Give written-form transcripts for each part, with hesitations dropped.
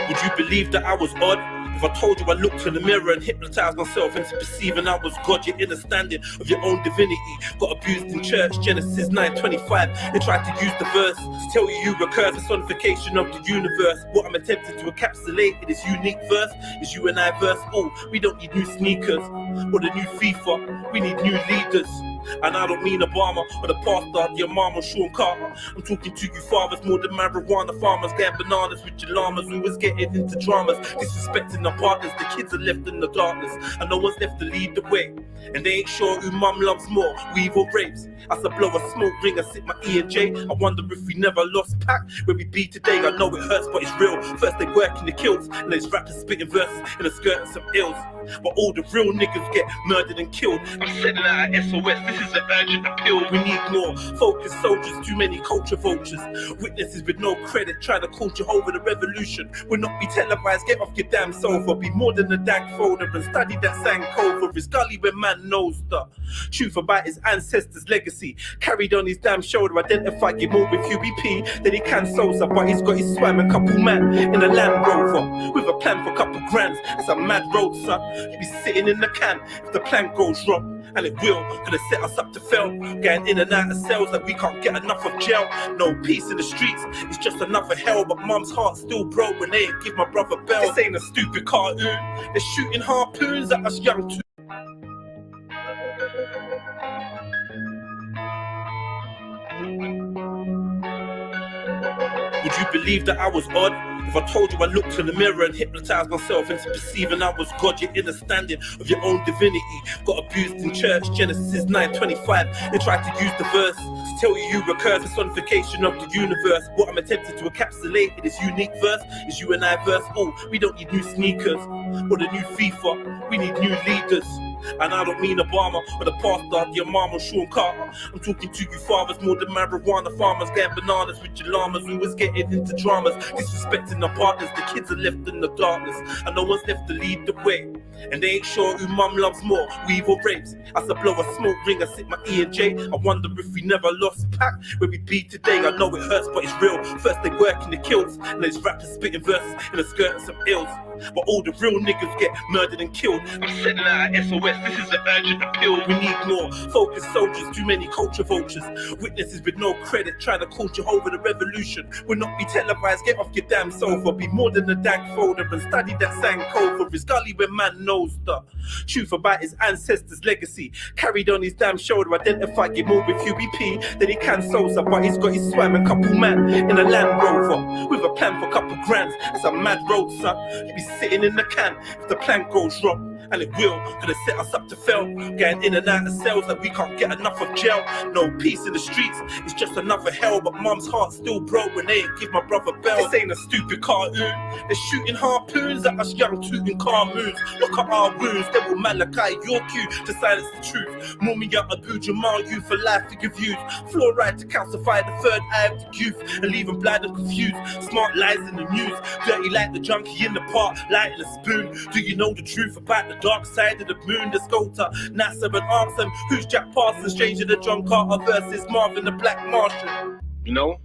Would you believe that I was odd? If I told you I looked in the mirror and hypnotized myself into perceiving I was God, your understanding of your own divinity got abused in church. Genesis 9:25. They tried to use the verse to tell you recur personification of the universe. What I'm attempting to encapsulate in this unique verse is you and I verse. Oh, we don't need new sneakers or the new FIFA. We need new leaders. And I don't mean Obama or the pastor, your mama, Sean Carter. I'm talking to you fathers more than marijuana farmers, getting bananas with your llamas, always getting into dramas, disrespecting our partners. The kids are left in the darkness, and no one's left to lead the way. And they ain't sure who mum loves more, weave or rapes. As I blow a smoke ring and sip my E&J, I wonder if we never lost pack where we be today. I know it hurts, but it's real. First they work in the kills, and there's rappers spitting verses in the skirts of ills. But all the real niggas get murdered and killed. I'm sending out a SOS, this is an urgent appeal. We need more focused soldiers, too many culture vultures. Witnesses with no credit, trying to call Jehovah the revolution. Will not be televised, get off your damn sofa. Be more than a dank folder and study that Sankofa. It's gully when man knows the truth about his ancestors' legacy. Carried on his damn shoulder, identified him more with UBP than he can Sosa. But he's got his swam and couple man in a Land Rover with a plan for a couple grands. It's a mad road, son. You be sitting in the can if the plan goes wrong, and it will, gonna set us up to fail. Getting in and out of cells like we can't get enough of jail. No peace in the streets, it's just another hell. But mum's heart still broke when they give my brother bell. This ain't a stupid cartoon, they're shooting harpoons at us young too. Would you believe that I was odd? If I told you I looked in the mirror and hypnotized myself into perceiving I was God, your understanding of your own divinity got abused in church. Genesis 9:25. They tried to use the verse to tell you recur personification of the universe. What I'm attempting to encapsulate in this unique verse is you and I verse. Oh, we don't need new sneakers or the new FIFA. We need new leaders. And I don't mean Obama or the pastor, your mama, Sean Carter. I'm talking to you fathers more than marijuana farmers, getting bananas with your llamas, always getting into dramas, disrespecting our partners. The kids are left in the darkness, and no one's left to lead the way. And they ain't sure who mum loves more, weave or rapes. As I blow a smoke ring and sip my E&J, I wonder if we never lost pack where we be today. I know it hurts, but it's real. First they work in the kills, and there's rappers spitting verses in the skirts of ills. But all the real niggas get murdered and killed. I'm sending out a SOS, this is an urgent appeal. We need more focused soldiers, too many culture vultures. Witnesses with no credit, trying to call Jehovah the revolution. Will not be televised, get off your damn sofa. Be more than a dank folder and study that Sankofa. It's gully when man knows the truth about his ancestors' legacy. Carried on his damn shoulder, identified him more with UBP than he can Sosa. But he's got his swam and couple man in a Land Rover with a plan for a couple grands. It's a mad road, son. You be sitting in the can if the plan goes wrong, and it will, gonna set us up to fail. Getting in and out of cells like we can't get enough of jail. No peace in the streets, it's just another hell. But mum's heart still broke when they ain't give my brother bell. This ain't a stupid cartoon, they're shooting harpoons at us young tooting car moons. Look at our wounds, they will Malachi your cue to silence the truth. Mumia Abu Jamal, you for life figure views. Fluoride to calcify the third eye of the youth and leave them blind and confused. Smart lies in the news, dirty like the junkie in the park, light in a spoon. Do you know the truth about the dark side of the moon? Let's go to NASA and ask them who's Jack Parsons, changing the John Carter versus Marvin the Black Martian. You know,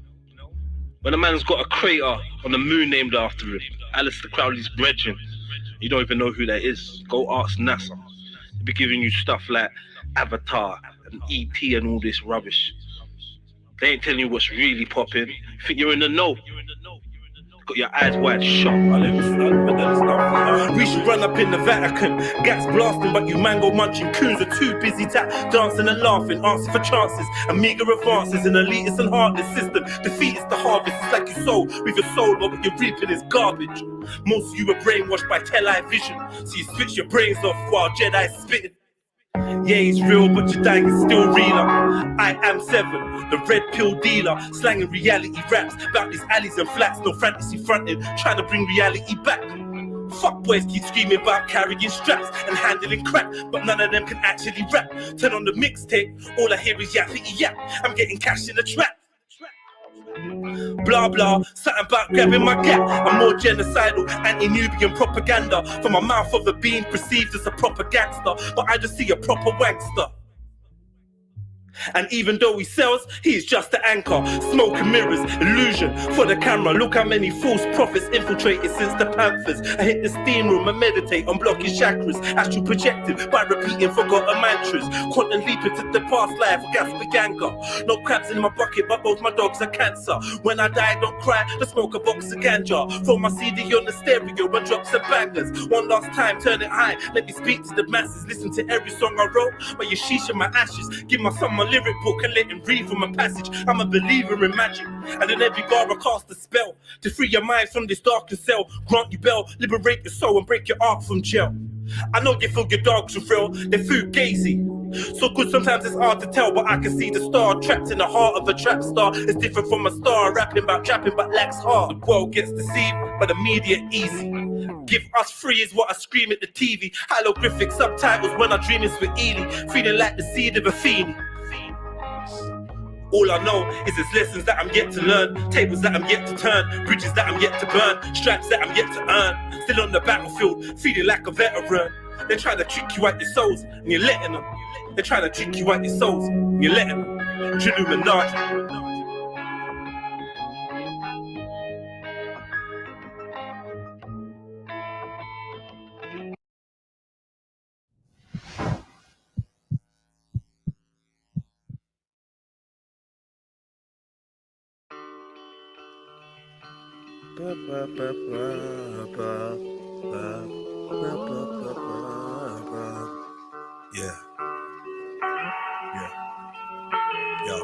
when a man's got a crater on the moon named after him, Alistair Crowley's brethren, you don't even know who that is. Go ask NASA. They'll be giving you stuff like Avatar and E.T. and all this rubbish. They ain't telling you what's really popping. You think you're in the know. Got your eyes wide shut. We should run up in the Vatican, gas blasting, but you mango munching coons are too busy dancing and laughing, answer for chances and meager advances. An elitist and heartless system defeats the harvest. It's like you sow with your soul, but what you're reaping is garbage. Most of you are brainwashed by tell-eye vision, so you switch your brains off while Jedi's spitting. Yeah, it's real, but your dying is still realer. I am 7, the red pill dealer, slanging reality raps about these alleys and flats, no fantasy fronting, trying to bring reality back. Fuck boys keep screaming about carrying straps and handling crap, but none of them can actually rap. Turn on the mixtape, all I hear is yappity yap. I'm getting cash in the trap. Blah blah, something about grabbing my gap. I'm more genocidal, anti-Nubian propaganda. From my mouth of the being perceived as a proper gangster, but I just see a proper wankster. And even though he sells, he is just the anchor. Smoke and mirrors, illusion for the camera. Look how many false prophets infiltrated since the Panthers. I hit the steam room and meditate on blocking chakras. Astral projected by repeating forgotten mantras. Quantum leaping to the past life, gas for ganga. No crabs in my bucket, but both my dogs are cancer. When I die, don't cry, let's smoke a box of ganja. Throw my CD on the stereo and drop some bangers. One last time, turn it high, let me speak to the masses. Listen to every song I wrote, but you sheesh in my ashes. Give my son my lyric book and let him read from a passage. I'm a believer in magic, and in every bar I cast a spell to free your mind from this darkest cell. Grant you bell, liberate your soul and break your art from jail. I know you feel your dogs are real, they're fugazi. So good sometimes it's hard to tell, but I can see the star trapped in the heart of a trap star. It's different from a star rapping about trapping but lacks heart. The world gets deceived by the media easy. Give us free is what I scream at the TV. Hieroglyphic subtitles when I dream is with Ely. Feeling like the seed of a fiend. All I know is there's lessons that I'm yet to learn, tables that I'm yet to turn, bridges that I'm yet to burn, stripes that I'm yet to earn. Still on the battlefield, feeling like a veteran. They're trying to trick you out your souls, and you're letting them. They're trying to trick you out your souls, and you're letting them. Illuminati. Yeah. Yo.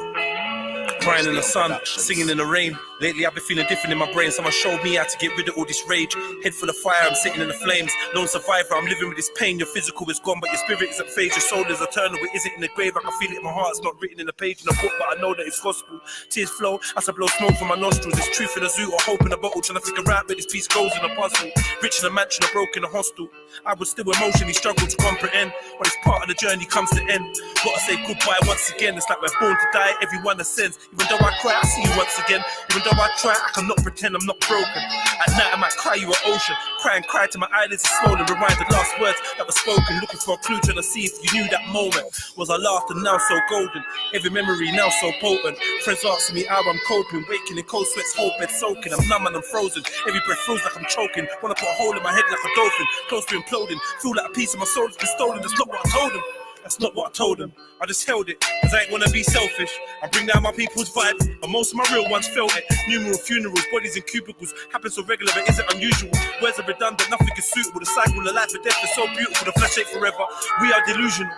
Crying in the sun, singing in the rain. Lately I've been feeling different in my brain. Someone showed me how to get rid of all this rage. Head full of fire, I'm sitting in the flames. Lone survivor, I'm living with this pain. Your physical is gone, but your spirit isn't phased. Your soul is eternal, it isn't in the grave. I can feel it in my heart, it's not written in a page in a book, but I know that it's gospel. Tears flow as I blow smoke from my nostrils. There's truth in a zoo or hope in a bottle. Trying to figure out where this piece goes in a puzzle. Rich in a mansion, or broke in a hostel. I would still emotionally struggle to comprehend, but it's part of the journey comes to end. Gotta say goodbye once again. It's like we're born to die, everyone ascends. Even though I cry, I see you once again. Even though I try, I cannot pretend I'm not broken. At night I might cry you an ocean. Cry and cry till my eyelids are swollen. Rewind the last words that were spoken. Looking for a clue, trying to see if you knew that moment. Was I laughed and now so golden? Every memory now so potent. Friends asking me how I'm coping. Waking in cold sweats, whole bed soaking. I'm numb and I'm frozen. Every breath feels like I'm choking. Wanna put a hole in my head like a dolphin. Close to imploding. Feel like a piece of my soul has been stolen. That's not what I told him. That's not what I told them. I just held it, cause I ain't wanna be selfish. I bring down my people's vibes, and most of my real ones felt it. Numeral funerals, bodies in cubicles. Happen so regular, but isn't unusual. Words are redundant, nothing is suitable. The cycle of life and death is so beautiful. The flesh ain't forever, we are delusional.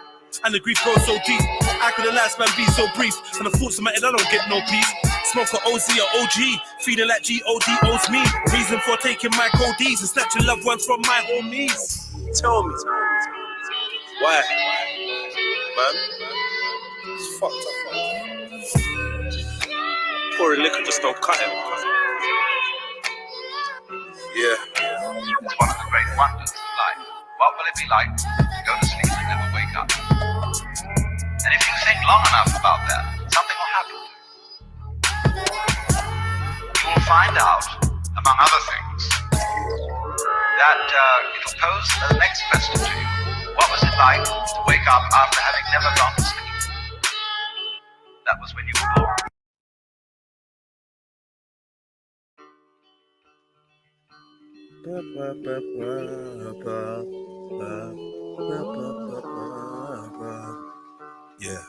And the grief goes so deep. How could the lifespan be so brief? And the thoughts in my head, I don't get no peace. Smoke a OZ or OG, feeling like G.O.D. owes me. Reason for taking my cold D's and snatching loved ones from my homies. Tell me. Why? Man, it's fucked up. Pouring liquor just don't cut it. Yeah. It's one of the great wonders of life. What will it be like to go to sleep and never wake up? And if you think long enough about that, something will happen. You will find out, among other things, that it'll pose the next question to you. What was it like to wake up after having never gone to sleep? That was when you were born. Yeah.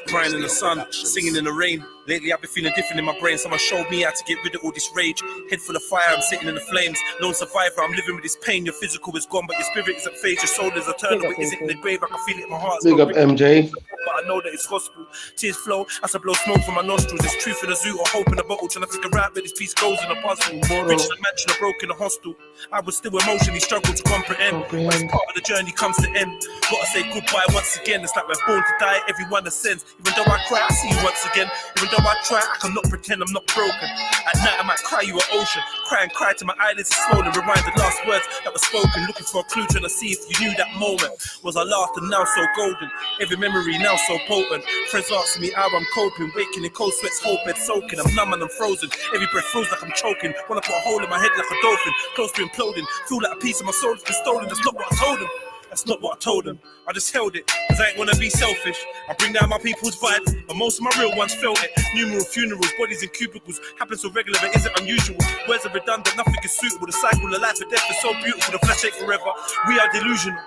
Crying in the sun, singing in the rain. Lately I've been feeling different in my brain. Someone showed me how to get rid of all this rage. Head full of fire, I'm sitting in the flames. Lone survivor, I'm living with this pain. Your physical is gone, but your spirit isn't phased. Your soul is eternal, it isn't in the grave. I can feel it in my heart. Big up MJ. But I know that it's gospel. Tears flow as I blow smoke from my nostrils. There's truth in a zoo or hope in a bottle. Trying to figure out where this piece goes in a puzzle. Rich in a mansion, or broke in a hostel. I would still emotionally struggle to comprehend. But it's part of the journey comes to end. Gotta say goodbye once again. It's like we're born to die, everyone ascends. Even though I cry, I see you once again. Even though I try, I cannot pretend I'm not broken. At night I might cry you an ocean. Cry and cry till my eyelids are swollen. Rewind the last words that were spoken. Looking for a clue, trying to see if you knew that moment. Was I laughed and now so golden? Every memory now so potent. Friends asking me how I'm coping. Waking in cold sweats, whole bed soaking. I'm numb and I'm frozen. Every breath feels like I'm choking. Wanna put a hole in my head like a dolphin. Close to imploding. Feel like a piece of my soul has been stolen. That's not what I told him. That's not what I told them. I just held it, cause I ain't wanna be selfish. I bring down my people's vibe, and most of my real ones felt it. Numerous funerals, bodies in cubicles, happen so regular, but isn't unusual. Words are redundant, nothing is suitable. The cycle of life and death is so beautiful, the flesh ain't forever. We are delusional,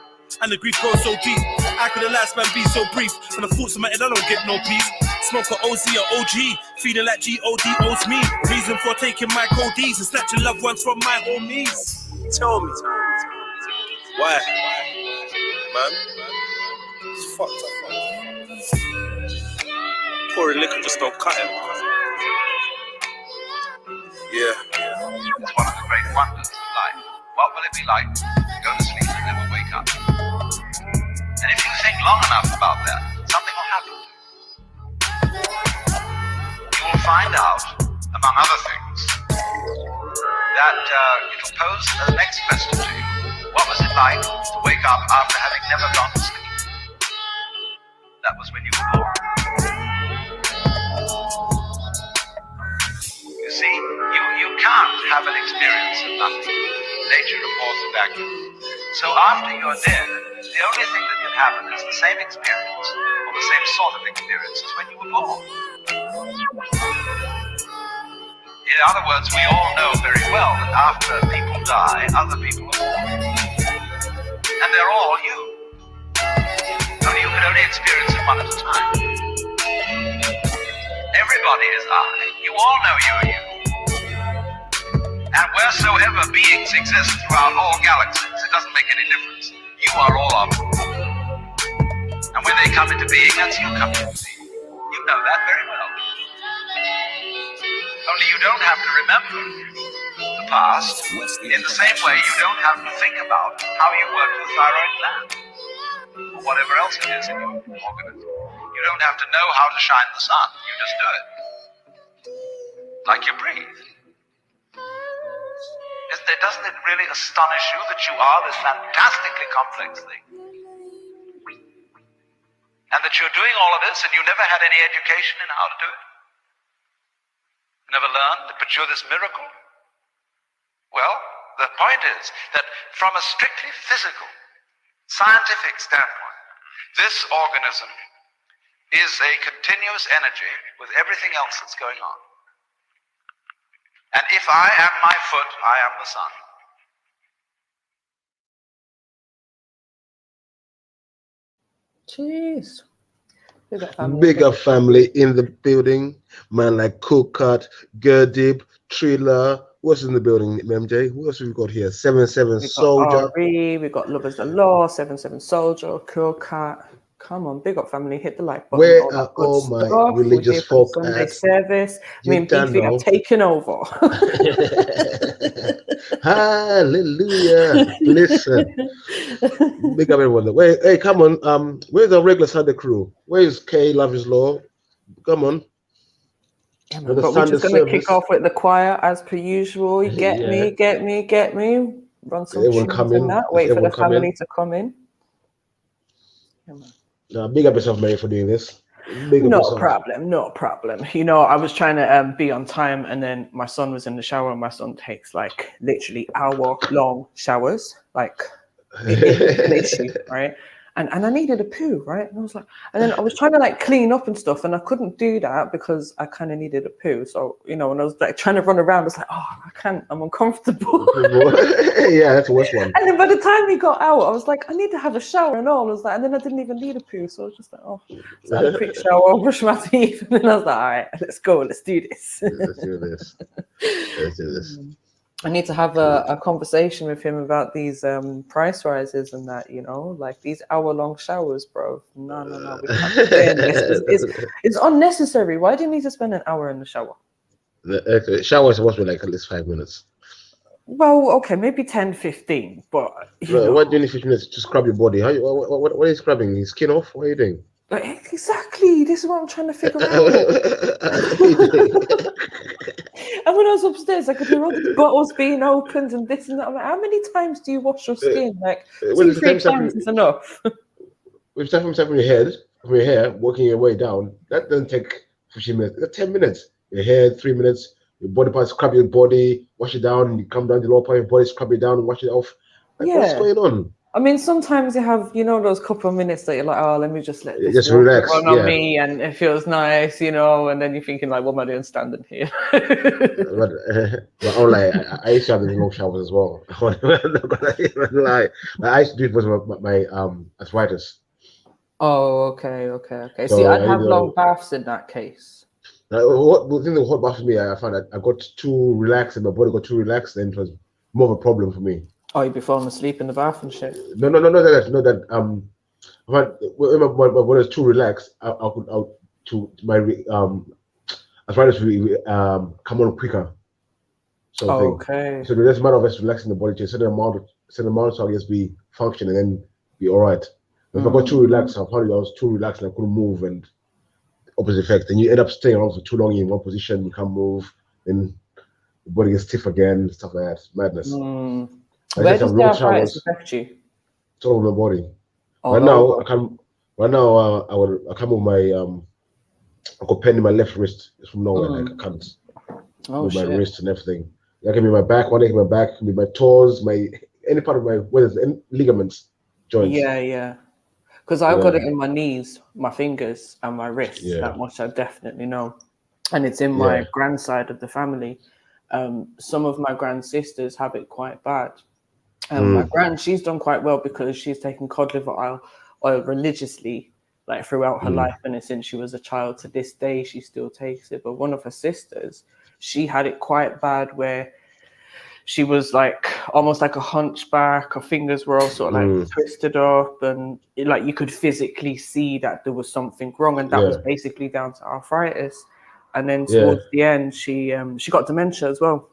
and the grief goes so deep. How could the last man be so brief? When the thoughts in my head, I don't get no peace. Smoke a OZ or OG, feeling like G.O.D. owes me. Reason for taking my codees and snatching loved ones from my homies. Tell me. Why? Man, it's fucked up. Pouring liquor just don't cut it. Yeah. It's one of the great wonders of life. What will it be like to go to sleep and never wake up? And if you think long enough about that, something will happen. You will find out, among other things, that it'll pose the next question to you. What was it like to wake up after having never gone to sleep? That was when you were born. You see, you can't have an experience of nothing. Nature affords a vacuum. So after you're dead, the only thing that can happen is the same experience, or the same sort of experience as when you were born. In other words, we all know very well that after people die, other people are born. And they're all you. Only you can only experience it one at a time. Everybody is I. You all know you are you. And wheresoever beings exist throughout all galaxies, it doesn't make any difference. You are all of them. And when they come into being, that's you coming into being. You know that very well. Only you don't have to remember the past in the same way you don't have to think about how you work the thyroid gland or whatever else it is in your organism. You don't have to know how to shine the sun. You just do it. Like you breathe. Doesn't it really astonish you that you are this fantastically complex thing? And that you're doing all of this and you never had any education in how to do it? Never learned, but you're this miracle? Well, the point is that from a strictly physical, scientific standpoint, this organism is a continuous energy with everything else that's going on. And if I am my foot, I am the sun. Jeez. Big up family in the building. Man like Coolcut, Gerdib, Triller. What's in the building, MJ? Who else have we got here? 77 Soldier. We got Lovers the Law, 77 Soldier, Coolcut. Come on, big up family, hit the like button. Where are all my religious folk Sunday at? service. Me and Beefy have taken over. Hallelujah. Listen. Big up everyone. Wait, hey, come on. Where's our regular Sunday crew? Where's K, Love is Law? Come on. Yeah, man, but we're just going to kick off with the choir as per usual. Get me. Run some tunes and that. Wait for the family to come in. Yeah, man. Big up yourself, Mary, for doing this. No problem. You know, I was trying to be on time, and then my son was in the shower, and my son takes like literally hour-long showers, like literally, right? And I needed a poo, right? And I was like, and then I was trying to like clean up and stuff, and I couldn't do that because I kind of needed a poo. So, you know, when I was like trying to run around, I was like, oh, I can't, I'm uncomfortable. Yeah, that's the worst one. And then by the time he got out, I was like, I need to have a shower and all. I was like, and then I didn't even need a poo. So I was just like, oh, so I had a quick shower, brush my teeth, and then I was like, all right, let's go, let's do this. Let's do this. I need to have a conversation with him about these price rises and that, you know, like these hour-long showers, bro. No. We can't be doing this. It's unnecessary. Why do you need to spend an hour in the shower? The shower is supposed to be like at least 5 minutes. Well, okay, maybe 10, 15, but... What do you need 15 minutes to scrub your body? What are you scrubbing? Your skin off? What are you doing? Exactly. This is what I'm trying to figure out. And when I was upstairs, I could hear all the bottles being opened and this and that. I'm like, how many times do you wash your skin? Like, 2-3 times is enough. With stuff from your head, from your hair, working your way down, that doesn't take 15 minutes. That's 10 minutes. Your hair, 3 minutes. Your body parts, scrub your body, wash it down. You come down to the lower part of your body, scrub it down, and wash it off. Like, what's going on? I mean, sometimes you have, you know, those couple of minutes that you're like, oh, let me just let this Just water relax, run on yeah. me, and it feels nice, you know, and then you're thinking like, what am I doing standing here? But online, I used to have these long showers as well. I'm not gonna even lie. I used to do it with my arthritis. Oh, okay. See, So I'd I have long baths in that case. what the thing that hot bath for me, I found that I got too relaxed and my body got too relaxed, then it was more of a problem for me. Oh, you'd be falling asleep in the bath and shit. No, when my body was too relaxed, I could to my arthritis come on quicker, sort of thing. Okay. So there's a matter of us relaxing the body to a certain amount, so I guess be function and then be all right. But if I got too relaxed, I found I was too relaxed and I couldn't move, and opposite effect. And you end up staying around for too long in one position, you can't move, then the body gets stiff again, stuff like that. Madness. Where does the arthritis affect you? It's all over my body. Oh, Right now, no. I can't. Right now, I can't move my I got pain in my left wrist. It's from nowhere. Like I can't move my wrist and everything. That can be my back. One day, my back can be my toes, my any part of my any ligaments, joints. Yeah. Because I've got it in my knees, my fingers, and my wrists. Yeah. That much I definitely know. And it's in my grand side of the family. Some of my grand sisters have it quite bad. My grand, she's done quite well because she's taken cod liver oil religiously, like throughout her life, and since she was a child to this day, she still takes it. But one of her sisters, she had it quite bad where she was like almost like a hunchback. Her fingers were all sort of like twisted up, and like you could physically see that there was something wrong, and that was basically down to arthritis. And then towards the end, she got dementia as well.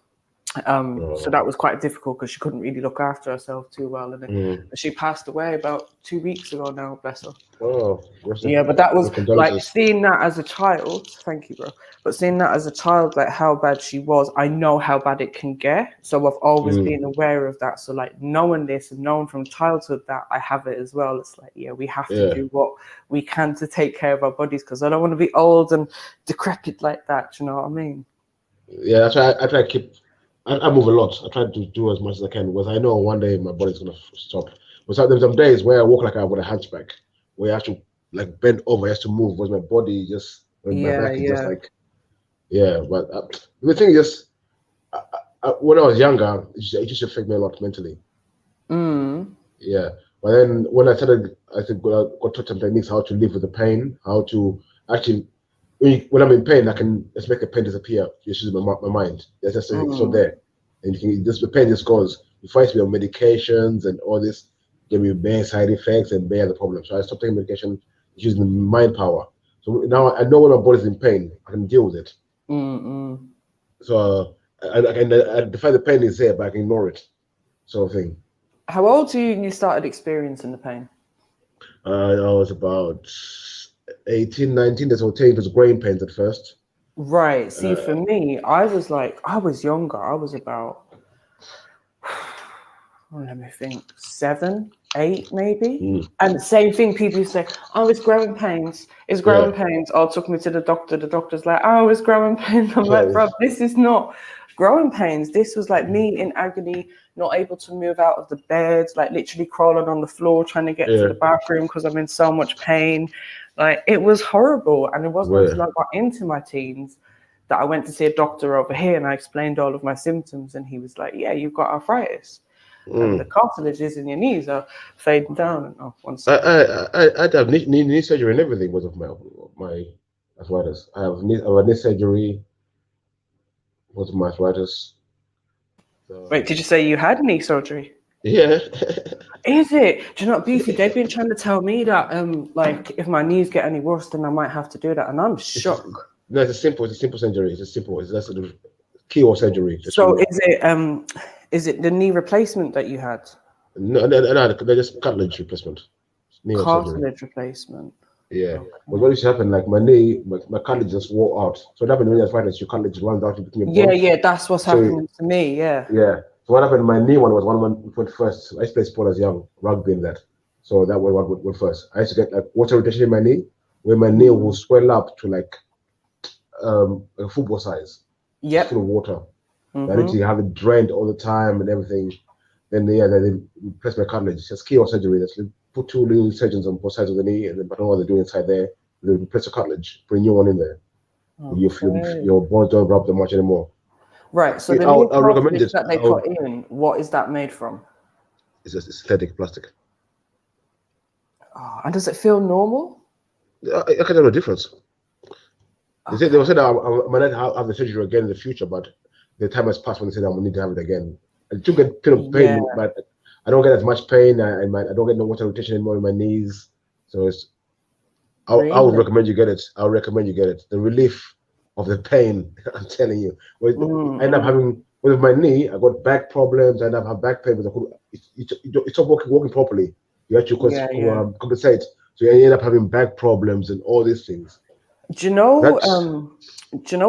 So that was quite difficult because she couldn't really look after herself too well, and then she passed away about 2 weeks ago now, bless her. Oh, yeah, but that was like seeing that as a child. Thank you, bro. But seeing that as a child, like how bad she was, I know how bad it can get. So I've always been aware of that. So like knowing this and knowing from childhood that I have it as well, it's like, we have to do what we can to take care of our bodies, because I don't want to be old and decrepit like that. You know what I mean? Yeah, I try to keep. I move a lot. I try to do as much as I can because I know one day my body's gonna stop. But there's some days where I walk like I've got a hunchback, where I have to like bend over, I have to move, because my body just my back is just like But the thing is, when I was younger, it just affected me a lot mentally. Yeah, but then when I started, I think got taught some techniques how to live with the pain, how to actually. When I'm in pain, I can just make the pain disappear. It's just my mind. It's just so there, and the pain just goes. You fight me on medications and all this, give me bad side effects and bear the problem. So I stopped taking medication, using mind power. So now I know when my body's in pain, I can deal with it. So I define the pain is there, but I can ignore it, sort of thing. How old were you when you started experiencing the pain? I was about 18, 19. This whole thing was growing pains at first. Right. See, for me, I was younger. I was about, let me think, 7, 8 maybe. And the same thing, people say, oh, it's growing pains. It's growing pains. Oh, took me to the doctor. The doctor's like, oh, it's growing pains. I'm like, bro, this is not growing pains. This was like me in agony, not able to move out of the bed, like literally crawling on the floor, trying to get to the bathroom because I'm in so much pain. Like, it was horrible. And it wasn't until I got into my teens that I went to see a doctor over here, and I explained all of my symptoms, and he was like, yeah, you've got arthritis. And the cartilages in your knees are fading down. And one second. I had knee surgery and everything because of my arthritis. I have knee surgery because of my arthritis. So, wait, did you say you had knee surgery? Yeah. Is it? Do you know what, Beefy? They've been trying to tell me that like if my knees get any worse, then I might have to do that, and I'm shocked. No, it's a simple surgery. It's just a keyhole surgery. So is it the knee replacement that you had? No, they're just cartilage replacement. Cartilage replacement. Yeah. But what used to happen, like my knee, my cartilage just wore out. So what happened when you're fighting, your cartilage runs out between your bones. Yeah, that's what's happening to me. Yeah. So what happened? My knee one was one went first. I used to play sport as young, rugby and that. So that one went first. I used to get like water retention in my knee, where my knee will swell up to like a football size. Full of water. I need to have it drained all the time and everything. then they replace my cartilage. Just keyhole surgery. That's put 2 little incisions on both sides of the knee, and then but what they do inside there, they replace the cartilage, put a new one in there. Okay. Your bones don't rub that much anymore. Right. So the I'll new recommend cartilage it. that they put in, what is that made from? It's just synthetic plastic. Oh, and does it feel normal? I can't tell the difference. They were saying that I might not have the surgery again in the future, but the time has passed when they said I will need to have it again. I do get a bit of pain, but I don't get as much pain. I don't get no water retention anymore in my knees. So I would recommend you get it. I would recommend you get it. The relief of the pain, I'm telling you. I end up having, with my knee, I got back problems. I end up having back pain because it's not walking properly. You have to compensate. So you end up having back problems and all these things. Do you know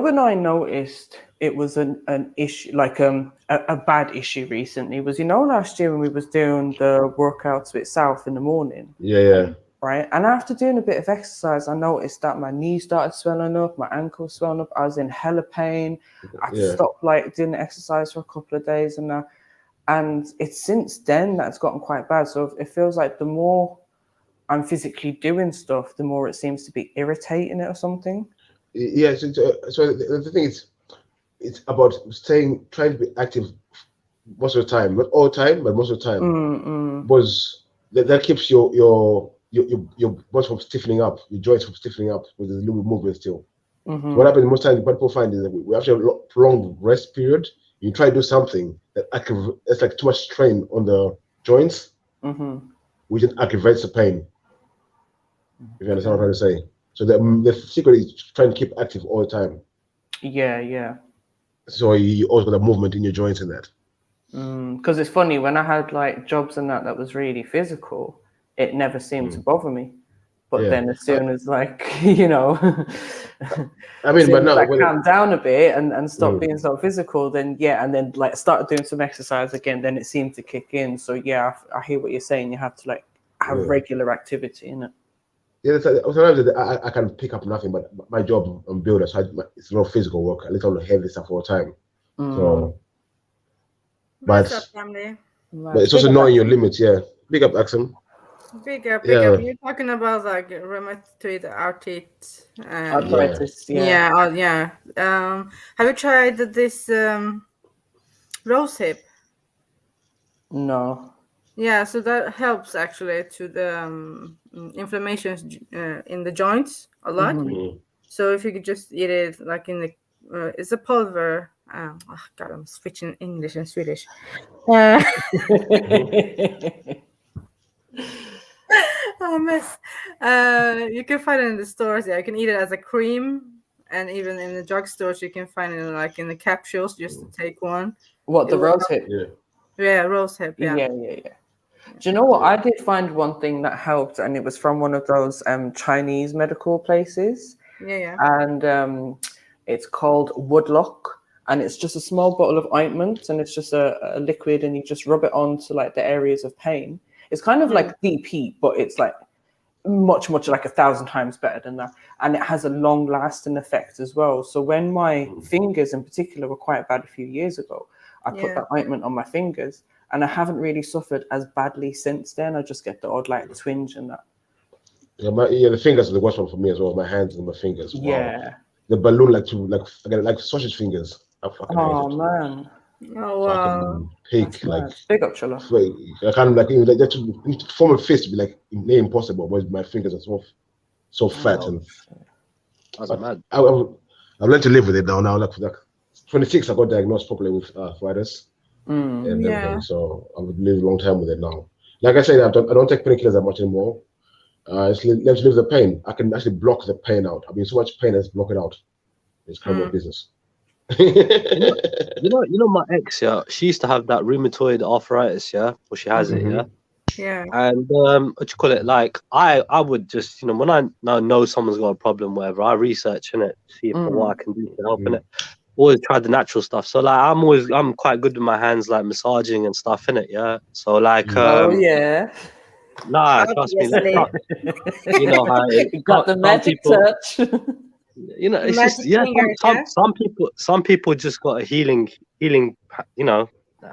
when I noticed it was an issue, like a bad issue recently, was last year when we was doing the workouts with South in the morning. Yeah. Right. And after doing a bit of exercise, I noticed that my knee started swelling up, my ankle swelling up, I was in hella pain. I had to stop doing the exercise for a couple of days and it's since then that's gotten quite bad. So it feels like the more I'm physically doing stuff, the more it seems to be irritating it or something. Yeah, so the thing is, it's about trying to be active most of the time, not all the time, but most of the time, because that keeps your body from stiffening up, your joints from stiffening up with a little bit of movement still. So what happens most times, what people find is that we after a prolonged rest period, you try to do something that's like too much strain on the joints, which aggravates the pain. If you understand what I'm trying to say. So the secret is trying to keep active all the time. Yeah. So you always got a movement in your joints and that. Because it's funny, when I had like jobs and that was really physical, it never seemed to bother me. But then as soon as like, I mean, but now I calm down a bit and stop being so physical, then and then like started doing some exercise again, then it seemed to kick in. So I hear what you're saying. You have to like have regular activity in it. Yeah, sometimes I can pick up nothing, but my job on builder, so it's a lot of physical work, a little heavy stuff all the time. So, but it's also knowing your limits. Yeah, big up, Axel. Big up. You're talking about like rheumatoid arthritis. Arthritis. Have you tried this rose hip? No. Yeah, so that helps actually to the inflammations in the joints a lot. So if you could just eat it like in the, it's a pulver. Oh God, I'm switching English and Swedish. Oh mess. You can find it in the stores. Yeah, you can eat it as a cream, and even in the drugstores you can find it like in the capsules. Just to take one. What, the rose hip? Yeah, rose hip. Yeah. Do you know what? I did find one thing that helped, and it was from one of those Chinese medical places. And it's called Woodlock, and it's just a small bottle of ointment, and it's just a liquid, and you just rub it onto like the areas of pain. It's kind of like deep heat, but it's like much like 1,000 times better than that, and it has a long-lasting effect as well. So when my fingers in particular were quite bad a few years ago, I put that ointment on my fingers, and I haven't really suffered as badly since then. I just get the odd like twinge and that. The fingers are the worst one for me as well. My hands and my fingers. Wow. The balloon like sausage fingers. Man. Oh wow. Peak like big up, Chola. I can't like to form a fist to be like near impossible, but my fingers are so fat and that's mad. I've learned to live with it now. Like 26, I got diagnosed properly with arthritis. And everything, so I would live a long time with it now. Like I said, I don't take painkillers that much anymore. Let's leave the pain. I can actually block the pain out. I mean, so much pain, let's block it out. It's kind of business. you know, my ex, she used to have that rheumatoid arthritis, or she has it, And what you call it? Like I would just, when I now know someone's got a problem, whatever, I research in it, see if what I can do to help in it. Always try the natural stuff. So like I'm quite good with my hands, like massaging and stuff in it, So like trust me, that's not, you know how you got the magic touch. It's just some people just got a healing,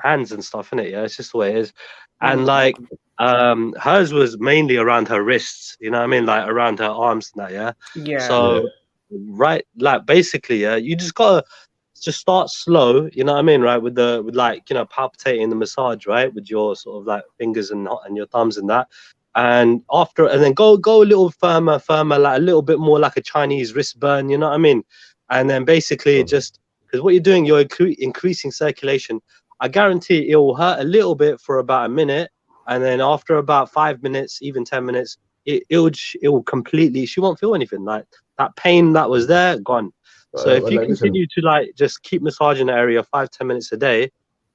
hands and stuff, innit? Yeah, it's just the way it is. And like hers was mainly around her wrists, you know what I mean, like around her arms and that. Yeah. So right, like basically, you just gotta just start slow, you know what I mean, right, with like, you know, palpitating the massage, right, with your sort of like fingers and your thumbs and that, and then go a little firmer, like a little bit more like a Chinese wrist burn, you know what I mean, and then basically just because what you're doing, you're increasing circulation. I guarantee it will hurt a little bit for about a minute, and then after about 5 minutes, even 10 minutes, it will completely, she won't feel anything. Like that pain that was there, gone. So if you continue to like just keep massaging the area 5-10 minutes a day,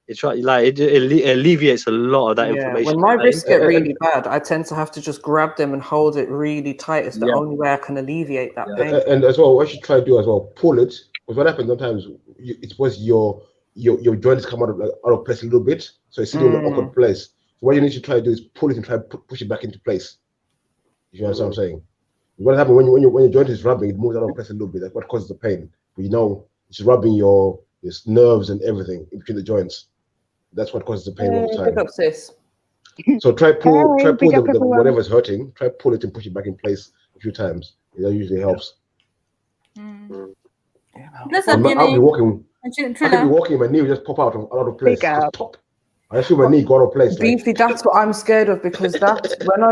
it alleviates a lot of that inflammation. When my wrists get really bad, I tend to have to just grab them and hold it really tight. It's the only way I can alleviate that pain. And as well, what you should try to do as well, pull it. Because what happens sometimes, it's because your joints come out of place a little bit, so it's still in an awkward place. So what you need to try to do is pull it and try to push it back into place. You understand what I'm saying? What happens when your joint is rubbing, it moves out of place a little bit. That's what causes the pain. But you know, it's rubbing your nerves and everything in between the joints. That's what causes the pain all the time. Pick up, sis. So try pull the whatever's hurting. Try pull it and push it back in place a few times. That usually helps. I'll be walking. I could be walking, my knee will just pop out of place. Just pop. I feel my knee got out of place. Beefy, that's what I'm scared of, because that's when I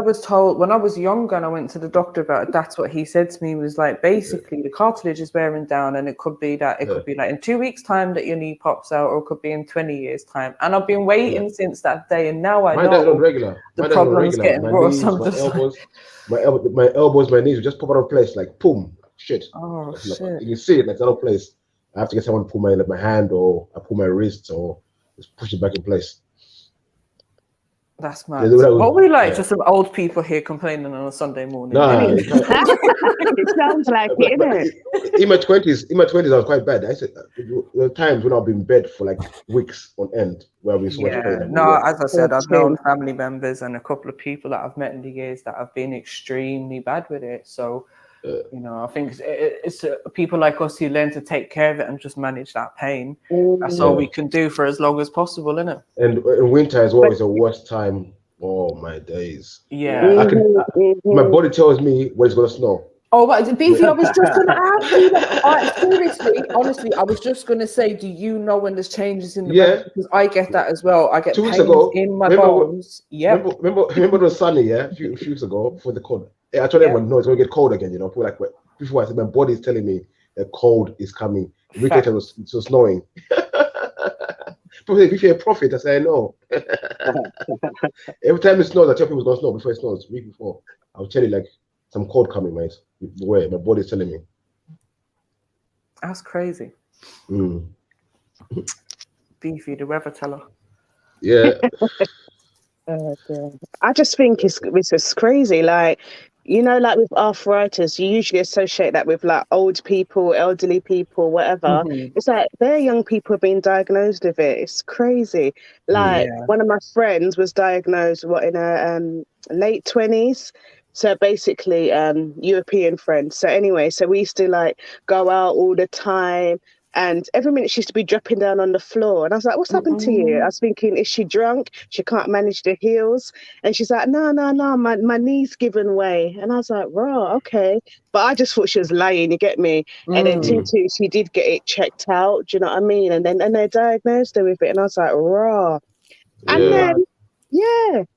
was younger and I went to the doctor about it, that's what he said to me, was like, basically the cartilage is wearing down, and it could be like in 2 weeks time that your knee pops out, or it could be in 20 years time. And I've been waiting since that day, and now I know the problem's getting worse. My elbows, my knees will just pop out of place, like boom, shit. Oh shit. You can see it like out of place. I have to get someone to pull my hand, or I pull my wrist, or just push it back in place. That's mad. What we like, just some old people here complaining on a Sunday morning. Nah, it sounds like it, isn't it? In my 20s, I was quite bad. I said there were times when I've been in bed for like weeks on end, where we so much pain. No, as I said, I've known family members and a couple of people that I've met in the years that have been extremely bad with it. So, you know, I think it's people like us who learn to take care of it and just manage that pain. That's all we can do for as long as possible, isn't it? And winter as well is the worst time. Oh my days! Yeah, my body tells me when it's gonna snow. Oh, but Beefy, I was just going to ask you that. Seriously, honestly, I was just going to say, do you know when there's changes in the weather? Because I get that as well. I get 2 weeks pains ago, in my bones. Yeah. Remember it was sunny, a few weeks ago before the cold. I told everyone, no, it's going to get cold again, you know. People like, before I said, my body is telling me the cold is coming. The week later, it was snowing. People say, if you're a prophet, I say, I know. Every time it snows, I tell people it's going to snow before it snows. The week before, I'll tell you, like, some cold coming, mate. Where my body's telling me. That's crazy. Beefy, the weather teller. Yeah. I just think it's just crazy. Like, you know, like with arthritis, you usually associate that with like old people, elderly people, whatever. It's like very young people have been diagnosed with it. It's crazy. Like one of my friends was diagnosed in her late 20s. So basically, European friends. So anyway, so we used to like go out all the time, and every minute she used to be dropping down on the floor. And I was like, what's happened to you? I was thinking, is she drunk? She can't manage the heels. And she's like, no, my knee's given way. And I was like, raw, okay. But I just thought she was lying, you get me? And then she did get it checked out, do you know what I mean? And they diagnosed her with it. And I was like, raw. And then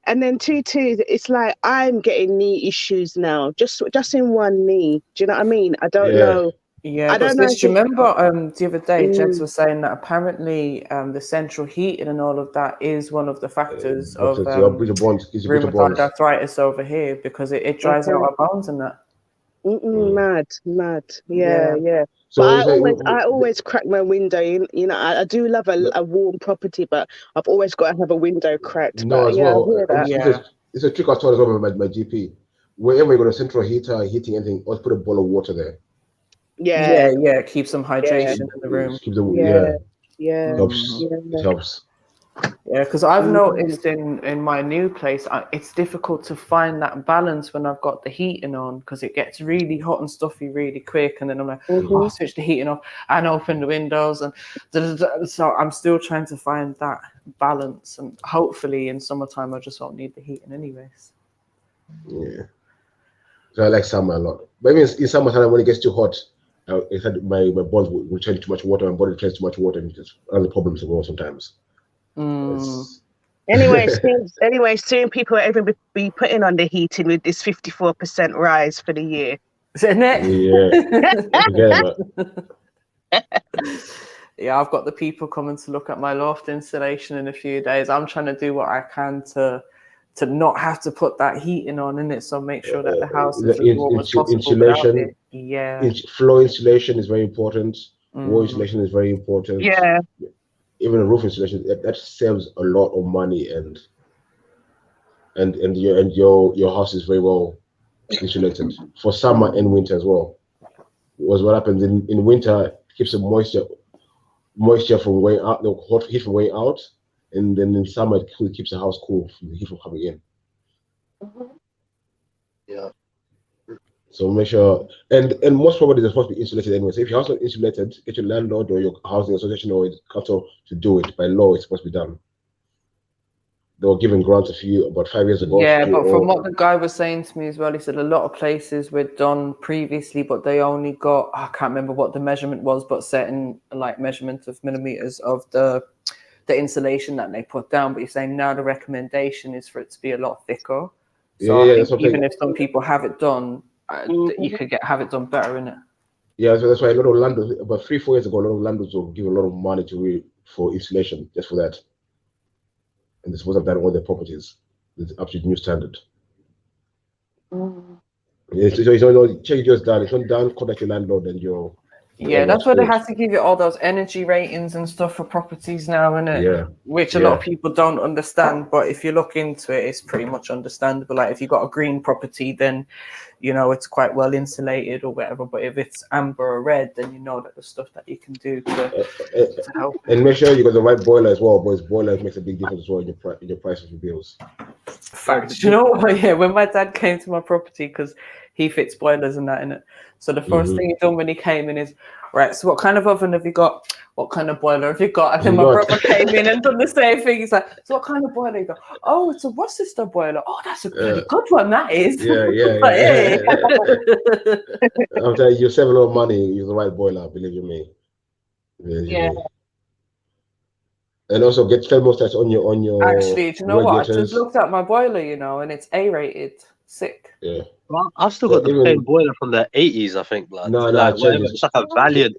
and then it's like I'm getting knee issues now, just in one knee. Do you know what I mean? I don't know. Yeah, do you remember the other day, Jens was saying that apparently the central heating and all of that is one of the factors of rheumatoid arthritis over here, because it dries out our bones and that. Mad. Yeah. So I always crack my window. You know, I do love a warm property, but I've always got to have a window cracked. No, as well. It's a trick I taught as well with my GP. Wherever you got a central heater, heating anything, always put a bowl of water there. Yeah. Keep some hydration in the room. Keep the It helps. Yeah, because I've noticed in my new place, it's difficult to find that balance when I've got the heating on, because it gets really hot and stuffy really quick, and then I'm like, oh, switch the heating off and open the windows, and so I'm still trying to find that balance, and hopefully in summertime I just won't need the heating anyways. Yeah. So I like summer a lot. But even in summertime when it gets too hot, my body will change too much water, my body changes too much water, and just other problems go sometimes. Anyway, soon people will even be putting on the heating with this 54% rise for the year. Isn't it? Yeah. Yeah, I've got the people coming to look at my loft installation in a few days. I'm trying to do what I can to not have to put that heating on in it, so make sure that the house is as warm as possible. Insulation, yeah, floor insulation is very important. Wall insulation is very important. Yeah. Even a roof insulation that saves a lot of money, and your house is very well insulated for summer and winter as well. Was what happens in winter, it keeps the moisture from going out, the hot heat from going out, and then in summer it keeps the house cool from the heat from coming in. Yeah. So make sure, and most properties are supposed to be insulated anyway. So if your house is not insulated, get your landlord or your housing association or the council to do it. By law, it's supposed to be done. They were given grants about 5 years ago. Yeah, but from what the guy was saying to me as well, he said a lot of places were done previously, but they only got, I can't remember what the measurement was, but certain like measurement of millimeters of the insulation that they put down. But you're saying now the recommendation is for it to be a lot thicker. So I think even if some people have it done, you could have it done better, innit? Yeah, so that's why a lot of landlords, about 3-4 years ago, a lot of landlords will give a lot of money for insulation just for that. And they're supposed to have done all their properties. It's absolute new standard. It's check yours down. It's not done, contact your landlord and your. Yeah, that's why they have to give you all those energy ratings and stuff for properties now, innit? Yeah. Which a lot of people don't understand, but if you look into it, it's pretty much understandable. Like if you've got a green property, then you know it's quite well insulated or whatever. But if it's amber or red, then you know that the stuff that you can do to help. And make sure you got the right boiler as well, because boilers makes a big difference as well in your price of your bills. Fact. You know what? Yeah, when my dad came to my property, because he fits boilers and that in it. So the first thing he done when he came in is, right, so what kind of oven have you got? What kind of boiler have you got? And then my brother came in and done the same thing. He's like, so what kind of boiler you got? Oh, it's a Worcester boiler. Oh, that's a pretty good one, that is. Yeah. I'm telling you, save a lot of money, use the right boiler, believe you me. Yeah. And also get thermostats on your Actually, do you know what? I radiators. just looked at my boiler, and it's A-rated. Sick. Yeah. Well, I've still got the same boiler from the 80s, I think. Like, No, it's like a Valiant.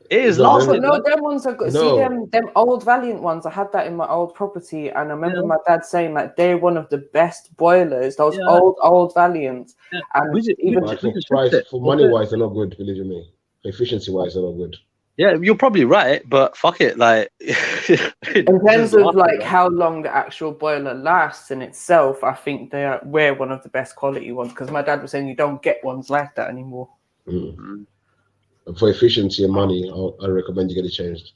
It is No, lasting. no, them ones are good. No. See them old Valiant ones. I had that in my old property, and I remember my dad saying like they're one of the best boilers. Those old Valiants. Yeah. And For money wise, they're not good. Believe you me. Efficiency wise, they're not good. Yeah, you're probably right, but fuck it, like in terms of like how long the actual boiler lasts in itself, I think we're one of the best quality ones, because my dad was saying you don't get ones like that anymore. For efficiency and money, I recommend you get it changed.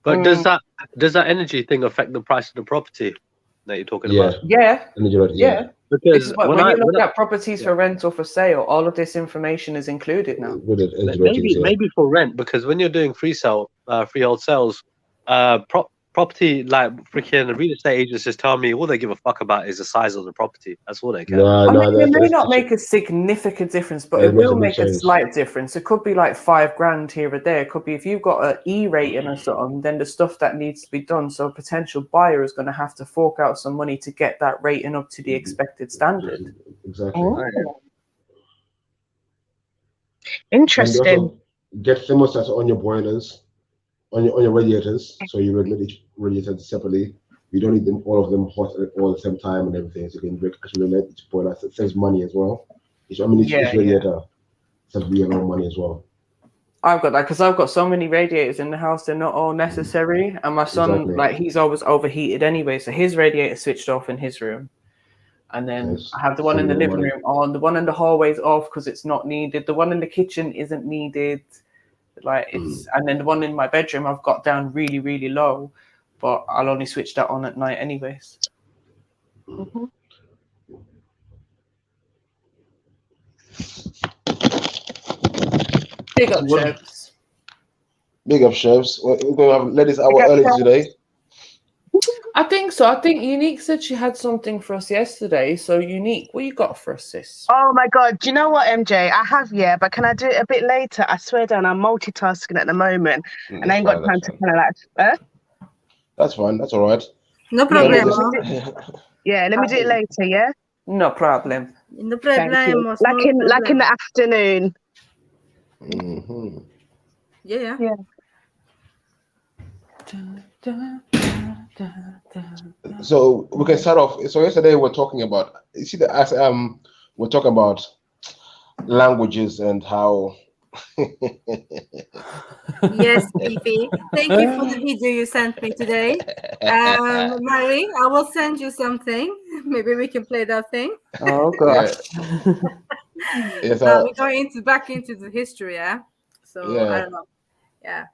But does that energy thing affect the price of the property that you're talking about? Yeah. Because when you look at properties for rent or for sale, all of this information is included now. Maybe for rent, because when you're doing freehold sales, property, like freaking real estate agents just tell me all they give a fuck about is the size of the property. That's all they care. It may not make a significant difference, but it will make a slight difference. It could be like $5,000 here or there. It could be if you've got an E rating or something, then the stuff that needs to be done. So a potential buyer is going to have to fork out some money to get that rating up to the expected standard. Exactly. Interesting. Get thermostats on your boilers. On your radiators, so you regulate each radiator separately. You don't need them all of them hot all at the same time and everything. So you can actually regulate each boiler. It saves money as well. Each radiator saves you a lot of money as well. I've got that because I've got so many radiators in the house. They're not all necessary, and my son, like, he's always overheated anyway, so his radiator switched off in his room. And then I have the one in the living room on, the one in the hallway's off because it's not needed. The one in the kitchen isn't needed. Like it's and then the one in my bedroom I've got down really, really low. but I'll only switch that on at night anyways. Big up, chefs. Big up, chefs. We're going to have ladies hour early today. I think so. I think Unique said she had something for us yesterday. So, Unique, what you got for us, sis? Oh my God. Do you know what, MJ? I have, yeah, but can I do it a bit later? I swear down, I'm multitasking at the moment and I ain't got time to kind of like... That's fine. That's all right. No problem. Yeah, let me do it later, yeah? No problem. No problem. Like in the afternoon. Mm-hmm. Yeah. So we can start off. So yesterday we're talking about, you see, we're talking about languages and how. Yes, Fifi. Thank you for the video you sent me today. Mary, I will send you something. Maybe we can play that thing. Oh God. Yes, we're going back into the history, yeah. So yeah. I don't know. Yeah.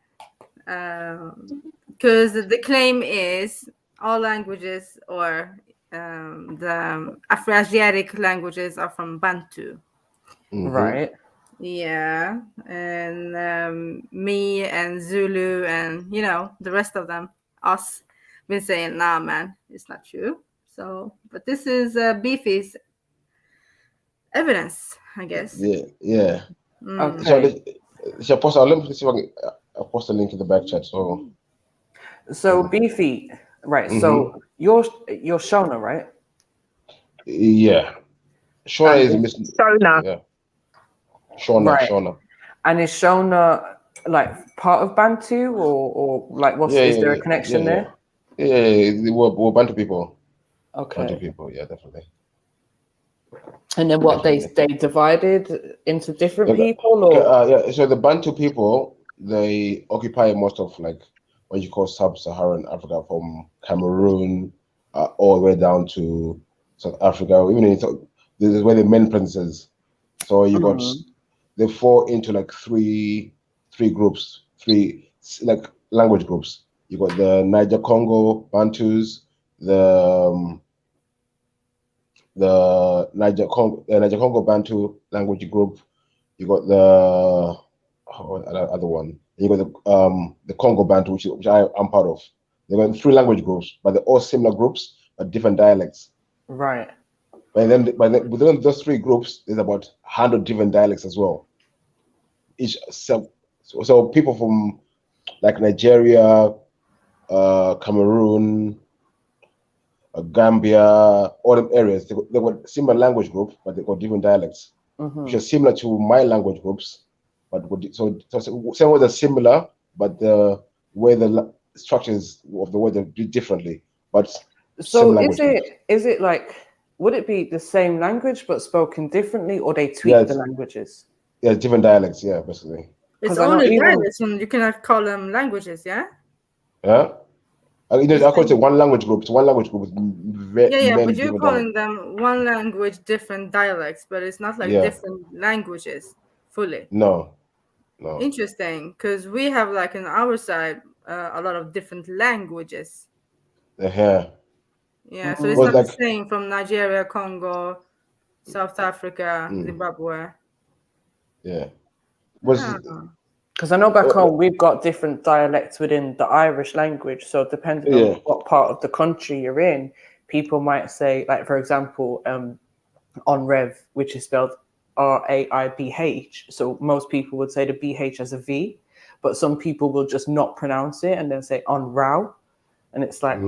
Because the claim is all languages or the Afroasiatic languages are from Bantu. Mm-hmm. Right. Yeah. And me and Zulu and, you know, the rest of them, us, been saying, nah, man, it's not true. So, but this is Beefy's evidence, I guess. Yeah. Okay. So post, let me see if I can post a link in the back chat. So Beefy, right? Mm-hmm. So you're Shona, right? Yeah, Shona is missing. Shona. Yeah, Shona. Right. Shona. And is Shona like part of Bantu or like what's is there a connection there? Yeah, we're Bantu people. Okay. Bantu people, yeah, definitely. And then what they divided into different people, or yeah. So the Bantu people, they occupy most of like what you call sub-Saharan Africa, from Cameroon all the way down to South Africa. Even this is where the main princes. So you got they fall into like three groups, three like language groups. You got the Niger Congo Bantus, the Niger Congo Bantu language group. You got the other one. You got the Congo Bantu, which I'm part of. They got 3 language groups, but they're all similar groups, but different dialects. Right. But then within those 3 groups, there's about 100 different dialects as well. So people from like Nigeria, Cameroon, Gambia, all them areas, they got similar language group, but they got different dialects, which are similar to my language groups. But so some words are similar, but the way the structures of the word are differently. But so is it like, would it be the same language but spoken differently, or they tweak the languages? Yeah, different dialects. Yeah, basically. It's only dialects, and you cannot call them languages. Yeah. Yeah. I call it one language group. It's one language group. But you're calling them one language, different dialects, but it's not like different languages fully. No. Interesting, because we have like on our side a lot of different languages. Yeah. Yeah, so it's not the same from Nigeria, Congo, South Africa, Zimbabwe. Yeah. Because I know back home we've got different dialects within the Irish language. So depending on what part of the country you're in, people might say, like, for example, Onrev, which is spelled R-A-I-B-H. So most people would say the BH as a V, but some people will just not pronounce it and then say Onrau. And it's like,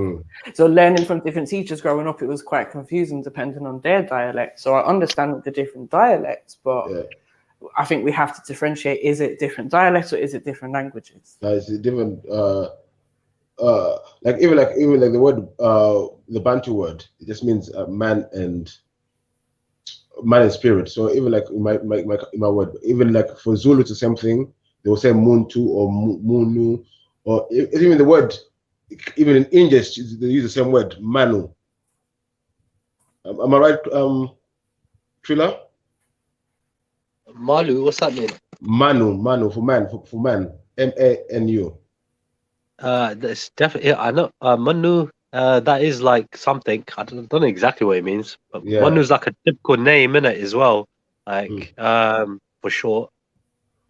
so learning from different teachers growing up, it was quite confusing depending on their dialect. So I understand the different dialects, but I think we have to differentiate: is it different dialects or is it different languages? It's different. Like even the word, the Bantu word, it just means man and spirit. So even like in my word, even like for Zulu, it's the same thing. They will say Muntu or Munu, or even the word, even in English, they use the same word, Manu. Am I right, Trilla? Malu, what's that mean? Manu for man, for man. M-A-N-U. That's definitely. I know. Manu. That is like something. I don't know exactly what it means, but Yeah. Manu's like a typical name in it as well. Like for short.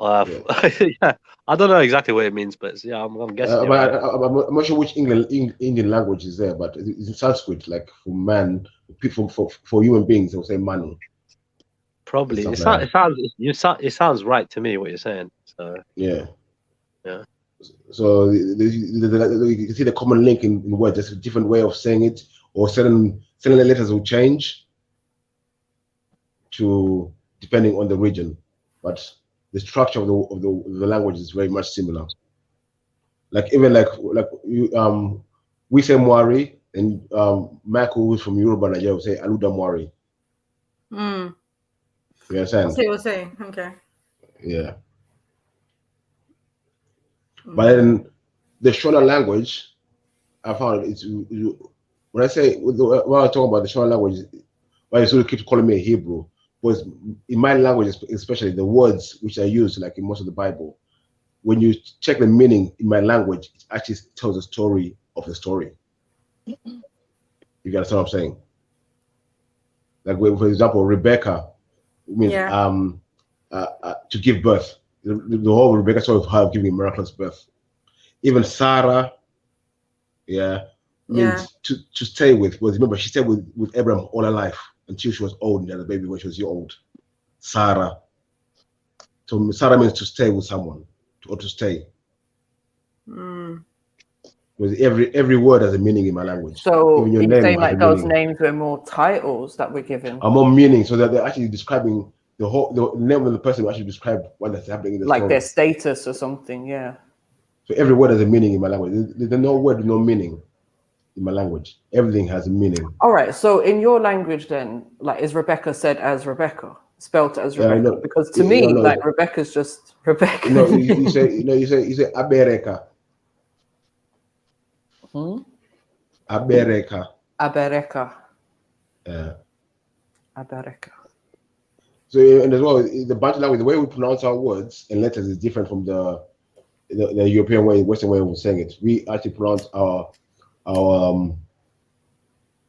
Yeah. Yeah. I don't know exactly what it means, but yeah, I'm guessing. You're right. I'm not sure which Indian language is there, but it's in Sanskrit, like for man, people for human beings, they'll say Manu. Probably. Stuff It like sounds. It sounds right to me what you're saying. So yeah. yeah. So you can see the common link in words. There's a different way of saying it, or certain letters will change to depending on the region, but the structure of the language is very much similar. Like even like you we say Mwari, and Michael, who's from Yoruba Nigeria, will say Aluda Mwari. You understand? We'll say. Okay. Yeah. But then the Shona language, I found it's when I say when I talk about the Shona language, why you sort of keep calling me a Hebrew, was in my language, especially the words which I use, like in most of the Bible, when you check the meaning in my language, it actually tells a story of the story. You understand what I'm saying? Like, for example, Rebecca means to give birth. The whole Rebecca story of her giving a miraculous birth. Even Sarah, means to stay with. Because remember, she stayed with Abraham all her life until she was old and had a baby when she was old. Sarah. So Sarah means to stay with someone, or to stay. Because every word has a meaning in my language. So even your you're name saying has like a those meaning. names were more titles that we're given? Are more meaning, so that they're actually describing the name of the person who actually describe what that's happening in the like story. their status or something, yeah. So every word has a meaning in my language. There's no word with no meaning in my language. Everything has a meaning. All right. So in your language, then, like, is Rebecca said as Rebecca, spelled as Rebecca? No, because to me, like, Rebecca's just Rebecca. No, you say Abereka. Abereka. Abereka. Yeah. Abereka. So and as well, the Bantu language, the way we pronounce our words and letters is different from the European way, Western way of saying it. We actually pronounce our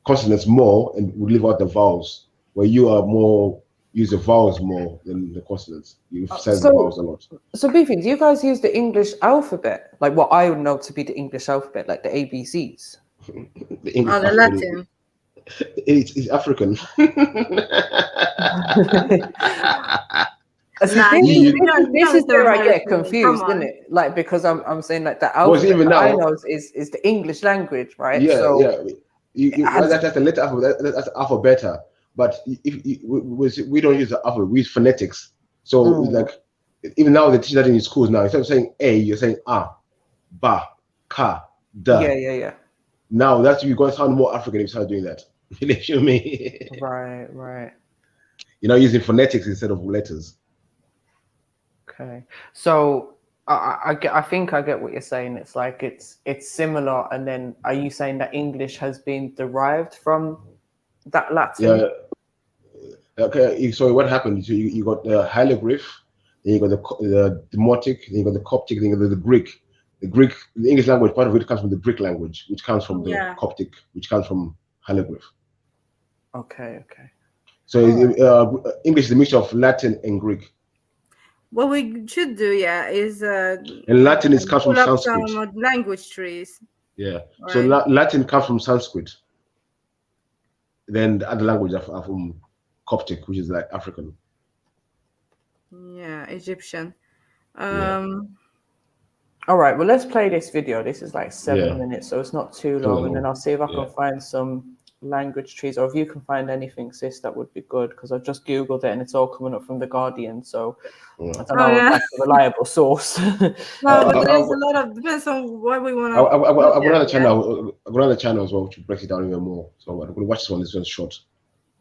consonants more, and we leave out the vowels. Where you are more use the vowels more than the consonants. You say the vowels a lot. So Beefy, do you guys use the English alphabet, like what I would know to be the English alphabet, like the ABCs? The English the Latin. It's African. This is where I get confused, isn't it? Like, because I'm saying like the alphabet even now, I know is the English language, right? Yeah, so that's the letter alphabet. That's alphabet. But if we don't use the alphabet, we use phonetics. So like even now they teach that in schools now. Instead of saying A, you're saying A, Ba, Ka, Da. Yeah. Now that's you're going to sound more African if you start doing that. You feel me? Right. You're not using phonetics instead of letters. Okay, so I think I get what you're saying. It's like it's similar, and then are you saying that English has been derived from that Latin? Yeah. Okay. So what happened? So you got the hieroglyph, then you got the Demotic, then you got the Coptic, then you got the Greek. The English language, part of it comes from the Greek language, which comes from the Coptic, which comes from hieroglyph. Okay. So English is a mixture of Latin and Greek. What we should do, is and Latin comes from Sanskrit. Some language trees. Yeah. Right. So Latin comes from Sanskrit. Then the other languages are from Coptic, which is like African. Yeah, Egyptian. All right. Well, let's play this video. This is like 7 minutes, so it's not too long. And then I'll see if I can find some language trees, or if you can find anything, sis, that would be good, because I've just googled it and it's all coming up from the Guardian, so I don't know if that's a reliable source. No, but there's a lot of depends on what we want to. I've got another channel. I've got another channel as well to break it down even more. So I'm going to watch this one. This one's short.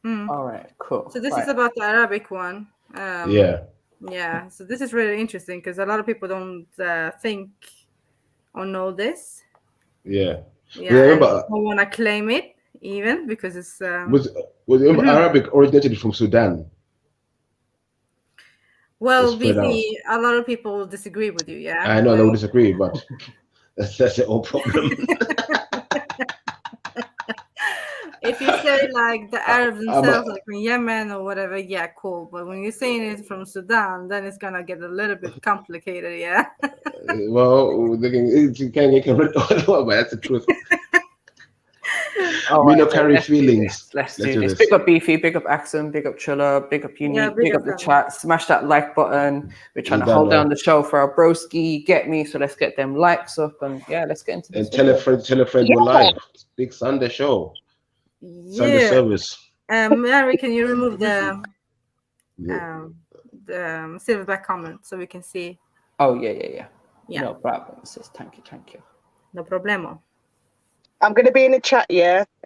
All right, cool. So this is about the Arabic one. Yeah. So this is really interesting because a lot of people don't think or know this. Yeah. Don't want to claim it. Even because it's Arabic originated from Sudan. Well, a lot of people will disagree with you. Yeah, I know they will disagree, but That's the whole problem. If you say like the Arabs themselves, like from Yemen or whatever, yeah, cool. But when you're saying it from Sudan, then it's gonna get a little bit complicated, yeah. Well, you can read all, but that's the truth. Oh, Me no carry feelings. Let's do this. Big up Beefy, big up Axum, big up Chilla, big up Unique, big up the chat. Smash that like button. We're trying to hold down the show for our broski. Get me, so let's get them likes up, and yeah, let's get into this. And tell a friend we're live. Big Sunday show. Sunday service. Mary, can you remove the silverback comment so we can see? Oh yeah. No problem, sis. Thank you. No problemo. I'm going to be in the chat,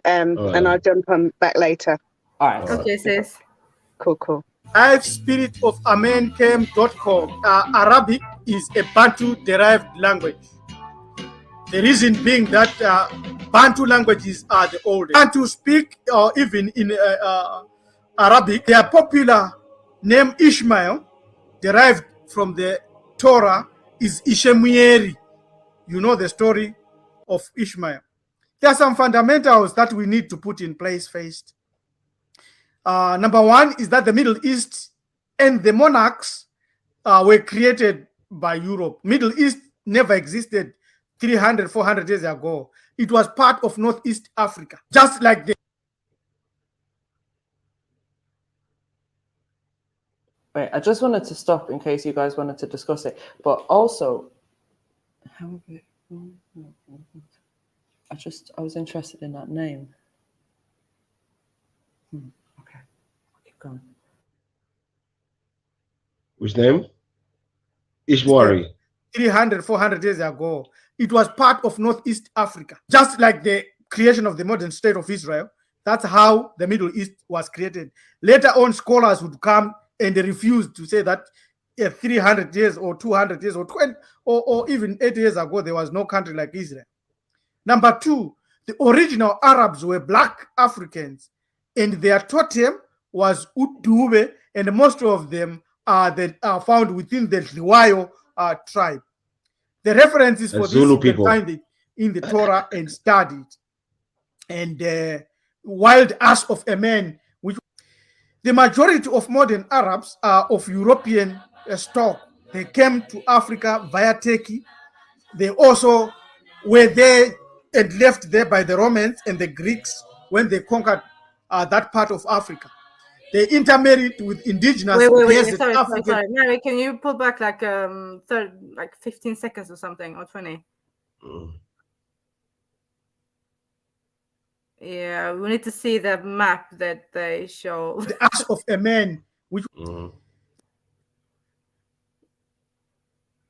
and I'll jump on back later. All right. Okay, sis. Cool. Spiritofamencame.com. Arabic is a Bantu-derived language. The reason being that Bantu languages are the oldest. Bantu speak, or even in Arabic, their popular name Ishmael, derived from the Torah, is Ishmaeli. You know the story of Ishmael. There are some fundamentals that we need to put in place first. Number one is that the Middle East and the monarchs were created by Europe. Middle East never existed 300, 400 years ago. It was part of Northeast Africa, just like the... Wait, I just wanted to stop in case you guys wanted to discuss it, but also, I was interested in that name. Okay, I'll keep going. Which name? Ishwari. 300, 400 years ago, it was part of Northeast Africa. Just like the creation of the modern state of Israel, that's how the Middle East was created. Later on, scholars would come and they refused to say that 300 years or 200 years or 20 or even 80 years ago, there was no country like Israel. Number two, the original Arabs were black Africans, and their totem was Udube, and most of them are found within the Liwayo tribe. The references for this, you can find it in the Torah and study it. And wild ass of a man, which the majority of modern Arabs are of European stock. They came to Africa via Turkey. They also were there and left there by the Romans and the Greeks when they conquered that part of Africa. They intermarried with indigenous. Wait, sorry. Mary, can you pull back like 15 seconds or something, or 20? Yeah, we need to see the map that they show. The ass of a man, which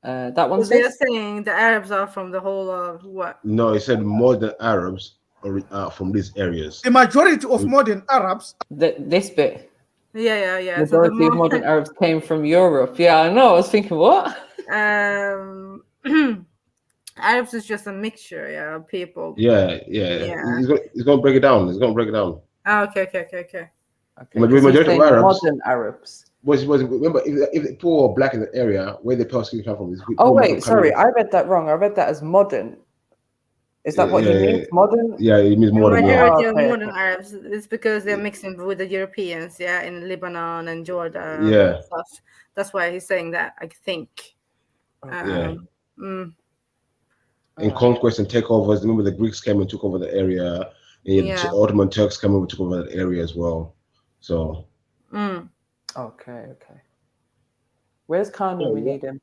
that one. They're saying the Arabs are from the whole of what? No, it said modern Arabs are from these areas. The majority of modern Arabs. This bit. Yeah. Majority of modern Arabs came from Europe. Yeah, I know. I was thinking, what? Arabs is just a mixture, of people. Yeah. He's gonna break it down. Oh, okay. Majority of Arabs. Modern Arabs. Remember, if the poor or black in the area where the persecution come from. Oh wait, sorry, I read that wrong. I read that as modern. Is that what he means? Modern? Yeah, it means modern. The majority of modern Arabs is because they're mixing with the Europeans, in Lebanon and Jordan. Yeah. And stuff. That's why he's saying that, I think. In conquest and takeovers, remember the Greeks came and took over the area. And the Ottoman Turks came over and took over that area as well. So. Okay. Where's Khan when we need him?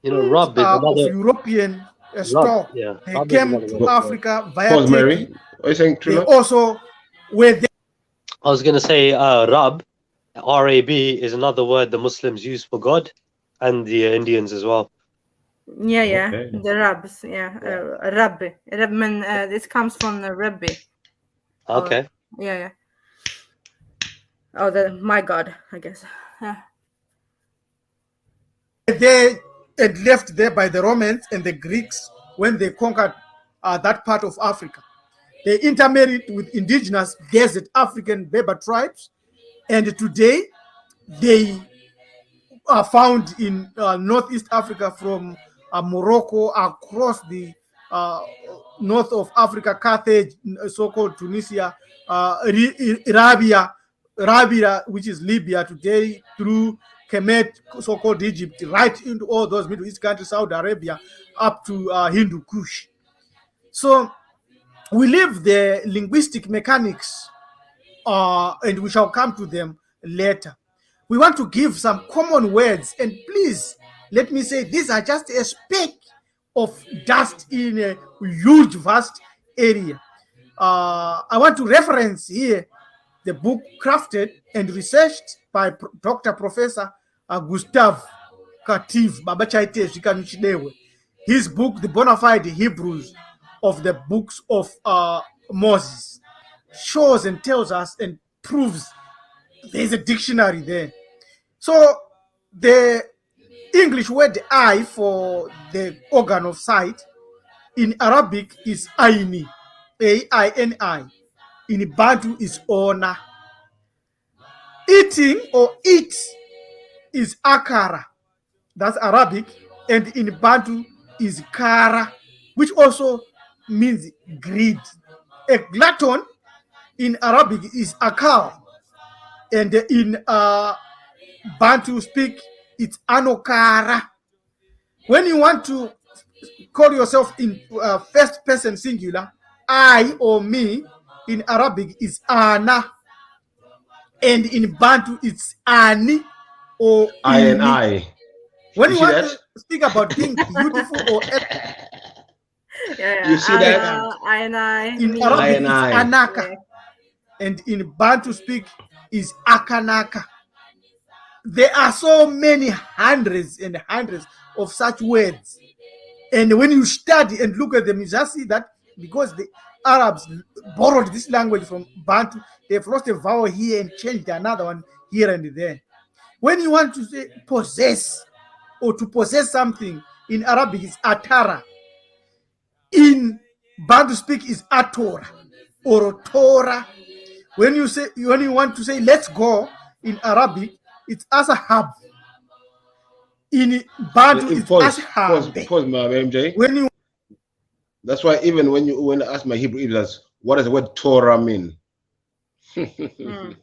Rob is another European stock. Yeah. They came to Africa via Turkey. Mary, what are you saying, They also were there. I was going to say Rab, R-A-B, is another word the Muslims use for God, and the Indians as well. Yeah. Okay. The Rabs, Rabbi. This comes from the Rabbi. Okay. Yeah. Oh, my God, I guess. They had left there by the Romans and the Greeks when they conquered that part of Africa. They intermarried with indigenous desert African Berber tribes, and today they are found in Northeast Africa from Morocco across the north of Africa, Carthage, so-called Tunisia, Rabia, which is Libya today, through Kemet, so-called Egypt, right into all those Middle East countries, Saudi Arabia, up to Hindu Kush. So we leave the linguistic mechanics, and we shall come to them later. We want to give some common words, and please let me say these are just a speck of dust in a huge, vast area. I want to reference here the book crafted and researched by Dr. Professor Gustav Kativ Babachaite Shikanuchidewe. His book, The Bonafide Hebrews of the Books of Moses, shows and tells us and proves there's a dictionary there. So the English word eye for the organ of sight in Arabic is aini, A-I-N-I. In Bantu is ona. Eating or eat is akara. That's Arabic. And in Bantu is kara, which also means greed. A glutton in Arabic is akal. And in Bantu speak, it's anokara. When you want to call yourself in first person singular, I or me, in Arabic is ana. And in Bantu it's ani or I and I. When you want to speak about being beautiful or yeah, you see that? I and I. In Arabic it's anaka. Yeah. And in Bantu speak is akanaka. There are so many hundreds and hundreds of such words. And when you study and look at them, you just see that because the Arabs borrowed this language from Bantu, they've lost a vowel here and changed another one here and there. When you want to say possess or to possess something, in Arabic it's atara. In Bantu speak is atora or tora. When you want to say let's go, in Arabic it's ashab. In Bantu it's ashab. Pause, MJ. When you That's why even when I ask my Hebrew elders, what does the word Torah mean? That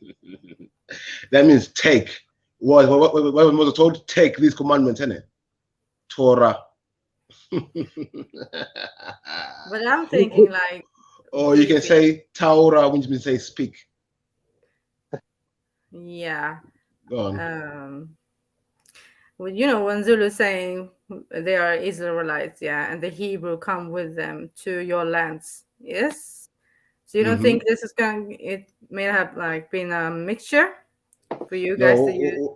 means take. What was told? Take these commandments, innit? Torah. But I'm thinking like. Or you can say Torah, which means say speak. Yeah. Go on. Well, you know, when Zulu saying they are Israelites, yeah, and the Hebrew come with them to your lands, yes. So you don't think this is it may have like been a mixture for you guys to use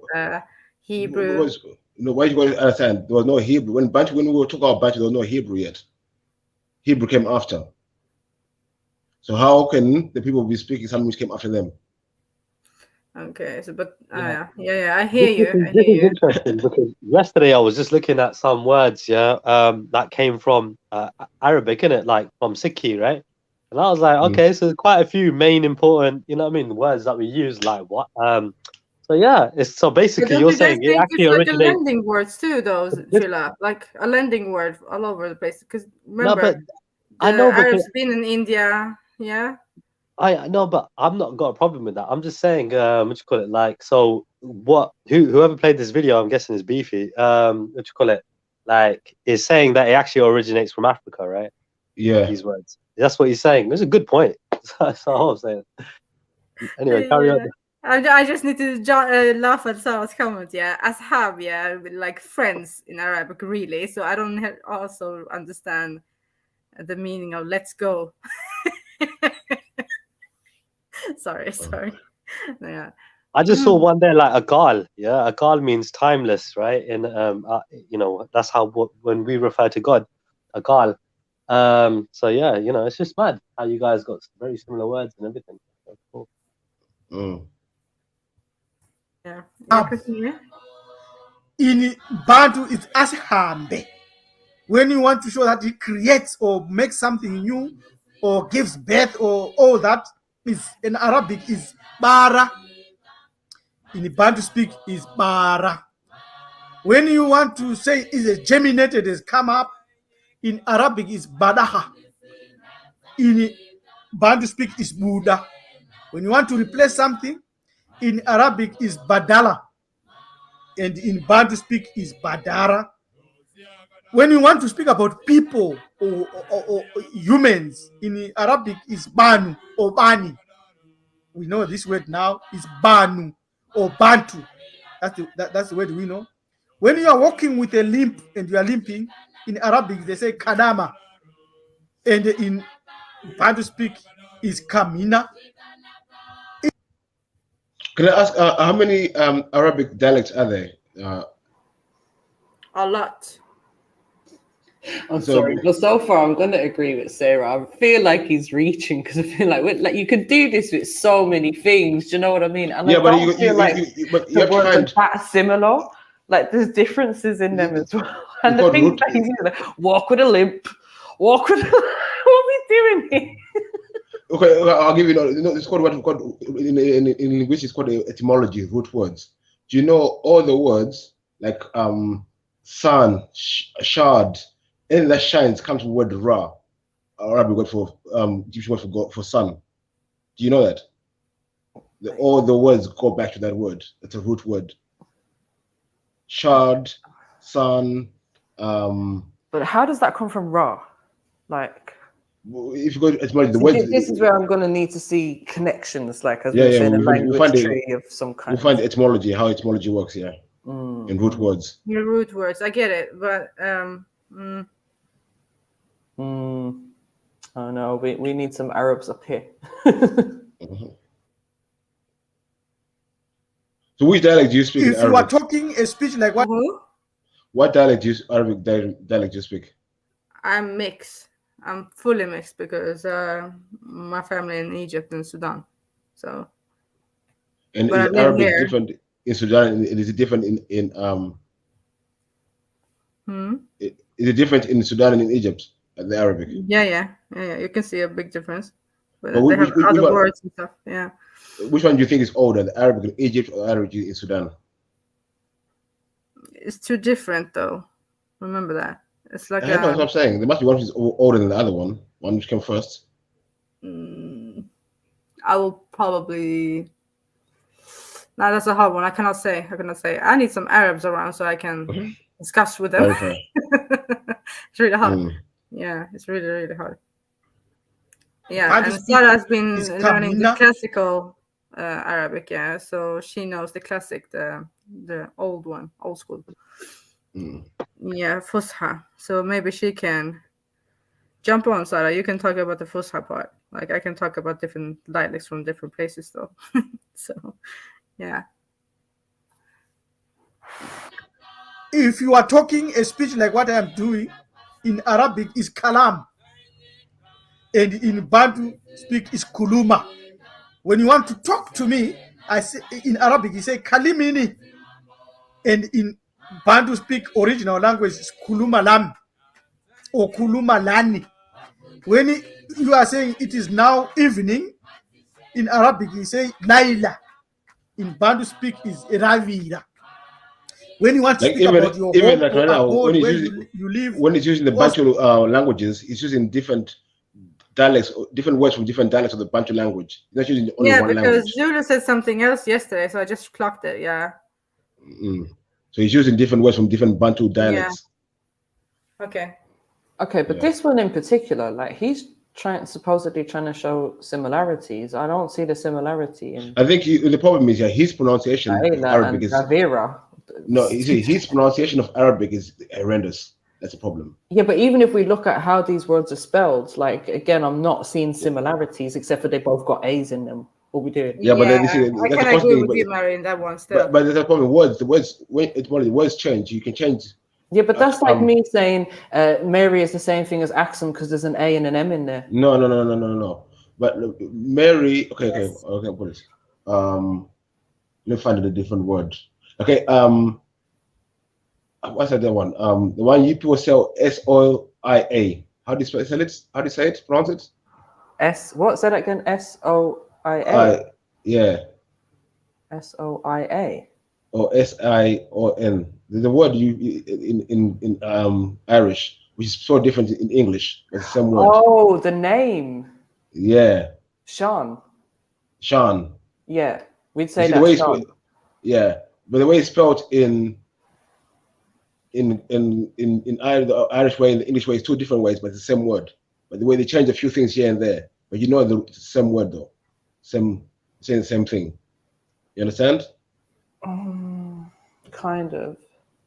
Hebrew? No, why you going to understand? There was no Hebrew when we were talking about Bantu. There was no Hebrew yet. Hebrew came after. So how can the people be speaking something which came after them? Okay, so but I hear you. This is interesting because yesterday I was just looking at some words, that came from Arabic, innit? Like from Sikhi, right? And I was like, okay, so there's quite a few main important, you know what I mean, words that we use, like what. So yeah, so basically you're saying it actually it's originates. Like a lending words too, though, Chilla, like a lending word all over the place. Because remember, I know Arabs been in India, yeah. I know, but I'm not got a problem with that. I'm just saying, what you call it? Like, so whoever played this video, I'm guessing is Beefy. What you call it? Like, is saying that it actually originates from Africa, right? Yeah. These words. That's what he's saying. It's a good point. That's all I'm saying. Anyway, carry on. I just need to laugh at someone's comment. Yeah, ashab, yeah, like friends in Arabic, really. So I don't also understand the meaning of "let's go." sorry. Yeah. I just saw one there, like akal. Yeah, akal means timeless, right? And you know, that's how when we refer to God, akal. So yeah, you know, it's just mad how you guys got very similar words and everything. That's cool. Yeah. In Bantu, it's ashambe. When you want to show that it creates or makes something new or gives birth or all that, is in Arabic is bara. In Bantu speak is bara. When you want to say is it germinated, has come up, in Arabic is Badaha. In Bantu speak is Buddha. When you want to replace something, in Arabic is Badala. And in Bantu speak is Badara. When you want to speak about people or humans, in Arabic is Banu or Bani. We know this word now is Banu or Bantu. That's the word we know. When you are walking with a limp and you are limping, in Arabic they say Kadama. And in Bantu speak is Kamina. Can I ask how many Arabic dialects are there? A lot. I'm sorry, but so far I'm going to agree with Sarah. I feel like he's reaching because I feel like you could do this with so many things. Do you know what I mean? And yeah, I but don't feel like the words are that similar. Like there's differences in them as well. And the things that he's like, walk with a limp, walk with. What are we doing here? Okay, I'll give you. It's called what we call in linguistics. It's called etymology, root words. Do you know all the words like sun, shard? Anything that shines comes from the word ra, Arabic word for Egyptian word for sun. Do you know that? All the words go back to that word. It's a root word. Shard, sun. But how does that come from ra? Like, if you go to etymology, the words. This is where I'm going to need to see connections, like as we said, a language tree of some kind. We'll find etymology, how etymology works, yeah, in root words. Your root words, I get it, but Oh no, we need some Arabs up here. So which dialect do you speak in Arabic? If you are talking a speech like what? What dialect do you Arabic dialect do you speak? I'm mixed. I'm fully mixed because my family in Egypt and Sudan. So. And is Arabic different in Sudan? And is it different in Is it different in Sudan and in Egypt? The Arabic. Yeah. You can see a big difference. But they have other words and stuff. Yeah. Which one do you think is older, the Arabic in Egypt or Arabic in Sudan? It's too different, though. Remember that. It's like that's what I'm saying. There must be one which is older than the other one. One which came first. I will probably. No, that's a hard one. I cannot say. I need some Arabs around so I can discuss with them. It's really hard. Yeah, it's really, really hard. Yeah, and Sarah has been learning the classical Arabic. Yeah, so she knows the classic, the old one, old school. Yeah, Fusha. So maybe she can jump on, Sarah. You can talk about the Fusha part. Like I can talk about different dialects from different places, though. So, yeah. If you are talking a speech like what I am doing in Arabic is kalam, and in Bantu speak is kuluma. When you want to talk to me, I say in Arabic you say kalimini, and in Bantu speak original language is kuluma lam or kuluma lani. When you are saying it is now evening, in Arabic you say laila. In Bantu speak is ravira. When you want to speak about your home like or abode where you live, when it's using the Bantu languages, it's using different dialects, different words from different dialects of the Bantu language. It's not using only one language. Yeah, because Julia said something else yesterday, so I just clocked it. Yeah. So he's using different words from different Bantu dialects. Yeah. Okay, but this one in particular, like he's supposedly trying to show similarities. I don't see the similarity in. I think the problem is his pronunciation of Arabic is. No, you see, his pronunciation of Arabic is horrendous. That's a problem. Yeah, but even if we look at how these words are spelled, like again, I'm not seeing similarities except for they both got A's in them. What we doing? Yeah, but then I can agree with you, Mary, in that one still. But there's a problem. The words change. You can change. Yeah, but that's like me saying Mary is the same thing as Axum because there's an A and an M in there. No. But Mary, okay, put it. Let me find a different word. Okay, what's that one? The one you people sell SOIA. How do you spell it? How do you say it? Pronounce it? What? Say that again. SOIA. Yeah. SOIA. Or SION. There's a word in Irish which is so different in English. It's the same word. Oh, the name. Yeah. Sean. Sean. Yeah, we'd say the that. way Sean. Yeah, but the way it's spelled in the Irish way and the English way is two different ways, but it's the same word. But the way they change a few things here and there, but you know the same word though, saying the same thing. You understand? Kind of.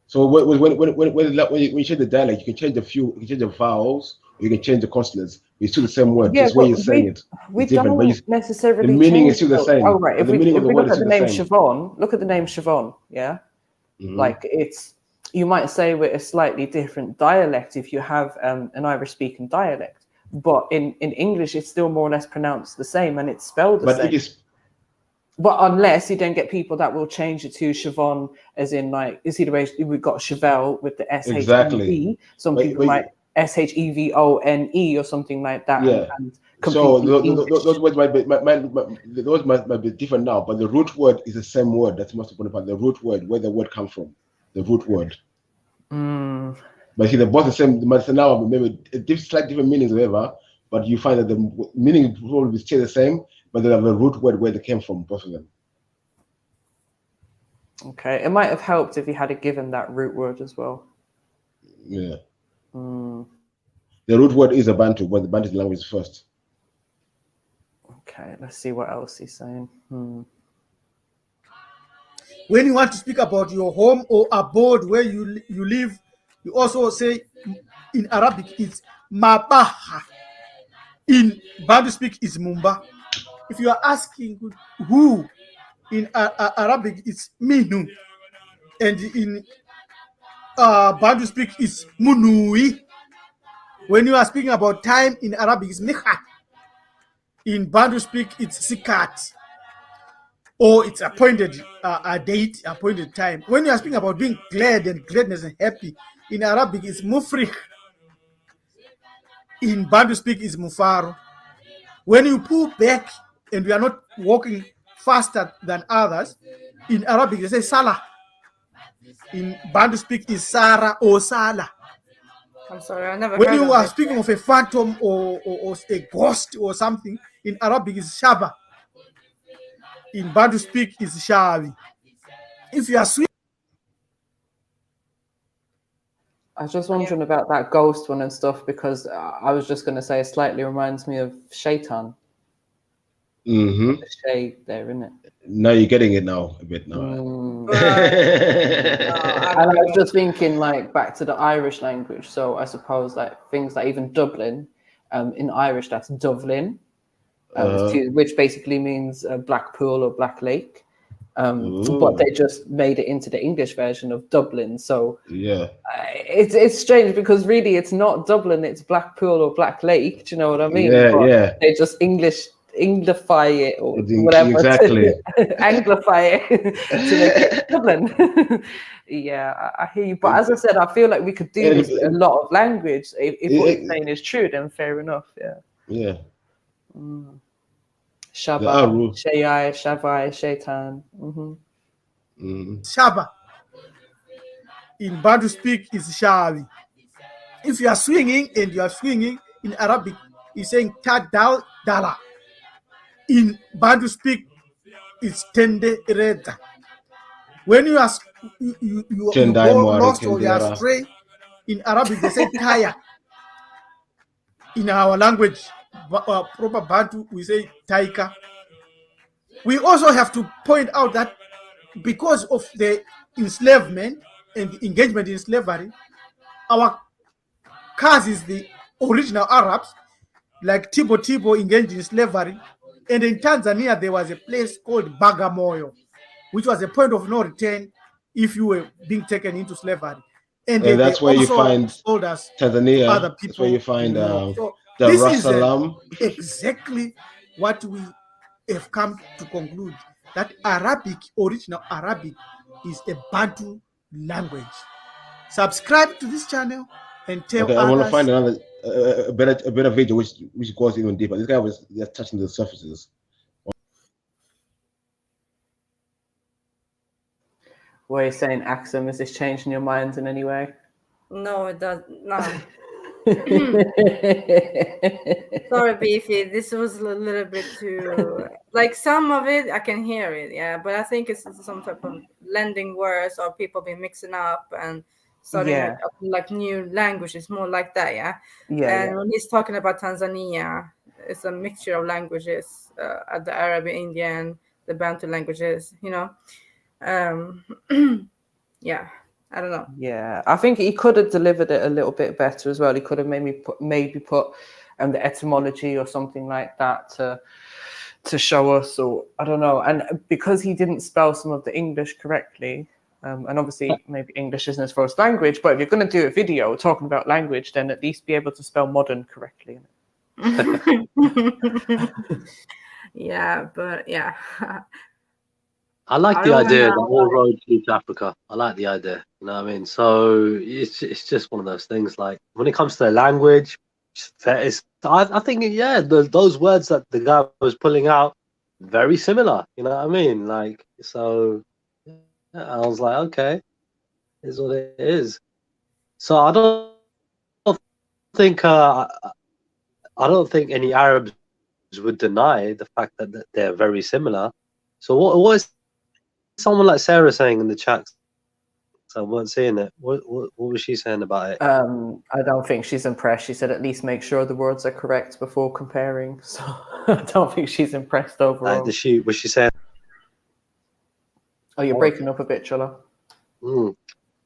So when you change the dialect, you can change you can change the vowels, or you can change the consonants. It's still the same word. Yeah, just where you're saying it. We different. don't necessarily. The meaning change is still the same. Oh right, if we look at the name same. Siobhan, look at the name Siobhan. Yeah, like you might say with a slightly different dialect if you have an Irish-speaking dialect, but in English it's still more or less pronounced the same and it's spelled the same. But unless you then get people that will change it to Siobhan, as in like, you see the way we've got Chevelle with the S-H-E-V. Exactly. Some people might S-H-E-V-O-N-E or something like that. Yeah. So those words might be different now, but the root word is the same word. That's the most important part. The root word, where the word comes from, the root word. But see, they're both the same. But now maybe slightly different meanings, whatever. But you find that the meaning will be still the same, but they have a root word where they came from, both of them. Okay, it might have helped if you had given that root word as well. Yeah. The root word is a Bantu, but the Bantu language is first. Okay, let's see what else he's saying. When you want to speak about your home or abode where you live, you also say in Arabic it's Mabaha. In Bantu speak it's Mumba. If you are asking who, in Arabic it's Minu, and in Bantu speak it's Munui. When you are speaking about time in Arabic it's Mikha. In Bantu speak it's Sikat, or it's appointed a date, appointed time. When you are speaking about being glad and gladness and happy, in Arabic it's Mufrih. In Bantu speak it's Mufaru. When you pull back and we are not walking faster than others, in Arabic they say Salah. In Bantu speak is Sarah or Salah. I'm sorry, I never when heard you of are it. speaking of a phantom or a ghost or something, in Arabic is Shaba. In Bantu speak is Shavi. If you are sweet. I was just wondering about that ghost one and stuff, because I was just going to say it slightly reminds me of Shaitan. The shade there, isn't it? Now you're getting it now, a bit now. And I was just thinking like back to the Irish language. So I suppose like things like even Dublin, in Irish that's Dublin, which basically means black pool or black lake. But they just made it into the English version of Dublin. So yeah, it's strange because really it's not Dublin, it's Blackpool or Black Lake. Do you know what I mean? Yeah, but they just Englify it or whatever. Exactly. Anglify it to make it Dublin. Yeah, I hear you. But as I said, I feel like we could do this with a lot of language. If what you're saying is true, then fair enough. Yeah. Yeah. Shaba, Shayai, Shavai, Shaitan. Shaba. In Bantu speak is Shavi. If you are swinging and you are swinging in Arabic, you're saying Tadal Dala. In Bantu speak, it's Tende Reda. When you are you go lost or you are stray, in Arabic they say Taya. In our language, proper Bantu, we say Taika. We also have to point out that because of the enslavement and the engagement in slavery, our cousins, the original Arabs, like Tibo engaged in slavery. And in Tanzania, there was a place called Bagamoyo, which was a point of no return if you were being taken into slavery. And that's where you find sold us Tanzania. Other people. That's where you find so the this Rasalam. is exactly what we have come to conclude, that original Arabic, is a Bantu language. Subscribe to this channel and tell others. I want to find another a better video which goes even deeper. This guy was just touching the surfaces. What are you saying, Axum? Is this changing your minds in any way? No, it does not. Sorry, Beefy. This was a little bit too like some of it I can hear it, yeah, but I think it's some type of blending words or people been mixing up and starting Yeah. like new languages, more like that, yeah. Yeah, And yeah. when he's talking about Tanzania, it's a mixture of languages, the Arab, Indian, the Bantu languages, you know. Yeah, I don't know. Yeah, I think he could have delivered it a little bit better as well. He could have maybe put the etymology or something like that to show us, or I don't know. And because he didn't spell some of the English correctly, and obviously maybe English isn't his first language, but if you're going to do a video talking about language, then at least be able to spell modern correctly. Yeah, but yeah. I like the idea that all roads lead to Africa. I like the idea. You know what I mean? So it's just one of those things. Like when it comes to the language, I think those words that the guy was pulling out, very similar. You know what I mean? Like so, yeah, I was like, okay, is what it is. So I don't think any Arabs would deny the fact that they're very similar. So what is someone like Sarah saying in the chat? So I weren't seeing it. What was she saying about it? I don't think she's impressed. She said at least make sure the words are correct before comparing. So I don't think she's impressed overall. Was she saying? Oh, you're breaking up a bit, Chola.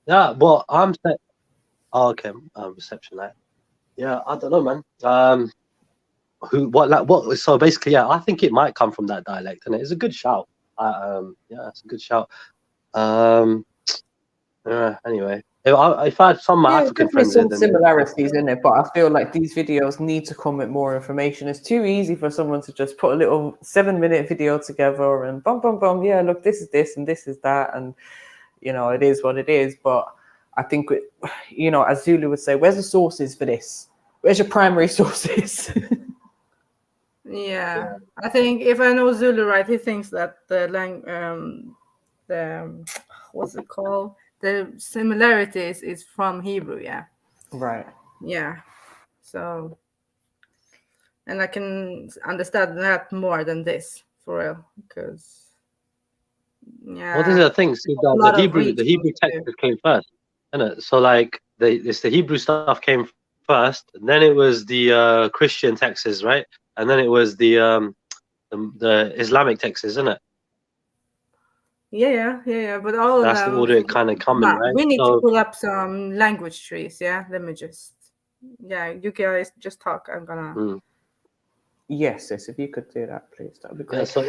Yeah, well, I'm saying. Oh, okay. Reception light. Yeah, I don't know, man. What? So basically, yeah, I think it might come from that dialect, and it's a good shout. Yeah, it's a good shout. Anyway, if I had some African friends, some similarities in it, but I feel like these videos need to come with more information. It's too easy for someone to just put a little 7-minute video together and bum bum bum. Yeah, look, this is this and this is that, and you know, it is what it is. But I think, you know, as Zulu would say, where's the sources for this? Where's your primary sources? Yeah, I think if I know Zulu right, he thinks that the what's it called? The similarities is from Hebrew, yeah. Right. Yeah. So, and I can understand that more than this for real, because yeah. Well, this is the thing. See, the Hebrew text came first, isn't it? So like the Hebrew stuff came first, and then it was the Christian texts, right? And then it was the Islamic texts, isn't it? Yeah. But all that's the order it kind of coming, right? We need to pull up some language trees. Yeah, let me just. Yeah, you guys just talk. I'm gonna. Yes, if you could do that, please, that would be great. Yeah, so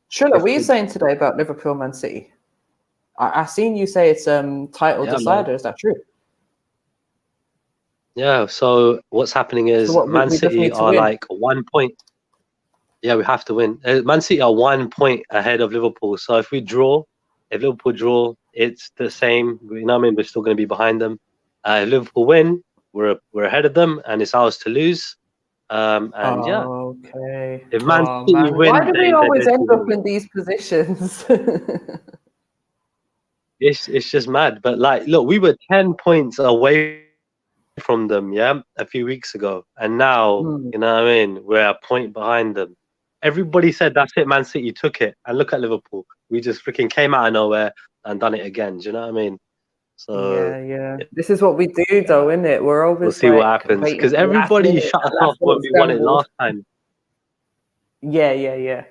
Shula, what were you saying today about Liverpool, Man City? I seen you say it's title decider. Man. Is that true? Yeah. So what's happening is Man City are like 1 point. Yeah, we have to win. Man City are 1 point ahead of Liverpool. So if Liverpool draw, it's the same. You know what I mean? We're still going to be behind them. If Liverpool win, we're ahead of them, and it's ours to lose. Okay. If Man City win, why do we always end up in these positions? It's just mad. But like, look, we were 10 points away from them, yeah, a few weeks ago, and now you know what I mean. We're a point behind them. Everybody said that's it. Man City took it, and look at Liverpool. We just freaking came out of nowhere and done it again. Do you know what I mean? So yeah. This is what we do, though, isn't it? We're always. We'll see what happens because everybody shut us off when we won it last time. Yeah.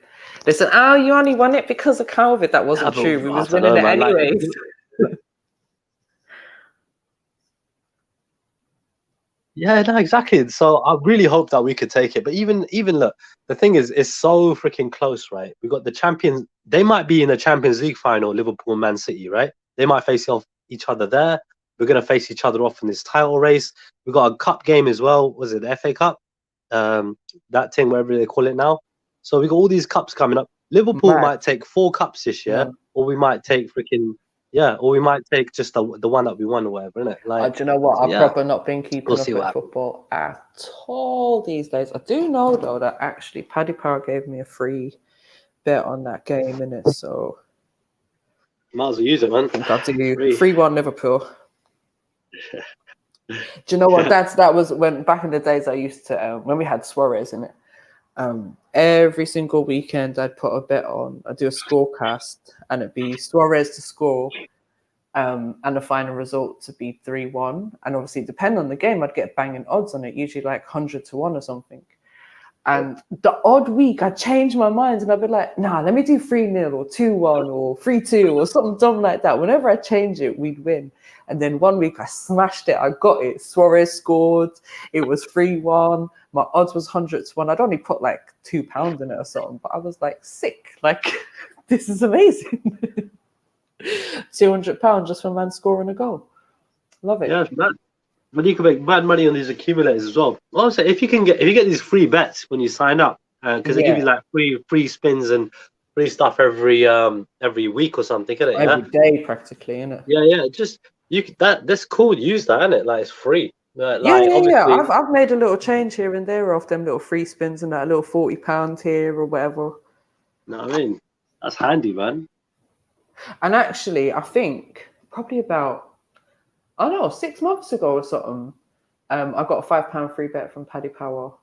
They said, "Oh, you only won it because of COVID." That wasn't true. We was winning it anyways. Yeah, no, exactly. So I really hope that we could take it. But even look, the thing is, it's so freaking close, right? We got the champions. They might be in the Champions League final, Liverpool and Man City, right? They might face off each other there. We're gonna face each other off in this title race. We got a cup game as well. Was it the FA Cup? That thing, whatever they call it now. So we got all these cups coming up. Liverpool might take 4 cups this year, or we might take or we might take just the one that we won or whatever, innit? Like, do you know what? I've probably not been keeping up with football at all these days. I do know though that actually Paddy Power gave me a free bet on that game, innit? So might as well use it, man. I'll do 3-1 Liverpool. Do you know what? That was when back in the days I used to when we had Suarez in it. Every single weekend I'd put a bet on. I'd do a scorecast, and it'd be Suarez to score, and the final result to be 3-1. And obviously, depending on the game, I'd get banging odds on it, usually like 100 to 1 or something. And the odd week, I'd change my mind and I'd be like, nah, let me do 3-0 or 2-1 or 3-2 or something dumb like that. Whenever I change it, we'd win. And then one week I smashed it. I got it. Suarez scored. It was 3-1. My odds was 100 to 1. I'd only put like £2 in it or something, but I was like sick. Like, this is amazing. £200 just for a man scoring a goal. Love it. Yeah, it's mad. But you can make mad money on these accumulators as well. Also, if you get these free bets when you sign up, because they give you like free spins and free stuff every week or something, isn't it? Every day practically, isn't it? Yeah. Just that's cool. Use that, isn't it? Like it's free. Yeah. I've made a little change here and there off them little free spins and that little £40 here or whatever. No, I mean that's handy, man. And actually, I think probably about 6 months ago or something, I got a £5 free bet from Paddy Powell.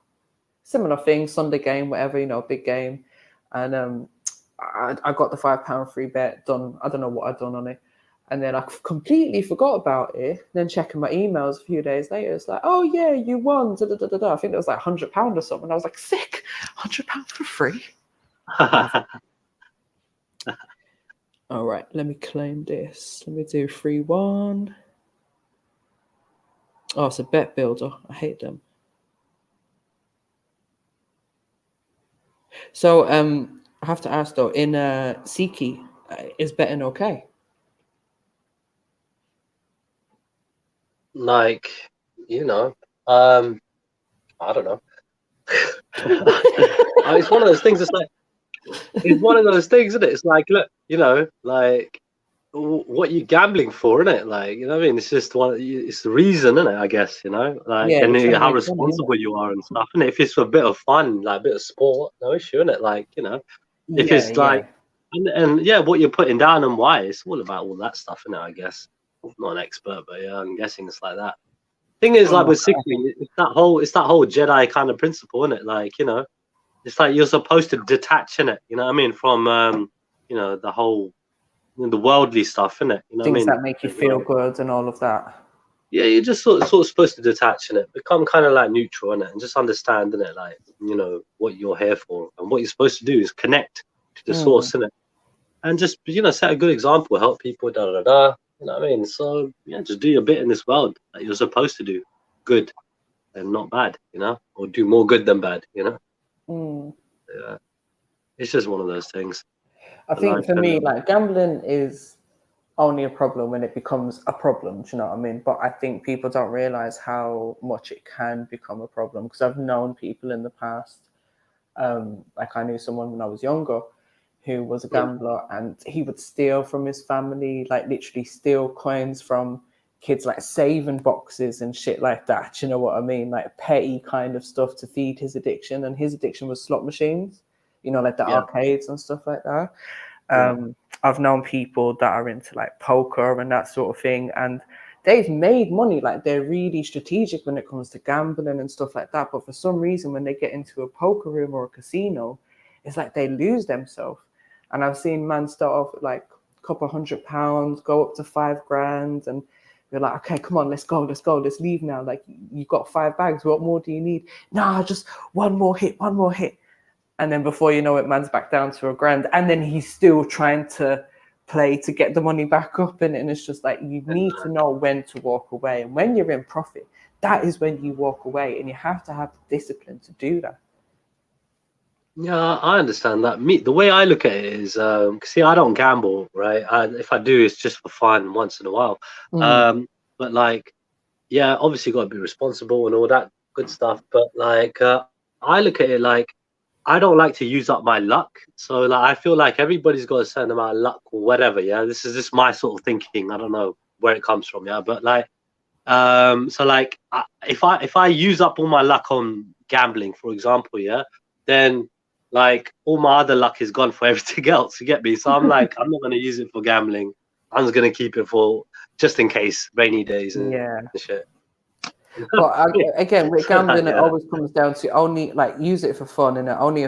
Similar thing, Sunday game, whatever, big game. And I got the £5 free bet done. I don't know what I'd done on it. And then I completely forgot about it. Then checking my emails a few days later, it's like, oh yeah, you won. I think it was like £100 or something. I was like, sick, £100 for free. All right, let me claim this. Let me do 3-1. Oh, it's a bet builder. I hate them. So I have to ask though, in Siki, is betting okay? Like, I don't know. It's one of those things. It's one of those things, isn't it? It's like, look, like, what are you gambling for, isn't it? Like, you know what I mean? It's just it's the reason, isn't it? I guess, like, and how responsible you are and stuff. And if it's for a bit of fun, like a bit of sport, no issue, isn't it? Like, if it's like, and what you're putting down and why, it's all about all that stuff, isn't it? I guess. I'm not an expert, but yeah, I'm guessing it's like that. Thing is, like with cycling, it's that whole Jedi kind of principle, isn't it? Like, it's like you're supposed to detach, innit? You know what I mean? From the whole the worldly stuff, innit? You know Things what I mean? that make you feel good and all of that. Yeah, you're just sort of supposed to detach, innit? Become kind of like neutral, innit? And just understand, innit? Like, what you're here for. And what you're supposed to do is connect to the source, innit? And just, set a good example, help people, You know what I mean? So, yeah, just do your bit in this world that you're supposed to do. Good and not bad, or do more good than bad, Yeah. It's just one of those things. I think for me, like, gambling is only a problem when it becomes a problem, do you know what I mean? But I think people don't realize how much it can become a problem, because I've known people in the past, like I knew someone when I was younger who was a gambler, and he would steal from his family, like literally steal coins from kids, like saving boxes and shit like that. You know what I mean? Like petty kind of stuff to feed his addiction. And his addiction was slot machines, like the arcades and stuff like that. I've known people that are into like poker and that sort of thing, and they've made money. Like, they're really strategic when it comes to gambling and stuff like that. But for some reason, when they get into a poker room or a casino, it's like they lose themselves. And I've seen man start off with like a couple £100, go up to $5,000, and you're like, okay, come on, let's go, let's leave now. Like, you got 5 bags, what more do you need? Nah, just one more hit. And then before you know it, man's back down to £1,000, and then he's still trying to play to get the money back up. And it's just like, you need to know when to walk away. And when you're in profit, that is when you walk away, and you have to have the discipline to do that. Yeah, I understand that. The way I look at it is, see, I don't gamble, right? If I do, it's just for fun once in a while. But like, yeah, obviously got to be responsible and all that good stuff. But like, I look at it like, I don't like to use up my luck. So like, I feel like everybody's got a certain amount of luck or whatever. Yeah, this is just my sort of thinking. I don't know where it comes from. Yeah, but like, so like, if I use up all my luck on gambling, for example, yeah, then like all my other luck is gone for everything else. You get me? So I'm like, I'm not going to use it for gambling. I'm just going to keep it for just in case rainy days and shit. But again, with gambling, it always comes down to only like use it for fun and only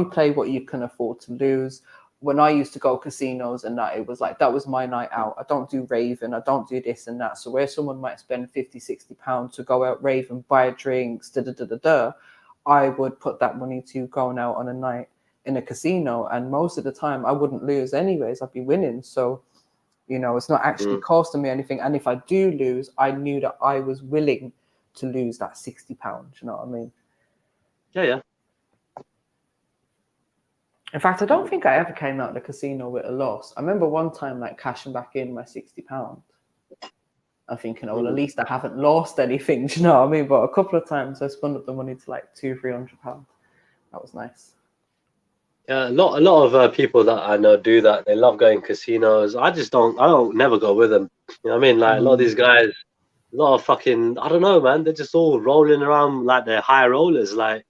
play what you can afford to lose. When I used to go casinos and that, it was like that was my night out. I don't do raving, I don't do this and that. So where someone might spend 50, 60 pounds to go out raving, buy drinks, I would put that money to going out on a night in a casino, and most of the time I wouldn't lose anyways. I'd be winning. So you know, it's not actually costing me anything. And if I do lose, I knew that I was willing to lose that £60. You know what I mean? Yeah. In fact, I don't think I ever came out of the casino with a loss. I remember one time like cashing back in my £60. I'm thinking, oh, well, at least I haven't lost anything. Do you know what I mean? But a couple of times I spun up the money to like £200-300. That was nice. Yeah, a lot of people that I know do that. They love going casinos. I don't never go with them. You know what I mean? Like a lot of these guys, a lot of fucking, I don't know, man. They're just all rolling around like they're high rollers, like,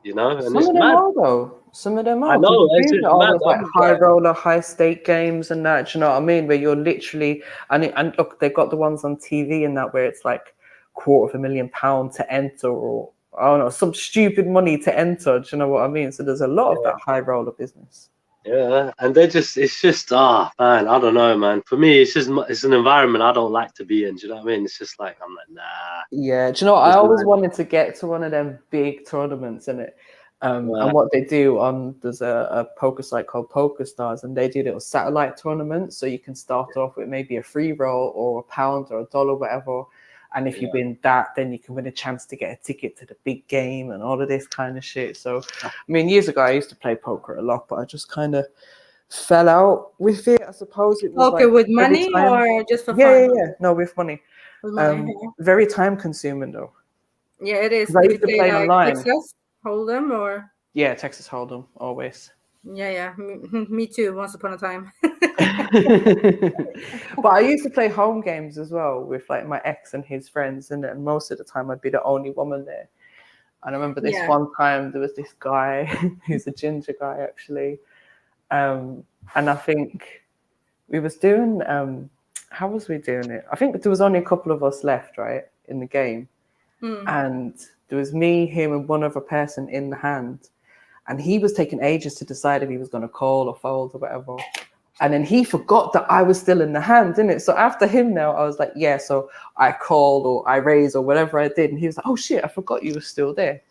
you know. And some of them are though. Some of them are. I know. It's just all mad. those like high roller, high stake games and that. Do you know what I mean? Where you're literally and look, they've got the ones on TV and that where it's like £250,000 to enter, or I don't know, some stupid money to enter. Do you know what I mean? So there's a lot of that high roller business. Yeah, and it's just, man, I don't know, man. For me, it's an environment I don't like to be in. Do you know what I mean? It's just like, I'm like, nah. Yeah, do you know what? I always wanted to get to one of them big tournaments, innit? And what they do there's a poker site called PokerStars, and they do little satellite tournaments. So you can start off with maybe a free roll or £1 or $1, whatever. And if you win that, then you can win a chance to get a ticket to the big game and all of this kind of shit. So, I mean, years ago, I used to play poker a lot, but I just kind of fell out with it. I suppose it was poker with money or just for fun? Yeah. No, with money. Very time consuming though. Yeah, it is. I used to play online. Texas Hold'em or? Yeah, Texas Hold'em, always. Yeah. Me too, once upon a time. But I used to play home games as well with like my ex and his friends, and then most of the time I'd be the only woman there. And I remember this one time there was this guy who's a ginger guy actually, and I think we was doing how was we doing it? I think there was only a couple of us left, right, in the game, and there was me, him, and one other person in the hand, and he was taking ages to decide if he was going to call or fold or whatever. And then he forgot that I was still in the hand, didn't it? So after him now, I was like, yeah, so I called or I raised or whatever I did. And he was like, oh shit, I forgot you were still there.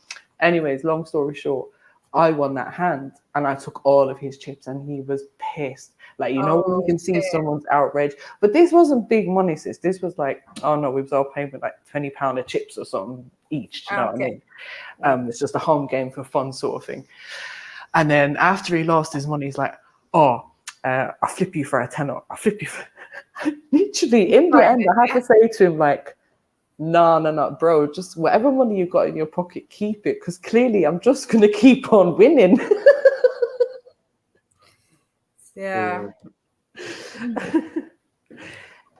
Anyways, long story short, I won that hand and I took all of his chips and he was pissed. Like, you know, when you can see someone's outrage. But this wasn't big money, sis. This was like, oh no, we was all paying with like £20 of chips or something each. Do you know what I mean? It's just a home game for fun sort of thing. And then after he lost his money, he's like, oh, I'll flip you for a tenner. I'll flip you for... Literally, in the end, I had to say to him, like, no, bro, just whatever money you got in your pocket, keep it, because clearly I'm just going to keep on winning. Yeah.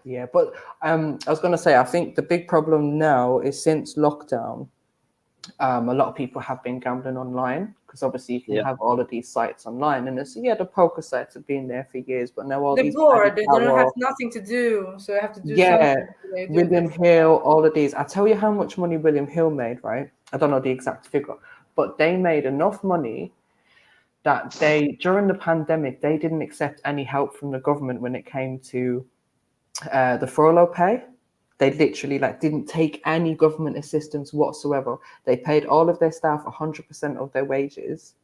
Yeah, but I was going to say, I think the big problem now is since lockdown, a lot of people have been gambling online, because obviously you can have all of these sites online, and it's the poker sites have been there for years, but now all they're these bored, they don't have nothing to do, so they have to do something. William Hill, all of these. I tell you how much money William Hill made, right? I don't know the exact figure, but they made enough money that during the pandemic, they didn't accept any help from the government when it came to the furlough pay. They literally didn't take any government assistance whatsoever. They paid all of their staff 100% of their wages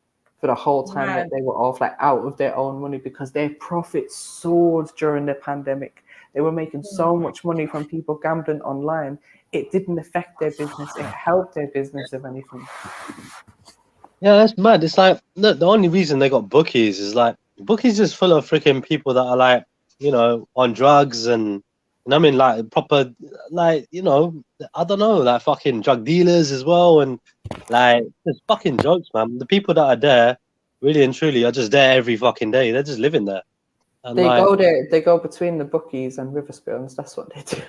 for the whole time that they were off, out of their own money, because their profits soared during the pandemic. They were making so much money from people gambling online. It didn't affect their business. It helped their business, if anything. Yeah, that's mad. It's like, look, the only reason they got bookies is bookies is full of freaking people that are on drugs and I mean, proper, I don't know, fucking drug dealers as well. And it's fucking jokes, man. The people that are there, really and truly, are just there every fucking day. They're just living there. And they go there, they go between the bookies and Witherspoons. That's what they do.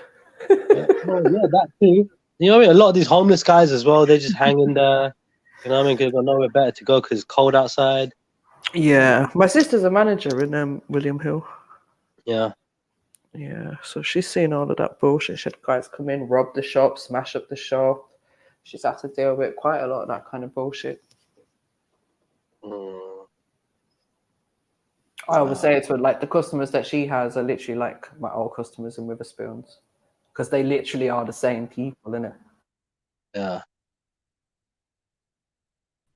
That too. You know what I mean? A lot of these homeless guys as well, they just hang in there. You know what I mean? Because they've got nowhere better to go because it's cold outside. Yeah. My sister's a manager in William Hill. Yeah. Yeah, so she's seen all of that bullshit. She had guys come in, rob the shop, smash up the shop. She's had to deal with quite a lot of that kind of bullshit. I always say it to her, like the customers that she has are literally like my old customers in Witherspoons, because they literally are the same people, innit? Yeah.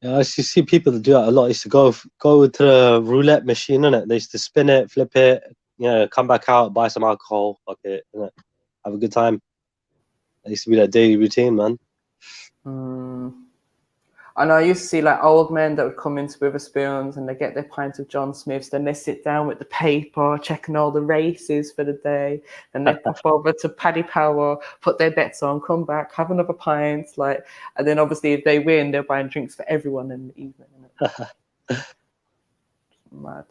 Yeah, I used to see people that do that a lot. I used to go to the roulette machine, innit? They used to spin it, flip it, come back out, buy some alcohol, fuck it, innit? Have a good time. That used to be that daily routine, man. I know I used to see like old men that would come into Witherspoons and they get their pint of John Smiths, then they sit down with the paper, checking all the races for the day, and they pop over to Paddy Power, put their bets on, come back, have another pint, and then obviously if they win, they're buying drinks for everyone in the evening. Mad.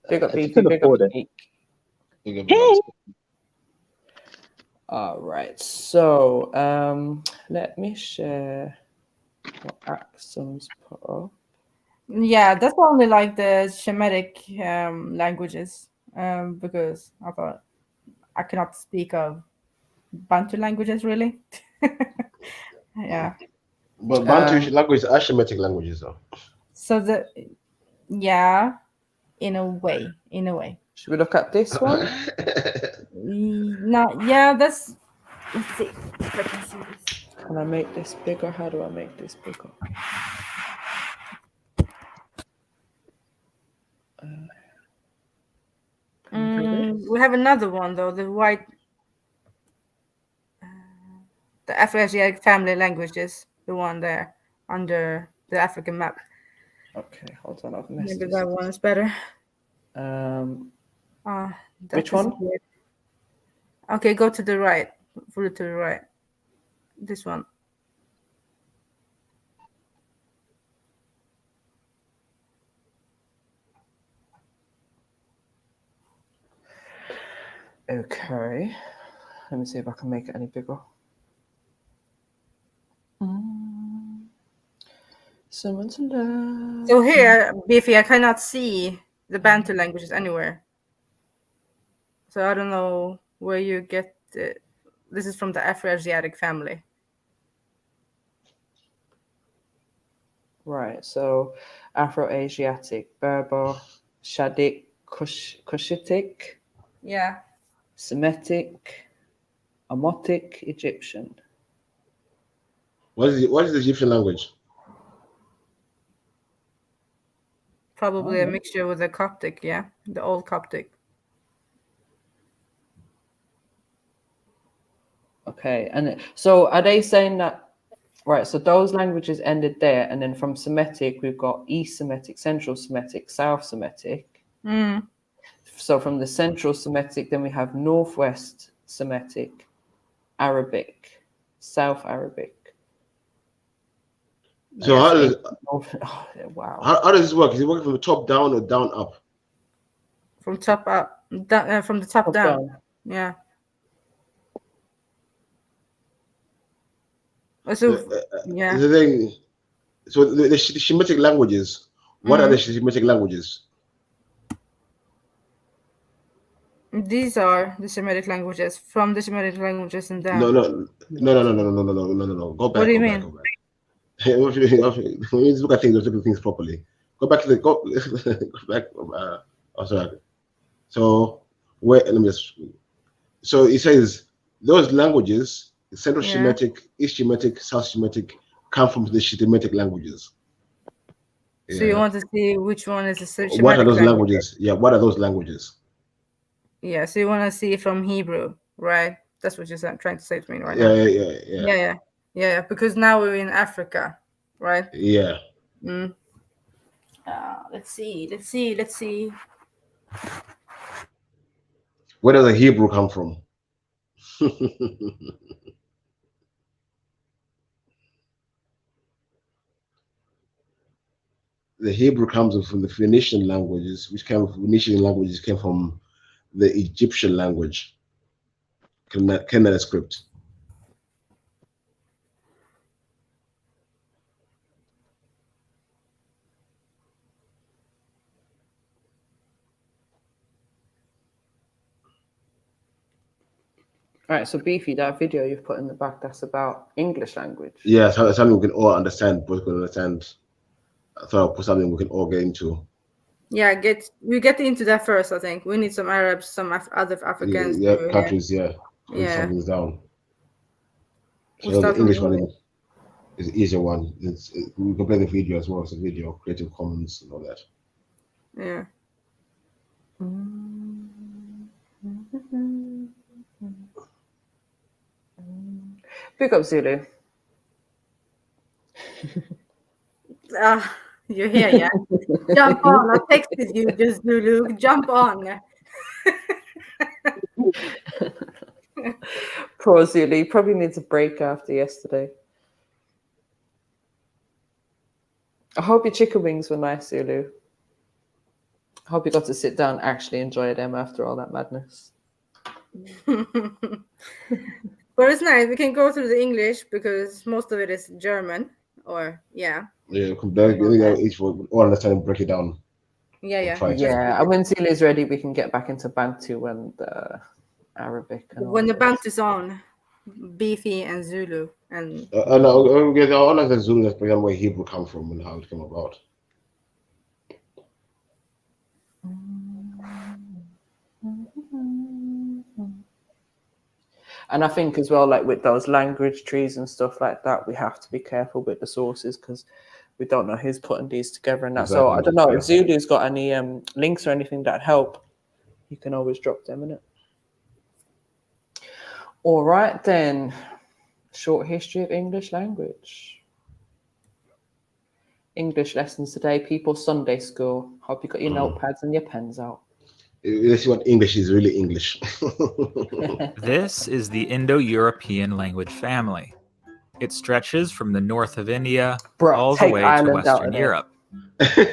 Big up BT, big up Geek. All right, so let me share what Axon's put up. Yeah, that's only like the Shemitic languages, because I thought I cannot speak of Bantu languages really. Yeah. But Bantu languages are Shemitic languages, though. So in a way. Should we look at this one? No, yeah, let's see if I can see this. Can I make this bigger? How do I make this bigger? We have another one though, the Afroasiatic family languages, the one there under the African map. Okay, hold on. I've messed Maybe that one is better. Which one? Weird. Okay, go to the right. Further to the right. This one. Okay. Let me see if I can make it any bigger. Someone to love. So here, Biffy, I cannot see the Bantu languages anywhere. So I don't know where you get it. This is from the Afroasiatic family. Right, so Afroasiatic, Berber, Shadik, Cushitic. Yeah. Semitic, Omotic, Egyptian. What is the Egyptian language? Probably a mixture with the Coptic, yeah? The old Coptic. Okay, and so are they saying that, right, so those languages ended there, and then from Semitic, we've got East Semitic, Central Semitic, South Semitic. So from the Central Semitic, then we have Northwest Semitic, Arabic, South Arabic. So how does wow? How does this work? Is it working from the top down or down up? From top up, from the top down. Yeah. So The thing. So the Shemitic languages. What are the Shemitic languages? These are the Semitic languages. From the Semitic languages and down. No. Go back. What do you mean? Go back. When you look at things, look at things properly. Go back to the go back. Sorry. So let me just. So it says those languages, Central Shemitic, East Shemitic, South Shemitic, come from the Shemitic languages. So you want to see which one is the Semitic What are those languages? Yeah, what are those languages? Yeah, so you want to see from Hebrew, right? That's what you're trying to say to me right now. Yeah. Because now we're in Africa, right? Yeah. Let's see. Where does the Hebrew come from? The Hebrew comes from the Phoenician languages, came from the Egyptian language, Canaanite script. All right, so Beefy, that video you've put in the back, that's about English language. Yeah, so something we can all understand, both can understand. So I'll put something we can all get into. Yeah, we get into that first. I think we need some Arabs, some other Africans. Yeah, countries. Yeah, yeah. Some things down. So We'll the English one one is the easier one. We can play the video as well. It's a video, Creative Commons and all that. Yeah. Pick up Zulu. You're here, yeah. Jump on. I texted you, just Zulu. Jump on. Poor Zulu. He probably needs a break after yesterday. I hope your chicken wings were nice, Zulu. I hope you got to sit down and actually enjoy them after all that madness. But it's nice. We can go through the English because most of it is German. Or, yeah. Yeah, each one, all understand and break it down. Yeah. Yeah, and when Zulu is ready, we can get back into Bantu and Arabic. And when the Bantu's on, Beefy and Zulu. And I like the Zulu, that's where Hebrew come from and how it came about. And I think as well, like with those language trees and stuff like that, we have to be careful with the sources because we don't know who's putting these together and that. Exactly. So I don't know if Zulu's got any links or anything that help. You can always drop them in it. All right, then. Short history of English language. English lessons today, people. Sunday school. Hope you got your notepads and your pens out. Let's see what English is really English. This is the Indo-European language family. It stretches from the north of India all the way to Western Europe.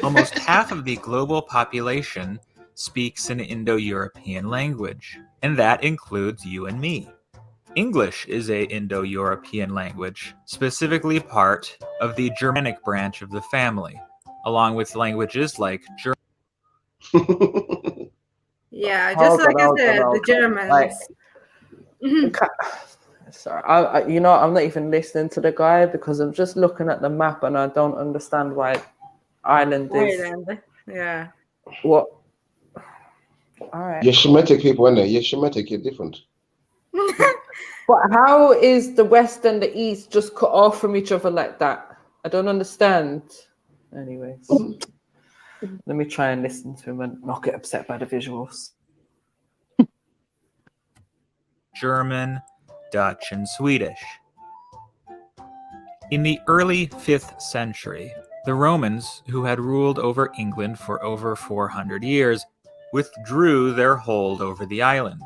Almost half of the global population speaks an Indo-European language, and that includes you and me. English is a Indo-European language, specifically part of the Germanic branch of the family, along with languages like German. Yeah, just like I said, the Germans. Sorry, I'm not even listening to the guy because I'm just looking at the map and I don't understand why Ireland is. Yeah. What? All right. You're Shemitic people, aren't they? You're Shemitic, you're different. But how is the West and the East just cut off from each other like that? I don't understand. Anyways. Let me try and listen to him and not get upset by the visuals. German, Dutch, and Swedish. In the early 5th century, the Romans, who had ruled over England for over 400 years, withdrew their hold over the island.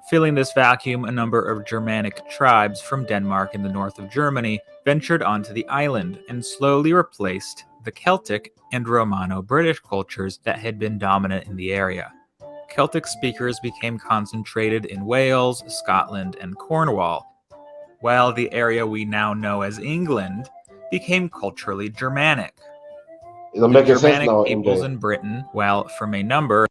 Filling this vacuum, a number of Germanic tribes from Denmark in the north of Germany ventured onto the island and slowly replaced the Celtic and Romano-British cultures that had been dominant in the area. Celtic speakers became concentrated in Wales, Scotland, and Cornwall, while the area we now know as England became culturally Germanic. The Germanic peoples in Britain, while from a number...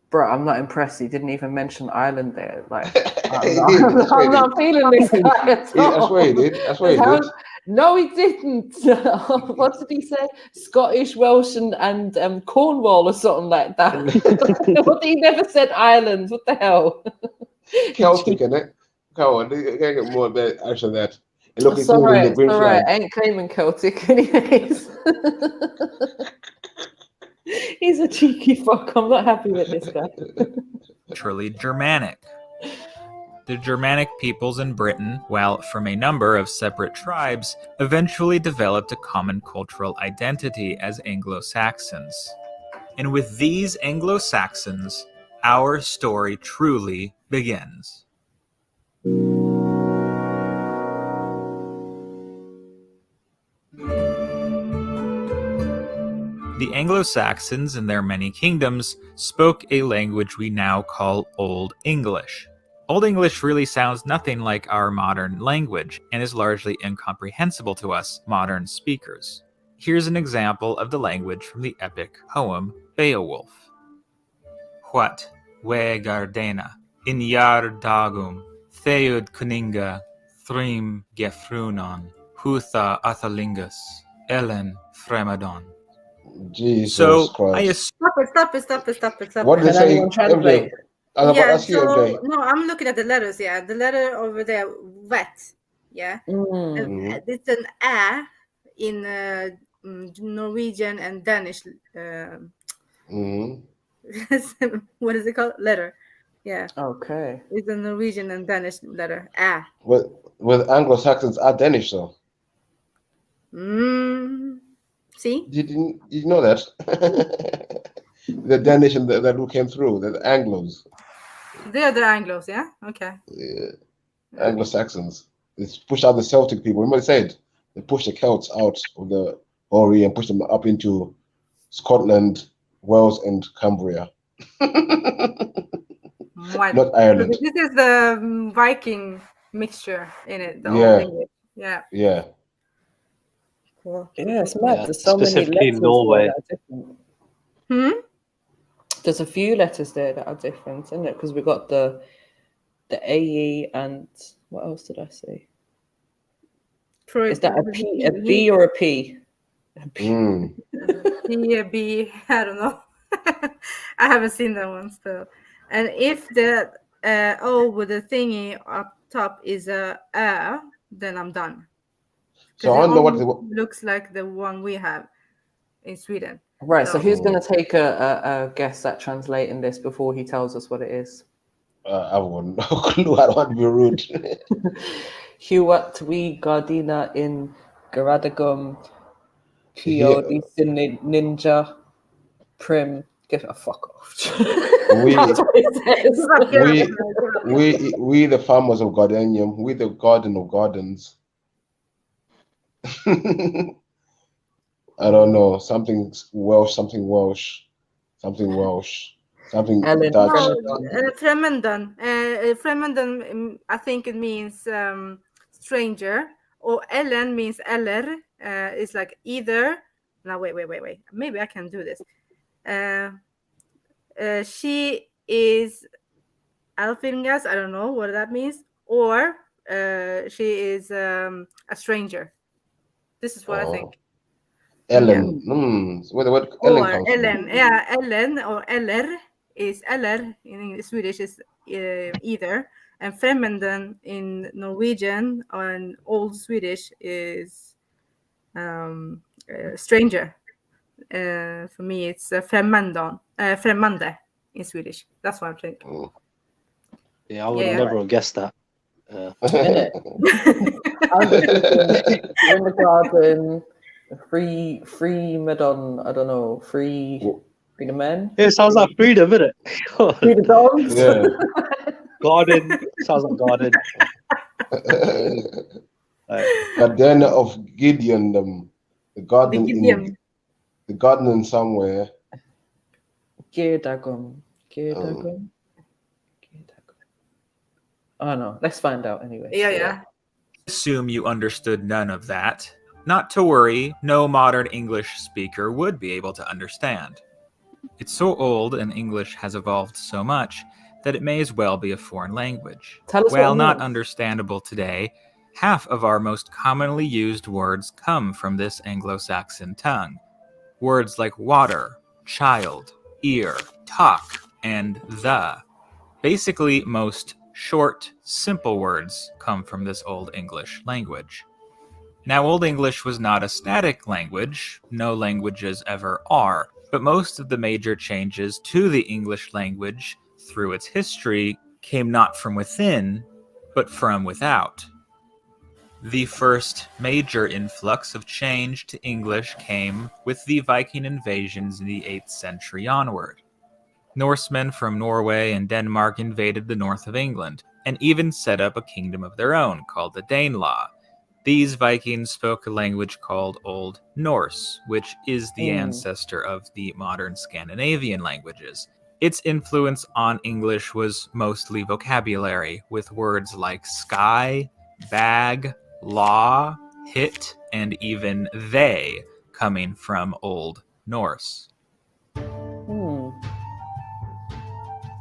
Bro, I'm not impressed. He didn't even mention Ireland there. Like, I'm not feeling this guy at all. That's what he did. No, he didn't. What did he say? Scottish, Welsh, and Cornwall or something like that. But he never said Ireland. What the hell? Celtic, innit? Come on, you can't get more action than that. It's all right. I ain't claiming Celtic, anyways. He's a cheeky fuck. I'm not happy with this guy. Truly Germanic. The Germanic peoples in Britain, while from a number of separate tribes, eventually developed a common cultural identity as Anglo-Saxons. And with these Anglo-Saxons, our story truly begins. The Anglo-Saxons and their many kingdoms spoke a language we now call Old English. Old English really sounds nothing like our modern language and is largely incomprehensible to us modern speakers. Here's an example of the language from the epic poem Beowulf. What, we Gardena, Inyar Dagum, Theud Kuninga, Thrim Gefrunon, Hutha Athalingus, Ellen Fremadon. Jesus So Christ. Stop it. What did Can they say? anyone translate? MJ? I was about to ask you, MJ. No, I'm looking at the letters. Yeah, the letter over there, vet. Yeah, it's an a in Norwegian and Danish. What is it called? Letter. Yeah. Okay. It's a Norwegian and Danish letter. A. With Anglo-Saxons are Danish, though. See? Did you know that? The Danish and that who came through, the Anglos. They are the Anglos, yeah? Okay. Yeah. Anglo-Saxons. They pushed out the Celtic people. Remember they said they pushed the Celts out of the Ori and pushed them up into Scotland, Wales, and Cumbria. Not Ireland. So this is the Viking mixture in it, the old language. Yeah. Yeah. Cool. Yeah, it's mad. Yeah, There's so many specifically letters Norway. there that are different. Hmm? There's a few letters there that are different, isn't it? Because we got the AE and what else did I say? Is that a B or a P? A B, I don't know. I haven't seen that one still. And if the O with the thingy up top is a then I'm done. So I wonder what looks like the one we have in Sweden. Right. So who's going to take a guess at translating this before he tells us what it is? I wouldn't know. I don't want to be rude. Huat we Gardina in Garadagum Kiodi Ninja Prim. Get a fuck off. We the farmers of Gardenium, we the garden of gardens. I don't know, something Welsh, something Dutch. Fremenden. Fremenden, I think it means stranger. Or Ellen means eller. It's like either. Now wait. Maybe I can do this. She is Alfingas. I don't know what that means. Or she is a stranger. This is what I think. Ellen. Where the word Ellen comes Ellen. from. Yeah, Ellen or eller is eller in Swedish is either, and Fremenden in Norwegian and Old Swedish is stranger. For me, it's främmande in Swedish. That's what I think. Yeah, I would never have guessed that. I'm in the garden. Free Madon, I don't know, free the men. It sounds like freedom, isn't it? Free the dogs. Yeah. Garden sounds like garden. But then of Gideon, the garden in somewhere. Geardagum. Oh no, let's find out anyway. Yeah. Assume you understood none of that. Not to worry, no modern English speaker would be able to understand. It's so old and English has evolved so much that it may as well be a foreign language. While not understandable today, half of our most commonly used words come from this Anglo-Saxon tongue. Words like water, child, ear, talk, and the. Basically, most short, simple words come from this Old English language. Now, Old English was not a static language, no languages ever are, but most of the major changes to the English language through its history came not from within, but from without. The first major influx of change to English came with the Viking invasions in the 8th century onward. Norsemen from Norway and Denmark invaded the north of England, and even set up a kingdom of their own called the Danelaw. These Vikings spoke a language called Old Norse, which is the ancestor of the modern Scandinavian languages. Its influence on English was mostly vocabulary, with words like sky, bag, law, hit, and even they coming from Old Norse.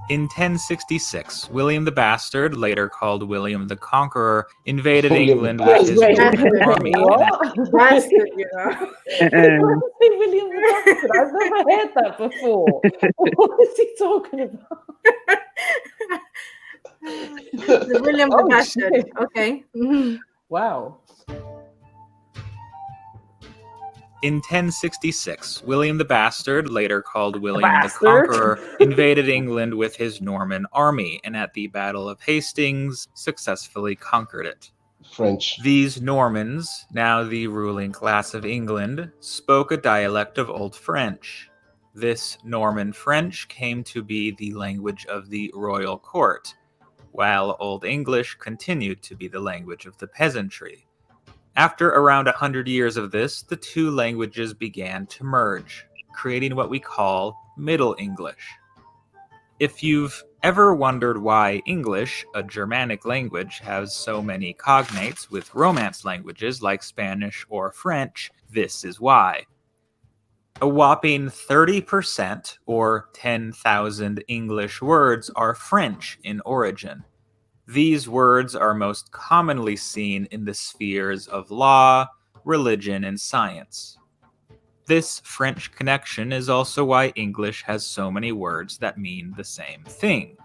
In 1066, William the Bastard, later called William the Conqueror, invaded England with his Norman army. What? Bastard, you know. William the Bastard. I've never heard that before. What is he talking about? The William the Oh, Bastard. shit. Okay. Mhm. Wow. In 1066, William the Bastard, later called William the Bastard. Conqueror, invaded England with his Norman army, and at the Battle of Hastings successfully conquered it. French. These Normans, now the ruling class of England, spoke a dialect of Old French. This Norman French came to be the language of the royal court, while Old English continued to be the language of the peasantry. After around 100 years of this, the two languages began to merge, creating what we call Middle English. If you've ever wondered why English, a Germanic language, has so many cognates with Romance languages like Spanish or French, this is why. A whopping 30%, or 10,000 English words, are French in origin. These words are most commonly seen in the spheres of law, religion, and science. This French connection is also why English has so many words that mean the same thing,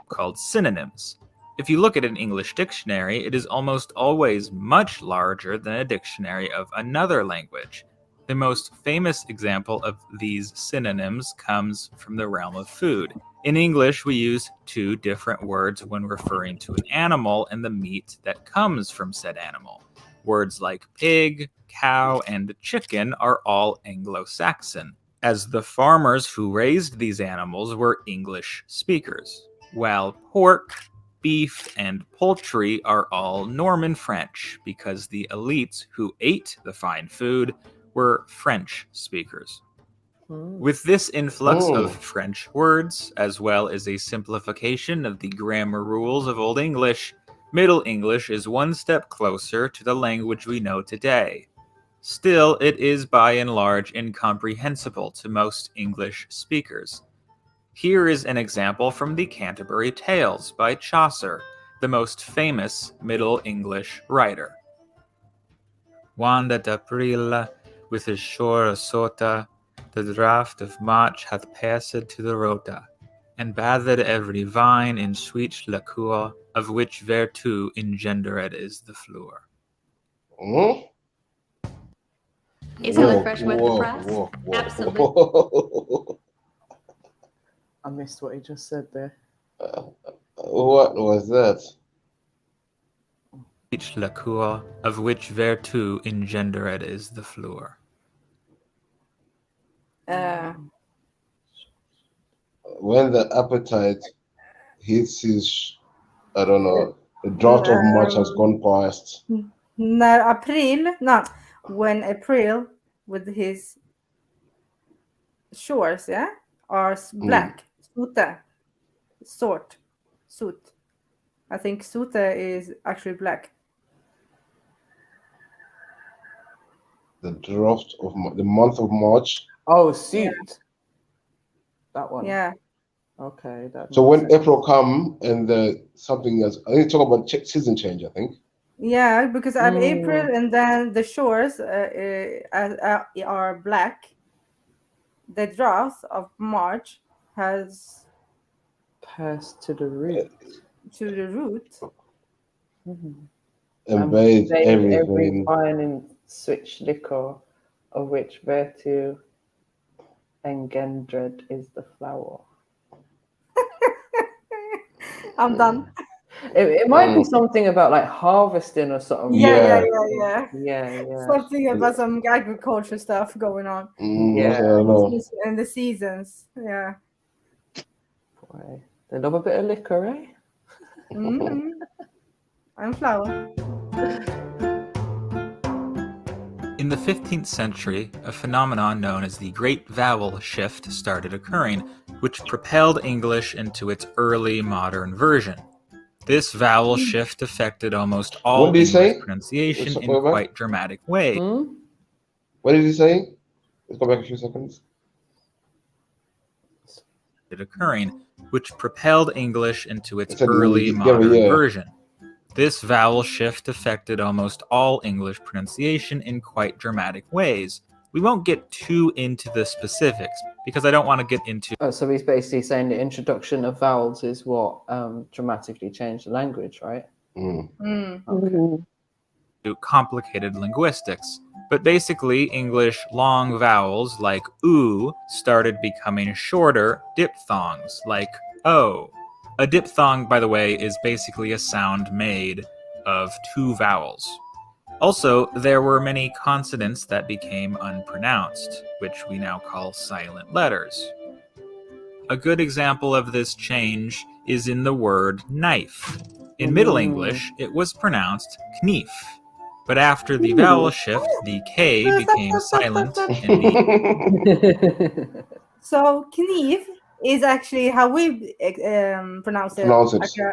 called synonyms. If you look at an English dictionary, it is almost always much larger than a dictionary of another language. The most famous example of these synonyms comes from the realm of food. In English, we use two different words when referring to an animal and the meat that comes from said animal. Words like pig, cow, and chicken are all Anglo-Saxon, as the farmers who raised these animals were English speakers, while pork, beef, and poultry are all Norman French, because the elites who ate the fine food were French speakers. With this influx of French words, as well as a simplification of the grammar rules of Old English, Middle English is one step closer to the language we know today. Still, it is by and large incomprehensible to most English speakers. Here is an example from the Canterbury Tales by Chaucer, the most famous Middle English writer. Wanda d'April, with his shore sota, the draught of March hath passed to the rota, and bathed every vine in sweet liquor, of which vertu engendered is the flour. Is HelloFresh worth the price? Absolutely. I missed what he just said there. What was that? Sweet liquor, of which vertu engendered is the flour. When the appetite hits his, I don't know, the drought of March has gone past. When April with his shores, are black. Suit. I think suta is actually black. The drought of the month of March. Oh, suit. Yeah. That one. Yeah. Okay. So when April come and something else, I think talk about season change. I think. Yeah, because I'm April, and then the shores are black. The drought of March has passed to the root. And bathed every vine in switch liquor, of which vertu engendered is the flower. I'm done. It might be something about like harvesting or something. Yeah. Something about some agriculture stuff going on. And the seasons. Yeah. Boy, they love a bit of liquor, eh? I'm flour. In the 15th century, a phenomenon known as the Great Vowel Shift started occurring, which propelled English into its early modern version. This vowel shift affected almost all English pronunciation in quite dramatic ways. What did he say? Let's go back a few seconds. occurring, which propelled English into its It's a early new- modern yeah. version. This vowel shift affected almost all English pronunciation in quite dramatic ways. We won't get too into the specifics because I don't want to get into So he's basically saying the introduction of vowels is what dramatically changed the language, right? Mm. complicated linguistics. But basically, English long vowels like oo started becoming shorter diphthongs like o. A diphthong, by the way, is basically a sound made of two vowels. Also, there were many consonants that became unpronounced, which we now call silent letters. A good example of this change is in the word knife. In Middle English, it was pronounced knief. But after the vowel shift, the K became silent and the So kniv is actually how we pronounce it. Pronounce it. Like a,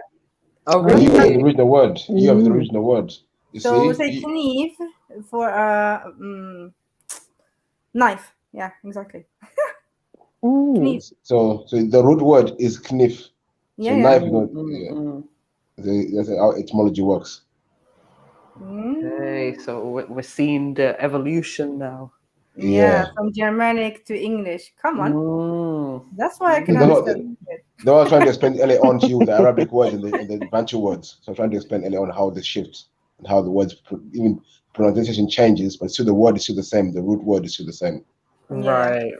Oh, But you have really? the original word. You have the original word. You so see? say kniv for knife. Yeah, exactly. Kniv. So the root word is knif. So Yeah, knife yeah. is not. Yeah. That's how etymology works. Okay, so we're seeing the evolution now. Yeah, from Germanic to English. Come on. That's why I can understand it. I was trying to explain earlier on to you the Arabic words and the Bantu words. So I'm trying to explain earlier on how this shifts and how the words, even pronunciation changes, but still the word is still the same. The root word is still the same. Right.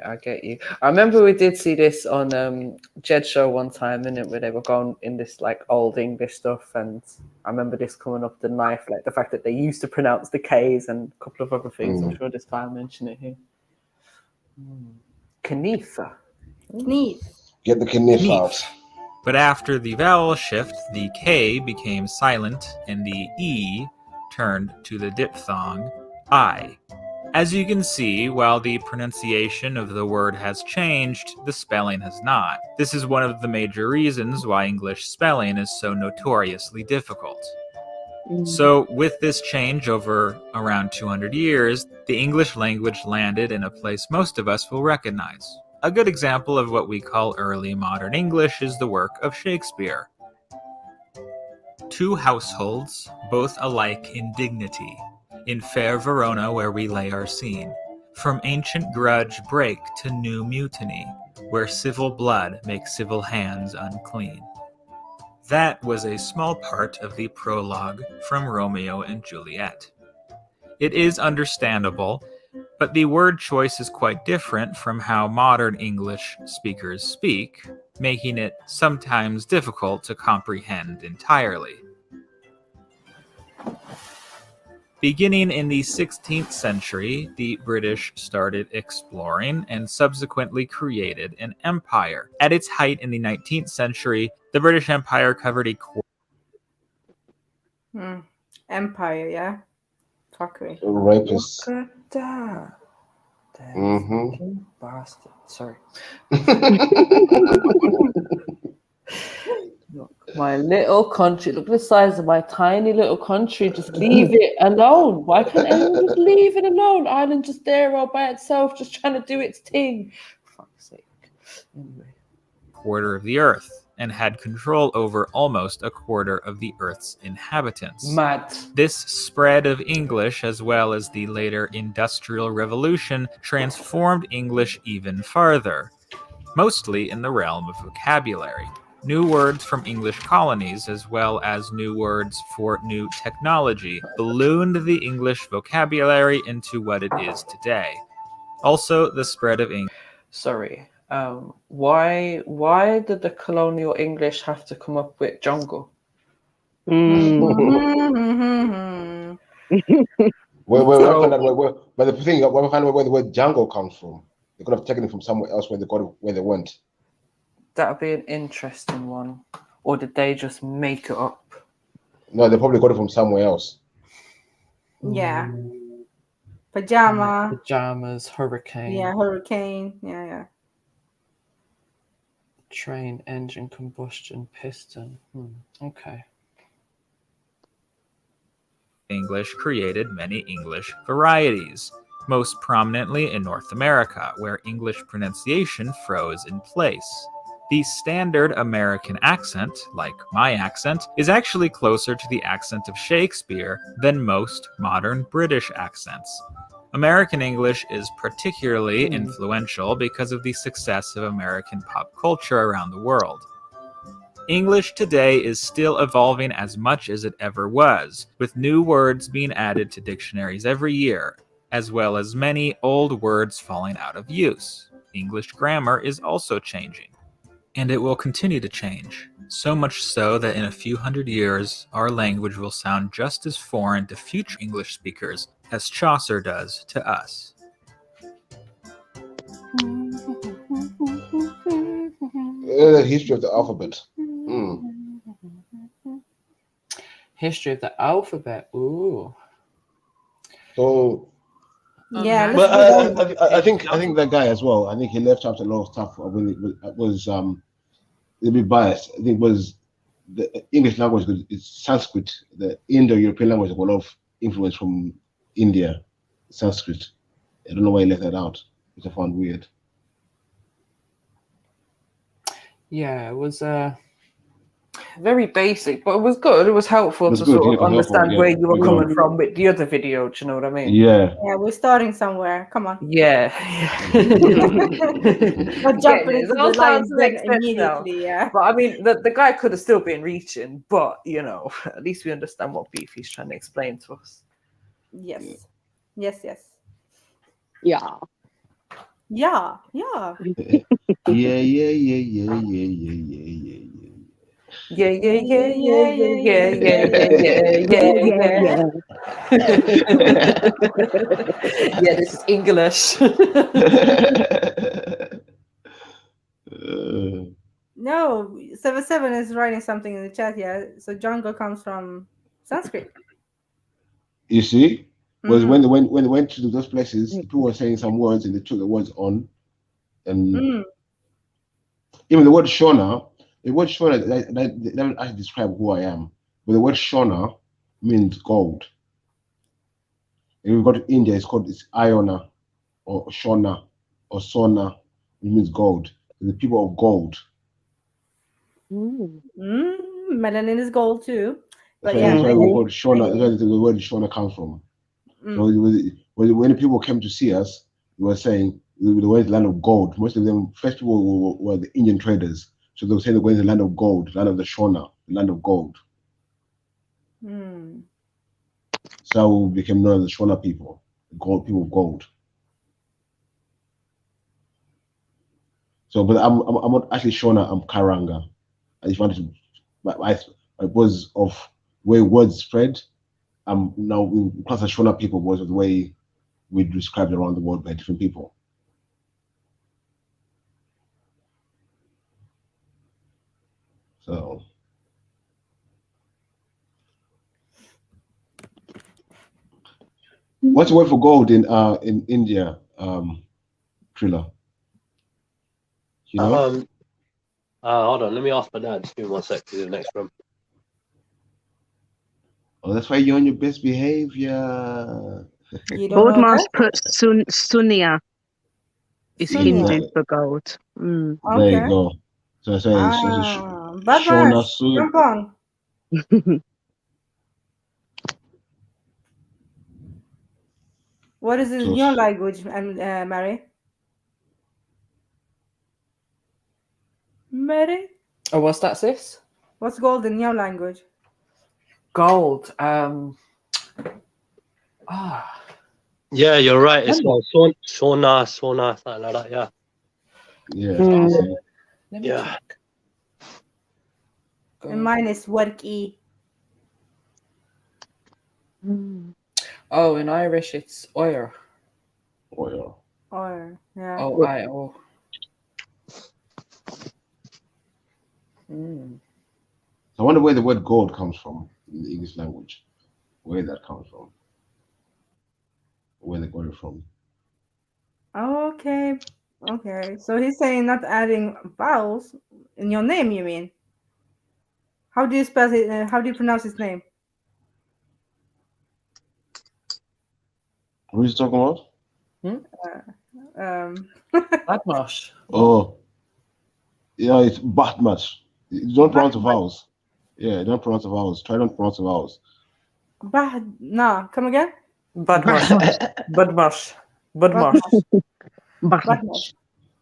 I get you. I remember we did see this on Jed show one time, innit, where they were going in this like old English stuff, and I remember this coming up the knife, like the fact that they used to pronounce the K's and a couple of other things. I'm sure this guy mentioned it here. Knife. Get the knif out. But after the vowel shift, the K became silent and the E turned to the diphthong I. As you can see, while the pronunciation of the word has changed, the spelling has not. This is one of the major reasons why English spelling is so notoriously difficult. So, with this change over around 200 years, the English language landed in a place most of us will recognize. A good example of what we call early modern English is the work of Shakespeare. Two households, both alike in dignity, in fair Verona where we lay our scene, from ancient grudge break to new mutiny, where civil blood makes civil hands unclean. That was a small part of the prologue from Romeo and Juliet. It is understandable, but the word choice is quite different from how modern English speakers speak, making it sometimes difficult to comprehend entirely. Beginning in the 16th century, the British started exploring and subsequently created an empire. At its height in the 19th century, the British Empire covered a Empire, yeah. Fuckery. Rapists. Look at that. Fucking bastard. Sorry. Look, my little country. Look at the size of my tiny little country. Just leave it alone. Why can't anyone just leave it alone? Ireland just there all by itself, just trying to do its thing. For fuck's sake. Anyway. Quarter of the Earth, and had control over almost a quarter of the Earth's inhabitants. Mad. This spread of English, as well as the later Industrial Revolution, transformed English even farther, mostly in the realm of vocabulary. New words from English colonies, as well as new words for new technology, ballooned the English vocabulary into what it is today. Also, the spread of English. Sorry. Why did the colonial English have to come up with jungle? But the thing, we find out where the word jungle comes from. They could have taken it from somewhere else where they went. That would be an interesting one. Or did they just make it up? No, they probably got it from somewhere else. Yeah. Pajamas, hurricane. Yeah, hurricane. Yeah. Train, engine, combustion, piston. Okay. English created many English varieties. most prominently in North America, where English pronunciation froze in place. The standard American accent, like my accent, is actually closer to the accent of Shakespeare than most modern British accents. American English is particularly influential because of the success of American pop culture around the world. English today is still evolving as much as it ever was, with new words being added to dictionaries every year, as well as many old words falling out of use. English grammar is also changing. And it will continue to change, so much so that in a few hundred years, our language will sound just as foreign to future English speakers as Chaucer does to us. The history of the alphabet. History of the alphabet. Ooh. So, Yeah, but let's I think that guy as well. I think he left out a lot of stuff when it was a bit biased. I think it was the English language is Sanskrit. The Indo-European language has a lot of influence from India, Sanskrit. I don't know why he left that out, which I found weird. Yeah, it was very basic, but it was good. It was helpful to good, sort of understand where you were coming Yeah. from with the other video. Do you know what I mean? Yeah. Yeah, we're starting somewhere. Come on. Yeah. Not jumping into the lion's den Now. immediately. Yeah. But I mean, the guy could have still been reaching, but you know, at least we understand what beef he's trying to explain to us. Yes. Yes. Yes. Yeah. Yeah. Yeah. Yeah. Yeah, this is English. No, 77 is writing something in the chat here. So Django comes from Sanskrit. You see, was when they went to those places, people were saying some words and they took the words on, and even the word Shona, that doesn't actually describe who I am. But the word Shona means gold. If we go to India, it's Iona or Shona or Sona, it means gold. The people of gold. Melanin is gold too. But that's why we call it Shona. That's where the word Shona comes from. So when people came to see us, they were saying the word land of gold. Most of them, first people were the Indian traders. So they were saying they're going to the land of gold, land of the Shona, the land of gold. So we became known as the Shona people, people of gold. So, but I'm not actually Shona, I'm Karanga. I just wanted to, because of where words spread, now we class as Shona people was the way we described around the world by different people. So, what's the word for gold in India, Trilla? You know? Hold on, let me ask my dad. Just give me 1 sec to the next room. Oh, that's why you're on your best behavior. Gold must put Sunya. It's Hindu for gold. There you go. So I say Shona jump on. What is in your language, Mary? Mary? Oh, what's that, sis? What's gold in your language? Gold. Yeah, you're right. It's like Sona, something like that. Yeah. Yeah. And mine is Warki. Oh, in Irish it's oil. Oil. Oil. Yeah. Oh, I-O. I wonder where the word gold comes from in the English language. Where that comes from. Where they got it from. Okay. Okay. So he's saying not adding vowels in your name, you mean? How do you spell it? How do you pronounce his name? Who are you talking about? Badmash. Oh, yeah, it's Batmash. You don't pronounce the vowels. Yeah, don't pronounce the vowels. Try not to pronounce the vowels. No, come again. Badmash. Badmash. Badmash. Badmash.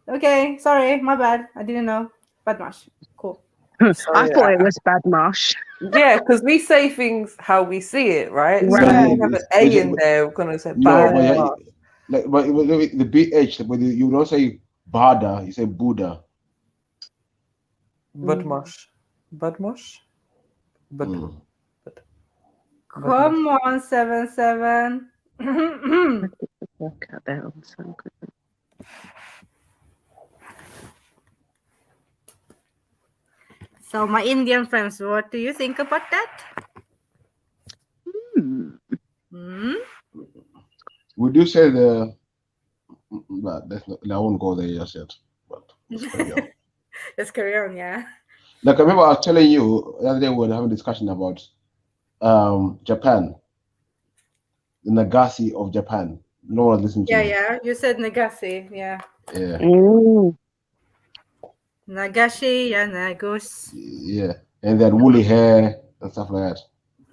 Okay, sorry, my bad. I didn't know. Badmash. Cool. I thought it was Badmash. Yeah, because we say things how we see it, right? So Right. if we have an A in there, we're gonna say No, Badmash. but the BH, but you don't say Bada, you say Buddha. Badmash. Badmash. Come on, 77. Work out there on Sanskrit. So, my Indian friends, what do you think about that? Would you say I won't go there just yet. But let's carry on. Let's carry on, yeah. Like I remember I was telling you the other day we were having a discussion about Japan, the Nagasi of Japan. No one listened to me. Yeah. You said Nagasi, yeah. Yeah. Nagashi, yeah, Nagus. Yeah, and then woolly hair and stuff like that.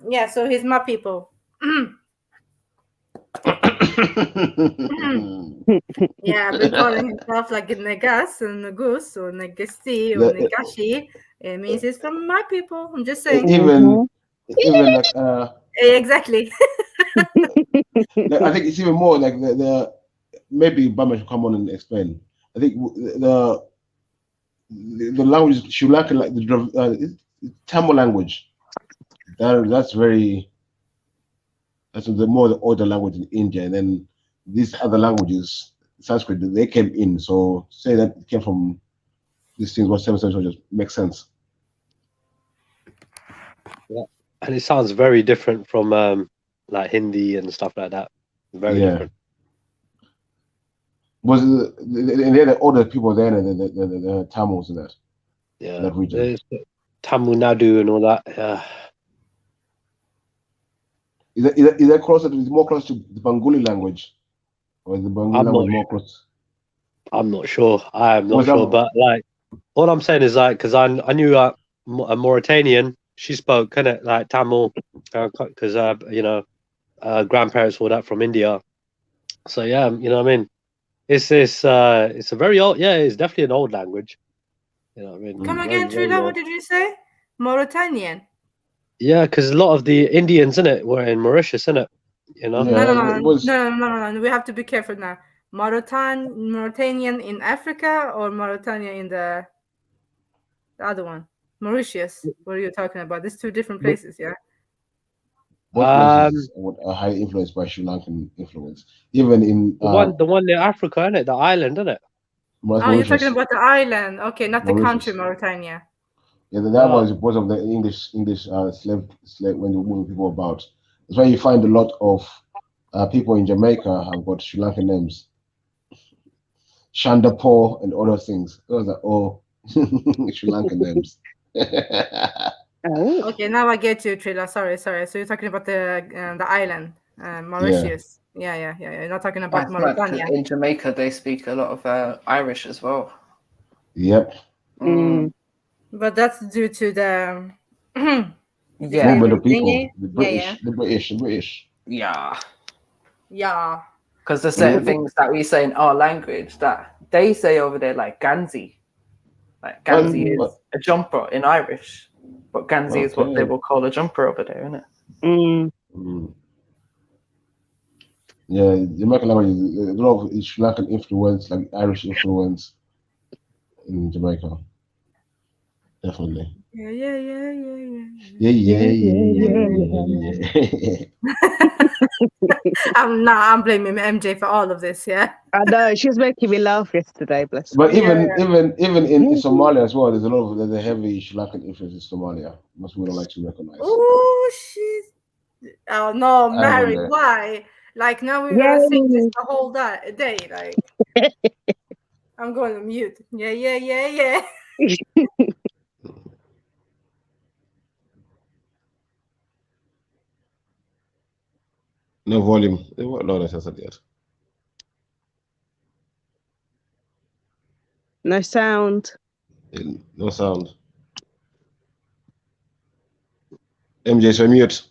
Yeah, so he's my people. Yeah, I've been calling himself like Nagas and Nagus or Nagasti or Nagashi. It means he's from my people. I'm just saying. Even like exactly. I think it's even more like the maybe Bama should come on and explain. I think the language Sri Lankan, like the Tamil language, that's the older language in India, and then these other languages, Sanskrit, they came in. So say that it came from these things, what 7 century just makes sense. Yeah, and it sounds very different from like Hindi and stuff like that. Very different. Was they're the older people there, the Tamils in that? Yeah, that region. Tamil Nadu and all that. Is that closer? Is more close to the Bengali language, or is the Bengali language more close? I'm not sure. I'm not sure, but like all I'm saying is like because I knew a Mauritanian. She spoke kind of like Tamil because grandparents all that from India. So yeah, you know what I mean. It's a very old. Yeah, it's definitely an old language. You know what I mean. Come again, Trina. What did you say? Mauritanian. Yeah, because a lot of the Indians in it were in Mauritius, in it. You know. No. We have to be careful now. Mauritanian in Africa or Mauritania in the other one, Mauritius. What are you talking about? There's two different places, yeah. Both places are highly influenced by Sri Lankan influence. Even in the one near Africa, isn't it? The island, isn't it? You're talking about the island, okay, not the country, Mauritania. Yeah, that was because of the English slave when they were moving people about. That's why you find a lot of people in Jamaica have got Sri Lankan names, Shandapur and other things. Those are all Sri Lankan names. Okay, now I get you, Trilla. Sorry. So you're talking about the island, Mauritius. Yeah. You're not talking about Mauritania. In Jamaica, they speak a lot of Irish as well. Yep. But that's due to the movement of people, the British. Yeah. Because there's certain things that we say in our language that they say over there, like Ganzi. Like Ganzi is a jumper in Irish, but Ganzi is what they will call a jumper over there, isn't it? Yeah, Jamaican language is a lot of Sri Lankan influence, like Irish influence in Jamaica. Definitely. Yeah. I'm blaming MJ for all of this, yeah. I know, she was making me laugh yesterday, bless her. But even in Somalia as well, there's a heavy Sri Lankan influence in Somalia. Most people don't like to recognize. Oh shit. Oh no, Mary, why? Like now we're gonna sing this the whole day, like I'm going to mute. Yeah. No volume. No, that's not yet. No sound. No sound. MJ, so mute.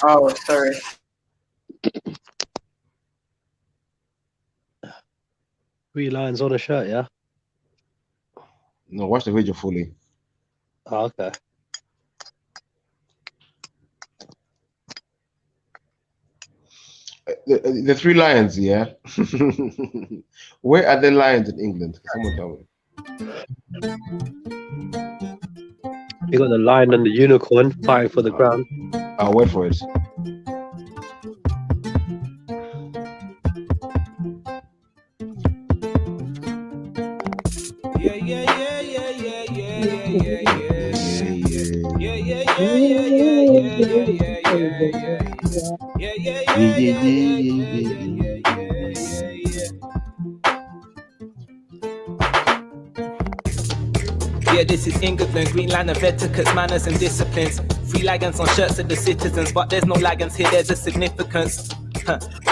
Oh, sorry. 3 lines on a shirt, yeah? No, watch the video fully. Oh, okay. The 3 lions, yeah? Where are the lions in England? Someone tell me. You got the lion and the unicorn fighting for the crown. I'll wait for it. Yeah, this is England, green line of etiquettes, manners and disciplines. 3 lagons on shirts of the citizens, but there's no lagons here, there's a significance.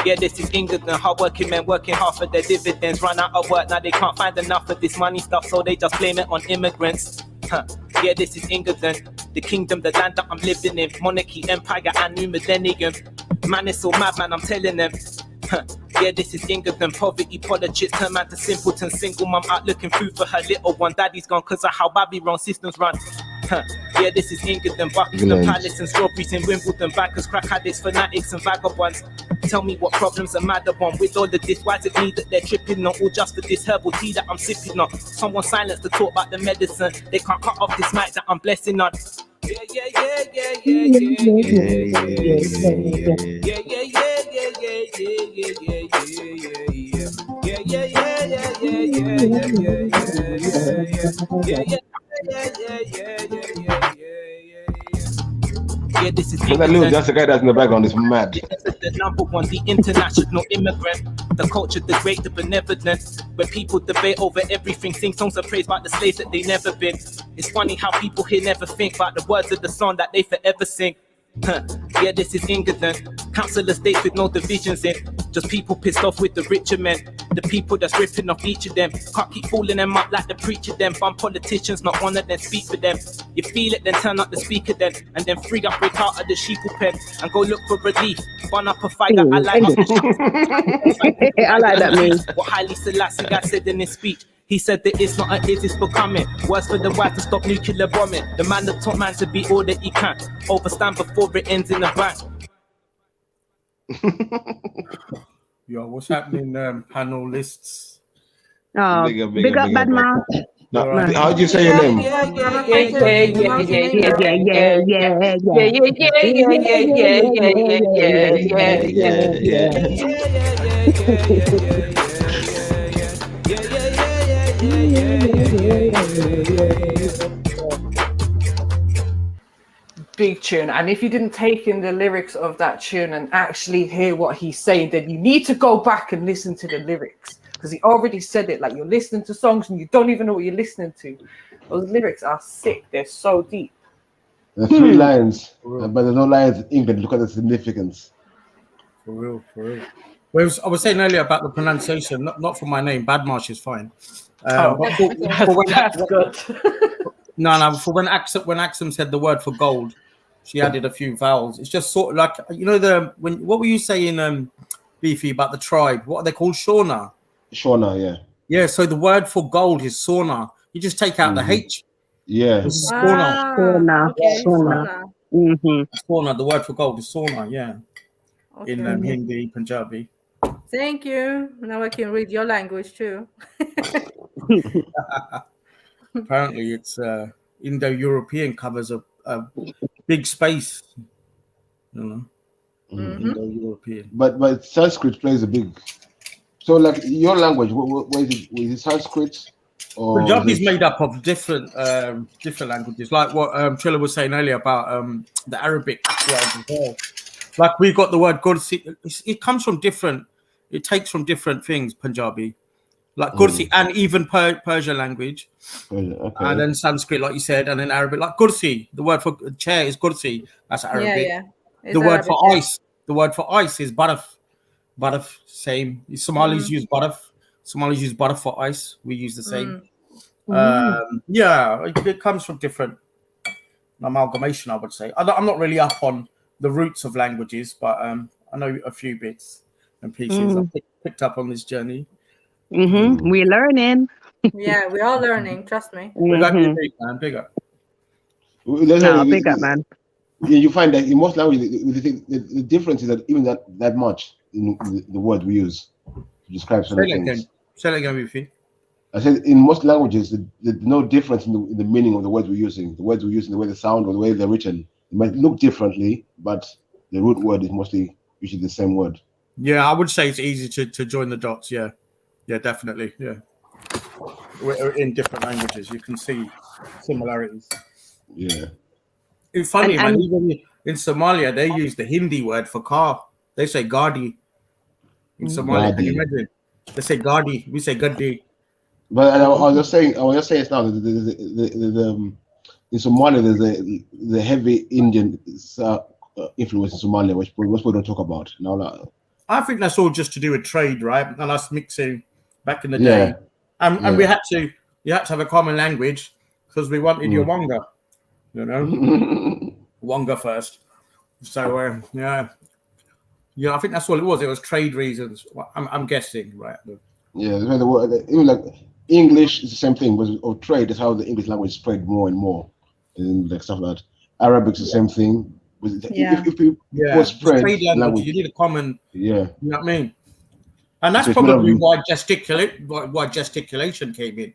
Yeah, this is England, hard-working men working hard for their dividends. Run out of work, now they can't find enough of this money stuff, so they just blame it on immigrants. Yeah, this is England, the kingdom, the land that I'm living in. Monarchy, empire, and new millennium. Man, it's so mad, man, I'm telling them. Yeah, this is England, poverty, politics, turn man to simpleton. Single mum out looking food for her little one. Daddy's gone cause of how Babylon systems run. Yeah, this is England, Buckingham Palace and strawberries in Wimbledon. Backers, crack addicts, fanatics and vagabonds. Tell me what problems are mad upon with all of this. Why is it me that they're tripping on? All just for this herbal tea that I'm sipping on. Someone silence to talk about the medicine. They can't cut off this mic that I'm blessing on. Yeah, yeah, yeah, yeah, yeah, yeah, yeah, yeah, yeah, this is that's the guy that's in the background is mad. The number one, the international immigrant, the culture, the great, the benevolent. When people debate over everything, sing songs of praise about the slaves that they never been. It's funny how people here never think about the words of the song that they forever sing. Yeah, this is England, council estates with no divisions in. Just people pissed off with the richer men. The people that's ripping off each of them. Can't keep fooling them up like the preacher them. Bum politicians, not one of them speak for them. You feel it, then turn up the speaker then. And then free up, break out of the sheeple pen. And go look for relief. Burn up a fire, I like I like that meme. What Haile Selassie guy said in his speech. He said that it's not an is, it's becoming. Words for the wife to stop nuclear bombing. The man that taught man to be all that he can. Overstand before it ends in a bang. Yo, what's happening, panelists? Oh, big up, bad man. How do you say your name? Big tune. And if you didn't take in the lyrics of that tune and actually hear what he's saying, then you need to go back and listen to the lyrics, because he already said it. Like, you're listening to songs and you don't even know what you're listening to. Those lyrics are sick. They're so deep. There's 3 lines, but there's no lines in England. Look at the significance. For real, for real. Well, I was saying earlier about the pronunciation, not for my name. Badmarsh is fine. That's good. No. For when Axum said the word for gold, she added a few vowels. It's just sort of like, you know, what were you saying, Beefy, about the tribe? What are they called? Shona. Shona, yeah. Yeah. So the word for gold is Sauna. You just take out the H. Yeah. Sauna. Sauna. Sauna. The word for gold is sauna. Yeah. Okay. In Hindi, Punjabi. Thank you. Now I can read your language too. Apparently, it's Indo-European covers a big space. You know, Indo-European. But Sanskrit plays a big. So, like your language, what is it? Is it Sanskrit? Or Punjabi is made up of different languages, like what Trilla was saying earlier about the Arabic word as well. Like we got the word Gursi. It comes from different. It takes from different things. Punjabi, like Gursi, and even Persian language, okay. And then Sanskrit, like you said, and then Arabic, like Gursi. The word for chair is Gursi. That's Arabic. Yeah. The word for ice. The word for ice is baraf. Baraf, same. Somalis use baraf. Somalis use butter for ice. We use the same. Mm. Yeah, it comes from different amalgamation, I would say. I'm not really up on the roots of languages, but I know a few bits and pieces. I picked up on this journey. We're learning. Yeah, we're all learning. Trust me. Big up, man. Big up. Big up, man. You find that in most languages, the difference is that even that much in the word we use to describe certain things. Say that again, Rufi. I said in most languages, there's no difference in the meaning of the words we're using. The words we're using, the way they sound, or the way they're written, it might look differently, but the root word is mostly usually the same word. Yeah, I would say it's easy to join the dots. Yeah, definitely. Yeah, we're in different languages, you can see similarities. Yeah. It's funny, man. Even in Somalia, they use the Hindi word for car. They say Gadi. In Somalia, can you imagine? They say Gadi. We say Gaddi. But I was just saying it's now. In Somalia, there's the heavy Indian influence in Somalia, which most people don't talk about now. I think that's all just to do with trade, right? And us mixing back in the day, and you had to have a common language because we wanted your Wonga. You know, Wonga first. So I think that's all it was. It was trade reasons. I'm guessing, right? Yeah, the word, even like English is the same thing. Or trade is how the English language spread more and more, and like stuff like that. Arabic is the same thing. If people spread trade language, you need a common. Yeah, you know what I mean. And that's probably why gesticulation came in.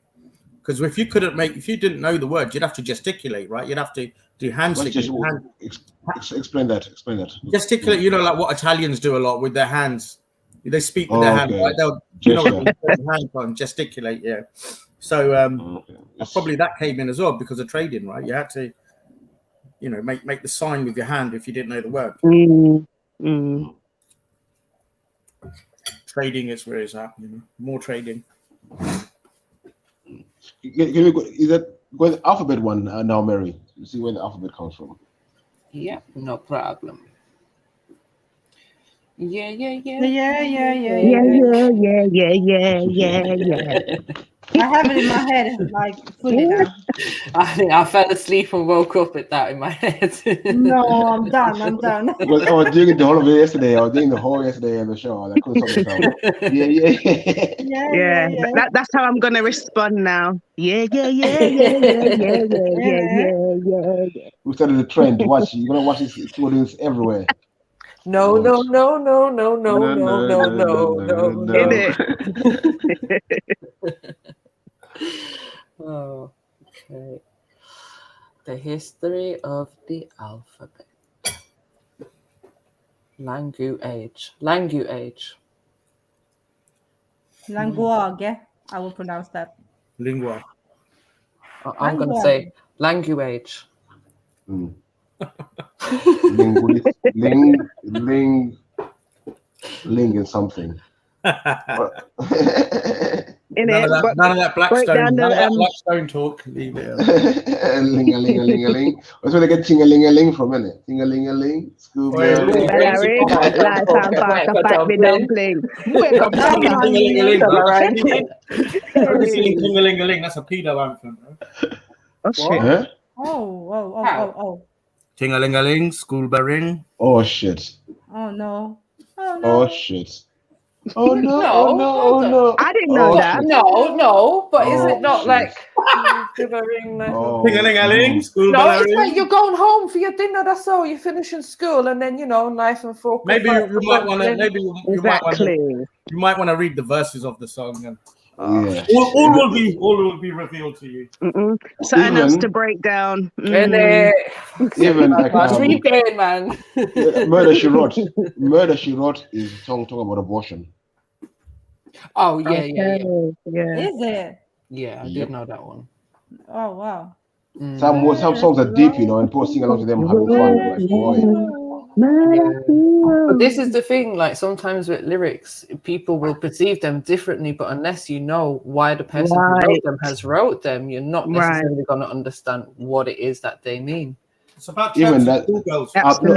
Because if you didn't know the word, you'd have to gesticulate, right? You'd have to do hand signals. Explain that. Gesticulate, you know, like what Italians do a lot with their hands. They speak with their hands, right? They'll, you know, what their hands on gesticulate, yeah. So probably that came in as well because of trading, right? You had to, you know, make the sign with your hand if you didn't know the word. Trading is where it's at, you know, more trading. Is that going the alphabet one now, Mary? You see where the alphabet comes from? Yeah, no problem. Yeah. I have it in my head, like fully now. I think I fell asleep and woke up with that in my head. No, I'm done. Well, I was doing the whole of it yesterday. I was doing the whole yesterday in the show. I couldn't stop myself. Yeah. That's how I'm gonna respond now. Yeah. We started the trend. Watch, you're gonna watch this audience everywhere. No. Oh, okay. The history of the alphabet. Language. Language. I will pronounce that. Lingua. I'm going to say language. Ling and something. None of that Blackstone talk. Leave it. Ling-a-ling-a-ling-a-ling. That's where they get ting-a-ling-a-ling from, isn't it? Ting-a-ling-a-ling. School. Ting-a-ling-a-ling. That's a pedo anthem. Oh shit. Oh. Ting-a-ling-a-ling. School bell. Oh shit. Oh no. Oh shit. Oh no. I didn't know that. No, but is it not like ting-a-ling-a-ling, school no, bell? it's like you're going home for your dinner, that's all. You're finishing school and then, you know, knife and fork. Maybe you might want to read the verses of the song and all will be revealed to you. Something else to break down. Even like man. Murder She Wrote is talking about abortion. Oh yeah. Is it? Yeah, I did know that one. Oh wow. Some songs are deep, you know, and people sing along to them having fun. Like, boy. But this is the thing, like sometimes with lyrics, people will perceive them differently, but unless you know why the person who wrote them, you're not necessarily going to understand what it is that they mean. It's about even that. I'll be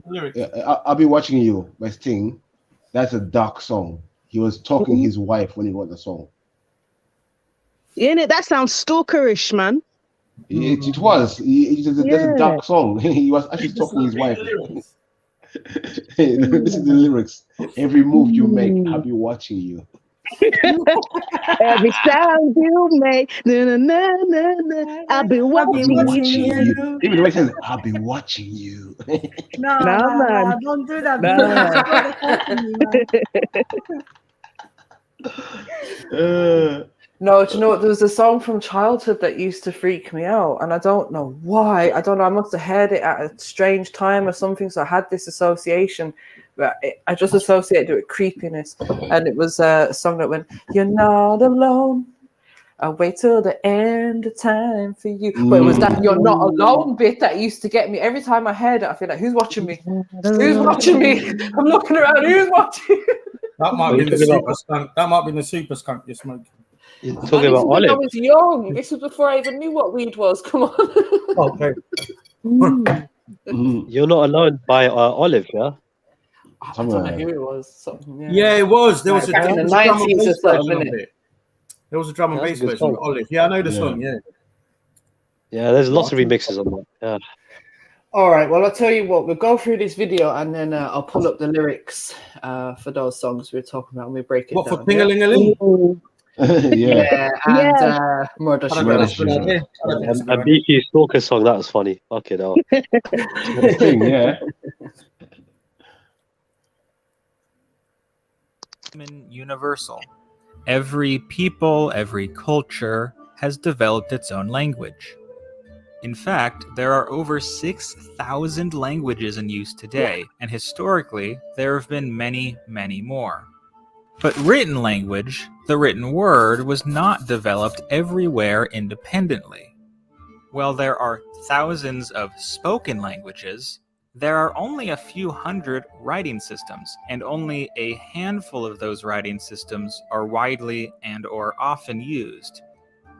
lyrics. I'll be watching you by Sting. That's a dark song. he was talking his wife when he wrote the song. Yeah, that sounds stalkerish, man. It was. That's a dark song. He was actually talking his wife. This is the lyrics. Every move you make, I'll be watching you. Every sound you make, na, na, na, na, na, I'll be watching you. Even the way it says, I'll be watching you. No, man. don't do that. No, do you know what? There was a song from childhood that used to freak me out, and I don't know why. I don't know. I must have heard it at a strange time or something, so I had this association. But I just associated it with creepiness, and it was a song that went, "You're not alone. I'll wait till the end of time for you." But it was that "you're not alone" bit that used to get me. Every time I heard it, I feel like, who's watching me? Who's watching me? I'm looking around. Who's watching? That might be the super skunk. That might be the super skunk you're smoking. You're talking about Olive. I was young. This was before I even knew what weed was. Come on. Okay. You're not alone by Olive, yeah. I don't know who it was. Something, yeah, it was. There was back in the drum and 90s or bass something, version of innit? it. There was a drum and Yeah, bass that's a good version of song. Olive. Yeah, I know the song. Yeah. Yeah, there's lots of remixes on that. Yeah. All right. Well, I'll tell you what. We'll go through this video and then I'll pull up the lyrics for those songs we're talking about and we break it What down. for Ping-a-ling-a-ling? Yeah, and Murder She Wrote. And BQ Stalker song, that was funny. Fucking hell. Yeah. Universal. Every people, every culture has developed its own language. In fact, there are over 6,000 languages in use today, and historically, there have been many, many more. But written language, the written word, was not developed everywhere independently. While there are thousands of spoken languages, there are only a few hundred writing systems, and only a handful of those writing systems are widely and/or often used.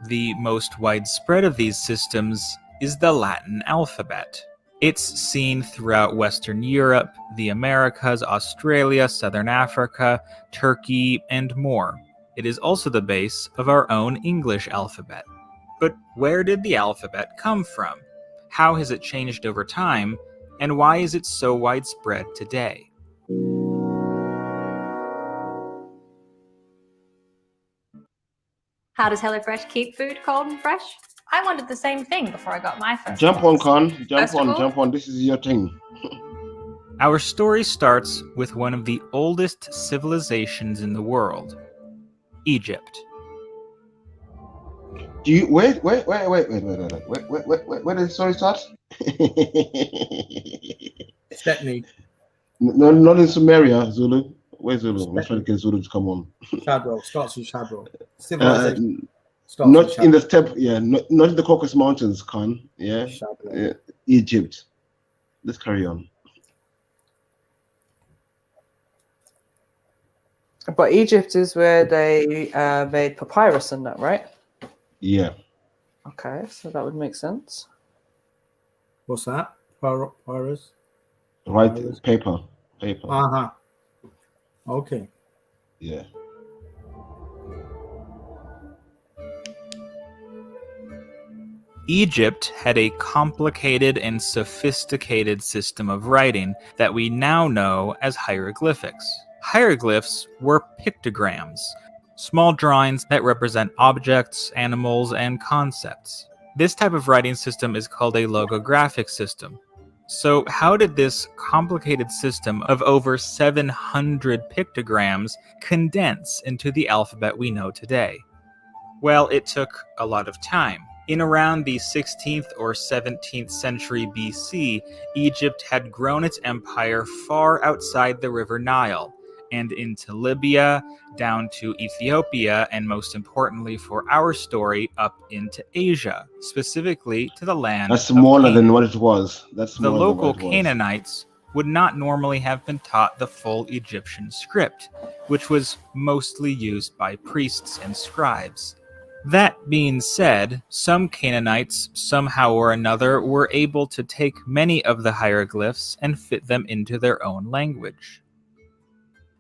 The most widespread of these systems is the Latin alphabet. It's seen throughout Western Europe, the Americas, Australia, Southern Africa, Turkey, and more. It is also the base of our own English alphabet. But where did the alphabet come from? How has it changed over time? And why is it so widespread today? How does HelloFresh keep food cold and fresh? I wanted the same thing before I got my first. Jump on, Con. First of all- Jump on. This is your thing. Our story starts with one of the oldest civilizations in the world, Egypt. Do you wait? Where did the story start? Stepney. No, not in Sumeria, Zulu. Where's Zulu? Let's try to get Zulu to come on. Shadwell starts with Shadwell. Civilization. Not in the steppe, yeah. Not in the Caucasus Mountains, Khan. Yeah. Egypt. Let's carry on. But Egypt is where they made papyrus and that, right? Yeah. Okay, so that would make sense. What's that? Papyrus? Right, paper. Uh-huh. Okay. Yeah. Egypt had a complicated and sophisticated system of writing that we now know as hieroglyphics. Hieroglyphs were pictograms, small drawings that represent objects, animals, and concepts. This type of writing system is called a logographic system. So how did this complicated system of over 700 pictograms condense into the alphabet we know today? Well, it took a lot of time. In around the 16th or 17th century BC, Egypt had grown its empire far outside the River Nile, and into Libya, down to Ethiopia, and most importantly for our story, up into Asia, specifically to the land That's of smaller Canaan. than what it was. That's The smaller than local what it was. Canaanites would not normally have been taught the full Egyptian script, which was mostly used by priests and scribes. That being said, some Canaanites, somehow or another, were able to take many of the hieroglyphs and fit them into their own language.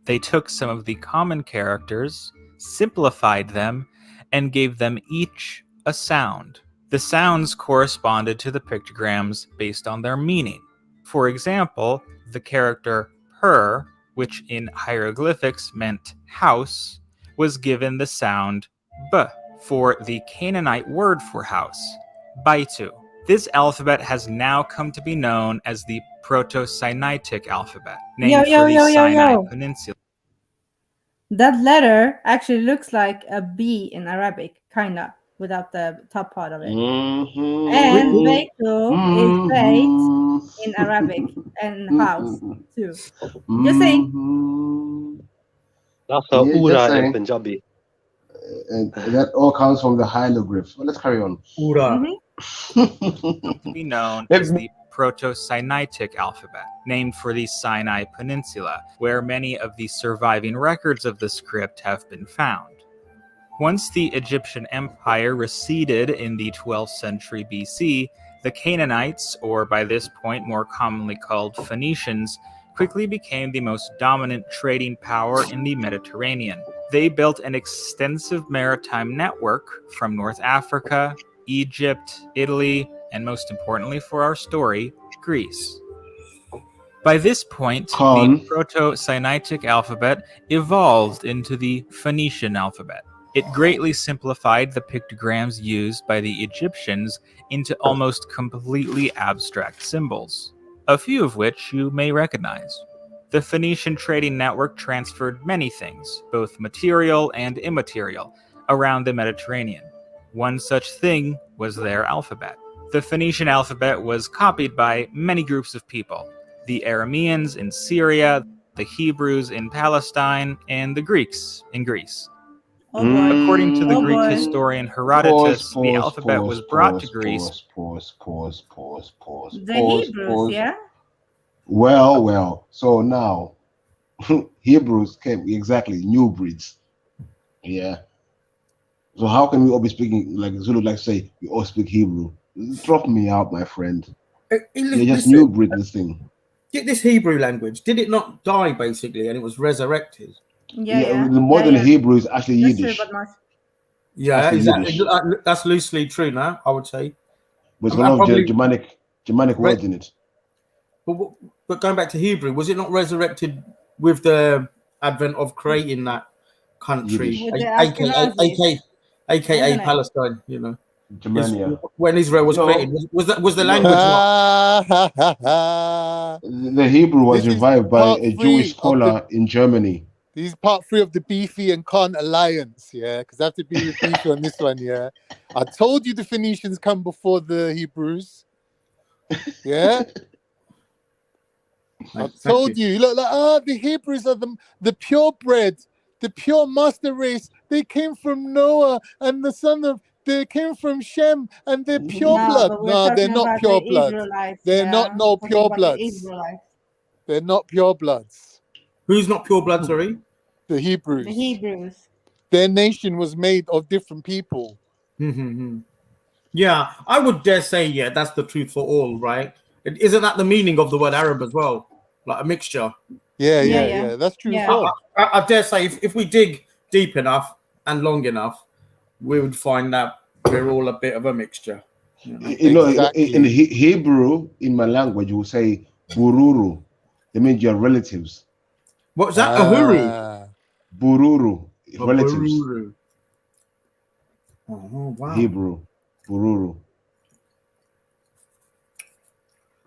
They took some of the common characters, simplified them, and gave them each a sound. The sounds corresponded to the pictograms based on their meaning. For example, the character per, which in hieroglyphics meant house, was given the sound b for the Canaanite word for house, baitu. This alphabet has now come to be known as the Proto-Sinaitic alphabet, named for the Sinai Peninsula. That letter actually looks like a B in Arabic, kinda, without the top part of it. And Baitu is bait in Arabic and house too. Just saying. That's a ura in Punjabi. And that all comes from the hieroglyph. Well, let's carry on. Ura. To be known as the Proto-Sinaitic alphabet, named for the Sinai Peninsula, where many of the surviving records of the script have been found. Once the Egyptian Empire receded in the 12th century BC, the Canaanites, or by this point more commonly called Phoenicians, quickly became the most dominant trading power in the Mediterranean. They built an extensive maritime network from North Africa, Egypt, Italy, and most importantly for our story, Greece. By this point, the Proto-Sinaitic alphabet evolved into the Phoenician alphabet. It greatly simplified the pictograms used by the Egyptians into almost completely abstract symbols, a few of which you may recognize. The Phoenician trading network transferred many things, both material and immaterial, around the Mediterranean. One such thing was their alphabet. The Phoenician alphabet was copied by many groups of people: the Arameans in Syria, the Hebrews in Palestine, and the Greeks in Greece. According to the Greek historian Herodotus, the alphabet was brought to Greece. The Hebrews, yeah? Well. So now, Hebrews came, exactly, new breeds. Yeah. So how can we all be speaking, like Zulu like say, we all speak Hebrew? Drop me out, my friend. You're just new breed this thing. This Hebrew language, did it not die basically and it was resurrected? The modern Hebrew is actually Yiddish. Yeah, that's loosely true now, I would say. But it's got a lot of Germanic words in it. But going back to Hebrew, was it not resurrected with the advent of creating that country, aka Palestine? You know, Germania. When Israel was created, was the language not? The Hebrew was revived by a Jewish scholar in Germany. This is part 3 of the Beefy and Khan alliance, yeah, because I have to be with Beefy on this one, yeah. I told you the Phoenicians come before the Hebrews, yeah. I told you, look, like, the Hebrews are the purebred, the pure master race. They came from Noah and the son of. They came from Shem and they're pure blood. No, they're not pure blood. They're not pure bloods. They're not pure bloods. Who's not pure blood, sorry? The Hebrews. The Hebrews. Their nation was made of different people. Yeah, I would dare say, yeah, that's the truth for all, right? Isn't that the meaning of the word Arab as well? Like a mixture. Yeah. That's true. Yeah. I dare say if we dig deep enough and long enough, we would find that we're all a bit of a mixture. You know, in Hebrew, in my language, you will say bururu. It means your relatives. What's that? Ahuru? Bururu. Relatives. Bururu. Oh, wow. Hebrew. Bururu.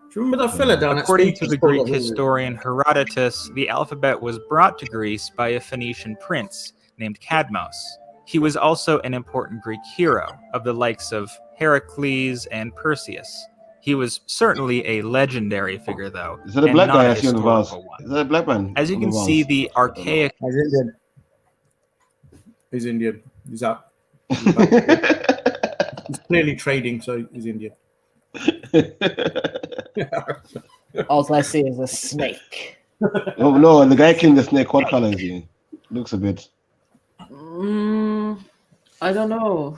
Do you remember that fella down at According to the Greek historian Herodotus, the alphabet was brought to Greece by a Phoenician prince named Cadmos. He was also an important Greek hero of the likes of Heracles and Perseus. He was certainly a legendary figure, though. Is that a black guy I see on the Vowels? Is that a black man? As you can see, the archaic... He's Indian. He's Indian. He's up. He's clearly trading, so he's Indian. All I see is a snake. Oh, no, the guy killing the snake, what color is he? Looks a bit... I don't know.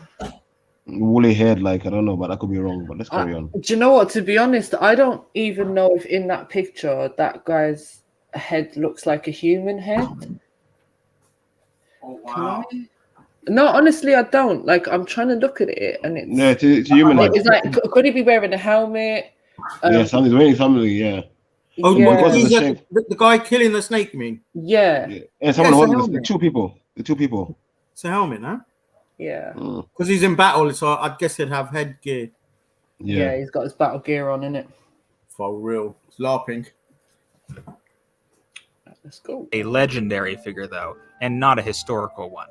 Woolly head, like, I don't know, but I could be wrong, but let's carry on. Do you know what? To be honest, I don't even know if in that picture that guy's head looks like a human head. Oh wow. No, honestly, I don't. Like, I'm trying to look at it, and it's it's a human head. It's like, could he be wearing a helmet? Yeah, something's wearing something. Yeah. Oh, Yeah. Because of the shape. the guy killing the snake, you mean? Yeah. And someone it's a holding the helmet. two people. The two people. It's a helmet, huh? Yeah. Because he's in battle, so I guess he'd have headgear. Yeah, he's got his battle gear on, innit? For real. It's LARPing. Let's go. A legendary figure, though, and not a historical one.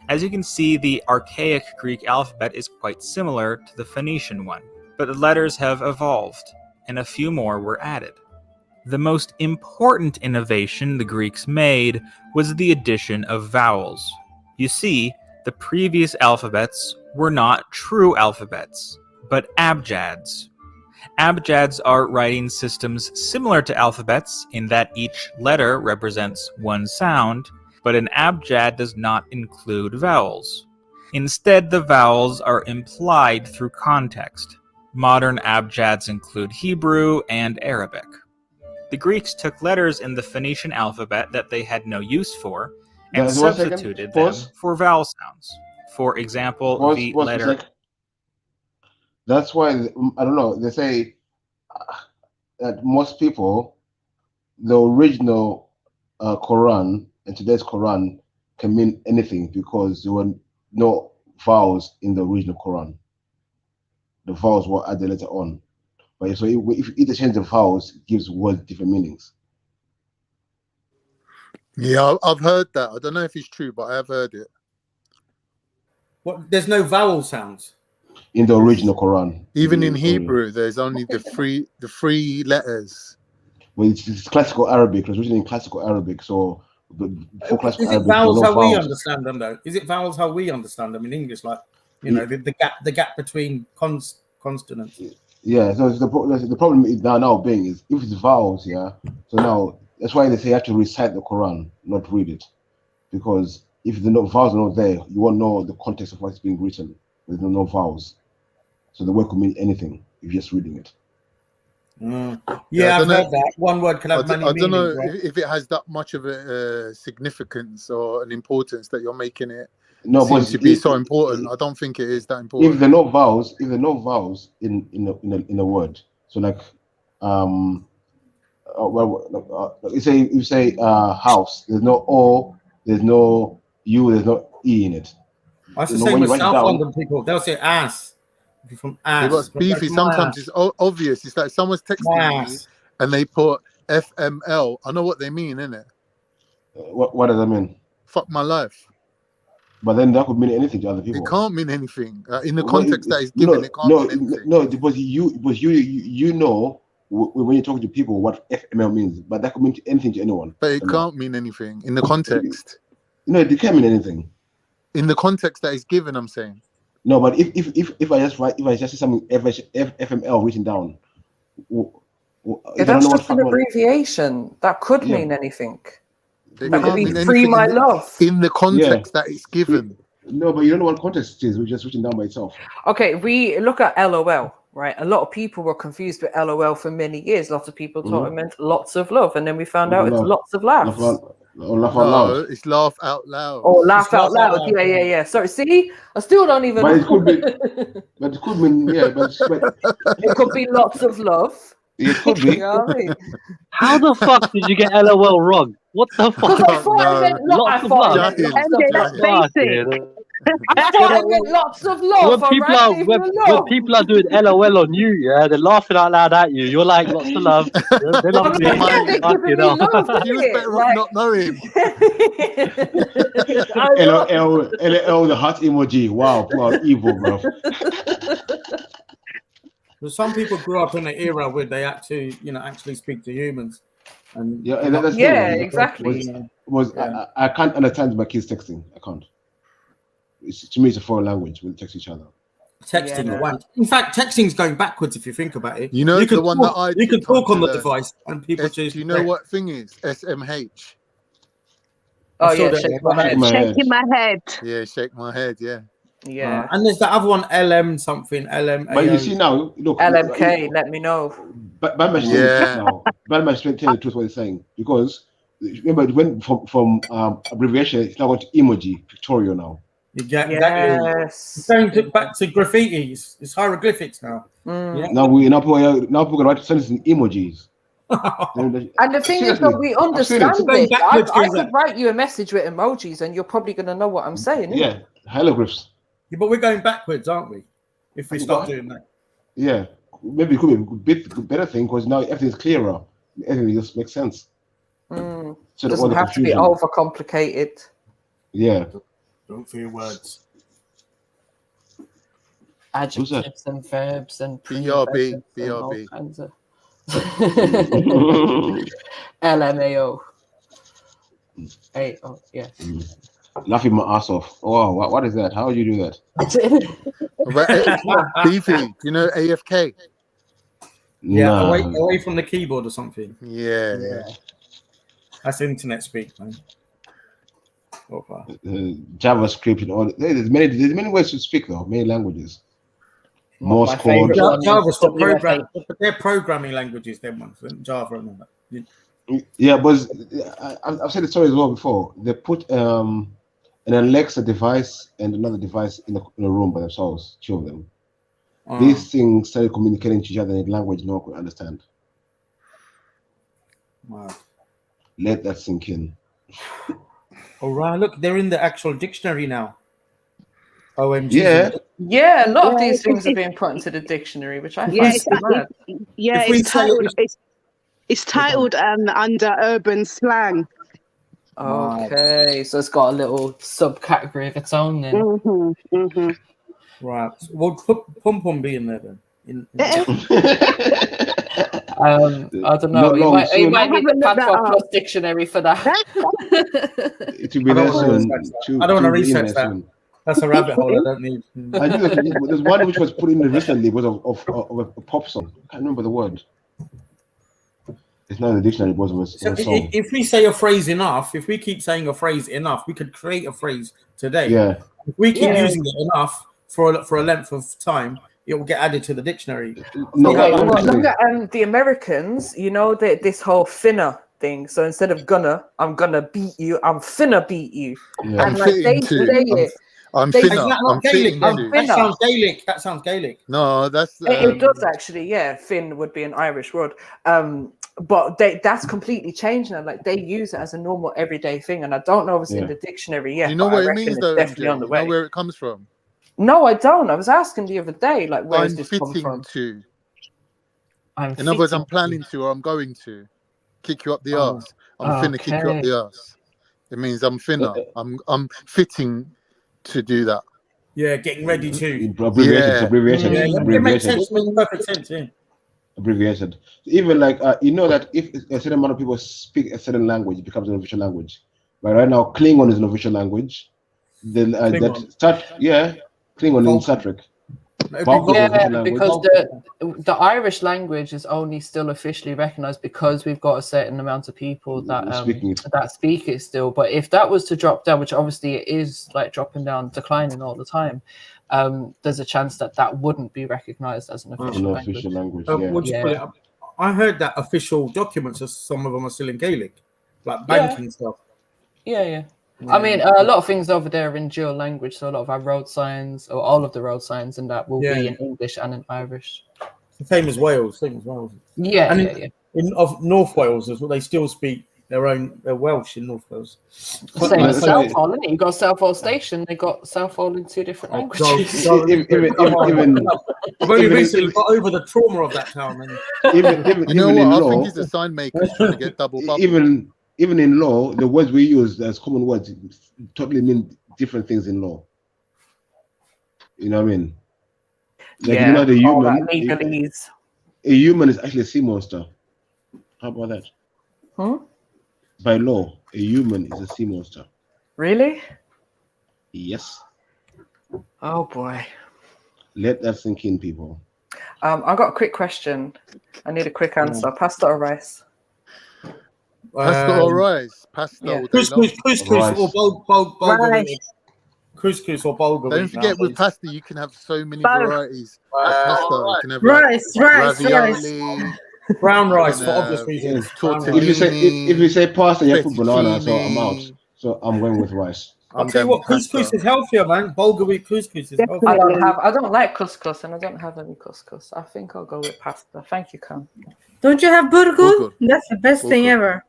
As you can see, the archaic Greek alphabet is quite similar to the Phoenician one, but the letters have evolved, and a few more were added. The most important innovation the Greeks made was the addition of vowels. You see, the previous alphabets were not true alphabets, but abjads. Abjads are writing systems similar to alphabets in that each letter represents one sound, but an abjad does not include vowels. Instead, the vowels are implied through context. Modern abjads include Hebrew and Arabic. The Greeks took letters in the Phoenician alphabet that they had no use for and substituted them for vowel sounds. For example, the letter... That's why, I don't know, they say that most people, the original Quran and today's Quran can mean anything because there were no vowels in the original Quran. The vowels were added later on. But so if you interchange the vowels, it gives words different meanings. Yeah, I've heard that. I don't know if it's true, but I have heard it. What? There's no vowel sounds in the original Quran. Even in Hebrew, there's only the three letters. Well, it's classical Arabic. It's written in classical Arabic. So for classical is it Arabic, vowels no how vowels. we understand them though? Is it vowels how we understand them in English? Like, you know, the gap between consonants. Yeah. So the problem is now being is if it's vowels, yeah. So now that's why they say you have to recite the Quran, not read it, because if the vowels are not there, you won't know the context of what's being written. There's no vowels, so the word could mean anything if you're just reading it. Yeah, I've heard that. One word can have many I don't know meanings, right? if it has that much of a significance or an importance that you're making it. No, seems but to be so important. I don't think it is that important. If there are no vowels, in a word, so like you say house, there's no O, there's no U, there's no E in it. That's the same with South London people. They'll say ass. From ass. Yeah, but Beefy, sometimes it's obvious. It's like someone's texting me and they put FML. I know what they mean, innit? What does that mean? Fuck my life. But then that could mean anything to other people. It can't mean anything in the context that it's given. It can't mean anything. No, because you know when you're talking to people what FML means, but that could mean anything to anyone. But it can't mean anything in the context. No, it can mean anything. In the context that it's given, I'm saying. No, but if I just see something FML written down, that's just an abbreviation. That could mean anything. That could be free my love. In the context that it's given. No, but you don't know what context it is. It's just written down by itself. Okay, we look at LOL, right? A lot of people were confused with LOL for many years. Lots of people thought it meant lots of love, and then we found out it's lots of laughs. Laugh out loud. It's laugh out loud. Oh, laugh out loud. Yeah. Sorry, see, I still don't even. But it could be. But it could mean it could be lots of love. It could be. You know what I mean? How the fuck did you get LOL wrong? What the fuck? I thought it meant lots of love. I thought it meant lots of love. When people are doing LOL on you, yeah, they're laughing out loud at you. You're like, lots of love. They love me. You know. You was better off not knowing. LOL, the heart emoji. Wow, evil, bro. But some people grew up in an era where they had to, actually speak to humans. And exactly. I can't understand my kids texting. I can't. To me, it's a foreign language. We text each other. Texting, in fact, texting's going backwards if you think about it. You know, you can talk on the device, and people choose. Do you know what thing is SMH? Oh yeah, shaking my head. Yeah, shake my head. Yeah. And there's the other one, LM something, LM. But you see now, look, LMK. Let me know. But Batman is telling the truth now. Batman is telling the truth what he's saying, because remember it went from abbreviation. It's now going to emoji, pictorial now. Exactly. Yes. It's going back to graffiti. It's hieroglyphics now. Yeah. Now people can write sentences in emojis. And the thing is that we understand it. I could write you a message with emojis, and you're probably going to know what I'm saying. Yeah, hieroglyphs. Yeah, but we're going backwards, aren't we? If we start doing that. Yeah, maybe it could be a bit better thing, because now everything's clearer. Everything just makes sense. So So it doesn't have to be overcomplicated. Yeah. Don't fear words. Adjectives and verbs and BRB. LMAO. Yeah. Laughing my ass off. Oh, wow, what is that? How would you do that? Beefy, you know AFK? Yeah, away from the keyboard or something. Yeah. That's internet speak, man. JavaScript and all. There's many ways to speak though. Many languages. Morse code. JavaScript, but they're programming languages. Them ones, Java and all that. Yeah, but I've said the story as well before. They put an Alexa device and another device in a room by themselves, two of them. These things started communicating to each other in a language no one could understand. Wow. Let that sink in. All right, look, they're in the actual dictionary now. OMG. Yeah, a lot of these things are being put into the dictionary, which I find mad. It's titled under urban slang. Okay, so it's got a little subcategory of its own then. Right. Well, put Pum Pum be in there then. I don't know. You might need the Patois Plus dictionary for that. It will be there soon. I don't want to research that. That's a rabbit hole I don't need. There's one which was put in recently was of a pop song. I can't remember the word. It's not in the dictionary. It was a song. If we say a phrase enough, if we keep saying a phrase enough, we could create a phrase today. Yeah. If we keep using it enough for a length of time, it will get added to the dictionary. Look at the Americans. You know this whole finna thing. So instead of gonna, I'm gonna beat you. I'm finna beat you. Yeah. And like they say it. I'm finna. That sounds Gaelic. No, that's it does actually. Yeah, Finn would be an Irish word. But that's completely changed now. Like they use it as a normal everyday thing, and I don't know if it's in the dictionary yet. You know what it means, though. Definitely on the way. You know where it comes from? No, I don't. I was asking the other day, like, where is this come from? In other words, I'm planning to, or I'm going to kick you up the arse. I'm finna kick you up the arse. It means I'm finna. I'm fitting to do that. Yeah, getting ready to. Abbreviation. It makes sense. Makes perfect sense. Yeah. Abbreviated. Even like you know that if a certain amount of people speak a certain language, it becomes an official language. But right now, Klingon is an official language. Then Klingon in Star Trek. Yeah, because the Irish language is only still officially recognized because we've got a certain amount of people that speak it still. But if that was to drop down, which obviously it is like dropping down, declining all the time, there's a chance that wouldn't be recognized as an official language. I heard that official documents, some of them are still in Gaelic, like banking stuff. Yeah. I mean, a lot of things over there are in dual language, so a lot of our road signs, or all of the road signs, and that will be in English and in Irish. Same as Wales. Yeah, and in North Wales as well, they still speak their Welsh in North Wales. Same as Southall, isn't it? You got Southall Station, they got Southall in 2 different languages. I've only recently got over the trauma of that town. You know what? I think he's a sign maker trying to get double bubble. Even in law, the words we use as common words totally mean different things in law. You know what I mean? Like, you know, the human. A human is actually a sea monster. How about that? Huh? By law, a human is a sea monster. Really? Yes. Oh boy. Let that sink in, people. I've got a quick question. I need a quick answer. Pasta or rice? Pasta or rice? Couscous or bulgur. Couscous or bulgur. Don't forget, with pasta, you can have so many varieties. Pasta, you can have rice. ravioli, Brown rice And, for obvious reasons. Brown rice. If you say pasta, you have put banana, so I'm out. fettuccine. So I'm going with rice. I'll tell you what, couscous is healthier, man. Bulgur wheat couscous is healthier. I don't like couscous, and I don't have any couscous. I think I'll go with pasta. Thank you, Cam. Don't you have bulgur? That's the best thing ever.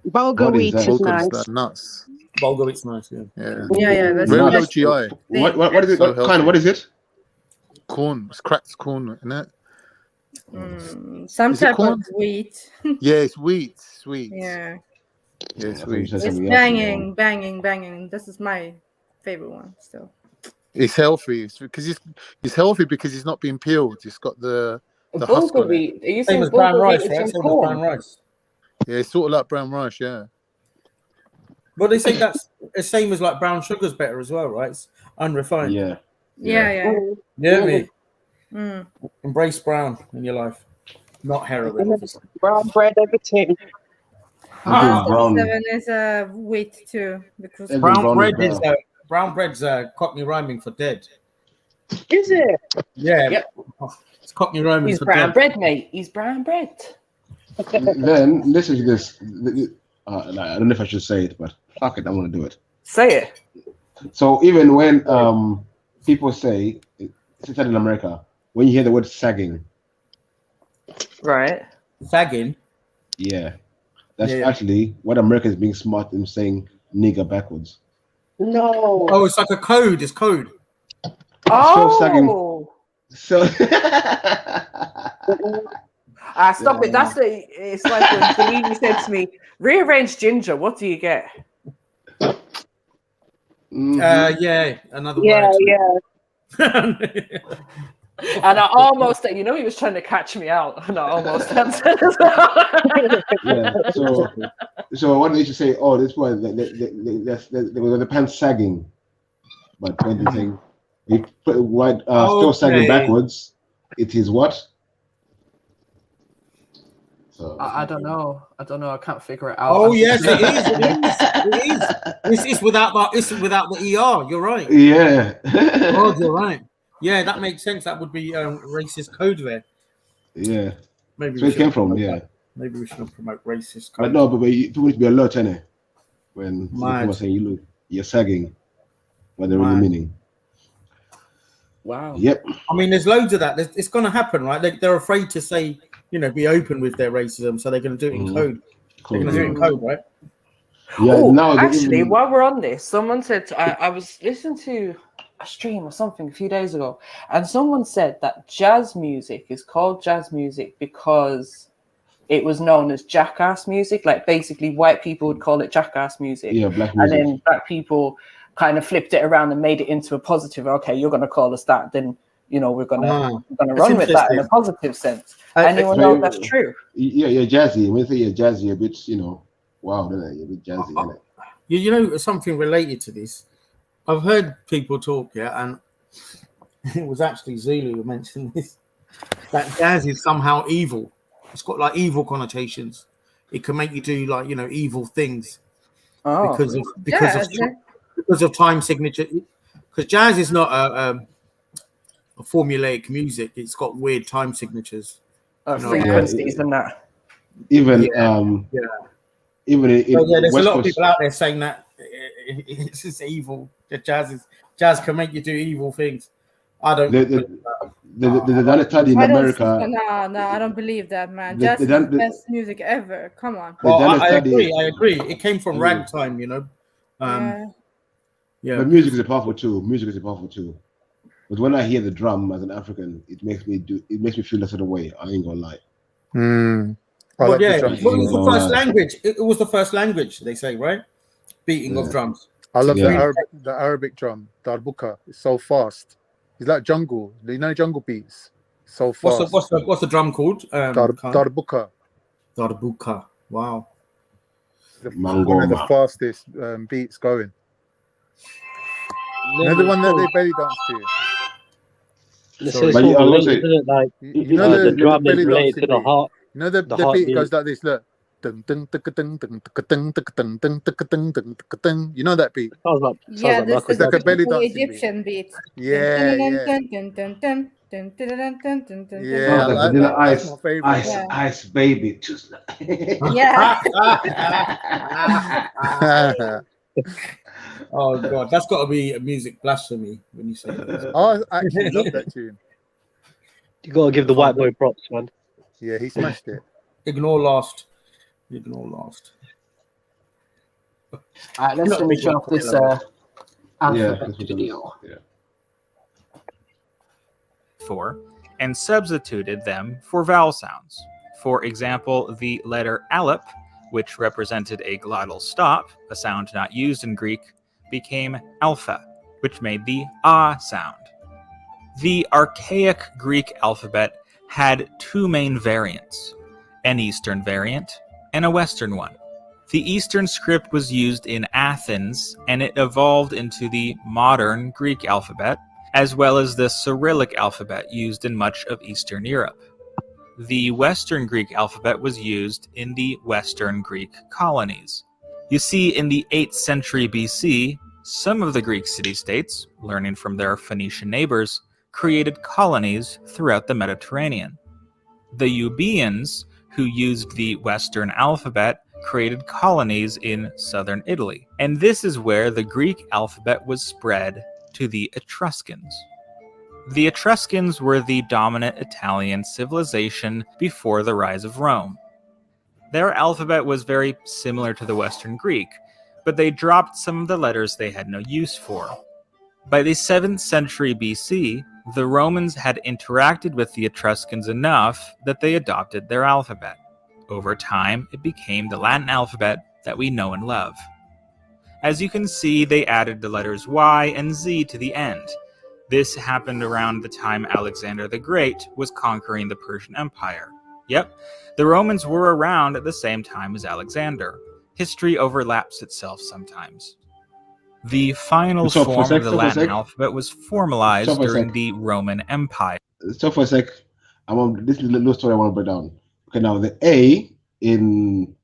Bulgur wheat is nice. Nuts. Bulgur wheat's nice, yeah. Yeah, that's very low nice. GI. What is it? So What is it? Corn. It's cracked corn, isn't it? Some Is it type of corn? wheat. Yeah, it's wheat. Sweet. Yeah. Yeah, sweet. It's banging, banging, banging. This is my favorite one still. It's healthy. It's healthy because it's not being peeled. It's got the husk Bulgur on it. wheat. Are you Same saying as brown bulgur rice, wheat is right? from Same as corn? brown rice. Yeah, it's sort of like brown rice. Yeah. But they say that's the same as like brown sugar's better as well, right? It's unrefined. Yeah. Yeah, me. Embrace brown in your life, not heroin. Obviously. Brown bread, everything. Brown. 7 is wheat too, because Brown bread's Cockney rhyming for dead. Is it? Yeah. Yep. It's Cockney rhyming He's for brown dead. bread, mate. He's brown bread. Then listen to this. I don't know if I should say it, but fuck it, I'm gonna do it. Say it. So even when people say, especially in America, when you hear the word sagging, right? Sagging. Yeah, that's actually what America is being smart in saying nigger backwards. No. Oh, it's like a code. It's code. Oh. Sagging. So. Stop it. That's it's like when Bellini said to me, rearrange ginger, what do you get? Yeah, another Yeah, word. yeah. And I almost, he was trying to catch me out, and I almost answered as well. Yeah. So what did you say? Oh, this was the pants sagging, but when you think you put white still sagging backwards, it is what? So I don't know. I can't figure it out. Oh yes, it is. It is without the ER. You're right. Yeah. Oh, you're right. Yeah, that makes sense. That would be racist code there. Yeah. Maybe so it came from Maybe we shouldn't promote racist code. But no, but people need to be alert, innit? When people are saying you're sagging, what they're really meaning. Wow. Yep. I mean, there's loads of that. It's going to happen, right? They're afraid to say, be open with their racism, so they're going to do it in code. They're going to do it in code, right? Yeah. Actually, while we're on this, someone said I was listening to a stream or something a few days ago, and someone said that jazz music is called jazz music because it was known as jackass music. Like basically, white people would call it jackass music, black music, and then black people kind of flipped it around and made it into a positive. Okay, you're going to call us that, then we're going to run with that in a positive sense. Anyone know that's true? Yeah, you're jazzy. When you say you're jazzy, you're a bit, wow, you're a bit jazzy, isn't it? Something related to this. I've heard people talk, and it was actually Zulu who mentioned this, that jazz is somehow evil. It's got like evil connotations. It can make you do like, evil things because of time signature. Because jazz is not a formulaic music. It's got weird time signatures. Frequencies and that. Even there's West a lot of Coast, people out there saying that it's just evil. The jazz can make you do evil things. I don't. The done a study in America. No, I don't believe that, man. Jazz is the best music ever. Come on. Well, I agree. It came from ragtime, But music is powerful too. But when I hear the drum as an African, it makes me feel a certain way. I ain't gonna lie. It was the first language. It was the first language, they say, right? Beating of drums. I love the Arabic drum, darbuka. It's so fast. It's like jungle. Jungle beats. So fast. What's the drum called? Darbuka. Darbuka. Wow. One of the fastest beats going. The one that they belly dance to. The drum is related to the heart. The beat goes like this. Look. You know that beat? It's like a belly dancing Egyptian beat. Yeah. Dun, dun, dun, dun, dun, dun, Yeah, dun, I the dun. like Vanilla that. That's Ice, my favorite Ice, one. Ice Baby. Just Yeah. Oh god, that's got to be a music blasphemy when you say that. I actually love that tune. You got to give the white boy props, man. Yeah, he smashed it. Ignore last. Ignore last. All right, let's Not finish big off this enough. alphabet video. For and substituted them for vowel sounds. For example, the letter aleph, which represented a glottal stop, a sound not used in Greek, became alpha, which made the ah sound. The archaic Greek alphabet had two main variants, an Eastern variant and a Western one. The Eastern script was used in Athens, and it evolved into the modern Greek alphabet, as well as the Cyrillic alphabet used in much of Eastern Europe. The Western Greek alphabet was used in the Western Greek colonies. You see, in the 8th century BC, some of the Greek city-states, learning from their Phoenician neighbors, created colonies throughout the Mediterranean. The Euboeans, who used the Western alphabet, created colonies in southern Italy. And this is where the Greek alphabet was spread to the Etruscans. The Etruscans were the dominant Italian civilization before the rise of Rome. Their alphabet was very similar to the Western Greek, but they dropped some of the letters they had no use for. By the 7th century BC, the Romans had interacted with the Etruscans enough that they adopted their alphabet. Over time, it became the Latin alphabet that we know and love. As you can see, they added the letters Y and Z to the end. This happened around the time Alexander the Great was conquering the Persian Empire. Yep, the Romans were around at the same time as Alexander. History overlaps itself sometimes. The final form of the Latin alphabet was formalized during the Roman Empire. Stop for a sec. This is a little story I want to break down. Okay, now the A in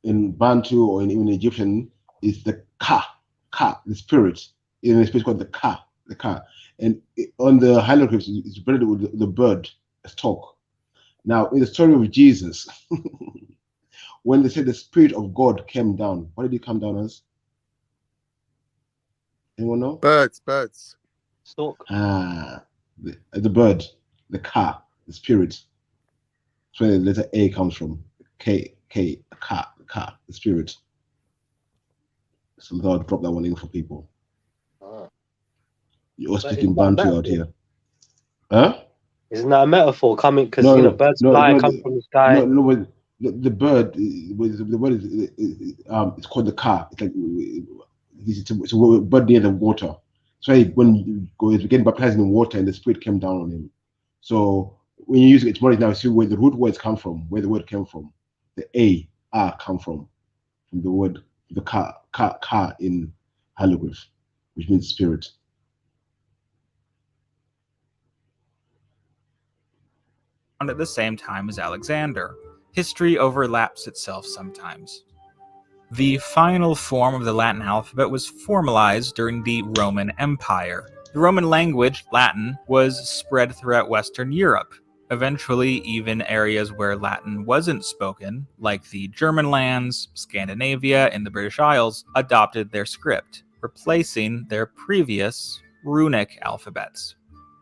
Bantu or in Egyptian is the ka, the spirit. In a space called the ka. And on the hieroglyphs, it's branded with the bird, a stork. Now, in the story of Jesus, when they said the Spirit of God came down, what did he come down as? Anyone know? Birds. Stork. The bird, the ka, the spirit. That's where the letter A comes from. K, ka, the spirit. So I thought I'd drop that one in for people. You're speaking Bantu out here. Huh? Isn't that a metaphor coming? Because birds fly, come from the sky. No, the bird is it's called the ka. It's like it's a bird near the water. So when he's getting baptized in water and the spirit came down on him. So when you use etymology now, see where the root words come from, where the word came from. The A come from the word the ka in hieroglyph, which means spirit. At the same time as Alexander. History overlaps itself sometimes. The final form of the Latin alphabet was formalized during the Roman Empire. The Roman language, Latin, was spread throughout Western Europe. Eventually, even areas where Latin wasn't spoken, like the German lands, Scandinavia, and the British Isles, adopted their script, replacing their previous runic alphabets.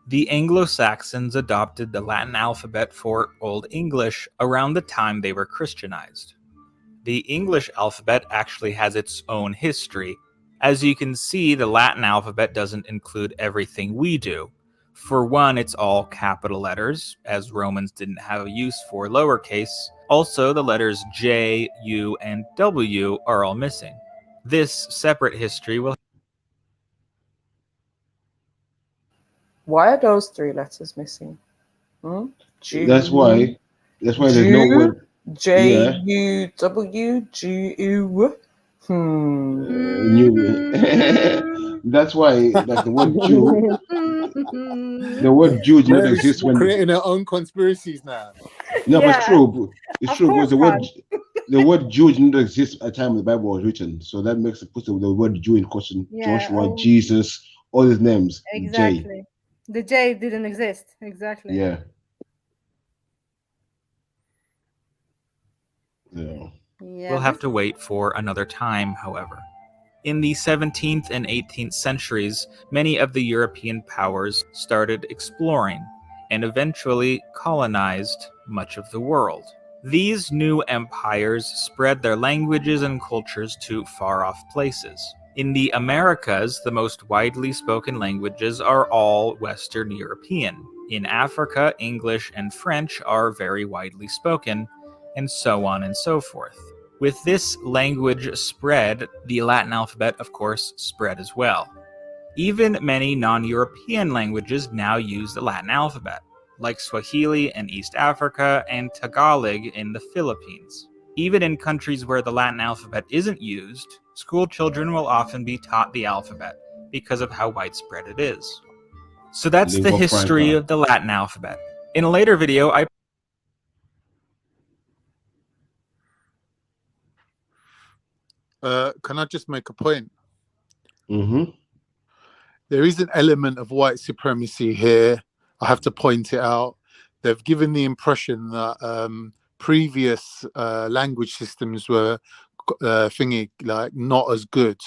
The Anglo-Saxons adopted the Latin alphabet for Old English around the time they were Christianized. The English alphabet actually has its own history. As you can see, the Latin alphabet doesn't include everything we do. For one, it's all capital letters, as Romans didn't have a use for lowercase. Also, the letters J, U, and W are all missing. This separate history will... Why are those three letters missing? That's why there's no word. J-U-W, G-U. That's why the word Jew. The word Jew did not exist when creating our own conspiracies now. No, but it's true. It's true because the word Jew did not exist at the time the Bible was written. So that makes it put the word Jew in question. Joshua, Jesus, all these names. Exactly. The J didn't exist. Exactly. Yeah. Yeah. We'll have to wait for another time, however. In the 17th and 18th centuries, many of the European powers started exploring and eventually colonized much of the world. These new empires spread their languages and cultures to far-off places. In the Americas, the most widely spoken languages are all Western European. In Africa, English and French are very widely spoken, and so on and so forth. With this language spread, the Latin alphabet, of course, spread as well. Even many non-European languages now use the Latin alphabet, like Swahili in East Africa and Tagalog in the Philippines. Even in countries where the Latin alphabet isn't used, school children will often be taught the alphabet because of how widespread it is. So that's the history of the Latin alphabet. In a later video, Can I just make a point? Mm-hmm. There is an element of white supremacy here. I have to point it out. They've given the impression that previous language systems were not as good,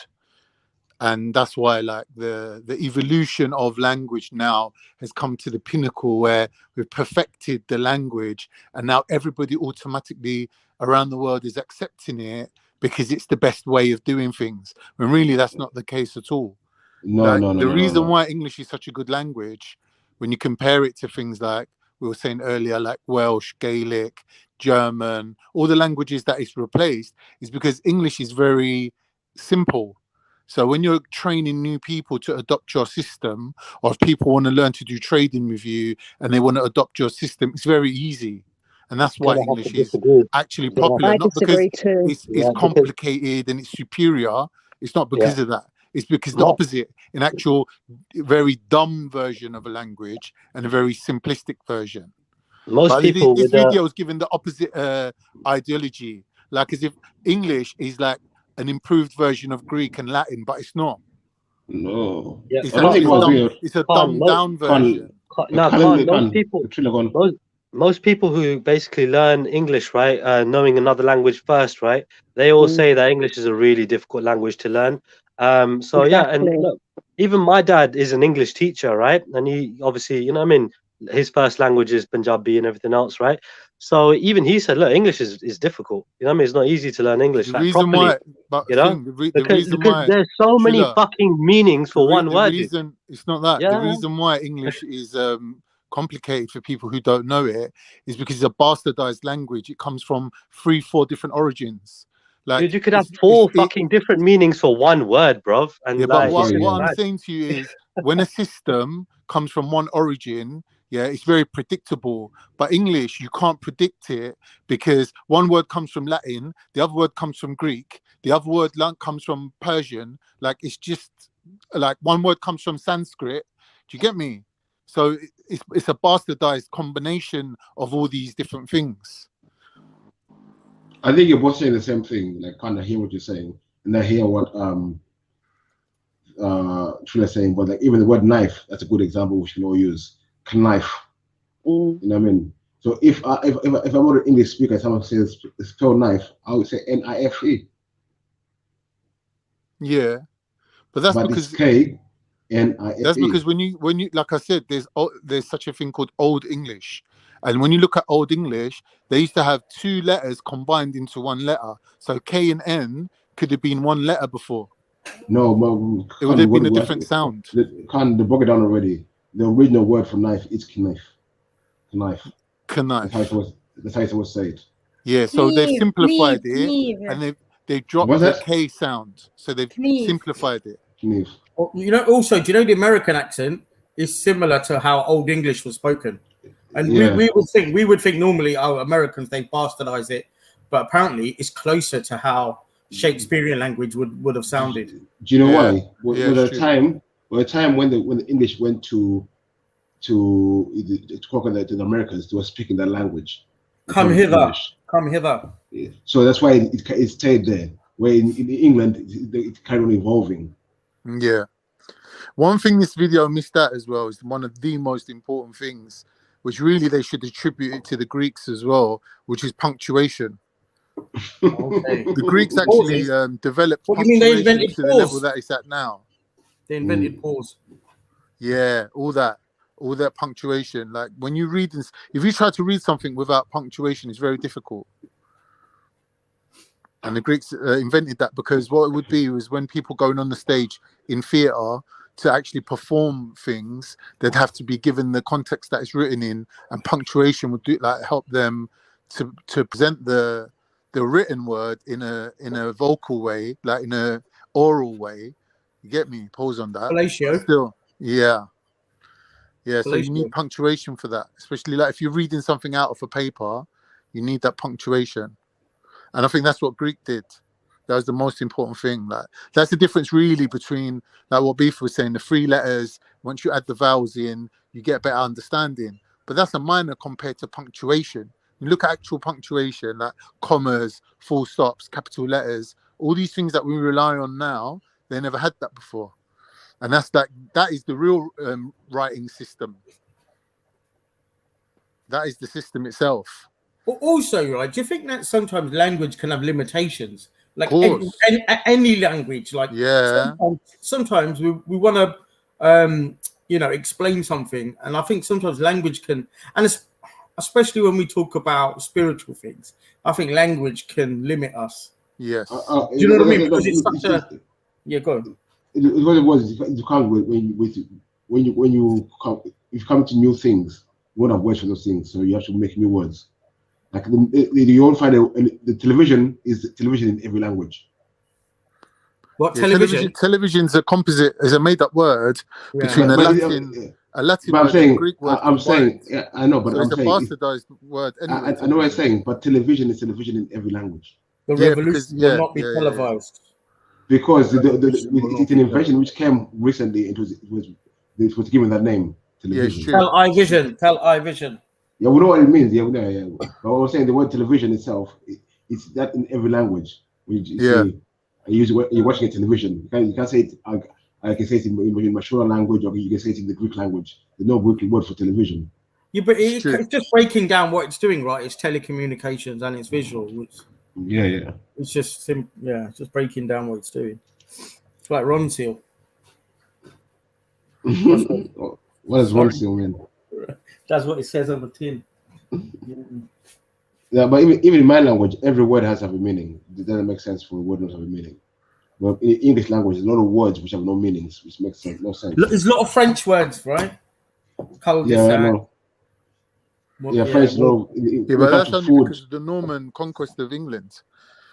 and that's why the evolution of language now has come to the pinnacle where we've perfected the language, and now everybody automatically around the world is accepting it because it's the best way of doing things, when really that's not the case at all. The reason why English is such a good language, when you compare it to things like we were saying earlier, like Welsh, Gaelic, German, all the languages that it's replaced, is because English is very simple. So when you're training new people to adopt your system, or if people want to learn to do trading with you and they want to adopt your system, it's very easy. And that's why English is actually popular, not because it's complicated and it's superior. It's not because of that. It's because the opposite, an actual very dumb version of a language and a very simplistic version. This video is given the opposite ideology, like as if English is like an improved version of Greek and Latin, but it's not. No. Yeah. It's a dumbed down version. Most people who basically learn English, right, knowing another language first, right, they all say that English is a really difficult language to learn. Yeah, and look, even my dad is an English teacher, right, and he obviously, you know what I mean, his first language is Punjabi and everything else, right? So even he said, look, English is difficult. You know what I mean? It's not easy to learn English. The reason why, because there's so many fucking meanings for one word. It's not that. The reason why English is complicated for people who don't know it is because it's a bastardized language. It comes from 3-4 different origins. Like, dude, you could have 4 fucking different meanings for one word, bruv. And but what I'm saying to you is, when a system comes from one origin, it's very predictable. But English, you can't predict it because one word comes from Latin, the other word comes from Greek, the other word comes from Persian. Like, it's just like one word comes from Sanskrit. Do you get me? So it's a bastardized combination of all these different things. I think you're both saying the same thing. Like, kind of hear what you're saying, and I hear what Trina's saying. But like, even the word knife, that's a good example we should all use. Knife. You know what I mean? So if I'm not an English speaker and someone says spell knife, I would say N-I-F-E. Yeah, but that's because it's K-N-I-F-E. That's because when you like I said, there's such a thing called Old English, and when you look at Old English, they used to have 2 letters combined into one letter. So K and N could have been one letter before. No, but it would have been a different sound. They broke it down already. The original word for knife is knife. Knife. Knife. That's how it was said. Yeah, so they've simplified it, and they dropped the K sound, so they've simplified it. You know, also, do you know the American accent is similar to how Old English was spoken? And we would think normally, Americans, they bastardize it, but apparently it's closer to how Shakespearean language would have sounded. Do you know why? With a time when the English went to conquer the Americans, they were speaking that language. Come hither. Come hither. Yeah. So that's why it stayed there. Where in England, it carried on evolving. Yeah. One thing this video missed out as well is one of the most important things, which really they should attribute it to the Greeks as well, which is punctuation. Okay. The Greeks actually developed What do you mean they punctuation invented to the pause? level that it's at now. They invented pause. Yeah, all that punctuation. Like when you read this, if you try to read something without punctuation, it's very difficult. And the Greeks invented that because what it would be was when people going on the stage in theatre to actually perform things, they'd have to be given the context that it's written in, and punctuation would do like help them to present the written word in a vocal way, like in a oral way. You get me? Pause on that. Fellatio. Still, yeah. So you Fellatio. need punctuation for that, especially like if you're reading something out of a paper, you need that punctuation. And I think that's what Greek did. That was the most important thing. Like that's the difference really between like what Beef was saying, the 3 letters. Once you add the vowels in, you get a better understanding. But that's a minor compared to punctuation. You look at actual punctuation, like commas, full stops, capital letters, all these things that we rely on now, they never had that before. And that is the real writing system. That is the system itself. Also, right, do you think that sometimes language can have limitations? Like any language, like sometimes we want to, explain something. And I think sometimes language can, and especially when we talk about spiritual things, I think language can limit us. Yes. Do you know what I mean? Because it's such a... Yeah, go on. What it was, you can't when you come to new things, you won't have words for those things, so you have to make new words. Like you won't find the television is television in every language. What television? Television's a composite, is a made-up word between a Latin word and a Greek word. I'm saying, I know, but so I'm saying it's a bastardized word. Anyway, I know what I'm saying, but television is television in every language. The revolution will not be televised. Because it's an invention which came recently. It was given that name, television. Television. Yeah, we know what it means. Yeah. But what I'm saying, the word television itself, it's that in every language. You're watching a television. You can't say it. I can say it in my Shura language, or you can say it in the Greek language. There's no Greek word for television. Yeah, but it's just breaking down what it's doing, right? It's telecommunications and it's visual. It's just just breaking down what it's doing. It's like Ron Seal. What does Ron Seal mean? That's what it says on the tin. Yeah, but even in my language, every word has to have a meaning. It doesn't make sense for a word not to have a meaning. But in English language, there's a lot of words which have no meanings, which makes no sense. There's a lot of French words, right? Yeah, I know. French. But that's only because of the Norman conquest of England.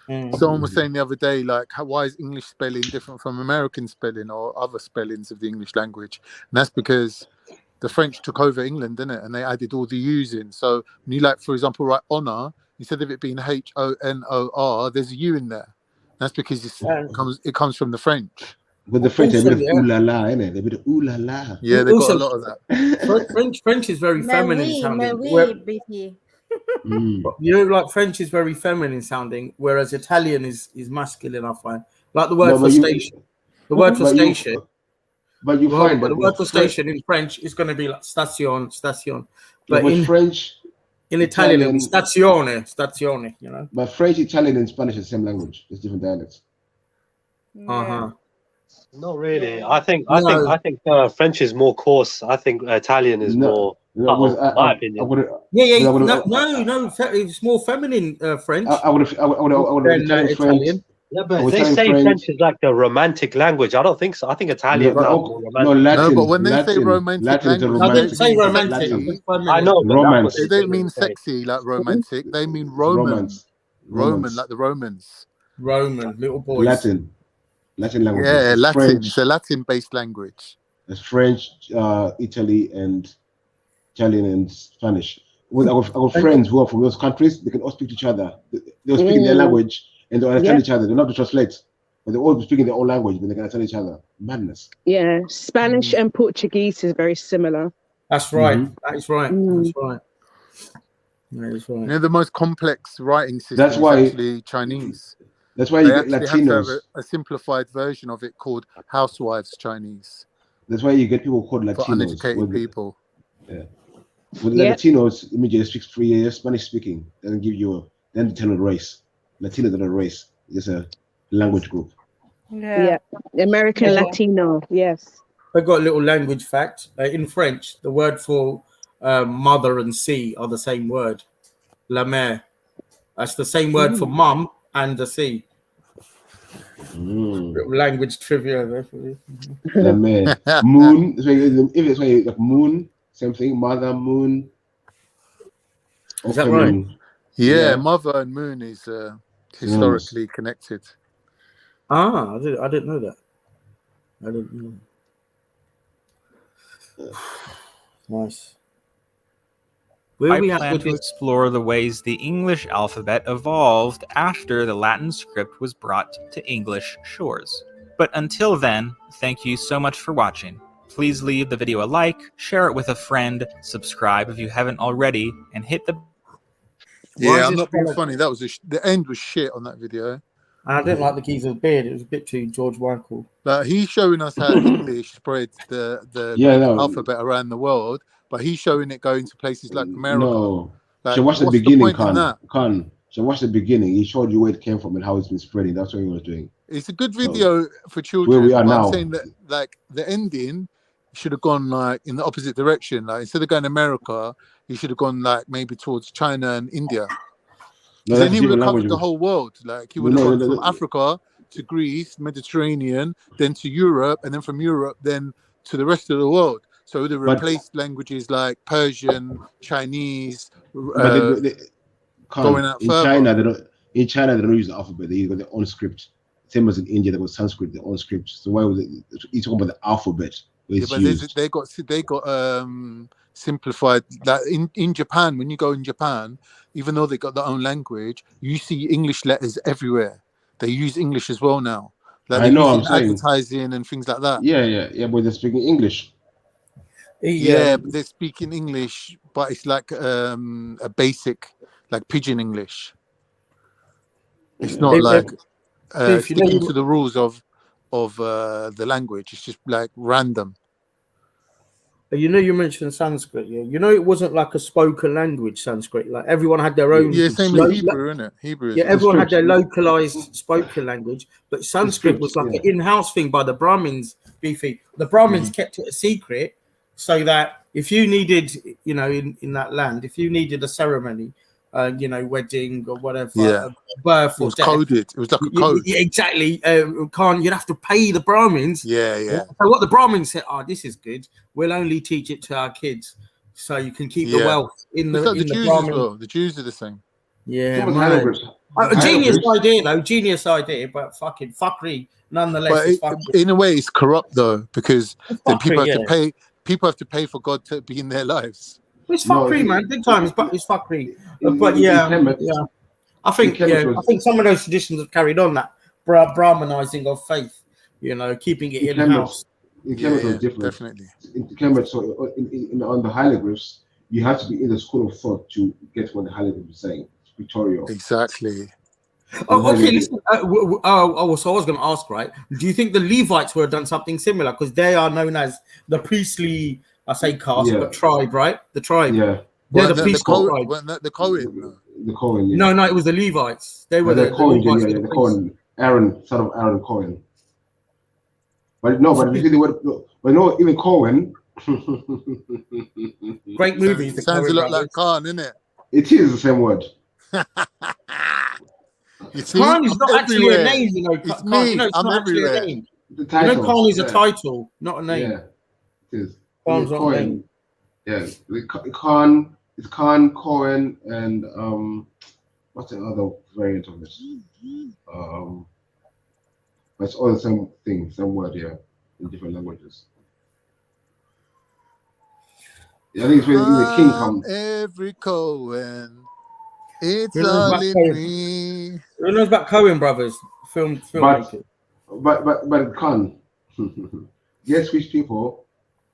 Someone was saying the other day, like, why is English spelling different from American spelling or other spellings of the English language? And that's because the French took over England, didn't it? And they added all the U's in. So when you, like, for example, write honour, instead of it being Honor, there's a U in there. That's because it comes from the French. But the French, they're a bit of ooh la la, innit? They're a bit of ooh la la. Yeah, they've got a lot of that. French is very feminine sounding. You know, like French is very feminine sounding, whereas Italian is masculine, I find. Like the word for station. The word for station. But the word for station in French is going to be like station. But in French, in Italian, it'll be stazione, you know. But French, Italian, and Spanish are the same language. It's different dialects. Not really. I think French is more coarse. I think Italian is more. My opinion. No. It's more feminine French. I would have Italian. Yeah, but they say French is like a romantic language. I don't think so. I think Italian is more romantic. No, but when they say romantic language, I didn't say romantic. I know, but romance. They don't mean sexy like romantic. They mean Roman, like the Romans. Roman, little boys. Latin language. Yeah, Latin. French. It's a Latin-based language. It's French, Italian and Spanish. I got friends who are from those countries. They can all speak to each other. They'll speak in their language and they'll understand each other. They don't have to translate, but they all speak in their own language, but they can understand each other. Madness. Yeah, Spanish and Portuguese is very similar. That's right. That is right. That's right. That is right. You know, the most complex writing system is actually Chinese. That's why you get Latinos. Have a simplified version of it called Housewives Chinese, That's why you get people called For Latinos. uneducated people. Yeah. With the Latinos, it means they speak 3 years Spanish speaking. Doesn't give you then tell a race. Latinos are not a race. It's a language group. Yeah. American Latino. Yes. I got a little language fact. In French, the word for mother and sea are the same word. La mère. That's the same word for mum and the sea. Language trivia there for you. La mère. Moon. So if it's like moon, same thing. Mother, moon. Is that right? Yeah, mother and moon is historically connected. Ah, I didn't know that. I didn't know. Nice. I plan to explore the ways the English alphabet evolved after the Latin script was brought to English shores. But until then, thank you so much for watching. Please leave the video a like, share it with a friend, subscribe if you haven't already, and hit the... Yeah, I'm not being funny. That was the end was shit on that video. I didn't like the geezer's beard. It was a bit too George Michael. Like, he's showing us how English spread the alphabet around the world, but he's showing it going to places like America. No. Like, So watch the what's beginning, point in that? So watch the beginning. He showed you where it came from and how it's been spreading. That's what he was doing. It's a good video for children. Where we are but now. I'm saying that, like, the ending should have gone like in the opposite direction. Like, instead of going to America, he should have gone like maybe towards China and India. No, Then he would have language. covered the whole world. Like, he would have gone from Africa to Greece, Mediterranean, then to Europe, and then from Europe, then to the rest of the world. So it would have replaced languages like Persian, Chinese, going out in further. China, they don't use the alphabet. They got their own script. Same as in India, they got Sanskrit, their own script. So why was it? You're talking about the alphabet? Yeah, but they got simplified. That in Japan, when you go in Japan, even though they got their own language, you see English letters everywhere. They use English as well now. Like, I know. using I'm saying advertising and things like that. Yeah. But they're speaking English. Yeah, but they're speaking English, but it's like a basic, like pidgin English. It's not like sticking to the rules of the language. It's just like random. You know, you mentioned Sanskrit. Yeah, you know, it wasn't like a spoken language. Sanskrit, like everyone had their own. Yeah, same as Hebrew, isn't it? Hebrew. Yeah, everyone had their localized spoken language, but Sanskrit was like an in-house thing by the Brahmins. Beefy, the Brahmins kept it a secret, so that if you needed, you know, in that land, if you needed a ceremony, you know, wedding or whatever, birth or death, coded. It was like a code. Exactly. You'd have to pay the Brahmins. Yeah. So what the Brahmins said, this is good. We'll only teach it to our kids, so you can keep the wealth in the. It's like the Jews Brahmin. as well. The Jews are the same. Yeah, genius idea though. Genius idea, but fucking fuckery nonetheless. But in a way, it's corrupt though, because then people have to pay. People have to pay for God to be in their lives. It's fuckery, man. Big time. It's fuckery. But yeah. I think some of those traditions have carried on that Brahmanizing of faith. You know, keeping it in house. In Kemet was different. Definitely. In Kemet, so on the hieroglyphs, you have to be in the school of thought to get what the hieroglyph is saying. It's pictorial. Exactly. Okay, listen. So I was going to ask, right? Do you think the Levites would have done something similar? Because they are known as the priestly, I say caste, but tribe, right? The tribe. Yeah. They're the priestly tribe. The Kohen. The Kohen. Yeah. No, it was the Levites. They were the Kohen. The Kohen. Aaron, son of Aaron Cohen. But no, but you see the word. But no, even Cohen. Great movie. Sounds a lot like Khan, isn't it? It is the same word. You see, Khan is not actually a name, you know. It's Khan, me. you know, it's I'm not everywhere. actually a name. The title, you know, Khan is a title, not a name. Yeah, it is. Khan's not a name. Yeah, Khan. It's Khan, Cohen, and what's the other variant of it? But it's all the same thing, same word, yeah, in different languages. Yeah, I think it's when the king comes. Every Cohen, it's all in me. Who knows about Cohen brothers? Filmmakers. But Khan, guess which people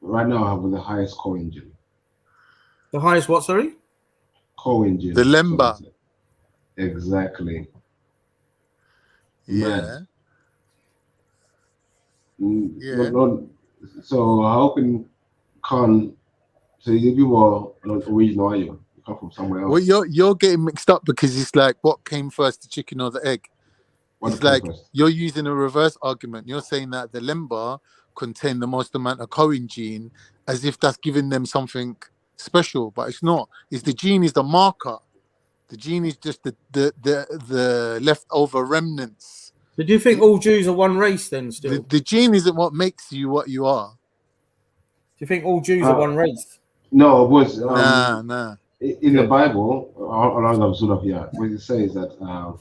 right now have the highest core engine? The highest what, sorry? Core engine. The Lemba. Exactly. Yeah. No, So how can Khan? So you were not original, are you? You come from somewhere else. Well, you're getting mixed up because it's like what came first, the chicken or the egg? It's like you're using a reverse argument. You're saying that the Lemba contain the most amount of Cohen gene as if that's giving them something special, but it's not. It's the gene is the marker. The gene is just the leftover remnants. So do you think all Jews are one race then still? The gene isn't what makes you what you are. Do you think all Jews are one race? No, it was nah. In the Bible, around what it says that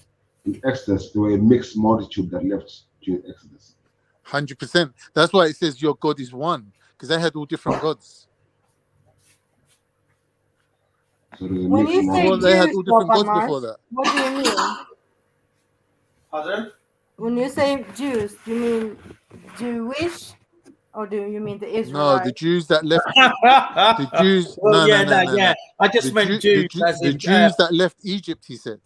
in Exodus there were a mixed multitude that left during Exodus. 100%. That's why it says your God is one, because they had all different gods. So there's a When mixed you say multitude. They had Jews, all different gods Papa before Mars, that. what do you mean? Pardon? When you say Jews, do you mean Jewish, or do you mean the No, Israelites? the Jews that left. The Jews. Well, No. I just meant Jews. The Jews that left Egypt, he said.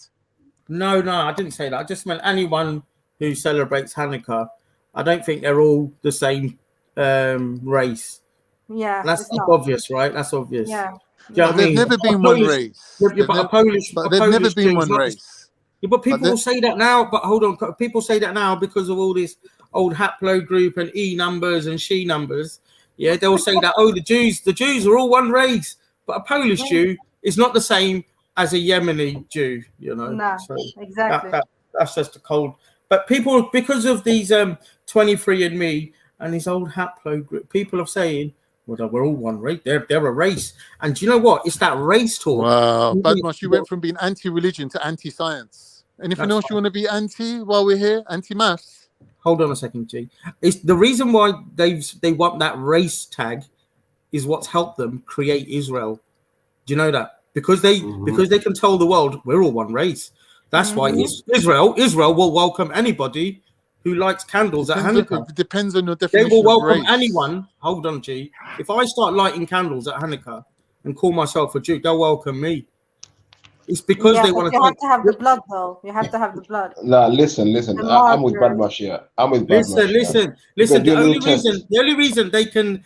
No, I didn't say that. I just meant anyone who celebrates Hanukkah. I don't think they're all the same race. Yeah, That's obvious, right? That's obvious. Yeah. Do you know what I They've mean? never been one race. Yeah, but a Polish. But they've never been one race. Yeah, but people will say that now. But hold on, people say that now because of all this old haplogroup and E numbers and she numbers. Yeah, they'll say that the Jews are all one race, but a Polish Jew is not the same as a Yemeni Jew. You know, No, so exactly. that's just a cold. But people, because of these 23andMe and this old haplogroup, people are saying, well, we're all one race. They're a race. And do you know what? It's that race talk. Wow, Badmosh, you went from being anti-religion to anti-science. Anything else you want to be anti while we're here? Anti-maths? Hold on a second, G. It's the reason why they want that race tag is what's helped them create Israel. Do you know that? Because they can tell the world we're all one race. That's why Israel will welcome anybody who likes candles at Hanukkah. It depends on your definition. They will welcome of race. anyone. Hold on, G. If I start lighting candles at Hanukkah and call myself a Jew, they'll welcome me. It's because they want to. You have to have the blood, though. You have to have the blood. Nah, listen. I'm with Badmosh here. Listen. The only reason they can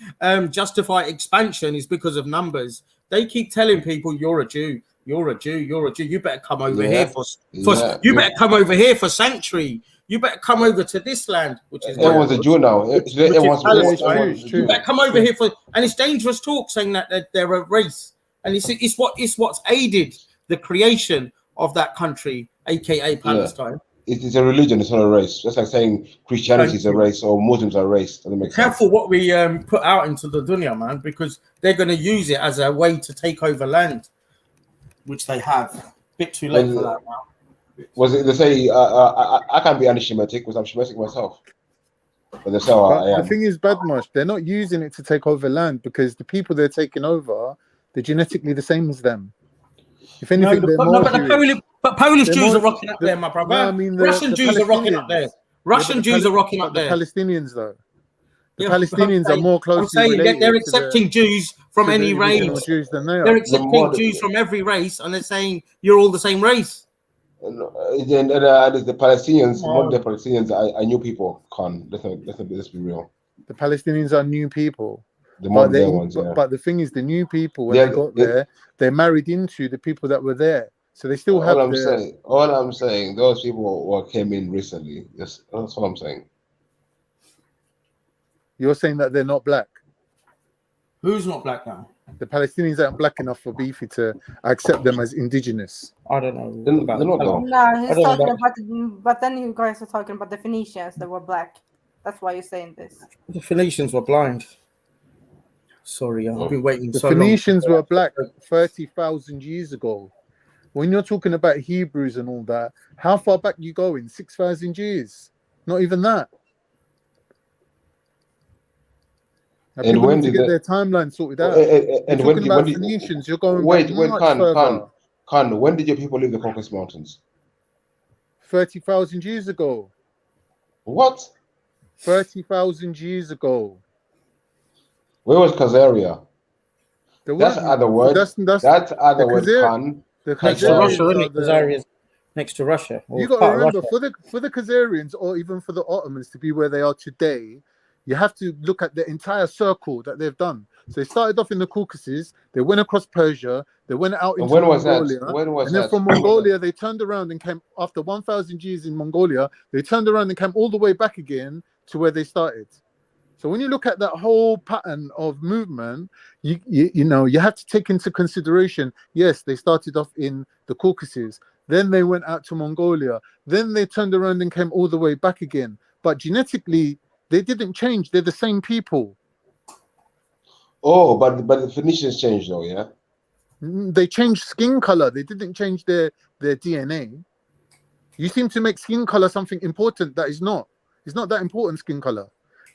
justify expansion is because of numbers. They keep telling people you're a Jew. You're a Jew. You're a Jew. You better come over here for you better come over here for sanctuary. You better come over to this land, which is everyone's a Jew now. You better come over here for, and it's dangerous talk saying that they're a race, and it's what's aided the creation of that country, aka Palestine. It is a religion. It's not a race. Just like saying Christianity is a race or Muslims are a race. Doesn't make sense. Careful what we put out into the dunya, man, because they're going to use it as a way to take over land, which they have. A bit too late for that now. Was it they say I can't be anti-Shemitic because I'm Shemitic myself? But they say the thing is, Badmosh, they're not using it to take over land because the people they're taking over, they're genetically the same as them. If anything, but Polish Jews are rocking up there, my brother. No, I mean Russian Jews are rocking up there. Russian Jews are rocking up there. The Palestinians, though. The Palestinians are more closely related. They're accepting Jews from any race. Jews than they are. They're accepting Jews from every race, and they're saying you're all the same race. And the Palestinians, not the Palestinians are new people. Let's be real. The Palestinians are new people. But the thing is, the new people, when they got there, they married into the people that were there. So they still have all I'm saying, those people came in recently. That's what I'm saying. You're saying that they're not black? Who's not black now? The Palestinians aren't black enough for Beefy to accept them as indigenous. I don't know. No, he's talking about, but then you guys are talking about the Phoenicians that were black. That's why you're saying this. The Phoenicians were blind. Sorry, I've been waiting the so long. The Phoenicians were black 30,000 years ago. When you're talking about Hebrews and all that, how far back you going? 6,000 years? Not even that. Now, and when did get their timeline sorted out? And when about Phoenicians, you're going Khan, when did your people leave the Caucasus Mountains? 30,000 years ago. What? 30,000 years Where was Khazaria? That's other word. That's other word, Khan. Next to Russia, isn't it? Khazaria next to Russia. You got to remember, for the Khazarians or even for the Ottomans to be where they are today, You have to look at the entire circle that they've done. So they started off in the Caucasus, they went across Persia, they went out into when was that? Mongolia. When was and then that? from Mongolia, they turned around and came, after 1,000 years in Mongolia, they turned around and came all the way back again to where they started. So when you look at that whole pattern of movement, you know, you have to take into consideration, yes, they started off in the Caucasus, then they went out to Mongolia, then they turned around and came all the way back again. But genetically, they didn't change. They're the same people. Oh, but the Phoenicians changed though, yeah? They changed skin color. They didn't change their DNA. You seem to make skin color something important that is not. It's not that important, skin color.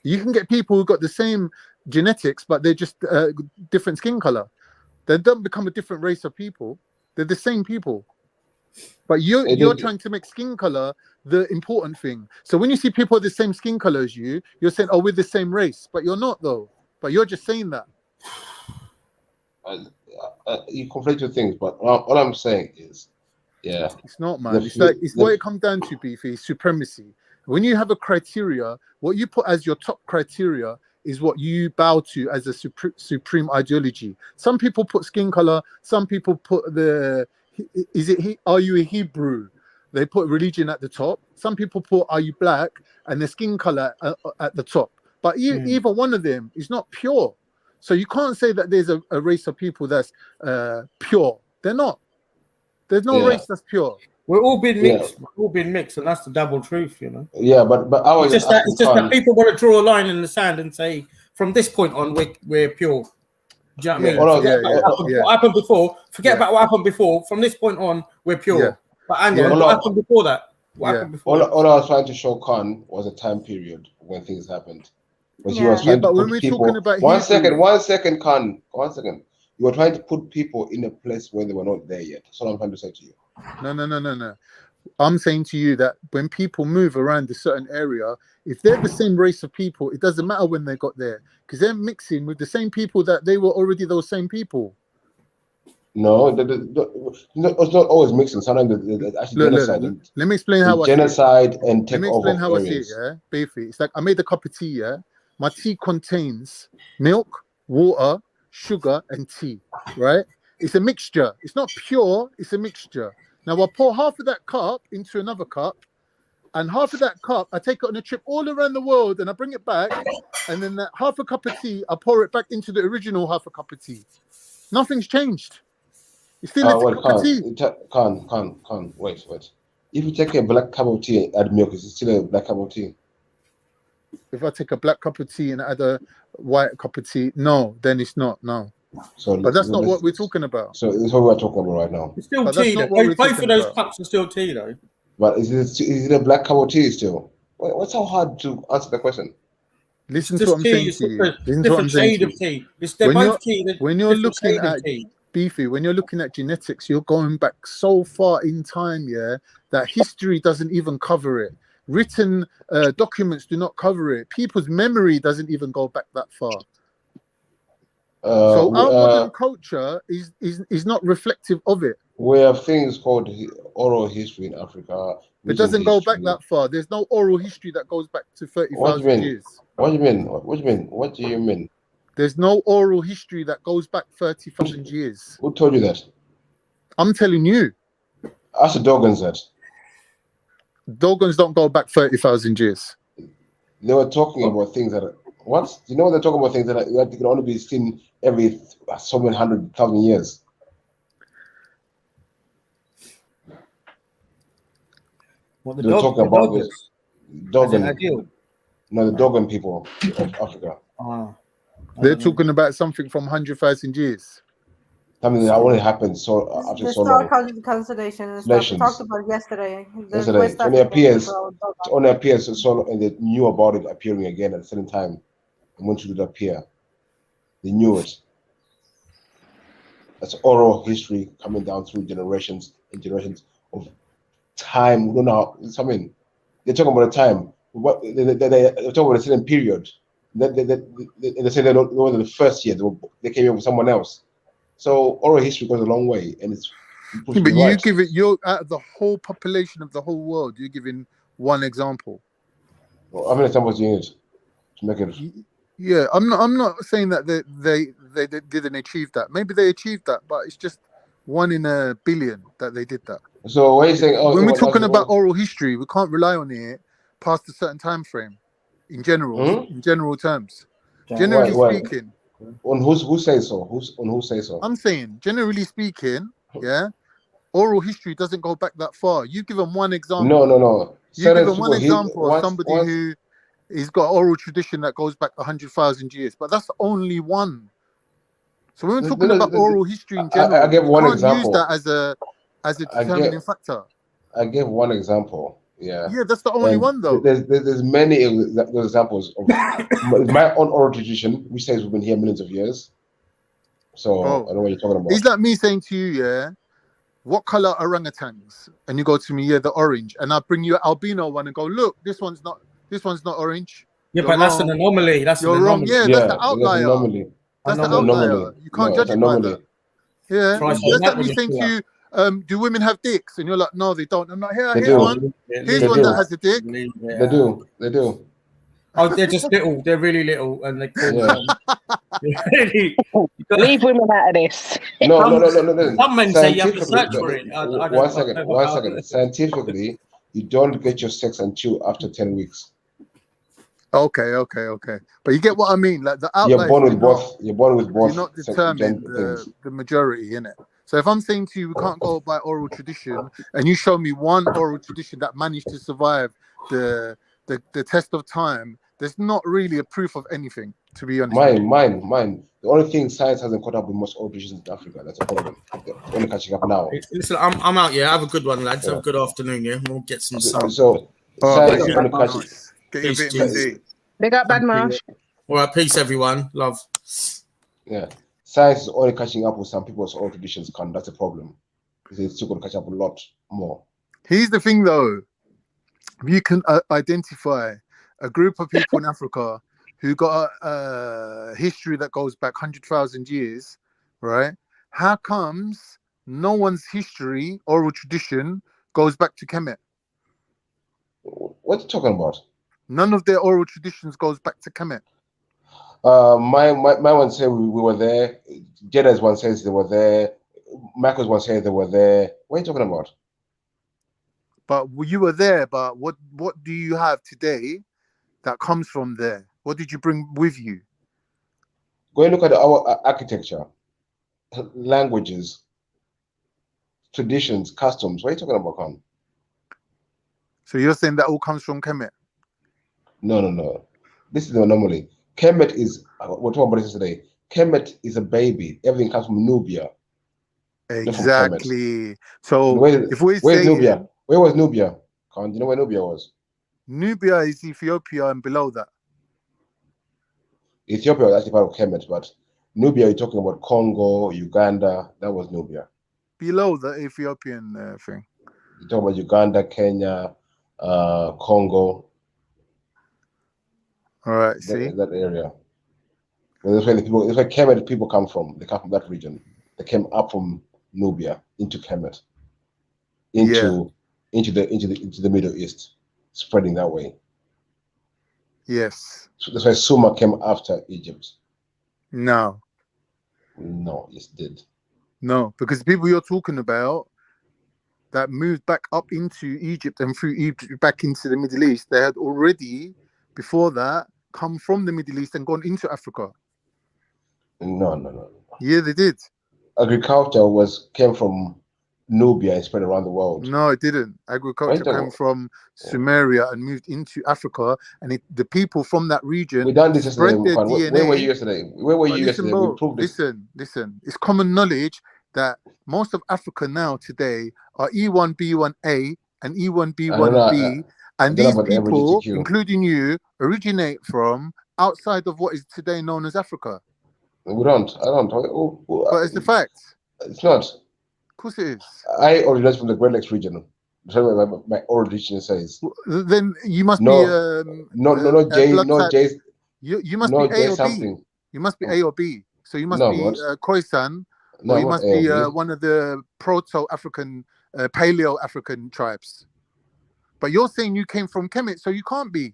You can get people who got the same genetics, but they're just different skin color. They don't become a different race of people. They're the same people. But you're trying to make skin color the important thing. So when you see people with the same skin color as you, you're saying, oh, we're the same race. But you're not, though. But you're just saying that. You conflate two things, but all I'm saying is, yeah. It's not, man. It's what it comes down to, Beefy, supremacy. When you have a criteria, what you put as your top criteria is what you bow to as a supreme ideology. Some people put skin color. Some people put are you a Hebrew? They put religion at the top. Some people put, are you black? And the skin color at the top. But either one of them is not pure. So you can't say that there's a race of people that's pure. They're not. There's no race that's pure. We're all been mixed. We're all been mixed, and that's the double truth, you know. Yeah, but I was it's just that people want to draw a line in the sand and say, from this point on, we're pure. Do you know what I mean? What happened before? Forget about what happened before. From this point on, we're pure. Yeah. But what happened before that? What happened before? All I was trying to show Khan was a time period when things happened. He was trying to but when put we're people, talking about one second, Khan, 1 second. You were trying to put people in a place where they were not there yet. That's what I'm trying to say to you. No. I'm saying to you that when people move around a certain area, if they're the same race of people, it doesn't matter when they got there, because they're mixing with the same people that they were already those same people. No, it's not always mixing. Sometimes there's actually genocide. Let me explain how I genocide and take over. Let me explain how I see it. Yeah, Beefy. It's like I made a cup of tea. Yeah, my tea contains milk, water, sugar, and tea. Right? It's a mixture. It's not pure. It's a mixture. Now I pour half of that cup into another cup, and half of that cup I take it on a trip all around the world, and I bring it back, and then that half a cup of tea I pour it back into the original half a cup of tea. Nothing's changed. It's still a cup of tea. Can't wait. If you take a black cup of tea and add milk, is it still a black cup of tea? If I take a black cup of tea and add a white cup of tea, no, then it's not. No. But that's not what we're talking about. So it's what we're talking about right now. It's still tea. Both of those cups are still tea, though. But is it a black cup of tea still? What's so hard to answer the question? Listen to what I'm saying to you. Listen to what I'm saying to you. When you're looking at Beefy, when you're looking at genetics, you're going back so far in time, yeah, that history doesn't even cover it. Written documents do not cover it. People's memory doesn't even go back that far. So our modern culture is not reflective of it. We have things called oral history in Africa. It doesn't go back that far. There's no oral history that goes back to 30,000 years. What do you mean? There's no oral history that goes back 30,000 years. Who told you that? I'm telling you. Ask the Dogons that. Dogons don't go back 30,000 years. They were talking about things that what? You know, they're talking about things that can only be seen every so many 100,000 years. What they're talking about this Dogon. No, the Dogon people of Africa. They're talking about something from 100,000 years. Something that only happened after so long. Historical consolidation and stuff. We talked about yesterday. It only appears and they knew about it appearing again at the same time. And when should it appear? They knew it. That's oral history coming down through generations and generations of time. We don't know how, I mean, they're talking about a time. They're talking about a certain period. They say they don't know the first year. They came in with someone else. So oral history goes a long way, and it's. But you give it. You're out of the whole population of the whole world. You're giving one example. Well, how many examples do you need? to make it. Yeah, I'm not saying that they didn't achieve that. Maybe they achieved that, but it's just 1 in a billion that they did that. So what are you saying? Oh, when we're talking about oral history, we can't rely on it past a certain time frame. In general terms, generally speaking. On who says so? Who says so? I'm saying, generally speaking, yeah, oral history doesn't go back that far. You give them one example. No. You give them one example of somebody who has got oral tradition that goes back 100,000 years, but that's only one. So when we're talking about oral history in general, I gave one can't example. Use that as a determining factor. I gave one example. Yeah, that's the only one though. There's many examples of my own oral tradition, which says we've been here millions of years. So I know what you're talking about. Is that me saying to you, yeah, what color orangutans? And you go to me, yeah, the orange, and I bring you an albino one and go, look, this one's not orange. Yeah, but that's an anomaly. You're wrong. Yeah, that's the outlier. That's the outlier. You can't judge it by that. Yeah, that's like me saying to you, do women have dicks? And you're like, no, they don't. I'm like, here's one. Here's one that has a dick. They do. Oh, they're just little. They're really little, and they call really. Leave women out of this. No. Some men say you have to search for it. One second. Scientifically, you don't get your sex until after 10 weeks. Okay. But you get what I mean. Like the outliers, you're born with both. You're not determine the majority in it. So if I'm saying to you, we can't go by oral tradition, and you show me one oral tradition that managed to survive the test of time, there's not really a proof of anything, to be honest. Mine. The only thing science hasn't caught up with most oral traditions in Africa. That's a problem. They're only catching up now. Listen, I'm out. Yeah, have a good one, lads. Have a good afternoon. Yeah, we'll get some sun. So science is only catching. Get your vitamin D. Big up, Bad Marsh. All right, peace, everyone. Love. Yeah, science is only catching up with some people's oral traditions. That's a problem because it's still going to catch up a lot more. Here's the thing, though. You can identify a group of people in Africa who got a history that goes back 100,000 years, right? How comes no one's history, oral tradition, goes back to Kemet? What are you talking about? None of their oral traditions goes back to Kemet. My one said we were there. Jedah's one says they were there. Michael's one says they were there. What are you talking about? But you were there. But what do you have today that comes from there? What did you bring with you? Go and look at our architecture, languages, traditions, customs. What are you talking about, Khan? So you're saying that all comes from Kemet? No. This is the anomaly. Kemet is, we're talking about this today. Kemet is a baby. Everything comes from Nubia. Exactly. So where's saying, Nubia? Where was Nubia? Do you know where Nubia was? Nubia is Ethiopia and below that. Ethiopia was actually part of Kemet, but Nubia, you're talking about Congo, Uganda, that was Nubia. Below the Ethiopian thing. You're talking about Uganda, Kenya, Congo. All right, see? That area. Well, that's where Kemet people come from. They come from that region. They came up from Nubia into Kemet. Into the Middle East, spreading that way. Yes. So that's why Sumer came after Egypt. No, it did. No, because the people you're talking about that moved back up into Egypt and through Egypt back into the Middle East, they had already, before that, come from the Middle East and gone into Africa. No. Yeah, they did. Agriculture came from Nubia and spread around the world. No, it didn't. Agriculture came from Sumeria and moved into Africa, and the people from that region we done this spread yesterday. their DNA. Where were you yesterday? We proved this. Listen. It's common knowledge that most of Africa now today are E1, B1A and E1, B1B, and these people, including you, originate from outside of what is today known as Africa. I don't. But it's the fact. It's not. Of course it is. I originate from the Redux region. That's what my origin says. Then you must be no J. You must be A or B. You must be A or B. So you must be Khoisan, or you must be one of the proto-African, Paleo-African tribes. But you're saying you came from Kemet, so you can't be.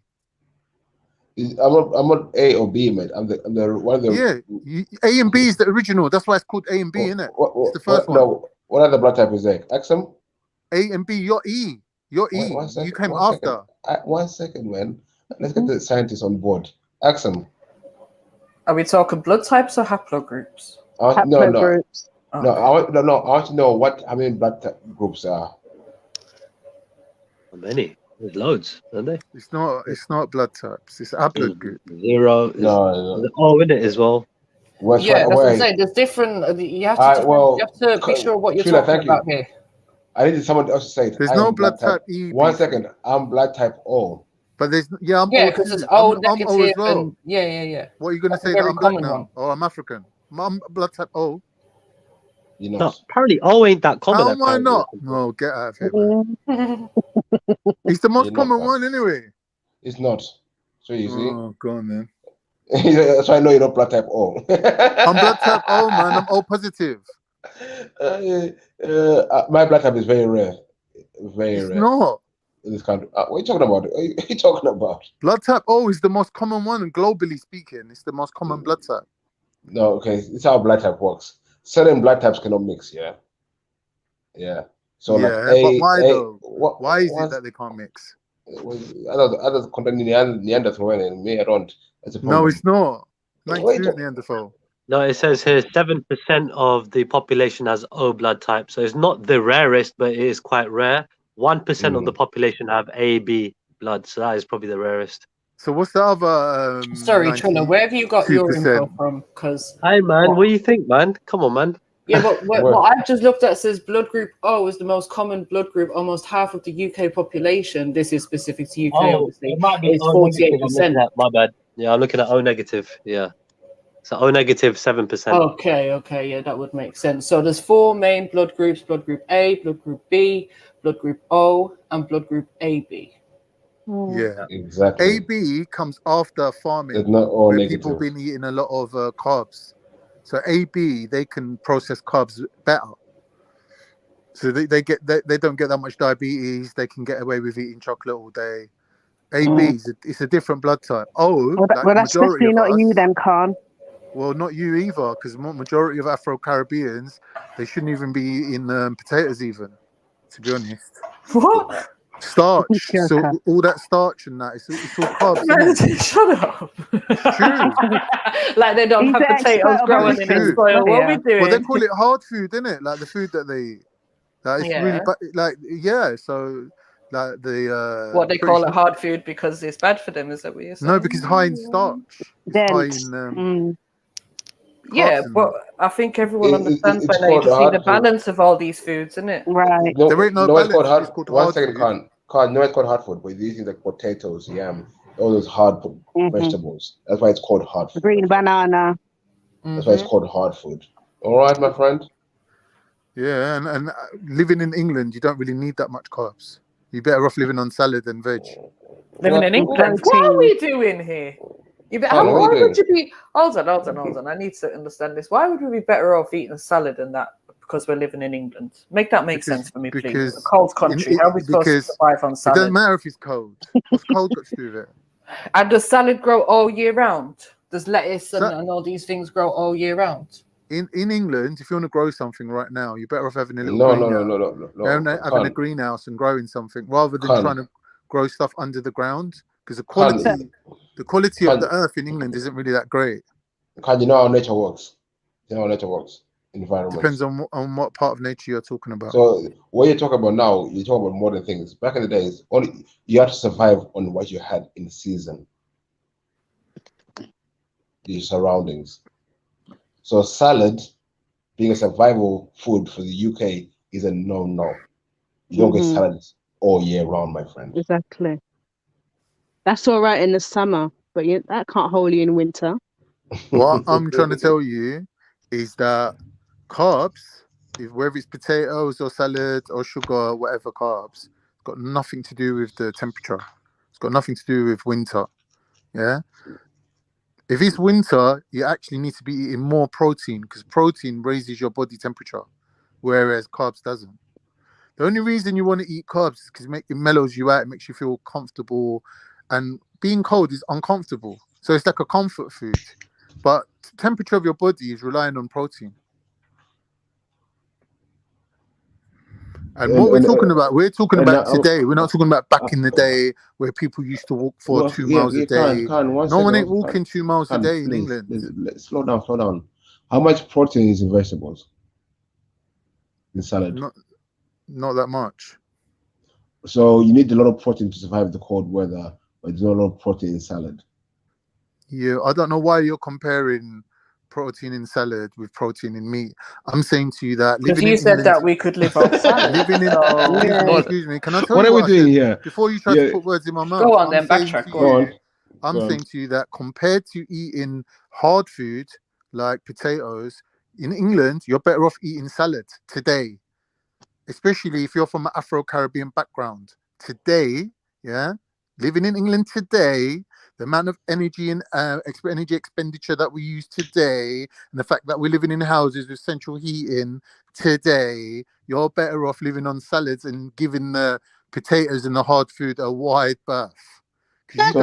I'm not A or B, mate. I'm the one of the. A and B is the original. That's why it's called A and B, isn't it? It's the first one. No, what other blood type is there? Axum? A and B, you're E. You're E. You came after. 1 second, man. Let's get the scientists on board. Axum. Are we talking blood types or haplogroups? Haplogroups. No, I want to know how many blood groups are. How many? There's loads, aren't they? It's not blood types. It's haplogroup. 0. No. Oh, in it as well. That's what I'm saying. There's different. You have to be sure what you're talking about here. I need someone else to say it. There's no blood type E. 1 second. I'm blood type O. But there's I'm because it's O negative. I'm O as well. And, yeah. What are you gonna say? That I'm black now? Oh, I'm African. I'm blood type O. You know. No, apparently O ain't that common. How am I not? No, get out of here, man. It's the most common one anyway. It's not. So you see. Oh, go on then. So I know you're not blood type O. I'm blood type O, man. I'm O positive. My blood type is very rare. Very rare. It's not. In this country. What are you talking about? What are you talking about? Blood type O is the most common one, and globally speaking, it's the most common blood type. No, okay. It's how blood type works. Certain blood types cannot mix, yeah? Yeah. So yeah, like but why though? Why is it that they can't mix? Others contain Neanderthal and me, I don't. No, it's not. Neanderthal. No, it says here 7% of the population has O blood type. So it's not the rarest, but it is quite rare. 1% of the population have AB blood. So that is probably the rarest. So what's the other? Sorry, Trina, where have you got your info from? Because hi, man. What do you think, man? Come on, man. Yeah, but what I've just looked at says blood group O is the most common blood group. Almost half of the UK population. This is specific to UK, obviously. It might be it's 48%. My bad. Yeah, I'm looking at O negative. Yeah. So O negative 7%. Okay, yeah, that would make sense. So there's 4 main blood groups: blood group A, blood group B, blood group O, and blood group AB. Yeah, exactly. AB comes after farming, it's not all where negative. people been eating a lot of carbs. So AB, they can process carbs better. So they don't get that much diabetes. They can get away with eating chocolate all day. AB it's a different blood type. Well, that's definitely not you then, Khan. Well, not you either, because majority of Afro-Caribbeans, they shouldn't even be eating potatoes even, to be honest. What? Starch. So all that starch and that, it's all carbs. Shut up. True. Like they don't have potatoes growing in the soil. What are we doing? Well, they call it hard food, isn't it? Like the food that they eat. Like it's really so like the what they call it hard food because it's bad for them, is that what you're saying? No, because it's high in starch. It's high in yeah, but I think everyone understands by now. You just need a balance of all these foods, isn't it? Right. No, there ain't no balance. It's called One second, Khan. No, it's called hard food, but you're using like potatoes, yam, all those hard vegetables. That's why it's called hard food. Green banana. That's why it's called hard food. All right, my friend. Yeah, and living in England, you don't really need that much carbs. You're better off living on salad and veg. Living in England? What are we doing here? Why would you be? Hold on. I need to understand this. Why would we be better off eating salad than that because we're living in England? Make that make sense for me, please. It's a cold country. How are we supposed to survive on salad? It doesn't matter if it's cold. What's cold got to do with it? And does salad grow all year round? Does lettuce and all these things grow all year round? In England, if you want to grow something right now, you're better off having a little greenhouse. Having a greenhouse and growing something rather than trying to grow stuff under the ground, because the quality of the earth in England isn't really that great. You know how nature works. Environment depends on what part of nature you're talking about. So what you're talking about now, you talk about modern things. Back in the days, only you had to survive on what you had in season, your surroundings. So salad, being a survival food for the UK, is a no. You don't get salads all year round, my friend. Exactly. That's all right in the summer, but that can't hold you in winter. What I'm trying to tell you is that carbs, whether it's potatoes or salad or sugar or whatever carbs, it's got nothing to do with the temperature. It's got nothing to do with winter. Yeah. If it's winter, you actually need to be eating more protein, because protein raises your body temperature, whereas carbs doesn't. The only reason you want to eat carbs is because it mellows you out, it makes you feel comfortable, and being cold is uncomfortable. So it's like a comfort food. But temperature of your body is relying on protein. And what we're talking about today, we're not talking about back in the day where people used to walk for 2 miles a day. No one ain't walking 2 miles a day in England. Slow down. How much protein is in vegetables? In salad? Not that much. So you need a lot of protein to survive the cold weather, but there's not a lot of protein in salad. Yeah, I don't know why you're comparing protein in salad with protein in meat. I'm saying to you that because you said that we could live off salad. Excuse me, can I tell you what I said here? Before you try to put words in my mouth? Go on then, backtrack. I'm saying to you that compared to eating hard food like potatoes in England, you're better off eating salad today, especially if you're from an Afro-Caribbean background. Today, living in England today, the amount of energy and energy expenditure that we use today, and the fact that we're living in houses with central heating today, you're better off living on salads and giving the potatoes and the hard food a wide berth. Because you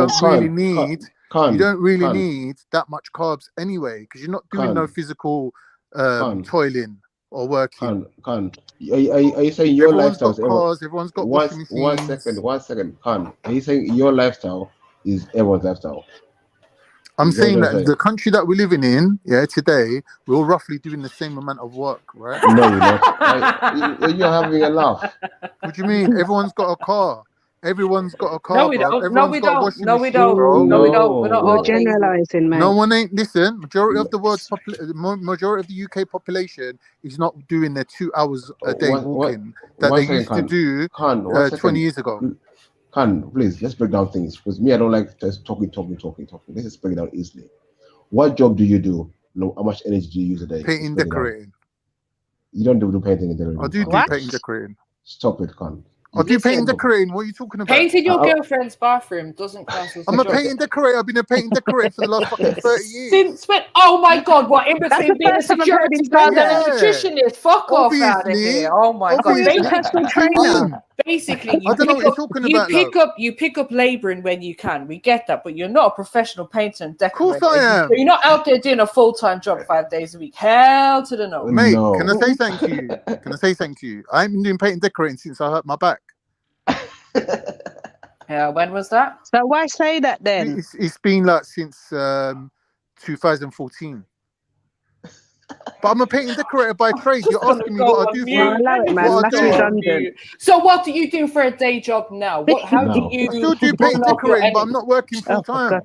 don't really need that much carbs anyway, because you're not doing no physical toiling or working. Are you saying your lifestyle? Everyone's got washing machines. One second. Are you saying your lifestyle is everyone's lifestyle? I'm saying that the country that we're living in, today, we're all roughly doing the same amount of work, right? No, you're not. You're having a laugh. What do you mean? Everyone's got a car. Everyone's got a car. No, we don't. No, we don't. No, we don't. No, we don't. We're not all generalizing, man. No one ain't. Listen, majority of the majority of the UK population is not doing their 2 hours a day walking that they used to do 20 years ago. Please, let's break down things. Because me, I don't like just talking. Let's just break it down easily. What job do you do? How much energy do you use a day? Painting, decorating. You don't do painting and decorating. I do painting, decorating. Stop it, Khan. I do painting, decorating. What are you talking about? Painting your girlfriend's bathroom doesn't count as I'm a painting decorator. I've been a painting decorator for the last fucking 30 years. Since when? Oh my God! What in between being a security guard and a nutritionist? Fuck off out of here! Oh my God! Basically, you pick up labouring when you can. We get that, but you're not a professional painter and decorator. Of course I am. So you're not out there doing a full-time job 5 days a week. Hell to the no. Mate, can I say thank you? I ain't been doing painting decorating since I hurt my back. Yeah, when was that? So why say that then? It's been like since 2014. But I'm a painting decorator by trade. You're asking me what I do for. So what do you do for a day job now? How do you? I still do painting decorating, but I'm not working full time.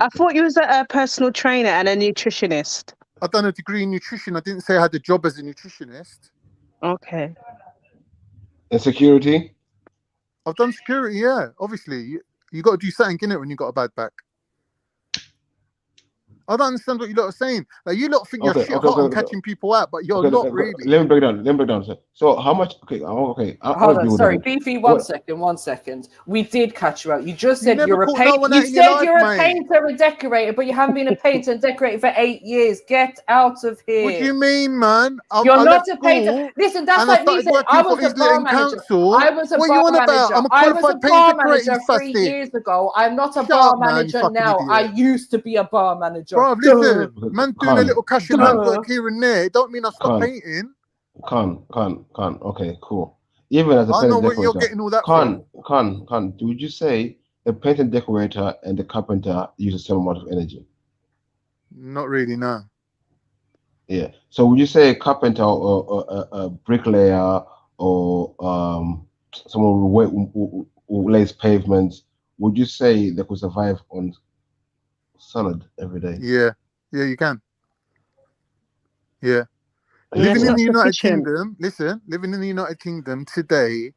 I thought you was a personal trainer and a nutritionist. I've done a degree in nutrition. I didn't say I had a job as a nutritionist. Okay. And security? I've done security, yeah. Obviously, you got to do something in it when you got a bad back. I don't understand what you lot are saying. Like, you lot think you're shit hot on catching people out, but you're not really. Let me break down. So how much? Okay. Hold on, sorry, Beefy. One second. We did catch you out. You just said you're a painter. You said you're a painter and decorator, but you haven't been a painter and decorator for 8 years. Get out of here. What do you mean, man? You're not a painter. Listen, that's like me saying I was a bar manager. I was a bar manager. I was a bar manager 3 years ago. I'm not a bar manager now. I used to be a bar manager. Bro, listen, man, doing a little cash in work here and there. It don't mean I stop painting. Can't. Okay, cool. Even as a painting decorator, I know where you're getting all that from. Would you say a painting decorator and the carpenter use the same amount of energy? Not really, no. Yeah. So would you say a carpenter or a bricklayer or someone who lays pavements, would you say they could survive on salad every day? Yeah, you can. Yeah. Living in the United Kingdom, living in the United Kingdom today,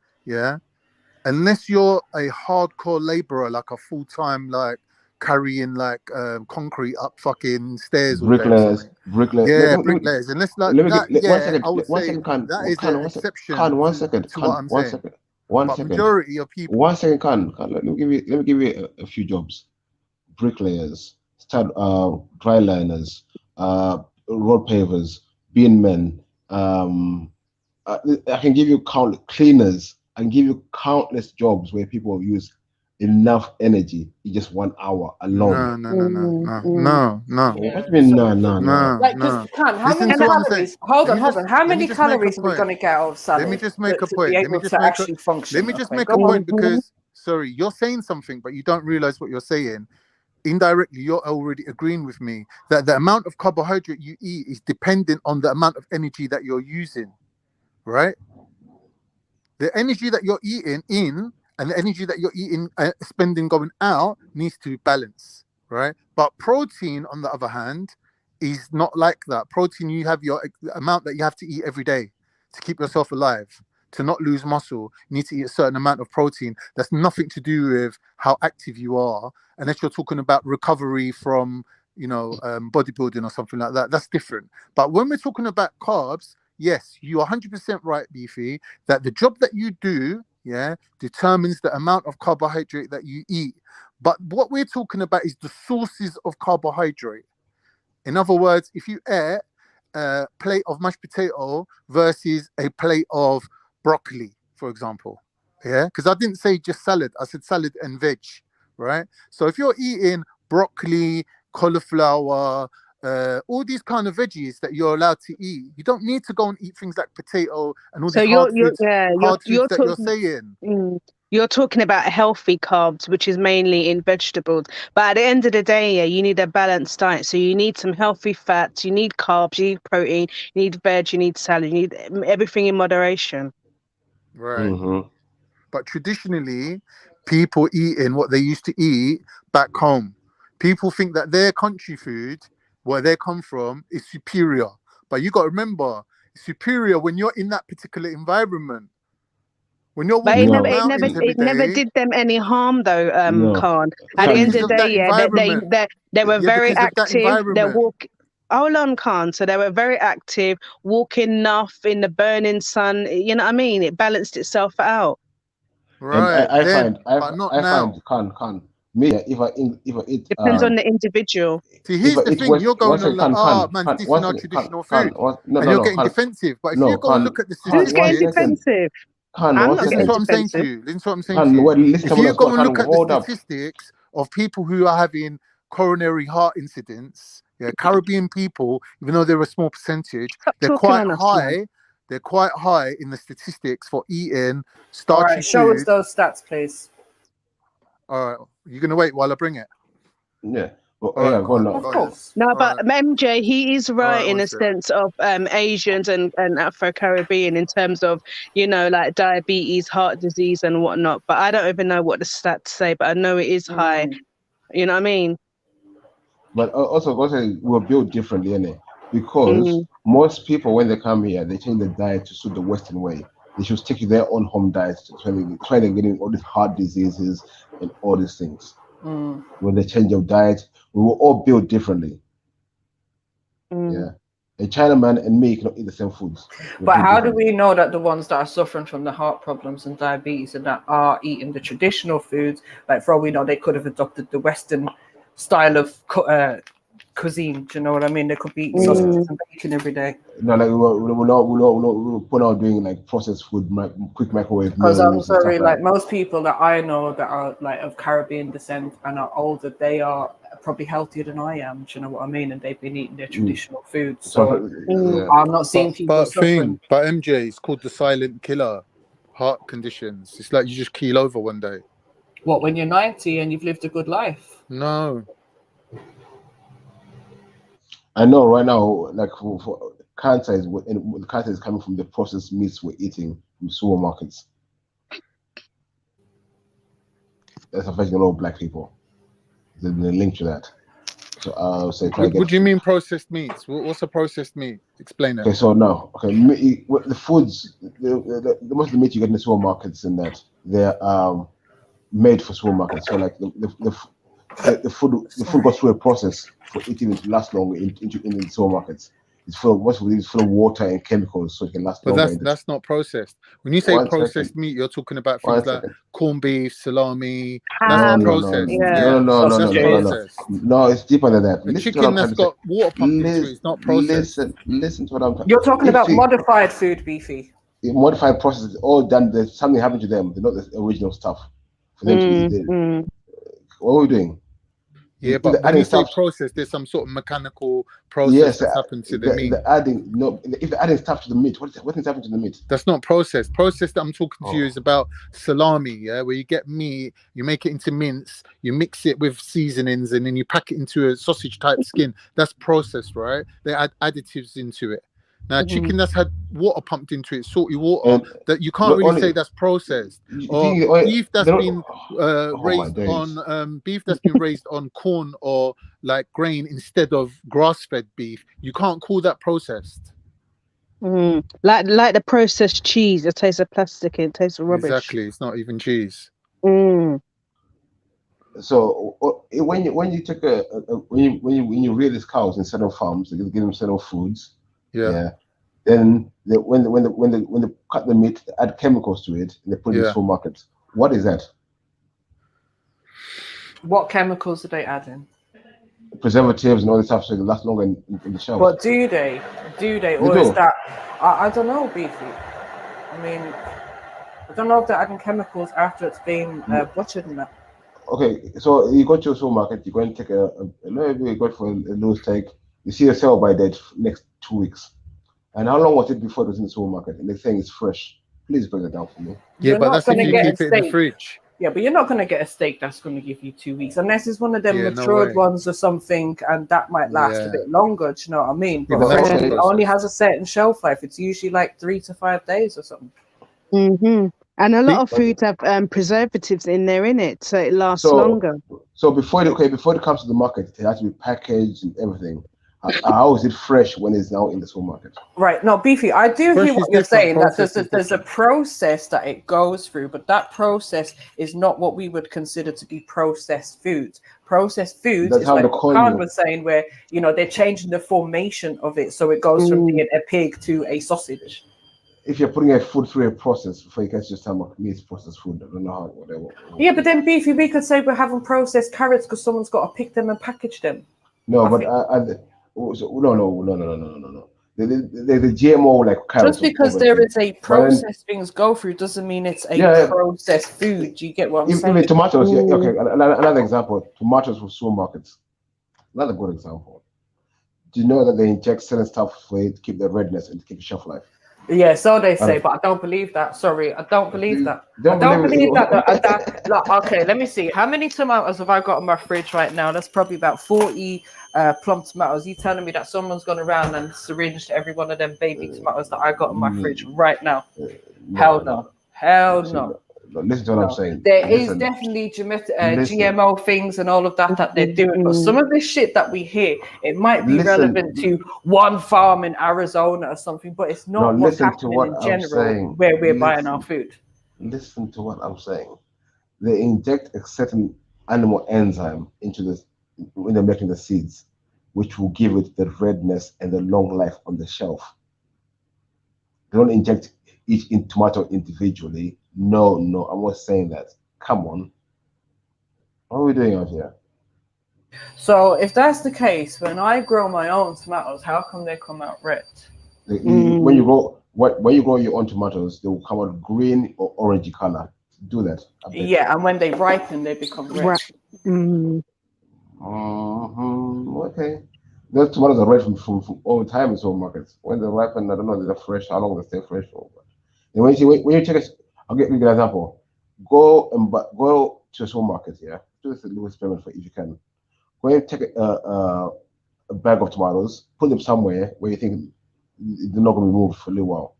unless you're a hardcore labourer, like a full-time, like carrying like concrete up fucking stairs, bricklayers. Yeah, bricklayers. Unless like that, I would say that is an exception. One second. Majority of people. 1 second, let me give you a few jobs. Bricklayers, dry liners, road pavers, bean men. I can give you cleaners. and give you countless jobs where people use enough energy in just 1 hour alone. No. What do you mean? No. Like, because how many calories? Hold on. How many calories are we going to get out of salad? Let me just make a point. Let me just make a point because, sorry, you're saying something, but you don't realize what you're saying. Indirectly, you're already agreeing with me that the amount of carbohydrate you eat is dependent on the amount of energy that you're using, right? The energy that you're eating in and the energy that you're eating, spending going out needs to balance, right? But protein, on the other hand, is not like that. Protein, you have your amount that you have to eat every day to keep yourself alive. To not lose muscle, you need to eat a certain amount of protein. That's nothing to do with how active you are, unless you're talking about recovery from, bodybuilding or something like that. That's different. But when we're talking about carbs, yes, you're 100% right, Beefy, that the job that you do, determines the amount of carbohydrate that you eat. But what we're talking about is the sources of carbohydrate. In other words, if you ate a plate of mashed potato versus a plate of broccoli, for example, because I didn't say just salad, I said salad and veg, right? So if you're eating broccoli, cauliflower, all these kind of veggies that you're allowed to eat, you don't need to go and eat things like potato and all these hard foods that you're saying. You're talking about healthy carbs, which is mainly in vegetables. But at the end of the day, you need a balanced diet. So you need some healthy fats, you need carbs, you need protein, you need veg, you need salad, you need everything in moderation. Right. But traditionally, people eating what they used to eat back home. People think that their country food, where they come from, is superior. But you got to remember, it's superior when you're in that particular environment. When you're walking it never did them any harm, though, Khan. At the end of the day, they were very active. They walk. Hold on, Khan. So they were very active, walking enough in the burning sun. You know what I mean? It balanced itself out. Right. I find Khan. Me, if I eat, depends on the individual. See, here's the thing: you're going on like, man, this is our traditional food, and you're getting defensive. But if you go and look at the statistics, who's getting defensive? Listen to what I'm saying to you. If you go and look at the statistics of people who are having coronary heart incidents, Caribbean people, even though they're a small percentage, they're quite high. They're quite high in the statistics for eating starchy All right, show us those stats, please. All right, you're gonna wait while I bring it. Yeah. Of course. No, but MJ, he is right in a sense of Asians and Afro-Caribbean in terms of, like diabetes, heart disease and whatnot. But I don't even know what the stats say, but I know it is high. You know what I mean? But also we're built differently, innit? Because most people, when they come here, they change their diet to suit the Western way. They should stick to their own home diet, trying to get in all these heart diseases and all these things. When they change your diet, we were all built differently. Yeah, a Chinaman and me cannot eat the same foods. But how do we know that the ones that are suffering from the heart problems and diabetes and that are eating the traditional foods, like for all we know, they could have adopted the Western style of cuisine? Do you know what I mean? They could be eating sausages and bacon every day. No, like we're not doing like processed food, quick microwave. Because I'm sorry, like most people that I know that are like of Caribbean descent and are older, they are probably healthier than I am. Do you know what I mean? And they've been eating their traditional food. So I'm not seeing people suffering. But MJ, it's called the silent killer. Heart conditions. It's like you just keel over one day. What, when you're 90 and you've lived a good life? No. I know right now, like for cancer is coming from the processed meats we're eating from supermarkets. That's affecting a lot of black people. The link to that. So I'll say. What do you mean processed meats? What's a processed meat? Explain that. Okay, so now, the foods, the most of the meat you get in the supermarkets, and that they're made for supermarkets. So like the food goes through a process for eating it to last longer in the supermarkets. It's full of water and chemicals, so it can last longer. But that's not processed. When you say processed meat, you're talking about things like corned beef, salami. That's not processed. No, it's deeper than that. The chicken that's got water pumped into it is not processed. Listen to what I'm talking. You're talking about modified food, Beefy. modified process is all done. There's something happened to them. They're not the original stuff for them to eat it. What are we doing? Yeah, but when you say process, there's some sort of mechanical process that's happened to the meat. If they're adding stuff to the meat, what is happening to the meat? That's not process. Process that I'm talking to you is about salami, yeah, where you get meat, you make it into mince, you mix it with seasonings, and then you pack it into a sausage type skin. That's processed, right? They add additives into it. Now, chicken that's had water pumped into it, salty water, that you can't really say that's processed. Or beef that's been raised on beef that's been raised on corn or like grain instead of grass-fed beef. You can't call that processed. Like the processed cheese, it tastes of plastic, it tastes of rubbish. Exactly, it's not even cheese. So when you take when you rear these cows in certain farms, they give them certain foods. Then when they cut the meat, they add chemicals to it, and they put it in supermarkets. What is that? What chemicals do they add in? Preservatives and all this stuff, so it lasts longer in the shelf. But do they? Or is that? I don't know, Beefy. I mean, I don't know if they're adding chemicals after it's been butchered and that. Okay, so you go to a supermarket, you go and take you go for a loose steak. You see a sell by date next 2 weeks. And how long was it before it was in the supermarket? And they're saying it's fresh. Please break it down for me. Yeah, but that's if you keep it in the fridge. Yeah, but you're not going to get a steak that's going to give you 2 weeks, unless it's one of them matured ones or something, and that might last a bit longer. Do you know what I mean? But it only has a certain shelf life. It's usually like 3 to 5 days or something. And a lot of foods have preservatives in there, in it, so it lasts longer. So before it comes to the market, it has to be packaged and everything. How is it fresh when it's now in the supermarket? Right. No, Beefy, I do hear what you're saying, that there's a process that it goes through, but that process is not what we would consider to be processed foods. Processed foods is like Khan was saying, where, you know, they're changing the formation of it, so it goes from being a pig to a sausage. If you're putting a food through a process, before you can just tell me meat processed food, I don't know how, whatever. Yeah, but then, Beefy, we could say we're having processed carrots because someone's got to pick them and package them. No, but no. The GMO like carrots. Just because there is a process things go through doesn't mean it's a processed food. Do you get what I'm saying? Even tomatoes, okay. Another example: tomatoes from supermarkets. Another good example. Do you know that they inject certain stuff for it to keep the redness and to keep the shelf life? Yeah, so they say, but I don't believe that. Sorry, I don't believe that. I don't believe that. Like, okay, let me see. How many tomatoes have I got in my fridge right now? That's probably about 40 plum tomatoes. You telling me that someone's gone around and syringed every one of them baby tomatoes that I got in my fridge right now? Hell no. Hell no. Listen to what I'm saying. There is definitely GMO things and all of that they're doing, but some of this shit that we hear, it might be relevant to one farm in Arizona or something, but it's not what's happening in general where we're buying our food. Listen to what I'm saying. They inject a certain animal enzyme into this when they're making the seeds, which will give it the redness and the long life on the shelf. They don't inject each tomato individually. No, I'm not saying that. Come on. What are we doing out here? So if that's the case, when I grow my own tomatoes, how come they come out red? When you grow your own tomatoes, they will come out green or orangey color. Do that. Yeah, and when they ripen, they become red. Okay. Those tomatoes are red from all the time in supermarkets. When they ripen, I don't know, they're fresh. How long they stay fresh for? And when you check it, I'll give you an example. Go to a supermarket, do this little experiment for if you can. Go and take a bag of tomatoes, put them somewhere where you think they're not going to be moved for a little while.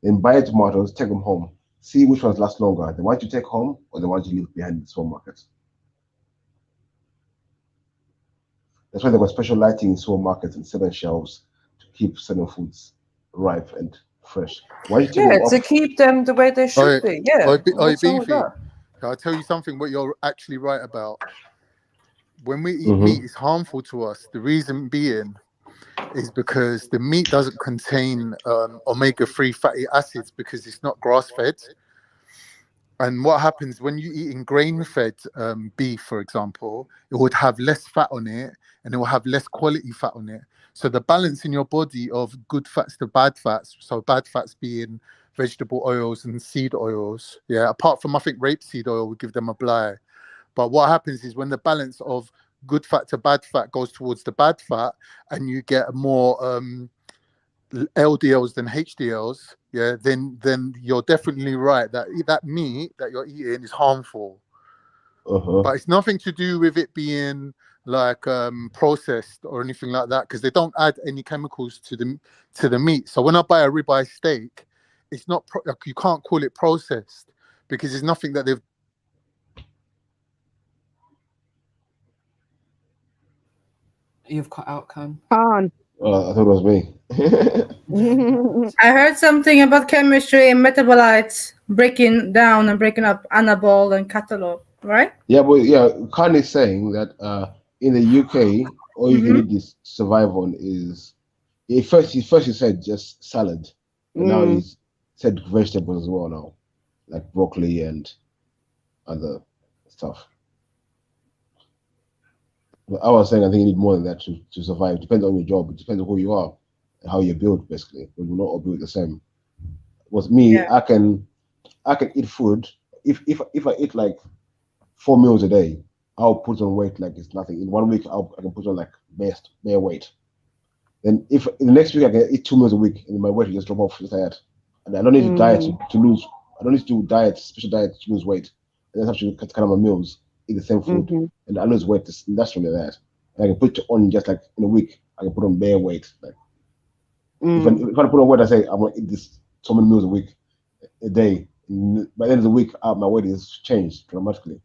Then buy tomatoes, take them home. See which ones last longer, the ones you take home or the ones you leave behind in the supermarket. That's why they've got special lighting in supermarkets and certain shelves to keep certain foods ripe and fresh. Why to keep them the way they should be. Yeah. Beefy, I'll tell you something what you're actually right about. When we eat meat, it's harmful to us. The reason being is because the meat doesn't contain omega-3 fatty acids because it's not grass-fed. And what happens when you eat in grain-fed beef, for example, it would have less fat on it and it will have less quality fat on it. So the balance in your body of good fats to bad fats, so bad fats being vegetable oils and seed oils. Yeah, apart from I think rapeseed oil would give them a bly. But what happens is when the balance of good fat to bad fat goes towards the bad fat, and you get more LDLs than HDLs, yeah, then you're definitely right that that meat that you're eating is harmful. But it's nothing to do with it being like processed or anything like that, because they don't add any chemicals to the meat. So when I buy a ribeye steak, it's not like, you can't call it processed because there's nothing that they've. You've cut out, Khan. I thought it was me. I heard something about chemistry and metabolites breaking down and breaking up anabol and catalog, right? Yeah, but Khan is saying that in the UK, all you can eat is survive on is first he said just salad, but now he's said vegetables as well now, like broccoli and other stuff. But I was saying I think you need more than that to survive. It depends on your job. It depends on who you are and how you're built, basically. But we're not all built the same. With me, I can eat food. If I eat like 4 meals a day, I'll put on weight like it's nothing. In 1 week, I can put on like bare weight. Then if in the next week I can eat 2 meals a week, and my weight will just drop off just like that. And I don't need to diet to lose. I don't need to do special diet to lose weight. I just have to cut my meals, eat the same food, and I lose weight naturally that. And I can put it on just like in a week. I can put on bare weight. Like if I put on weight, I say I'm gonna eat this so many meals a day. And by the end of the week, my weight is changed dramatically.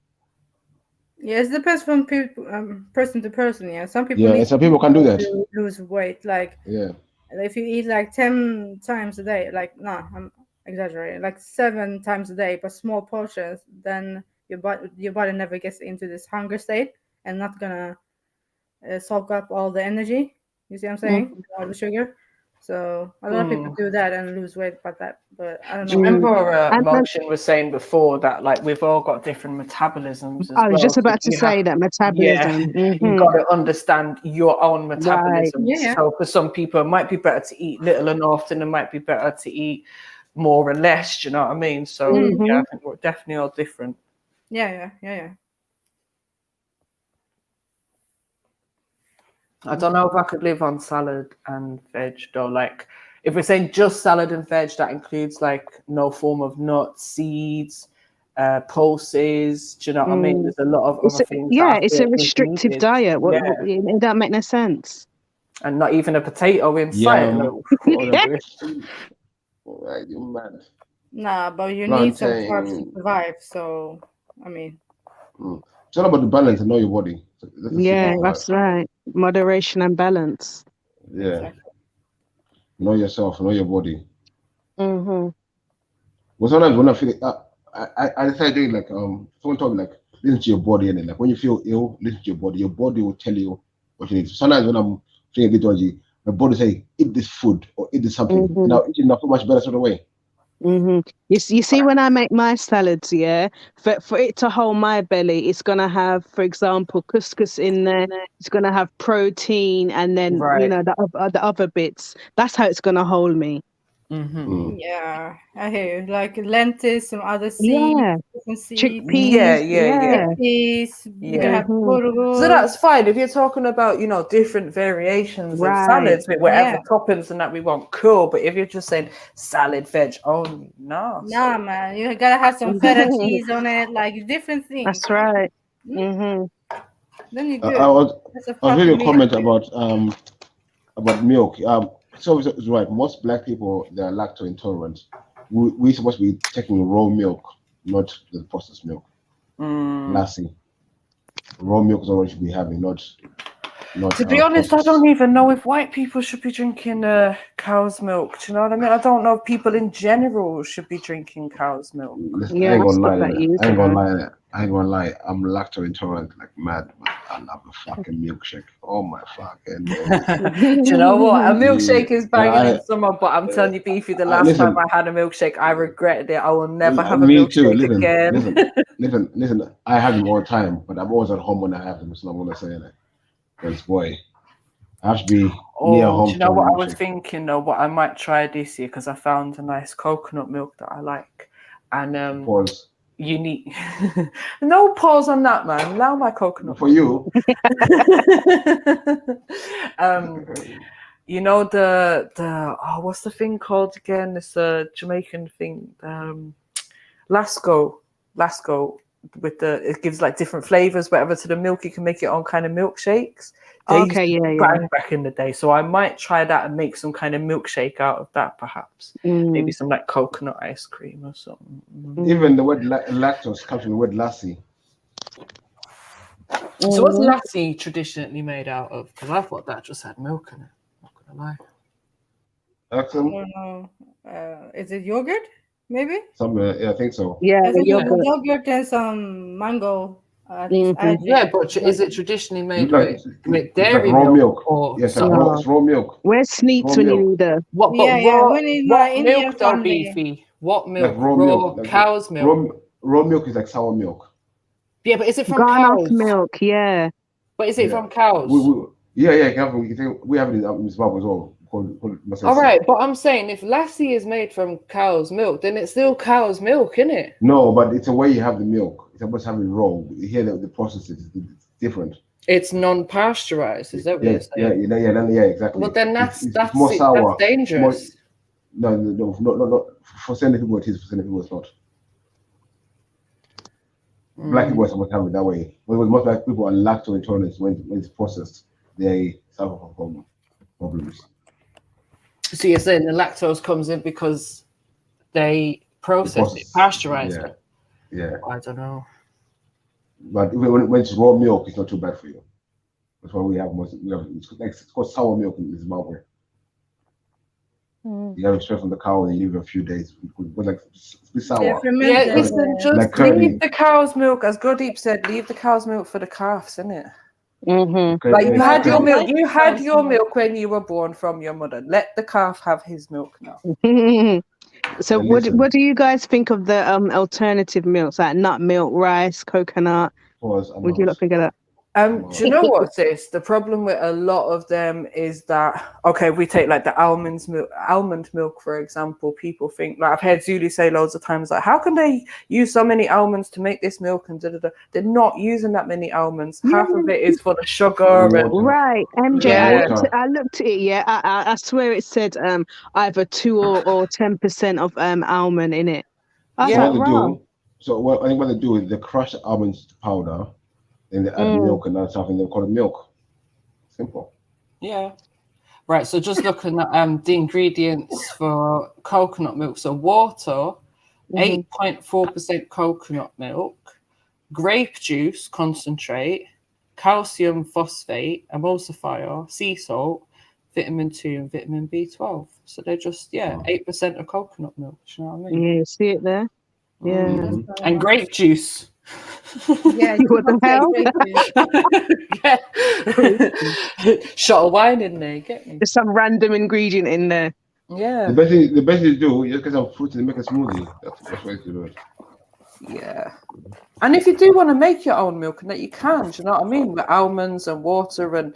Yeah, it depends from people, person to person. Yeah, some people. Yeah, some people can do that. To lose weight, like if you eat like 10 times a day, like I'm exaggerating, like 7 times a day, but small portions, then your body never gets into this hunger state and not gonna soak up all the energy. You see what I'm saying? All the sugar. So a lot of people do that and lose weight by that. But I don't know. Do you remember Mokshin was saying before that like we've all got different metabolisms? I was just about to say that metabolism. You've got to understand your own metabolism. Yeah. So for some people, it might be better to eat little and often. It might be better to eat more and less. Do you know what I mean? So yeah, I think we're definitely all different. Yeah. I don't know if I could live on salad and veg though. Like if we're saying just salad and veg, that includes like no form of nuts, seeds, pulses. Do you know what I mean? There's a lot of other things. Yeah, it's a restrictive diet. It don't make no sense. And not even a potato inside. Right, you're mad. Nah, but you need some carbs to survive. So I mean, it's all about the balance and know your body. That's right. Moderation and balance. Yeah. Exactly. Know yourself, know your body. Well, sometimes when I feel I decided doing like someone told me like listen to your body, and then like when you feel ill, listen to your body. Your body will tell you what you need. So sometimes when I'm feeling a bit dodgy, my body say eat this food or eat this something. And I'll eat enough so much better sort of way. You see, when I make my salads, for it to hold my belly, it's gonna have, for example, couscous in there. It's gonna have protein, and then the other bits. That's how it's gonna hold me. Yeah, I hear you. Like lentils, some other seeds, chickpeas. Chickpeas. So that's fine if you're talking about different variations of salads with whatever toppings and that we want. Cool, but if you're just saying salad veg only, nah, man, you gotta have some feta cheese on it, like different things. That's right. Then you good. I was reading a comment about milk. So it's right. Most black people, they are lactose intolerant. We're supposed to be taking raw milk, not the processed milk. Lassie. Raw milk is all we should be having, not. To be honest, I don't even know if white people should be drinking cow's milk. Do you know what I mean? I don't know if people in general should be drinking cow's milk. Listen, I ain't gonna lie. I'm lactose intolerant like mad, but I love a fucking milkshake. Oh my fucking God. Do you know what? A milkshake is banging in summer, but I'm telling you, Beefy, the last time I had a milkshake, I regretted it. I will never have a milkshake again. Listen. I have them all the time, but I'm always at home when I have them, so I'm gonna say that. Because boy, I have to be near home. Do you know what I was thinking though? What I might try this year, because I found a nice coconut milk that I like, and pause. You need no pause on that, man. Allow my coconut for you. You know the what's the thing called again? It's a Jamaican thing. Lasco with it gives like different flavors, whatever to the milk. You can make your own kind of milkshakes. Bang back in the day. So I might try that and make some kind of milkshake out of that, perhaps. Maybe some like coconut ice cream or something. Even the word lactose comes from the word lassie. So what's lassi traditionally made out of? Because I thought that just had milk in it. Not gonna lie. I don't know. Is it yogurt? Maybe. Yeah, I think so. Yeah, yogurt has mango. Yeah, but is it traditionally made with dairy like raw milk? Or yes, it's raw milk. Where's Sneaks when you need her? What milk though, Beefy? What milk? Like raw cow's milk. Raw milk is like sour milk. Yeah, but is it from Garlic cows? milk, yeah. But is it from cows? We have it in Zimbabwe as well. All right, but I'm saying if lassi is made from cow's milk, then it's still cow's milk, isn't it? No, but it's the way you have the milk. It's supposed to have it raw. Here, the process is different. It's non-pasteurized. Is that what you're saying? Yeah, exactly. Well, then that's more sour. That's dangerous. No. For certain people, it is. For certain people, it's not. Black people are supposed to have it that way. Most black people are lactose intolerant when it's processed. They suffer from problems. So you're saying the lactose comes in because they process it, pasteurize it? Yeah. I don't know. But even when it's raw milk, it's not too bad for you. That's why it's called sour milk in Zimbabwe. You have it straight from the cow and you leave it a few days. It's like it's sour. Yeah, listen, just like leave the cow's milk, as Godeep said, leave the cow's milk for the calves, innit? Like you had your milk, when you were born from your mother. Let the calf have his milk now. So what do you guys think of the alternative milks, like nut milk, rice, coconut? Would you not think of that? Do you know what's this? The problem with a lot of them is that, okay, we take like the almond milk, for example. People think, like I've heard Zulu say loads of times, like, how can they use so many almonds to make this milk? And they're not using that many almonds. Half of it is for the sugar. Right, MJ, I looked at it, I swear it said either 2 or 10% of almond in it. I think what they do is they crush almonds to powder. And they add milk and that stuff, and they call it milk. Simple. Yeah. Right. So just looking at the ingredients for coconut milk. So water, 8.4% coconut milk, grape juice concentrate, calcium phosphate, emulsifier, sea salt, vitamin 2, and vitamin B12. So they're just 8% of coconut milk. Do you know what I mean? Yeah, you see it there. Yeah. And grape juice. Yeah, what the hell? Shot of wine in there, get me. There's some random ingredient in there. Yeah. The best thing to do, you just get some fruit and make a smoothie. That's the best way to do it. Yeah. And if you do want to make your own milk, and that you can, do you know what I mean? With almonds and water and,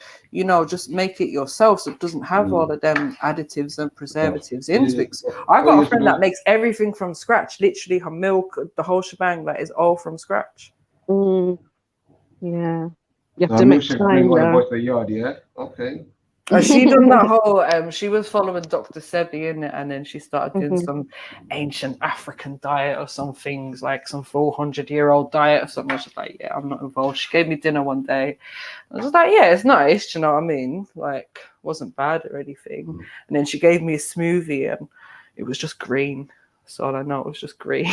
just make it yourself so it doesn't have all of them additives and preservatives into it. I got a friend that makes everything from scratch, literally her milk, the whole shebang, that is all from scratch. Yeah. You have to make time though. Okay. She done that whole she was following Dr. Sebi in it, and then she started doing some ancient African diet or some things, like some 400-year-old diet or something. I was just like, yeah, I'm not involved. She gave me dinner one day. I was just like, yeah, it's nice, do you know what I mean? Like, wasn't bad or anything. And then she gave me a smoothie and it was just green. So all I know it was just green.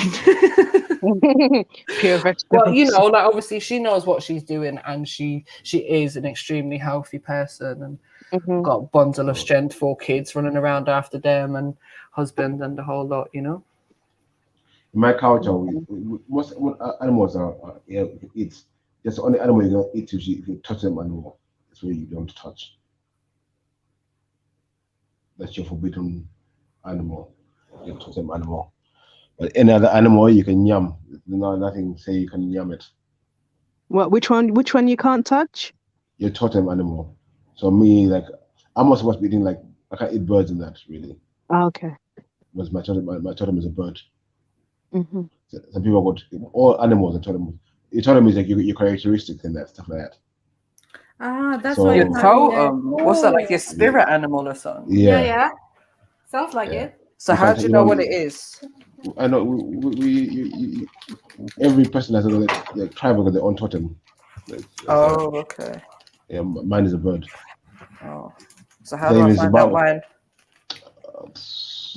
Pure vegetables. Well, like obviously she knows what she's doing, and she is an extremely healthy person and got a bundle of strength, 4 kids running around after them, and husband and the whole lot, In my culture, most animals it's just the only animal you're gonna eat if you touch them animal. That's where you don't touch. That's your forbidden animal. You touch them animal. But any other animal you can yum. Nothing say you can yum it. What? Which one you can't touch? Your totem animal. So me, like I'm also supposed to be eating like I can't eat birds and that really. Oh, okay. Was my totem is a bird. Mm-hmm. So some people got all animals are totem. Your totem is like your characteristics and that stuff like that. Ah, that's So- why Your it's totem. What's that, like your spirit animal or something? Yeah. Sounds like it. So how do you know what it is? I know every person has another tribe with their own totem. Oh, okay. Yeah, mine is a bird. Oh, so how do I find out mine?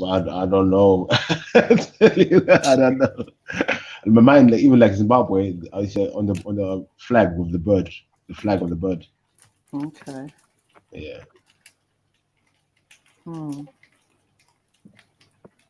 I don't know. I don't know. My mind, like, even like Zimbabwe, I say on the flag with the bird, the flag of the bird. Okay. Yeah. Hmm.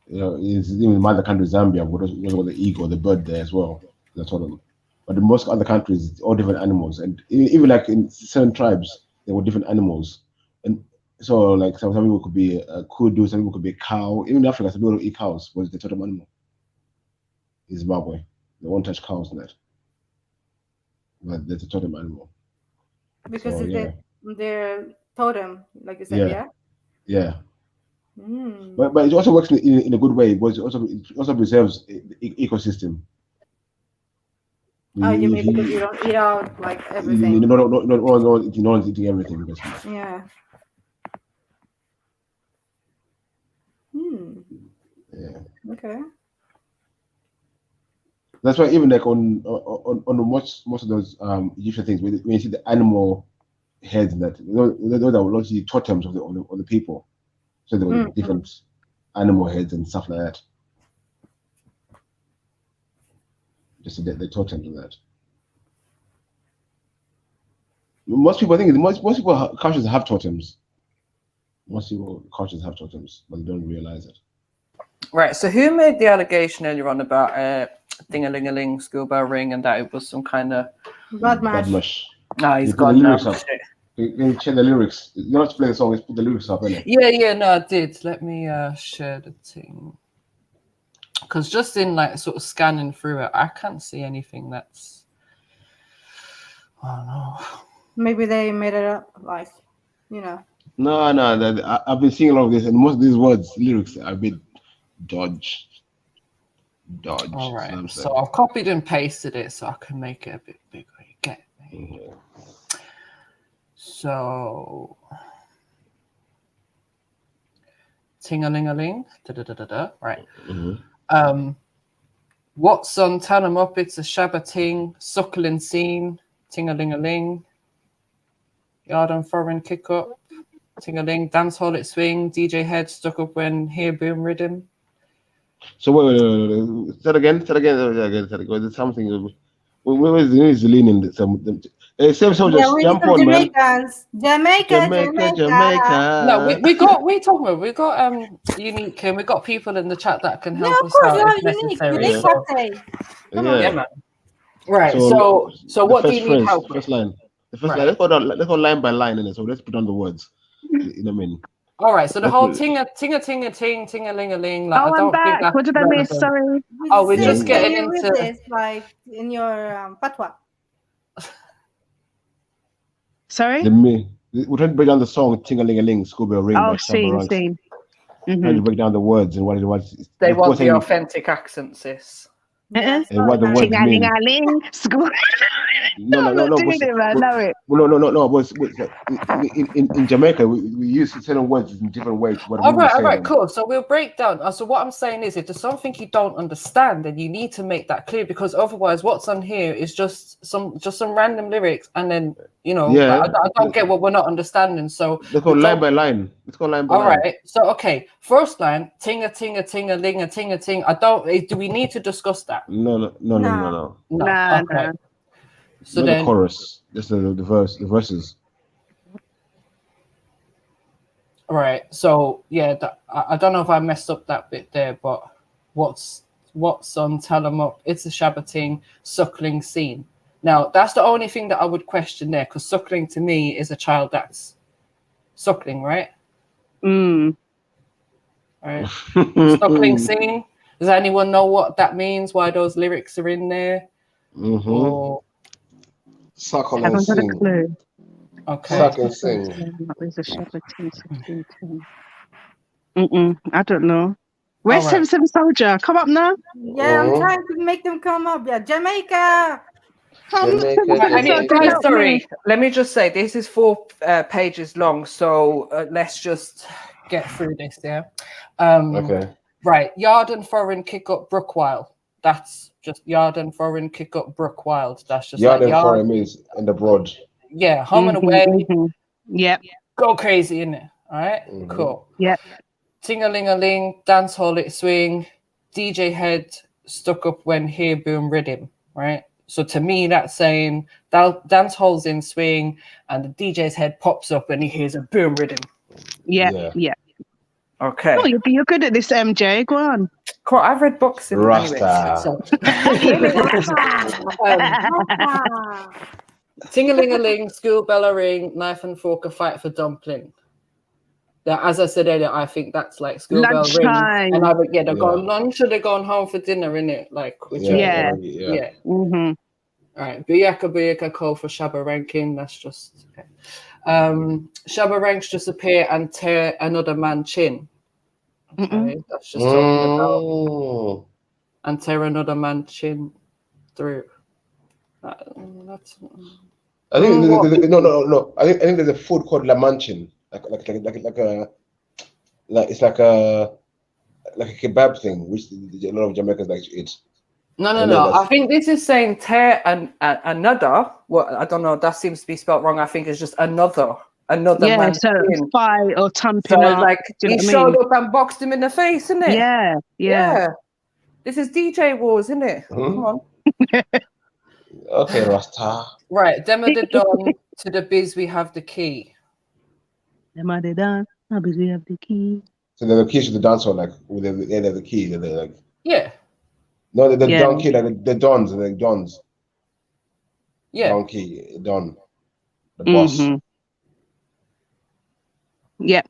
You know, even in other countries, Zambia, we also got the eagle, the bird there as well. That's what. But in most other countries, it's all different animals, and even like in certain tribes, there were different animals, and so like some people could be a kudu, some people could be a cow. Even in Africa, some people don't eat cows. Was the totem animal? In Zimbabwe, they won't touch cows in that. But there's a totem animal. Because So, it's their totem, like you said, yeah? Yeah. Mm. But it also works in a good way. Because it also preserves the ecosystem. Oh, you mean because you don't eat out like everything? No one's eating everything. Basically. Yeah. Hmm. Yeah. Okay. That's why even like on most of those Egyptian things, when you see the animal heads and that, those are largely totems of the people. So there were different animal heads and stuff like that. Just the totems of that. Most people, I think, most people cultures have totems. Most people cultures have totems, but they don't realize it. Right. So who made the allegation earlier on about ding-a-ling-a-ling, school bell ring, and that it was some kind of bad mash? No, he's put the gone now. lyrics up. You can check the lyrics. You don't have to play the song. Just put the lyrics up, innit? Yeah. No, I did. Let me share the thing. Because just in like sort of scanning through it, I can't see anything that's. Oh no. Maybe they made it up, like, you know. No. I've been seeing a lot of this, and most of these words, lyrics, are a bit dodge. All right. So I've copied and pasted it so I can make it a bit bigger. You get me? Mm-hmm. So. Ting-a-ling-a-ling. Da-da-da-da-da. Right. Mm-hmm. What's on Tell 'em Up? It's a Shabba ting, suckling scene, ting-a-ling-a-ling. Yard and foreign kick up, ting-a-ling, dance hall it swing, DJ head stuck up when hear boom rhythm. So wait. Say it again. There's something. Where is the lean in the same soldiers? Yeah, we need some Jamaicans. Jamaica. No, we talking about. We got unique, and we got people in the chat that can help us out if necessary. Yeah, man. Right. So what do you need help with? First line. The first line. Let's go line by line in it. So let's put on the words. You know what I mean? All right. So the whole ting-a-ling-a-ling. Like, Oh, I'm back. What did I miss? Sorry. Oh, we're just getting into this, like in your patwa. Sorry. We're trying to break down the song "Ting-a-ling-a-ling," School Bell Ring. Oh, scene. Trying to break down the words and what it was. They want the authentic accent, sis. And what the words mean. School. No. Doing it, man. Love it. In Jamaica, we use certain words in different ways. All right, cool. So we'll break down. So what I'm saying is, if there's something you don't understand, then you need to make that clear, because otherwise, what's on here is just some random lyrics, and then I don't get what we're not understanding. So let's go line by line. All right. So okay, first line, ting-a-ting-a-ting-a-ling a ting-a-ting. Do we need to discuss that? No. Okay. So not then the chorus, just the verses. All right. So yeah, I don't know if I messed up that bit there, but what's on Tell 'em Up? It's a Shabba ting, suckling scene. Now that's the only thing that I would question there, because suckling to me is a child that's suckling, right? All right. Suckling scene. Does anyone know what that means? Why those lyrics are in there? Suckle and Haven't got a sing. clue. Okay. Suck and sing. I don't know. Where's All right. 77 Soldier? Come up now. Yeah, I'm trying to make them come up. Yeah, Jamaica. Guys, sorry. Let me just say this is 4 pages long, so let's just get through this. Yeah. Okay. Right. Yard and foreign kick up Brookwild. That's just yard and foreign kick up Brookwild. That's just Yard like and foreign means in the broad. Yeah, humming away. Yep. Go crazy, innit? All right. Cool. Yep. Ting-a-ling-a-ling, dance hall it swing, DJ head stuck up when hear boom rhythm, right? So to me, that's saying dance hall's in swing and the DJ's head pops up when he hears a boom rhythm. Yeah. Okay. Oh, you're good at this, MJ. Go on. Cool. I've read books in Rasta. So. Ting-a-ling-a-ling, school bell a ring, knife and fork a fight for dumpling. Yeah, as I said earlier, I think that's like school bell ring. Lunchtime. And they're going lunch or they're going home for dinner, innit? Like, Yeah. All right. Booyaka call for Shabba ranking. That's just okay. Shabba ranks just appear and tear another man's chin. Okay, that's just talking about and tear another man's chin through. That's I think no. I think there's a food called lamanchin, like it's like a kebab thing, which a lot of Jamaicans like to eat. No. I think this is saying tear another. Well, I don't know. That seems to be spelled wrong. I think it's just another. Yeah, man's so chin. fight or thumping So up. like Do you know he what I showed mean? up and boxed him in the face, isn't it? Yeah. This is DJ Wars, isn't it? Come on. Okay, Rasta. Right, them are the dawn to the biz. We have the key. Them are the done. We have the key. So they're the keys to the dance hall, like with the key. They're like Yeah. the donkey, like the dons, like dons. Yeah. Donkey, don, the boss. Yeah.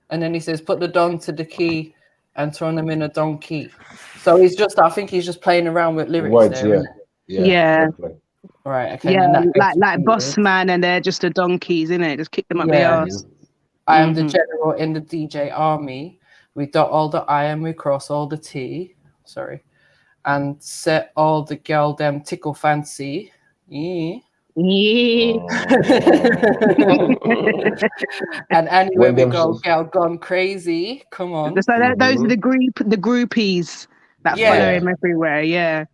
And then he says, put the don to the key and turn them in a donkey. So I think he's just playing around with lyrics Words, there. Yeah. Right, okay. Yeah, like boss man, and they're just the donkeys, innit? Just kick them up the arse. I am the general in the DJ army. We dot all the I and we cross all the T. Sorry. And set all the girl them tickle fancy. Yeah. And anywhere we go, girl gone crazy. Come on. So those are the groupies that follow him everywhere. Yeah.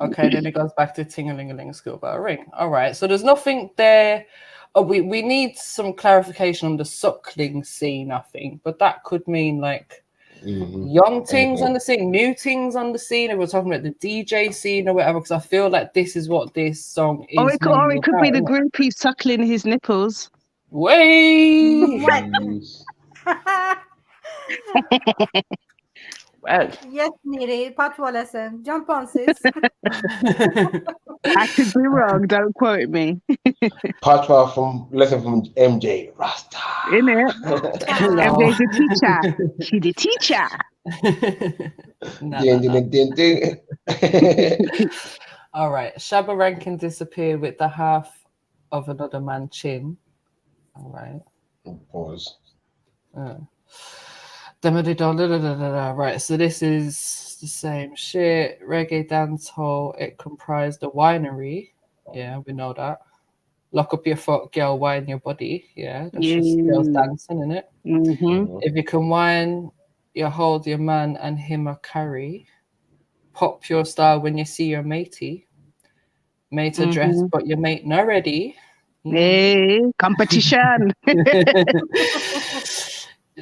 Okay, then it goes back to ting-a-ling-a-ling school bell ring. All right. So there's nothing there. Oh, we need some clarification on the suckling scene, I think, but that could mean like young things on the scene, new things on the scene, and we're talking about the DJ scene or whatever, because I feel like this is what this song is. Or it could be the groupie suckling his nipples. Way. Well. Yes, Niri, patwa lesson. Jump on, sis. I could be wrong. Don't quote me. Patwa lesson from MJ Rasta. Innit? MJ's the teacher. She's the teacher. All right. Shabba ranking disappear with the half of another man's chin. All right. Pause. Right, so this is the same shit. Reggae dance hall. It comprised a winery. Yeah, we know that. Lock up your foot, girl, wine your body. Yeah, that's just girls dancing, innit? If you can wine, you hold your man and him a carry. Pop your style when you see your matey. Mate address, but your mate not ready. Hey, competition.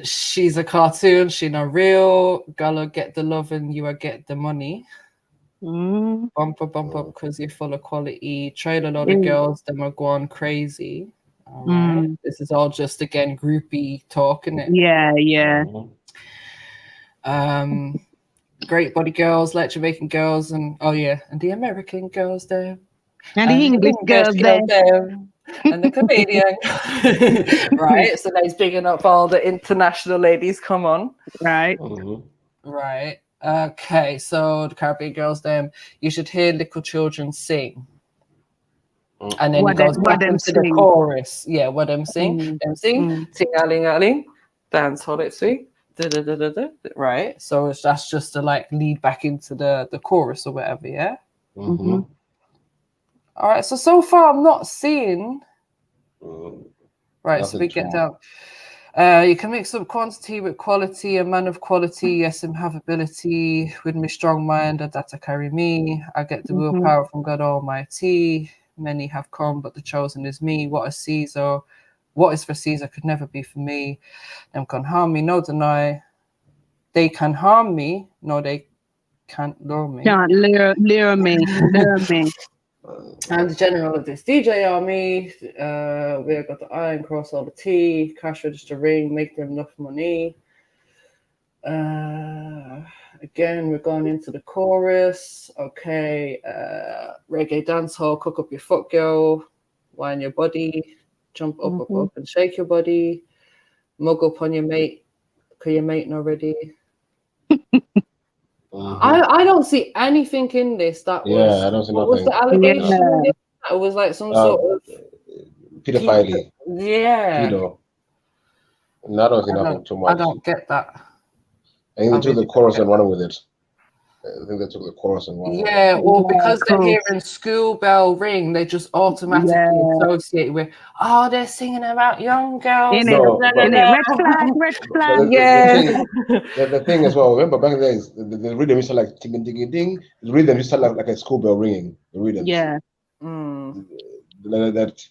She's a cartoon, she not real. Gala get the love and you get the money. Bump up, because you're full of quality. Trail a lot of girls, them are going crazy. All right. This is all just again groupie talk, isn't it? Yeah. Great body girls, like Jamaican girls, and and the American girls there. And the English girls there. And the Canadian. Right, so he's bigging up all the international ladies. Come on. Right. Right. Okay, so the Caribbean girls, them, you should hear little children sing. And then What it goes them- back what them into the sing. chorus. Yeah, what them sing. Mm. Them sing. Ting-a-ling-a-ling. Dance hall it swing. Da-da-da-da-da. Right. So that's just to like lead back into the chorus or whatever, yeah? Mm-hmm. All right. So far I'm not seeing. Right, so Nothing we too get much. down. You can mix up quantity with quality. A man of quality, yes, him have ability. With me strong mind, that to carry me. I get the willpower from God Almighty. Many have come, but the chosen is me. What is Caesar? What is for Caesar could never be for me. Them can harm me, no deny. They can harm me, no, they can't lure me. Can't lure me. Lure me. I'm the general of this DJ army. We've got the iron cross all the T, cash register ring, make them enough money. Again, we're going into the chorus. Okay, reggae dancehall, cook up your foot, girl, wine your body, jump up, up, up, and shake your body. Mug up on your mate, cause your mate not ready. I don't see anything in this that was. I don't see What was the nothing. allegation? In this? It was like some sort of pedophilia. Yeah. Pedo. No, I don't see nothing too much. I don't get that. I think they took the chorus and run with it. I think they took the chorus and run with it. Yeah, or because they're hearing school bell ring, they just automatically associate with, oh, they're singing about young girls. No, but- Red flag, red flag. The thing as well, remember back in the days, the rhythm used to like ting ding ding. The rhythm used to like a school bell ringing. The rhythm. Yeah. That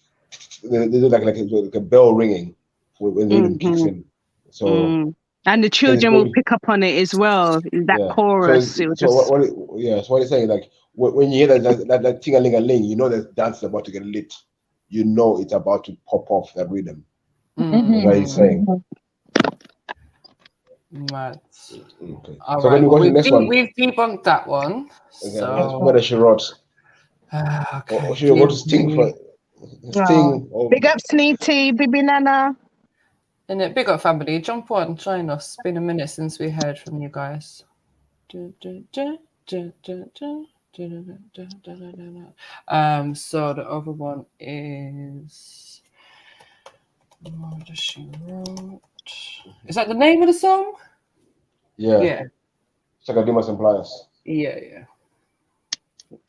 they do like a bell ringing when the rhythm kicks in. So and the children will pick up on it as well. That chorus. So what he's saying, like when you hear that ting a ling a ling, you know that dance is about to get lit. You know it's about to pop off that rhythm. That's what he's saying. Mad. Okay. All So right. when you go to the next one, we've debunked that one. okay, So whether she wrote. okay. Or should we go to Sting for Sting? Big up Sneety, Bibi Nana. And it, big up family. Jump on, join us. It's been a minute since we heard from you guys. So the other one is Murder She Wrote. Is that the name of the song? Yeah. Chakadimas and Pliers. Yeah.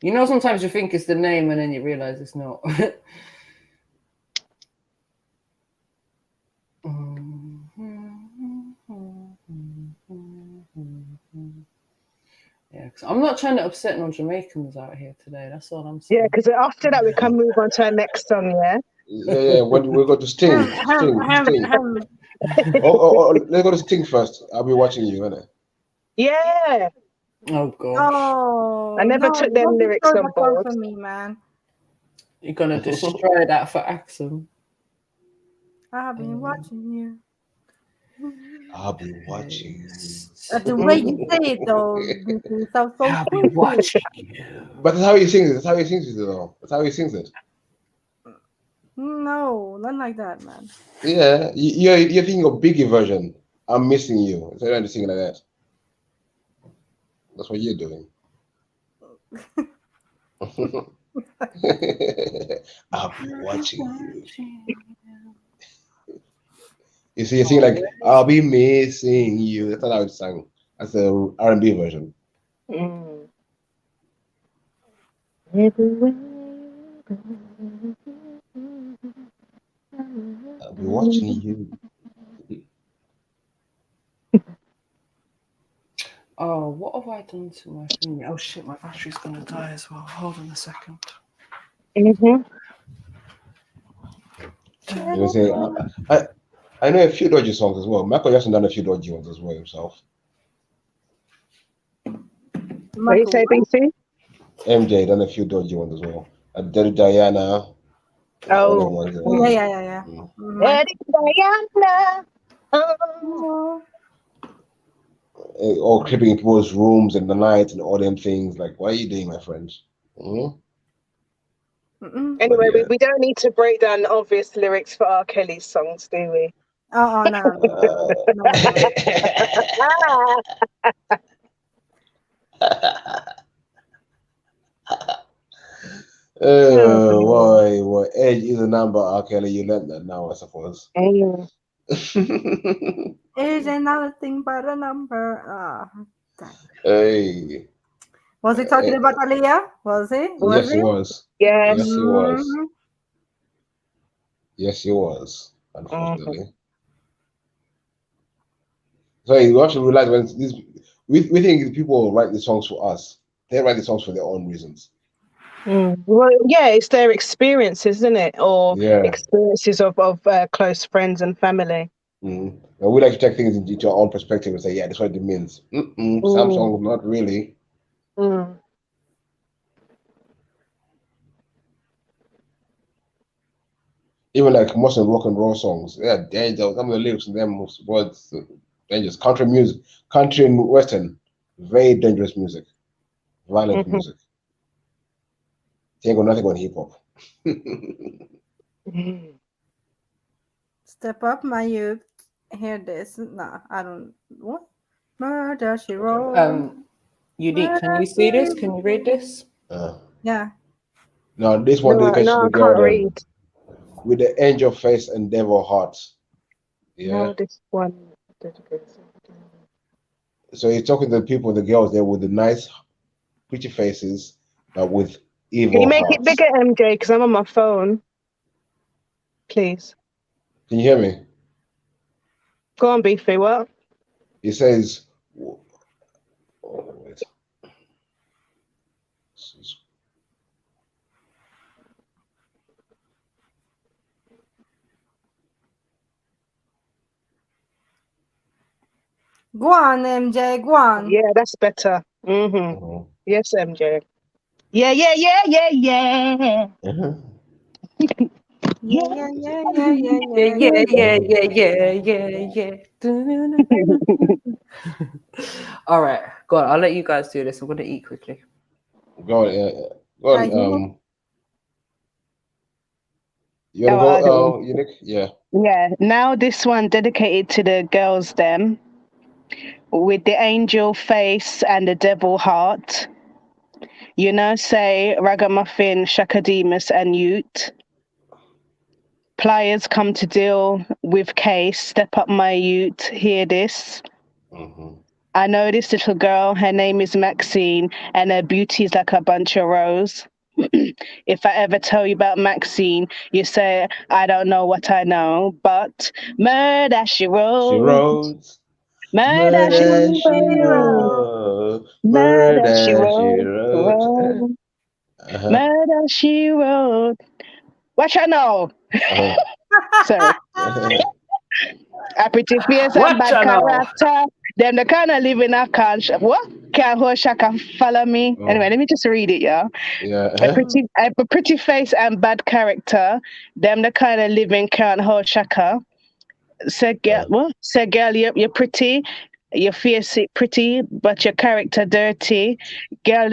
You know, sometimes you think it's the name and then you realize it's not. Yeah, because I'm not trying to upset no Jamaicans out here today. That's all I'm saying. Yeah, because after that we can move on to our next song, yeah? Yeah. When we go to Sting. Sting. Let's go to Sting first. I'll be watching you, innit? Yeah. Oh gosh. Oh, I never took them lyrics on board. For me, man. You're gonna destroy that for Axum. I've been watching you. I'll be watching. The way you say it, though, it sounds so I'll cool. be watching you. But that's how he sings it. That's how he sings it, though. That's how he sings it. No, not like that, man. Yeah, you're thinking of Biggie version. I'm missing you. So you're singing like that. That's what you're doing. I'll be watching you. You see, you're singing like I'll be missing you. That's not how it's sung. That's the R&B version. I'll be watching you. Oh, what have I done to my thing? Oh shit, my battery's gonna die as well. Hold on a second. You know, say, I know a few dodgy songs as well. Michael Jackson done a few dodgy ones as well himself. What do you say, BC? MJ done a few dodgy ones as well. Dirty Diana. Oh. Yeah. Dirty Diana. Oh. All creeping into people's rooms in the night and all them things. Like, what are you doing, my friends? Anyway, we don't need to break down the obvious lyrics for R. Kelly's songs, do we? No. Why? Age is a number. Okay, you learned that now, I suppose. Age ain't nothing but a number. Hey. Was he talking about Aliyah? Was he? Yes, he was. Yes. Yes, he was. Yes, he was. Unfortunately. So you have to realize when this, we think people write the songs for us. They write the songs for their own reasons. Well, yeah, it's their experiences, isn't it? Or experiences of close friends and family. And we like to take things into our own perspective and say, yeah, that's what it means. Some songs, not really. Even like most of the rock and roll songs, they're dangerous. Some of the lyrics in them words dangerous. Country music, country and western, very dangerous music, violent music. They ain't got nothing on hip hop. Step up, my youth. Hear this? Nah, I don't. What? Murder she wrote. Unique. Can you see this? Can you read this? Yeah. No, this one dedicated to the girl there, with the angel face and devil heart. Yeah. No, this one. So he's talking to the people, the girls there with the nice, pretty faces, but with evil Can you make hearts. it bigger, MJ? Because I'm on my phone. Please. Can you hear me? Go on, Beefy. What? He says, wait. Go on, MJ. Go on. Yeah, that's better. Yes, MJ. Yeah. Yeah. All right, go on. I'll let you guys do this. I'm gonna eat quickly. Go on. You wanna go, Unique? Yeah. Yeah. Now this one dedicated to the girls, them, with the angel face and the devil heart. You know, say ragamuffin, shakademus, and ute. Pliers come to deal with case. Step up, my ute. Hear this. I know this little girl. Her name is Maxine, and her beauty's like a bunch of rose. If I ever tell you about Maxine, you say, I don't know what I know, but murder she wrote. She wrote. Murder she wrote. Murder she wrote. Murder she wrote. What you know? Sorry. A pretty face and bad character. Them the kind of live in a country. What? Can't hold shaka follow me. Anyway, let me just read it, yeah. A pretty face and bad character. Them the kind of living can't hold shaka. Say girl, what? Say girl, you're pretty. Your face is pretty, but your character dirty. Girl,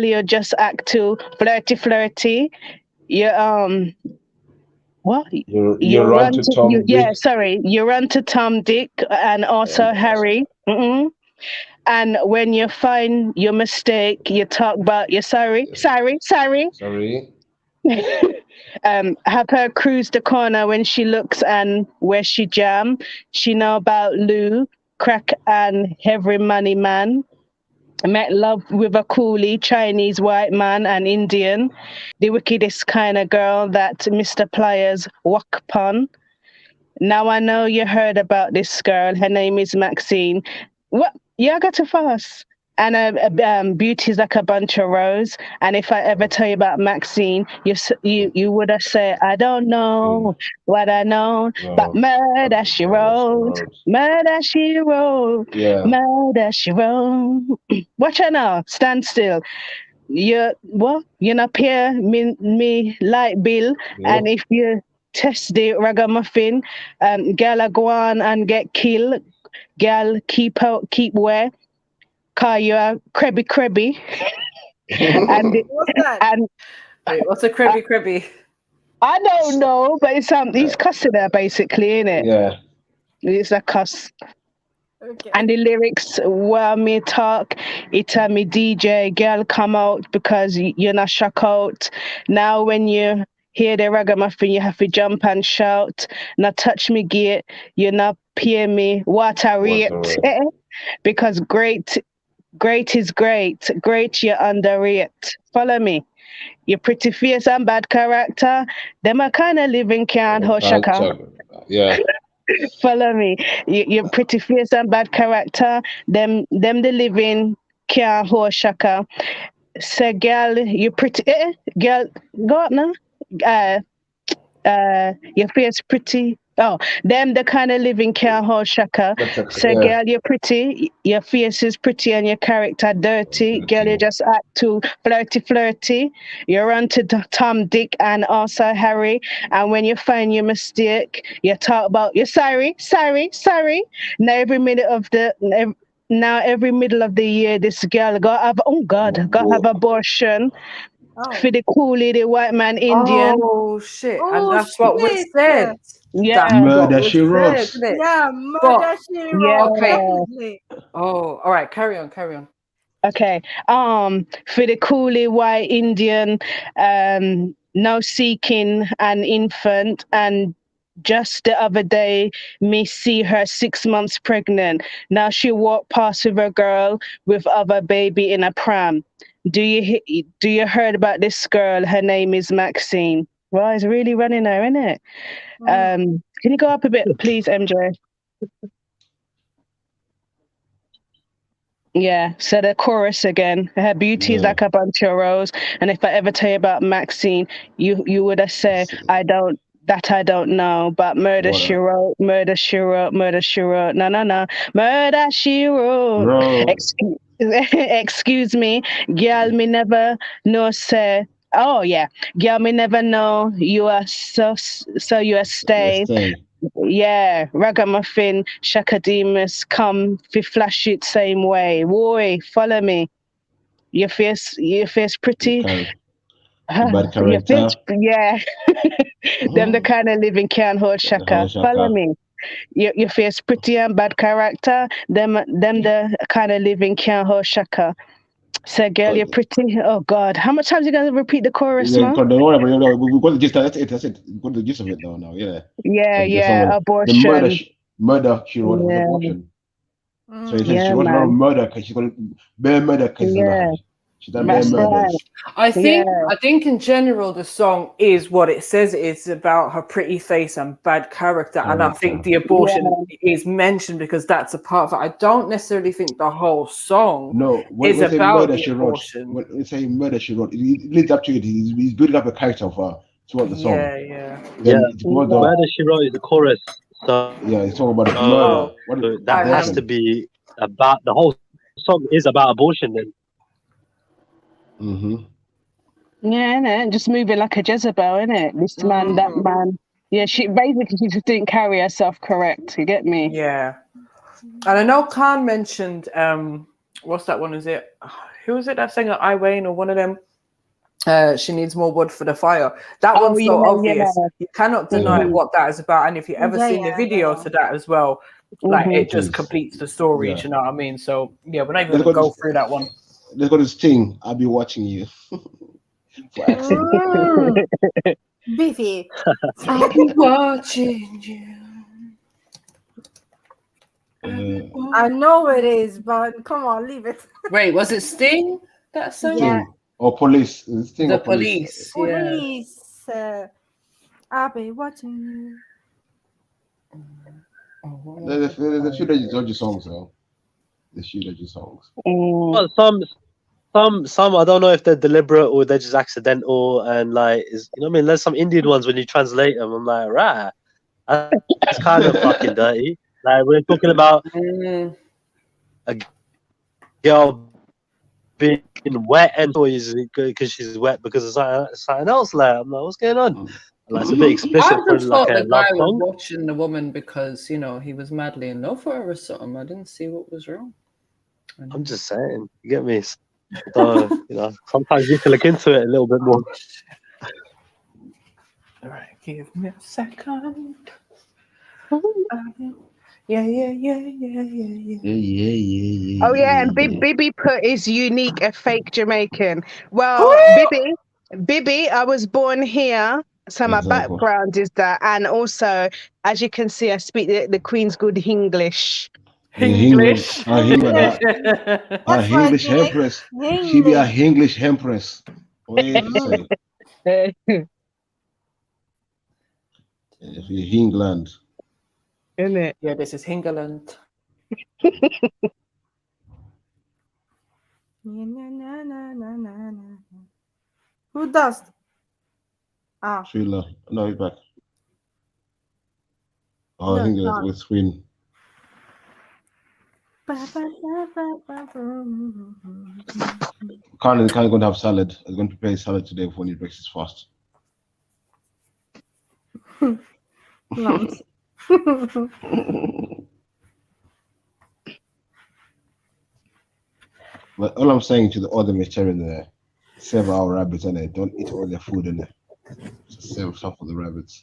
you just act too flirty. You what? You run to Tom Dick. You run to Tom, Dick, and also Harry. And when you find your mistake, you talk about you're sorry. Have her cruise the corner when she looks and where she jam. She know about Lou, crack and every money man. Met love with a coolie, Chinese, white man, and Indian. The wickedest kind of girl that Mr. Pliers walk upon. Now I know you heard about this girl. Her name is Maxine. What? You got to fast. And her beauty's like a bunch of rose. And if I ever tell you about Maxine, you would have said, I don't know what I know, but murder she wrote. Murder she wrote. Murder she wrote. Watch her now. Stand still. You not pay me light bill. And if you test the ragamuffin, girl go on and get killed. Girl keep where. Call you a crabby. What's that? Wait, what's a crabby? I don't know, but it's he's cussing her basically, isn't it? Yeah. It's a cuss. Okay. And the lyrics were me talk, it me DJ, girl come out because you're not shock out. Now when you hear the ragamuffin, you have to jump and shout. Not touch me gate, you not pay me water rate. Because great is great. Great you underrate. Follow me. Your pretty face and bad character, them are kind of living can't hold shaka. Yeah. Follow me. Your pretty face and bad character, them the living can't hold shaka. Say, girl, you pretty, girl, go up now. Your face pretty. Oh, them the kind of living can't hold shaka. Say, girl, you're pretty. Your face is pretty and your character dirty. Girl, you just act too flirty. You run to Tom, Dick, and also Harry. And when you find your mistake, you talk about you're sorry. Now every middle of the year, this girl got have abortion. For the coolie, the white man Indian. Oh shit! Oh, And that's what was said. Yeah. That's what Murder was she wrote. said, isn't it? Yeah, murder she wrote. Okay. Definitely. Oh, all right. Carry on. Okay. For the coolie white Indian, now seeking an infant, and just the other day, me see her 6 months pregnant. Now she walked past with a girl with other baby in a pram. Do you heard about this girl? Her name is Maxine. Well, it's really running there, isn't it? Can you go up a bit, please, MJ? Yeah, so the chorus again. Her beauty is like a bunch of roses. And if I ever tell you about Maxine, you would have said, I don't know. But murder she wrote. No. Murder she wrote. Excuse me, girl, me never know say. Oh yeah, girl, me never know you are so you are stay. Yeah, ragamuffin, shakademus, come fi flash it same way. Boy, follow me. Your face pretty. Bad Your face, character. yeah. Them the kind of living can't hold shaka. Follow me. Your face pretty and bad character. Them the kind of living can't hold shaka. So girl, you're pretty. Oh God, how much times are you gonna repeat the chorus, man? Don't worry about it. We've got the gist. That's it. We've got the gist of it now. Yeah. Yeah. Abortion. The murder she wrote was abortion. So it says she wrote about murder because she's got bare murder because she's done bare murders. I think in general the song is what it says it is, about her pretty face and bad character. And I think the abortion is mentioned because that's a part of it. I don't necessarily think the whole song is about the abortion. When we say murder she wrote, it leads up to it. He's building up a character of her throughout the song. Murder she wrote is the chorus. So it's talking about murder. So that has to be about the whole song is about abortion then. Yeah, just moving like a Jezebel, innit? This man, that man. Yeah, she just didn't carry herself correct. You get me? Yeah. And I know Khan mentioned what's that one? Is it who is it that sang I Wayne or one of them? She needs more wood for the fire. That one's so obvious. You cannot deny what that is about. And if you ever seen the video to that as well, like it just completes the story. Do you know what I mean? So yeah, we're not even gonna go through that one. Let's go to Sting. I'll be watching you. Beefy. I'll be watching you. I know it is, but come on, leave it. Wait, was it Sting that song? Yeah. Or Police? Sting the Police. Police. I'll be watching you. There's a few dodgy songs, though. Well, some I don't know if they're deliberate or they're just accidental, and like you know what I mean. There's some Indian ones when you translate them, I'm like, right, that's kind of fucking dirty. Like we're talking about a girl being wet and toys because she's wet because of something else. Like I'm like, what's going on? Like, it's a bit explicit. I just thought the guy was watching the woman because he was madly in love with her or something. I didn't see what was wrong. I'm just saying, you get me? So, sometimes you need to look into it a little bit more. All right, give me a second. Yeah. Oh yeah, and Bibby put is unique a fake Jamaican. Well, Bibby, I was born here, so my background is that, and also, as you can see, I speak the Queen's good English. English. English Empress. She be a English Empress. What do you say? England. Isn't it? Yeah, this is England. Who does? Ah. Sheila. No, he's back. Oh, No, I think it's that's not. with Swin. Can't going to have salad. He's going to prepare salad today when he breaks his fast. Nonsense. But all I'm saying to the other vegetarian there, save our rabbits in it. Don't eat all their food in it. Just save some for the rabbits.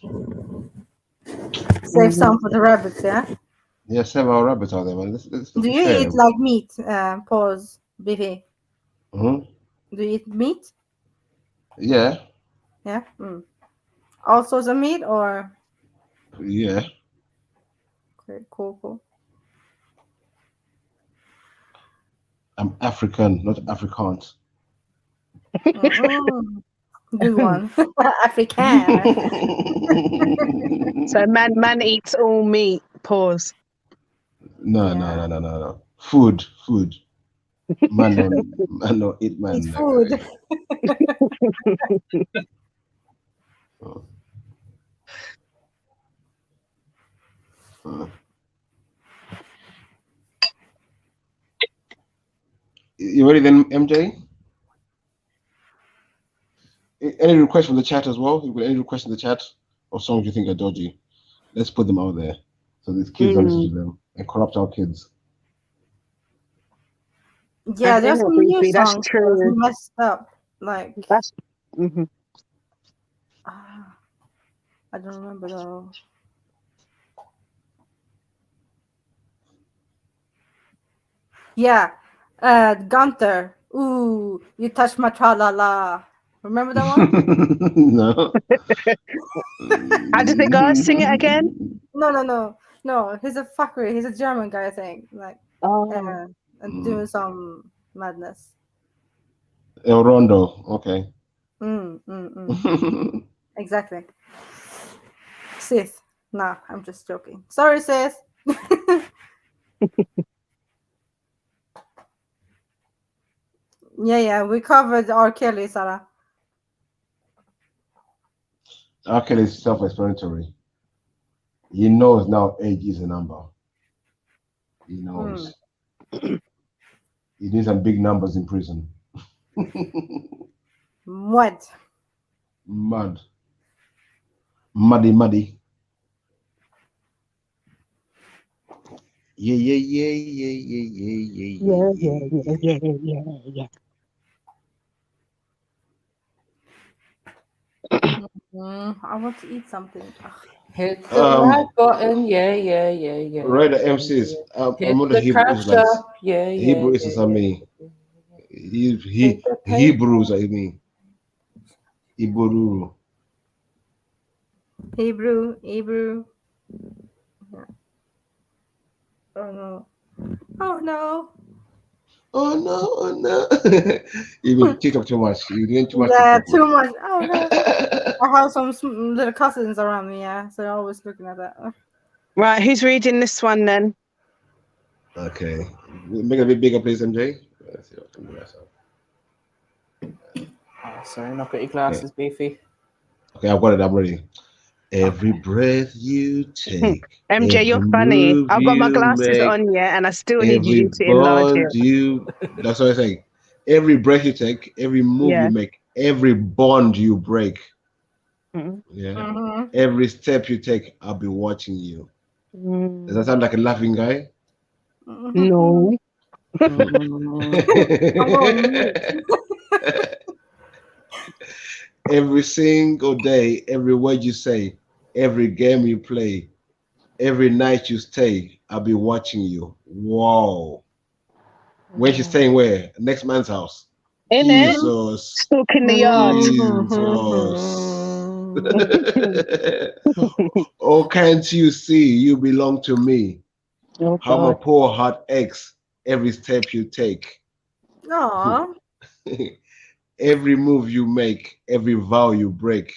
Save some for the rabbits, yeah? Yeah, save our rabbits out there, man. This Do you eat like meat? Pause, Biffy. Mm-hmm. Do you eat meat? Yeah. Yeah. All sorts of meat, or? Yeah. Okay, cool. I'm African, not Afrikaans. Good one. African. So man eats all meat. Pause. No. Food. Man don't eat man. Eat food. You ready then, MJ? Any requests from the chat as well? You got any requests in the chat or songs you think are dodgy? Let's put them out there so these kids don't listen to them and corrupt our kids. Yeah, there's some new songs that's true. that's messed up. Like that's. I don't remember though. Yeah, Gunther. Ooh, you touched my tra-la-la. Remember that one? No. How does it go? Sing it again. No. He's a fucker. He's a German guy, I think. Like, and doing some madness. El Rondo. Okay. Exactly. Sith. Nah, I'm just joking. Sorry, Sith. Yeah, we covered R. Kelly, Sarah. R. Kelly is self-explanatory. He knows now age is a number. He knows. He needs some big numbers in prison. What? Muddy. Yeah. I want to eat something. Hit the like button, yeah. Right, the MCs. I'm on the Hebrew Israelites. Yeah. Hebrew is I mean. Hebrews, I mean. Hebrew. Yeah. Oh no. You been TikTok too much. You doing too much. Yeah, too much. Oh no. I have some little cousins around me, yeah, so they're always looking at that. Right, who's reading this one then? Okay. Make it a bit bigger, please, MJ. Let's see what I can do myself. Oh, sorry, not got your glasses, Beefy. Okay, I've got it. I'm ready. Every breath you take. MJ, you're funny. I've got my glasses on, yeah, and I still need you to enlarge it. That's what I say. Every breath you take, every move you make, every bond you break. Yeah. Every step you take, I'll be watching you. Does that sound like a laughing guy? No. Every single day, every word you say, every game you play, every night you stay, I'll be watching you. Whoa. When she's staying where? Next man's house. In Jesus. Stuck in the yard. Jesus. Oh, can't you see you belong to me? Oh, How my God. poor heart aches every step you take. Aww. Every move you make, every vow you break,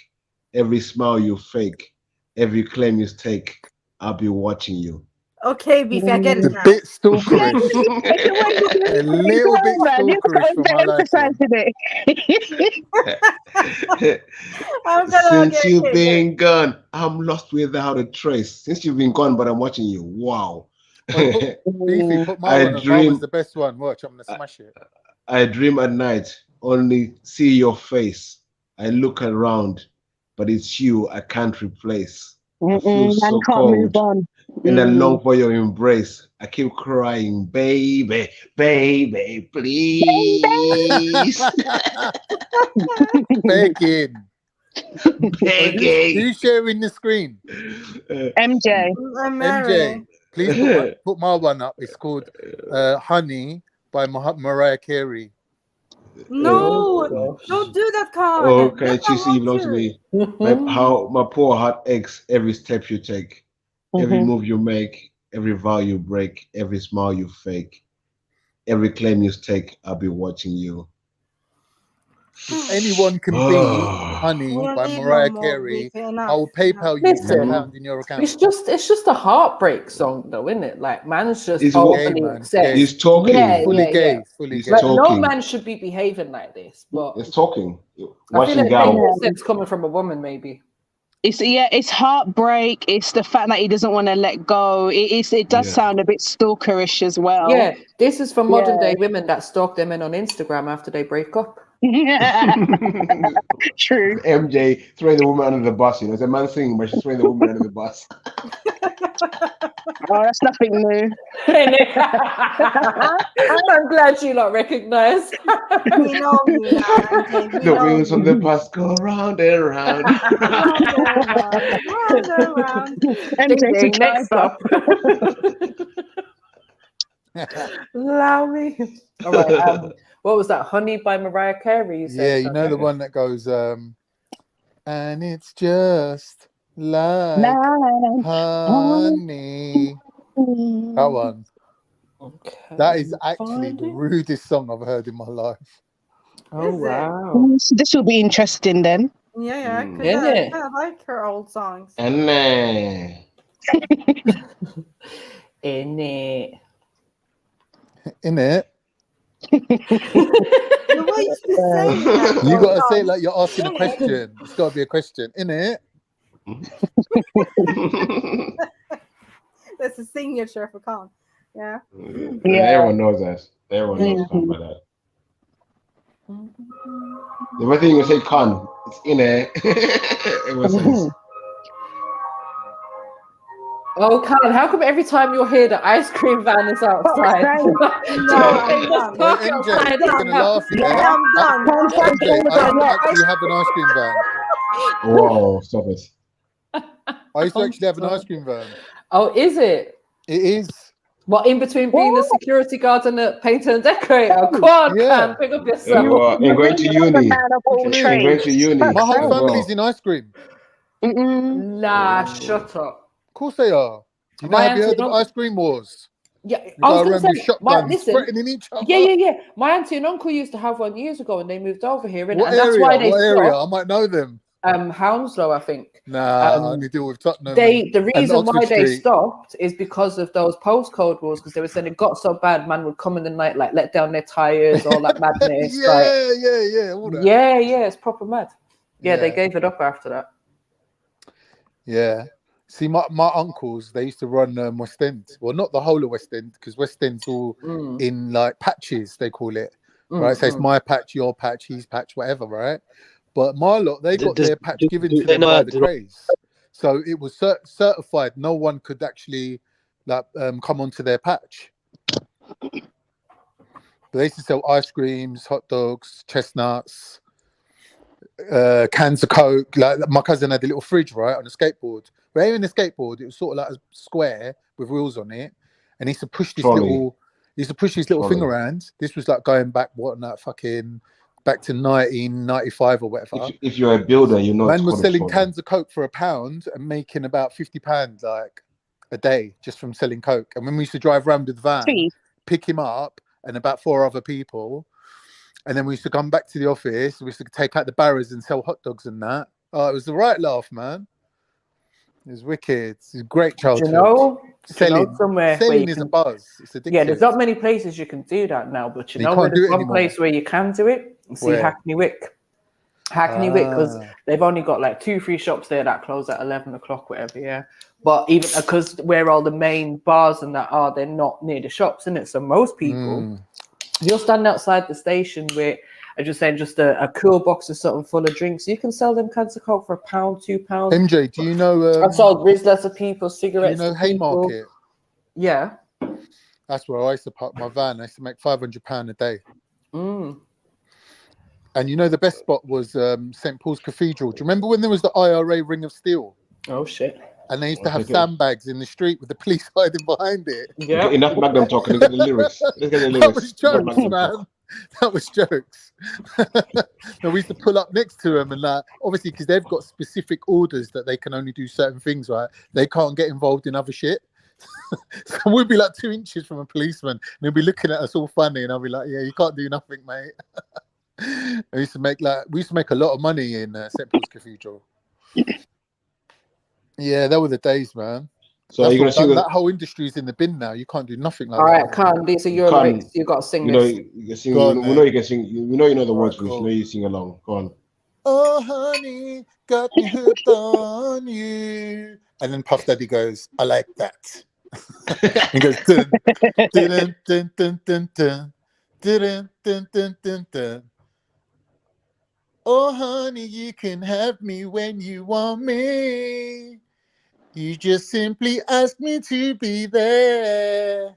every smile you fake, every claim you take, I'll be watching you. Okay, Beefy, I get it The now. bit stalkerish. A little bit stalkerish for my liking. Since you've been gone, I'm lost without a trace. Since you've been gone, but I'm watching you. Wow. Beefy, put my one on. Mine was the best one. Watch, I'm gonna smash it. I dream at night, only see your face. I look around, but it's you I can't replace. I feel so cold, and I long for your embrace. I keep crying, baby, baby, please. Begging. Begging. Who's sharing the screen? MJ. MJ, please put my one up. It's called Honey by Mariah Carey. No, don't do that, Con. Oh, can't you see you belong to me? How my poor heart aches every step you take, every move you make, every vow you break, every smile you fake, every claim you take. I'll be watching you. If anyone can beat Honey by Mariah Carey, I will PayPal you £10 in your account. It's just a heartbreak song, though, isn't it? Like, man's just He's openly accept. He's talking. Fully gay. He's like, talking. no man should be behaving like this, but He's talking. I feel like it's coming from a woman, maybe. It's heartbreak. It's the fact that he doesn't want to let go. It does sound a bit stalkerish as well. Yeah, this is for modern day women that stalk their men on Instagram after they break up. True. MJ throwing the woman under the bus. You know, it's a man singing, but she's throwing the woman under the bus. Oh, that's nothing new. I'm glad you not recognize. We know me now. The wheels on the bus go round and round. Ding, next stop. Allow me. All right. What was that? Honey by Mariah Carey? Yeah, you know the one that goes, and it's just like honey. That one. Okay. That is actually the rudest song I've heard in my life. Oh, wow. So this will be interesting then. Yeah, because I like her old songs. And In it. The way you say that. You gotta say it like you're asking a question. It's gotta be a question, innit? That's a signature for Con. Yeah. Everyone knows that. Everyone knows about that. The one thing you say, con, it's in it. Everyone says. Oh, Karen, how come every time you're here, the ice cream van is outside? MJ, you're gonna laugh at that. MJ, I actually have an ice cream van. Whoa, stop it. I used to actually have an ice cream van. Oh, is it? It is. What, in between being a security guard and a painter and decorator? Go on, Karen, pick up yourself. You are going to uni. Going to uni. My whole family's in ice cream. Nah, shut up. Of course they are. Have you heard of Ice Cream Wars? Yeah, You I was go going around to with say, shotguns threatening each other. Yeah. My auntie and uncle used to have one years ago, and they moved over here. What and that's why they What area? stopped. I might know them. Hounslow, I think. Nah, I only deal with Tottenham. The reason why they Street. stopped is because of those postcode wars, because they were saying it got so bad, man would come in the night, like let down their tires, all that madness. Yeah, all that. Yeah, it's proper mad. Yeah, they gave it up after that. Yeah. See, my uncles, they used to run West End. Well, not the whole of West End, because West End's all in like patches, they call it. Right? So it's my patch, your patch, his patch, whatever, right? But my lot, they got their patch given to them by the craze. So it was certified. No one could actually like come onto their patch. But they used to sell ice creams, hot dogs, chestnuts, cans of Coke. Like my cousin had a little fridge, right, on a skateboard. But even the skateboard, it was sort of like a square with wheels on it. and he used to push this Trolley. little thing Trolley. around. This was like going back back to 1995 or whatever. If you're a builder, you know. Man it's was called a selling trolley. cans of Coke for £1 and making about £50 like a day just from selling Coke. And when we used to drive around with the van, pick him up and about 4 other people, and then we used to come back to the office. We used to take out the barrows and sell hot dogs and that. Oh, it was the right laugh, man. It was wicked. It's a great childhood. Selling is a buzz. It's addictive. Yeah, there's not many places you can do that now, but you know where there's one place where you can do it? See, Hackney Wick. Hackney Wick, because they've only got like 2-3 shops there that close at 11 o'clock, whatever, yeah. But even because where all the main bars and that are, they're not near the shops, innit? So most people, you'll stand outside the station with, I just saying, just a cool box of something full of drinks. You can sell them cans of Coke for £1, £2. MJ, do you know? I've sold Rizzlers to people, cigarettes. Do you know Haymarket? Yeah. That's where I used to park my van. I used to make £500 a day. And you know the best spot was St. Paul's Cathedral. Do you remember when there was the IRA Ring of Steel? Oh shit! And they used to have sandbags in the street with the police hiding behind it. Yeah. Enough Magnum talking. Look at the lyrics. Look at the lyrics. That was jokes, man. That was jokes. No, we used to pull up next to them and that, obviously, because they've got specific orders that they can only do certain things, right? They can't get involved in other shit. So we'd be like 2 inches from a policeman, and he'll be looking at us all funny, and I'll be like, "Yeah, you can't do nothing, mate." We used to make a lot of money in St. Paul's Cathedral. Yeah, that were the days, man. So are you gonna see that whole industry's in the bin now? You can't do nothing like all that. All right, Khan, these are your lyrics. You got to sing this. You can sing. We know you can sing. We know you know the words. Cool. We know you sing along. Go on. Oh, honey, got me hooked on you. And then Puff Daddy goes, "I like that." He goes, dun, dun, dun, dun, dun, dun, dun, dun, dun, dun, dun. Oh, honey, you can have me when you want me. You just simply ask me to be there.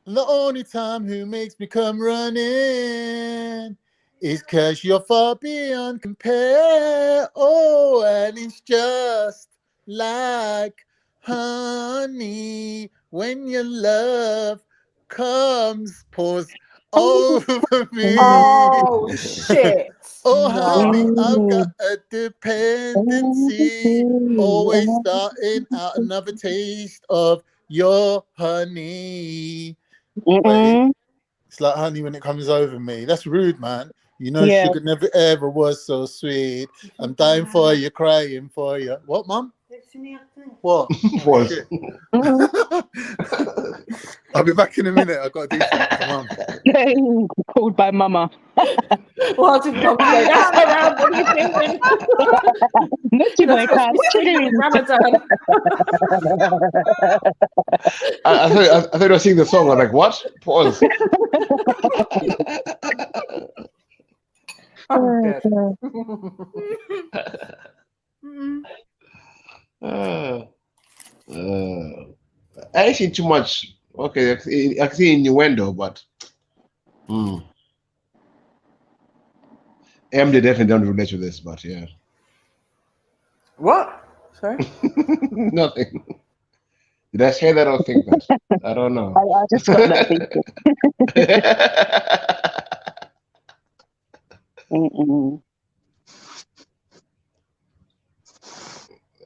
The only time who makes me come running is 'cause you're far beyond compare. Oh, and it's just like honey when your love comes, pours over me. Oh, shit. Oh, honey, I've got a dependency. Always starting out another taste of your honey. It's like honey when it comes over me. That's rude, man. You know, sugar never ever was so sweet. I'm dying for you, crying for you. What, Mum? What? What? I'll be back in a minute. I've got to do something for Mum. Getting called by Mama. What did Mum say? That's around. What are you thinking? Ramadan. I thought you were singing the song. I'm like, what? Pause. I ain't seen too much. Okay, I can see innuendo, but AMD definitely don't relate to this, but yeah. What? Sorry? Nothing. Did I say that or think that? I don't know. I just got that thinking.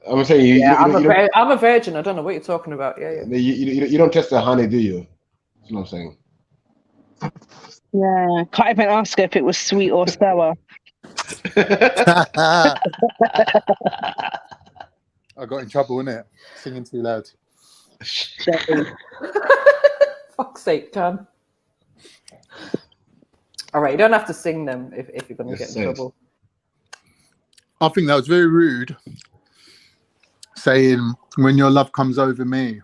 I'm saying you. Yeah, Yeah, I'm a virgin. I don't know what you're talking about. Yeah. You don't test the honey, do you? That's what I'm saying. Yeah, can't even ask her if it was sweet or sour. I got in trouble, innit? Singing too loud. Fuck's sake, Tom. All right, you don't have to sing them if you're going to get in trouble. I think that was very rude. Saying when your love comes over me,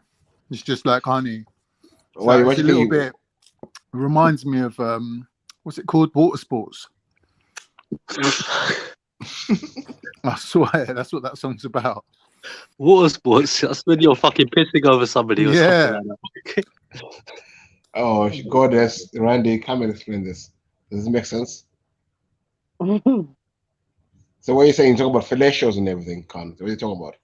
it's just like honey. So Why? it's a little bit. It reminds me of what's it called? Water sports. I swear, that's what that song's about. Water sports. That's when you're fucking pissing over somebody or something like that. Oh, goddess, Randy, come and explain this. Does this make sense? So what are you saying? You're talking about fellatio and everything, Khan. What are you talking about?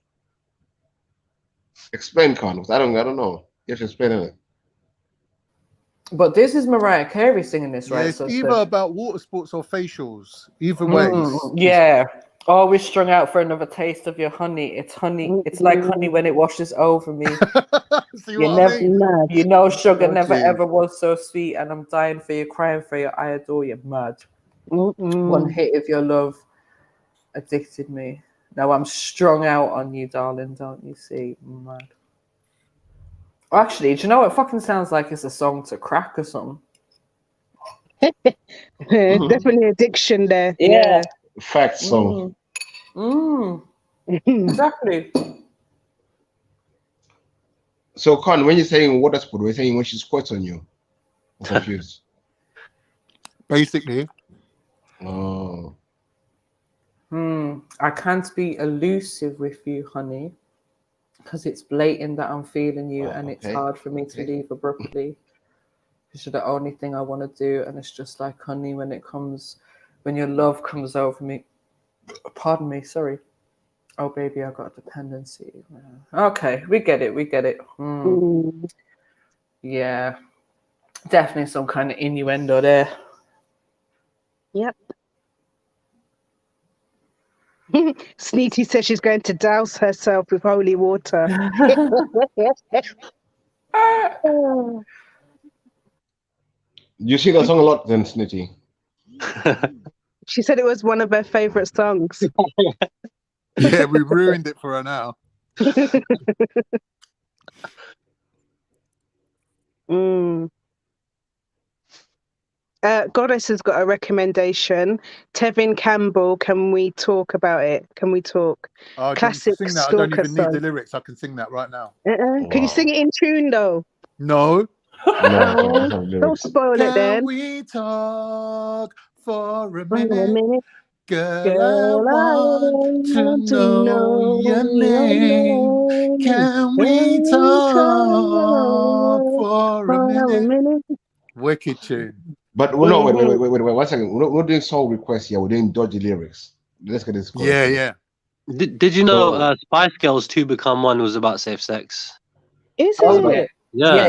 Explain, Khan. I don't know. You have to explain it. But this is Mariah Carey singing this, Yeah, right? it's either about water sports or facials. Either way. Yeah. Always strung out for another taste of your honey. It's honey. It's like honey when it washes over me. See what I mean? You know, sugar Okay. never ever was so sweet, and I'm dying for you, crying for you. I adore you, mad. One hit of your love addicted me. Now I'm strung out on you, darling. Don't you see, mad? Actually, do you know what? It fucking sounds like it's a song to crack or something. Definitely addiction there. Yeah. Fact song. Exactly. So, Con, when you're saying water sport, we're saying when she squirts on you. I'm confused. Basically. Oh. I can't be elusive with you, honey, because it's blatant that I'm feeling you, and it's hard for me to leave abruptly. Because you're the only thing I want to do, and it's just like honey when your love comes over me. Pardon me, sorry. Oh, baby, I got a dependency. Okay, we get it. Yeah, definitely some kind of innuendo there. Yep. Sneety says she's going to douse herself with holy water. You sing that song a lot then, Snitty? She said it was one of her favourite songs. Yeah, we've ruined it for her now. Goddess has got a recommendation. Tevin Campbell, can we talk about it? Can we talk? Classic sing that. I stalker don't even song. need the lyrics. I can sing that right now. Can you sing it in tune though? No. Don't spoil it then. Can we talk for a minute? Girl, I want to know your name. Can we talk for a minute? Wicked tune. But no, wait, 1 second. We're not doing song requests here. We're doing dodgy lyrics. Let's get this going. Yeah. Did you know Spice Girls 2 Become One was about safe sex? Is it? Yeah.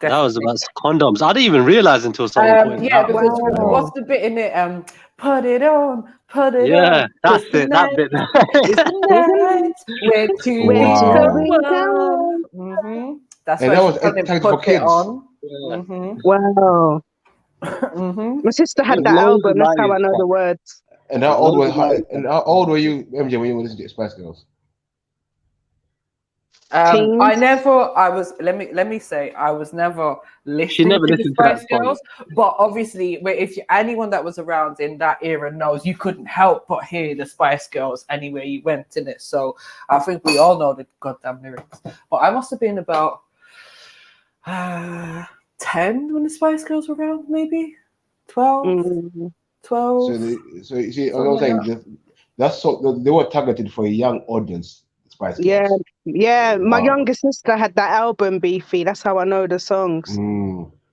Definitely. That was about condoms. I didn't even realize until someone pointed out. Because what's the bit in it? Put it on, put it on. Yeah, that's it. That bit. It's the night where two become. That's why she's going to put it on. Wow. My sister had that album. That's how I know the words. And how old were you, MJ, when you were listening to Spice Girls? Let me say I was never listening to the Spice Girls, but obviously if anyone that was around in that era knows, you couldn't help but hear the Spice Girls anywhere you went in it. So I think we all know the goddamn lyrics. But I must have been about 10 when the Spice Girls were around, maybe 12. 12. So you see, I was saying that's so they were targeted for a young audience. Spice Girls. Yeah. My younger sister had that album, Beefy. That's how I know the songs.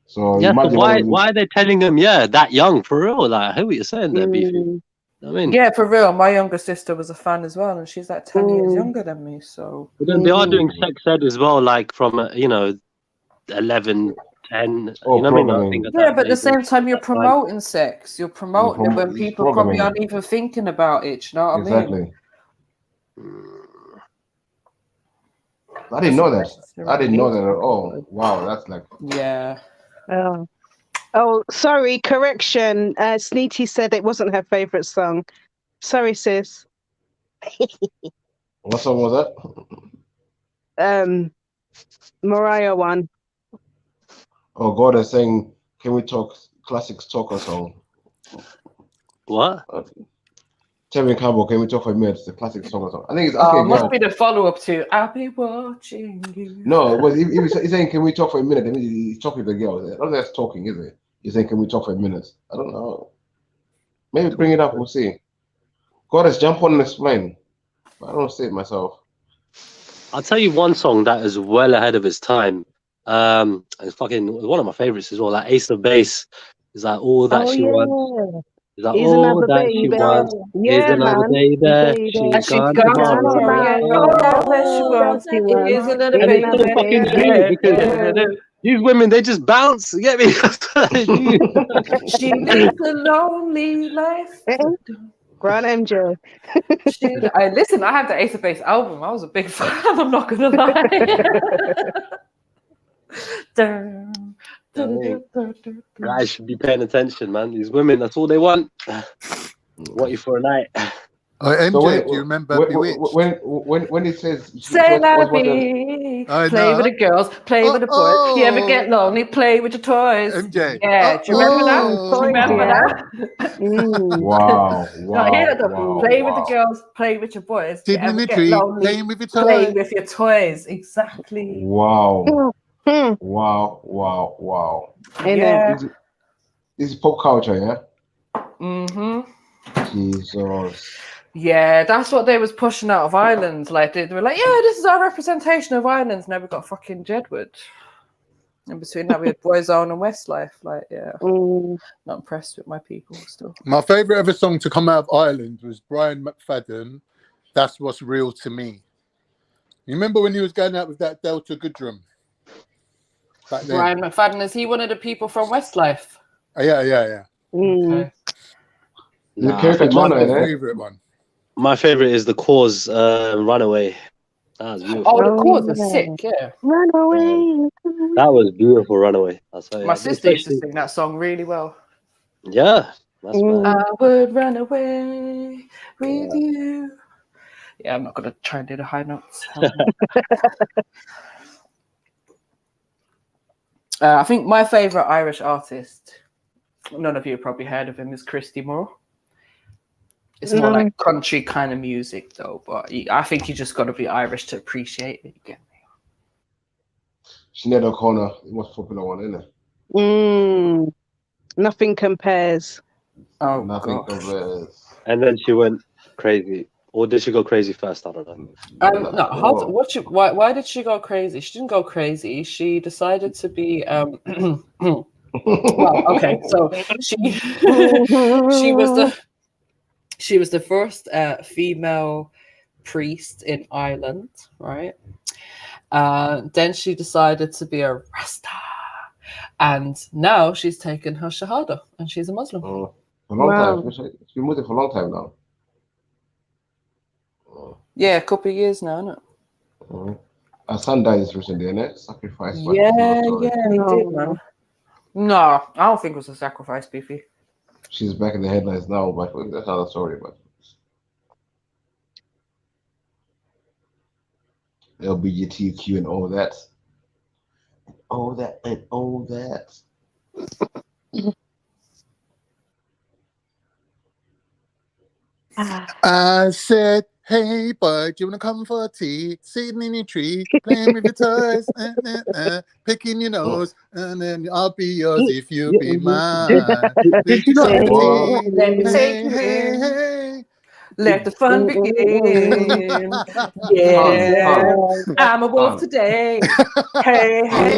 So yeah, so why are they telling them? Yeah, that young for real? Like, who are you saying there, Beefy? I mean, yeah, for real. My younger sister was a fan as well, and she's like 10 years younger than me. So but then they are doing sex ed as well, like from 11, 10. You know what I mean? But at the same time, you're promoting sex. You're promoting it when people probably aren't even thinking about it. You know what I mean? I didn't know that. I didn't know that at all. Wow, that's like. Yeah. Oh, sorry. Correction. Sneety said it wasn't her favorite song. Sorry, sis. What song was that? Mariah one. Oh, God is saying, can we talk classic stalker song? What? Tevin Campbell, can we talk for a minute? It's a classic song. I think it's must be the follow-up to I'll Be Watching You. No, but he's saying, can we talk for a minute? I mean, he's talking to the girl. I don't think that's talking, is it? He's saying, can we talk for a minute? I don't know. Maybe bring it up, we'll see. Goddess, jump on and explain. I don't see it myself. I'll tell you one song that is well ahead of its time. It's fucking one of my favorites as well. Like Ace of Base is like all that she wants. Like, Here's all another that she baby. wants. Here's Yeah, another man. day there. Baby. She's And she's gone gone tomorrow. tomorrow, yeah. Tomorrow. Oh, where she Oh, was. that she was. Here's another And it's baby. so fucking true because these women, they just bounce. You get me? She lives a lonely life. Grand MJ. Listen, I had the Ace of Base album. I was a big fan. I'm not gonna lie. Guys should be paying attention, man. These women, that's all they want. What you for a night? MJ, So do you remember Bewitched? when it says Say la vie, play with the girls, play with the boys. You ever get lonely, play with your toys. MJ. Yeah, do you remember that? Do you remember that? Wow, No, hear that though. Play with the girls, play with your boys. You Sitting in ever the get tree, lonely, playing with your play toys. with your toys. Exactly. wow, wow. Yeah. This is pop culture, yeah. Jesus. Yeah, that's what they was pushing out of Ireland. Like they were like, yeah, this is our representation of Ireland. Now we got fucking Jedward. In between that, we had Boyzone and Westlife. Like, yeah, not impressed with my people still. My favourite ever song to come out of Ireland was Brian McFadden, That's What's Real to Me. You remember when he was going out with that Delta Goodrum? Brian McFadden, is he one of the people from Westlife? Yeah. Okay. My favorite is the Cause Runaway. That was beautiful. Oh, the Cause is sick, yeah. Runaway. That was beautiful, Runaway. My sister used to sing that song really well. Yeah, that's mad. I would run away with you. Yeah, I'm not gonna try and do the high notes. I think my favorite Irish artist, none of you have probably heard of him, is Christy Moore. It's more like country kind of music, though. But I think you just got to be Irish to appreciate it. You get me? Sinead O'Connor, the most popular one, isn't it? Nothing compares. Oh, nothing compares. And then she went crazy, or did she go crazy first? I don't know. No, why did she go crazy? She didn't go crazy. She decided to be. Well, okay, so she was the first female priest in Ireland, right? Then she decided to be a Rasta, and now she's taken her Shahada, and she's a Muslim. For a long time. She's been Muslim for a long time now. Yeah, a couple of years now, isn't it? Her son died recently, isn't it? Sacrificed. Yeah, he did, man. No, I don't think it was a sacrifice, Beefy. She's back in the headlines now, but that's another story. But LGBTQ and all that. I said, hey, bud, you want to come for tea? Sitting in your tree, playing with your toys, picking your nose, and then I'll be yours if you be mine. Did you say Let me take you in. Let the fun begin. Yeah, I'm a wolf today. Hey, I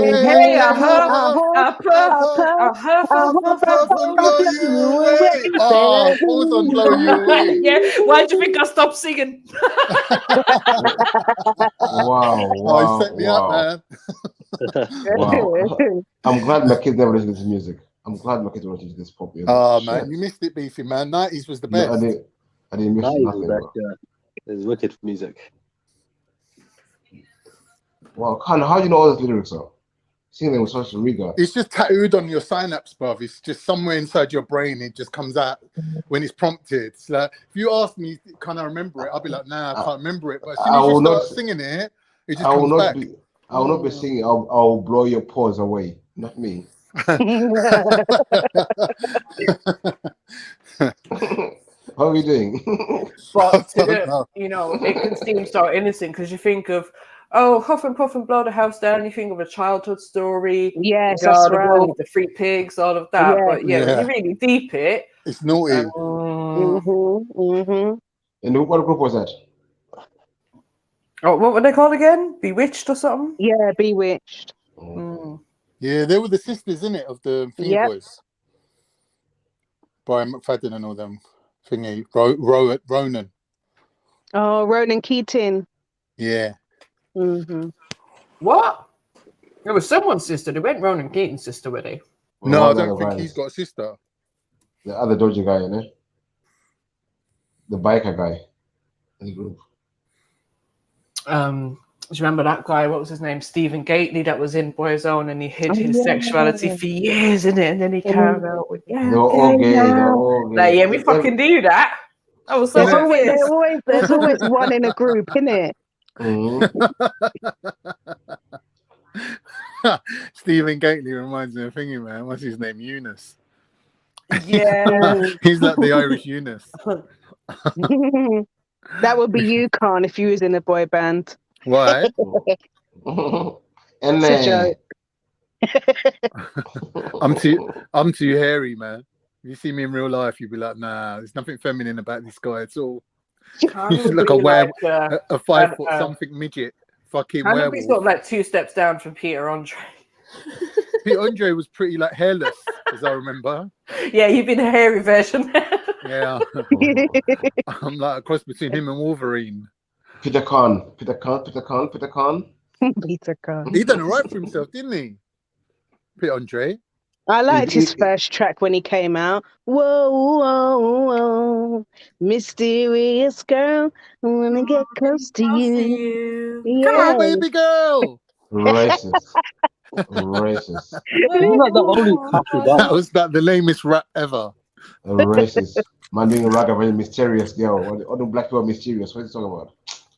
yeah, why do you think I stopped singing? Wow. Oh, you set me up, man. Wow. I'm glad my kids never listen to this music. I'm glad my kids never listen to this pop music. Oh, man, you missed it, Beefy, man. 90s was the best. No, I didn't miss nothing. It's wicked music. Wow, how do you know all those lyrics are? Singing them with such rigor. It's just tattooed on your synapse, bruv. It's just somewhere inside your brain. It just comes out when it's prompted. It's like, if you ask me, can I remember it? I'll be like, nah, I can't remember it. But as soon as you start singing it, it just comes back. I will not be singing. I'll blow your paws away. Not me. How are we doing? But you know, it can seem so innocent because you think of, oh, huff and puff and blow the house down. You think of a childhood story. Yes, that's right. The three pigs, all of that. But when you really deep it, it's naughty. And what group was that? Oh, what were they called again? Bewitched or something? Yeah, Bewitched. Yeah, they were the sisters, innit, of the Finger Boys. Brian McFadden and all them thingy. Ronan. Oh, Ronan Keating. Yeah. What? It was someone's sister. They went Ronan Keating's sister with it. No, I don't think he's got a sister. The other Doja guy, you know? The biker guy in the group. Do you remember that guy? What was his name? Stephen Gately, that was in Boyzone, and he hid his sexuality for years, in it, and then he came out with They're all gay. They're all gay. Like, yeah, we fucking do that. That was so there's always one in a group, innit? Stephen Gately reminds me of thingy, man. What's his name? Eunice. Yeah. He's like the Irish Eunice. That would be you, Khan, if you was in a boy band. Why? And it's a joke. I'm too hairy, man. If you see me in real life, you'd be like, nah, there's nothing feminine about this guy at all. He's like a 5 foot something midget. Fucking werewolf. Be sort of like 2 steps down from Peter Andre. Peter Andre was pretty like hairless, as I remember. Yeah, you've been a hairy version. Yeah. I'm like a cross between him and Wolverine. Peter Khan. Peter Khan. He done all right for himself, didn't he? Peter Andre. I liked his first track when he came out. Whoa, whoa, whoa, mysterious girl, I wanna get close to you. Come on, baby girl. Racist. Racist. Not the only couple that was the lamest rap ever. Racist. Man doing a rag of a mysterious girl. All the black people are mysterious. What are you talking about?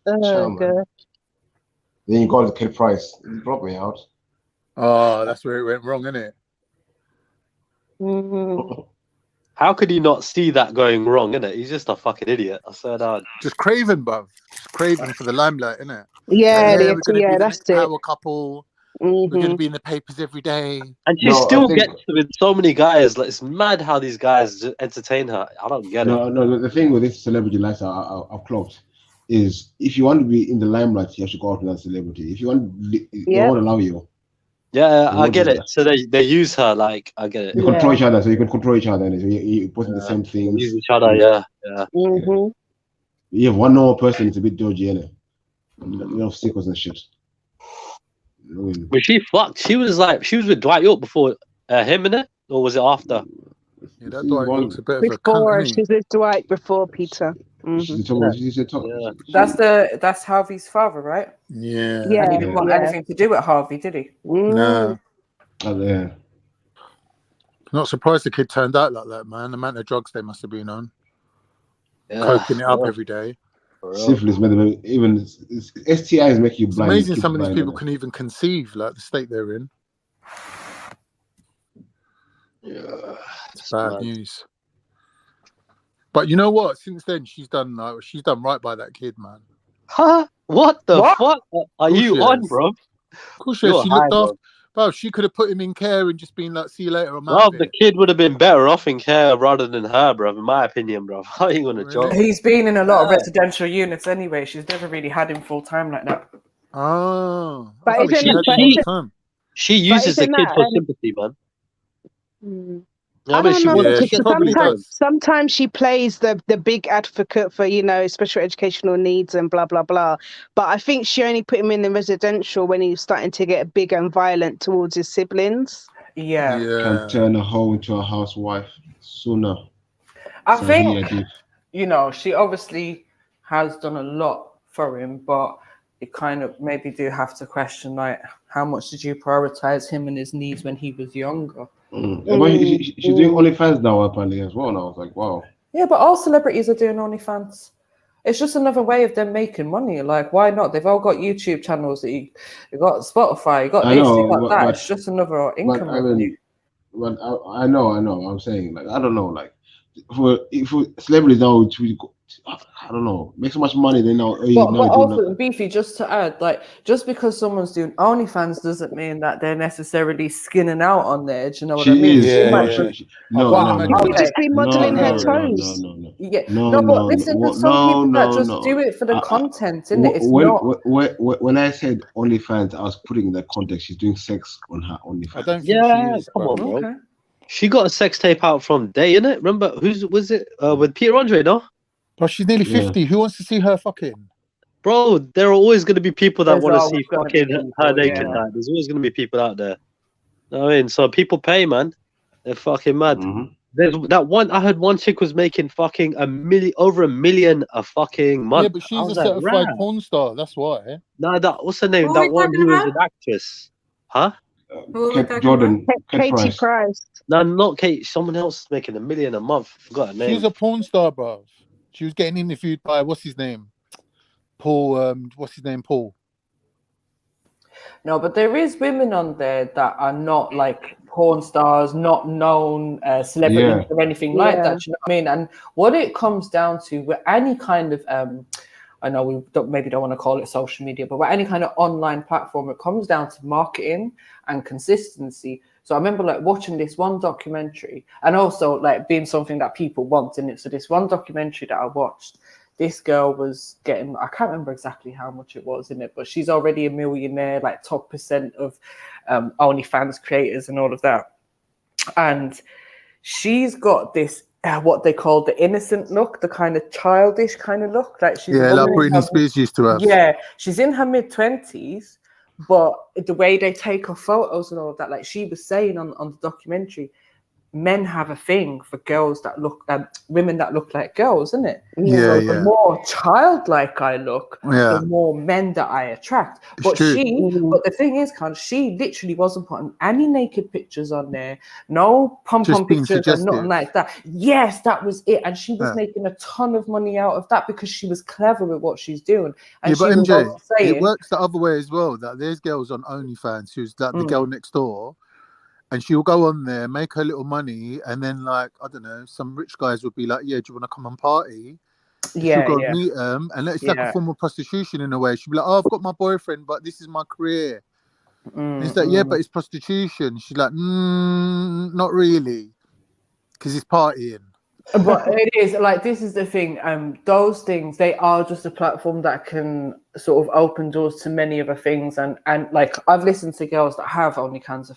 Oh, God. Then you got the Kid Price. He brought me out. Oh, that's where it went wrong, isn't it? How could he not see that going wrong, innit? He's just a fucking idiot. I swear down. Just craving, bruv. Just craving for the limelight, innit? Yeah, that's it. Our couple. We're going to be in the papers every day. And she still gets with so many guys. Like, it's mad how these guys just entertain her. I don't get it. No, the thing with this celebrity lifestyle I've clocked is if you want to be in the limelight, you have to go out with that celebrity. If you want, they won't allow you. Yeah, I get it. So they use her, like, I get it. You control each other, so you can control each other. And so you put in the same things. Use each other, yeah. You have one normal person, it's a bit dodgy, innit? You know, sickos and shit. But she fucked. She was with Dwight York before him, innit? Or was it after? Yeah, that Dwight York's a bit of a before. cunt, She's with Dwight before Peter. That's Harvey's father, right? Yeah. And he didn't want anything to do with Harvey, did he? No. Oh, yeah. Not surprised the kid turned out like that, man. The amount of drugs they must have been on. Coking it up every day. Syphilis, even STIs make you blind. It's amazing some of these people can even conceive, like the state they're in. Yeah, it's bad news. But you know what? Since then, she's done right by that kid, man. Huh? What the fuck are you on, bro? Of course, she looked after. Bro, she could have put him in care and just been like, "See you later." Well, the kid would have been better off in care rather than her, bro. In my opinion, bro. How are you gonna joke? He's been in a lot of residential units anyway. She's never really had him full time like that. Oh, but she uses the kid for sympathy, man. I don't know. She sometimes she plays the big advocate for, special educational needs and blah, blah, blah. But I think she only put him in the residential when he was starting to get big and violent towards his siblings. Yeah. Can turn a hoe into a housewife sooner. I think, she obviously has done a lot for him, but you kind of maybe do have to question, like, how much did you prioritize him and his needs when he was younger? But she's doing OnlyFans now apparently as well. And I was like, wow. Yeah, but all celebrities are doing OnlyFans. It's just another way of them making money. Like, why not? They've all got YouTube channels. You got Spotify. You got this. You got that. It's just another income revenue. I know. I'm saying, like, I don't know. Like, if celebrities now, I don't know, make so much money, they know. But also, Beefy, just to add, like, just because someone's doing OnlyFans doesn't mean that they're necessarily skinning out on there. Do you know what I mean? She could just be modeling her toes. But listen, there's some people that just do it for the content, isn't it? It's not. When I said OnlyFans, I was putting in the context. She's doing sex on her OnlyFans. I don't think she is, come on, bro. She got a sex tape out from Day, innit? Remember was it with Peter Andre, no? But she's nearly 50. Who wants to see her fucking? Bro, there are always going to be people that There's want to always see gonna be fucking people, her naked. yeah. Like, there's always going to be people out there. You know what I mean? So people pay, man. They're fucking mad. There's that one. I heard one chick was making fucking over $1 million a fucking month. Yeah, but she's a certified porn star. That's why. No, what's her name? Who are That we one talking who was about? an actress. Huh? Who are we talking Jordan. Katie Price. No, not Kate. Someone else is making $1 million a month. Forgot her name. She's a porn star, bro. She was getting interviewed by what's his name? Paul. What's his name? Paul. No, but there is women on there that are not like porn stars, not known celebrities or anything like that. You know what I mean? And what it comes down to with any kind of I know we maybe don't want to call it social media, but with any kind of online platform, it comes down to marketing and consistency. So I remember like watching this one documentary, and also like being something that people want in it. So this one documentary that I watched, this girl was getting, I can't remember exactly how much it was in it, but she's already a millionaire, like top % of OnlyFans creators and all of that. And she's got this, what they call the innocent look, the kind of childish kind of look. Like she's like Britney Spears used to have. Yeah, she's in her mid-20s, but the way they take her photos and all of that, like she was saying on the documentary, men have a thing for girls that look, women that look like girls, isn't it? Yeah, so the more childlike I look, the more men that I attract. But but the thing is, she literally wasn't putting any naked pictures on there, no pom-pom pictures or nothing like that. Yes, that was it. And she was making a ton of money out of that because she was clever with what she's doing. And but she was MJ, also saying, it works the other way as well. That there's girls on OnlyFans who's like the girl next door. And she'll go on there, make her little money, and then, like, I don't know, some rich guys would be like, yeah, do you want to come and party? She'll go and meet them, and it's like a form of prostitution in a way. She'll be like, oh, I've got my boyfriend, but this is my career. And it's like, yeah, but it's prostitution. She's like, not really, because it's partying. But it is like, this is the thing, those things, they are just a platform that can sort of open doors to many other things, and like I've listened to girls that have OnlyFans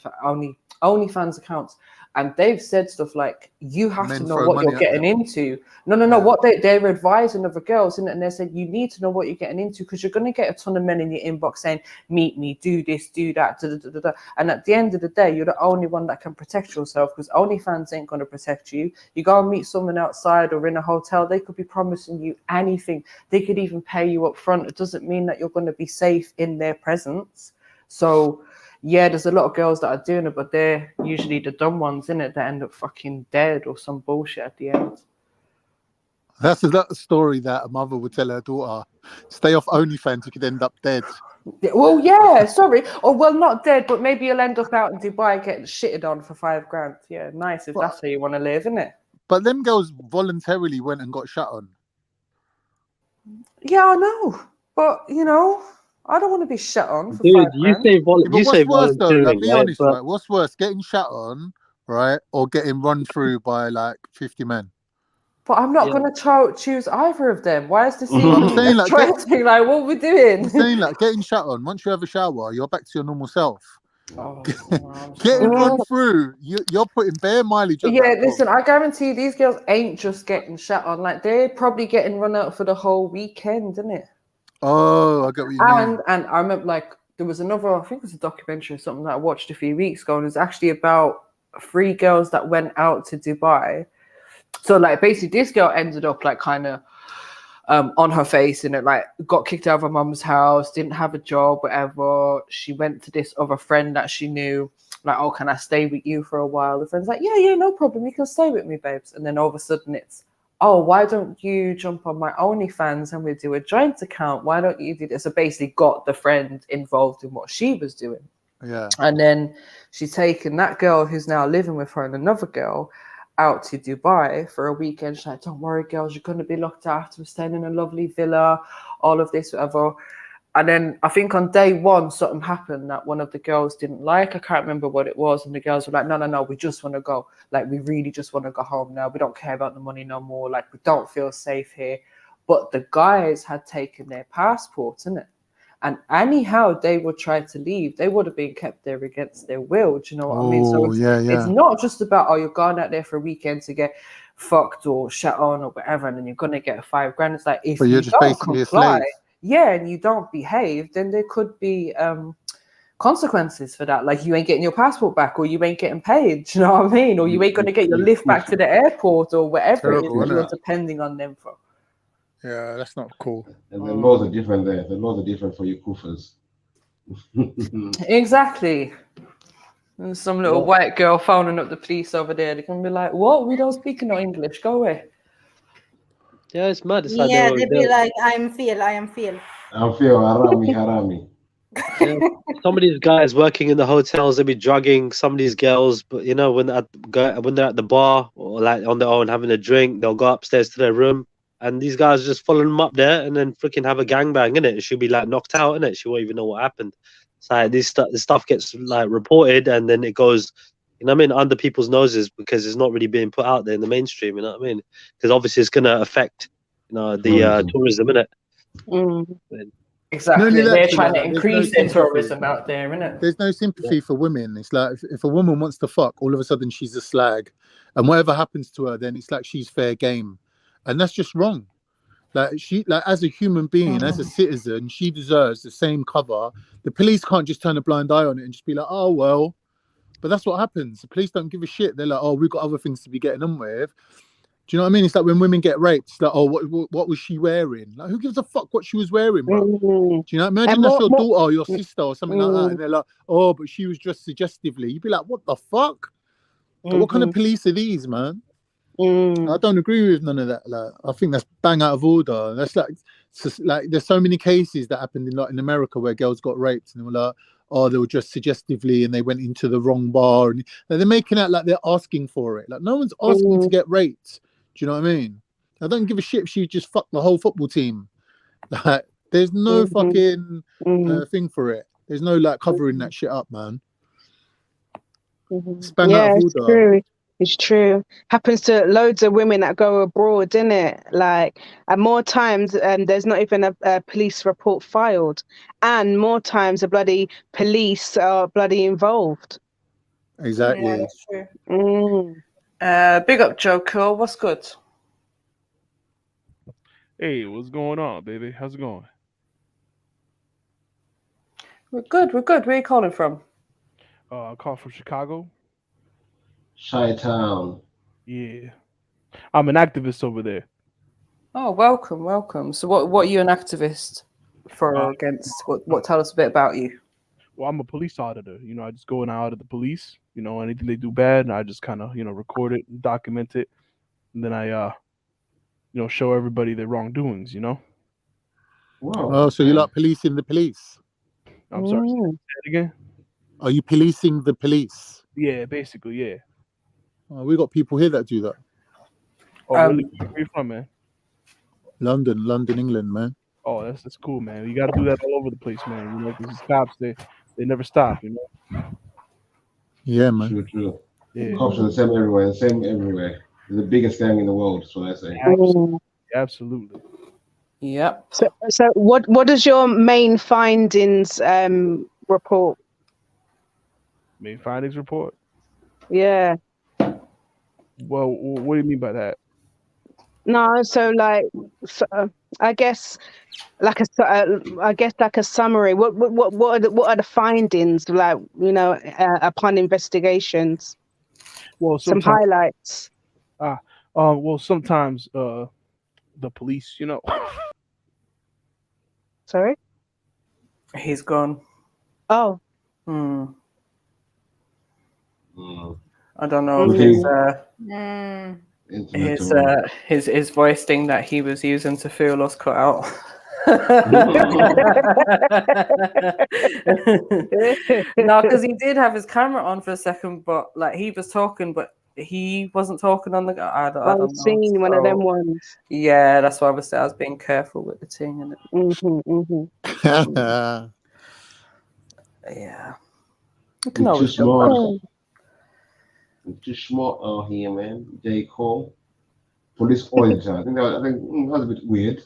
accounts, and they've said stuff like, you have to know what you're getting into. No, what they're advising other girls, and they said, you need to know what you're getting into, because you're going to get a ton of men in your inbox saying, meet me, do this, do that, and at the end of the day, you're the only one that can protect yourself, because OnlyFans ain't going to protect you. You go and meet someone outside or in a hotel, they could be promising you anything. They could even pay you up front. It doesn't mean that you're going to be safe in their presence. So yeah, there's a lot of girls that are doing it, but they're usually the dumb ones, innit, that end up fucking dead or some bullshit at the end. That's a story that a mother would tell her daughter. Stay off OnlyFans, you could end up dead. Well, yeah, sorry. Or, well, not dead, but maybe you'll end up out in Dubai getting shitted on for $5,000. Yeah, nice if that's how you want to live, innit? But them girls voluntarily went and got shot on. Yeah, I know. But, you know, I don't want to be shut on for Dude, $5,000. you say worse though? Like, be honest, but... right? What's worse, getting shot on, right, or getting run through by like 50 men? But I'm not going to choose either of them. Why is this I'm saying, like, like, what are we doing? I'm saying, like, getting shot on, once you have a shower, you're back to your normal self. Oh, getting run through, you're putting bare mileage on that listen, I guarantee you, these girls ain't just getting shot on. Like, they're probably getting run out for the whole weekend, isn't it? Oh, I get what you mean. And I remember, like, there was another, I think it was a documentary or something that I watched a few weeks ago, and it was actually about 3 girls that went out to Dubai. So, like, basically, this girl ended up, like, kind of on her face, and it, like, got kicked out of her mum's house, didn't have a job, whatever. She went to this other friend that she knew, like, oh, can I stay with you for a while? The friend's like, yeah, no problem, you can stay with me, babes. And then all of a sudden it's, oh, why don't you jump on my OnlyFans and we do a joint account? Why don't you do this? So basically got the friend involved in what she was doing. Yeah. And then she's taken that girl who's now living with her and another girl out to Dubai for a weekend. She's like, don't worry, girls, you're going to be looked after. We're staying in a lovely villa, all of this, whatever. And then I think on day 1, something happened that one of the girls didn't like. I can't remember what it was. And the girls were like, no, we just want to go. Like, we really just want to go home now. We don't care about the money no more. Like, we don't feel safe here. But the guys had taken their passports, innit? And anyhow they would try to leave, they would have been kept there against their will. Do you know what I mean? So it's not just about, oh, you're going out there for a weekend to get fucked or shut on or whatever, and then you're gonna get $5 grand. It's like, if But you you're just don't basically comply, a slave. and you don't behave, then there could be consequences for that. Like, you ain't getting your passport back, or you ain't getting paid. Do you know what I mean? Or you ain't gonna get your lift back to the airport, or whatever it is that you're depending on them for. Yeah, that's not cool. And the laws are different there. The laws are different for you koofers. Exactly. And some little white girl phoning up the police over there, they can be like, what? We don't speak no English, go away. Yeah, it's mad. It's Yeah, they'd be like, I am Phil. I'm Phil, Harami. Yeah. Some of these guys working in the hotels, they be drugging some of these girls, but you know, when they're at the bar or like on their own having a drink, they'll go upstairs to their room, and these guys just following them up there and then freaking have a gangbang, innit? She'll be like knocked out, innit? She won't even know what happened. It's like this stuff gets like reported, and then it goes, you know what I mean, under people's noses, because it's not really being put out there in the mainstream, you know what I mean? Because obviously it's gonna affect, you know, the tourism, innit? Exactly. They're trying to increase their tourism out there, innit? There's no sympathy for women. It's like if a woman wants to fuck, all of a sudden she's a slag, and whatever happens to her, then it's like she's fair game, and that's just wrong. Like, she, like, as a human being, as a citizen, she deserves the same cover. The police can't just turn a blind eye on it and just be like, oh well. But that's what happens. The police don't give a shit. They're like, oh, we've got other things to be getting on with. Do you know what I mean? It's like when women get raped, it's like, oh, what was she wearing? Like, who gives a fuck what she was wearing, bro? Do you know? Imagine that's your daughter or your sister or something like that, and they're like, oh, but she was dressed suggestively. You'd be like, what the fuck? Like, what kind of police are these, man? I don't agree with none of that. Like, I think that's bang out of order. That's like there's so many cases that happened in America where girls got raped and they were like, oh, they were dressed suggestively and they went into the wrong bar, and they're making out like they're asking for it. Like, no one's asking to get raped. Do you know what I mean? I don't give a shit if she just fucked the whole football team. Like, there's no fucking thing for it. There's no like covering that shit up, man. It's bang out of order. True. It's true. Happens to loads of women that go abroad, innit? Like, and more times there's not even a police report filed, and more times the bloody police are bloody involved. Exactly. Yeah, that's true. Big up, Joko. What's good? Hey, what's going on, baby? How's it going? We're good. Where are you calling from? I call from Chicago. Chi-town. Yeah. I'm an activist over there. Oh, welcome. So what are you an activist for or against? What tell us a bit about you? Well, I'm a police auditor. You know, I just go and audit the police. You know, anything they do bad, and I just kind of, you know, record it, and document it, and then I, you know, show everybody their wrongdoings. You know. Wow. Oh, so you like policing the police? I'm sorry. Say it again. Are you policing the police? Yeah, basically, yeah. Oh, we got people here that do that. Oh, really? Where are you from, man? London, England, man. Oh, that's cool, man. You got to do that all over the place, man. You know, because these cops, they never stop. You know. Yeah, man. True. Yeah. Cops are the same everywhere. They're the biggest gang in the world. That's what I say. Absolutely. Yep. So what does your main findings report? Main findings report? Yeah. Well, what do you mean by that? No, so like, I guess like a summary. What are the findings, like, you know, upon investigations? Well, some highlights. Well, sometimes the police, you know. Sorry? He's gone. Oh. I don't know if his voice thing that he was using to feel us cut out. No, because he did have his camera on for a second, but like he was talking, but he wasn't talking on the. I don't know. Seen one of them ones. Yeah, that's why I was being careful with the thing. Yeah. I'm too smart. I'm too smart out here, man. J. Cole. Police auditor. I think that was a bit weird.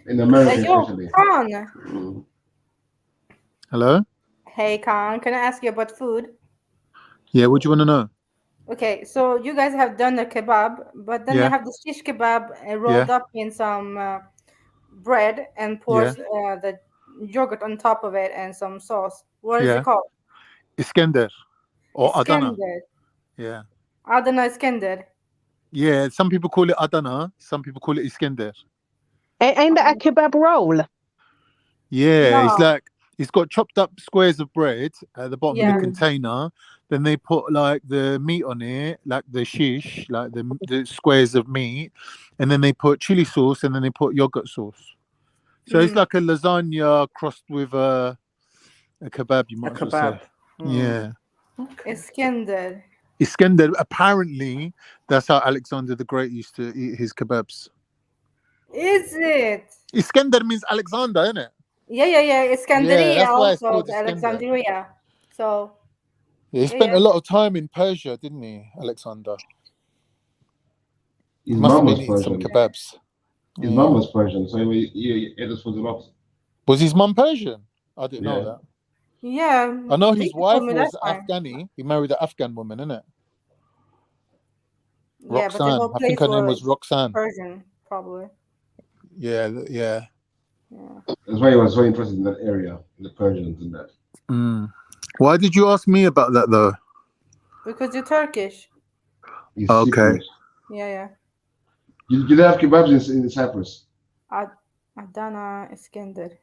In America, Hey, yo, especially. Khan. Hello? Hey, Khan. Can I ask you about food? Yeah, what do you want to know? Okay, so you guys have done a kebab, but then they Yeah. have the shish kebab rolled up in some bread and pours the yogurt on top of it and some sauce. What is it called? Iskender or Adana. Iskender. Yeah. Adana Iskender. Yeah, some people call it Adana, some people call it Iskender. Ain't that a kebab roll? Yeah, No. it's like it's got chopped up squares of bread at the bottom of Yeah. the container. Then they put like the meat on it, like the shish, like the squares of meat, and then they put chili sauce, and then they put yogurt sauce. So it's like a lasagna crossed with a kebab, you might as well say. Yeah. Iskender. Iskender, apparently, that's how Alexander the Great used to eat his kebabs. Is it? Iskender means Alexander, isn't it? Yeah. Iskandaria that's why it's also, called the Iskender. Alexandria. So. Yeah, he spent a lot of time in Persia, didn't he, Alexander? His Must mum have was been eating some Persian. kebabs. His mum was Persian, so he ate his food a lot. Was his mum Persian? I didn't know that. Yeah. I know his People wife told me was that time. Afghani. He married an Afghan woman, innit? Yeah, but the Roxanne. whole I think place her name was Roxanne. Persian, probably. Yeah. That's why he was so interested in that area, the Persians and that. Why did you ask me about that though? Because you're Turkish. He's Okay. Cypriot. Yeah. Do they have kebabs in Cyprus? Adana Iskender.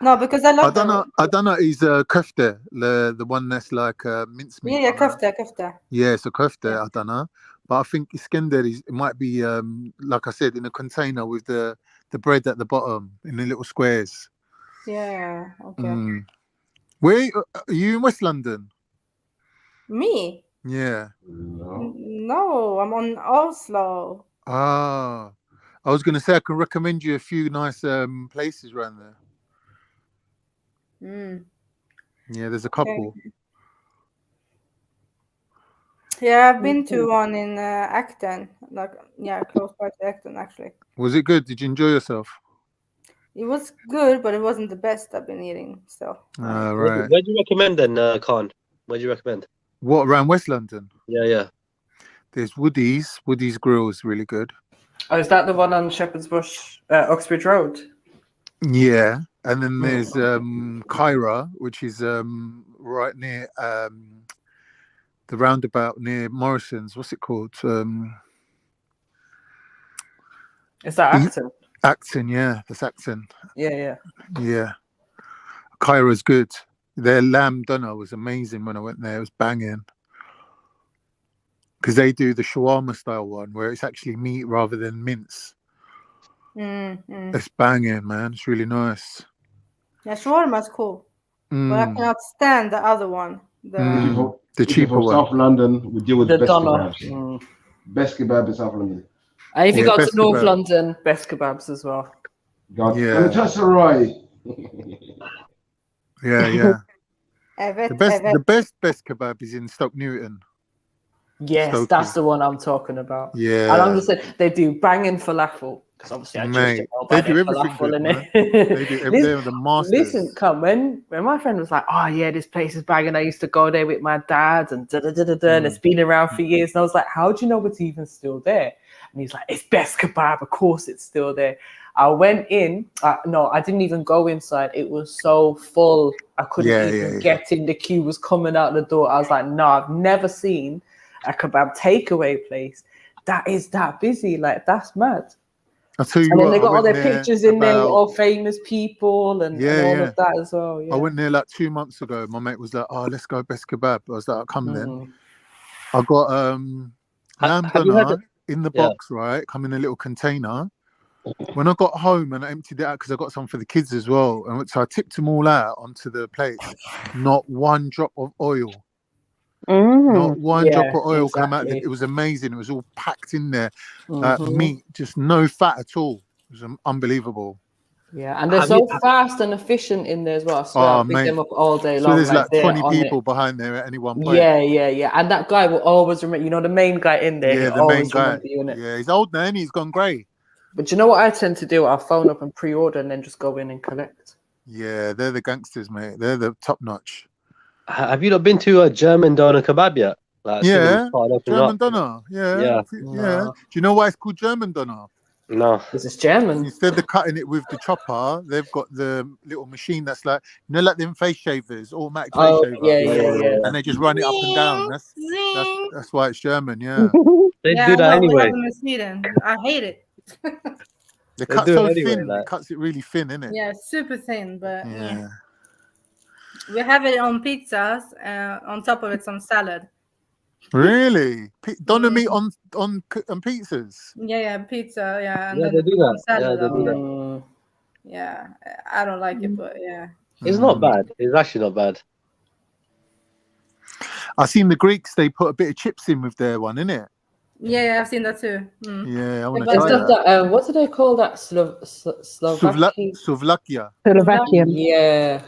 No, because I love Adana is kofte, the one that's like mincemeat. Yeah, kofta. Yeah, it's a kofte, Adana. But I think Iskender it might be like I said, in a container with the bread at the bottom in the little squares. Yeah. Okay. Where are you in West London? Me? Yeah. No, I'm on Oslo. Ah, I was gonna say I can recommend you a few nice places around there. Yeah, there's a couple. Okay. Yeah, I've been to one in Acton, close by to Acton, actually. Was it good? Did you enjoy yourself? It was good, but it wasn't the best I've been eating. So. Right. Where do you recommend then, Khan? Where do you recommend? What, around West London? Yeah. There's Woody's. Woody's Grill is really good. Oh, is that the one on Shepherd's Bush, Uxbridge Road? Yeah, and then there's Kyra, which is right near the roundabout near Morrison's. What's it called? Is that Acton? Acton, yeah, that's Acton. Yeah. Kyra's good. Their lamb doner was amazing when I went there. It was banging. Because they do the shawarma style one where it's actually meat rather than mince. It's banging, man. It's really nice. Yeah, shawarma's cool. But I cannot stand the other one. The cheaper one. South London, we deal with the best doner. kebabs. Best kebab in South London. And if you go to North London, best kebabs as well. Galatasaray. Yeah. The best kebab is in Stoke Newton. Yes, Stokey. that's the one I'm talking about. Yeah. And I'm just saying they do banging falafel because obviously I just they do everything good, man. They do. They're the masters. Listen, when my friend was like, "Oh yeah, this place is banging," I used to go there with my dad, and and it's been around for years. And I was like, "How do you know it's even still there?" And he's like, "It's best kebab. Of course, it's still there." I went in. No, I didn't even go inside. It was so full. I couldn't even get in. The queue was coming out the door. I was like, "No, I've never seen a kebab takeaway place that is that busy. Like, that's mad." I'll tell you and what, then they got all their there pictures in there, all famous people and all of that as well. Yeah. I went there like 2 months ago. My mate was like, "Oh, let's go best kebab." I was like, "I'll come then." I got lamb doner in the box, right? Come in a little container. When I got home and I emptied it out because I got some for the kids as well, and so I tipped them all out onto the plate. Not one drop of oil. Not one drop of oil came out. It was amazing. It was all packed in there. Meat, just no fat at all. It was unbelievable. Yeah, and they're so fast and efficient in there as well. I swear, I'll pick them up all day long. So there's like they're 20 on people it. behind there at any one point. Yeah. And that guy will always remember, you know, the main guy in there. Yeah, He'll the main always guy. remember you in it. Yeah, he's old now and he's gone grey. But you know what I tend to do? I'll phone up and pre-order and then just go in and collect. Yeah, they're the gangsters, mate. They're the top notch. Have you not been to a German doner kebab yet? Like, German doner. Yeah. Do you know why it's called German doner? No. This is German. Instead of cutting it with the chopper, they've got the little machine that's like, you know, like them face shavers, automatic face shaver. Yeah. And they just run it up and down. That's why it's German, yeah. They yeah, do that I know, anyway. we have them in Sweden. I hate it. They cut do so it anyway, thin, like. it cuts it really thin, innit? Yeah, super thin, but Yeah. we have it on pizzas. On top of it, some salad. Really? Doner meat on pizzas? Yeah, pizza. Yeah, and Yeah, then they do that. salad Yeah, they on do it. that. Yeah, I don't like it, but yeah. It's not bad. It's actually not bad. I've seen the Greeks, they put a bit of chips in with their one, innit? Yeah, I've seen that too. Yeah, I want to It's try just that. that, what do they call that? Slovakia? Slovakia. Yeah.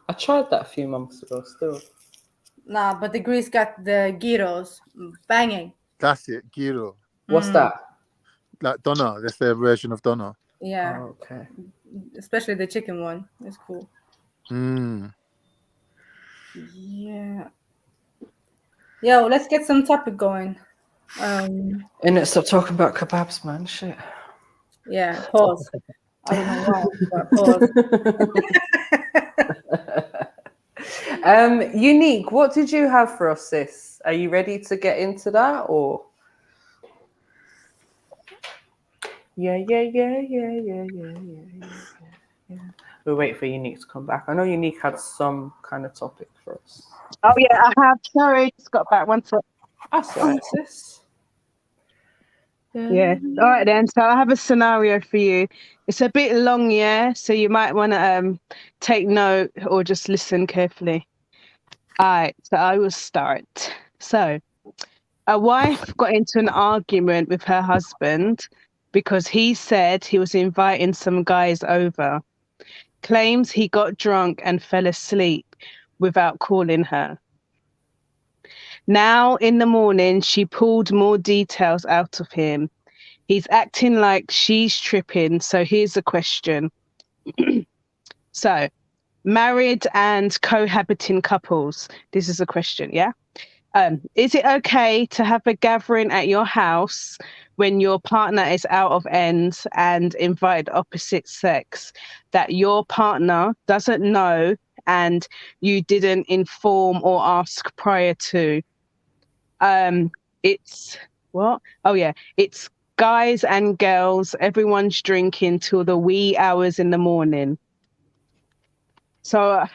I tried that a few months ago still. Nah, but the Greeks got the gyros banging. That's it, gyro. What's that? Like doner. That's their version of doner. Yeah. Oh, okay. Especially the chicken one. It's cool. Mm. Yeah. Yo, let's get some topic going. And let's stop talking about kebabs, man. Shit. Yeah, pause. I don't know why, but pause. Unique, what did you have for us, sis? Are you ready to get into that, or? Yeah. We'll wait for Unique to come back. I know Unique had some kind of topic for us. Oh yeah, I have. Sorry, just got back one sec. That's all right, sis. Yeah. All right then. So I have a scenario for you. It's a bit long, yeah. So you might want to take note or just listen carefully. All right. So I will start. So a wife got into an argument with her husband because he said he was inviting some guys over. Claims he got drunk and fell asleep without calling her. Now in the morning, she pulled more details out of him. He's acting like she's tripping. So here's a question. So, married and cohabiting couples. This is a question, yeah? Is it okay to have a gathering at your house when your partner is out of ends and invite opposite sex that your partner doesn't know and you didn't inform or ask prior to? It's what? Oh yeah, it's guys and girls, everyone's drinking till the wee hours in the morning. So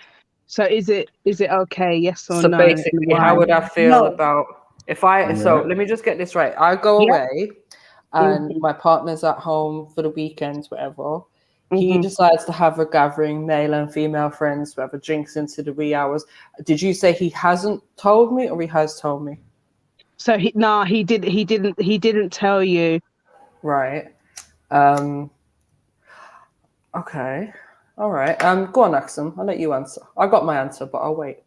is it okay? Yes or no? So basically, how would I feel about if I? So let me just get this right. I go away, and my partner's at home for the weekends, whatever. He decides to have a gathering, male and female friends, whatever, drinks into the wee hours. Did you say he hasn't told me, or he has told me? So he didn't tell you. Right. Okay. All right. Go on, Axum. I'll let you answer. I got my answer, but I'll wait.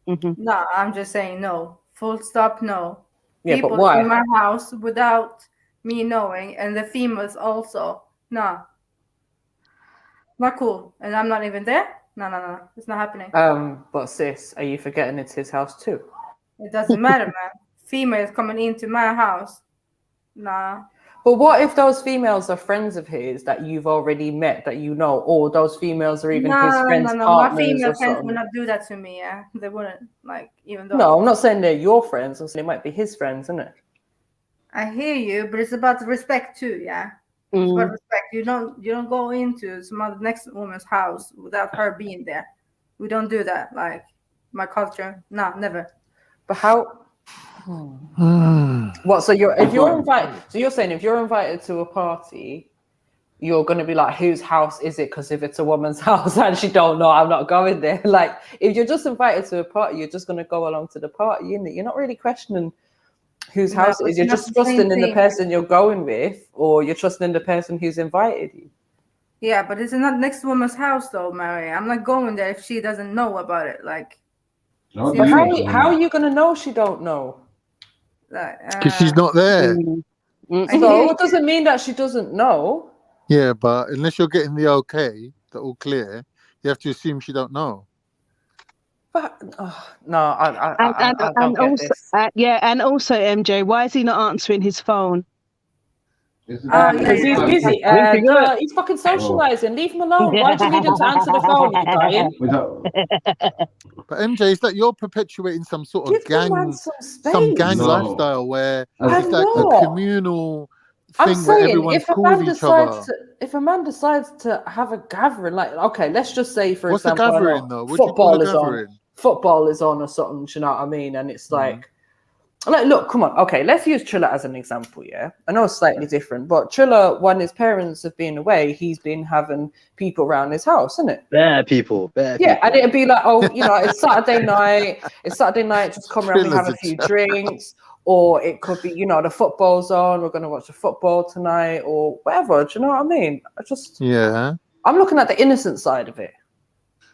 No, I'm just saying no. Full stop, no. Yeah, People but why? in my house without me knowing, and the females also. No. Not cool. And I'm not even there? No. It's not happening. But sis, are you forgetting it's his house too? It doesn't matter, man. Females coming into my house. Nah. But what if those females are friends of his that you've already met, that you know, or those females are even his friends' No. partners? My female or friends something? would not do that to me, yeah. They wouldn't, like, even though. No, I'm not saying they're your friends. I'm saying it might be his friends, isn't it? I hear you, but it's about respect too, yeah. It's about respect. You don't go into some other next woman's house without her being there. We don't do that. Like my culture, no, never. But how? What? So if you're invited, so you're saying if you're invited to a party, you're gonna be like, whose house is it? Because if it's a woman's house and she don't know, I'm not going there. Like if you're just invited to a party, you're just gonna go along to the party, isn't it? You're not really questioning whose house it is. You're just trusting in the person you're going with, or you're trusting in the person who's invited you. Yeah, but it's not next woman's house though, Mary. I'm not going there if she doesn't know about it. Like, but how are you gonna know she don't know? Because she's not there. So it doesn't mean that she doesn't know. Yeah, but unless you're getting the okay, the all clear, you have to assume she don't know. But no, I don't get also, this. and also, MJ, why is he not answering his phone? Because he's busy and he's fucking socializing. Leave him alone. Why do you need him to answer the phone? Are you dying? But MJ, is that you're perpetuating some sort of gang, some gang lifestyle where I'm it's like not. a communal I'm thing where saying everyone if a calls man each other? if a man decides to have a gathering, like okay, let's just say for What's a example, gathering though? What do you call a gathering? Football is on or something. Do you know what I mean? And it's like look, come on, okay, let's use Triller as an example. Yeah, I know it's slightly different, but Triller, when his parents have been away, he's been having people around his house, isn't it? Bare people. Yeah, and it'd be like, oh, you know, it's Saturday night. Just come around, we have a few drinks. Or it could be, you know, the football's on, we're going to watch the football tonight or whatever. Do you know what I mean? I'm looking at the innocent side of it.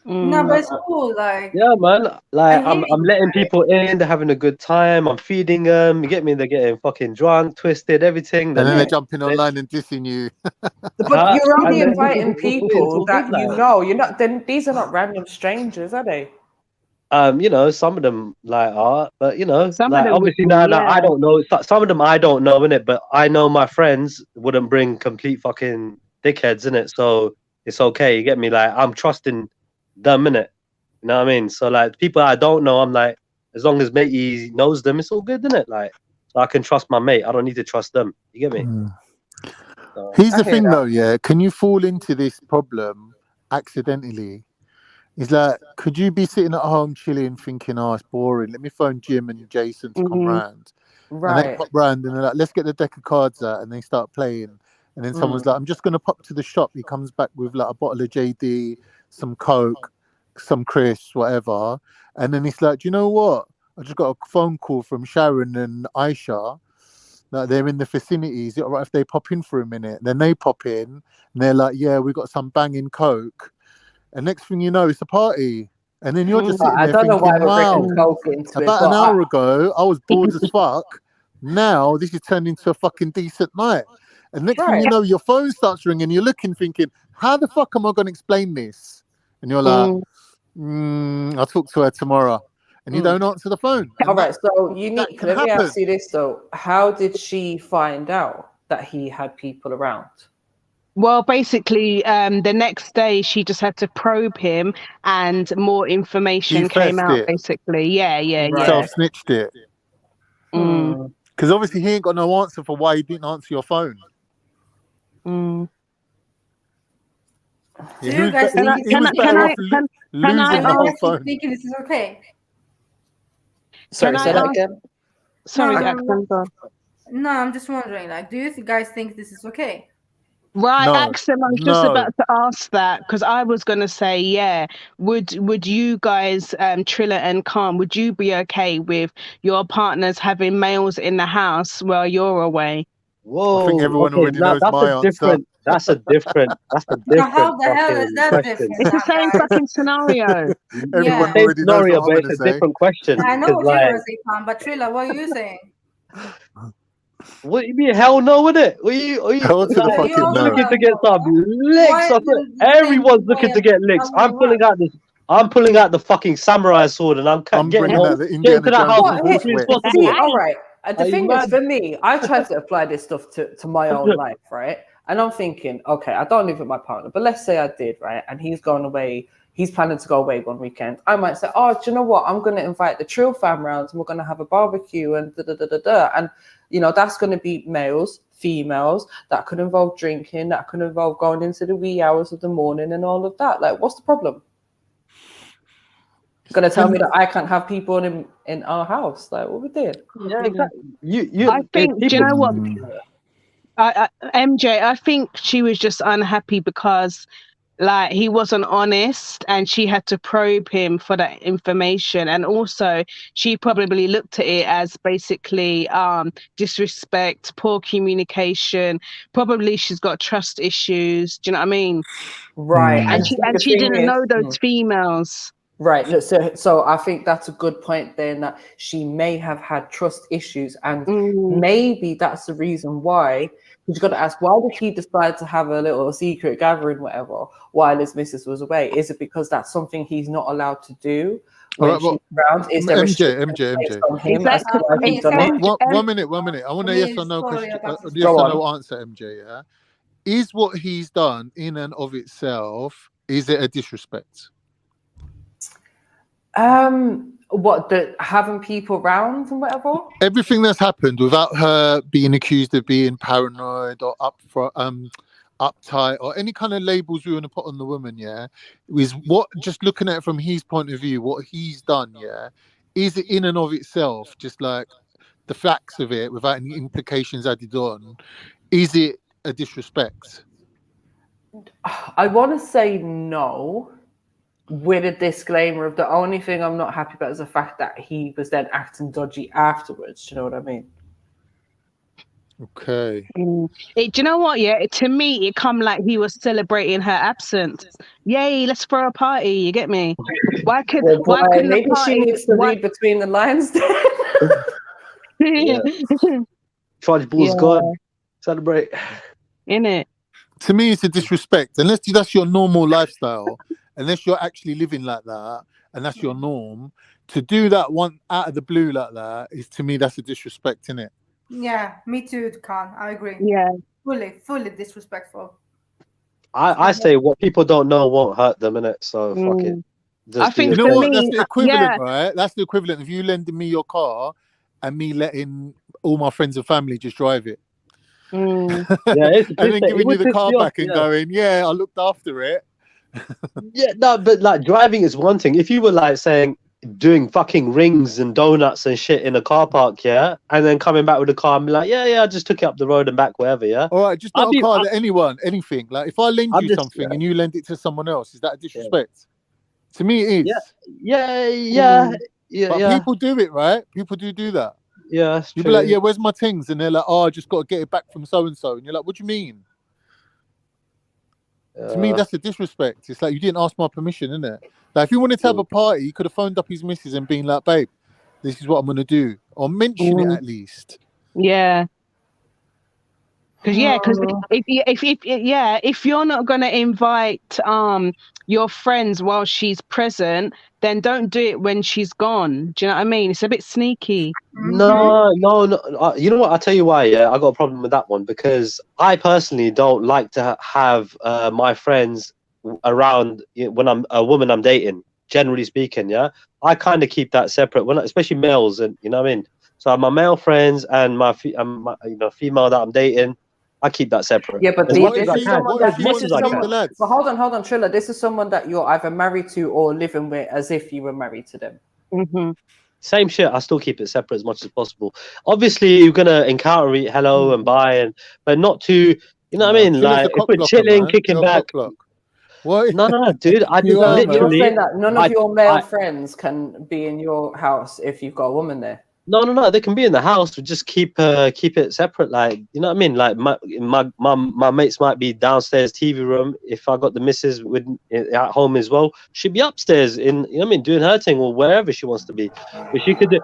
No, but it's cool. Like, yeah, man. Like, I'm letting people in. They're having a good time. I'm feeding them. You get me? They're getting fucking drunk, twisted, everything. And then they're jumping online and dissing you. But you're only inviting people that you know. You're not. Then these are not random strangers, are they? You know, some of them like are, but you know, some like obviously now I don't know. Some of them I don't know in it, but I know my friends wouldn't bring complete fucking dickheads in it, so it's okay. You get me? Like I'm trusting them in it. You know what I mean? So like people I don't know, I'm like, as long as matey knows them, it's all good, isn't it? Like, so I can trust my mate. I don't need to trust them. You get me? So, here's the thing, though. Yeah, can you fall into this problem accidentally? It's like, could you be sitting at home chilling, thinking, "Oh, it's boring. Let me phone Jim and Jason to come round." Right. And they pop round and they're like, "Let's get the deck of cards out," and they start playing. And then someone's like, "I'm just gonna pop to the shop." He comes back with like a bottle of JD, some Coke, some crisps, whatever. And then he's like, "Do you know what? I just got a phone call from Sharon and Aisha. Like they're in the vicinity. Is it all right if they pop in for a minute?" And then they pop in and they're like, "Yeah, we got some banging Coke." And next thing you know, it's a party. And then you're just sitting there thinking, wow, about an hour ago, I was bored as fuck. Now this is turned into a fucking decent night. And next thing you know, your phone starts ringing. You're looking, thinking, how the fuck am I going to explain this? And you're like, I'll talk to her tomorrow. And you don't answer the phone. All right, so Unique, let me ask you this though. How did she find out that he had people around? Well, basically, the next day she just had to probe him, and more information came out. Basically, yeah. Self-snitched it. Because obviously he ain't got no answer for why he didn't answer your phone. Do you guys think thinking this is okay? Sorry, say that again. Sorry, no, I'm just wondering. Like, do you guys think this is okay? Right, Axel, I was just about to ask that because I was going to say, yeah, would you guys, Triller and Khan, would you be okay with your partners having males in the house while you're away? Whoa, I think everyone already knows my answer. That's a different. How the hell is that different? It's the same fucking scenario. Everyone already knows what I'm but it's a different question. I know what you're saying, Khan, but Triller, what are you saying? What you mean? Hell no, with it? Are you looking to get some licks? Everyone's looking to get licks. I'm pulling out the fucking samurai sword, and I'm getting out the Indiana Jones. See, all right. The thing is, for me, I try to apply this stuff to my own life, right? And I'm thinking, okay, I don't live with my partner, but let's say I did, right? And he's going away. He's planning to go away one weekend. I might say, oh, do you know what? I'm going to invite the Trill fam round and we're going to have a barbecue and da-da-da-da-da. And, you know, that's going to be males, females. That could involve drinking. That could involve going into the wee hours of the morning and all of that. Like, what's the problem? You're going to tell me that I can't have people in our house? Like, what we did? Yeah, exactly. I think, do you know what? MJ, I think she was just unhappy because like he wasn't honest, and she had to probe him for that information. And also she probably looked at it as basically disrespect, poor communication. Probably she's got trust issues. Do you know what I mean? Right. And she didn't know those females. Right. Look, so I think that's a good point then, that she may have had trust issues, and maybe that's the reason why. You've got to ask, why did he decide to have a little secret gathering, whatever, while his missus was away? Is it because that's something he's not allowed to do when she's around? Is there MJ. on him as to why he's done it? One minute. I want a yes or no question. Yes or no answer, MJ. Yeah. Is what he's done in and of itself, is it a disrespect? What, the having people round and whatever? Everything that's happened without her being accused of being paranoid or uptight or any kind of labels we want to put on the woman, yeah, is what, just looking at it from his point of view, what he's done, yeah, is it in and of itself, just like the facts of it without any implications added on, is it a disrespect? I want to say no, with a disclaimer of the only thing I'm not happy about is the fact that he was then acting dodgy afterwards. Do you know what I mean? Okay. Do you know what? Yeah, to me, it come like he was celebrating her absence. Yay, let's throw a party. You get me? Why couldn't maybe she needs to read between the lines? Charge Bull's gone. Celebrate. Innit? To me, it's a disrespect. Unless that's your normal lifestyle, unless you're actually living like that, and that's your norm, to do that one out of the blue like that is, to me, that's a disrespect, innit? Yeah, me too, Khan. I agree. Yeah. Fully disrespectful. I say what people don't know won't hurt them, innit? So fuck it. I think, you know what? That's the equivalent, right? That's the equivalent of you lending me your car and me letting all my friends and family just drive it. Yeah, and then giving you the car back and going, yeah, I looked after it. Yeah, no, but like driving is one thing. If you were like saying doing fucking rings and donuts and shit in a car park, yeah, and then coming back with a car and be like, yeah, I just took it up the road and back, wherever, yeah. All right, just not a car, anything. Like if I lend you something and you lend it to someone else, is that a disrespect? To me, it is. Yeah. But people do it, right? People do that. Yeah, that's You'd true. be like, yeah, where's my things? And they're like, oh, I just got to get it back from so and so. And you're like, what do you mean? To me, that's a disrespect. It's like you didn't ask my permission, innit? Like if you wanted to have a party, you could have phoned up his missus and been like, babe, this is what I'm gonna do, or mention it at least. Yeah. Because if you're not gonna invite your friends while she's present, then don't do it when she's gone. Do you know what I mean? It's a bit sneaky. No. You know what? I'll tell you why. Yeah, I got a problem with that one because I personally don't like to have my friends around when I'm a woman I'm dating. Generally speaking, yeah, I kind of keep that separate. When, especially males, and you know what I mean. So I have my male friends and my female that I'm dating. I keep that separate. Yeah, but as much as I can. But hold on, Trilla. This is someone that you're either married to or living with, as if you were married to them. Mm-hmm. Same shit. I still keep it separate as much as possible. Obviously, you're gonna encounter hello and bye, but not to, you know what I mean? Like if we're chilling, kicking back. What? No, dude. I just literally. You're saying that none of your male friends can be in your house if you've got a woman there. No. They can be in the house. We just keep it separate. Like, you know what I mean? Like my mates might be downstairs TV room. If I got the missus at home as well, she'd be upstairs you know what I mean, doing her thing or wherever she wants to be. But she could do.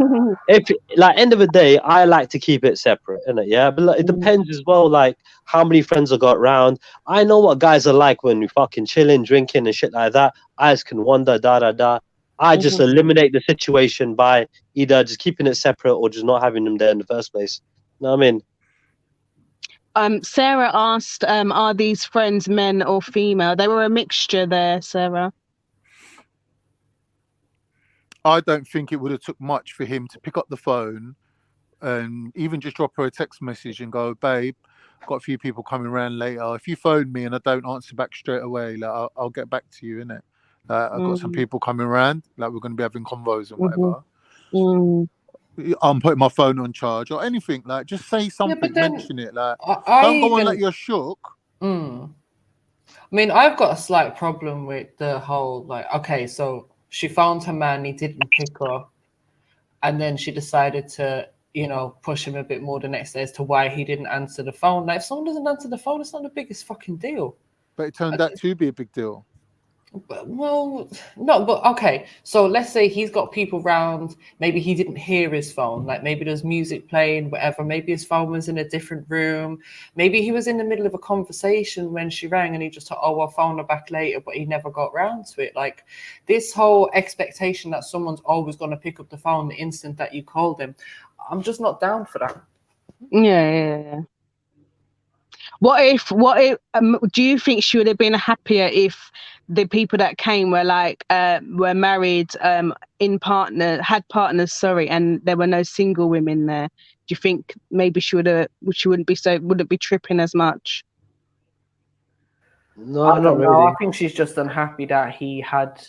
If like end of the day, I like to keep it separate, innit? Yeah, but like, it depends as well. Like how many friends I got around. I know what guys are like when we fucking chilling, drinking and shit like that. Eyes can wander, da. I just eliminate the situation by either just keeping it separate or just not having them there in the first place. You know what I mean? Sarah asked, are these friends men or female? They were a mixture there, Sarah. I don't think it would have took much for him to pick up the phone and even just drop her a text message and go, babe, got a few people coming around later. If you phone me and I don't answer back straight away, like I'll get back to you, innit? I've got some people coming around, like we're going to be having convos and whatever. I'm putting my phone on charge or anything. Like, just say something, mention it. Like, don't go on like you're shook. I mean, I've got a slight problem with the whole, like, okay, so she found her man, he didn't pick her, and then she decided to, you know, push him a bit more the next day as to why he didn't answer the phone. Like, if someone doesn't answer the phone, it's not the biggest fucking deal. But it turned out to be a big deal. Well, no, but okay. So let's say he's got people round. Maybe he didn't hear his phone. Like maybe there's music playing, whatever. Maybe his phone was in a different room. Maybe he was in the middle of a conversation when she rang, and he just thought, "Oh, I'll phone her back later," but he never got round to it. Like this whole expectation that someone's always going to pick up the phone the instant that you call them. I'm just not down for that. Yeah. What if do you think she would have been happier if the people that came were like were married, had partners, and there were no single women there? Do you think maybe she wouldn't be tripping as much? No, I don't not know. really. I think she's just unhappy that he had,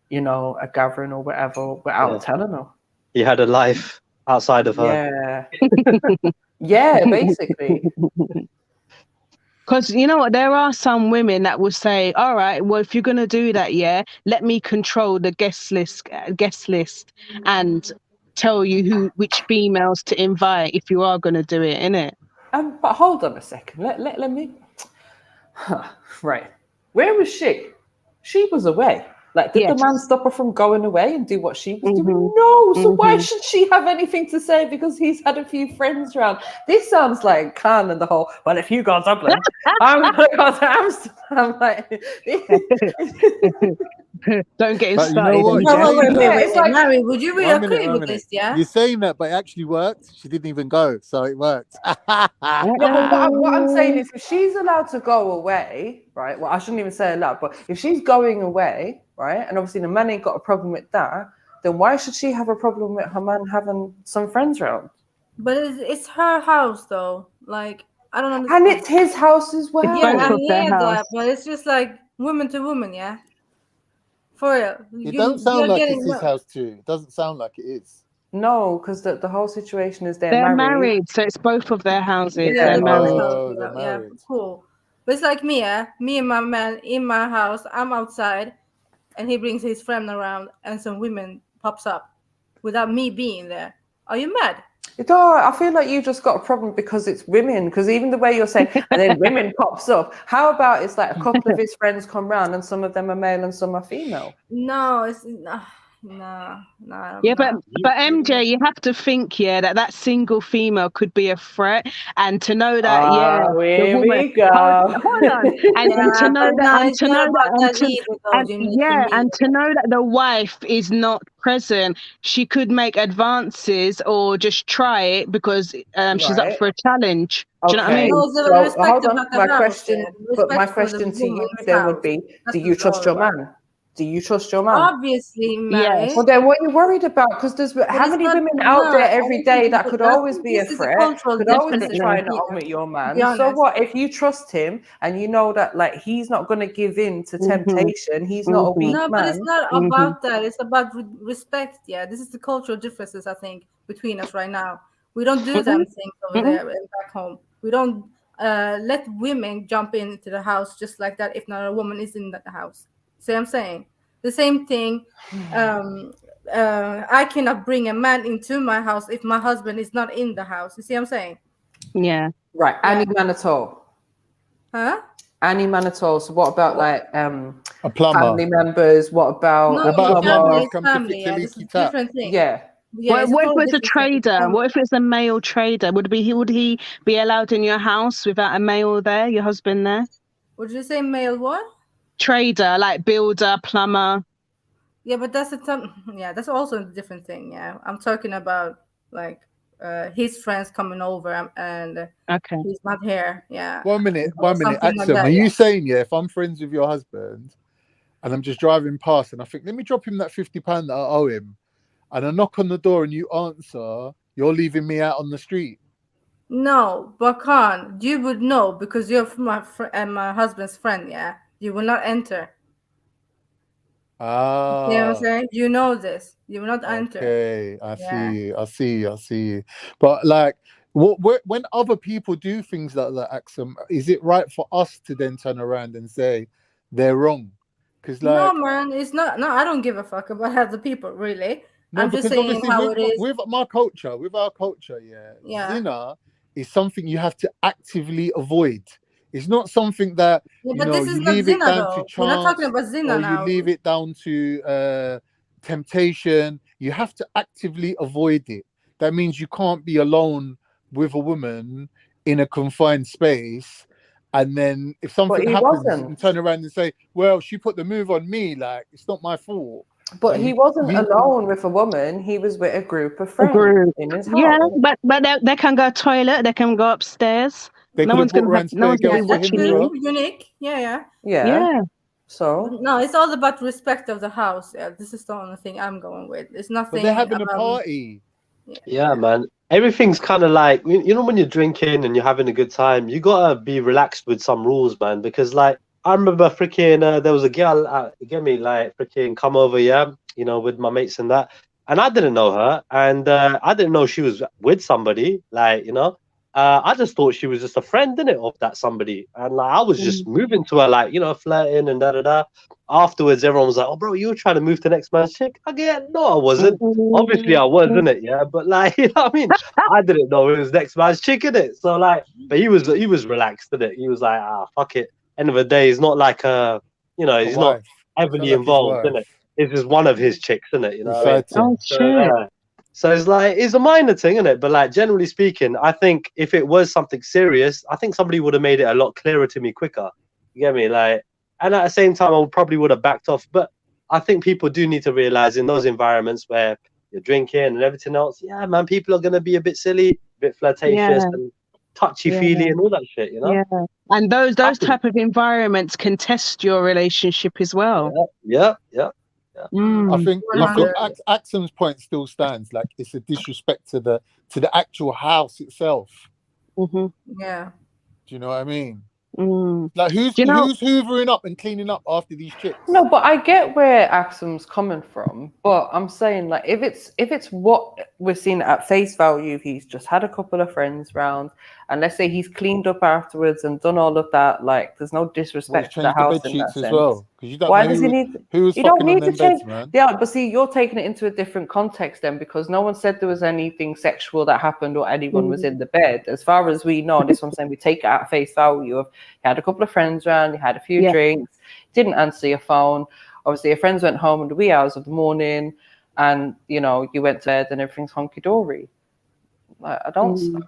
you know, a gathering or whatever without telling her. He had a life outside of her. Yeah. Yeah, basically. Because you know what, there are some women that will say, all right, well, if you're going to do that, let me control the guest list and tell you which females to invite if you are going to do it, innit? But hold on a second. Let me. Right. Where was she? She was away. Like, did the man stop her from going away and do what she was doing? No. So why should she have anything to say because he's had a few friends around? This sounds like Khan and the whole, well, if you go to Dublin, I'm going to go to Amsterdam. Like, don't get But started. you know what? Wait, Mary, would you really agree with this, yeah? You're saying that, but it actually worked. She didn't even go, so it worked. No, but what I'm saying is if she's allowed to go away, right? Well, I shouldn't even say allowed, but if she's going away, right, and obviously the man ain't got a problem with that, then why should she have a problem with her man having some friends around? But it's her house, though. Like, I don't understand. And it's his house as well. Yeah, I hear that, but it's just like woman to woman, yeah? For real. It doesn't sound like it's his house too. It doesn't sound like it is. No, because the whole situation is they're married, so it's both of their houses. Yeah, they're married. Oh, they're married. Cool. But it's like me, yeah? Me and my man in my house, I'm outside, and he brings his friend around, and some women pops up without me being there. Are you mad? I feel like you just got a problem because it's women. Because even the way you're saying, and then women pops up. How about it's like a couple of his friends come round, and some of them are male and some are female? No, it's no. Yeah, but MJ, you have to think, that single female could be a threat, and to know that, here the woman, we go. hold on, and to know that, and to know that the wife is not present, she could make advances or just try it because she's up for a challenge. Do you know what I mean? So, hold on. My question to you then would be: do you trust your man? Do you trust your man? Obviously, Mary. Well, then what are you worried about? Because there's how many women out there every day that could always be a threat, could always be trying to on with your man. So what if you trust him and you know that like he's not going to give in to temptation? He's not a weak man. But it's not about that. It's about respect. Yeah, this is the cultural differences I think between us right now. We don't do them things over there and back home. We don't let women jump into the house just like that if not a woman is in the house. See what I'm saying? The same thing. I cannot bring a man into my house if my husband is not in the house. You see what I'm saying? Yeah. Right. Any man at all. Huh? Any man at all. So what about like a plumber, family members? What about family? Yeah, this is a different thing. Yeah. What if it's a trader? What if it's a male trader? Would he be allowed in your house without a male there, your husband there? Would you say male what? Trader, like builder, plumber. Yeah, but that's that's also a different thing. Yeah, I'm talking about like his friends coming over and he's not here. Yeah. 1 minute. Axel, are you saying if I'm friends with your husband and I'm just driving past and I think let me drop him that £50 that I owe him, and I knock on the door and you answer, you're leaving me out on the street? No, Bakan, you would know because you're my husband's friend. Yeah. You will not enter. Ah. You know what I'm saying? You know this. You will not enter. Okay, I see you. But like, When other people do things like that, Axum, is it right for us to then turn around and say they're wrong? Because no, man, it's not. No, I don't give a fuck about other people, really. No, I'm just because saying obviously how it is. with our culture, Yeah. zina is something you have to actively avoid. It's not something that but this is you not leave zina, it down though. to chance, We're not talking about zina or now. you leave it down to temptation. You have to actively avoid it. That means you can't be alone with a woman in a confined space. And then if something happens, you can turn around and say, well, she put the move on me. Like, it's not my fault. But he wasn't alone with a woman. He was with a group of friends in his house. Yeah, but they can go toilet. They can go upstairs. No one's going to have. No one's going to be watching you. Unique. Yeah. So no, it's all about respect of the house. Yeah, this is the only thing I'm going with. It's nothing. But they're having about... a party. Yeah, man. Everything's kind of like, you know, when you're drinking and you're having a good time, you gotta be relaxed with some rules, man. Because like, I remember freaking there was a girl, get me, like freaking come over, yeah, you know, with my mates and that, and I didn't know her, and I didn't know she was with somebody, like, you know. I just thought she was just a friend, innit, of that somebody. And like, I was just moving to her, like, you know, flirting and da-da-da. Afterwards, everyone was like, oh, bro, you were trying to move to the next man's chick? Again, no, I wasn't. Obviously, I was, innit, yeah? But like, you know what I mean? I didn't know it was next man's chick, innit? So like, but he was relaxed, innit? He was like, fuck it. End of the day, he's not like, you know, he's not heavily involved, innit? It's just one of his chicks, innit? You know what I mean? Oh, shit. So it's like, it's a minor thing, isn't it? But like, generally speaking, I think if it was something serious, I think somebody would have made it a lot clearer to me quicker. You get me? Like, and at the same time, I probably would have backed off. But I think people do need to realize in those environments where you're drinking and everything else, yeah, man, people are going to be a bit silly, a bit flirtatious and touchy-feely and all that shit, you know? Yeah. And those type of environments can test your relationship as well. Yeah. I think Axum's point still stands. Like, it's a disrespect to the actual house itself. Yeah. Do you know what I mean? Like, who's hoovering up and cleaning up after these chicks? No, but I get where Axum's coming from. But I'm saying, like, if it's what we're seeing at face value, he's just had a couple of friends round, and let's say he's cleaned up afterwards and done all of that, like, there's no disrespect to the house in that sense. Well, you don't Why know does he need? Who was You don't fucking need on to them change. beds, man? Yeah, but see, you're taking it into a different context then, because no one said there was anything sexual that happened or anyone was in the bed. As far as we know, this is what I'm saying, we take it at face value of you had a couple of friends around, you had a few drinks, didn't answer your phone. Obviously, your friends went home in the wee hours of the morning, and you know you went to bed and everything's hunky dory. I don't.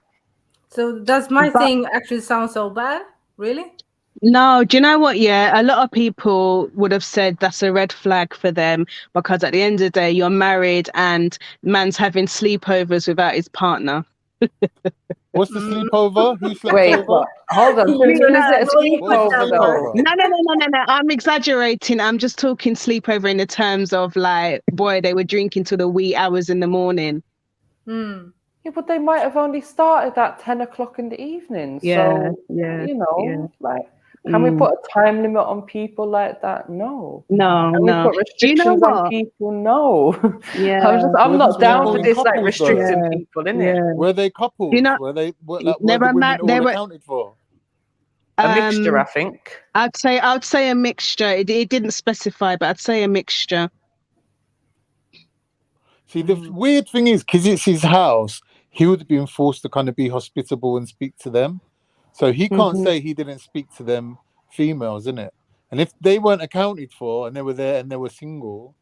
So does my thing actually sound so bad? Really? No, do you know what? Yeah, a lot of people would have said that's a red flag for them, because at the end of the day, you're married and man's having sleepovers without his partner. What's the sleepover? Who slept Wait, over? hold on. When is it a sleepover though? No. I'm exaggerating. I'm just talking sleepover in the terms of like, boy, they were drinking till the wee hours in the morning. Yeah, but they might have only started at 10 o'clock in the evening. Yeah, so, you know, like, can we put a time limit on people like that? No. Can we put restrictions on people? No. Yeah. I'm not down for this, like, restricting people, innit? Were they couples? You know, were the women all accounted for? A mixture, I think. I'd say a mixture. It didn't specify, but I'd say a mixture. See, the weird thing is, because it's his house, he would have been forced to kind of be hospitable and speak to them. So he can't say he didn't speak to them females, innit? And if they weren't accounted for and they were there and they were single,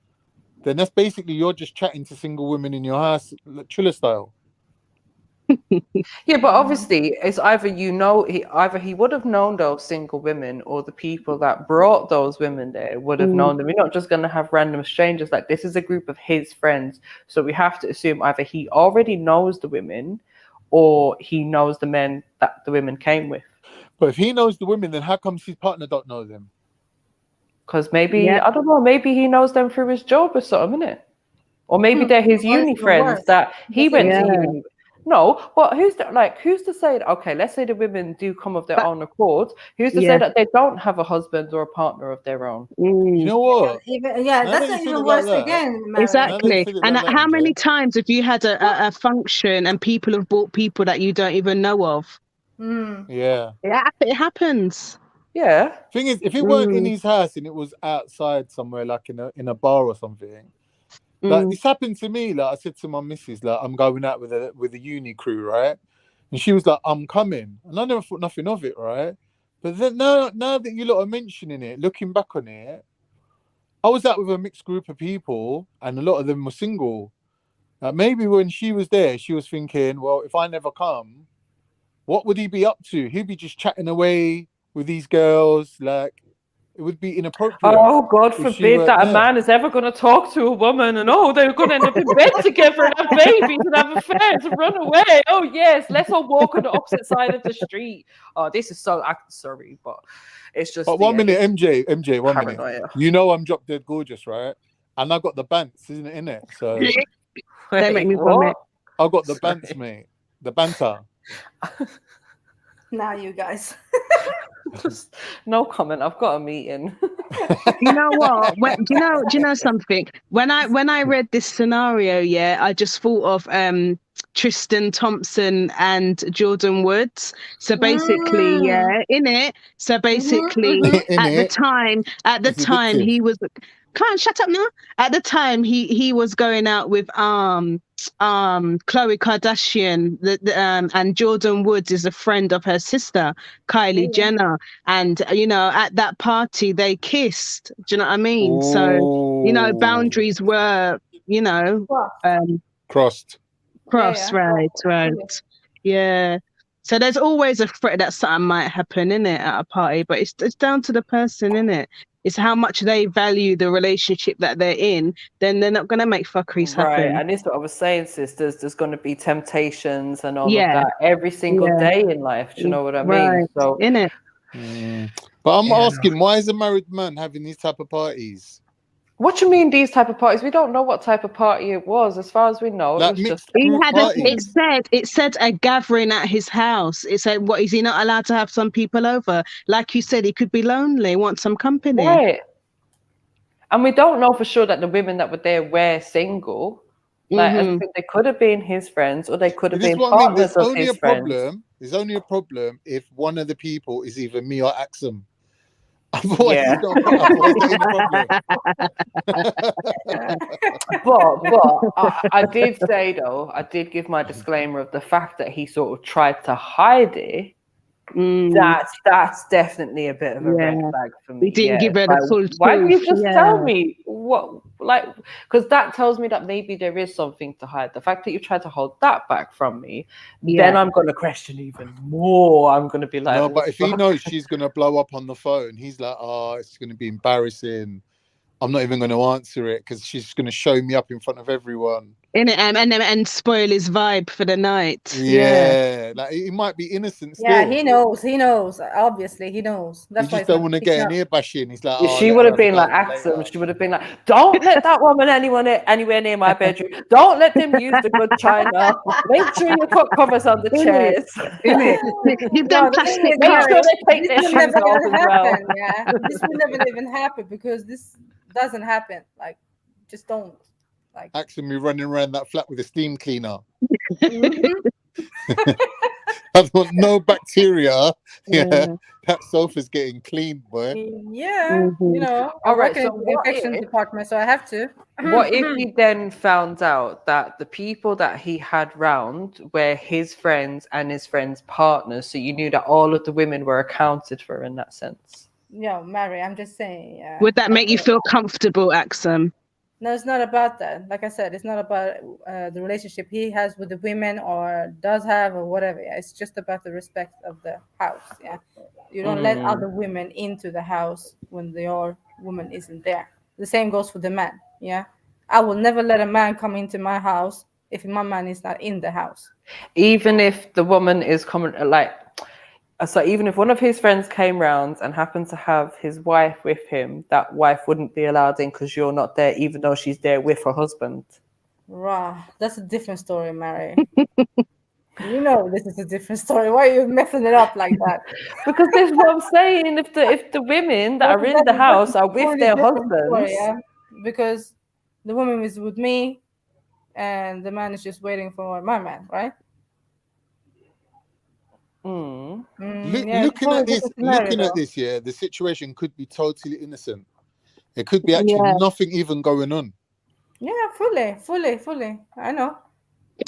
then that's basically you're just chatting to single women in your house, Triller style. Yeah, but obviously it's either he would have known those single women, or the people that brought those women there would have known them. We're not just going to have random strangers. Like, this is a group of his friends, so we have to assume either he already knows the women or he knows the men that the women came with. But if he knows the women, then how comes his partner don't know them? Because maybe I don't know, maybe he knows them through his job or something, innit? Or maybe they're his uni friends that he went to uni. No, but who's to say that? Okay, let's say the women do come of their own accord. Who's to say that they don't have a husband or a partner of their own? You know what? That's not even worse again, Mary. Exactly. And how many times have you had a function and people have brought people that you don't even know of? Yeah. It happens. Yeah. Thing is, if it weren't in his house and it was outside somewhere, like in a bar or something, like this happened to me. Like I said to my missus, like I'm going out with a uni crew, right? And she was like, "I'm coming," and I never thought nothing of it, right? But then now that you lot are mentioning it, looking back on it, I was out with a mixed group of people, and a lot of them were single. Maybe when she was there, she was thinking, "Well, if I never come, what would he be up to? He'd be just chatting away with these girls, like." It would be inappropriate. Oh, God forbid that a man is ever going to talk to a woman and they're going to end up in bed together and have babies and have affairs and run away. Oh, yes, let's all walk on the opposite side of the street. Oh, this is so, sorry, but it's just. But 1 minute, MJ, 1 minute. Paranoia. You know I'm drop dead gorgeous, right? And I got the bants, isn't it, innit? So. Don't make me vomit. I got the bants, mate. The banter. Now you guys. Just no comment. I've got a meeting. You know what? Do you know something? When I read this scenario, I just thought of Tristan Thompson and Jordan Woods. So basically, in it. So basically, at the time he was. Come on, shut up now. At the time, he was going out with Khloe Kardashian, and Jordan Woods is a friend of her sister, Kylie Jenner. And at that party they kissed. Do you know what I mean? Ooh. So boundaries were crossed. Right. Yeah. So there's always a threat that something might happen, innit, at a party, but it's down to the person, innit? It's how much they value the relationship that they're in, then they're not going to make fuckeries happen. Right, and it's what I was saying, sisters. There's going to be temptations and all of that every single day in life. Do you know what I mean? So, innit? But I'm asking, why is a married man having these type of parties? What do you mean these type of parties? We don't know what type of party it was. As far as we know, like it was just. It said a gathering at his house. It said, what, is he not allowed to have some people over? Like you said, he could be lonely, want some company. Right. And we don't know for sure that the women that were there were single. Like, I think they could have been his friends, or they could have been partners of his friends. There's only a problem if one of the people is either me or Axum. Otherwise, but I did say though, I did give my disclaimer of the fact that he sort of tried to hide it. That's definitely a bit of a red flag for me. He didn't give her the full truth. Why don't you just tell me what, like, because that tells me that maybe there is something to hide. The fact that you tried to hold that back from me, then I'm going to question even more. I'm going to be like, no, but if he knows she's going to blow up on the phone, he's like, oh, it's going to be embarrassing. I'm not even going to answer it because she's going to show me up in front of everyone. And spoil his vibe for the night. Yeah. Like he might be innocent still. Yeah, he knows. Obviously, he knows. That's why he just don't want to get an ear bashing. He's like, oh, she would have been like Axum. She would have been like, don't let that woman anywhere near my bedroom. Don't let them use the good china. Make sure you put covers on the chairs. You've done plastic. Make sure they take their shoes off as well. Yeah, this will never even happen because this doesn't happen. Like, just don't. Like Axum me running around that flat with a steam cleaner. I want no bacteria. Yeah, that sofa's getting cleaned, boy. Yeah, All right, so in the infection department, so I have to. What if he then found out that the people that he had round were his friends and his friends' partners? So you knew that all of the women were accounted for in that sense. No, Mary, I'm just saying. Would that make you feel comfortable, Axum? No, it's not about that. Like I said, it's not about the relationship he has with the women or does have or whatever. Yeah. It's just about the respect of the house. Yeah, you don't let other women into the house when your woman isn't there. The same goes for the man. Yeah, I will never let a man come into my house if my man is not in the house. Even if the woman is coming, so even if one of his friends came round and happened to have his wife with him, that wife wouldn't be allowed in because you're not there, even though she's there with her husband. Right, that's a different story, Mary. You know, this is a different story. Why are you messing it up like that? Because that's what I'm saying. If the women that are in the house are with their husbands, story, yeah? Because the woman is with me, and the man is just waiting for my man, right? Looking at this, yeah, the situation could be totally innocent. It could be actually nothing even going on. Yeah, fully. I know.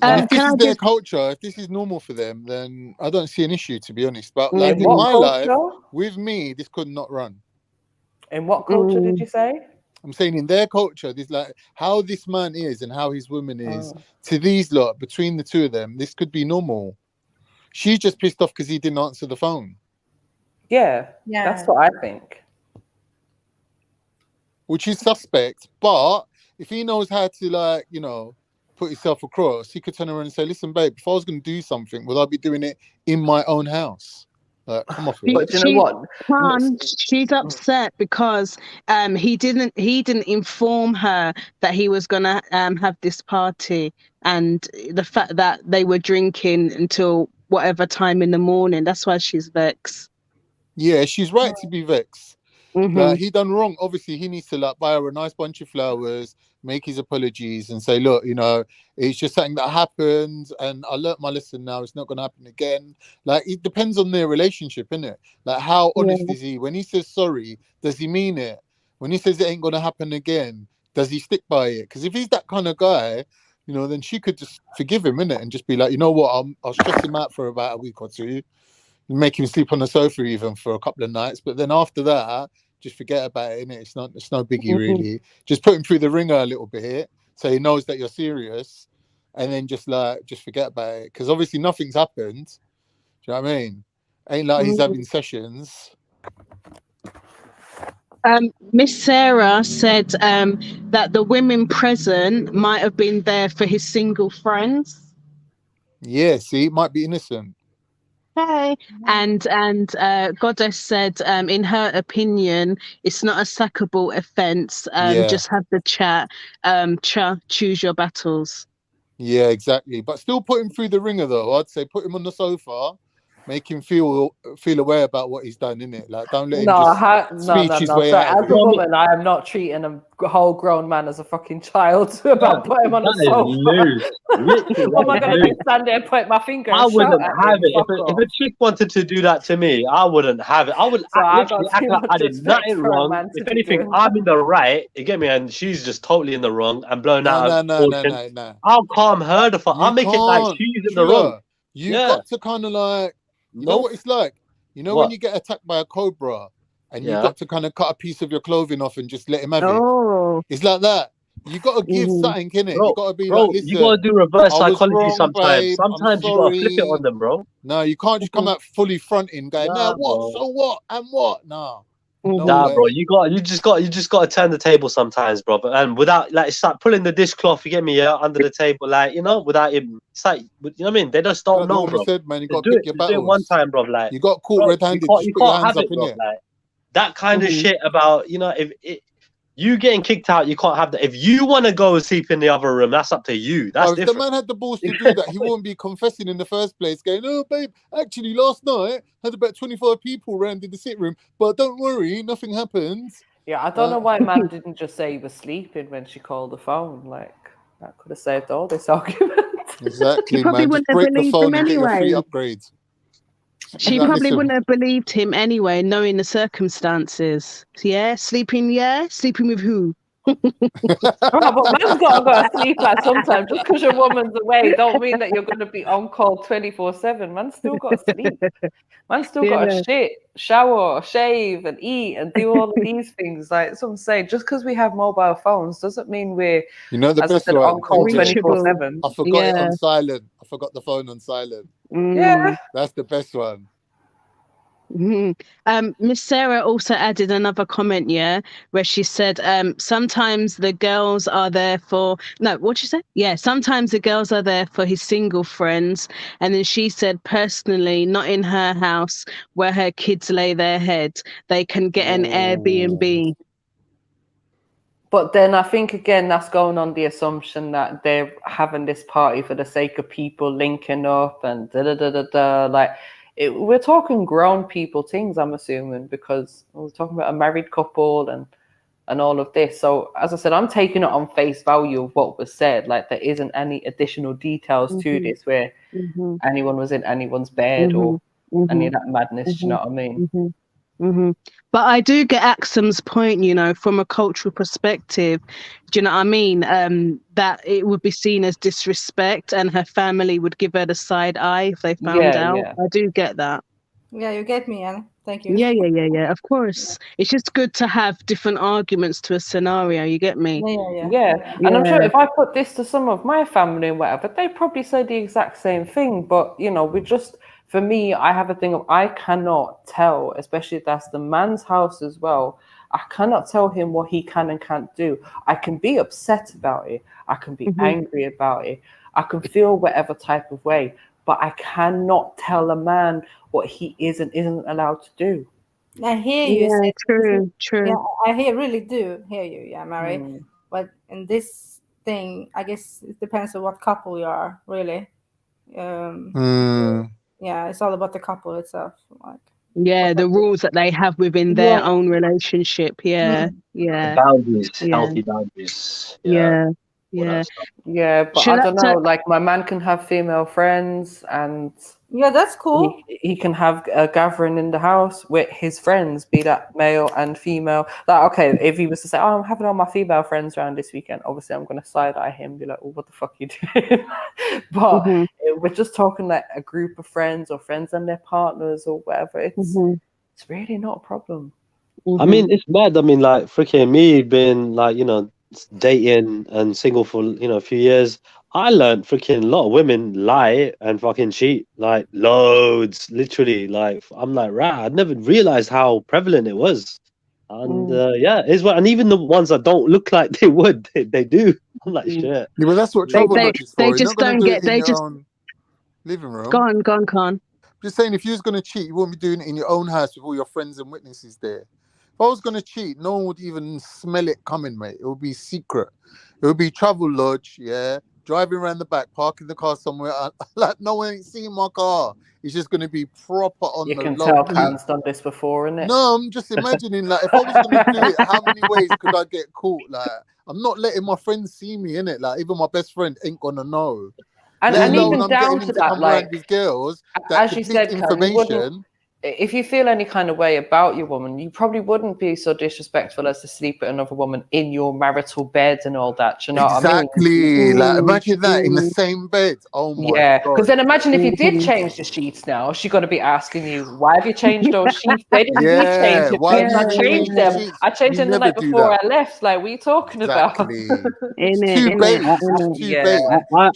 If this is their culture, if this is normal for them, then I don't see an issue, to be honest. But like in my life, with me, this could not run. In what culture did you say? I'm saying in their culture, this like how this man is and how his woman is to these lot, between the two of them, this could be normal. She's just pissed off because he didn't answer the phone. Yeah, that's what I think. Which is suspect, but if he knows how to, like, you know, put himself across, he could turn around and say, listen, babe, if I was going to do something, would I be doing it in my own house? Like, come off it. But you know what? She's upset because he didn't inform her that he was gonna have this party, and the fact that they were drinking until whatever time in the morning. That's why she's vexed. Yeah, she's right to be vexed. Like, he done wrong. Obviously, he needs to like buy her a nice bunch of flowers, make his apologies, and say, look, you know, it's just something that happened, and I learnt my lesson now. It's not going to happen again. Like, it depends on their relationship, innit? Like, how honest is he? When he says sorry, does he mean it? When he says it ain't going to happen again, does he stick by it? Because if he's that kind of guy, you know, then she could just forgive him, innit? And just be like, you know what, I'll stress him out for about a week or two, make him sleep on the sofa even for a couple of nights, but then after that, just forget about it, innit? It's no biggie, really. Just put him through the ringer a little bit so he knows that you're serious, and then just forget about it, because obviously nothing's happened. Do you know what I mean? Ain't like he's having sessions. Miss Sarah said that the women present might have been there for his single friends. Yeah, see, it might be innocent. Hey, and Goddess said, in her opinion, it's not a sackable offence. Just have the chat. Choose your battles. Yeah, exactly. But still put him through the ringer, though. I'd say put him on the sofa, make him feel aware about what he's done, innit? Like, don't let him speech his way out. As a woman, I am not treating a whole grown man as a fucking child about putting him on the sofa. What am I going to do? Stand there and point my finger? I wouldn't have it. If a chick wanted to do that to me, I wouldn't have it. I would literally act like I did nothing wrong. If anything, I'm in the right. You get me? And she's just totally in the wrong and blown out. No. I'll calm her the fuck. I'll make it like she's in the wrong. You've got to kind of like, you know what it's like? You know when you get attacked by a cobra and you've got to kind of cut a piece of your clothing off and just let him have it? It's like that. You got to give something, innit? You got to be like, listen, you got to do reverse psychology wrong, sometimes. Babe, sometimes you got to flip it on them, bro. No, you can't just come out fully fronting, going, nah, what? Bro. So what? And what? Nah. Nah, bro. You just got to turn the table sometimes, bro. And without, like, it's like pulling the dishcloth. You get me? Yeah, under the table, like, you know, without him. It's like, you know what I mean? They just don't know, bro. Said, man, you got to pick your battles. Do it one time, bro. Like, you got caught red-handed. You can't have it, bro. Like, that kind of shit about, you know, if you getting kicked out, you can't have that. If you want to go and sleep in the other room, that's up to you. That's different. If the man had the balls to do that, he wouldn't be confessing in the first place, going, oh, babe, actually, last night, had about 25 people around in the sit room, but don't worry, nothing happened. Yeah, I don't know why man didn't just say he was sleeping when she called the phone. Like, that could have saved all this argument. Exactly, man. Just break the phone and get your free upgrades. She probably wouldn't have believed him anyway, knowing the circumstances. Yeah, sleeping with who? But man's got to go to sleep like sometimes. Just because your woman's away, don't mean that you're going to be on call 24/7. Man still got to sleep. Man still got to shit, shower, shave, and eat, and do all of these things. Like some say, just because we have mobile phones doesn't mean we're, you know, the best one on call 24/7. I forgot it on silent. I forgot the phone on silent. Yeah, that's the best one. Miss Sarah also added another comment, where she said, sometimes the girls are there for what'd she say? Yeah, sometimes the girls are there for his single friends, and then she said, personally, not in her house where her kids lay their head. They can get an Airbnb. But then I think again that's going on the assumption that they're having this party for the sake of people linking up and like we're talking grown people things, I'm assuming, because we're talking about a married couple and all of this. So as I said, I'm taking it on face value of what was said. Like there isn't any additional details to this where anyone was in anyone's bed or any of that madness. Do you know what I mean? But I do get Axum's point, you know, from a cultural perspective. Do you know what I mean? That it would be seen as disrespect, and her family would give her the side eye if they found out. Yeah. I do get that. Yeah, you get me, Anna. Thank you. Yeah. Of course, it's just good to have different arguments to a scenario. You get me? Yeah. And I'm sure if I put this to some of my family and whatever, they probably say the exact same thing. But you know, for me, I have a thing of I cannot tell, especially if that's the man's house as well. I cannot tell him what he can and can't do. I can be upset about it. I can be angry about it. I can feel whatever type of way, but I cannot tell a man what he isn't allowed to do. I hear you. Yeah, true. Yeah, I really do hear you. Yeah, Mary. But in this thing, I guess it depends on what couple you are, really. Yeah, it's all about the couple itself. Like, the rules that they have within their own relationship. Yeah. Boundaries, healthy boundaries. Yeah. But I don't know. Like my man can have female friends, and that's cool. He can have a gathering in the house with his friends, be that male and female. Like, okay, if he was to say, "Oh, I'm having all my female friends around this weekend," obviously I'm gonna side eye him, be like, "Oh, what the fuck you doing?" But we're just talking like a group of friends or friends and their partners or whatever. It's really not a problem. I mean, it's mad. I mean, like freaking me being like, you know, dating and single for, you know, a few years. I learned freaking a lot of women lie and fucking cheat, like loads, literally. Like I'm like, right, I never realized how prevalent it was. And it's what, and even the ones that don't look like they would, they do. I'm like, shit. Yeah, but that's what travel lodge is for. They You're just not gonna don't do get. it in They your just own living room. Go on, Khan. Just saying, if you was gonna cheat, you wouldn't be doing it in your own house with all your friends and witnesses there. If I was gonna cheat, no one would even smell it coming, mate. It would be secret. It would be travel lodge, driving around the back, parking the car somewhere. Like no one ain't seen my car. It's just gonna be proper on the low. You can tell Khan's done this before, innit? No, I'm just imagining, like, if I was gonna do it, how many ways could I get caught? Like, I'm not letting my friends see me, innit? Like, even my best friend ain't gonna know. And even I'm down getting to into that, like, with girls that as you said, information. If you feel any kind of way about your woman, you probably wouldn't be so disrespectful as to sleep with another woman in your marital bed and all that. You know what I mean? Like, imagine that in the same bed. Oh my God. Because then imagine if you did Mm-hmm. change the sheets now, she's going to be asking you, why have you changed those sheets? Where did you change it? Why have I you changed changed them. the sheets? I changed them the night before I left. Like, what are you talking about? It's too bait. It's too bait.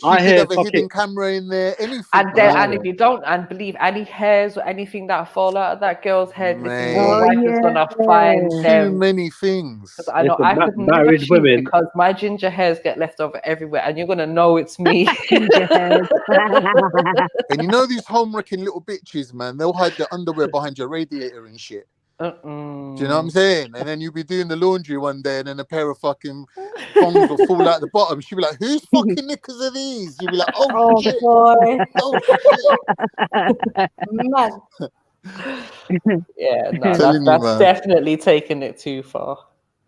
I She hear could have a hidden camera in there. Anything. And if you don't believe any hairs or anything that fall out of that girl's head, listen, your wife is gonna find them. Too many things. Because I know I could never cheat because my ginger hairs get left over everywhere, and you're gonna know it's me. And you know these home-wrecking little bitches, man. They'll hide their underwear behind your radiator and shit. Do you know what I'm saying? And then you'll be doing the laundry one day, and then a pair of fucking thongs will fall out the bottom. She'll be like, "Whose fucking knickers are these?" You'll be like, "Oh shit, boy, oh man." Yeah, no, that's definitely taking it too far.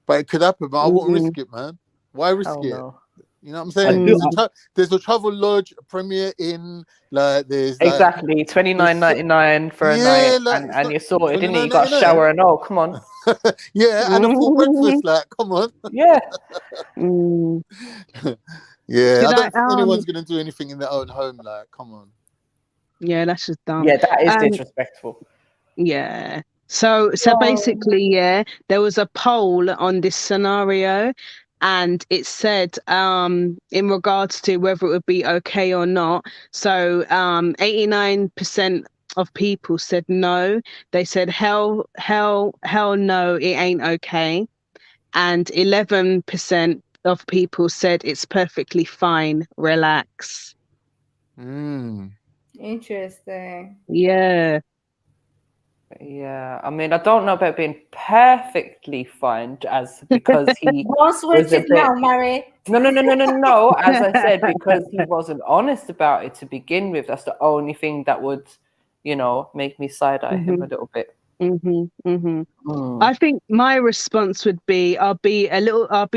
But it could happen, but I won't risk it, man. Why risk it? No. You know what I'm saying? There's a travel lodge Premier Inn, like there's exactly $29.99 for a night, and you're sorted, didn't you? You got a shower and all. Come on. Yeah, and a full breakfast. Like, come on. Yeah. Yeah, I don't think anyone's gonna do anything in their own home. Like, come on. Yeah, that's just dumb. Yeah, that is disrespectful. Yeah. So basically, there was a poll on this scenario, and it said in regards to whether it would be okay or not. So 89% of people said no. They said hell no, it ain't okay. And 11% of people said it's perfectly fine, relax. Interesting. Yeah. Yeah, I mean, I don't know about being perfectly fine as because he Don't switch it now, Mary. No. As I said, because he wasn't honest about it to begin with. That's the only thing that would, make me side-eye him a little bit. I think my response would be I'll be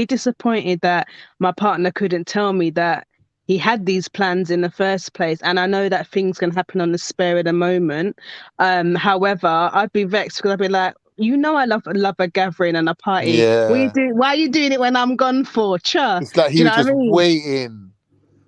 disappointed that my partner couldn't tell me that he had these plans in the first place, and I know that things can happen on the spur of the moment. However, I'd be vexed because I'd be like, I love a gathering and a party. Yeah. Why are you doing it when I'm gone for? It's like he was just waiting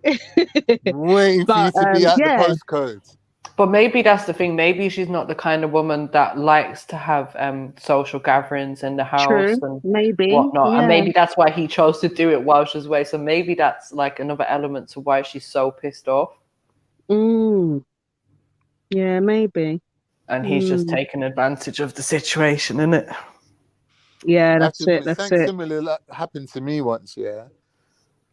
for you to be at the postcode. But maybe that's the thing. Maybe she's not the kind of woman that likes to have social gatherings in the house and whatnot. Yeah. And maybe that's why he chose to do it while she's away. So maybe that's like another element to why she's so pissed off. Yeah, maybe. And he's just taking advantage of the situation, innit? Yeah, that's it. Something similar happened to me once, yeah.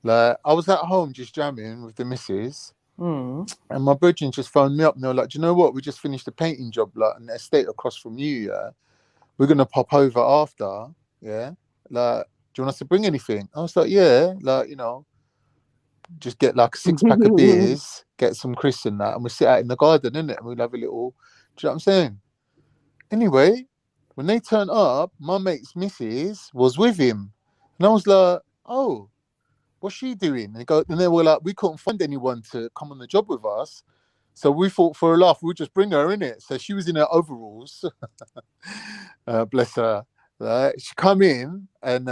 Like, I was at home just jamming with the missus. And my brethren just phoned me up and they were like, do you know what? We just finished a painting job like an estate across from you, yeah. We're gonna pop over after, yeah. Like, do you want us to bring anything? I was like, yeah, like, just get like a 6-pack of beers, get some crisps and that, and we'll sit out in the garden, innit? And we'll have a little, do you know what I'm saying? Anyway, when they turned up, my mate's missus was with him. And I was like, oh, what's she doing? And they were like, we couldn't find anyone to come on the job with us. So we thought for a laugh, we'd just bring her in it. So she was in her overalls. Bless her. Right? She come in and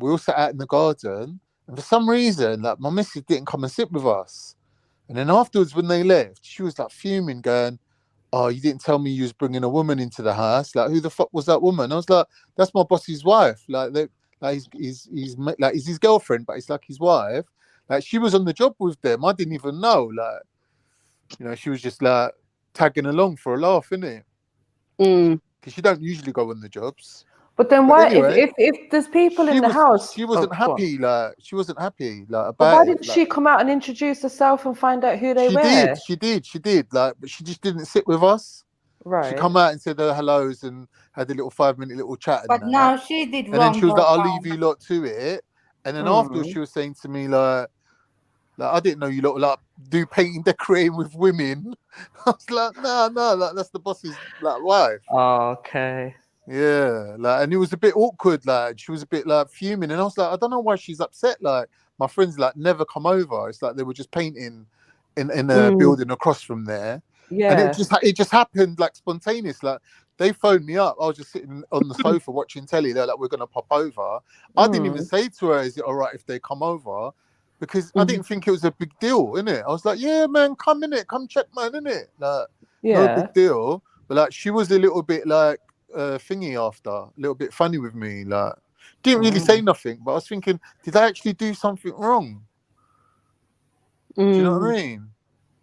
we all sat out in the garden. And for some reason, like my missus didn't come and sit with us. And then afterwards, when they left, she was like fuming, going, oh, you didn't tell me you was bringing a woman into the house. Like, who the fuck was that woman? I was like, that's my boss's wife. He's his girlfriend, but it's like his wife. Like, she was on the job with them. I didn't even know. Like, she was just like tagging along for a laugh, innit? Because she don't usually go on the jobs. But then why, anyway, if there's people in the house, she wasn't happy. She wasn't happy about but why it. didn't she come out and introduce herself and find out who they were? She did. Like, but she just didn't sit with us. Right. She come out and said her hellos and had a little 5-minute little chat. But now she did wrong. And then she was like, "I'll leave you lot to it." And then afterwards, she was saying to me like, I didn't know you lot like do painting, decorating with women. I was like, no, like that's the boss's like wife. Oh, okay. Yeah, like, and it was a bit awkward. Like, she was a bit like fuming, and I was like, I don't know why she's upset. Like, my friends like never come over. It's like they were just painting in a building across from there. Yeah, and it just happened like spontaneous. Like, they phoned me up. I was just sitting on the sofa watching telly. They're like, we're gonna pop over. I didn't even say to her, is it all right if they come over? Because I didn't think it was a big deal, innit? I was like, yeah, man, come innit, come check, man, innit? Like, no big deal. But like, she was a little bit like thingy after, a little bit funny with me. Like, didn't really say nothing, but I was thinking, did I actually do something wrong? Do you know what I mean?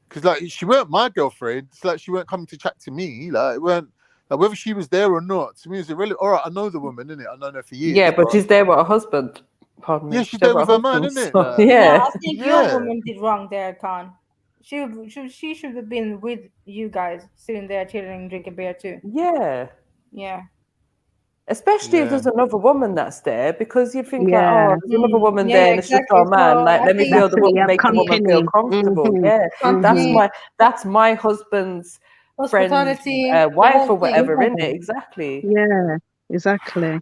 Because like, she weren't my girlfriend. It's like she weren't coming to chat to me. Like, it weren't like whether she was there or not. To me, it was irrelevant. All right, I know the woman, innit? I know her for years. Yeah, but she's there with her husband. Pardon me. Yeah, she's there with her man, innit? So, yeah. I think your woman did wrong there, Khan. She should have been with you guys, sitting there chilling, drinking beer too. Yeah. Yeah. Especially if there's another woman that's there, because you'd think like, oh, there's another woman there, and it's just our man. Like, let me feel the woman, make the woman feel comfortable. Yeah, that's my husband's friend's wife or whatever, isn't it? Exactly. Yeah, exactly.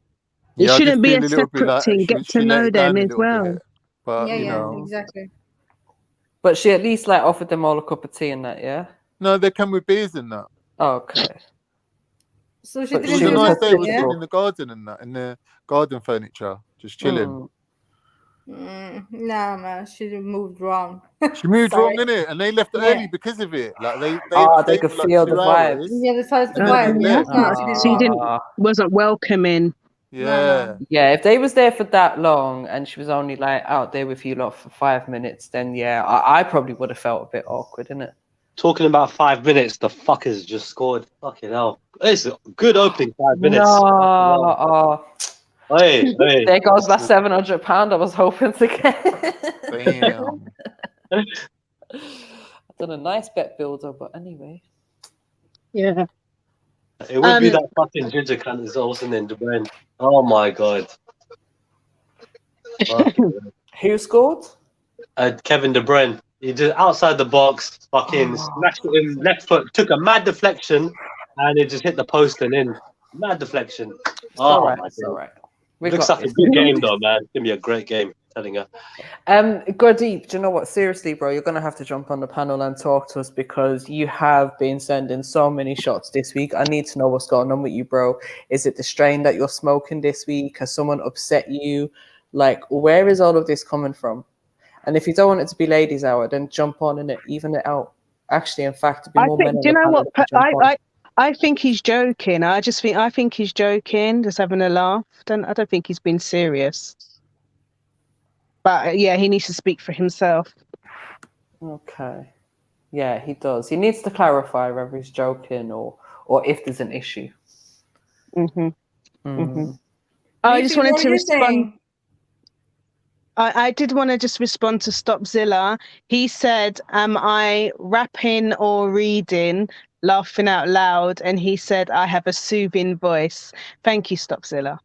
It shouldn't be a separate thing. Get to know them as well. But, exactly. But she at least like offered them all a cup of tea and that, yeah? No, they come with beers and that. Oh, okay. So she It was a nice day. We're sitting in the garden and that, in the garden furniture, just chilling. No, man, she moved wrong. She moved wrong, innit? And they left early because of it. Like they could feel the vibes. Yeah, they felt the vibes. She wasn't welcoming. Yeah. Yeah, if they was there for that long and she was only like out there with you lot for 5 minutes, then yeah, I probably would have felt a bit awkward, innit? Talking about 5 minutes, the fuckers just scored. Fucking hell. It's a good opening 5 minutes. No. Hey. There goes that £700 I was hoping to get. Damn. I've done a nice bet builder, but anyway. Yeah. It would be that fucking ginger cunt that's also in the brain. Oh my god. Who scored? Kevin De Bruyne. He did outside the box, fucking smashed it in left foot, took a mad deflection, and it just hit the post and in. Mad deflection. Oh my god. All right. Looks like a good game though, man. It's gonna be a great game, telling you. Gurdeep, do you know what? Seriously, bro, you're gonna have to jump on the panel and talk to us because you have been sending so many shots this week. I need to know what's going on with you, bro. Is it the strain that you're smoking this week? Has someone upset you? Like, where is all of this coming from? And if you don't want it to be ladies' hour, then jump on and even it out. Actually, in fact, to be more men. Do you know what? I think he's joking. I think he's joking, just having a laugh. I don't think he's been serious. But yeah, he needs to speak for himself. Okay. Yeah, he does. He needs to clarify whether he's joking or if there's an issue. I just wanted to respond. I did want to just respond to Stopzilla. He said, am I rapping or reading, laughing out loud? And he said, I have a soothing voice. Thank you, Stopzilla.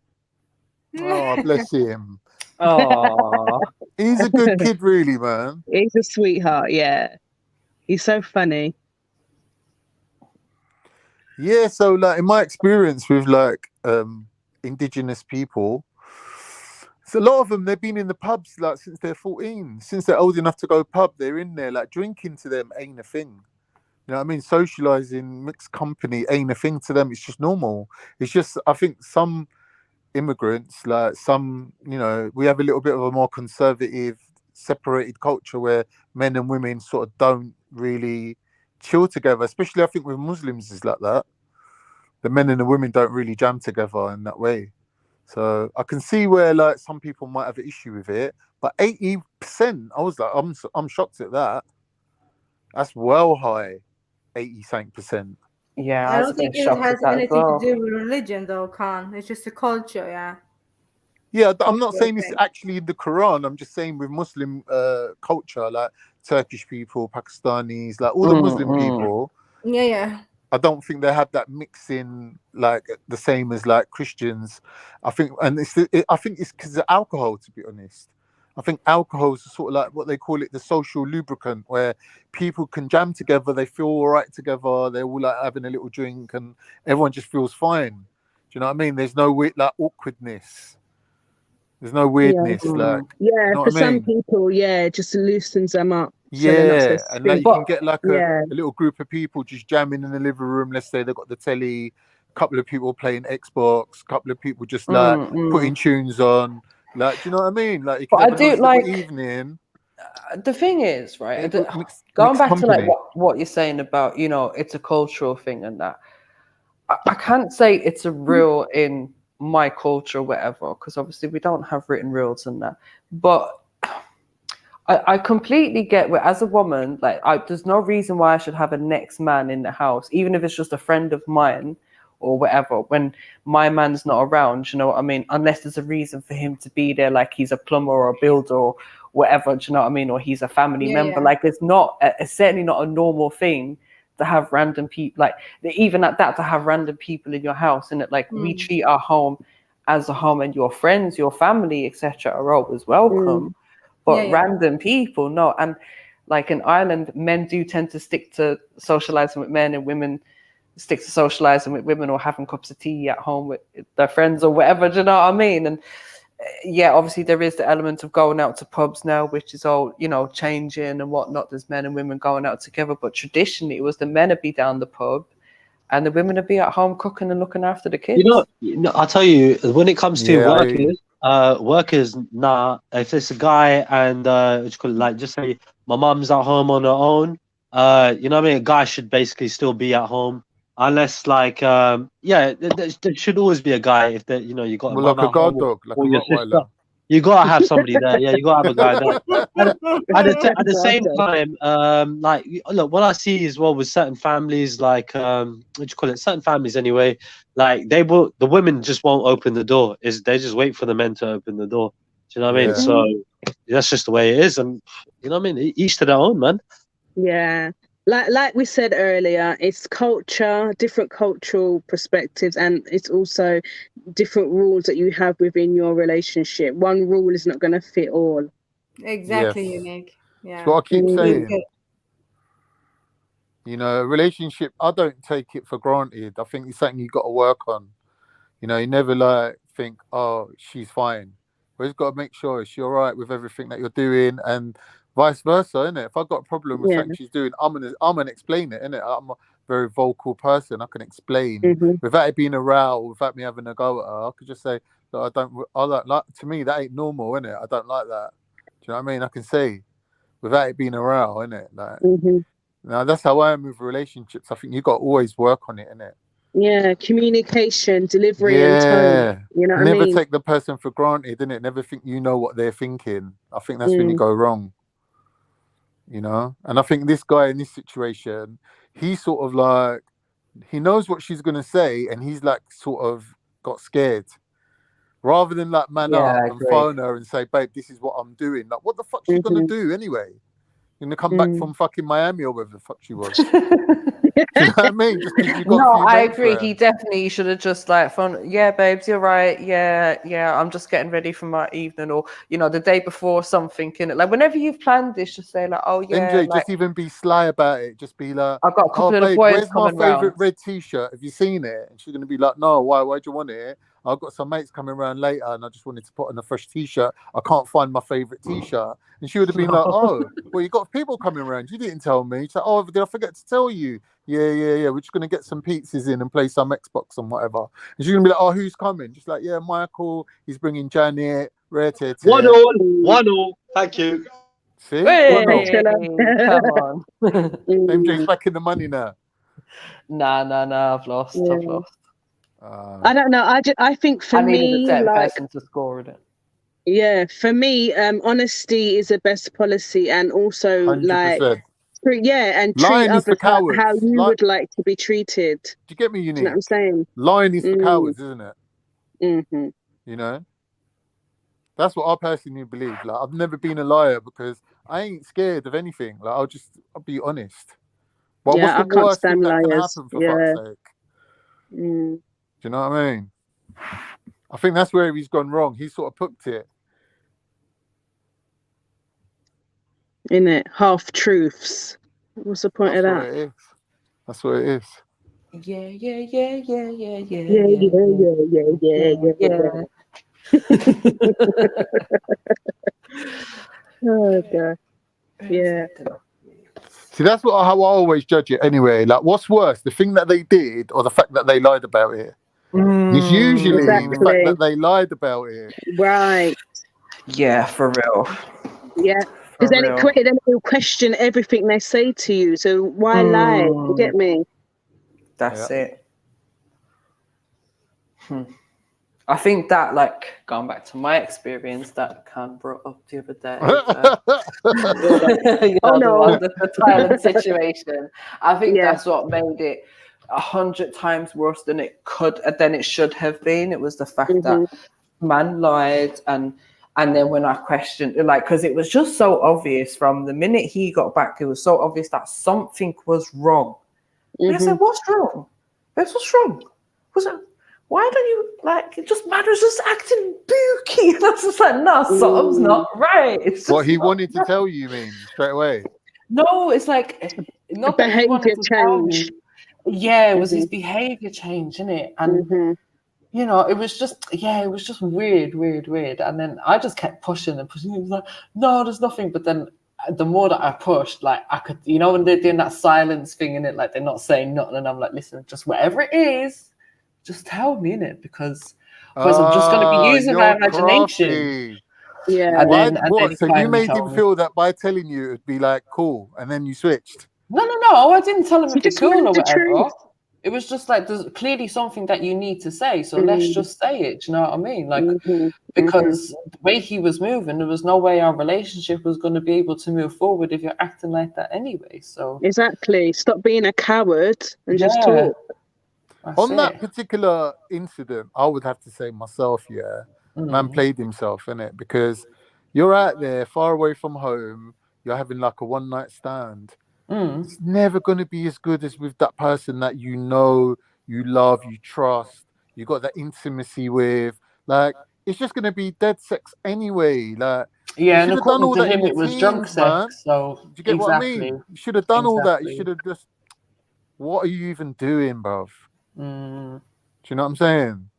Oh, bless him. Oh, he's a good kid, really, man. He's a sweetheart, yeah. He's so funny. Yeah, so like in my experience with like indigenous people, so a lot of them, they've been in the pubs like since they're 14, since they're old enough to go pub, they're in there. Like drinking to them ain't a thing. You know what I mean? Socializing, mixed company ain't a thing to them. It's just normal. It's just, I think some immigrants, like some, you know, we have a little bit of a more conservative, separated culture where men and women sort of don't really chill together. Especially I think with Muslims is like that. The men and the women don't really jam together in that way. So I can see where like some people might have an issue with it, but 80%, I was like, I'm shocked at that. That's well high, 80%. Yeah, I don't think it has anything to do with religion, though, Khan. It's just a culture, yeah. Yeah, I'm not saying it's actually in the Quran. I'm just saying with Muslim culture, like Turkish people, Pakistanis, like all the Muslim people. Yeah. I don't think they have that mixing like the same as like Christians. I think it's because of alcohol, to be honest. I think alcohol is sort of like what they call it, the social lubricant, where people can jam together, they feel all right together, they're all like having a little drink and everyone just feels fine. Do you know what I mean? There's no weird like awkwardness. There's no weirdness. Like, yeah, for some people, yeah, it just loosens them up. Yeah, and like you can get like a little group of people just jamming in the living room. Let's say they've got the telly, a couple of people playing Xbox, a couple of people just like putting tunes on. Like, do you know what I mean? Like, you can have a nice little evening. The thing is, right? Going back to like what you're saying about, you know, it's a cultural thing and that. I can't say it's a rule in my culture or whatever, because obviously we don't have written rules and that. But I completely get where, as a woman, like, there's no reason why I should have a next man in the house, even if it's just a friend of mine or whatever, when my man's not around, you know what I mean? Unless there's a reason for him to be there, like he's a plumber or a builder or whatever, do you know what I mean? Or he's a family member. Like, it's certainly not a normal thing to have random people, like, even at that, to have random people in your house. And like, we treat our home as a home, and your friends, your family, etc. are always welcome. But random people, no. And like in Ireland, men do tend to stick to socializing with men, and women stick to socializing with women or having cups of tea at home with their friends or whatever. Do you know what I mean? And yeah, obviously there is the element of going out to pubs now, which is all, you know, changing and whatnot. There's men and women going out together. But traditionally, it was the men would be down the pub and the women would be at home cooking and looking after the kids. You know, I'll tell you, when it comes to workers, nah, if it's a guy and like, just say my mum's at home on her own, you know what I mean, a guy should basically still be at home, unless like there should always be a guy if that, you know, you got like a guard dog, like a your sister. Rottweiler. You gotta have somebody there. Yeah, you gotta have a guy there. At the same time, like, look, what I see as well with certain families, like certain families anyway, like the women just won't open the door. They just wait for the men to open the door. Do you know what I mean? So that's just the way it is, and you know what I mean. Each to their own, man. Yeah, like we said earlier, it's culture, different cultural perspectives, and it's also different rules that you have within your relationship. One rule is not going to fit all. Exactly, Yes. unique. Yeah. That's what I keep saying. Good. You know, a relationship, I don't take it for granted. I think it's something you got to work on. You know, you never like think, oh, she's fine. But you've got to make sure she's all right with everything that you're doing, and vice versa, innit? If I've got a problem with something she's doing, I'm gonna explain it, innit? I'm a very vocal person. I can explain without it being a row, without me having a go at her. I could just say, look, I don't like. To me, that ain't normal, innit? I don't like that. Do you know what I mean? I can say without it being a row, innit? Like, now that's how I am with relationships. I think you got to always work on it, innit? Yeah, communication, delivery, and tone. You know what Never I mean? take the person for granted, innit? Never think you know what they're thinking. I think that's when you go wrong. You know? And I think this guy in this situation, he sort of like, he knows what she's going to say, and he's like sort of got scared. Rather than like man up and phone her and say, babe, this is what I'm doing. Like, what the fuck's she going to do anyway? You're going to come back from fucking Miami or wherever the fuck she was. Do you know what I mean? Just because you got No, a few I mates agree. around. He definitely should have just like phone. Yeah, babes, you're right. Yeah. I'm just getting ready for my evening, or you know, the day before something. In it, like whenever you've planned this, just say like, oh yeah, MJ, like just even be sly about it. Just be like, I've got a couple oh of the babe, boys where's my coming favorite round. red t-shirt? Have you seen it? And she's gonna be like, no, why do you want it? I've got some mates coming around later, and I just wanted to put on a fresh t-shirt. I can't find my favorite t-shirt. And she would have been like, oh, well, you got people coming around. You didn't tell me. She's like, oh, did I forget to tell you? Yeah. We're just gonna get some pizzas in and play some Xbox and whatever. And she's gonna be like, oh, who's coming? Just like, yeah, Michael. He's bringing Janet. Rare Tete. 1-1. Thank you. See? Hey, come on. MJ's back in the money now. Nah. I've lost. I don't know. I think for I needed me, a certain like, person to score with it. yeah, for me, honesty is the best policy, and also 100%. like, and treat Lying is for others cowards. how you would like to be treated. Do you get me, Do Unique? you know what I'm saying? Lying is for cowards, isn't it? Mm-hmm. You know? That's what I personally believe. Like, I've never been a liar because I ain't scared of anything. Like, I'll be honest. But Yeah, what's the worst thing that can happen, for fuck's sake? Do you know what I mean? I think that's where he's gone wrong. He sort of hooked it. In it, half truths. What's the point of that? That's what it is. Yeah. Oh god. Yeah. See, that's how I always judge it anyway. Like, what's worse, the thing that they did or the fact that they lied about it? It's usually the fact that they lied about it. Right. Yeah, for real. Yeah. Because then it'll question everything they say to you. So why lie? You get me? That's it. I think that, like, going back to my experience that Khan brought up the other day, the Thailand situation. I think that's what made it 100 times worse than it should have been. It was the fact that man lied, and then when I questioned, like, because it was just so obvious from the minute he got back, it was so obvious that something was wrong. And I said, "What's wrong? What's wrong? Why don't you, like, it just matters just acting booky?" And I was just like, no, something's not right. It's what he wanted to tell you, mean, straight away? No, it's like, not that he wanted to tell me. Yeah, it was his behavior change, innit? And, you know, it was just weird. And then I just kept pushing. He was like, no, there's nothing. But then the more that I pushed, like, I could, you know, when they're doing that silence thing in it, like, they're not saying nothing. And I'm like, listen, just whatever it is, just tell me, innit? Because I'm just going to be using my imagination. Crafty. Yeah. And then so you made him feel that by telling you it'd be like cool, and then you switched. No. I didn't tell him it'd be cool or whatever. It was just like, there's clearly something that you need to say, so let's just say it. Do you know what I mean? Like, because the way he was moving, there was no way our relationship was going to be able to move forward if you're acting like that anyway. So exactly, stop being a coward and just talk. On that particular incident, I would have to say myself, man played himself, innit? Because you're out there far away from home, you're having like a one-night stand, It's never going to be as good as with that person that you know, you love, you trust, you got that intimacy with. Like, it's just going to be dead sex anyway. Like, Yeah, you and should have done according all to that in him, the it was drunk teens, man. sex. So Do you get what I exactly. mean? You should have done all that. You Exactly. should have just. What are you even doing, bruv? Mm. Do you know what I'm saying?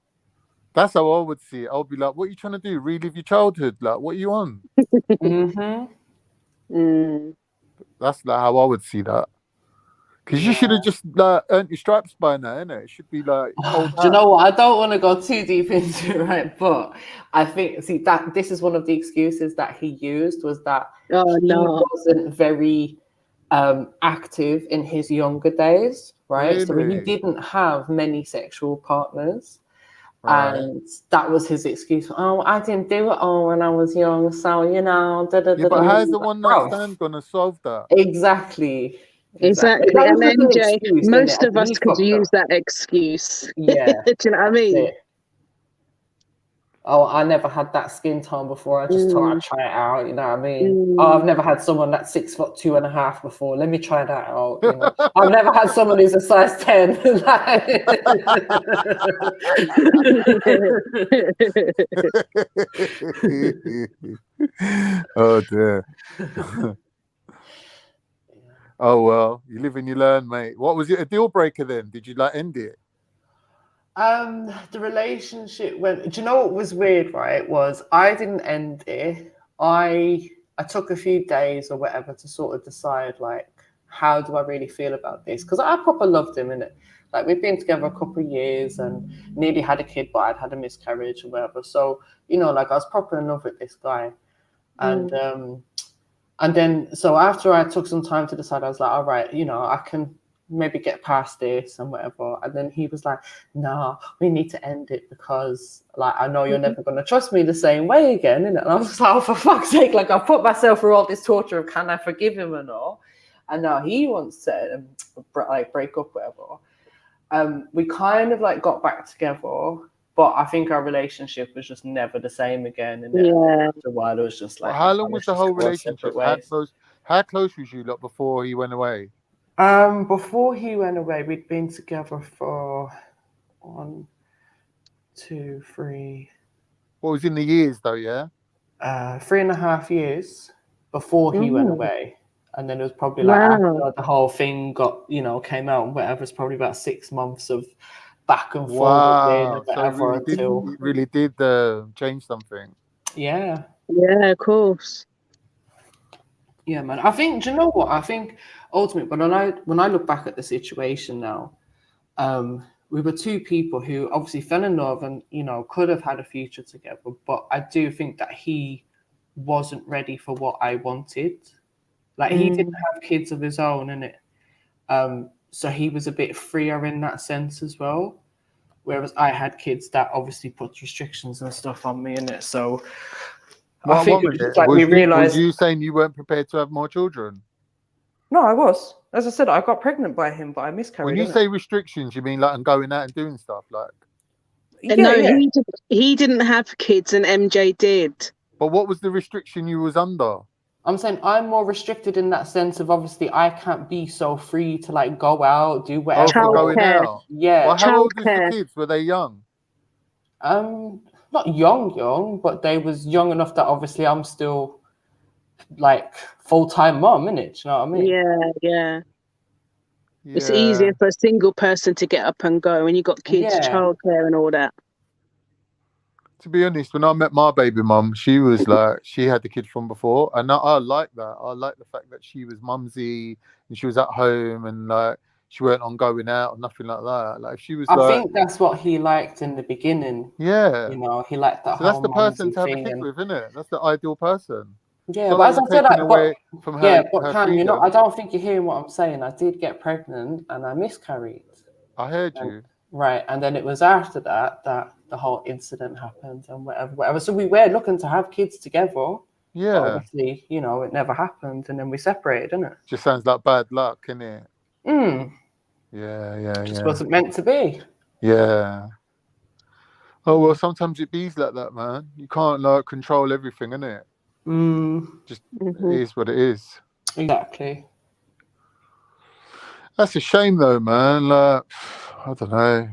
That's how I would see it. I'll be like, what are you trying to do? Relive your childhood? Like, what are you on? That's like how I would see that. Because you should have just earned your stripes by now, innit? It should be like old Do you know what? I don't want to go too deep into it, right? But I think, see, that this is one of the excuses that he used, was that he wasn't very active in his younger days, right? So he Really? didn't have many sexual partners. Right. And that was his excuse. Oh, I didn't do it all when I was young, so you know. Yeah, but how's the one night stand gonna solve that? Exactly. Exactly. That And was just an MJ, excuse, most innit? of us He could fucked use up. that excuse. Yeah. Do you know what I mean? Oh, I never had that skin tone before. I just thought I'd try it out. You know what I mean? Oh, I've never had someone that's 6'2.5" before. Let me try that out. You know, I've never had someone who's a size 10. Oh dear. Oh well, you live and you learn, mate. What was it, a deal breaker then? Did you like end it? The relationship went. Do you know what was weird? Right, was I didn't end it. I took a few days or whatever to sort of decide, like, how do I really feel about this? Because I proper loved him, innit? Like, we've been together a couple of years and nearly had a kid, but I'd had a miscarriage or whatever. So, you know, like, I was proper in love with this guy. And then, so after I took some time to decide, I was like, all right, you know, I can maybe get past this and whatever. And then he was like, no, we need to end it because, like, I know you're never going to trust me the same way again. And I was like, oh, for fuck's sake, like, I put myself through all this torture of can I forgive him and all. And now he wants to, like, break up, whatever. We kind of, like, got back together, but I think our relationship was just never the same again. And then after a while, it was just like, how long was the whole relationship? Ways. How close was you lot before he went away? Before he went away, we'd been together for 1, 2, 3. What was in the years though? Yeah. 3.5 years before he went away. And then it was probably like after the whole thing got, you know, came out and whatever, it's probably about 6 months of back and forth and whatever until it really did change something. Yeah. Yeah, of course. Yeah, man. I think, do you know what? I think ultimately, when I look back at the situation now, we were two people who obviously fell in love and, you know, could have had a future together. But I do think that he wasn't ready for what I wanted. Like, he didn't have kids of his own, innit? So he was a bit freer in that sense as well. Whereas I had kids that obviously put restrictions and stuff on me, innit? So I think it was just like we realized. Was you saying you weren't prepared to have more children? No, I was. As I said, I got pregnant by him, but I miscarried. When you say restrictions, you mean like I'm going out and doing stuff, like? He didn't have kids, and MJ did. But what was the restriction you was under? I'm saying I'm more restricted in that sense of obviously I can't be so free to like go out, do whatever. Oh, for going out. Yeah. Well, how old was the kids? Were they young? Not young, but they was young enough that obviously I'm still like full-time mom, innit? Do you know what I mean? Yeah. It's easier for a single person to get up and go when you got kids, childcare and all that. To be honest, when I met my baby mum, she was like, she had the kids from before. And I like that. I like the fact that she was mumsy and she was at home and like, she weren't on going out or nothing like that. Like she was. I think that's what he liked in the beginning. Yeah. You know, he liked that. So that's the person to have a kid with, isn't it? That's the ideal person. Yeah, but as I said, but Cam, you know, I don't think you're hearing what I'm saying. I did get pregnant and I miscarried. I heard you. Right, and then it was after that the whole incident happened and whatever. So we were looking to have kids together. Yeah. Obviously, you know, it never happened, and then we separated, didn't it? Just sounds like bad luck, innit? Yeah. Just wasn't meant to be. Yeah. Oh well, sometimes it bees like that, man. You can't like control everything, innit? Just it is what it is. Exactly. That's a shame, though, man. Like, I don't know.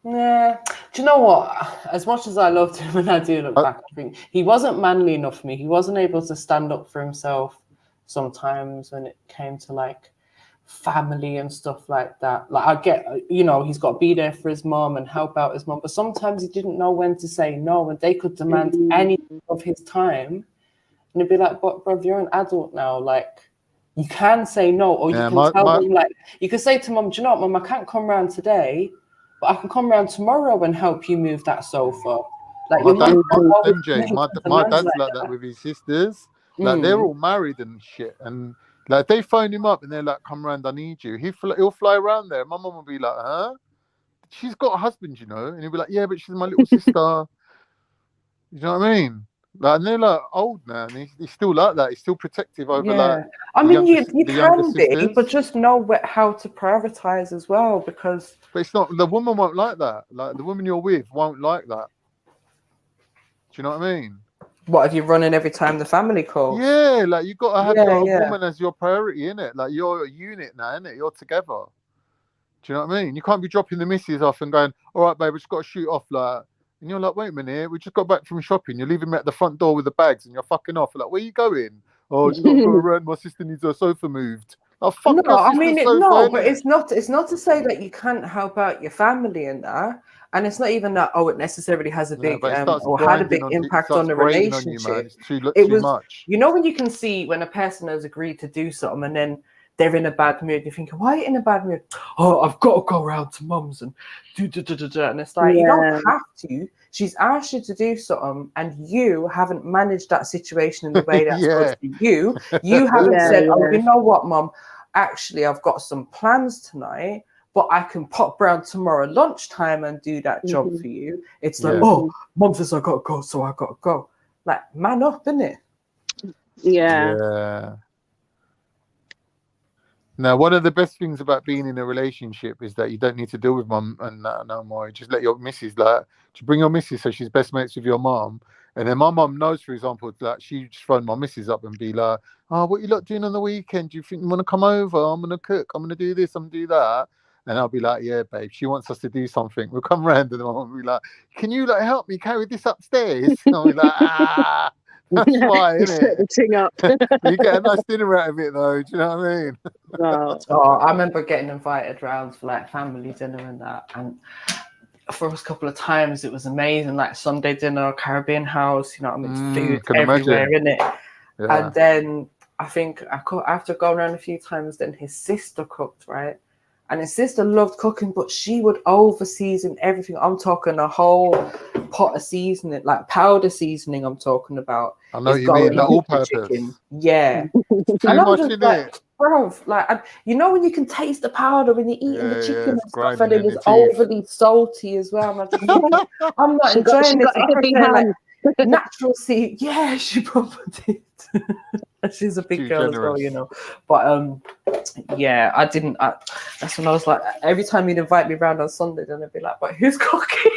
Yeah. Do you know what? As much as I loved him and I do look back, I think he wasn't manly enough for me. He wasn't able to stand up for himself sometimes when it came to like family and stuff like that. Like I get, you know, he's got to be there for his mom and help out his mom, but sometimes he didn't know when to say no, and they could demand any of his time, and it'd be like, "But bro, you're an adult now. Like, you can say no, or you can tell them, like, you could say to mom, do you know what, mom, I can't come round today, but I can come round tomorrow and help you move that sofa." Like my dad, MJ, my dad's like that with his sisters. Like they're all married and shit, and like they phone him up and they're like, "Come round, I need you." He'll fly around there. My mum will be like, "Huh? She's got a husband, you know," and he'll be like, "Yeah, but she's my little sister." You know what I mean? Like, and they're like old now, and he's still like that. He's still protective over like. I mean, you can be, but just know how to prioritize as well, because. But it's not, the woman won't like that. Like the woman you're with won't like that. Do you know what I mean? What, if you're running every time the family calls? Yeah, like you got to have your woman as your priority, innit? Like you're a unit now, innit? You're together. Do you know what I mean? You can't be dropping the missus off and going, "All right, babe, we just got to shoot off." Like, and you're like, "Wait a minute, we just got back from shopping. You're leaving me at the front door with the bags, and you're fucking off." Like, where you going? "Oh, just got to go around. My sister needs her sofa moved." Oh, fuck no, your I mean, sofa, no, innit? but it's not to say that you can't help out your family in that, and it's not even that it necessarily has a big or had a big impact on the relationship. It was much. You know, when you can see when a person has agreed to do something and then they're in a bad mood, you're thinking, "Why are you in a bad mood?" "Oh, I've got to go around to mum's and do and it's like, you don't have to. She's asked you to do something and you haven't managed that situation in the way that's good for you. You haven't said, "Oh, you know what, mum, actually I've got some plans tonight, but I can pop round tomorrow lunchtime and do that job for you." It's like, "Oh, mum says I gotta go, so I gotta go." Like, man up, innit? Yeah. Now, one of the best things about being in a relationship is that you don't need to deal with mum and that no more. You just let your missus, like, to bring your missus so she's best mates with your mum. And then my mum knows, for example, that she just phone my missus up and be like, "Oh, what you lot doing on the weekend? Do you think you want to come over? I'm going to cook. I'm going to do this. I'm going to do that." And I'll be like, "Yeah, babe, she wants us to do something." We'll come round and my mum will be like, "Can you like help me carry this upstairs?" And I'll be like, "Ah. That's fine, isn't it?" You get a nice dinner out of it, though. Do you know what I mean? I remember getting invited round for like family dinner and that, and for a couple of times it was amazing. Like Sunday dinner, Caribbean house, you know what I mean? Food everywhere, innit? Yeah. And then I think after going around a few times, then his sister cooked, right? And his sister loved cooking, but she would over season everything. I'm talking a whole pot of seasoning, like powder seasoning. I'm talking about. I know you mean the all-purpose. Yeah, too much in it, bro. Like, you know when you can taste the powder when you're eating the chicken and stuff, and it was overly salty as well. I'm not enjoying this. I prefer like natural seed. Yeah, she probably did. She's a big girl as well, you know. But yeah, I didn't. That's when I was like, every time you'd invite me around on Sunday, then I'd be like, "But who's cooking?"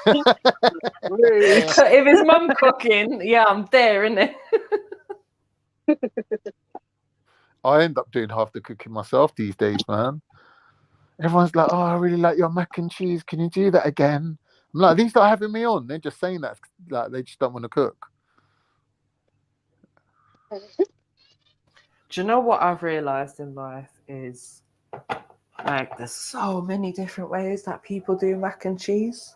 If it's mum cooking, yeah, I'm there, innit? I end up doing half the cooking myself these days, man. Everyone's like, "Oh, I really like your mac and cheese. Can you do that again?" I'm like, "These not having me on. They're just saying that, like, they just don't want to cook." Do you know what I've realized in life is, like, there's so many different ways that people do mac and cheese.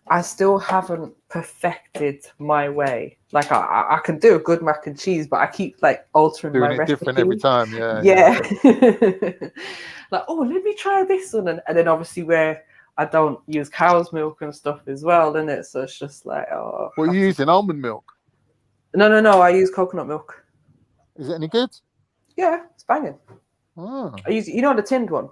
I still haven't perfected my way. Like, I can do a good mac and cheese, but I keep like altering my recipe. Different every time, yeah. Like, "Oh, let me try this one, and then obviously where I don't use cow's milk and stuff as well, isn't it? So it's just like, oh. What are you using? Almond milk? No. I use coconut milk. Is it any good? Yeah, it's banging. Oh. I use, you know, the tinned one.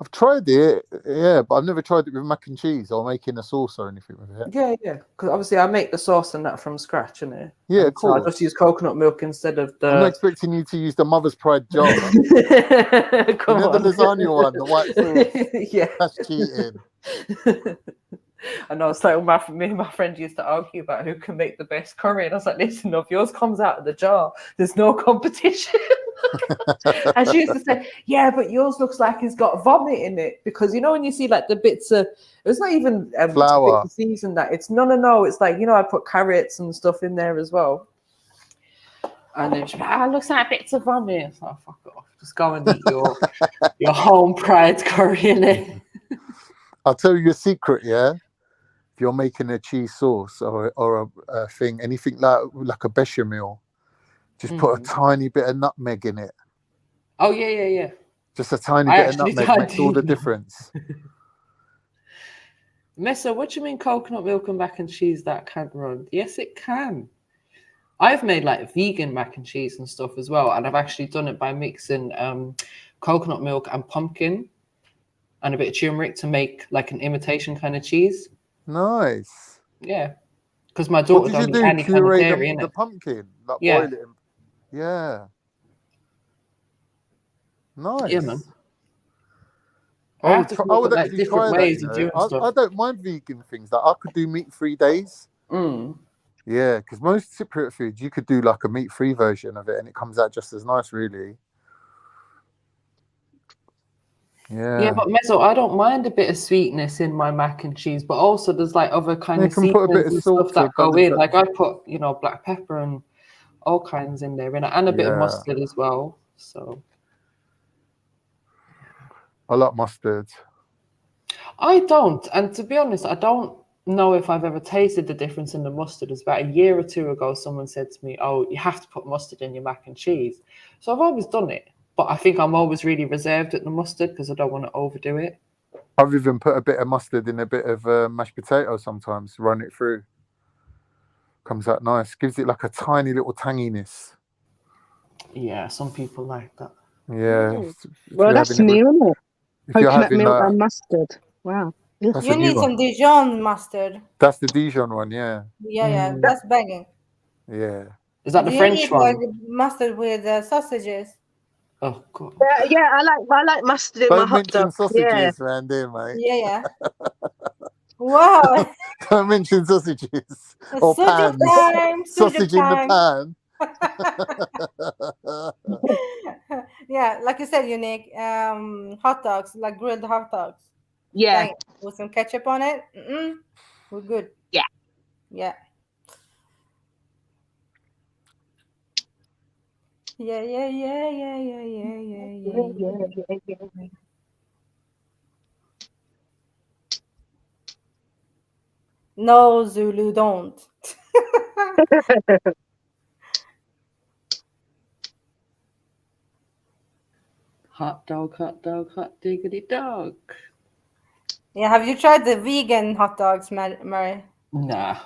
I've tried it, yeah, but I've never tried it with mac and cheese or making a sauce or anything with it. Yeah. Because obviously I make the sauce and that from scratch, innit? Yeah, cool. So I just use coconut milk instead of the. I'm not expecting you to use the Mother's Pride jar. The lasagna one, the white sauce. Yeah, that's cheating. I know. It's like me and my friend used to argue about who can make the best curry, and I was like, "Listen, if yours comes out of the jar, there's no competition." And she used to say, yeah, but yours looks like it's got vomit in it. Because, you know, when you see like the bits of, it's not even flour. bits of season that, it's no, it's like, you know, I put carrots and stuff in there as well. And then she's like, it looks like bits of vomit. So fuck off. Just go and eat your home fried curry in it. I'll tell you a secret, yeah? If you're making a cheese sauce or a thing, anything like a bechamel, just put a tiny bit of nutmeg in it. Oh, yeah. Just a tiny bit of nutmeg makes all the difference. Messa, what do you mean coconut milk and mac and cheese that can run? Yes, it can. I've made like vegan mac and cheese and stuff as well, and I've actually done it by mixing coconut milk and pumpkin and a bit of turmeric to make like an imitation kind of cheese. Nice. Yeah, because my daughter What did don't you eat do? any kind of Puree dairy in the it. pumpkin, like Yeah. boil it. Yeah. Nice. Yeah, man. I have to come up would with like actually different try that. ways You of know? doing stuff. I don't mind vegan things. Like I could do meat-free days. Yeah, because most Cypriot foods you could do like a meat-free version of it, and it comes out just as nice, really. Yeah, but Mezzo, I don't mind a bit of sweetness in my mac and cheese, but also there's like other kind of can put a bit seasonings of and stuff salt that go to in. Like I put, you know, black pepper and all kinds in there, and a bit of mustard as well. So I like mustard. I don't, and to be honest, I don't know if I've ever tasted the difference in the mustard. It's about a year or two ago, someone said to me, "Oh, you have to put mustard in your mac and cheese." So I've always done it, but I think I'm always really reserved at the mustard because I don't want to overdo it. I've even put a bit of mustard in a bit of mashed potato sometimes, run it through. Comes out nice. Gives it like a tiny little tanginess. Yeah, some people like that. Yeah. Well, that's new, isn't it? Coconut milk having, and mustard. Wow. That's You a new need one. some Dijon mustard. That's the Dijon one, yeah. Yeah, that's banging. Yeah. Is that the Do you French eat one? like mustard with sausages? Oh god. Yeah, I like mustard in my Don't hot mention dog. sausages, man, there, mate. Yeah. Wow. Don't mention sausages or Sujuk pans. time. Sausage in the pan. Yeah, like you said, Unique. Hot dogs, like grilled hot dogs. Yeah. Bang, with some ketchup on it. We're good. Yeah. Yeah. Yeah. No, Zulu, don't. Hot dog, hot diggity dog. Yeah, have you tried the vegan hot dogs, Mary? Nah.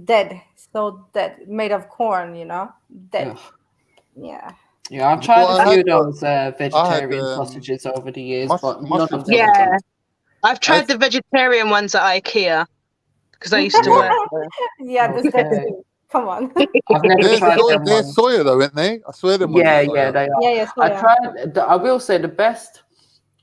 Dead. So dead. Made of corn, you know? Dead. Ugh. Yeah. Yeah, I've tried a few of those vegetarian sausages over the years, but none of them. Yeah. I've tried the vegetarian ones at IKEA because I used to work there. Yeah, that's Okay. Come on. I've never tried them They're ones. soya though, aren't they? I swear them ones are soya. Yeah, they are. Yeah, I soya. tried. I will say the best,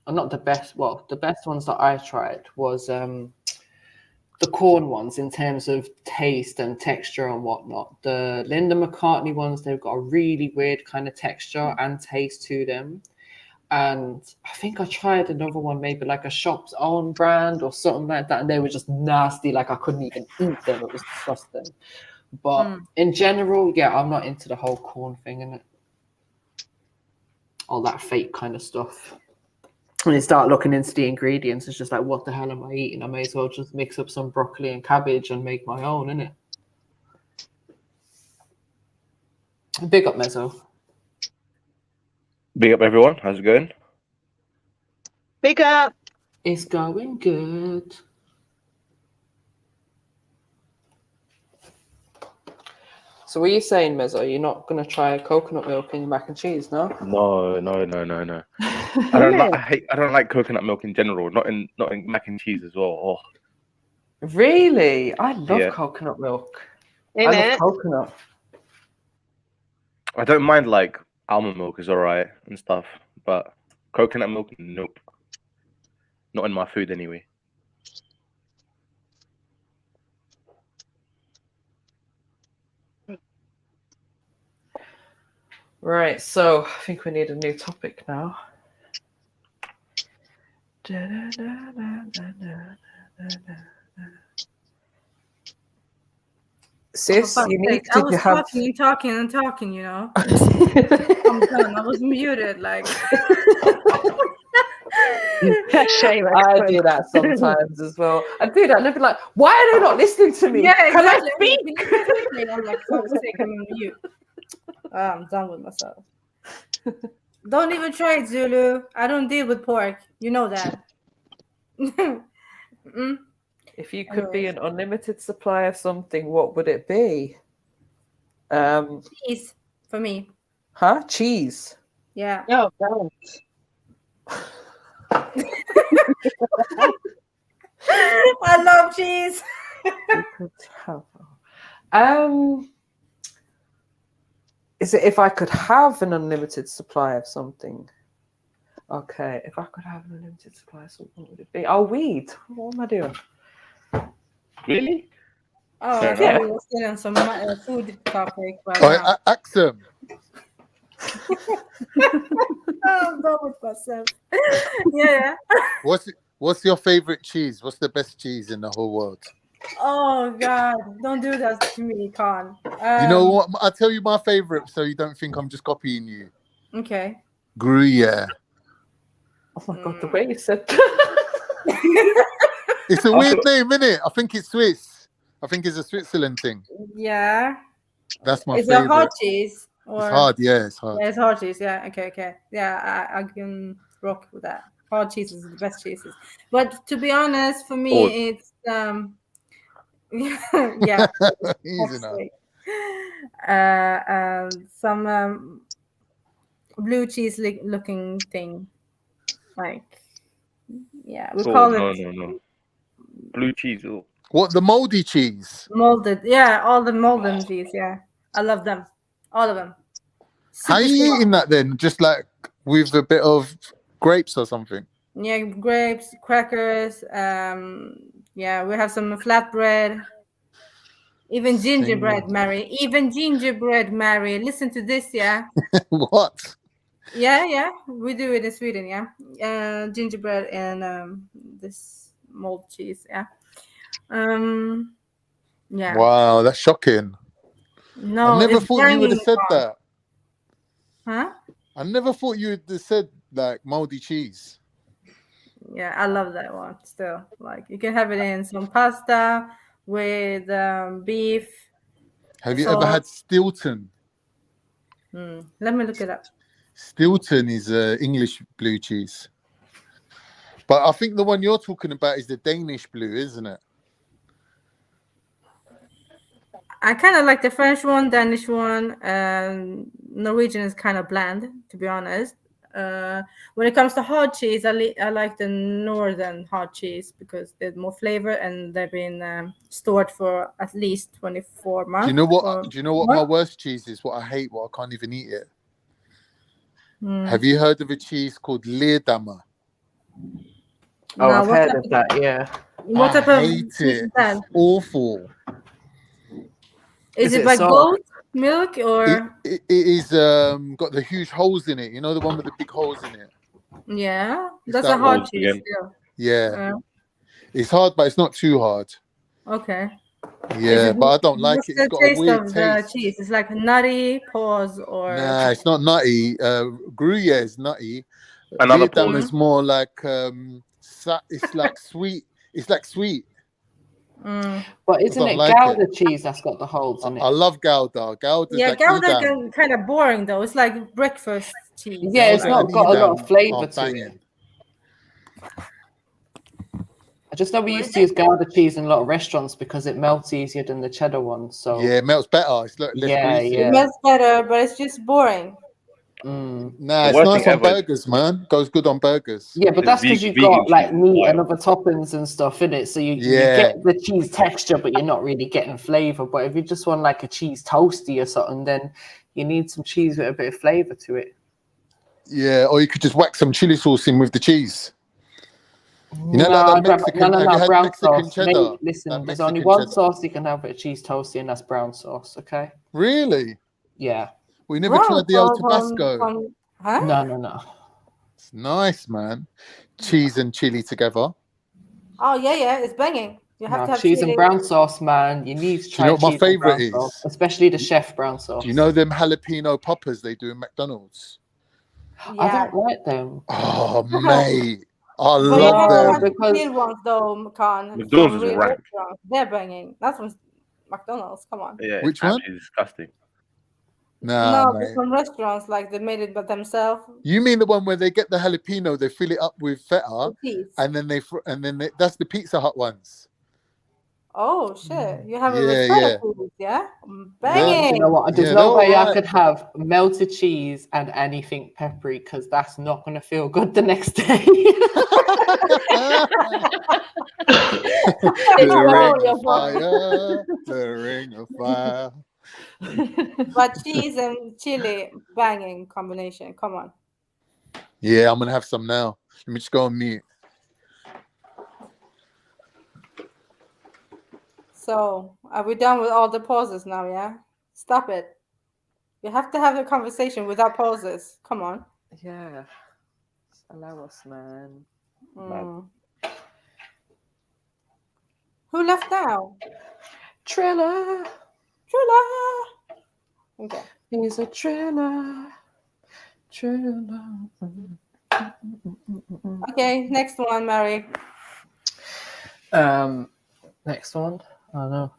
or not the best. Well, the best ones that I tried was the corn ones in terms of taste and texture and whatnot. The Linda McCartney ones, they've got a really weird kind of texture and taste to them. And I think I tried another one, maybe like a shop's own brand or something like that, and they were just nasty. Like I couldn't even eat them; it was disgusting. But in general, yeah, I'm not into the whole corn thing, innit? All that fake kind of stuff. When you start looking into the ingredients, it's just like, what the hell am I eating? I may as well just mix up some broccoli and cabbage and make my own, innit? Big up, Mezzo. Big up, everyone. How's it going? Big up. It's going good. So what are you saying, Mezzo? You're not going to try coconut milk in your mac and cheese, no? No. I don't like coconut milk in general. Not in mac and cheese as well. Oh. Really? I love coconut milk. I love coconut. I don't mind like almond milk is alright and stuff, but coconut milk, nope. Not in my food anyway. Right, so I think we need a new topic now. Sis, Unique, I did was you have... talking, you know. I'm done. I was muted, like. Shame. I do that sometimes as well. I do that and they'll be like, why are they not listening to me? Yeah, Can exactly. I speak? I'm like, fuck's sake, I'm on mute. I'm done with myself. Don't even try it, Zulu. I don't deal with pork. You know that. If you could be an unlimited supply of something, what would it be? Cheese for me. Huh? Cheese. Yeah. Oh, God. I love cheese. Is it if I could have an unlimited supply of something? Okay, if I could have an unlimited supply of something, what would it be? Oh, weed. What am I doing? Really? Oh, I thought we were still on some food topic. But Axum. I'm done with myself. Yeah. What's your favorite cheese? What's the best cheese in the whole world? Oh God! Don't do that to me, Khan. You know what? I'll tell you my favorite, so you don't think I'm just copying you. Okay. Gruyere. Oh my God! The way you said that. It's a weird name, isn't it? I think it's Swiss. I think it's a Switzerland thing. Yeah. That's my favorite. Is favorite. it hard cheese? Or... It's hard. Yeah, it's hard. Yeah, it's hard cheese. Yeah. Okay. Yeah, I can rock with that. Hard cheese is the best cheeses. But to be honest, for me, it's yeah. Easy now. Some blue cheese looking thing, like we call it. No. Blue cheese. Oh. What, the moldy cheese? Molded, yeah, all the molded cheese. Yeah, I love them, all of them. How are you eating that then? Just like with a bit of grapes or something? Yeah, grapes, crackers. Yeah, we have some flatbread. Even gingerbread, Mary. Even gingerbread, Mary. Listen to this, yeah. What? Yeah. We do it in Sweden, yeah. Gingerbread and this mold cheese, yeah. Yeah. Wow, that's shocking. No, I never thought you would have said that. Huh? I never thought you would have said like moldy cheese. Yeah, I love that one still. Like you can have it in some pasta with beef. Have you ever had Stilton? Let me look it up. Stilton is English blue cheese. But I think the one you're talking about is the Danish blue, isn't it? I kind of like the French one, Danish one. Norwegian is kind of bland, to be honest. When it comes to hard cheese, I like the northern hard cheese because there's more flavor and they've been stored for at least 24 months. Do you know what my worst cheese is? What I hate, what I can't even eat it. Have you heard of a cheese called Leerdammer? Oh, I've heard of that, yeah. What type of cheese is that? It's awful. Is it like goat milk or? It is got the huge holes in it. You know the one with the big holes in it? Yeah, that's a hard cheese still. Yeah. It's hard, but it's not too hard. Okay. Yeah, but I don't like it. It's got a weird taste. The cheese? It's like nutty, pause, or... Nah, it's not nutty. Gruyere is nutty. Another Leerdam is more like it's like sweet. It's like sweet. But isn't it Gouda cheese that's got the holes in it? I love Gouda. Gouda's like Gouda kind of boring though. It's like breakfast cheese. Yeah, it's not got a lot of flavor to it. I just know we used to use Gouda cheese in a lot of restaurants because it melts easier than the cheddar one. So yeah, it melts better. It's less greasy. It melts better, but it's just boring. Nah, it's nice on burgers, man. Goes good on burgers. Yeah, but that's because you've got like meat and other toppings and stuff in it, so you get the cheese texture, but you're not really getting flavor. But if you just want like a cheese toasty or something, then you need some cheese with a bit of flavor to it. Yeah, or you could just whack some chili sauce in with the cheese. You know, like that Mexican, no, brown sauce. Cheddar? Mate, listen, there's only one sauce you can have with a cheese toasty, and that's brown sauce. Okay. Really? Yeah. We never tried the old Tabasco. Huh? No. It's nice, man. Cheese and chili together. Oh yeah, it's banging. You have to have cheese chili. and brown sauce, man. You need to Do try you know what my cheese and favorite brown sauce, is? especially the chef brown sauce. Do you know them jalapeno poppers they do in McDonald's? I don't like them. Oh, mate. I But love you have to them. have the real ones though, Khan. McDonald's From is real rank. restaurants. They're banging. That's from McDonald's. Come on. Yeah, Which it's one? actually disgusting. Nah, No, mate. from restaurants, like they made it by themselves. You mean the one where they get the jalapeno, they fill it up with feta, Cheese. and then that's the Pizza Hut ones. Oh shit! You have it Yeah, with yeah. feta foods, yeah? Yeah, Banging. you know what? There's Yeah, no way they're I alright. could have melted cheese and anything peppery because that's not going to feel good the next day. The ring of fire. But cheese and chili, banging combination. Come on. Yeah, I'm gonna have some now. Let me just go on mute. So, are we done with all the pauses now? Yeah. Stop it. You have to have a conversation without pauses. Come on. Yeah. Allow us, man. Who left now? Triller. Okay. He's a triller. Okay, next one, Mary. Next one. I don't know.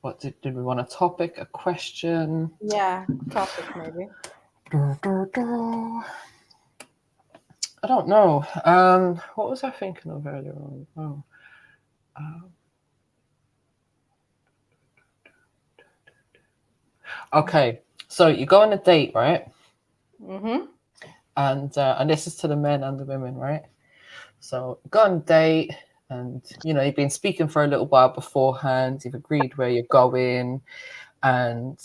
What did we want? A topic, a question? Yeah, topic maybe. I don't know. What was I thinking of earlier on? Okay, so you go on a date, right? Mm-hmm. And this is to the men and the women, right? So you go on a date, and you've been speaking for a little while beforehand. You've agreed where you're going, and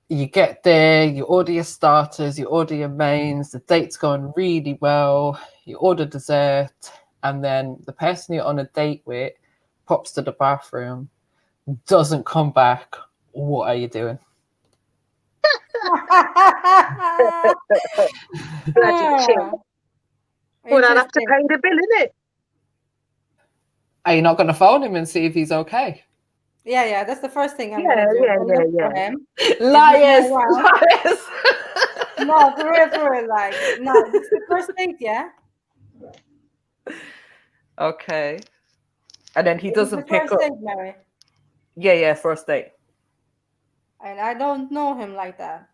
you get there. You order your starters, you order your mains. The date's going really well. You order dessert, and then the person you're on a date with pops to the bathroom, doesn't come back. What are you doing? Bloody shit. Well, I'd have to pay the bill, innit? Are you not going to phone him and see if he's okay? Yeah, that's the first thing I'm gonna do. Yeah. Liars. No, for real, like, no, this is the first date, yeah? Okay. And then he doesn't pick first up. date, Mary. Yeah, first date. And I don't know him like that.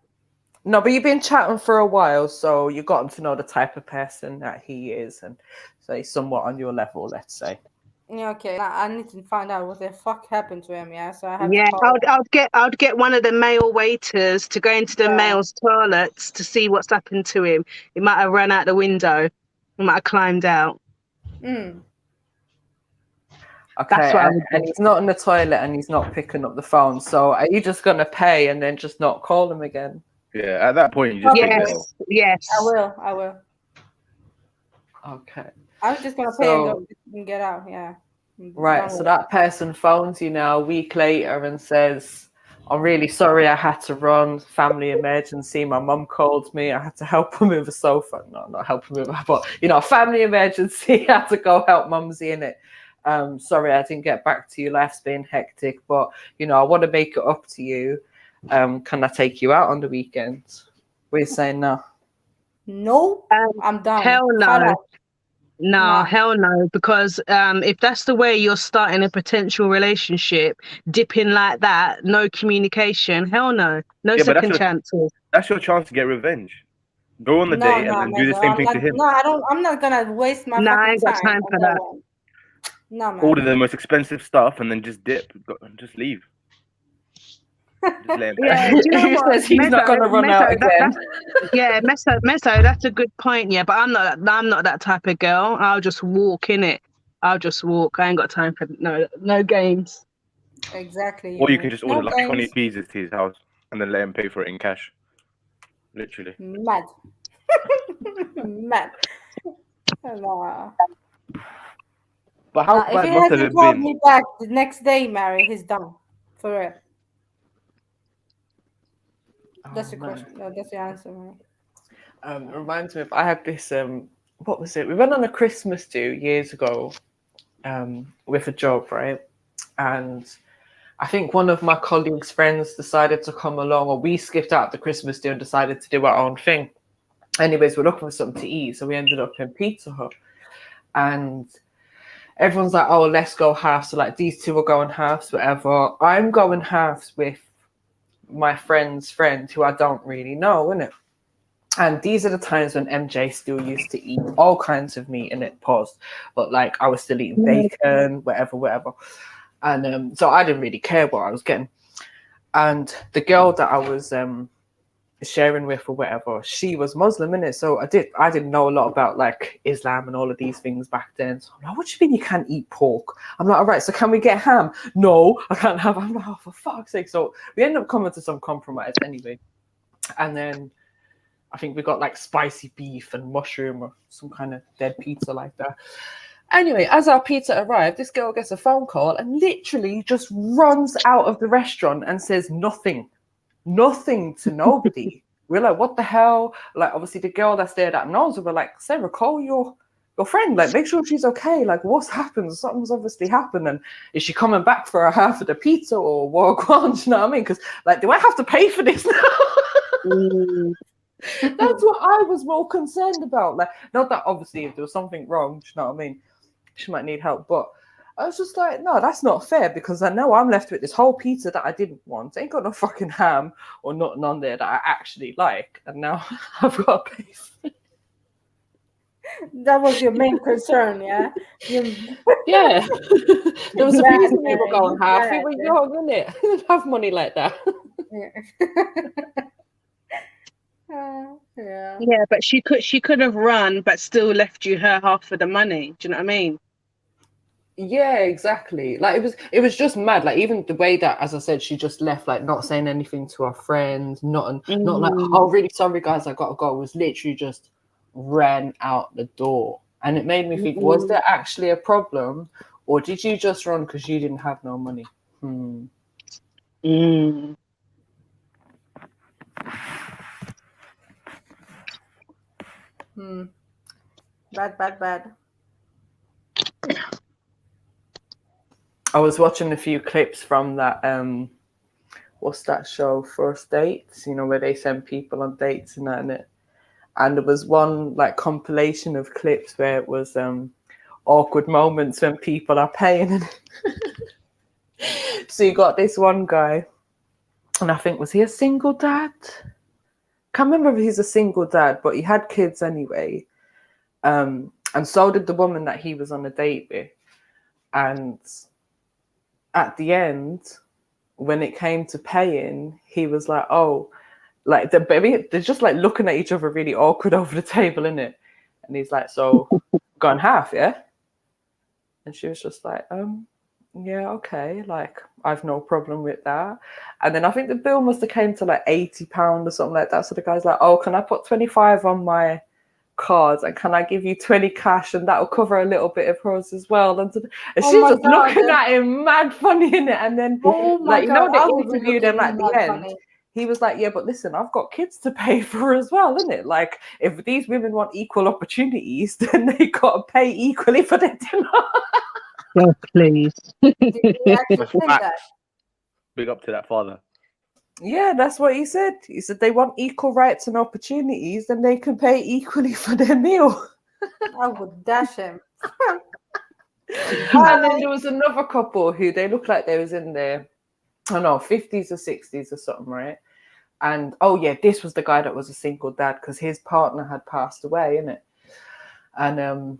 No, but you've been chatting for a while, so you've gotten to know the type of person that he is, and so he's somewhat on your level, let's say. Yeah, okay. I need to find out what the fuck happened to him, yeah? So I have Yeah, to call I'd get one of the male waiters to go into the male's toilets to see what's happened to him. He might have run out the window. He might have climbed out. Mm. Okay, That's what and he's not in the toilet and he's not picking up the phone. So are you just going to pay and then just not call him again? Yeah, at that point, you just take the L. Yes. I will. Okay. I was just going to pay and go and get out, yeah. Right, so that person phones you now a week later and says, I'm really sorry I had to run, family emergency, my mum called me, I had to help her move a sofa. No, not help her move, but, family emergency, I had to go help mumsy in it. Sorry, I didn't get back to you, life's been hectic, but, I want to make it up to you. Can I take you out on the weekend? We're saying no. No, I'm done. Hell no. No, hell no. Because if that's the way you're starting a potential relationship, dipping like that, no communication, hell no. No second chances. That's your chance to get revenge. Go on the date and then do the same thing to him. No, I'm not gonna waste my I fucking ain't got time for that. No, man. Order the most expensive stuff and then just dip. Just leave. Just let him Yeah, do you know He what? says he's not going to run out again. Meso, that's a good point. Yeah, but I'm not that type of girl. I'll just walk in it. I'll just walk. I ain't got time for no games. Exactly. Or you can just order like 20 pizzas to his house and then let him pay for it in cash. Literally. Mad. Mad. But how If bad he must have hasn't it called been? me back the next day, Mary, he's done. For real. That's the question. No, that's the answer, Mary. Reminds me of, I had this, what was it? We went on a Christmas do years ago with a job, right? And I think one of my colleagues' friends decided to come along, or we skipped out the Christmas do and decided to do our own thing. Anyways, we're looking for something to eat, so we ended up in Pizza Hut. And everyone's like, oh, let's go halves. So like these two are going halves, whatever. I'm going halves with my friend's friend who I don't really know, innit? And these are the times when MJ still used to eat all kinds of meat in it, paused. But like I was still eating bacon, whatever. And so I didn't really care what I was getting. And the girl that I was sharing with or whatever, she was Muslim, innit? So I didn't know a lot about like Islam and all of these things back then. So I'm like, what do you mean you can't eat pork? I'm like, all right, so can we get ham? No, I can't have. I'm like, oh, for fuck's sake. So we ended up coming to some compromise anyway. And then I think we got like spicy beef and mushroom or some kind of dead pizza like that. Anyway, as our pizza arrived, this girl gets a phone call and literally just runs out of the restaurant and says nothing to nobody. We're like, what the hell? Like, obviously the girl that's there that knows her, we're like, Sarah, call your friend, like make sure she's okay. Like, what's happened? Something's obviously happened. And is she coming back for a half of the pizza or what? You know what I mean? Because like, do I have to pay for this now? That's what I was more concerned about. Like, not that obviously if there was something wrong, you know what I mean, she might need help, but I was just like, no, that's not fair, because I know I'm left with this whole pizza that I didn't want. Ain't got no fucking ham or nothing on there that I actually like, and now I've got to pay for it. That was your main concern, yeah? Yeah. There was a reason we were going half. We were young, innit? We didn't have money like that. Yeah, but she could have run, but still left you her half of the money. Do you know what I mean? Yeah, exactly. Like it was just mad. Like even the way that, as I said, she just left, like not saying anything to her friend, not like, oh, really sorry guys, I gotta go. It was literally just ran out the door, and it made me think: was there actually a problem, or did you just run because you didn't have no money? Bad. I was watching a few clips from that what's that show, First Dates, you know, where they send people on dates and that, and there was one like compilation of clips where it was awkward moments when people are paying. So you got this one guy, and I think, was he a single dad? Can't remember if he's a single dad, but he had kids anyway. And so did the woman that he was on a date with. And at the end, when it came to paying, he was like, oh, like they're just like looking at each other really awkward over the table, innit? And he's like, so gone half, yeah? And she was just like, yeah, okay, like I've no problem with that. And then I think the bill must have came to like £80 or something like that. So the guy's like, oh, can I put 25 on my cards, and can I give you 20 cash, and that'll cover a little bit of hers as well? And she's just looking at him mad funny, in it. And then like, you know, they interviewed him at the end. He was like, yeah, but listen, I've got kids to pay for as well, isn't it? Like, if these women want equal opportunities, then they got to pay equally for their dinner. Yes, please. Big up to that father. Yeah, that's what he said. He said they want equal rights and opportunities, then they can pay equally for their meal. I would dash him. And then there was another couple who they looked like they was in their, I don't know, 50s or 60s or something, right? And oh yeah, this was the guy that was a single dad because his partner had passed away, innit? And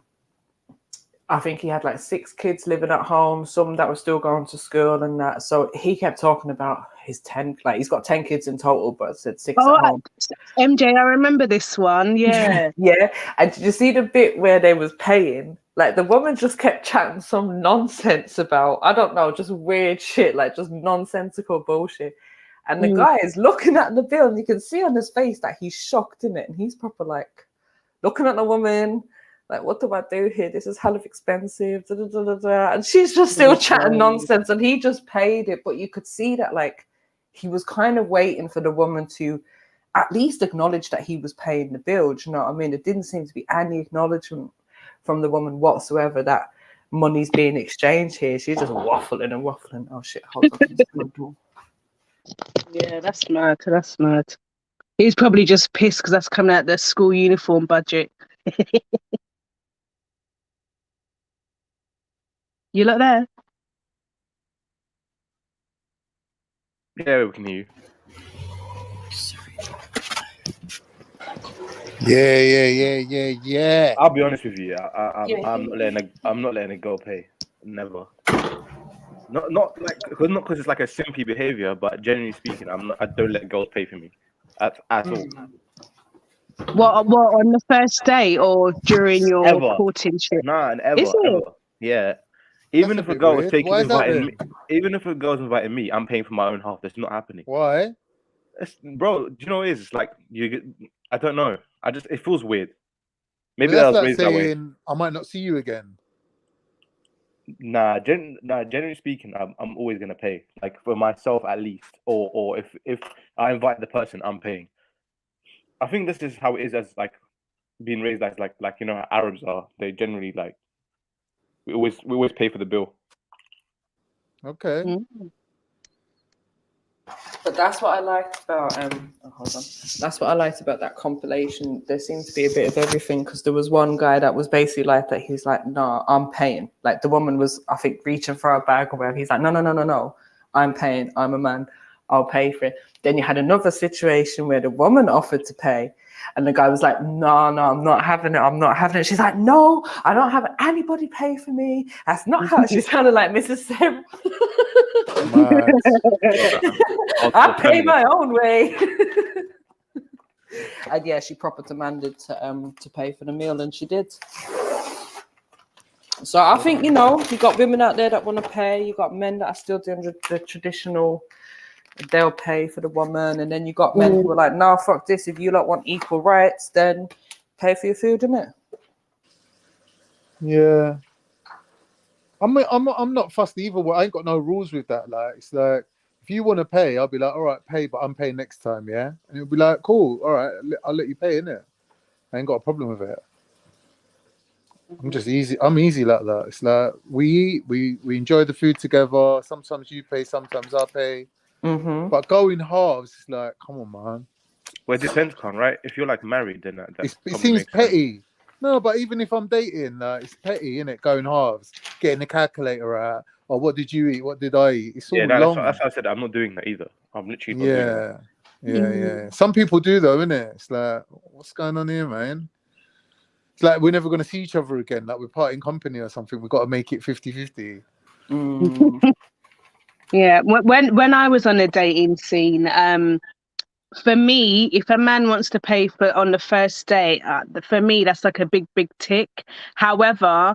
I think he had like 6 kids living at home, some that were still going to school and that. So he kept talking about his 10, like he's got 10 kids in total, but said 6 at home. MJ, I remember this one. Yeah. Yeah. And did you see the bit where they was paying? Like the woman just kept chatting some nonsense about, I don't know, just weird shit, like just nonsensical bullshit. And the guy is looking at the bill, and you can see on his face that he's shocked, in it, and he's proper like looking at the woman, Like, what do I do here? This is hell of expensive. Da, da, da, da, da. And she's just still chatting nonsense. And he just paid it. But you could see that, like, he was kind of waiting for the woman to at least acknowledge that he was paying the bill. Do you know what I mean? It didn't seem to be any acknowledgement from the woman whatsoever that money's being exchanged here. She's just waffling and waffling. Oh, shit. Hold on. Yeah, that's mad. That's mad. He's probably just pissed because that's coming out of the school uniform budget. You look there? Yeah, we can hear you. Yeah. I'll be honest with you. I'm not letting a girl pay. Never. Not because it's like a simpy behavior, but generally speaking, I don't let girls pay for me at all. What on the first date or during your courting trip? Nah, and ever. Yeah. Even if a girl was even if a girl's inviting me, I'm paying for my own half. That's not happening. Why? Bro, do you know what it is? It's like I don't know. It feels weird. Maybe That's I was like raised that way. saying I might not see you again. Nah, generally speaking, I'm always gonna pay. Like for myself at least, or if I invite the person, I'm paying. I think this is how it is as like being raised as like you know how Arabs are. They generally like we always pay for the bill. Okay. Mm-hmm. But that's what I liked about hold on. That's what I liked about that compilation. There seemed to be a bit of everything because there was one guy that was basically like that. He's like, no, I'm paying. Like the woman was, I think, reaching for a bag or whatever. He's like, no, I'm paying. I'm a man. I'll pay for it. Then you had another situation where the woman offered to pay. And the guy was like, no, I'm not having it. She's like, no, I don't have anybody pay for me. That's not how she sounded like Mrs. Sarah. I pay my own way. And yeah, she proper demanded to pay for the meal, and she did. So I think, you know, you got women out there that want to pay. You got men that are still doing the traditional. They'll pay for the woman, and then you got men who are like, "No, fuck this. If you lot want equal rights, then pay for your food, innit?" Yeah, I'm not fussed either way. I ain't got no rules with that. Like, it's like if you want to pay, I'll be like, all right, pay, but I'm paying next time, yeah. And it'll be like, cool, all right, I'll let you pay, innit? I ain't got a problem with it. I'm just easy. I'm easy like that. It's like we eat, we enjoy the food together. Sometimes you pay, sometimes I pay. Mm-hmm. But going halves, it's like, come on, man. Well, it depends, right? If you're like married, then it seems petty. Sense. No, but even if I'm dating, it's petty, innit? Going halves, getting the calculator out. Or what did you eat? What did I eat? It's all long. That's what I said. I'm not doing that either. I'm literally not doing that. Yeah. Some people do though, innit? It's like, what's going on here, man? It's like we're never going to see each other again. Like we're parting company or something. We've got to make it 50-50. Yeah, when I was on a dating scene, for me, if a man wants to pay for on the first date, for me that's like a big tick. However,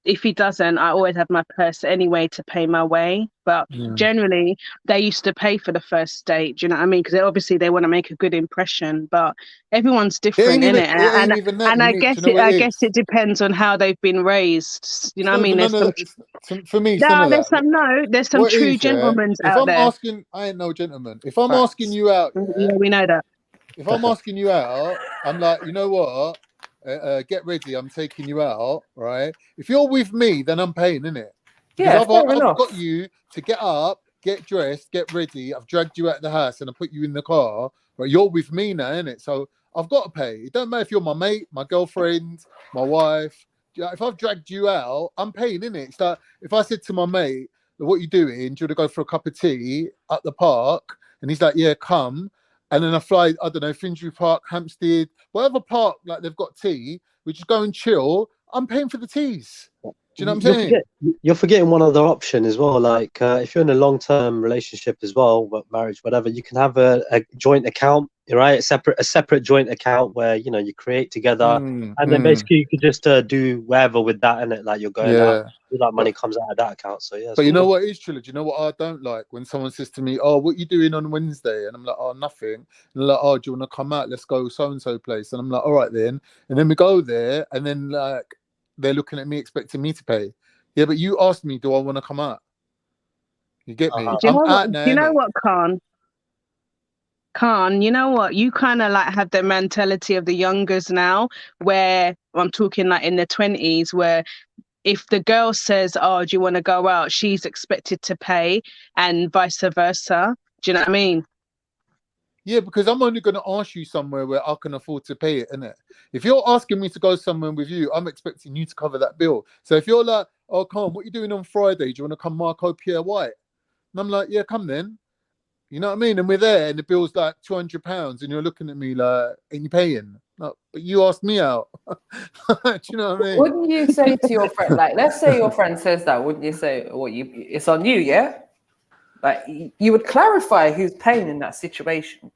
if he doesn't, I always have my purse anyway to pay my way. But generally, they used to pay for the first date. Do you know what I mean? Because obviously they want to make a good impression. But everyone's different, innit? And I guess it depends on how they've been raised. You know what I mean? For me, there's some true gentlemen out there. I ain't no gentleman. If I'm asking you out, we know that. If I'm asking you out, I'm like, you know what? Get ready. I'm taking you out, right? If you're with me, then I'm paying, innit? Yeah, I've got you to get up, get dressed, get ready. I've dragged you out of the house and I put you in the car. Right? You're with me now, innit? So I've got to pay. It don't matter if you're my mate, my girlfriend, my wife. If I've dragged you out, I'm paying, innit? It's like if I said to my mate, what you doing? Do you want to go for a cup of tea at the park? And he's like, yeah, come. And then I fly, I don't know, Finsbury Park, Hampstead, whatever park, like they've got tea, we just go and chill. I'm paying for the teas. Do you know what I'm saying? You're forgetting one other option as well. Like if you're in a long-term relationship as well, marriage, whatever, you can have a joint account right? A separate joint account where you know you create together, and then basically you could just do whatever with that, and it like you're going out, all that money comes out of that account. So yeah. But you know what is trilogy? You know what I don't like when someone says to me, "Oh, what you doing on Wednesday?" And I'm like, "Oh, nothing." And they're like, "Oh, do you want to come out? Let's go so and so place." And I'm like, "All right then." And then we go there, and then like they're looking at me expecting me to pay. Yeah, but you asked me, "Do I want to come out?" You get me? Do you know I'm what? out now. Do you know what, Khan, you know what? You kind of like have the mentality of the youngers now, where I'm talking like in the 20s, where if the girl says, "Oh, do you want to go out?" she's expected to pay, and vice versa. Do you know what I mean? Yeah, because I'm only going to ask you somewhere where I can afford to pay it, innit? If you're asking me to go somewhere with you, I'm expecting you to cover that bill. So if you're like, "Oh, Khan, what are you doing on Friday? Do you want to come Marco Pierre White?" And I'm like, "Yeah, come then." You know what I mean? And we're there, and the bill's like £200, and you're looking at me like, "Ain't you paying?" Like, but you asked me out. Do you know what I mean? Wouldn't you say to your friend, like, let's say your friend says that, wouldn't you say, "Well, it's on you, yeah"? Like, you would clarify who's paying in that situation.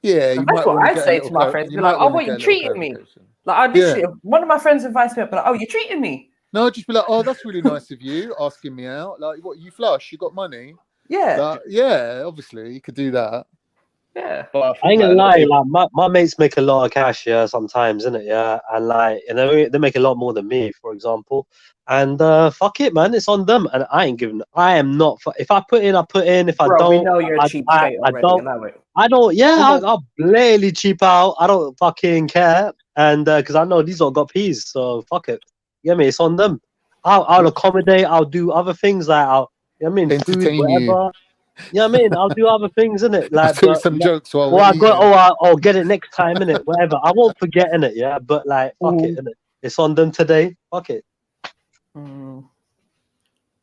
Yeah, you That's might what want to I'd get say to my friends. Be like, "Oh, what, you treating me?" Like, I'd literally, one of my friends invites me up, be like, "Oh, you treating me?" No, just be like, "Oh, that's really nice of you asking me out. Like, what, you flush? You got money?" Yeah. Like, yeah, obviously, you could do that. Yeah. But I ain't gonna lie, like my mates make a lot of cash, yeah, sometimes, innit, yeah, and like, you know, they make a lot more than me, for example, and fuck it, man, it's on them, and I ain't giving. I am not. If I put in, I put in. If I Bro, don't, we know you're a cheapskate already. Allow it. I don't. Yeah, I'll blatantly cheap out. I don't fucking care, and because I know these all got peas, so fuck it. You know me, it's on them. I'll accommodate. I'll do other things like you know what I mean, food, Entertain you. whatever. You know what I mean? I'll do other things, innit? I'll Like, do some jokes while or we're I got, eating. I'll get it next time, innit? Whatever. I won't forget, innit? Yeah, but like, fuck it, innit? It's on them today. Fuck it.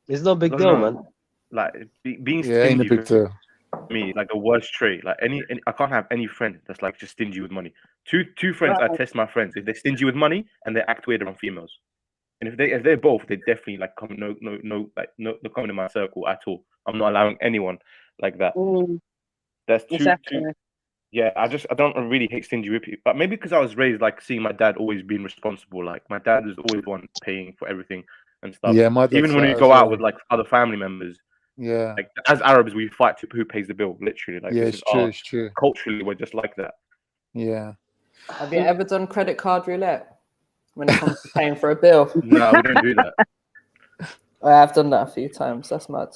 It's no big deal, man. Like being Yeah, ain't a stingy big deal. for me, like the worst trait. Like any I can't have any friend that's like just stingy with money. Two friends, I test my friends if they're stingy with money and they act weird around females. And if they're both, they definitely like come no coming in my circle at all. I'm not allowing anyone like that. That's too. Yeah, I don't really hate stingy with people, but maybe because I was raised like seeing my dad always being responsible. Like my dad is always the one paying for everything and stuff. Yeah, my dad's even when like we that go as out well. with like other family members. Yeah. Like as Arabs, we fight to who pays the bill. Literally, like Yeah, this it's is true. It's true. Culturally, we're just like that. Yeah. Have you ever done credit card roulette when it comes to paying for a bill? No, we don't do that. I have done that a few times. That's mad.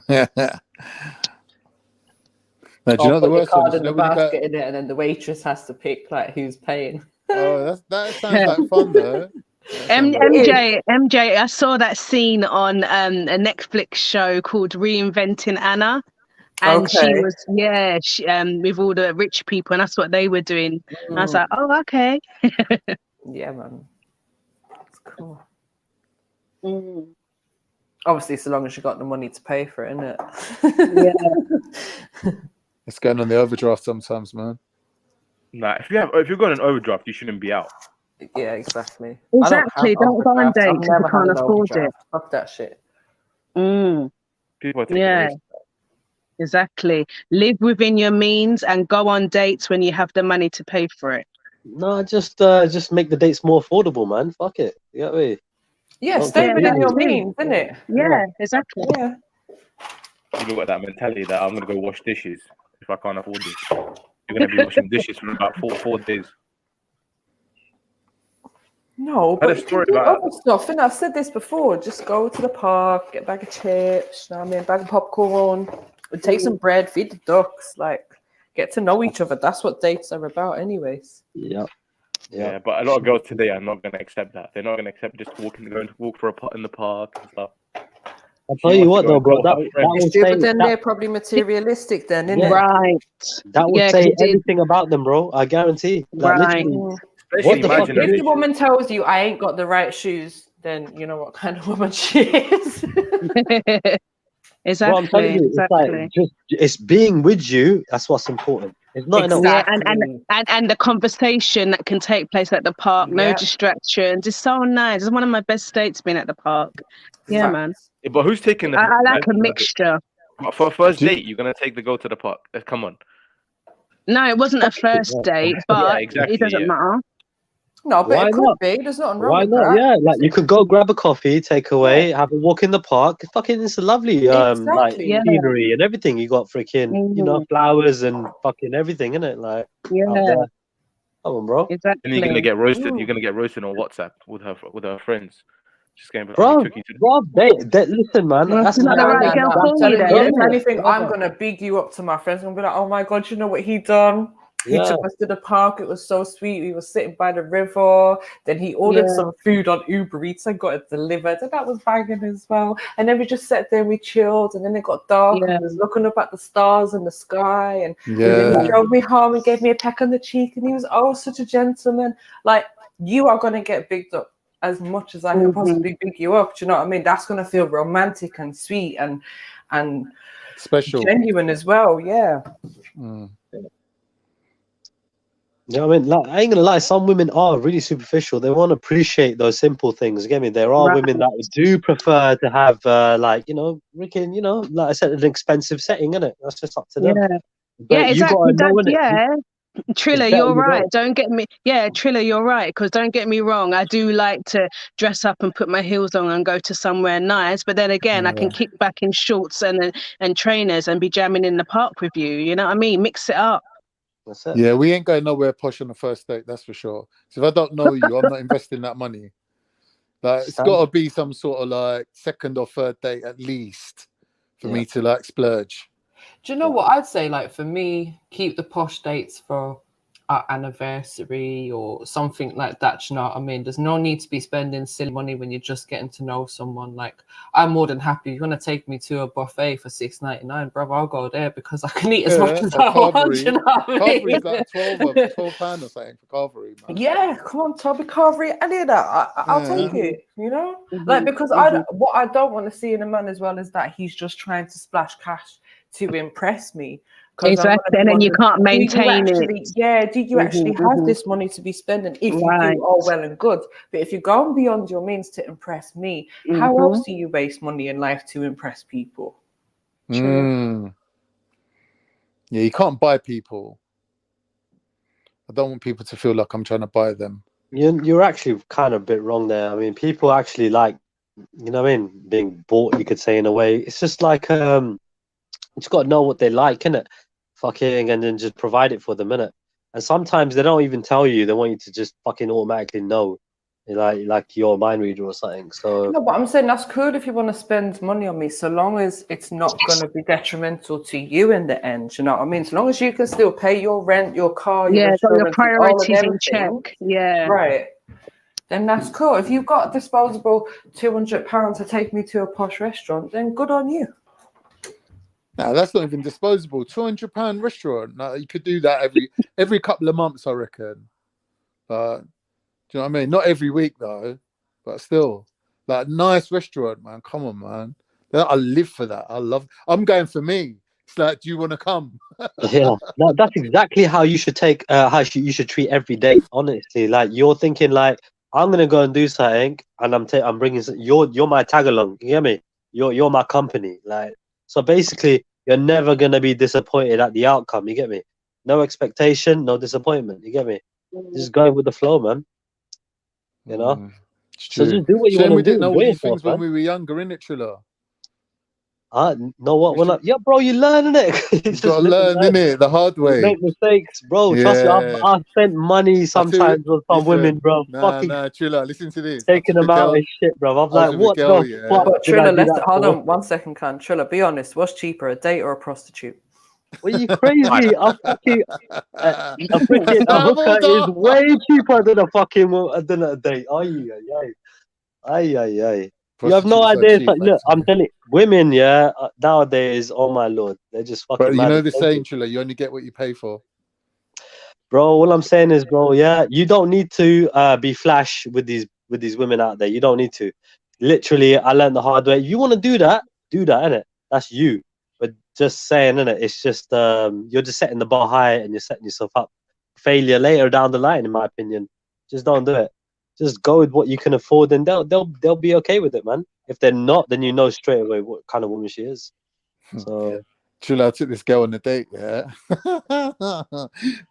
Yeah. Now, do you know the Put your worst one? card You in know the when you go, basket in it, and then the waitress has to pick like who's paying. oh, that sounds like fun though. MJ, I saw that scene on a Netflix show called Reinventing Anna. And she was, with all the rich people, and that's what they were doing. And I was like, oh, okay. Yeah, man. It's cool. Obviously, so long as you got the money to pay for it, innit? Yeah. It's going on the overdraft sometimes, man. Nah, if you're going on overdraft, you shouldn't be out. Yeah, exactly. Exactly. Don't go on dates if you can't afford it. Fuck that shit. People are taking risks. Exactly. Live within your means and go on dates when you have the money to pay for it. No, just make the dates more affordable, man. Fuck it. You know what I mean? Yeah, stay within your means, innit? Yeah, exactly. Yeah. You got that mentality that I'm gonna go wash dishes if I can't afford this. You're gonna be washing dishes for about four days. No, but you can do other stuff. And I've said this before. Just go to the park, get a bag of chips, you know what I mean, bag of popcorn, take some bread, feed the ducks, like get to know each other. That's what dates are about, anyways. Yeah, but a lot of girls today are not gonna accept that. They're not gonna accept just going to walk for a pot in the park and stuff. I'll tell you what though, bro. That will say then they're probably materialistic then, isn't it? Right. That would say everything about them, bro. I guarantee. Like, literally. If the woman tells you I ain't got the right shoes, then you know what kind of woman she is. Exactly. Well, I'm telling you, it's like it's being with you. That's what's important. It's not and the conversation that can take place at the park, no distractions. It's so nice. It's one of my best dates being at the park. Yeah, man. Yeah, but who's taking I like a mixture. For a first date, you're gonna take the girl to the park. Come on. No, it wasn't a first date, but exactly, it doesn't matter. No, but Why it could not? be. There's nothing wrong Why with not? that. Yeah, like you could go grab a coffee, take away, have a walk in the park. Fucking, it's a lovely like Exactly. scenery and everything. You got freaking, you know, flowers and fucking everything in it, like out there. Come on, bro. Exactly. And you're gonna get roasted. You're gonna get roasted on WhatsApp with her friends. Just going, Bro, took you to listen, man. Well, That's she's not the right girl I'm for telling you you, then. if anything, I'm gonna big you up to my friends. I'm gonna be like, oh my god, you know what he done? He Yeah. took us to the park. It was so sweet. We were sitting by the river. Then he ordered some food on Uber Eats and got it delivered, and that was banging as well. And then we just sat there and we chilled. And then it got dark, and we was looking up at the stars and the sky. And then he drove me home and gave me a peck on the cheek. And he was such a gentleman. Like, you are gonna get bigged up as much as I can possibly big you up. Do you know what I mean? That's gonna feel romantic and sweet and special, genuine as well. Yeah. You know what I mean? Like, I ain't gonna lie, some women are really superficial. They want to appreciate those simple things. You get me? There are women that do prefer to have, like, you know, freaking, you know, like I said, an expensive setting, innit? That's just up to them. But exactly. Know, Triller, you're right. Don't get me. Yeah, Triller, you're right. Because don't get me wrong, I do like to dress up and put my heels on and go to somewhere nice. But then again, I can kick back in shorts and trainers and be jamming in the park with you. You know what I mean? Mix it up. That's it. Yeah, we ain't going nowhere posh on the first date, that's for sure. So if I don't know you, I'm not investing that money. Like, it's got to be some sort of like second or third date at least for me to like splurge. Do you know what I'd say? Like, for me, keep the posh dates for our anniversary or something like that. Do you know what I mean? There's no need to be spending silly money when you're just getting to know someone. Like, I'm more than happy. You're gonna take me to a buffet for $6.99, brother. I'll go there because I can eat as much as I want. You know what I mean? Carvery's like £12 or something for Carvery, man. Yeah, come on, Toby, Carvery, any of that. I'll take it. You know, like, because what I don't want to see in a man as well is that he's just trying to splash cash to impress me. Exactly, and then you can't maintain it. Yeah, do you actually have this money to be spending? If you do, all well and good. But if you're going beyond your means to impress me, how else do you waste money in life to impress people? Yeah, you can't buy people. I don't want people to feel like I'm trying to buy them. You're actually kind of a bit wrong there. I mean, people actually like, you know what I mean, being bought, you could say, in a way. It's just like, you just got to know what they like, innit? Fucking, and then just provide it for them, innit? And sometimes they don't even tell you. They want you to just fucking automatically know, like you're a mind reader or something. So no, but I'm saying that's cool if you want to spend money on me, so long as it's not going to be detrimental to you in the end. You know what I mean? So long as you can still pay your rent, your car, your insurance, your priorities in check. Yeah, right. Then that's cool. If you've got disposable £200 to take me to a posh restaurant, then good on you. No, that's not even disposable. £200 restaurant. No, you could do that every couple of months, I reckon. Do you know what I mean? Not every week though, but still, like, nice restaurant, man. Come on, man. I live for that. I'm going for me. It's like, do you want to come? yeah, no, that's exactly how you should take. You should treat every date. Honestly, like, you're thinking like, I'm gonna go and do something, and I'm bringing. You're my tag along. You get me? You're my company. Like, so basically, you're never gonna be disappointed at the outcome. You get me? No expectation, no disappointment. You get me? Just going with the flow, man. You know. So just do what you want to do. We didn't know all these things man. when we were younger, innit, Triller? Know what? When yeah, bro, you learning it. You got to learn, innit, the hard way. Make mistakes, bro. Yeah. Trust me, I've spent money sometimes with some women, bro. Nah, Triller, listen to this. Taking them out and shit, bro. I'm like, what the fuck? But Triller, hold on 1 second, Can. Triller, be honest. What's cheaper, a date or a prostitute? Are you crazy? A hooker is way cheaper than a date. Aye. You have no idea. Cheap, look, I'm telling you, women, nowadays, oh my lord, they're just fucking. But you know the saying, Triller, you only get what you pay for. Bro, all I'm saying is, bro, you don't need to be flash with these women out there. You don't need to. Literally, I learned the hard way. You want to do that, innit? That's you. But just saying, innit? It's just you're just setting the bar high and you're setting yourself up failure later down the line, in my opinion. Just don't do it. Just go with what you can afford, and they'll be okay with it, man. If they're not, then you know straight away what kind of woman she is. So Trilla, I took this girl on a date, yeah.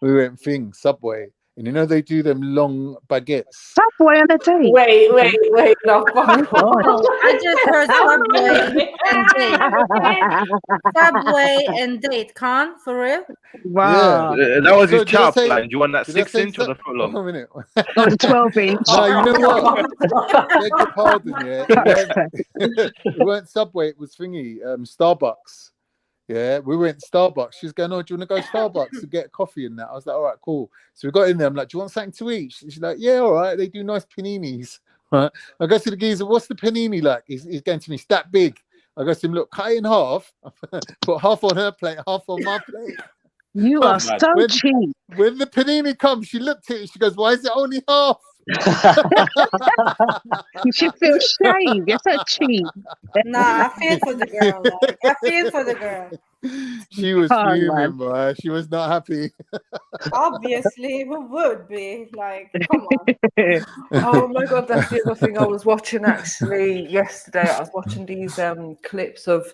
We went Subway. And you know they do them long baguettes. Subway on a date. Wait, no, fuck off. I just heard Subway and date. Subway and date, Con, for real? Wow. That was his So did I chow say- plan. Do you want that did I 6-inch say or the foot long? 1 minute. Oh, the 12-inch. No, you know what? Beg your pardon, yeah. It weren't Subway, it was thingy, Starbucks. Yeah, we went to Starbucks. She's going, oh, do you want to go to Starbucks to get coffee and that? I was like, all right, cool. So we got in there. I'm like, do you want something to eat? She's like, yeah, all right. They do nice paninis. Right? I go to the geezer, what's the panini like? He's going to me, it's that big. I go to him, look, cut it in half. Put half on her plate, half on my plate. You are so cheap. When the panini comes, she looked at it. She goes, why is it only half? You should feel shame. You're so cheap. Nah, I feel for the girl. Like, I feel for the girl. She was Oh, fuming, man. bro. She was not happy. Obviously, we would be. Like, come on. Oh my god, that's the other thing I was watching actually yesterday. I was watching these clips of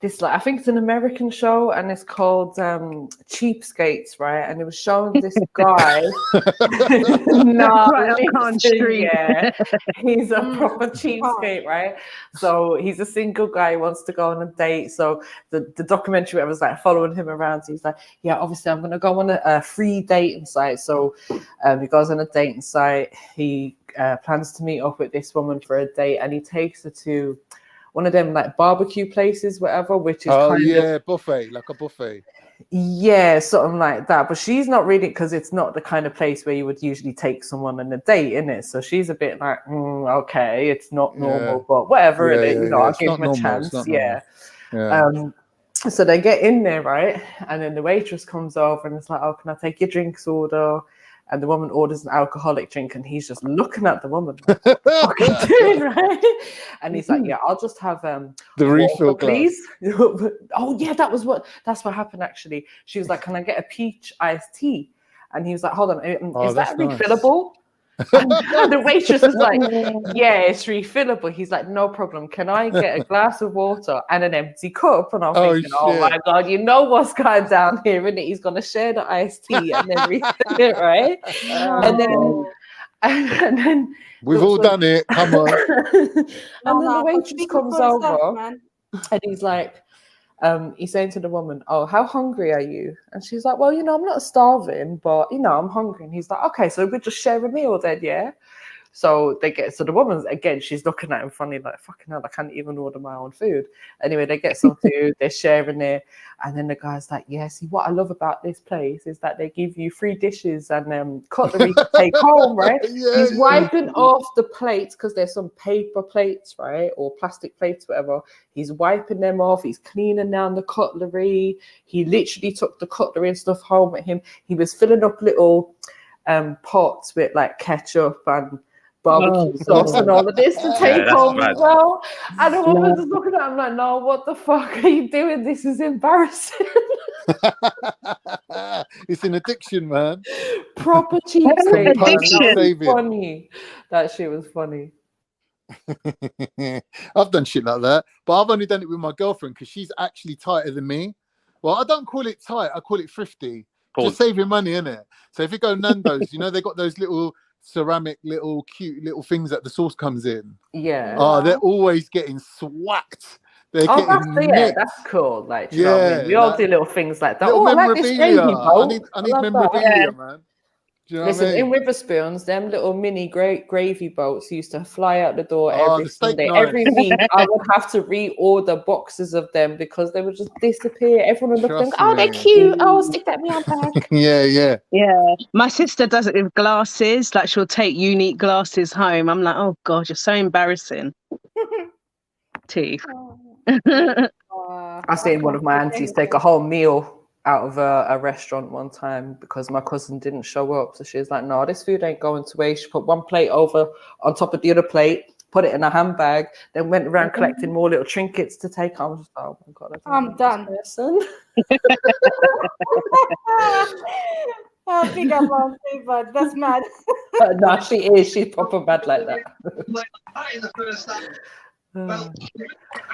this, like, I think it's an American show, and it's called Cheapskates, right? And it was showing this guy. Right on Khan Street. Yeah, he's a proper cheapskate, right? So he's a single guy, who wants to go on a date. So the documentary was like following him around. So he's like, yeah, obviously I'm going to go on a free dating site. So he goes on a dating site. He plans to meet up with this woman for a date, and he takes her to one of them like barbecue places, whatever, which is kind of buffet, like a buffet. Yeah, something like that. But she's not really, because it's not the kind of place where you would usually take someone on a date, innit? So she's a bit like, okay, it's not normal, but whatever, innit? You know, I'll give him a chance. Yeah. So they get in there, right? And then the waitress comes over and it's like, oh, can I take your drinks order? And the woman orders an alcoholic drink, and he's just looking at the woman like, what the fuck are you doing, right? And he's like, yeah, I'll just have the refill glass, please. Oh yeah, that's what happened actually. She was like, can I get a peach iced tea? And he was like, hold on, is that refillable? And the waitress is like, yeah, it's refillable. He's like, no problem. Can I get a glass of water and an empty cup? And I'm thinking, oh my God, you know what's going down here, isn't it? He's going to share the iced tea and then refill it, right? And then we've all done it. Come on. And then the waitress comes over and he's like, he's saying to the woman, oh, how hungry are you? And she's like, well, you know, I'm not starving, but, you know, I'm hungry. And he's like, okay, so we'll just share a meal then, yeah? So the woman, again, she's looking at him funny, like, fucking hell, I can't even order my own food. Anyway, they get some food, they're sharing it. And then the guy's like, yeah, see, what I love about this place is that they give you free dishes and cutlery to take home, right? He's wiping off the plates, because there's some paper plates, right? Or plastic plates, whatever. He's wiping them off. He's cleaning down the cutlery. He literally took the cutlery and stuff home with him. He was filling up little pots with like ketchup and barbecue sauce and all of this to take home as well. And the woman was looking at him like, no, what the fuck are you doing? This is embarrassing. It's an addiction, man. Proper cheapskate. Funny. That shit was funny. I've done shit like that, but I've only done it with my girlfriend because she's actually tighter than me. Well, I don't call it tight, I call it thrifty. Just saving money, innit? So if you go Nando's, you know, they got those little ceramic little cute little things that the sauce comes in. Yeah. Oh, they're always getting swacked. They're getting that's cool. Like, you know what I mean? We all do little things like that. Little I like this gravy bowl. I need memorabilia, man. Do you know Listen, what I mean? in Witherspoons, them little mini gravy boats used to fly out the door every Sunday. Every week, I would have to reorder boxes of them because they would just disappear. Everyone would look at them, oh, they're cute. Oh, stick that in my bag. Yeah. My sister does it with glasses. Like, she'll take unique glasses home. I'm like, oh God, you're so embarrassing. Teeth. I seen one of my aunties take a whole meal out of a restaurant one time because my cousin didn't show up. So she was like, no, this food ain't going to waste. She put one plate over on top of the other plate, put it in a handbag, then went around collecting more little trinkets to take home. I was just, oh my God, I'm done. I think I'm on but that's mad. No, she is. She's proper bad like that.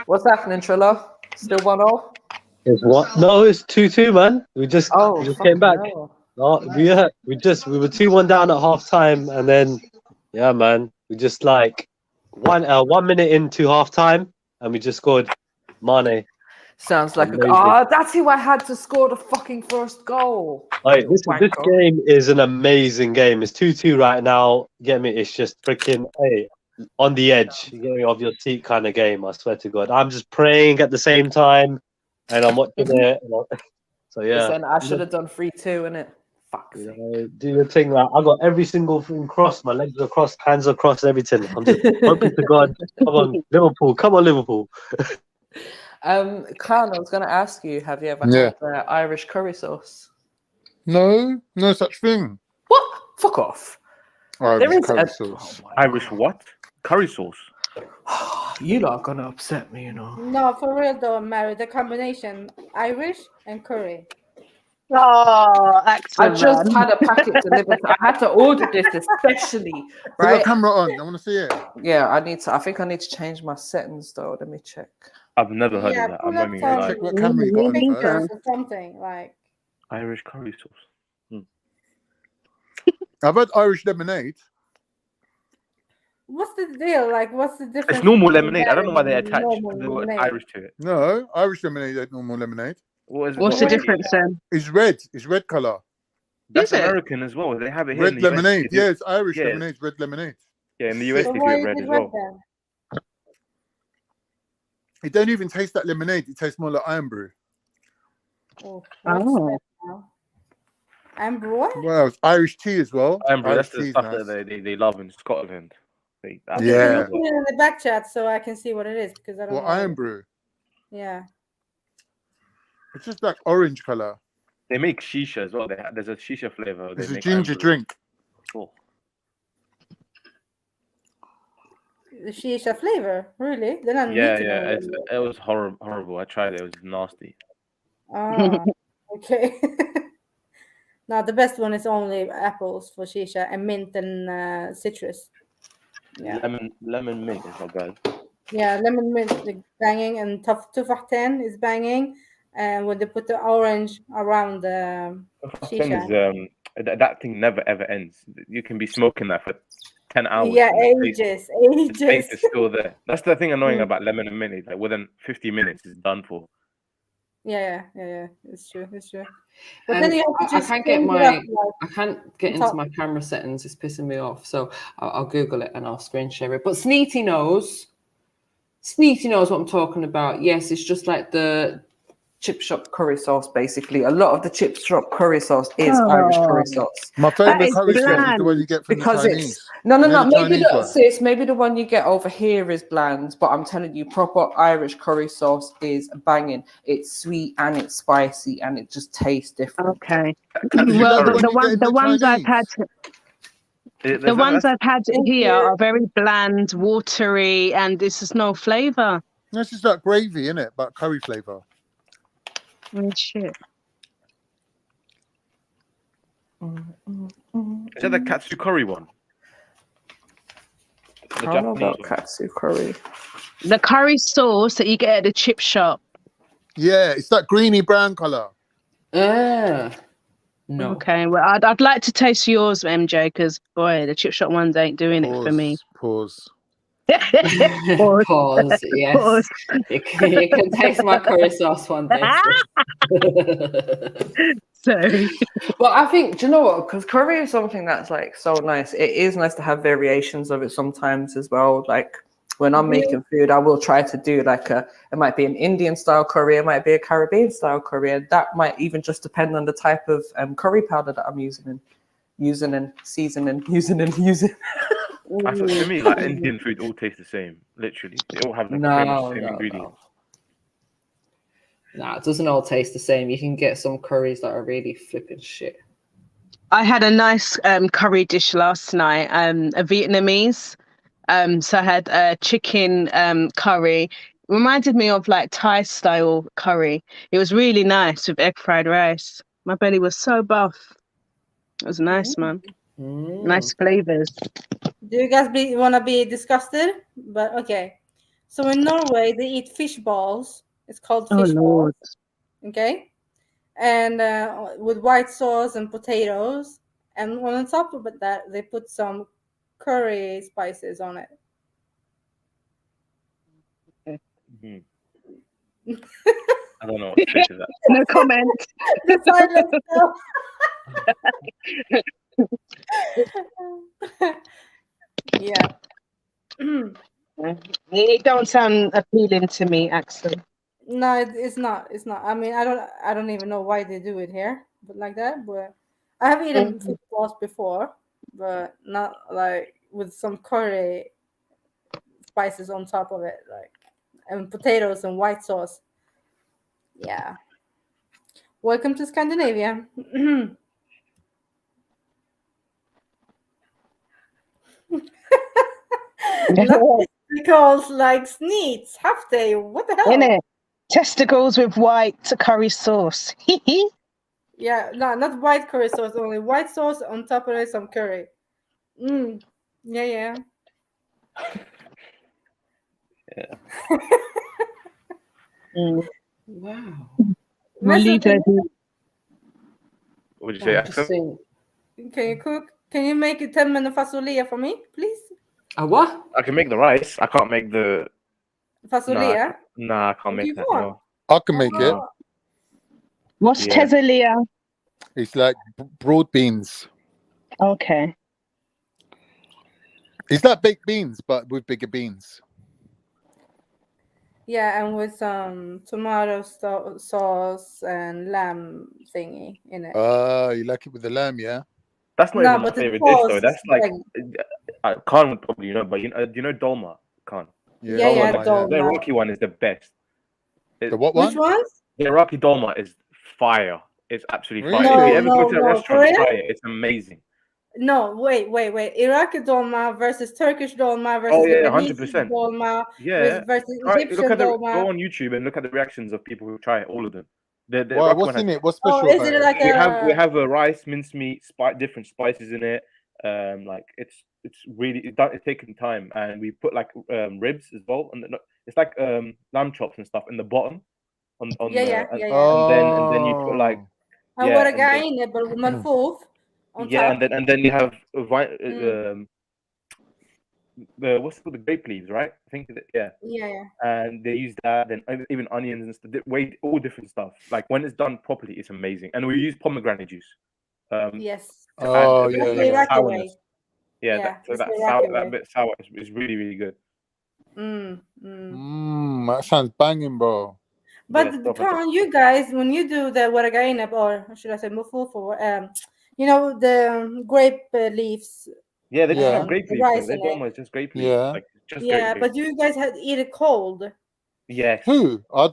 What's happening, Trilla? Still 1-0? It's what? No, it's 2-2, man. We just came back. Hell. No, we were 2-1 down at half time, and then yeah, man, we just like 1 minute into half time, and we just scored. Mane. Sounds like that's who I had to score the fucking first goal. Right, this game is an amazing game. It's 2-2 right now. Get me? It's just freaking on the edge, you get me, of your seat kind of game. I swear to God, I'm just praying at the same time, and I'm watching it. So yeah, Listen, I should have done 3-2, innit? Fuck. Do your thing. Like, I got every single thing crossed. My legs are crossed, hands are crossed, everything. I'm just hoping to God. Come on, Liverpool. Come on, Liverpool. Khan, I was going to ask you, have you ever had Irish curry sauce? No, no such thing. What? Fuck off. Irish curry sauce. Irish what? Curry sauce. You lot are going to upset me, you know. No, for real though, Mary, the combination Irish and curry. Oh, excellent. I just had a packet delivered. I had to order this especially. Put Right? your camera on. I want to see it. Yeah, I think I need to change my settings though. Let me check. I've never heard of that. I'm not even gonna Check what camera you got on first. Or something like Irish curry sauce. I've had Irish lemonade. what's the deal? Like, what's the difference? It's normal between lemonade. that I don't know why they and attach normal the word lemonade? Irish to it. No, Irish lemonade ain't normal lemonade. What's the difference then? It's red. It's red color. That's American as well. They have it here Red in the US. lemonade. Yeah, it's Irish Yeah. lemonade. Red lemonade. Yeah, in the US So they do why it is red it as red well. then? It don't even taste like lemonade. It tastes more like iron brew. Oh, what's that now? And what? Well, it's Irish tea as well. Amber, that's Irish the tea is stuff nice. that they love in Scotland. Can you Yeah. put it in the back chat so I can see what it is? Because I don't Well, know. iron brew. Yeah. It's just like orange color. They make shisha as well. There's a shisha flavor. It's they a make ginger Amber. drink. Oh. The shisha flavor, really? Then I Yeah, need to know. yeah. It was horrible. I tried it. It was nasty. Ah, okay. Now the best one is only apples for shisha and mint and citrus. Yeah. Lemon mint is not bad. Yeah, lemon mint is banging and tufahten is banging, and when they put the orange around the shisha. That thing never ever ends. You can be smoking that for 10 hours. Yeah, and ages. the taste is still there. That's the thing annoying about lemon and mint. Is like within 50 minutes, it's done for. Yeah. It's true. But then you have to I just can't get change it my up, like, I can't get into my camera settings. It's pissing me off. So I'll Google it and I'll screen share it. But Sneety knows what I'm talking about. Yes, it's just like the chip shop curry sauce. Basically, a lot of the chip shop curry sauce is Irish curry sauce. My favorite curry sauce is the one you get from the Chinese. It's no. Maybe Chinese one. sis, maybe the one you get over here is bland. But I'm telling you, proper Irish curry sauce is banging. It's sweet and it's spicy and it just tastes different. Okay. Well, the ones I've had. The ones I've had here are very bland, watery, and this is no flavor. That's just like gravy, isn't it? But curry flavor. Oh, shit. Is that the katsu curry one? I don't know about katsu curry. The curry sauce that you get at the chip shop. Yeah, it's that greeny brown color. No. Okay, well, I'd like to taste yours, MJ, because boy, the chip shop ones ain't doing it for me. Pause. Pause. Yes. Pause. You can taste my curry sauce one day. Sorry. Well, I think, do you know what? Because curry is something that's like so nice. It is nice to have variations of it sometimes as well. Like when I'm making food, I will try to do like it might be an Indian style curry, it might be a Caribbean style curry, and that might even just depend on the type of curry powder that I'm using and seasoning. I thought to me, like Indian food all tastes the same. Literally, they all have like pretty much the same ingredients. Nah, it doesn't all taste the same. You can get some curries that are really flipping shit. I had a nice curry dish last night, a Vietnamese. So I had a chicken curry. Reminded me of like Thai style curry. It was really nice with egg fried rice. My belly was so buff. It was nice, man. Nice flavors. Do you guys want to be disgusted? But okay. So in Norway, they eat fish balls. It's called fish balls. okay, and with white sauce and potatoes, and on top of that they put some curry spices on it. Mm-hmm. I don't know what to say to that. No comment. The silence. Yeah. It don't sound appealing to me, Axel. No, it's not. It's not. I mean, I don't even know why they do it here, but like that. But I have eaten fish balls before, but not like with some curry spices on top of it, like, and potatoes and white sauce. Yeah. Welcome to Scandinavia. Testicles like sneets, have they? What the hell? Innit? Testicles with white curry sauce. Yeah, no, not white curry sauce, only white sauce on top of it, some curry. Yeah, yeah. Yeah. Wow. What did you say, Axel? Can you cook? Can you make a 10-minute fasolia for me, please? A what? I can make the rice. I can't make the fasolia. Nah, I can't make that. No. I can make it. What's tesalia? It's like broad beans. Okay. It's like baked beans, but with bigger beans. Yeah, and with some tomato sauce and lamb thingy in it. You like it with the lamb, yeah? That's not even my favorite dish, though. That's like Khan would probably know, but do you know dolma? Khan. Yeah, dolma. The Iraqi one is the best. The what one? Which ones? The Iraqi dolma is fire. It's absolutely fire. Really? If you ever go to a restaurant, for try real? it. It's amazing. No, wait. Iraqi dolma versus Turkish dolma versus Lebanese 100%. dolma Yeah. versus Egyptian dolma. Go on YouTube and look at the reactions of people who try it. All of them. Wow, what's in it? What's special? Is it like we have a rice, mincemeat, different spices in it. Like it's really it's taking time, and we put like ribs as well, and it's like lamb chops and stuff in the bottom. And then you put like malfouf on top. and then you have the what's it called, the grape leaves, right? I think yeah. And they use that, then even onions and stuff, all different stuff. Like when it's done properly, it's amazing. And we use pomegranate juice. Yes. Sourness. Yeah, that bit sour is really, really good. That sounds banging, bro. But Khan, you guys, when you do the waragainab, or should I say mufuf, or the grape leaves. Yeah, they just have grape leaves. Their dolma is just grape leaves. Yeah. Like, just grape but you guys eat it cold. Yes. Who? I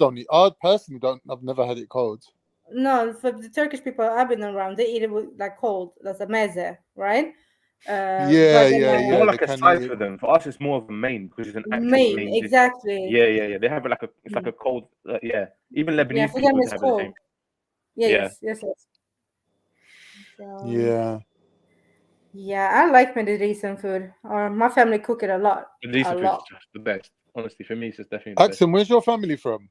personally don't. I've never had it cold. No, for the Turkish people I've been around, they eat it with, like cold. That's a meze, right? More like a side for them. For us, it's more of a main because it's an actual main dish. Exactly. Yeah. They have it like it's like a cold. Even Lebanese for people them it's have cold. the same. Yes. So, yeah, I like Middle Eastern food. Or my family cook it a lot. Middle Eastern food is just the best. Honestly, for me, it's just definitely the Axel, where's your family from?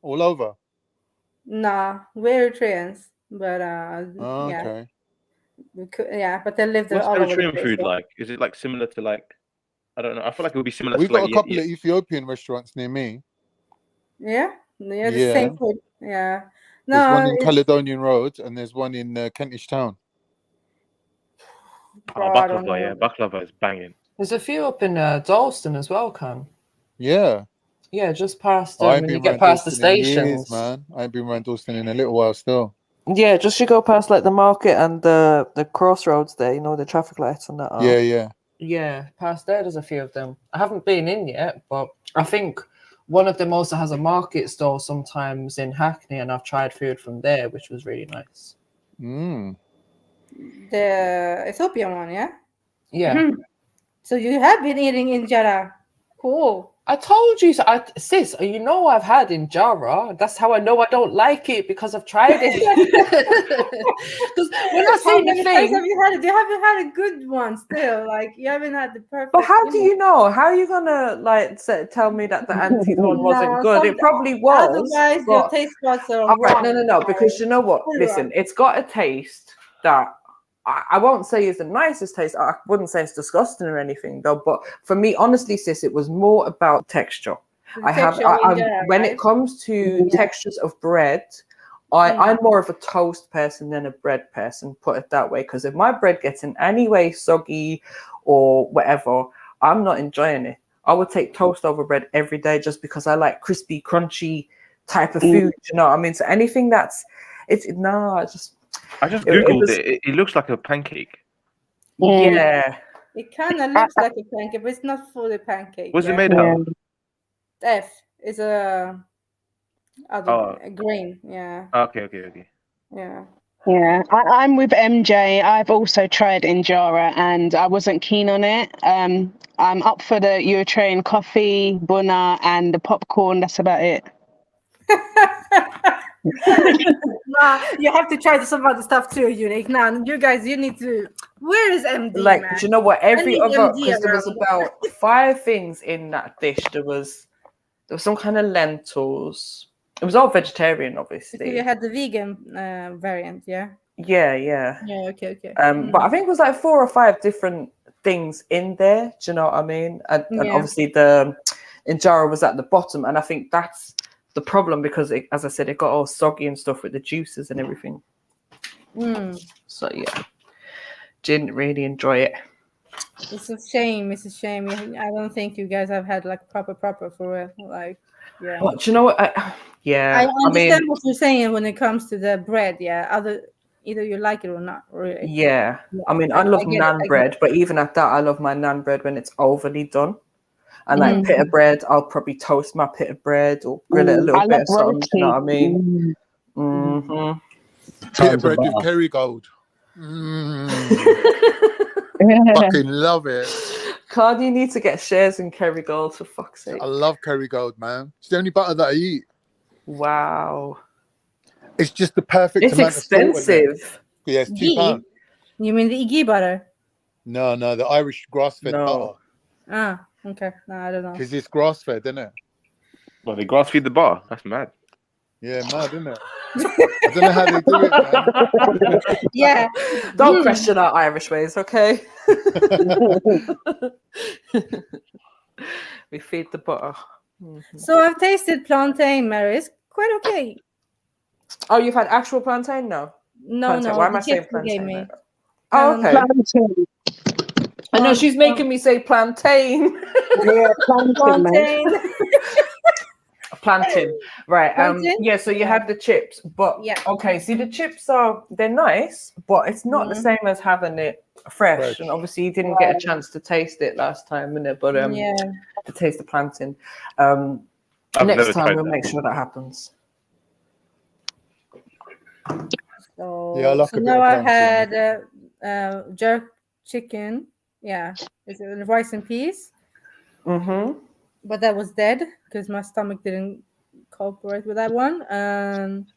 All over? Nah, we're Eritreans, but okay. But they live there. What's all Eritrean over the food place, like? Is it like similar to like? I don't know. I feel like it would be similar. We've to got like, a couple of Ethiopian restaurants near me. Yeah, the same food. Yeah. No, there's one in Caledonian Road and there's one in Kentish Town. Baklava, baklava is banging. There's a few up in Dalston as well, Khan. Yeah. Yeah, just past when you get past the stations. Man, I ain't been around Dalston in a little while still. Yeah, just you go past like the market and the crossroads there, the traffic lights and that. Yeah, past there's a few of them. I haven't been in yet, but I think one of them also has a market stall sometimes in Hackney, and I've tried food from there, which was really nice. The Ethiopian one, yeah? Yeah. So you have been eating injera? Cool. I told you, so sis. You know I've had injera. That's how I know I don't like it because I've tried it. Because when I say the thing, have you had it? You haven't had a good one still. Like you haven't had the perfect. But how do you know? How are you gonna like tell me that the anti's one wasn't good? It probably was. Otherwise, your taste buds are all right, wrong. no. Because you know what? Listen, it's got a taste that. I won't say it's the nicest taste. I wouldn't say it's disgusting or anything, though. But for me, honestly, sis, it was more about texture. When it comes to textures of bread, I'm more of a toast person than a bread person. Put it that way, because if my bread gets in any way soggy or whatever, I'm not enjoying it. I would take toast over bread every day just because I like crispy, crunchy type of food. You know what I mean? So anything I just googled it. It looks like a pancake. Yeah. It kind of looks like a pancake, but it's not fully pancake. What's it made out of? F is a grain. Yeah. Okay. Yeah. Yeah, I'm with MJ. I've also tried injera and I wasn't keen on it. I'm up for the Edu-tainment coffee, bunna, and the popcorn. That's about it. Nah, you have to try some other stuff too, Unique. Now, you guys, you need to. Where is MD? Like, man? do you know what? Every other, because there was around. about 5 things in that dish. There was some kind of lentils. It was all vegetarian, obviously. So you had the vegan variant, yeah. Yeah. Yeah. Okay. But I think it was like 4 or 5 different things in there. Do you know what I mean? And obviously the injera was at the bottom, and I think that's the problem because, as I said, it got all soggy and stuff with the juices and everything. So yeah, didn't really enjoy it. It's a shame. I don't think you guys have had like proper for real. Like, yeah. But do you know what? I understand what you're saying when it comes to the bread. Yeah, either you like it or not. Really. Yeah. I mean, I love naan bread, but even at that, I love my naan bread when it's overly done. And like pita bread, I'll probably toast my pita bread or grill it a little bit or something. You know what I mean? Pita bread with Kerrygold. Fucking love it. Cardi, you need to get shares in Kerrygold for fuck's sake. I love Kerrygold, man. It's the only butter that I eat. Wow. It's just the perfect it's amount expensive. of salt. Yeah, it's £2. You mean the ghee butter? No, the Irish grass-fed butter. Ah, okay. No, I don't know. Because it's grass-fed, isn't it? Well, they grass-feed the bar. That's mad. Yeah, mad, isn't it? I don't know how they do it, man. Yeah. Don't question our Irish ways, okay? We feed the butter. So I've tasted plantain, Mary. It's quite okay. Oh, you've had actual plantain? No. No. Why am I saying plantain? Oh, okay. Plantain. I know she's making me say plantain. Yeah, plantain. Plantain, right? Plantain? Yeah. So you had the chips, but okay. See, the chips they're nice, but it's not the same as having it fresh. And obviously, you didn't get a chance to taste it last time, innit? But to taste the plantain. Next time we'll make sure that happens. So, yeah, I like so now I've had jerk chicken. Yeah, is it rice and peas? But that was dead because my stomach didn't cooperate with that one.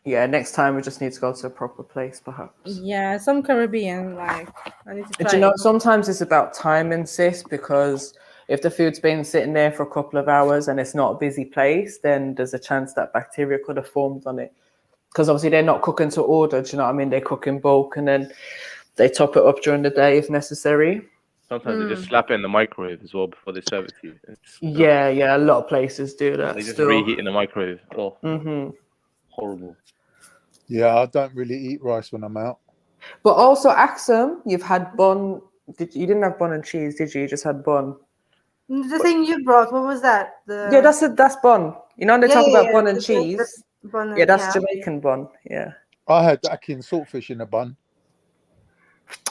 Yeah, next time we just need to go to a proper place, perhaps. Yeah, some Caribbean, like I need to try. But you know, sometimes it's about timing, sis, because if the food's been sitting there for a couple of hours and it's not a busy place, then there's a chance that bacteria could have formed on it. Because obviously they're not cooking to order, do you know what I mean? They cook in bulk and then they top it up during the day if necessary. Sometimes they just slap it in the microwave as well before they serve it to you. Yeah, a lot of places do that. They just reheat in the microwave. Oh, horrible. Yeah, I don't really eat rice when I'm out. But also, Axum, you've had bun. You didn't have bun and cheese, did you? You just had bun. The thing you brought, what was that? Yeah, that's bun. You know, when they talk about bun and cheese. Bun, that's Jamaican bun. Yeah. I had ackee and saltfish in a bun.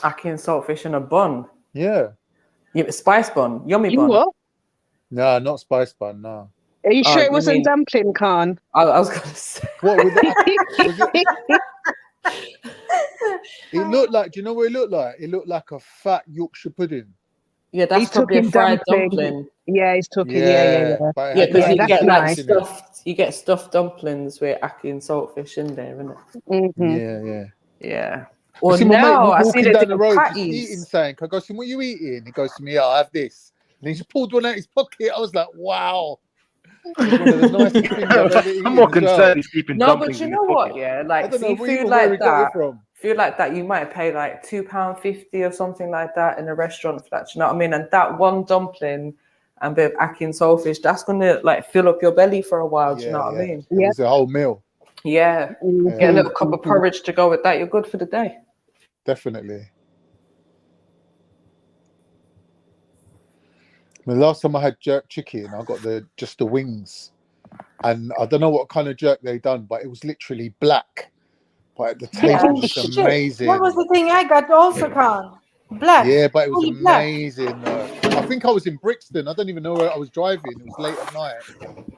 Ackee and saltfish in a bun. Yeah. Spice bun, yummy bun. What? No, not spice bun. No. Are you sure it wasn't dumpling, Khan? I was going to say. What was that? It looked like. Do you know what it looked like? It looked like a fat Yorkshire pudding. Yeah, that's He's probably a talking fried dumpling. dumpling. Yeah, he's talking. But it Yeah, had because like you that's get like nice. stuffed. You get stuffed dumplings with ackee and saltfish in there, isn't it? Yeah. Yeah. I Or see my mate now I see walking they down the do road, just eating patties. something. I go to him, what are you eating? He goes to me, I have this. And he just pulled one out of his pocket. I was like, wow. It was one of the nicest things I've ever eaten. I'm more as well. concerned he's keeping No, dumplings but you in know his what? pocket. Yeah, I like don't know see even food where he like got it that. from. Food like that, you might pay like £2.50 or something like that in a restaurant for that. Do you know what I mean? And that one dumpling and a bit of ackee and saltfish, that's gonna like fill up your belly for a while. Do you know what I mean? It was a whole meal. Yeah. Get a little cup of porridge to go with that. You're good for the day. Definitely. The last time I had jerk chicken, I got just the wings, and I don't know what kind of jerk they done, but it was literally black. But the taste Yeah. was just Shit. amazing. That was the thing I got also, Khan. Black. Yeah, but it was Fully black. amazing though. I think I was in Brixton. I don't even know where I was driving. It was late at night.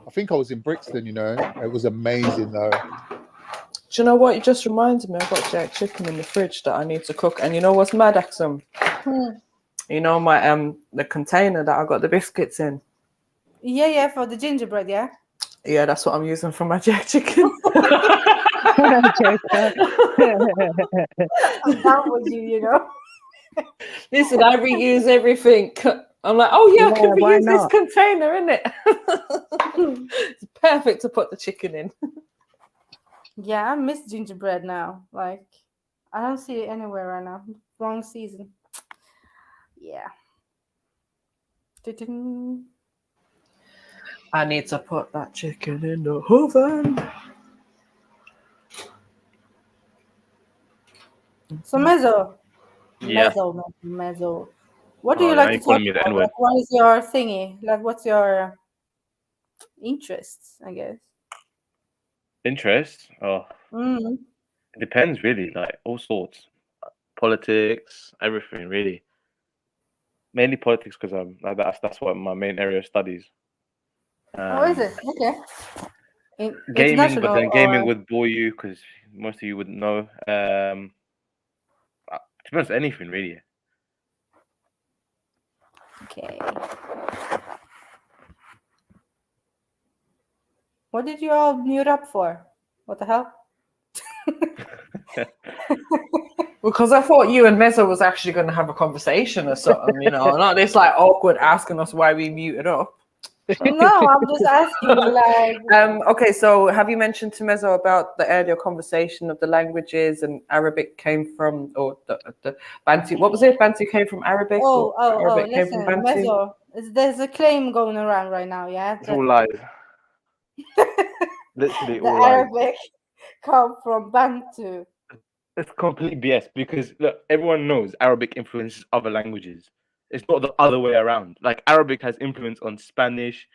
I think I was in Brixton. It was amazing though. Do you know what? It just reminds me, I've got jerk chicken in the fridge that I need to cook. And you know what's mad, Axum? You know my the container that I got the biscuits in. Yeah, for the gingerbread, yeah. Yeah, that's what I'm using for my jerk chicken. That was you know. Listen, I reuse everything. I'm like, oh yeah, I can why reuse this not? container, innit? It's perfect to put the chicken in. Yeah, I miss gingerbread now. Like, I don't see it anywhere right now. Wrong season. Yeah. Ding. I need to put that chicken in the oven. So Mezzo. Yeah. Mezzo. What do Oh, you now like to you're talk calling me the about? N-word. Like, what is your thingy? Like, what's your interests, I guess? Interest? Oh, Mm. it depends really. Like all sorts, politics, everything really. Mainly politics because that's what my main area of studies. Oh, is it? Okay. Gaming, but then gaming or... would bore you because most of you wouldn't know. To be honest, anything really. Okay. What did you all mute up for? What the hell? Because I thought you and Mezzo was actually going to have a conversation or something, not this like awkward asking us why we muted up. No, I'm just asking like. Okay, so have you mentioned to Mezzo about the earlier conversation of the languages and Arabic came from, or the Bantu? What was it? Bantu came from Arabic. Arabic came from Listen, Bantu? Mezzo, there's a claim going around right now, yeah. It's all lies. Literally The all lies. Arabic come from Bantu. It's complete BS because look, everyone knows Arabic influences other languages. It's not the other way around. Like Arabic has influence on Spanish,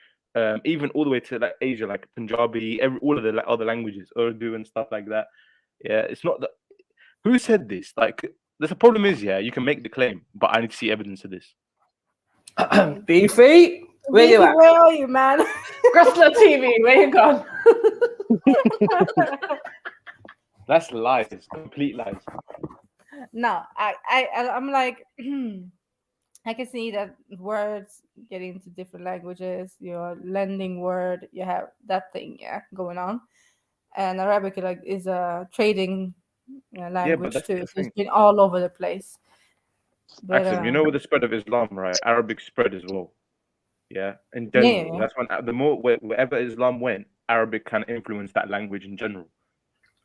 even all the way to like Asia, like Punjabi, all of the other languages, Urdu and stuff like that. Yeah, it's not that. Who said this? Like, the problem is, yeah, you can make the claim, but I need to see evidence of this. Beefy, where you at? Where are you, man? Grosler TV, where you gone? That's lies, complete lies. No, I'm like, I can see that words get into different languages. Your lending word, you have that thing, going on, and Arabic is a trading language too. So it's been all over the place. But, Axel, you know with the spread of Islam, right? Arabic spread as well. Yeah, in general. Yeah. That's when the more wherever Islam went, Arabic can influence that language in general.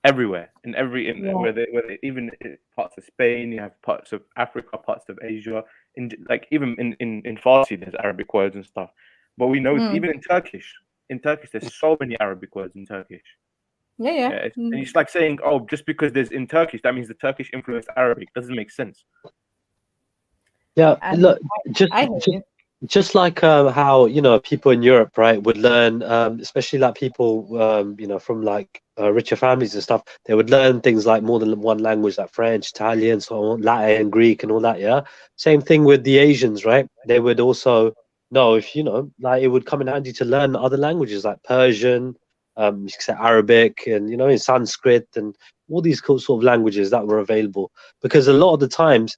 Everywhere, where they even in parts of Spain, you have parts of Africa, parts of Asia, even in Farsi, there's Arabic words and stuff. But we know even in Turkish, there's so many Arabic words in Turkish. Yeah. And it's like saying, oh, just because there's in Turkish, that means the Turkish influenced Arabic. Doesn't make sense. Yeah, look, just like how people in Europe, right, would learn, especially like people from like richer families and stuff, they would learn things like more than one language, like French, Italian, so on, Latin, Greek, and all that. Yeah, same thing with the Asians, right? They would also know if like it would come in handy to learn other languages like Persian, you could say Arabic, and in Sanskrit, and all these cool sort of languages that were available, because a lot of the times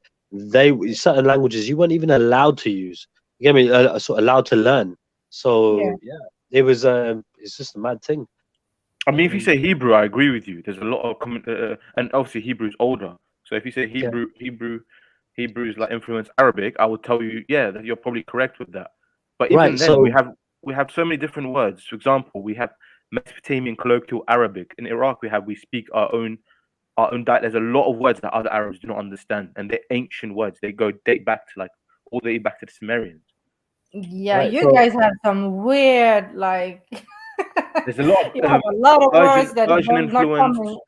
certain languages you weren't even allowed to use. You get me? Sort of allowed to learn. So yeah, it was. It's just a mad thing. I mean, if you say Hebrew, I agree with you. There's a lot of and obviously Hebrew's older. So if you say Hebrew's like influenced Arabic, I would tell you, yeah, that you're probably correct with that. But even then, we have so many different words. For example, we have Mesopotamian colloquial Arabic. In Iraq, we speak our own dialect. There's a lot of words that other Arabs do not understand, and they're ancient words. They date back to all the way back to the Sumerians. Yeah, you guys have some weird There's a lot of you have a lot of words that Persian don't not influence. coming.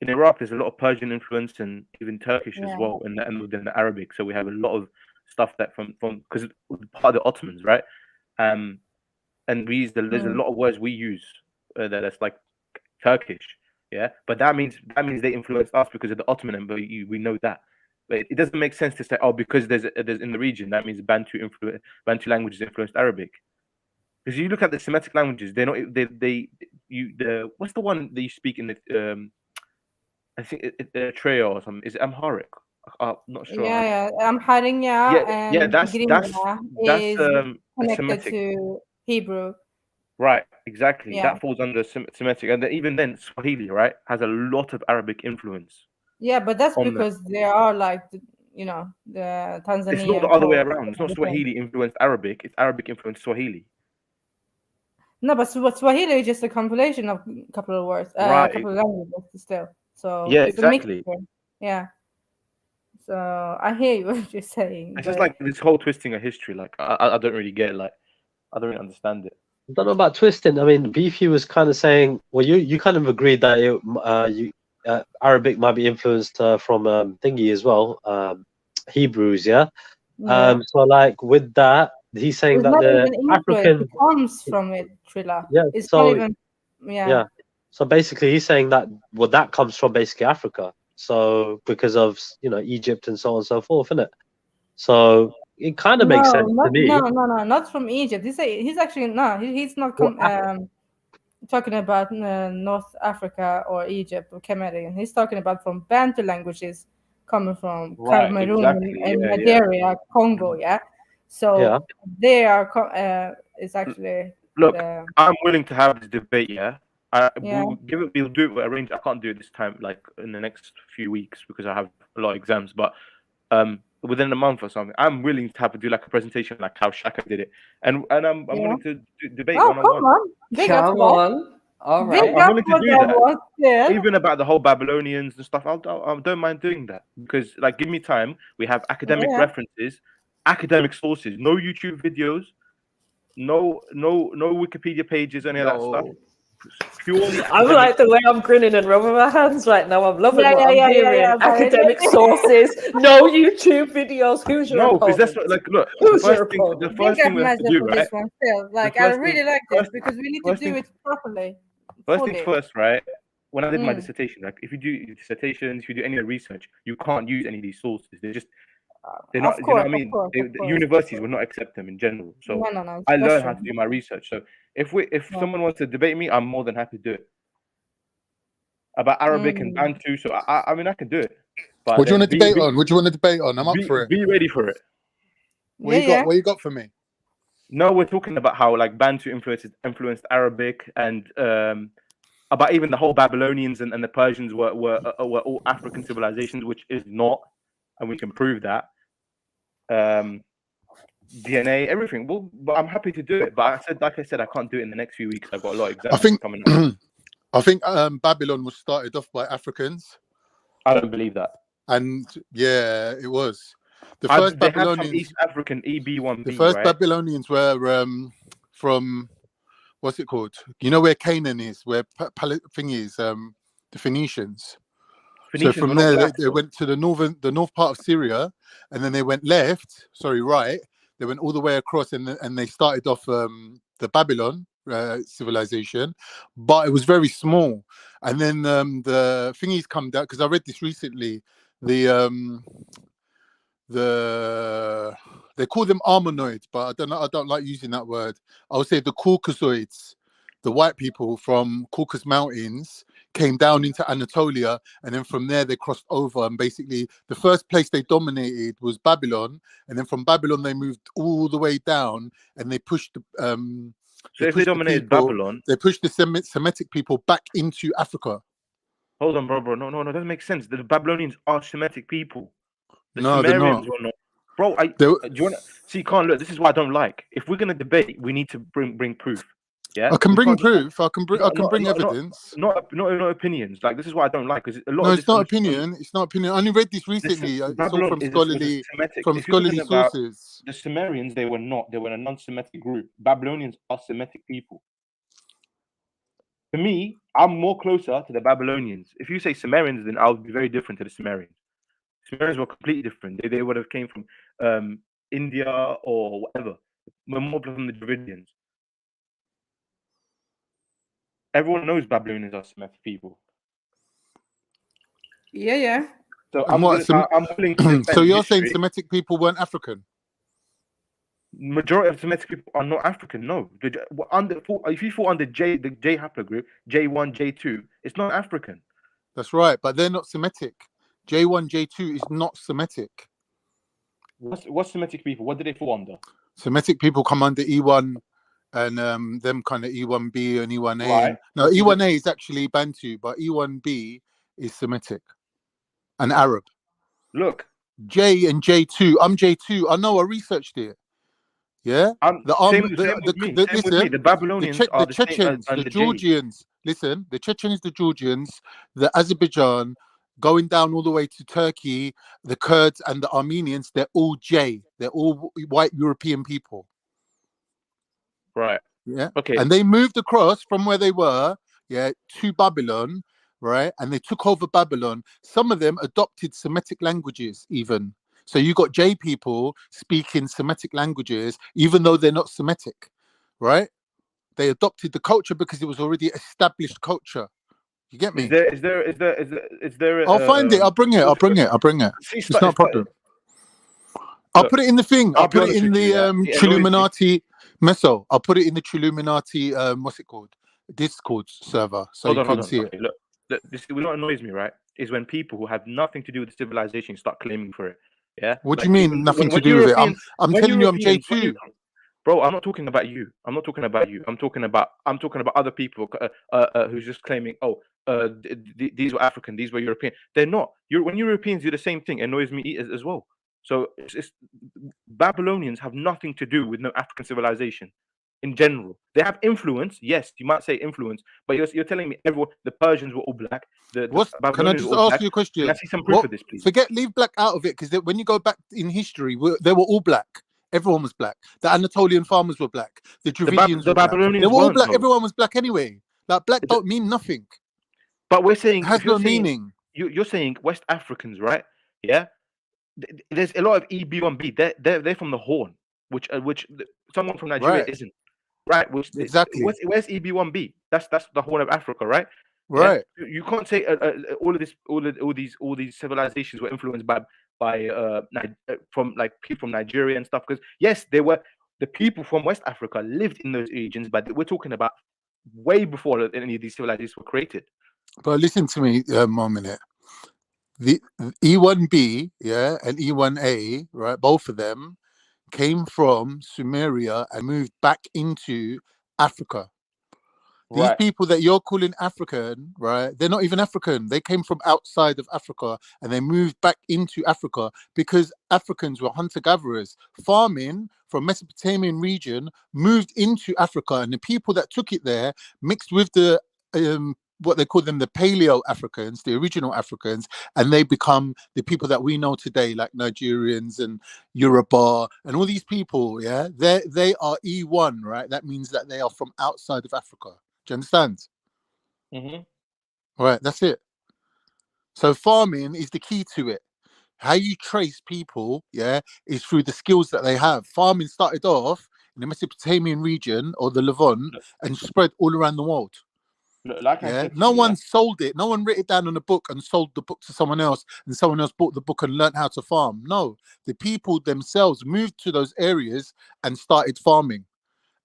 In Iraq, there's a lot of Persian influence and even Turkish as well, and within the Arabic. So we have a lot of stuff that from because part of the Ottomans, right? And there's a lot of words we use that's like Turkish, yeah. But that means they influenced us because of the Ottoman Empire. We know that, but it doesn't make sense to say, oh, because there's in the region that means Bantu languages influenced Arabic. Because you look at the Semitic languages, they're not what's the one that you speak in the I think the Trio or something. Is it Amharic? I'm not sure. Yeah, Amharic, and that's is connected Semitic. to Hebrew. Right, exactly. Yeah. That falls under Semitic, and even then, Swahili, right, has a lot of Arabic influence. Yeah, but that's because they are like the Tanzania. It's not the other way around. It's not Swahili influenced Arabic. It's Arabic influenced Swahili. No, but Swahili is just a compilation of a couple of words, a couple of languages still. So yeah, it's exactly. A mixture. Yeah. So I hear what you're saying. It's just like this whole twisting of history. Like I don't really get it. Like I don't really understand it. I don't know about twisting. I mean, Beefy was kind of saying, well, you kind of agreed that Arabic might be influenced from thingy as well, Hebrews, yeah. So like with that, he's saying that the African it comes from it, Trilla. Yeah, it's so not even. Yeah. So basically, he's saying that that comes from basically Africa. So because of Egypt and so on and so forth, isn't it? So it kind of makes sense to me. No, not from Egypt. He's actually he's not talking about North Africa or Egypt or Cameroon. He's talking about from Bantu languages coming from Cameroon and Nigeria, Congo. Yeah. So they are. It's actually. Look, I'm willing to have this debate. Yeah. We'll do it arrange. I can't do it this time, like in the next few weeks, because I have a lot of exams. But within a month or something, I'm willing to do like a presentation, like how Shaka did it, and I'm willing to debate one-on-one. Come on, all right. I'm willing to do that. Even about the whole Babylonians and stuff. I don't mind doing that because, like, give me time. We have academic references, academic sources, no YouTube videos, no Wikipedia pages, any of that stuff. Purely I like the way I'm grinning and rubbing my hands right now. I'm loving what I'm hearing. Academic sources, no YouTube videos. Who's your opponent? Because that's what, like, look. The first thing we have to do, right? Like, I really like this because we need to do it properly. First things first, right? When I did my dissertation, like, if you do dissertations, if you do any research, you can't use any of these sources. They're not. You know what I mean? The universities will not accept them in general. So I learned how to do my research. So if someone wants to debate me, I'm more than happy to do it. About Arabic and Bantu, so I mean I can do it. But what do you want to debate on? What do you want to debate on? I'm up for it. Be ready for it. What you got for me? No, we're talking about how like Bantu influenced Arabic, and about even the whole Babylonians and the Persians were all African civilizations, which is not, and we can prove that. DNA, everything. Well, but I'm happy to do it. But like I said, I can't do it in the next few weeks. I've got a lot of exams coming up. I think Babylon was started off by Africans. I don't believe that. And yeah, it was. The first Babylonians, East African EB1B. The first Babylonians were from what's it called? You know where Canaan is, where thing is, the Phoenicians. So from there, they went to the north part of Syria, and then they went right. They went all the way across, and they started off the Babylon civilization, but it was very small. And then the thingies come down, because I read this recently. They call them Armenoids, but I don't like using that word. I would say the Caucasoids, the white people from Caucasus Mountains, came down into Anatolia, and then from there they crossed over, and basically the first place they dominated was Babylon, and then from Babylon they moved all the way down, and they pushed So if they dominated Babylon, they pushed the Semitic people back into Africa. Hold on, bro. No, that doesn't make sense. The Babylonians are Semitic people. The No, they're Sumerians not. were not. Bro, do you want to see? Can't look. This is what I don't like. If we're gonna debate, we need to bring proof. Yeah, I can bring proof. I can bring evidence. Not opinions. Like, this is what I don't like, because a lot No, of it's not opinion. It's not opinion. I only read this recently. It's all from scholarly sources. The Sumerians, they were not. They were a non-Semitic group. Babylonians are Semitic people. For me, I'm more closer to the Babylonians. If you say Sumerians, then I'll be very different to the Sumerians. Sumerians were completely different. They would have came from India or whatever. We're more from the Dravidians. Everyone knows Babylonians are Semitic people. Yeah. So I'm willing to so you're saying Semitic people weren't African? Majority of Semitic people are not African. No, if you fall under the J haplogroup, J1, J2, it's not African. That's right, but they're not Semitic. J1, J2 is not Semitic. What's Semitic people? What do they fall under? Semitic people come under E1 and them kind of E1B and E1A. Right. No, E1A is actually Bantu, but E1B is Semitic and Arab. Look. J and J2. I'm J2. I know. I researched it. Yeah. The Babylonians are the Chechens, the Georgians. Listen, the Chechens, the Georgians, the Azerbaijan, going down all the way to Turkey, the Kurds and the Armenians. They're all J. They're all white European people. Right. Yeah. Okay. And they moved across from where they were, to Babylon, right? And they took over Babylon. Some of them adopted Semitic languages, even. So you got J people speaking Semitic languages, even though they're not Semitic, right? They adopted the culture because it was already established culture. You get me? Is there? I'll find it. I'll bring it. It's not a problem. I'll put it in the thing. I'll put it in the Chilluminati Meso. I'll put it in the Chilluminati, what's it called? Discord server. So you can see it. Look, what annoys me, right, is when people who have nothing to do with civilization start claiming for it. Yeah. What do you mean nothing to do with it? I'm telling you, I'm J2. Bro, I'm not talking about you. I'm talking about other people who's just claiming, these were African, these were European. They're not. When Europeans do the same thing, it annoys me as well. So Babylonians have nothing to do with no African civilization in general. They have influence. Yes, you might say influence, but you're telling me the Persians were all black. Can I just ask you a question? Can I see some proof of this, please? Leave black out of it, because when you go back in history, they were all black. Everyone was black. The Anatolian farmers were black. The Dravidians were black. They were all black. Everyone was black anyway. Like, black don't mean nothing. But we're saying it has no meaning. You're saying West Africans, right? Yeah. There's a lot of EB1B. They're from the Horn, which someone from Nigeria isn't. Right. Exactly. Where's EB1B? That's the Horn of Africa, right? Right. Yeah? You can't say all these civilizations were influenced by from people from Nigeria and stuff, because yes, the people from West Africa lived in those regions, but we're talking about way before any of these civilizations were created. But listen to me one minute. The E1B, and E1A, right? Both of them came from Sumeria and moved back into Africa. These people that you're calling African, right? They're not even African. They came from outside of Africa and they moved back into Africa because Africans were hunter-gatherers. Farming from Mesopotamian region moved into Africa, and the people that took it there mixed with the what they call them, the Paleo Africans, the original Africans, and they become the people that we know today, like Nigerians and Yoruba and all these people. They are E1, right? That means that they are from outside of Africa. Do you understand? Mm-hmm. Right, that's it. So farming is the key to it. How you trace people, is through the skills that they have. Farming started off in the Mesopotamian region or the Levant and spread all around the world. No one sold it. No one wrote it down on a book and sold the book to someone else, and someone else bought the book and learned how to farm. No, the people themselves moved to those areas and started farming.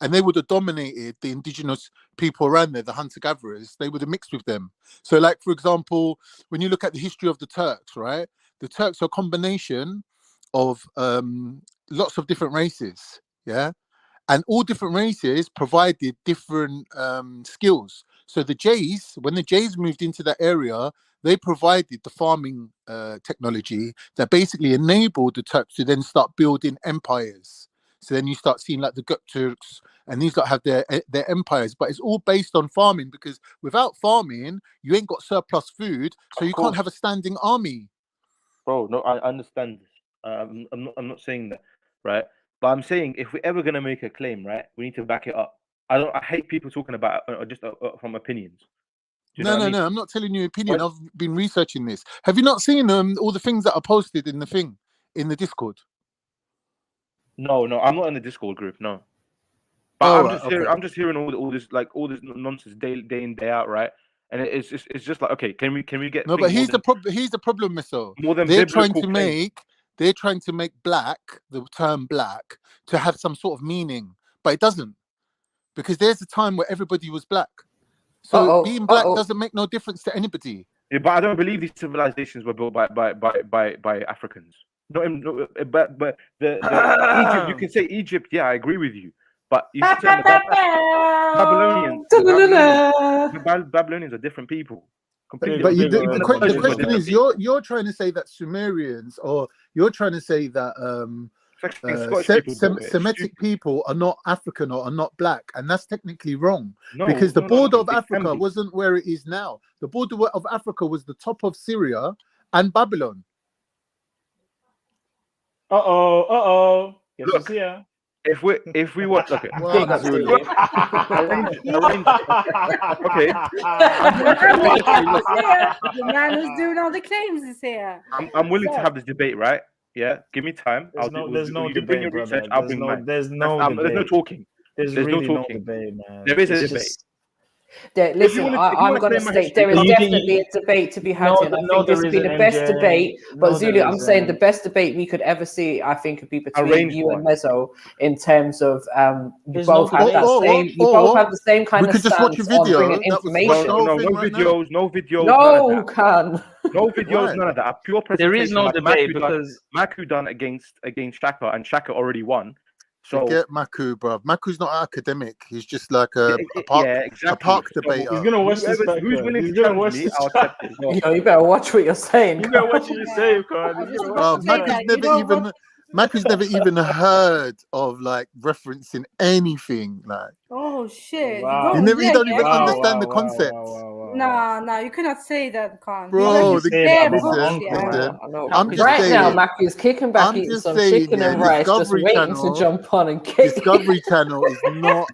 and they would have dominated the indigenous people around there, the hunter-gatherers. They would have mixed with them. So, like, for example, when you look at the history of the Turks, right? The Turks are a combination of lots of different races, yeah? And all different races provided different skills. So the Jays, when the Jays moved into that area, they provided the farming technology that basically enabled the Turks to then start building empires. So then you start seeing like the Gökturks, and these lot have their empires, but it's all based on farming, because without farming, you ain't got surplus food, so you can't have a standing army. Bro, no, I understand this. I'm not saying that, right? But I'm saying if we're ever gonna make a claim, right, we need to back it up. I hate people talking about just from opinions. No, I'm not telling you opinion. I've been researching this. Have you not seen all the things that are posted in the Discord? No, I'm not in the Discord group. No, but I'm just hearing all this nonsense day in day out, right? And it's just like, okay, can we get no? But here's the problem. Here's the problem, Misso. More than they're trying to make black, the term black, to have some sort of meaning, but it doesn't, because there's a time where everybody was black. So being black doesn't make no difference to anybody. Yeah, but I don't believe these civilizations were built by Africans. But the Egypt, you can say Egypt. Yeah, I agree with you. But you said Babylonians. Babylonians are different people. Completely. But the question is, you're trying to say that Sumerians, or you're trying to say that Semitic people are not African or are not black, and that's technically wrong, because the border of Africa wasn't where it is now. The border of Africa was the top of Syria and Babylon. Look, if we want, okay, Okay. The man who's doing all the claims is here. I'm willing to have this debate, right? Yeah, give me time. There's no debate, bring your research. I'll bring mine. There's no talking. There's really no talking. Debate, man. There is a debate. Listen, I'm going to state there is definitely a debate to be had here. I think this would be the best debate. But Zulu, I'm saying the best debate we could ever see, I think, would be between you and Mezzo, in terms of you both have the same kind of stance on bringing information. No videos. No, videos, none of that. A pure presentation. There is no debate because Maku done against Shaka, and Shaka already won. So get Maku, bro. Maku's not academic. He's just like a park debater. He's gonna watch this. Who's willing to challenge me? I'll accept it. You better watch what you're saying. You better watch what you say, Maku's never even heard of like referencing anything like. Oh shit! Wow. You don't even understand the concept. No, you cannot say that, Khan. Bro, I'm just saying. Now, Maku's kicking back, eating some chicken and rice, just waiting to jump on and kick. Discovery Channel is not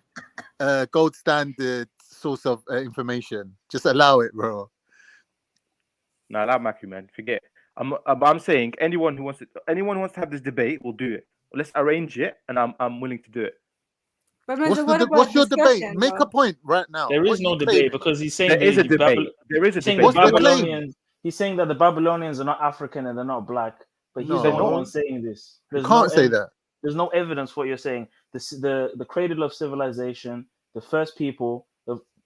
a gold standard source of information. Just allow it, bro. No, allow Maku, man. Forget. I'm saying anyone who wants to have this debate, will do it. Let's arrange it, and I'm willing to do it. But what's your debate? Make a point right now. There is no debate, because he's saying there is a debate. What's the claim? He's saying that the Babylonians are not African and they're not black, but he's the one saying this. You can't say that. There's no evidence for what you're saying. The cradle of civilization, the first people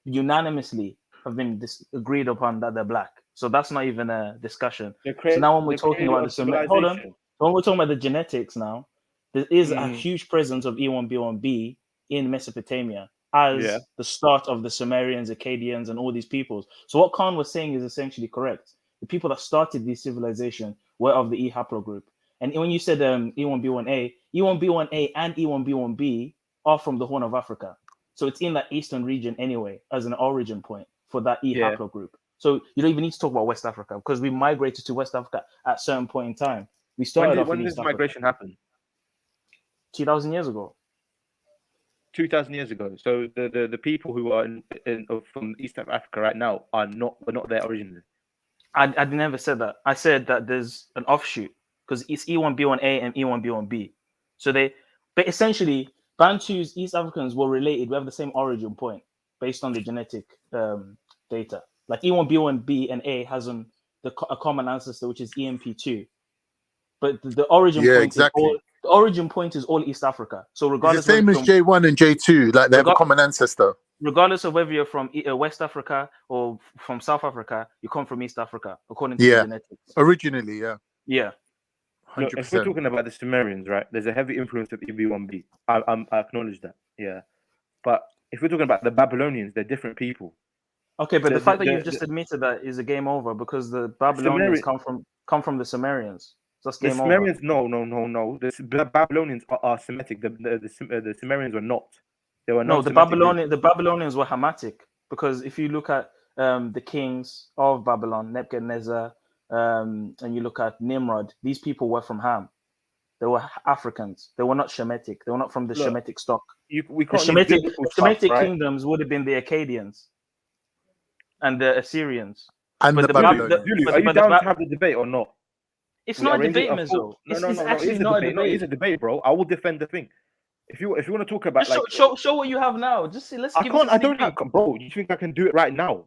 unanimously have been agreed upon that they're black. So that's not even a discussion. So now when we're talking about when we're talking about the genetics now, there is a huge presence of E1B1B in Mesopotamia as the start of the Sumerians, Akkadians, and all these peoples. So what Khan was saying is essentially correct. The people that started this civilization were of the E haplogroup. And when you said E1B1A, E1B1A and E1B1B are from the Horn of Africa. So it's in that eastern region anyway, as an origin point for that E haplogroup. So you don't even need to talk about West Africa, because we migrated to West Africa at a certain point in time. We started when did this migration happen? 2,000 years ago. 2,000 years ago. So the people who are from East Africa right now were not there originally. I never said that. I said that there's an offshoot, because it's E1B1A and E1B1B. But essentially, Bantus, East Africans were related. We have the same origin point based on the genetic data. Like E1B1B and A has a common ancestor, which is EMP2. But the origin point The origin point is all East Africa. So It's regardless the same as J1 and J2, like they have a common ancestor. Regardless of whether you're from West Africa or from South Africa, you come from East Africa, according to the genetics. Originally, yeah. Yeah. Look, if we're talking about the Sumerians, right, there's a heavy influence of EB1B. I acknowledge that, yeah. But if we're talking about the Babylonians, they're different people. Okay, but the fact that you've just admitted that is a game over because the Babylonians come from the Sumerians. So that's game the Sumerians, over. No. The Babylonians are Semitic. The Sumerians were not. They were not. No, the Babylonians were Hamitic because if you look at the kings of Babylon, Nebuchadnezzar, and you look at Nimrod, these people were from Ham. They were Africans. They were not Shemitic. They were not from the Shemitic stock. The Shemitic kingdoms would have been the Akkadians and the Assyrians. And but the Babylonians. Are you down to have the debate or not? It's not a debate, Mezzo. No. Actually not a debate. No, it is a debate, bro. I will defend the thing. If you want to talk about show what you have now. Just say let's. I don't have, bro. You think I can do it right now?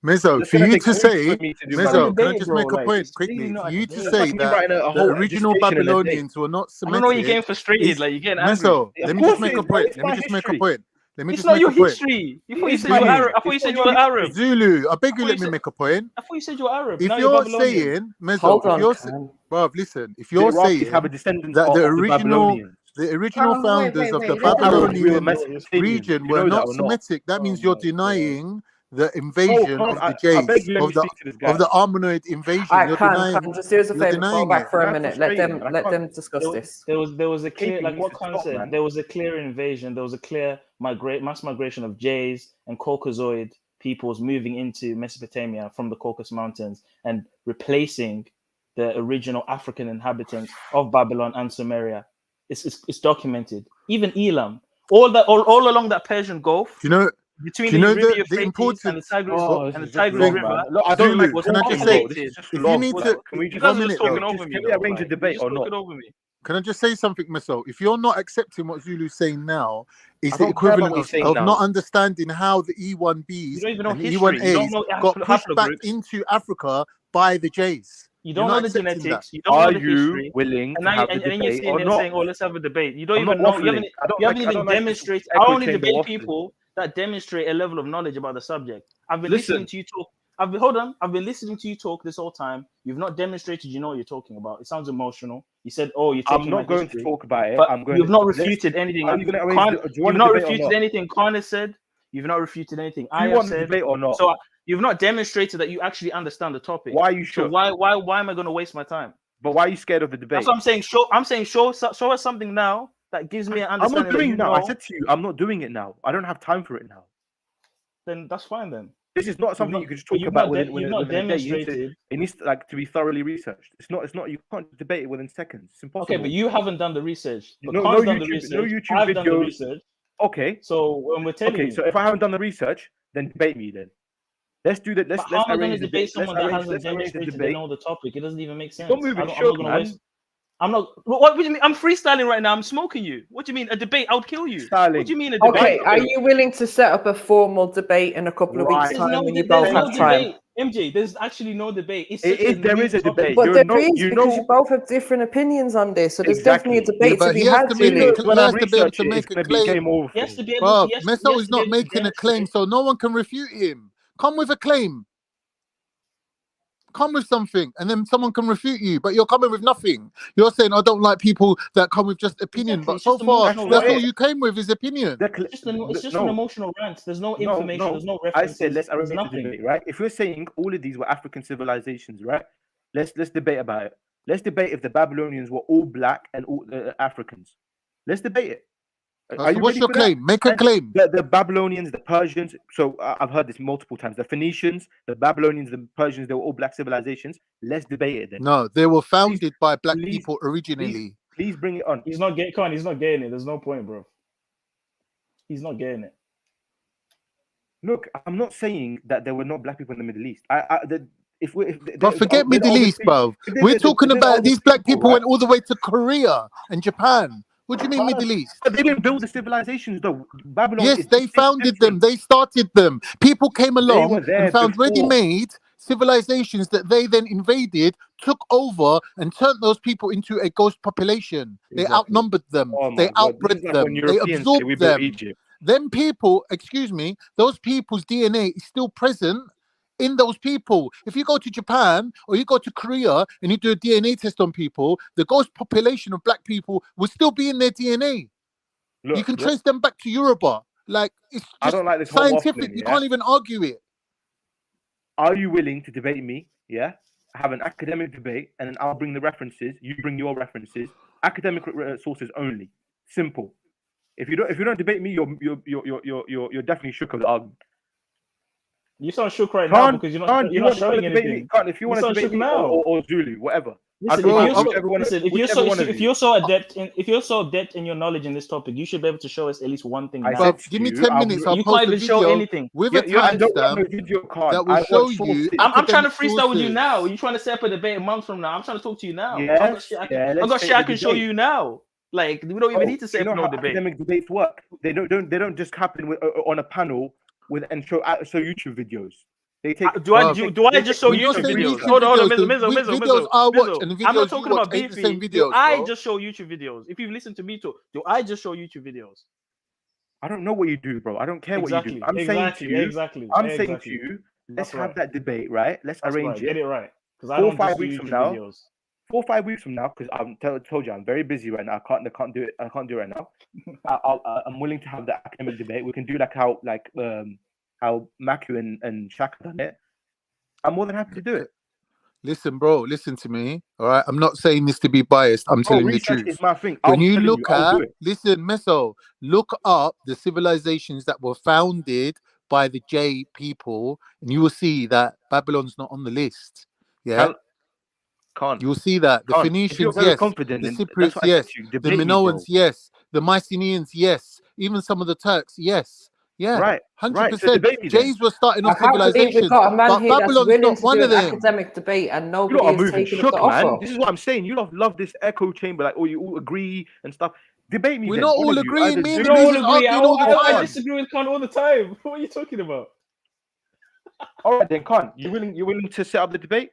Mezzo, for you to say, Mezzo, can I just make a point quickly? For you to say that the original Babylonians were not Semitic. I don't know, you're getting frustrated, like you're getting angry. Mezzo, let me just make a point. It's not your history. I thought you said you were Arab. I thought you said you were Arab. Zulu, I beg you, let me make a point. I thought you said you were Arab. If you're saying, Mezzo, if you're saying, bruv, listen, if you're saying that the original founders of the Babylonian region were not Semitic, that means you're denying the invasion of the Jays, of the Armenoid invasion. Just do us a favor, fall back for a minute. Let them discuss this. There was a clear, like what Khan said, there was a clear invasion. There was a clear mass migration of Jays and Caucasoid peoples moving into Mesopotamia from the Caucasus Mountains and replacing the original African inhabitants of Babylon and Sumeria. It's documented. Even Elam, all along that Persian Gulf. Between the importance and the Tigris River. Look, I don't like. Can I just say, if you need to, can we arrange a debate or not? Can I just say something, Miso? If you're not accepting what Zulu's saying now, is the equivalent of not understanding how the E1Bs and E1As got pushed back into Africa by the J's. You don't know the genetics. You don't know the history. Are you willing to have a debate or not? And then you're sitting there saying, "Oh, let's have a debate." You don't even know. You haven't even demonstrated. I only debate people that demonstrate a level of knowledge about the subject. I've been listening to you talk. I've been listening to you talk this whole time. You've not demonstrated you know what you're talking about. It sounds emotional. You said, "Oh, you're taking." I'm not going to talk about it. But you've not refuted anything. You've not refuted anything Khan has said. You've not refuted anything I have said. Debate or not? So you've not demonstrated that you actually understand the topic. Why are you sure? So why am I going to waste my time? But why are you scared of the debate? That's what I'm saying. Show us something now that gives me an understanding. I'm not doing it now. I said to you, I'm not doing it now. I don't have time for it now. Then that's fine then. This is not something you can just talk about within a day. It needs to be thoroughly researched. It's not. You can't debate it within seconds. It's impossible. Okay, but you haven't done the research. No YouTube videos. Done the research. Okay. So when we're telling you. So if I haven't done the research, then debate me then. Let's do that. Let's how am I going to debate someone that hasn't demonstrated they know the topic? It doesn't even make sense. Don't move it short, man. I'm not. What do you mean? I'm freestyling right now. I'm smoking you. What do you mean? A debate? I would kill you. Styling. What do you mean a debate? Okay, are you willing to set up a formal debate in a couple of weeks' time when you both have time? MJ, there's actually no debate. There is a debate. But there is, because you both have different opinions on this. So there's definitely a debate to be had. He has to be able to make a claim. Meso is not making a claim, so no one can refute him. Come with a claim. Come with something, and then someone can refute you. But you're coming with nothing. You're saying I don't like people that come with just opinion. But so far, that's all you came with is opinion. It's just an emotional rant. There's no information. There's no reference. I said let's arrange a debate, right? If you're saying all of these were African civilizations, right? Let's debate about it. Let's debate if the Babylonians were all black and all Africans. Let's debate it. So what's your claim? Make a claim. The Babylonians, the Persians. So I've heard this multiple times. The Phoenicians, the Babylonians, the Persians, they were all black civilizations. Let's debate it then. No, they were founded by black people originally. Please bring it on. He's not getting it. There's no point, bro. He's not getting it. Look, I'm not saying that there were not black people in the Middle East. But forget Middle East, bro. We're talking about these black people went all the way to Korea and Japan. What do you mean Middle East? They didn't build the civilizations though. Babylon. Yes, they founded them. They started them. People came along and found ready-made civilizations that they then invaded, took over, and turned those people into a ghost population. They outnumbered them. Oh my They God. outbred This is like them. when They Europeans say we absorbed built them. Egypt. Them people, excuse me, those people's DNA is still present in those people. If you go to Japan or you go to Korea and you do a DNA test on people, the ghost population of black people will still be in their DNA. You can trace them back to Yoruba. Like, it's I just don't like this whole scientific. waffling, You yeah? can't even argue it. Are you willing to debate me? Yeah, have an academic debate, and then I'll bring the references. You bring your references. Academic sources only. Simple. If you don't debate me, you're definitely shook of the argument. You sound shook right now because you're not showing anything. If you want to debate me or Zulu, whatever. Listen, if you're so adept in your knowledge in this topic, you should be able to show us at least one thing. Now. Give me 10 minutes. I'll you post can't a even show video anything. with a timestamp that will show you. I'm trying to freestyle sources. with you now. You're trying to set up a debate a month from now. I'm trying to talk to you now. Yes, I got shit I can show you now. Like, we don't even need to set up no debate. Academic debates work. They don't just happen on a panel and show YouTube videos. They take. Do I just show YouTube videos? Hold on, videos I watch and the videos I'm not talking about ain't the beefy. same videos. Do I just show YouTube videos? If you've listened to me talk, do I just show YouTube videos? I don't know what you do, bro. I don't care what you do. I'm saying to you, let's have that debate, right? Let's arrange it. Get it right. Because I 4 or don't 5 just do weeks YouTube from now. videos. 4 or 5 weeks from now, because told you I'm very busy right now. I can't do it. I can't do it right now. I'm willing to have that academic debate. We can do like how Maku and Shaka done it. I'm more than happy to do it. Listen, bro, listen to me. All right. I'm not saying this to be biased. I'm telling the research truth. is my thing. When you look listen, Meso, look up the civilizations that were founded by the J people, and you will see that Babylon's not on the list. Yeah. You will see that the Phoenicians, yes, the Cypriots, yes, the Minoans, yes, the Mycenaeans, yes, even some of the Turks, yes. Yeah, right, 100%. Jays were starting off I can't believe civilizations, we've got a man but here that's Babylon's willing not to one do of an them. academic debate and You nobody lot are is moving taking up shook, the man. offer. This is what I'm saying. You lot love this echo chamber, like, you all agree and stuff. Debate me. We're then, not all all of you. agreeing. Me and the We don't Bees all agree. arguing all the I time. disagree with Khan all the time. What are you talking about? All right, then, Khan. You're willing to set up the debate?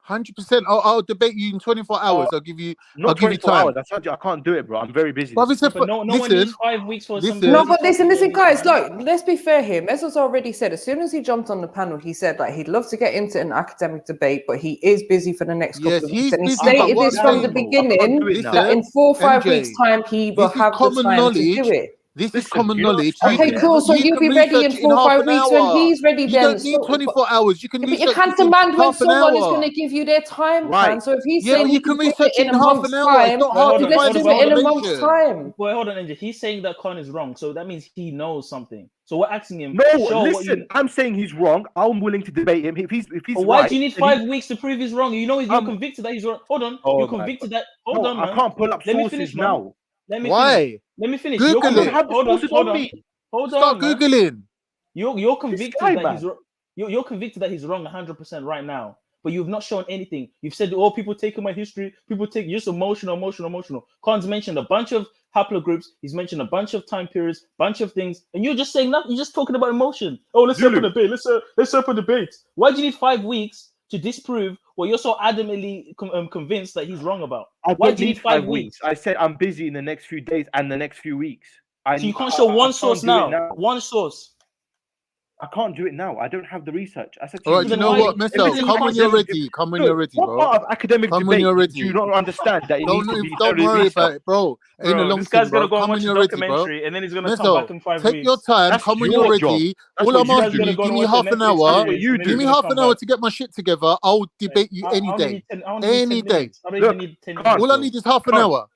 100%. I'll debate you in 24 hours. I'll give you. Not I'll give you 24 time. hours. I told you I can't do it, bro. I'm very busy. But No one needs 5 weeks for something. No, but listen, guys. Look, let's be fair here. Meso's already said as soon as he jumped on the panel, he said like he'd love to get into an academic debate, but he is busy for the next couple of weeks. And he stated this from the beginning that in 4 or 5 weeks' time he will have the time to do it. This is common knowledge. Okay, cool. So you'll be ready in 4 or 5 weeks when he's ready. You Then don't need 24 hours. You can but research you can't this in demand when half an someone is hour. going to give you their time, man. So if he's Yeah, saying but he you can do research it it in half an hour. It's not hard to let's find do this it in a month's information. time. Boy, hold on, Angel. He's saying that Khan is wrong, so that means he knows something. So we're asking him. No, listen. I'm saying he's wrong. I'm willing to debate him. If he's But why right, do you need 5 weeks to prove he's wrong? You know you're convicted that he's wrong. Hold on, Oh you're my convicted God. that. Hold No, on, man. I can't pull up Let me sources finish, now. man. Let me Why? finish. Let me finish. Google You're it. Hold on, hold on. Hold Start on, man. Googling. You're convicted guy, that he's man. wrong. You're convicted that he's wrong 100% right now. But you've not shown anything. You've said, "Oh, people taking my history. People take just emotional." Khan's mentioned a bunch of haplogroups. He's mentioned a bunch of time periods, bunch of things, and you're just saying nothing. You're just talking about emotion. Oh, let's set up a debate. Let's set up a debate. Why do you need 5 weeks to disprove what you're so adamantly convinced that he's wrong about? Why do you need 5 weeks? I said I'm busy in the next few days and the next few weeks. So you can't show one source now. One source. I can't do it now. I don't have the research. I said to All right, you know what, Meso? Come when you're ready. Come when you're ready, bro. What part of academic Come when debate you're ready. do you not understand that it needs to be Don't worry about it, bro. Ain't a long this guy's thing, bro. gonna go and Come watch when a you're ready, bro. documentary, and then he's gonna come Meso, back in 5 take weeks. your time. That's Come when your you're job. ready. That's All what I'm you guys asking gotta you, go give and me watch half a an Netflix hour. series, and then Give me he's gonna half come an hour back. to get my shit together. I'll debate you any day. Any day. All I need is half an hour.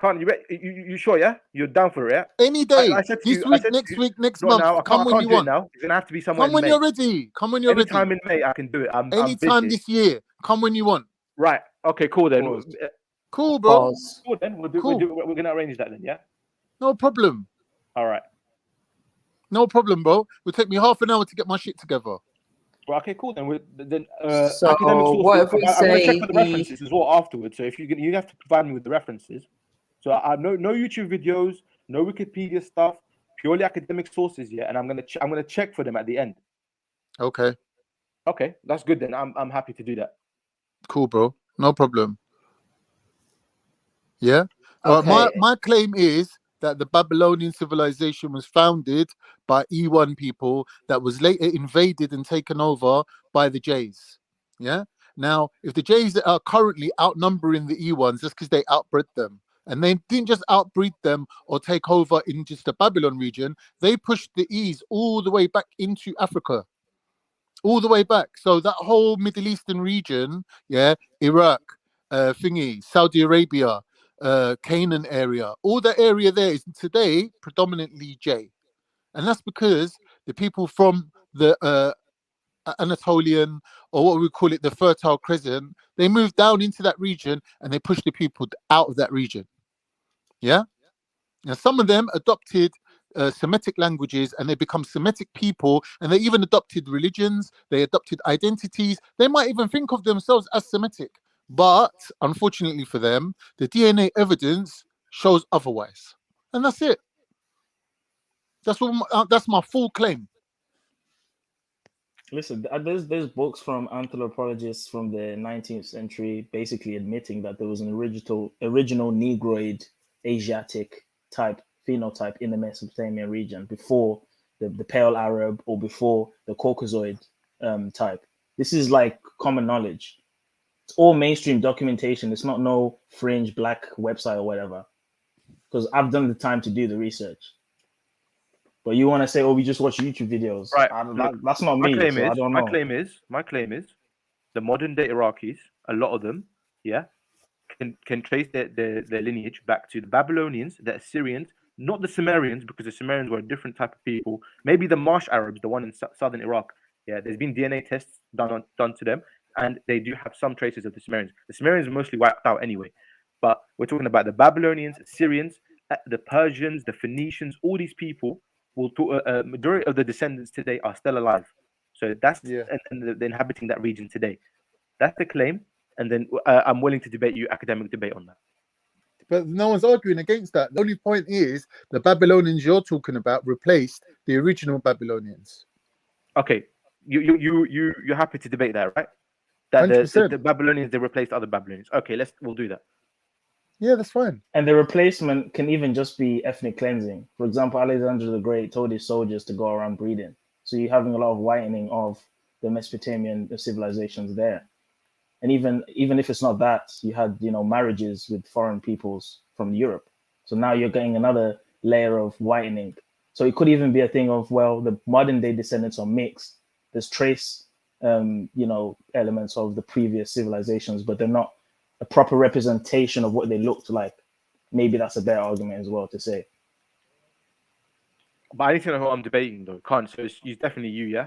Khan, you sure? Yeah, you're down for it. Yeah? Any day. I said to This you, week, next week, next month. Now. Come when I you can't do it want. now. It's gonna have to be somewhere Come when in May. you're ready. Come when you're ready. Anytime in May, I can do it. I'm Anytime busy. this year. Come when you want. Right. Okay. Cool then. Cool, bro. Cool then. We're gonna arrange that then. Yeah. No problem. All right. No problem, bro. It'll take me half an hour to get my shit together. Well, okay, cool. Then So academic sources. what if we I'm gonna say check for the references as well afterwards. So if you have to provide me with the references. So I no YouTube videos, no Wikipedia stuff, purely academic sources. Yeah, and I'm gonna check for them at the end. Okay. Okay, that's good then. I'm happy to do that. Cool, bro. No problem. Yeah. Okay. My claim is that the Babylonian civilization was founded by E1 people that was later invaded and taken over by the Jays. Yeah. Now, if the Jays are currently outnumbering the E1s, that's because they outbred them. And they didn't just outbreed them or take over in just the Babylon region. They pushed the E's all the way back into Africa. All the way back. So that whole Middle Eastern region, yeah, Iraq, Saudi Arabia, Canaan area, all that area there is today predominantly J. And that's because the people from the Anatolian, or what we call it, the Fertile Crescent, they moved down into that region and they pushed the people out of that region. Yeah. Now, some of them adopted Semitic languages and they become Semitic people, and they even adopted religions, they adopted identities. They might even think of themselves as Semitic, but unfortunately for them, the DNA evidence shows otherwise. And that's it. That's my full claim. Listen, there's books from anthropologists from the 19th century basically admitting that there was an original Negroid Asiatic type phenotype in the Mesopotamian region before the Pale Arab or before the Caucasoid type. This is like common knowledge. It's all mainstream documentation. It's not no fringe black website or whatever. Because I've done the time to do the research. But you want to say, oh, we just watch YouTube videos. Right. That's not me. So I don't know. My claim is the modern day Iraqis, a lot of them, yeah, can trace their lineage back to the Babylonians, the Assyrians, not the Sumerians, because the Sumerians were a different type of people. Maybe the Marsh Arabs, the one in southern Iraq. Yeah, there's been DNA tests done to them, and they do have some traces of the Sumerians. The Sumerians are mostly wiped out anyway. But we're talking about the Babylonians, Assyrians, the Persians, the Phoenicians, all these people. Majority of the descendants today are still alive. So that's and the inhabiting that region today. That's the claim. And then I'm willing to debate you academic debate on that. But no one's arguing against that. The only point is the Babylonians you're talking about replaced the original Babylonians. Okay, you're happy to debate that, right? That the Babylonians, they replaced other Babylonians. Okay, we'll do that. Yeah, that's fine. And the replacement can even just be ethnic cleansing. For example, Alexander the Great told his soldiers to go around breeding. So you're having a lot of whitening of the Mesopotamian civilizations there. And even if it's not that, you had marriages with foreign peoples from Europe. So now you're getting another layer of whitening. So it could even be a thing of, well, the modern day descendants are mixed. There's trace elements of the previous civilizations, but they're not a proper representation of what they looked like. Maybe that's a better argument as well to say. But I need to know who I'm debating though. Can't. So it's definitely you, yeah.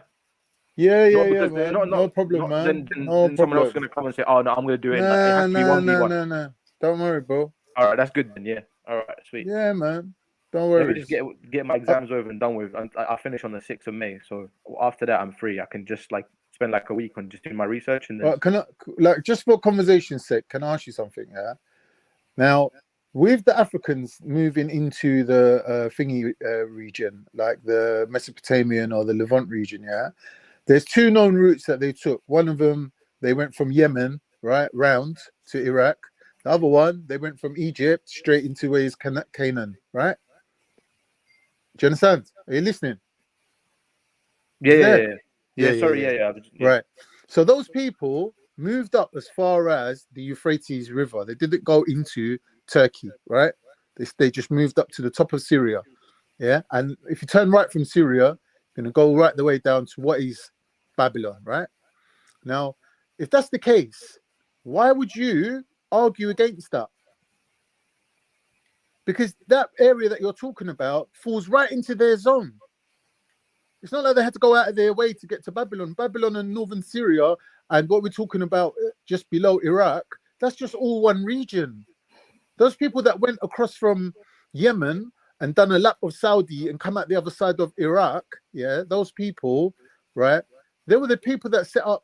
Yeah, man. No problem, man. Then someone else is gonna come and say, "Oh no, I'm gonna do it." It has to be 1v1. No. Don't worry, bro. All right, that's good then. Yeah. All right, sweet. Yeah, man. Don't worry. Let me just get my exams over and done with. I finish on the 6th of May, so after that I'm free. I can just spend a week on just doing my research and then. Can I, just for conversation's sake, can I ask you something? Yeah. Now, with the Africans moving into the region, like the Mesopotamian or the Levant region, yeah, there's two known routes that they took. One of them, they went from Yemen, right, round to Iraq. The other one, they went from Egypt straight into where is Canaan, right? Do you understand? Are you listening? Yeah. Sorry, yeah. Right. So those people moved up as far as the Euphrates River. They didn't go into Turkey, right? They just moved up to the top of Syria. Yeah. And if you turn right from Syria, you're going to go right the way down to what is Babylon, right? Now, if that's the case, why would you argue against that? Because that area that you're talking about falls right into their zone. It's not like they had to go out of their way to get to Babylon. Babylon and northern Syria and what we're talking about just below Iraq, that's just all one region. Those people that went across from Yemen and done a lap of Saudi and come out the other side of Iraq, yeah, those people, right, they were the people that set up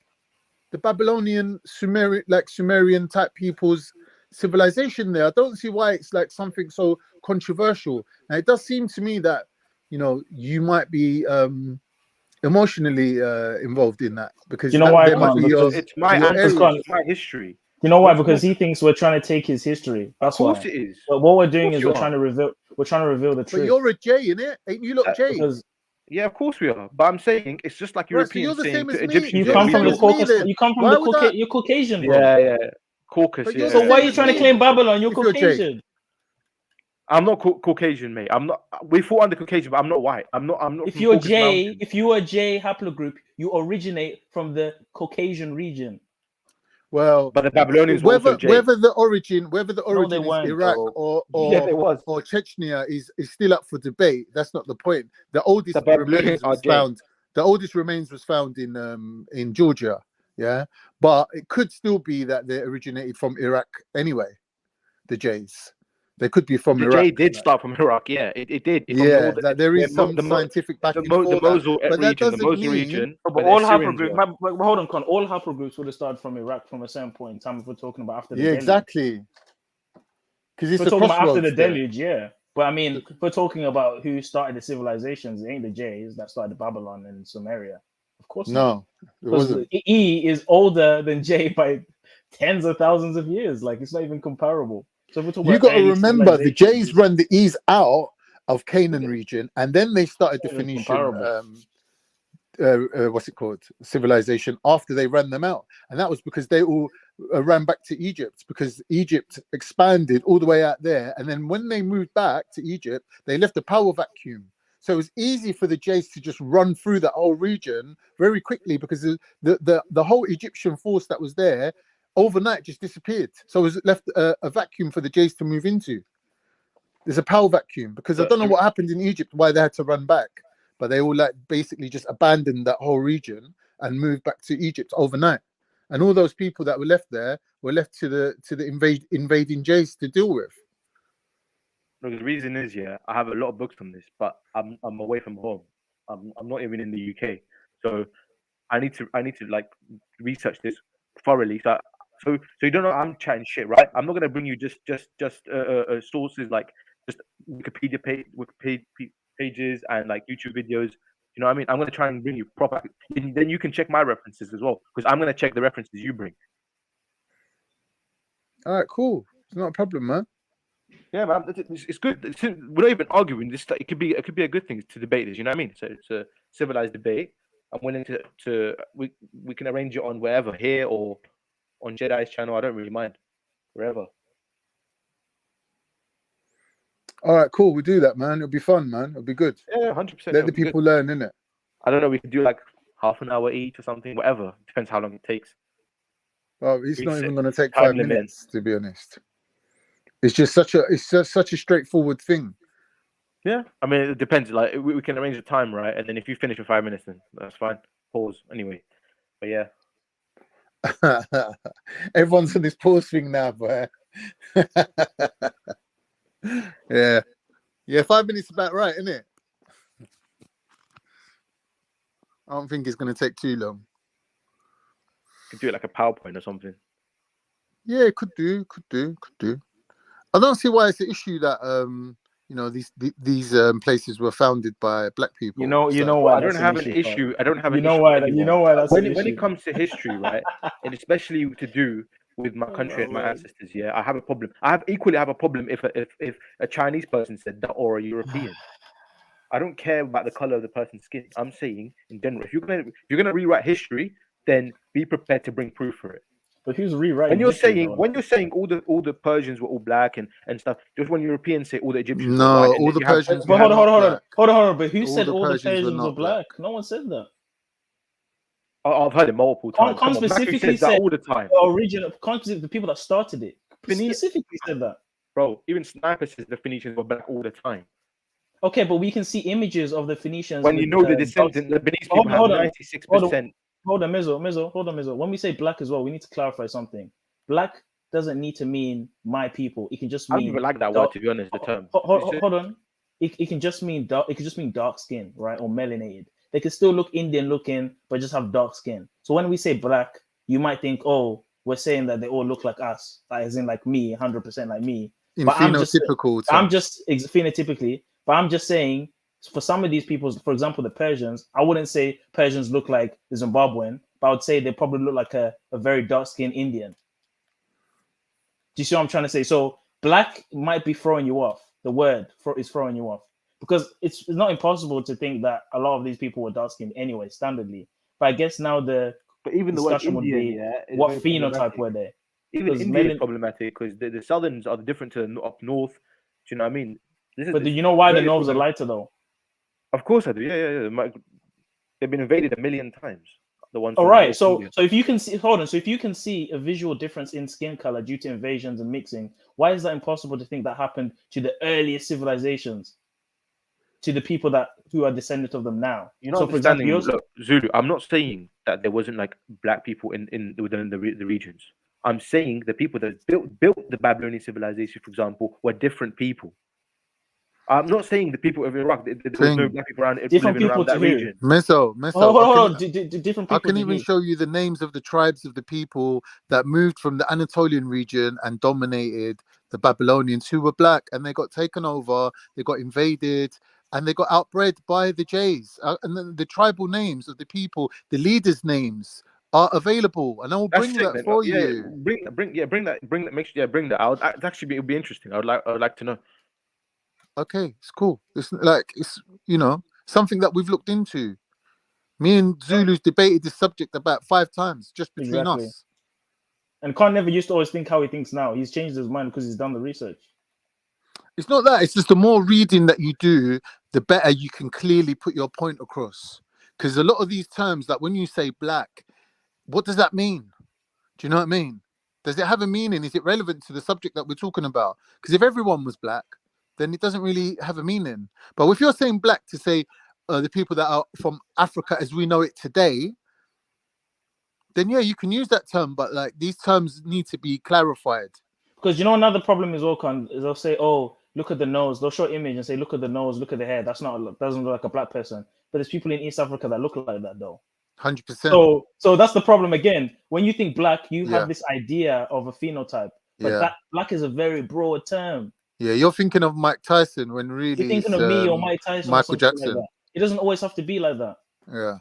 the Babylonian, Sumerian type people's civilization there. I don't see why it's something so controversial. Now, it does seem to me that, you might be emotionally involved in that because You know why I there must can't? be Because it's my your ancestors, areas. it's my history. you know why? What's Because wrong? he thinks we're trying to take his history. That's Of course why. it is. But what we're Of doing course is you we're trying to reveal the But truth. you're a J, innit? Ain't you lot J? Because Yeah, of course we are. But I'm saying it's just like Right, so you're Europeans the saying same to as me. Egyptians. you You're Yeah, the come we from same the as know. me Caucasus. then. You come from Why the would I? You're Caucasian, bro. Yeah. Caucasus. But Yeah. you're So the why are same you as trying to me. claim Babylon? You're If you're J. Caucasian. I'm not Caucasian, mate. I'm not. We fall under Caucasian, but I'm not white. I'm not. If from you're Caucasus Mountain. if you are J haplogroup, you originate from the Caucasian region. Well, But the Babylonians were also J. whether the origin No, they is weren't, Iraq bro. Yeah, there was. or Chechnya is still up for debate. That's not the point. The oldest The Babylonians remains are was J. found. The oldest remains was found in Georgia. Yeah, but it could still be that they originated from Iraq anyway. The J's, they could be from The Iraq. J did start from Iraq. Yeah, it did. If I'm Yeah, the, that there is the, some the, scientific backing the for that. Mosul But that region, the doesn't Mosul mean. region, But where the all Assyrians haplogroups, were. but hold on, Con. All haplogroups would have started from Iraq from a certain point in time if we're talking about after the Yeah, deluge. exactly. Because If it's we're a talking about after the crossroads there. deluge, yeah. But I mean, if we're talking about who started the civilizations, it ain't the J's that started Babylon and Sumeria. Of course not. No, it Because wasn't. E is older than J by tens of thousands of years. Like it's not even comparable. So if we're talking You about got to early remember the civilizations, J's ran the E's out of Canaan region, and then they started the not even Phoenician comparable. what's it called, civilization after they ran them out, and that was because they all ran back to Egypt because Egypt expanded all the way out there, and then when they moved back to Egypt, they left a power vacuum. So it was easy for the J's to just run through that whole region very quickly because the whole Egyptian force that was there overnight just disappeared. So it was left a vacuum for the J's to move into. There's a power vacuum because I don't know what happened in Egypt, why they had to run back, but they all like basically just abandoned that whole region and moved back to Egypt overnight. And all those people that were left there were left to the invading J's to deal with. Look, the reason is, yeah, I have a lot of books on this, but I'm away from home. I'm not even in the UK, so I need to like research this thoroughly. So you don't know I'm chatting shit, right? I'm not gonna bring you just sources like just Wikipedia pages and like YouTube videos. You know what I mean? I'm gonna try and bring you proper. Then you can check my references as well, because I'm gonna check the references you bring. All right, cool. It's not a problem, man. Yeah, man, it's good. We're not even arguing this. It could be a good thing to debate this. You know what I mean? So it's a civilized debate. I'm willing to we can arrange it on wherever, here or on Jedi's channel. I don't really mind, wherever. All right, cool. We do that, man. It'll be fun, man. It'll be good. Yeah, 100%. Let the people learn, innit? I don't know. We could do like half an hour each or something. Whatever. Depends how long it takes. Well, it's not even going to take time 5 limit. minutes, to be honest. It's just such a straightforward thing. Yeah, I mean, it depends. Like we can arrange the time, right? And then if you finish in 5 minutes, then that's fine. Pause anyway. But yeah. Everyone's on this pause thing now, boy. Yeah. 5 minutes is about right, isn't it? I don't think it's going to take too long. Could do it like a PowerPoint or something. Yeah, could do. I don't see why it's an issue that these places were founded by black people. You know why I don't have an issue. I don't have an issue. You know why that's when an issue. it comes to history, right, and especially to do with my country and my ancestors, yeah, I have a problem. I have a problem if a Chinese person said that or a European. I don't care about the color of the person's skin. I'm saying in general, if you're gonna rewrite history, then be prepared to bring proof for it. But who's rewriting? When you're saying all the Persians were all black and stuff, just when Europeans say all the Egyptians were white, all the Persians. But hold on. But who said all the Persians were were black? No one said that. I've heard it multiple times. Khan specifically said that all the time. The people that started it specifically said that. Bro, even Sniper says the Phoenicians were black all the time. Okay, but we can see images of the Phoenicians. When you know the descendants, the Beninese people have 96%. Hold on, Mizzle. When we say black as well, we need to clarify something. Black doesn't need to mean my people. It can just mean. I don't even like that word, to be honest. The term. Hold on. It can just mean dark. It can just mean dark skin, right, or melanated. They can still look Indian looking, but just have dark skin. So when we say black, you might think, oh, we're saying that they all look like us, as in like me, 100% like me. In phenotypical. I'm just phenotypically, but I'm just saying for some of these people, for example, the Persians, I wouldn't say Persians look like the Zimbabwean, but I would say they probably look like a very dark-skinned Indian. Do you see what I'm trying to say? So black might be throwing you off. The word is throwing you off because it's not impossible to think that a lot of these people were dark-skinned anyway, standardly. But I guess now the even the word discussion would Indian, be is what very phenotype problematic. were they? Even India is problematic because the Southerns are different to up north. Do you know what I mean? But do you know why the Norths are lighter though? Of course I do. Yeah. They've been invaded 1 million times. The ones. All right. So if you can see, hold on. So if you can see a visual difference in skin color due to invasions and mixing, why is that impossible to think that happened to the earliest civilizations, to the people who are descendants of them now? You're not so, for example, look, Zulu. I'm not saying that there wasn't like black people within the regions. I'm saying the people that built the Babylonian civilization, for example, were different people. I'm not saying the people of Iraq. There was no black people around living around that region. Meso, different people. I can even show you the names of the tribes of the people that moved from the Anatolian region and dominated the Babylonians, who were black, and they got taken over, they got invaded, and they got outbred by the Jays. And then the tribal names of the people, the leaders' names are available, and I will bring that for you. Bring that. Make sure, bring that. It actually would be interesting. I would like to know. Okay, it's cool. It's like it's something that we've looked into. Me and Zulu's debated this subject about 5 times just between us. And Khan never used to always think how he thinks now. He's changed his mind because he's done the research. It's not that. It's just the more reading that you do, the better you can clearly put your point across. Because a lot of these terms, that when you say black, what does that mean? Do you know what I mean? Does it have a meaning? Is it relevant to the subject that we're talking about? Because if everyone was black, then it doesn't really have a meaning. But if you're saying black to say the people that are from Africa as we know it today, then yeah, you can use that term. But like these terms need to be clarified. Because another problem is is they'll say, oh, look at the nose. They'll show image and say, look at the nose, look at the hair. Doesn't look like a black person. But there's people in East Africa that look like that though. 100%. So that's the problem again. When you think black, you have this idea of a phenotype. But that black is a very broad term. Yeah, you're thinking of Mike Tyson when really you're thinking of me or Mike Tyson, Michael or Jackson. Like that. It doesn't always have to be like that. Yeah,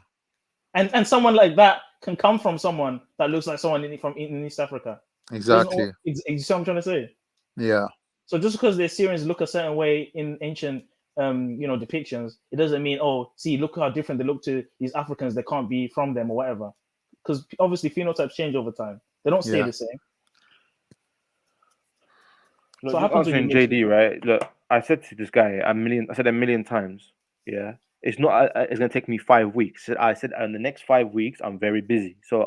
and someone like that can come from someone that looks like someone in East Africa. Exactly. You see what I'm trying to say? Yeah. So just because the Assyrians look a certain way in ancient, depictions, it doesn't mean look how different they look to these Africans. They can't be from them or whatever. Because obviously phenotypes change over time. They don't stay the same. Look, so answering JD, right? Look, I said to this guy a million times. Yeah, it's not. It's gonna take me 5 weeks. I said in the next 5 weeks, I'm very busy. So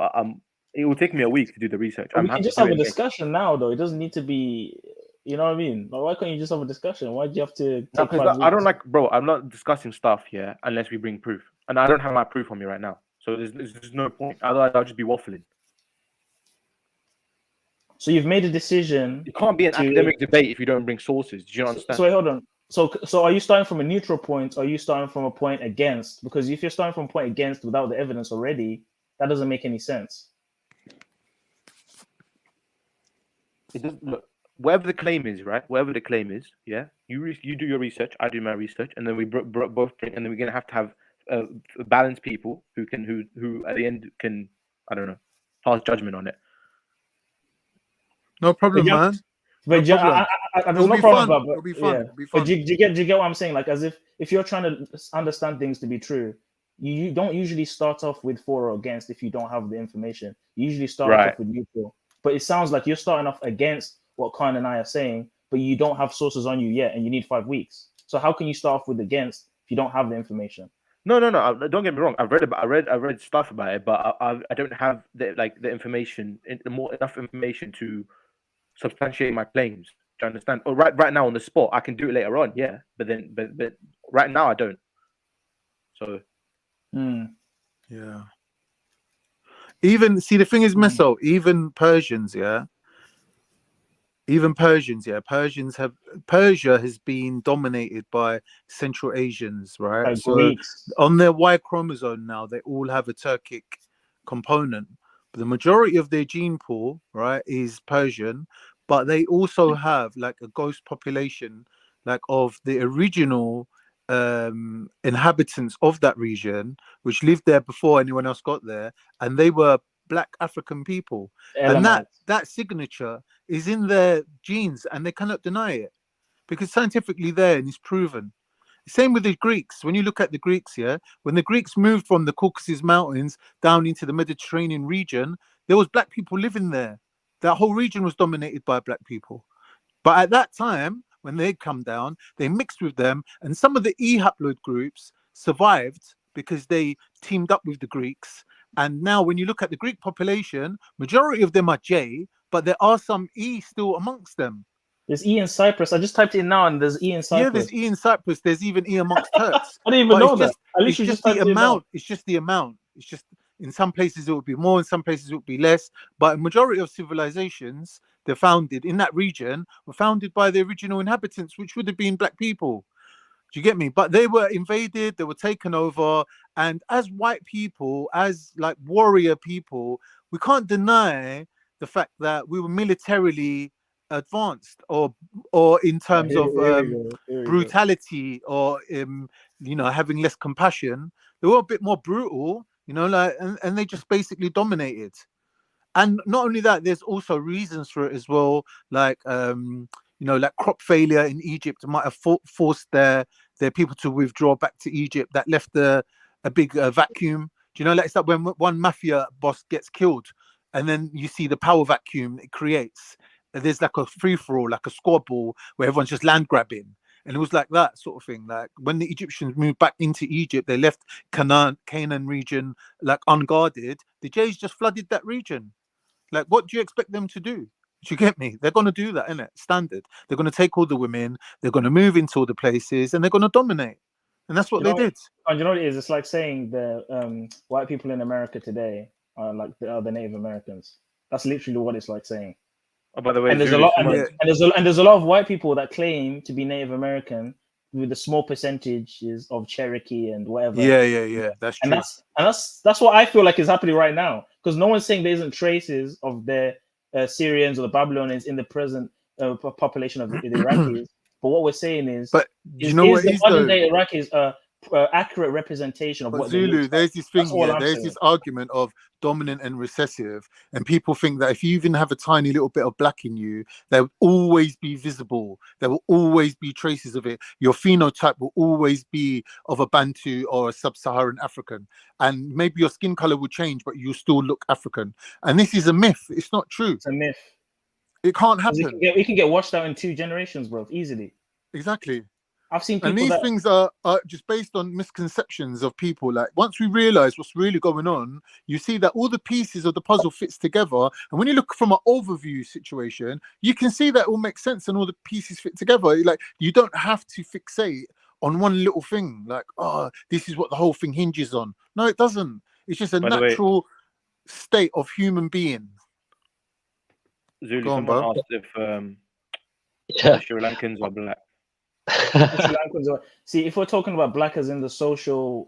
it will take me a week to do the research. We can just have a discussion now, though. It doesn't need to be. You know what I mean? Like, why can't you just have a discussion? Why do you have to? I don't like, bro. I'm not discussing stuff here unless we bring proof, and I don't have my proof on me right now. So there's no point. Otherwise, I'll just be waffling. So you've made a decision. It can't be an academic debate if you don't bring sources. Do you understand? So wait, hold on. So are you starting from a neutral point, or are you starting from a point against? Because if you're starting from a point against without the evidence already, that doesn't make any sense. It doesn't look. Whatever the claim is, right? Whatever the claim is, yeah. You do your research, I do my research, and then we both bring, and then we're gonna have to have balanced people who at the end can, I don't know, pass judgment on it. No problem, man. But no problem. There's no problem. It'll be fun. Yeah. It'll be fun. But do you get what I'm saying? Like, as if you're trying to understand things to be true, you don't usually start off with for or against if you don't have the information. You usually start off with neutral. But it sounds like you're starting off against what Khan and I are saying, but you don't have sources on you yet, and you need 5 weeks. So how can you start off with against if you don't have the information? No. Don't get me wrong. I read stuff about it, but I don't have the information, enough information to substantiate my claims. Do you understand? Or right now on the spot, I can do it later on, yeah. But right now I don't. So. Yeah. Even the thing is, Meso, even Persians, yeah. Persia has been dominated by Central Asians, right? So Greeks. On their Y chromosome now, they all have a Turkic component. But the majority of their gene pool, right, is Persian, but they also have like a ghost population, like of the original inhabitants of that region, which lived there before anyone else got there, and they were Black African people. And that signature is in their genes, and they cannot deny it because scientifically there and it's proven. Same with the Greeks. When you look at the Greeks, when the Greeks moved from the Caucasus Mountains down into the Mediterranean region, there was Black people living there. That whole region was dominated by Black people. But at that time, when they come down, they mixed with them, and some of the E haploid groups survived because they teamed up with the Greeks. And now when you look at the Greek population, majority of them are J, but there are some E still amongst them. There's E in Cyprus. I just typed it in now, and there's E in Cyprus. Yeah, there's E in Cyprus. There's even E amongst Turks. I didn't even know that. It's just the amount. It's just the amount. It's just in some places it would be more, in some places it would be less. But a majority of civilizations they're founded in that region were founded by the original inhabitants, which would have been Black people. Do you get me? But they were invaded, they were taken over, and as white people, as like warrior people, we can't deny the fact that we were militarily advanced, or in terms of brutality, or having less compassion. They were a bit more brutal, and they just basically dominated. And not only that, there's also reasons for it as well, like like crop failure in Egypt might have forced their people to withdraw back to Egypt. That left a big vacuum. Do you know, like it's like when one mafia boss gets killed, and then you see the power vacuum it creates. There's like a free-for-all, like a squabble where everyone's just land grabbing. And it was like that sort of thing. Like when the Egyptians moved back into Egypt, they left Canaan region like unguarded. The Jays just flooded that region. Like, what do you expect them to do? Do you get me? They're going to do that, innit? Standard. They're going to take all the women. They're going to move into all the places, and they're going to dominate. And that's what they did. And you know what it is? It's like saying the white people in America today are like the Native Americans. That's literally what it's like saying. Oh, by the way, and there's a lot, and there's a lot of white people that claim to be Native American with the small percentages of Cherokee and whatever. Yeah. That's true. And that's what I feel like is happening right now, because no one's saying there isn't traces of the Syrians or the Babylonians in the present population of the Iraqis. But what we're saying is, what the modern day Iraqis are accurate representation of what Zulu. There's this thing here. There's saying. This argument of dominant and recessive, and people think that if you even have a tiny little bit of Black in you, there will always be visible. There will always be traces of it. Your phenotype will always be of a Bantu or a sub-Saharan African, and maybe your skin color will change, but you'll still look African. And this is a myth. It's not true. It's a myth. It can't happen. We can get washed out in 2 generations, bro, easily. Exactly. I've seen people, and these things are just based on misconceptions of people. Like once we realize what's really going on, you see that all the pieces of the puzzle fits together. And when you look from an overview situation, you can see that it all makes sense and all the pieces fit together. Like you don't have to fixate on one little thing. Like, this is what the whole thing hinges on. No, it doesn't. It's just a natural state of human being. Zulu, someone asked if Sri Lankans are Black. See, if we're talking about Black as in the social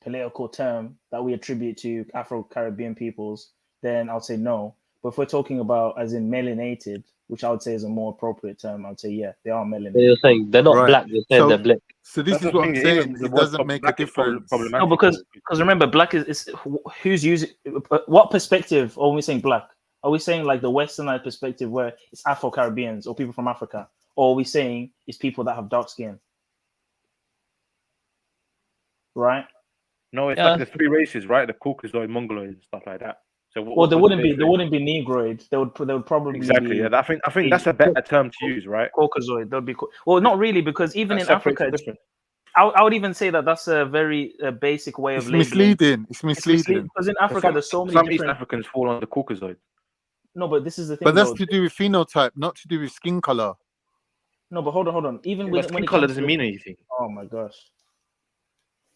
political term that we attribute to Afro-Caribbean peoples, then I'll say no. But if we're talking about as in melanated, which I would say is a more appropriate term, I'd say yeah, they are melanated. You're saying they're not Black, you're saying they're Black. So this is what I'm saying. It doesn't make a difference. No, because remember, Black is who's using what perspective are we saying Black? Are we saying like the Westernized perspective where it's Afro-Caribbeans or people from Africa? Or are we saying it's people that have dark skin? Right? No, it's like the 3 races, right? The Caucasoid, Mongoloid, and stuff like that. So there wouldn't be Negroid. They would probably exactly. Yeah, I think that's a better term to use, right? Caucasoid. That would be well, not really, because even in Africa, I would even say that that's a very basic way of labeling. It's misleading. Because in Africa, there's so many some East Africans fall under Caucasoid. No, but this is the thing. But that's to do with phenotype, not to do with skin color. No, but hold on. Even when skin color doesn't mean anything. Oh my gosh.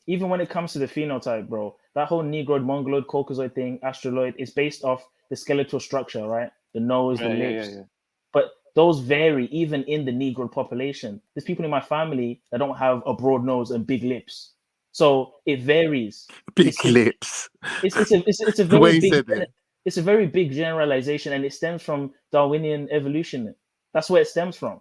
Even when it comes to the phenotype, bro, that whole Negroid, Mongoloid, Caucasoid thing, Australoid, is based off the skeletal structure, right? The nose, the lips. Yeah. But those vary even in the Negroid population. There's people in my family that don't have a broad nose and big lips. So it varies. Lips. It's a very big. It's a very big generalization, and it stems from Darwinian evolution. That's where it stems from.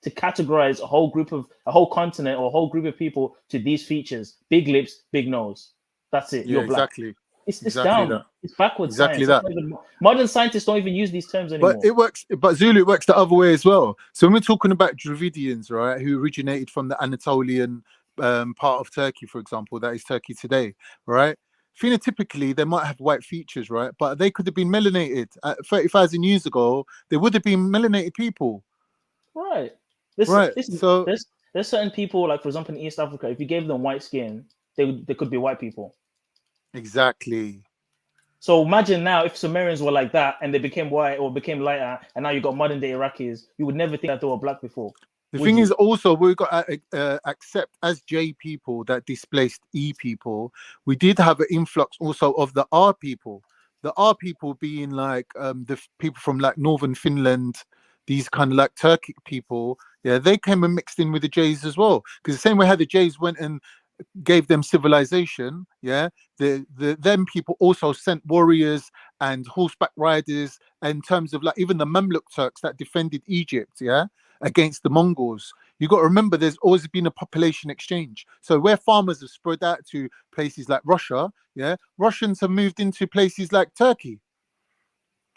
to categorize a whole continent or a whole group of people to these features: big lips, big nose. That's it. Yeah, You're black. exactly. It's Exactly down. that. It's backwards Exactly science. that. Modern scientists don't even use these terms But anymore. it works. But Zulu, it works the other way as well. So when we're talking about Dravidians, right, who originated from the Anatolian part of Turkey, for example, that is Turkey today, right? Phenotypically, they might have white features, right? But they could have been melanated 30,000 years ago. They would have been melanated people, right? Right. So there's certain people, like for example in East Africa, if you gave them white skin, they could be white people. exactly. So imagine now if Sumerians were like that and they became white or became lighter, and now you got modern day Iraqis, you would never think that they were black before. The thing is also we've got to accept as J people that displaced E people. We did have an influx also of the R people. The R people being like the people from like northern Finland, these kind of like Turkic people. Yeah, they came and mixed in with the J's as well. Because the same way how the J's went and gave them civilization, yeah, them people also sent warriors and horseback riders in terms of like even the Mamluk Turks that defended Egypt, yeah, against the Mongols. You got to remember there's always been a population exchange. So where farmers have spread out to places like Russia, yeah, Russians have moved into places like Turkey.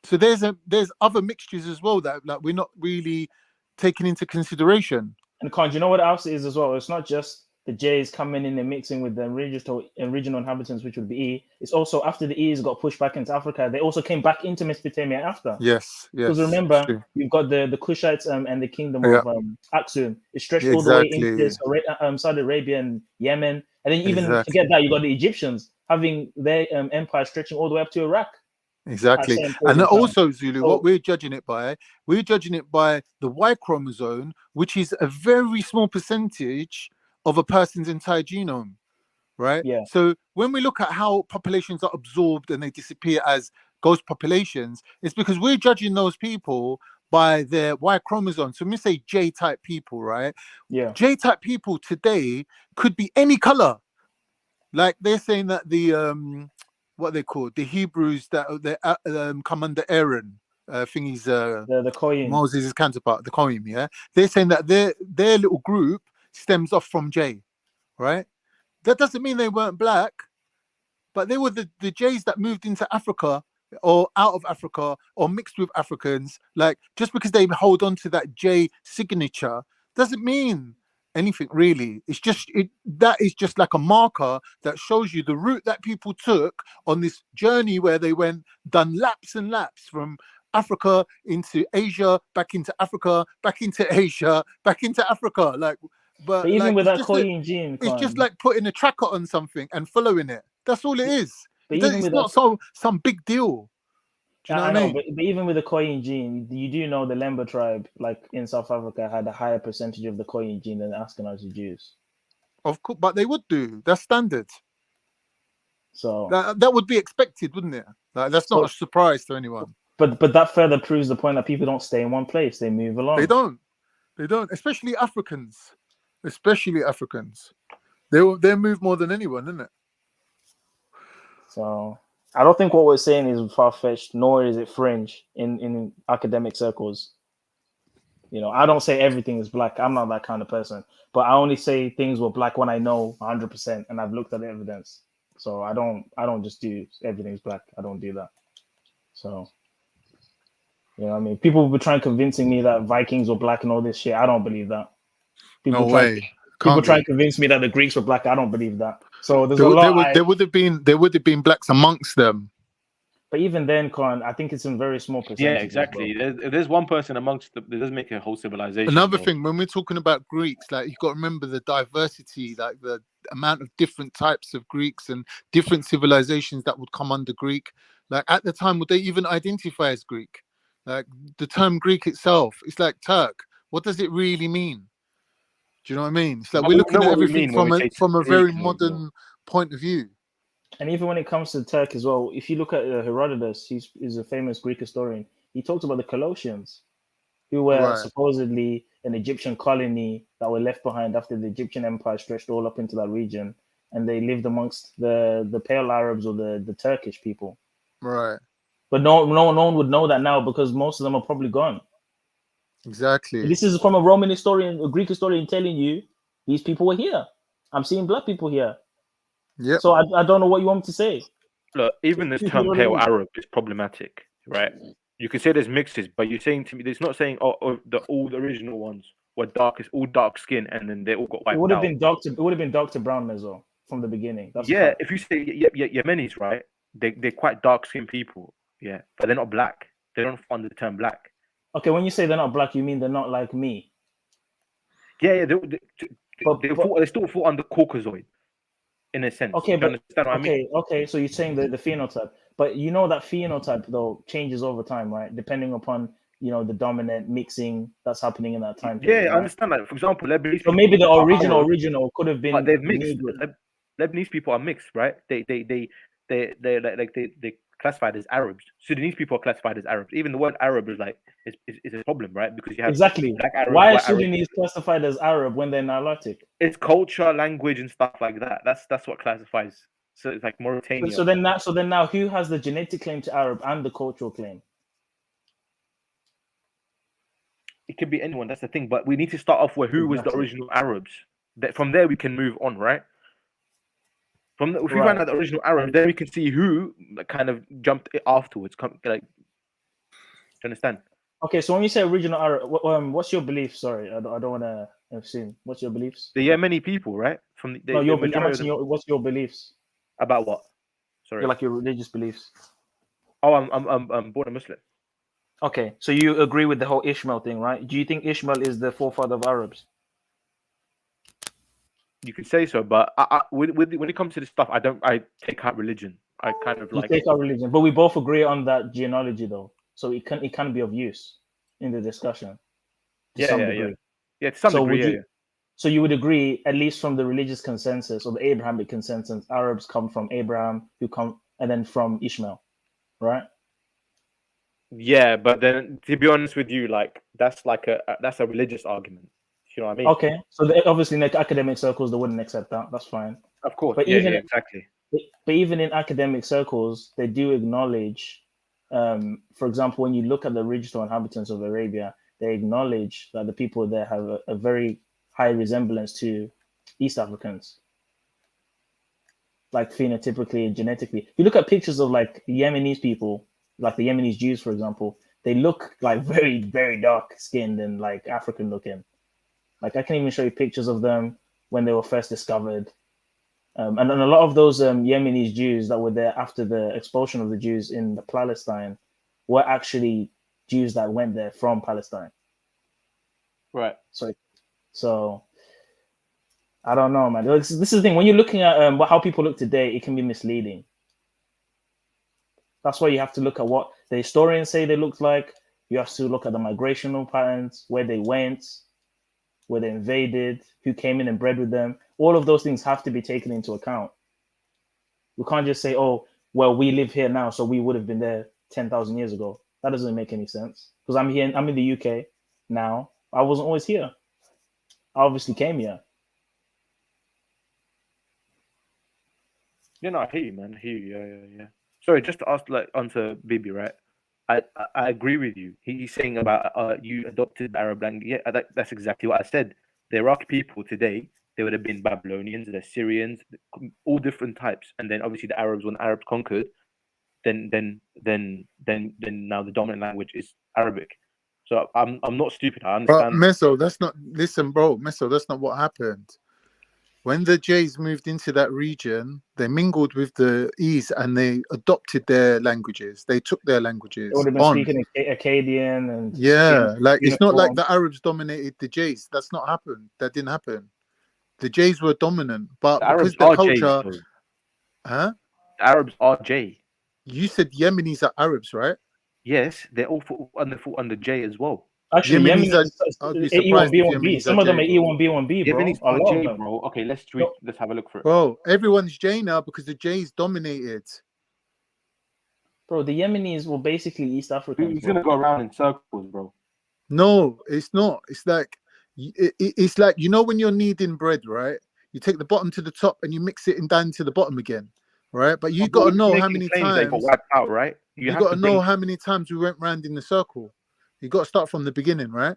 So there's other mixtures as well that like we're not really taking into consideration. And Con, you know what else it is as well? It's not just the J's coming in and mixing with the regional inhabitants, which would be E. It's also after the E's got pushed back into Africa, they also came back into Mesopotamia after. Yes. Because remember, you've got the Kushites and the kingdom of Aksum. It stretched all the way into Saudi Arabia and Yemen. And then even forget that, you got the Egyptians having their empire stretching all the way up to Iraq. Exactly. And also, Zulu, what we're judging it by the Y chromosome, which is a very small percentage of a person's entire genome, right? Yeah. So when we look at how populations are absorbed and they disappear as ghost populations, it's because we're judging those people by their Y chromosome. So when we say J-type people, right? Yeah. J-type people today could be any color. Like they're saying that the what they call the Hebrews that they come under Aaron, thingy's the Kohen. Moses' counterpart, the Kohen. Yeah, they're saying that their little group stems off from J, right? That doesn't mean they weren't black, but they were the J's that moved into Africa or out of Africa or mixed with Africans. Like just because they hold on to that J signature doesn't mean anything really. It's just that is just like a marker that shows you the route that people took on this journey where they done laps and laps from Africa into Asia, back into Africa, back into Asia, back into Africa. But even like, with that Kohen gene, it's just like putting a tracker on something and following it. That's all it is. It's not some big deal. Do you know what I mean? But even with the Kohen gene, you do know the Lemba tribe, like in South Africa, had a higher percentage of the Kohen gene than the Ashkenazi Jews. Of course, but they would do. That's standard. So that would be expected, wouldn't it? Like that's not a surprise to anyone. But that further proves the point that people don't stay in one place; they move along. They don't. Especially Africans. They move more than anyone, isn't it? So I don't think what we're saying is far-fetched, nor is it fringe in academic circles. You know, I don't say everything is black. I'm not that kind of person. But I only say things were black when I know 100% and I've looked at the evidence. So I don't just do everything's black. I don't do that. So, you know what I mean? People will try convincing me that Vikings were black and all this shit. I don't believe that. No way. People try to convince me that the Greeks were black. I don't believe that. So there's a lot. There would have been blacks amongst them. But even then, Con, I think it's in very small percentage. Yeah, exactly. There's one person amongst them. It doesn't make a whole civilization. Another thing, when we're talking about Greeks, like you've got to remember the diversity, like the amount of different types of Greeks and different civilizations that would come under Greek. Like at the time, would they even identify as Greek? Like the term Greek itself, it's like Turk. What does it really mean? Do you know what I mean? It's like we're looking at everything from a very modern point of view. And even when it comes to Turk as well, if you look at Herodotus, he's a famous Greek historian. He talks about the Colossians, who were supposedly an Egyptian colony that were left behind after the Egyptian empire stretched all up into that region, and they lived amongst the Pale Arabs or the Turkish people. Right. But no one would know that now because most of them are probably gone. Exactly. This is from a Roman historian, a Greek historian telling you these people were here. I'm seeing black people here. Yeah. So I don't know what you want me to say. Look, even this You term know what I pale mean? Arab is problematic, right? You can say there's mixes, but you're saying to me, it's not saying all the original ones were all dark skin, and then they all got It wiped would have out. been Doctor. It would have been Dr. Brown as well from the beginning. That's a Yeah, fact. if you say Yemenis, right? They're quite dark skinned people, yeah, but they're not black. They don't fall under the term black. Okay, when you say they're not black, you mean they're not like me. Yeah, they still fall under Caucasoid, in a sense. Okay, Do you understand what I mean? okay. So you're saying the phenotype, but you know that phenotype though changes over time, right? Depending upon the dominant mixing that's happening in that time period. Yeah, I right? understand that. For example, Lebanese So people maybe the are original Arab, could have but been they're mixed. Negro. Lebanese people are mixed, right? They classified as Arabs. Sudanese people are classified as Arabs. Even the word Arab is a problem, right? Because you have Exactly. black Arabs, Why are white Arabs. Sudanese classified as Arab when they're Nilotic? It's culture, language, and stuff like that. That's what classifies. So it's like Mauritania. So then now, who has the genetic claim to Arab and the cultural claim? It could be anyone. That's the thing. But we need to start off with who was the original Arabs. From there we can move on, right? If we find out the original Arabs, then we can see who kind of jumped it afterwards. Do you understand? Okay, so when you say original Arab, what's your belief? Sorry, I don't want to assume. What's your beliefs? The Yemeni people, right? From the your majority what's your beliefs about what? Sorry, your religious beliefs. Oh, I'm born a Muslim. Okay, so you agree with the whole Ishmael thing, right? Do you think Ishmael is the forefather of Arabs? You could say so, but when it comes to this stuff, I take out religion. I kind of take out religion, but we both agree on that genealogy, though. So it can be of use in the discussion to some degree. Yeah, to some degree. So you would agree, at least from the religious consensus or the Abrahamic consensus, Arabs come from Abraham, and then from Ishmael, right? Yeah, but then to be honest with you, that's a religious argument. You know what I mean? Okay, so obviously in academic circles they wouldn't accept that. That's fine. Of course, but exactly. But even in academic circles, they do acknowledge, for example, when you look at the original inhabitants of Arabia, they acknowledge that the people there have a very high resemblance to East Africans, like phenotypically and genetically. You look at pictures of like Yemenis people, like the Yemenis Jews, for example, they look like very, very dark skinned and like African looking. Like I can even show you pictures of them when they were first discovered. And a lot of those Yemenis Jews that were there after the expulsion of the Jews in Palestine were actually Jews that went there from Palestine. Right. So I don't know, man. This is the thing. When you're looking at how people look today, it can be misleading. That's why you have to look at what the historians say they looked like. You have to look at the migrational patterns, where they went, where they invaded, who came in and bred with them. All of those things have to be taken into account. We can't just say, oh, well, we live here now, so we would have been there 10,000 years ago. That doesn't make any sense. Because I'm in the UK now. I wasn't always here. I obviously came here. Yeah, no, I hear you, man. I hear you. Yeah. Sorry, just to ask, onto Bibi, right? I agree with you. He's saying about you adopted Arab language. Yeah, that's exactly what I said. The Iraqi people today, they would have been Babylonians, the Syrians, all different types, and then obviously the Arabs, when the Arabs conquered, then now the dominant language is Arabic. So I'm not stupid. I understand. But Meso, that's not. Listen, bro, Meso, that's not what happened. When the Jays moved into that region, they mingled with the E's and they adopted their languages. They took their languages They would have been on. speaking Akkadian and it's not like the Arabs dominated the Jays. That's not happened. That didn't happen. The Jays were dominant, but because the culture, Jays, the Arabs are J. You said Yemenis are Arabs, right? Yes, they're all under J as well. Actually, Yemenis are E1B1B. Some of them are E1B1B, bro. Yemenis are J, bro. Okay, let's have a look for it. Bro, everyone's J now because the J's dominated. Bro, the Yemenis were basically East Africans. He's gonna go around in circles, bro. No, it's not. It's like when you're kneading bread, right? You take the bottom to the top and you mix it down to the bottom again, right? But you got to know how many times they got wiped out, right? You got to know how many times we went round in the circle. You got to start from the beginning, right?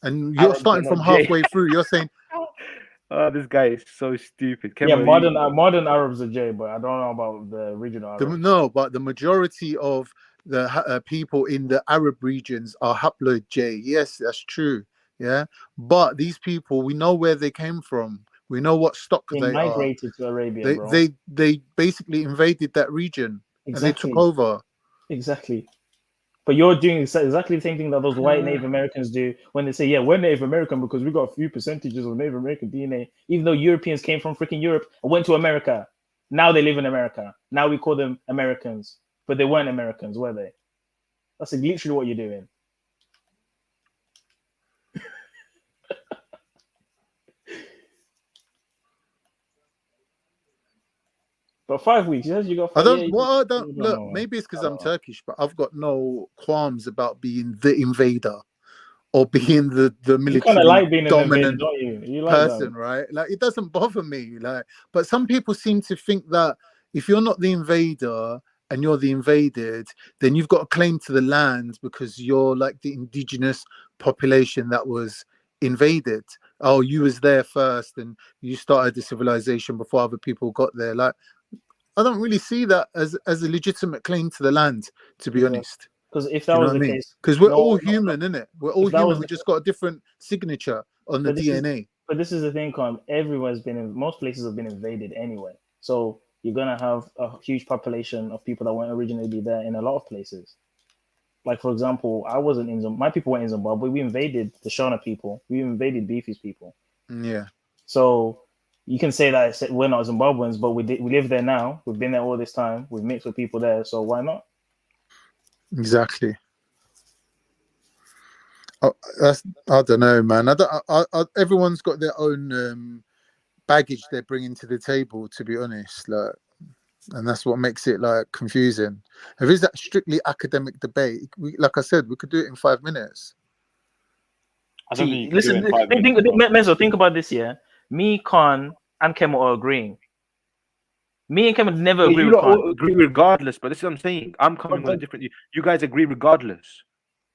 and you're Arabs starting are from not J. halfway through. You're saying, Oh, this guy is so stupid. Yeah, Kemo, modern Arabs are J, but I don't know about the original Arabs. no, but the majority of the people in the Arab regions are haploid J. Yes, that's true. Yeah, but these people, we know where they came from. We know what stock They they are. migrated to Arabia, bro. They basically invaded that region and they took Exactly. over. Exactly. But you're doing exactly the same thing that those white Native Americans do when they say, yeah, we're Native American because we got a few percentages of Native American DNA, even though Europeans came from freaking Europe and went to America. Now they live in America. Now we call them Americans, but they weren't Americans, were they? That's literally what you're doing. But 5 weeks, yes, you got. I don't. Well, I don't look. Maybe it's because I'm Turkish, but I've got no qualms about being the invader or being the You kind of military like being an invader, dominant don't you? You like person, that. right? Like it doesn't bother me. Like, but some people seem to think that if you're not the invader and you're the invaded, then you've got a claim to the land because you're like the indigenous population that was invaded. Oh, you was there first, and you started the civilization before other people got there. Like, I don't really see that as a legitimate claim to the land, to be honest. Because if that was the case, because we're all human, innit? We're all if that human. was We the- just got a different signature on the But this is- DNA. But this is the thing, Con. Everyone's been in. Most places have been invaded anyway. So you're gonna have a huge population of people that weren't originally there in a lot of places. Like for example, I wasn't in. My people weren't in Zimbabwe. We invaded the Shona people. We invaded Beefy's people. Yeah. So you can say that we're not Zimbabweans, but we live there now. We've been there all this time. We've mixed with people there. So why not? Exactly. I don't know, man. Everyone's got their own baggage they're bringing to the table, to be honest. Like, and that's what makes it like confusing. If it's that strictly academic debate, like I said, we could do it in 5 minutes. See, listen, think about this. Yeah, me, Khan, and Kemo are agreeing. Me and Kemo never agree You with lot Khan. all agree regardless, but this is what I'm saying. I'm coming with a different. You guys agree regardless.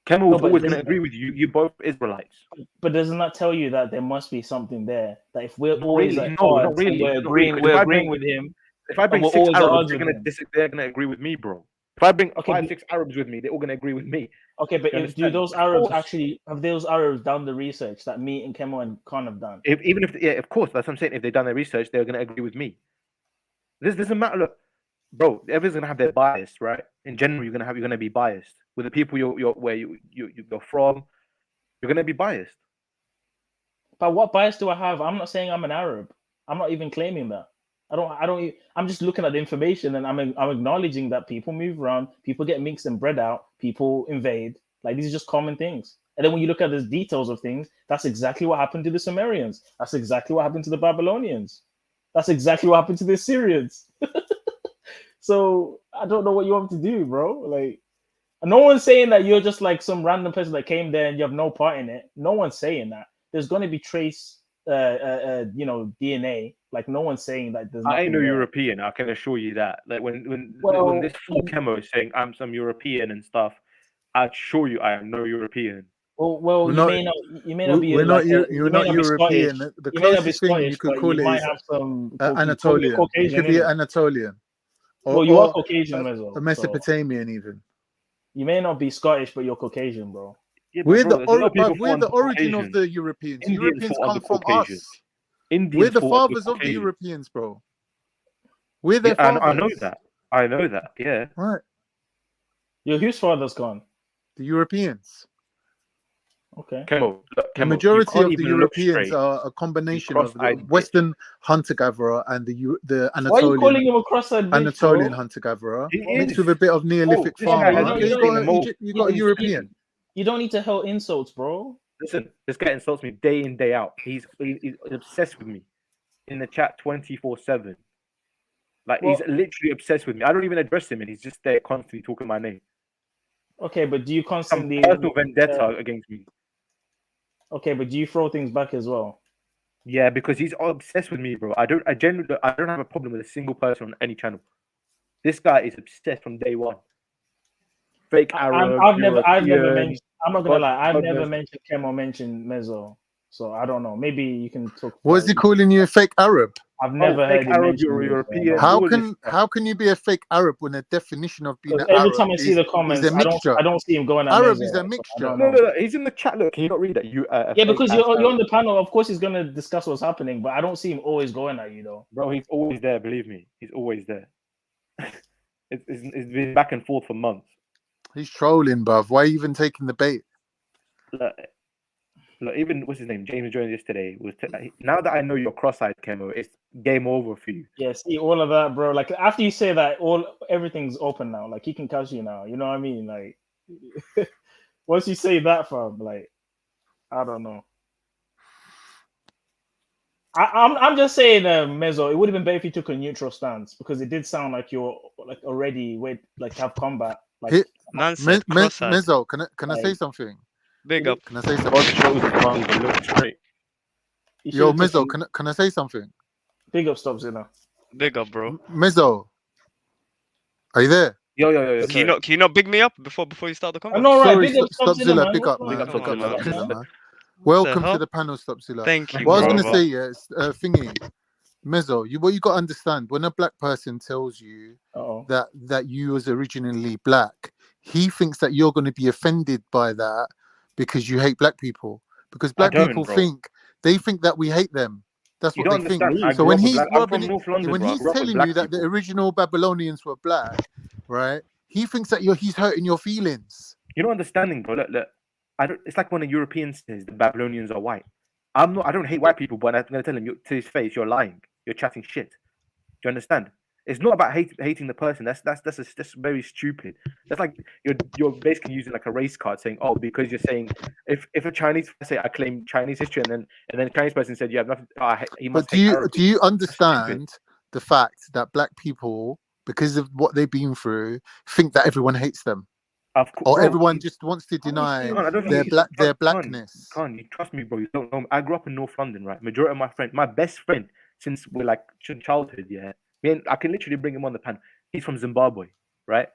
Kemo was always going to agree with you. You both Israelites. But doesn't that tell you that there must be something there? That if we're always really, at no, odds not really. and we're Not really, agreeing, 'cause we're if I agreeing bring- with him. If I bring and we're 6 always at Arabs, odds they're with him. gonna agree with me, bro. If I bring Okay, 5-6 Arabs with me, they're all gonna agree with me. Okay, but You if do understand? those Of Arabs course. actually have those Arabs done the research that me and Kemo and Khan have done? Even if of course, that's what I'm saying. If they've done their research, they're gonna agree with me. This doesn't matter. Look, bro, everyone's gonna have their bias, right? In general, you're gonna be biased with the people you're from. You're gonna be biased. But what bias do I have? I'm not saying I'm an Arab. I'm not even claiming that. I'm just looking at the information and I'm acknowledging that people move around, people get mixed and bred out, people invade. Like these are just common things. And then when you look at the details of things, that's exactly what happened to the Sumerians. That's exactly what happened to the Babylonians. That's exactly what happened to the Assyrians. So I don't know what you want me to do, bro. Like, no one's saying that you're just like some random person that came there and you have no part in it. No one's saying that. There's going to be trace, DNA. Like no one's saying that there's. I ain't no there. European. I can assure you that. Like when Well, this fool Kemo is saying I'm some European and stuff, I assure you I am no European. Well, you may not be. We're like not. You're not European. The closest thing you could call it is Anatolian. You could be Anatolian. Well, you are Caucasian, Mezzo. A Mesopotamian, even. You may not be Scottish, but you're Caucasian, bro. Yeah, we're bro, we're the origin of the Europeans. Europeans come from us. We're the fathers of the Europeans, bro. We're their fathers. I know that. I know that. Yeah. Right. Whose father's gone? The Europeans. Okay. The majority of the Europeans are a combination of the Western hunter-gatherer and the Anatolian. Why are you calling him a cross-eyed bitch, Anatolian bro? hunter-gatherer mixed with a bit of Neolithic farmer. You got a European. You don't need to hurl insults, bro. Listen, this guy insults me day in, day out. He's obsessed with me in the chat 24/7. Like he's literally obsessed with me. I don't even address him, and he's just there constantly talking my name. Okay, but do you constantly some personal vendetta against me? Okay, but do you throw things back as well? Yeah, because he's obsessed with me, bro. I don't have a problem with a single person on any channel. This guy is obsessed from day one. fake Arab. I've never European, mentioned. I'm not gonna lie. I've God never knows. mentioned Kem or mentioned Mezzo, so I don't know. Maybe you can talk. What is he calling you a fake Arab? I've never heard fake him Arab, mention you're Mezzo, European. How all this can you be a fake Arab when the definition of being Because an every Arab time I see the is comments, a mixture? I don't see him going at Arab Mezzo, is a so I mixture. don't No, know. no, no, he's in the chat. Look, can you not read that? You, Yeah, because you're Arab. on the panel. Of course, he's gonna discuss what's happening, but I don't see him always going at you though. Bro, he's always there. Believe me, he's always there. It's been back and forth for months. He's trolling, bruv. Why are you even taking the bait? Look, even what's his name? James joined yesterday. Now that I know you're cross-eyed, Kemo, it's game over for you. Yeah, see all of that, bro. Like after you say that, everything's open now. Like he can catch you now. You know what I mean? Like once you say that, fam, like I don't know. I'm just saying, Mezzo. It would have been better if you took a neutral stance because it did sound like you're like already have combat. Like Man said Mezzo, can I say something? Big up. Can I say something? Yo, Mezzo, can I say something? Big up, Stopzilla. Big up, bro. Mezzo, are you there? Yo. Can you not big me up before you start the convo? I'm all right. Sorry, Big up, Stopzilla, man. big up, Big man. up, Big up, man. Stopzilla, man. What Welcome the to hell? the panel, Stopzilla. Thank you, What I was brother. gonna say, thingy, Mezzo, what you got to understand when a black person tells you that you was originally black, he thinks that you're going to be offended by that because you hate black people. Because black people think that we hate them. That's You what don't they think. understand. I So grew when up with he's black. I'm rubbing from it, North London, when bro. I he's grew up with telling black you that the people. original Babylonians were black, right? He thinks that he's hurting your feelings. You're not understanding, bro. Look. It's like when a European says the Babylonians are white. I don't hate white people, but I'm going to tell him to his face, you're lying. You're chatting shit. Do you understand? It's not about hating the person. That's very stupid. That's like you're basically using like a race card, saying, oh, because you're saying if a Chinese say I claim Chinese history, and then a Chinese person said you have nothing. He must But hate Arab do you understand the fact that black people, because of what they've been through, think that everyone hates them? Or everyone just wants to deny their blackness. Can't you trust me, bro? You don't know. I grew up in North London, right? Majority of my best friend since we're like childhood, yeah. I can literally bring him on the pan. He's from Zimbabwe, right?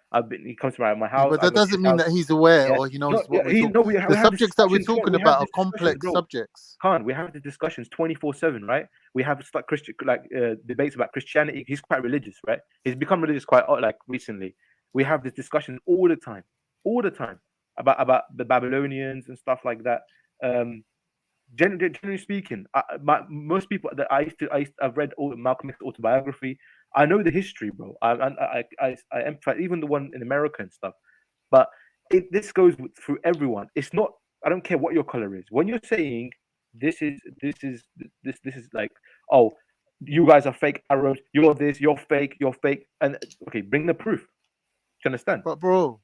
He comes to my house. But that doesn't mean that he's aware or he knows what we're talking about. The subjects that we're talking about are complex subjects. We have the discussions 24/7, right? We have Christian debates about Christianity. He's quite religious, right? He's become religious quite recently. We have this discussion all the time about the Babylonians and stuff like that. Generally speaking, most people that I've read Malcolm X's autobiography. I know the history, bro. I emphasize even the one in America and stuff. But this goes through everyone. It's not. I don't care what your color is. When you're saying this is like, oh, you guys are fake Arabs. You're this. You're fake. And okay, bring the proof. Do you understand? But bro.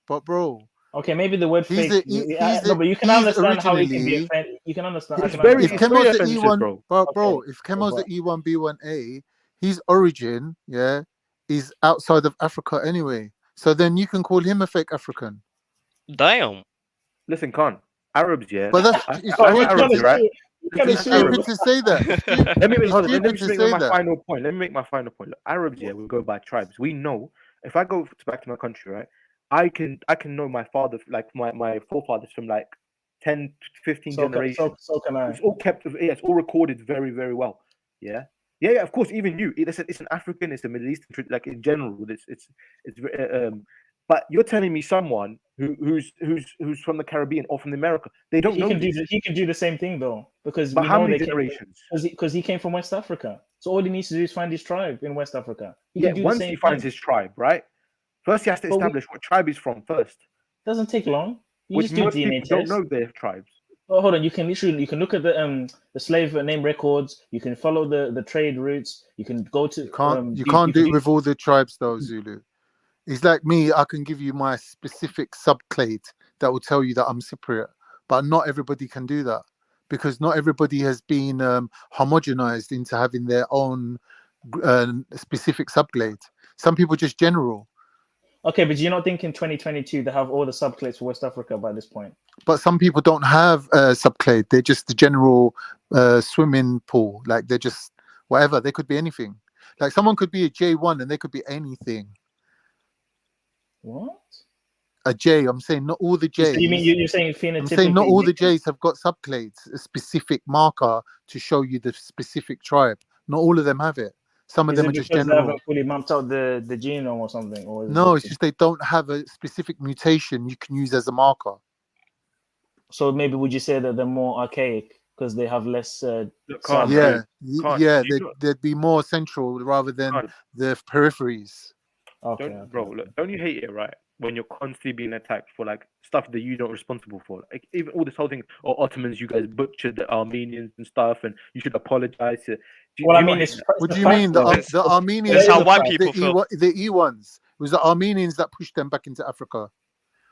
Okay, maybe the word fake. No, but you can understand how he can be offended. You can understand. If Kemo's the E1, bro, if Kemo's the E1 B1A, his origin, is outside of Africa anyway. So then you can call him a fake African. Damn. Listen, Khan, Arabs, yeah. But that's Arabs, right? It's stupid to say that. Let me make my final point. Look, Arabs, yeah, we go by tribes. We know if I go back to my country, right? I can know my father, like my forefathers from like 10, 15 generations. So can I. It's all kept. It's all recorded very, very well. Yeah. Of course, even you. It's an African. It's a Middle Eastern. Like in general, it's. But you're telling me someone who's from the Caribbean or from America, they don't know. He can do the same thing though, because but how many generations? Because he came from West Africa. So all he needs to do is find his tribe in West Africa. Once he finds his tribe, right? First, he has to establish what tribe he's from first. Doesn't take long. Which most people don't know their tribes. Oh, hold on. You can look at the slave name records. You can follow the trade routes. You can go to. You can't do it with all the tribes though, Zulu. It's like me. I can give you my specific subclade that will tell you that I'm Cypriot, but not everybody can do that because not everybody has been homogenized into having their own specific subclade. Some people just general. Okay, but do you not think in 2022 they have all the subclades for West Africa by this point? But some people don't have subclade. They're just the general swimming pool. Like they're just whatever. They could be anything. Like someone could be a J1 and they could be anything. What? a J. I'm saying not all the J's. So you mean you're saying phenotypically? I'm saying not all the J's have got subclades, a specific marker to show you the specific tribe. Not all of them have it. Some of them are just because they general. haven't fully mapped out the genome or something? Or No, it's just they don't have a specific mutation you can use as a marker. So maybe would you say that they're more archaic because they have less? They'd be more central rather than the peripheries. Don't you hate it, right? When you're constantly being attacked for like stuff that you're not responsible for, like even all this whole thing, or Ottomans, you guys butchered the Armenians and stuff, and you should apologize to. What do you mean? The Armenians? That's how white people feel. The E ones. It was the Armenians that pushed them back into Africa.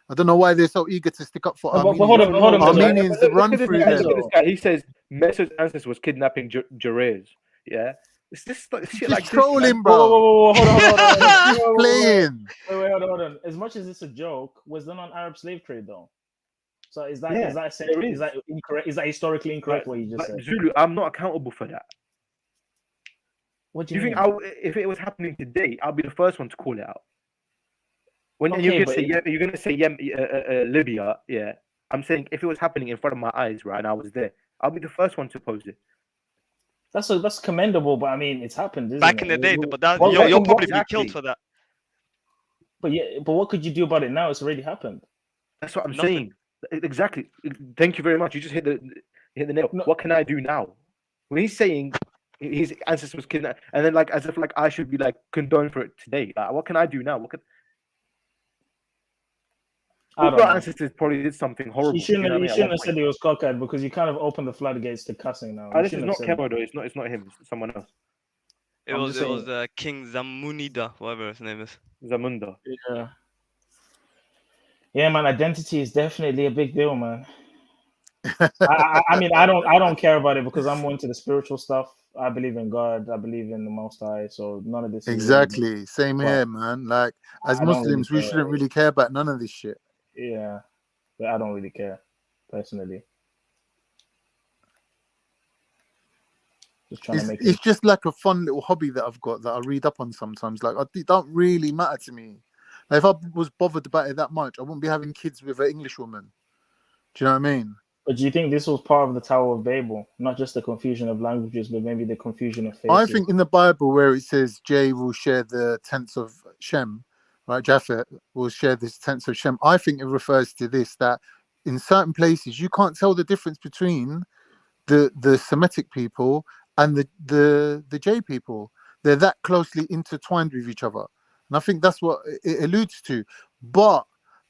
I don't know why they're so eager to stick up for Armenians. Hold on. Armenians run through them. This guy, he says Messer's ancestor was kidnapping Jerez. Yeah. It's just shit like trolling, bro. Hold on. Just playing. Wait, hold on. As much as it's a joke, was done on Arab slave trade though. So is that incorrect? Is that historically incorrect? What you just said? Zulu, I'm not accountable for that. What do you mean? think if it was happening today, I'll be the first one to call it out? When you're gonna say Libya, yeah. I'm saying if it was happening in front of my eyes, right, and I was there, I'll be the first one to oppose it. That's commendable, but I mean, it's happened. Back in the day, but you'll probably be killed for that. But what could you do about it now? It's already happened. That's what I'm saying. Exactly. Thank you very much. You just hit the nail. No. What can I do now? When he's saying his ancestors was kidnapped, and then as if I should be condoned for it today. What can I do now? Your ancestors probably did something horrible. You shouldn't have said he was cockeyed because you kind of opened the floodgates to cussing now. This is not Kemo though. It's not him. It's someone else. It was King Zamunida, whatever his name is. Zamunda. Yeah, man. Identity is definitely a big deal, man. I mean, I don't care about it because I'm more into the spiritual stuff. I believe in God. I believe in the Most High. So none of this. Exactly. Same here, man. As Muslims, we shouldn't really care about none of this shit. Yeah, but I don't really care personally. It's just like a fun little hobby that I've got that I read up on sometimes. It don't really matter to me. If I was bothered about it that much, I wouldn't be having kids with an English woman. Do you know what I mean? But do you think this was part of the Tower of Babel? Not just the confusion of languages, but maybe the confusion of faces? I think in the Bible where it says Jay will share the tents of Shem, right? Japhet will share this tents of Shem. I think it refers to this, that in certain places you can't tell the difference between the Semitic people and the J people. They're that closely intertwined with each other. And I think that's what it alludes to. But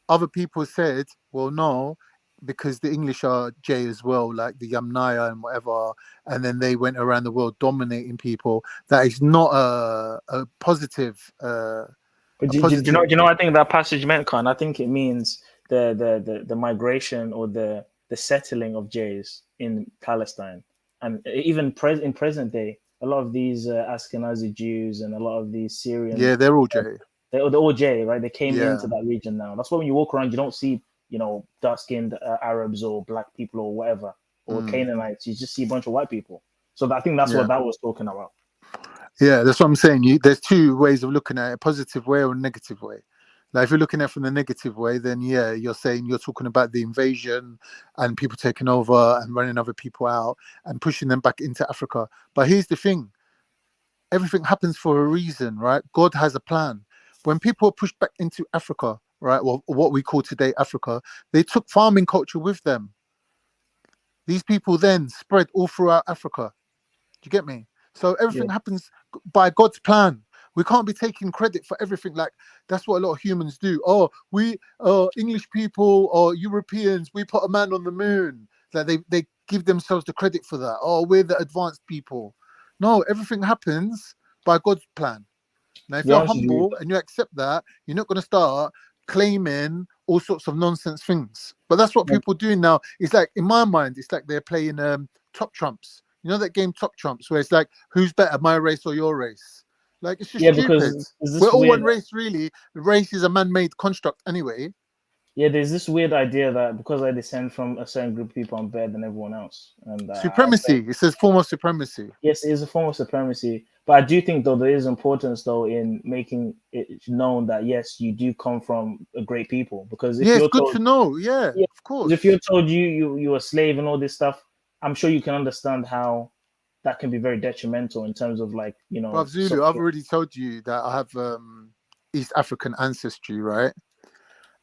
other people said, well, no, because the English are J as well, like the Yamnaya and whatever, and then they went around the world dominating people. That is not a positive. But do you know? I think that passage meant, Khan. I think it means the migration or the settling of Jays in Palestine, and even in present day, a lot of these Ashkenazi Jews and a lot of these Syrians. Yeah, they're all J. They're all J, right? They came into that region now. That's why when you walk around, you don't see dark-skinned Arabs or black people or whatever, or Canaanites. You just see a bunch of white people. So I think that's what that was talking about. Yeah, that's what I'm saying. There's two ways of looking at it: a positive way or a negative way. If you're looking at it from the negative way, then you're saying you're talking about the invasion and people taking over and running other people out and pushing them back into Africa. But here's the thing: everything happens for a reason, right? God has a plan. When people are pushed back into Africa, right, well, what we call today Africa, they took farming culture with them. These people then spread all throughout Africa. Do you get me? So everything happens by God's plan. We can't be taking credit for everything. That's what a lot of humans do. Oh, we English people or Europeans, we put a man on the moon. They give themselves the credit for that. Oh, we're the advanced people. No, everything happens by God's plan. Now, if you're humble and you accept that, you're not going to start claiming all sorts of nonsense things. But that's what people are doing now. It's in my mind, it's like they're playing top trumps. You know that game Top Trumps, where it's who's better, my race or your race? It's just stupid. We're all one race, really. The race is a man-made construct anyway. Yeah, there's this weird idea that because I descend from a certain group of people, I'm better than everyone else. And supremacy. It says form of supremacy. Yes, it is a form of supremacy. But I do think though there is importance though in making it known that yes, you do come from a great people, because if Yeah, it's you're good told, to know. Yeah, yeah, of course. if you're told you're a slave and all this stuff, I'm sure you can understand how that can be very detrimental in terms of like, you know, Bruv Zulu, I've already told you that I have East African ancestry, right?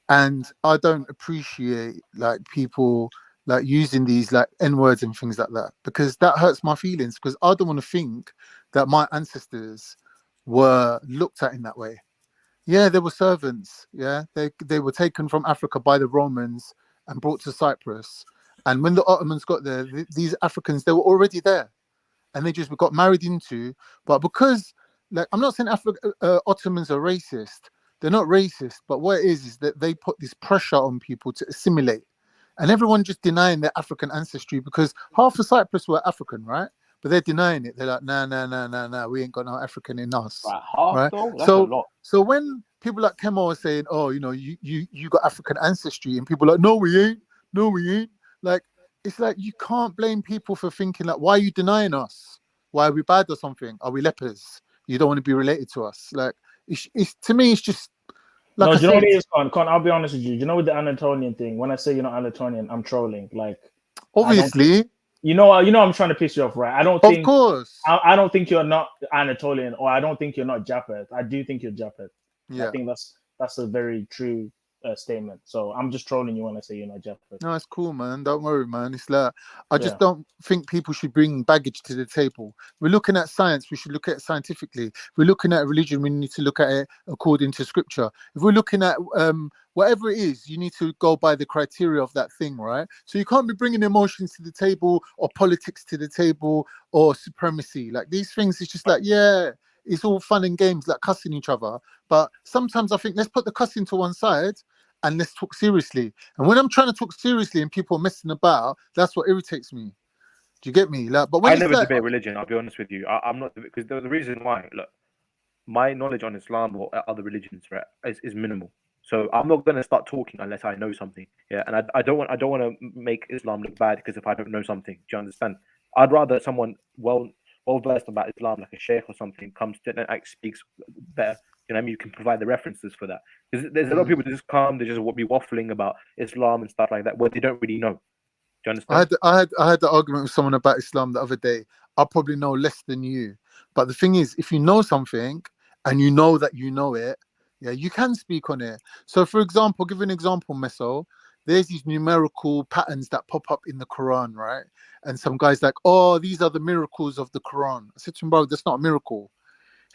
And I don't appreciate like people like using these like N words and things like that, because that hurts my feelings, because I don't want to think that my ancestors were looked at in that way. Yeah, they were servants. Yeah, they were taken from Africa by the Romans and brought to Cyprus. And when the Ottomans got there, these Africans, they were already there, and they just got married into. But because, like, I'm not saying Ottomans are racist. They're not racist. But what it is that they put this pressure on people to assimilate, and everyone just denying their African ancestry, because half of Cyprus were African, right? But they're denying it. They're like, nah, we ain't got no African in us, Right, half right? though? That's a lot. So when people like Kemo are saying, oh, you know, you got African ancestry, and people are like, no, we ain't. Like, it's like you can't blame people for thinking like, why are you denying us? Why are we bad or something? Are we lepers? You don't want to be related to us? Like, it's to me, it's just like no, I do you know what said. it is, Con? I'll be honest with you. Do you know with the Anatolian thing? When I say you're not Anatolian, I'm trolling. Like, Obviously, you know, I'm trying to piss you off, right? I don't of think, course, I don't think you're not Anatolian, or I don't think you're not Japhet. I do think you're Japhet. yeah. I think that's a very true statement. So I'm just trolling you when I say you're not Japhet. No, it's cool, man. Don't worry, man. It's like I just Yeah. don't think people should bring baggage to the table. We're looking at science, we should look at it scientifically. If we're looking at religion, we need to look at it according to scripture. If we're looking at whatever it is, you need to go by the criteria of that thing, right? So you can't be bringing emotions to the table, or politics to the table, or supremacy. Like these things, it's just like, yeah, it's all fun and games, like cussing each other. But sometimes I think let's put the cussing to one side and let's talk seriously. And when I'm trying to talk seriously and people are messing about, that's what irritates me. Do you get me? Like, but when I it's never like, debate religion. I'll be honest with you. I'm not, because the reason why, look, my knowledge on Islam or other religions, right, is minimal. So I'm not gonna start talking unless I know something. Yeah, and I don't want to make Islam look bad because if I don't know something, do you understand? I'd rather someone well versed about Islam, like a sheikh or something, comes to and speaks better. You know what I mean? You can provide the references for that. Because there's a lot of people that just come, they just be waffling about Islam and stuff like that, where they don't really know. Do you understand? I had the argument with someone about Islam the other day. I probably know less than you, but the thing is, if you know something and you know that you know it, yeah, you can speak on it. So, for example, give an example, Meso. There's these numerical patterns that pop up in the Quran, right? And some guy's like, "Oh, these are the miracles of the Quran." I said to him, "Bro, that's not a miracle."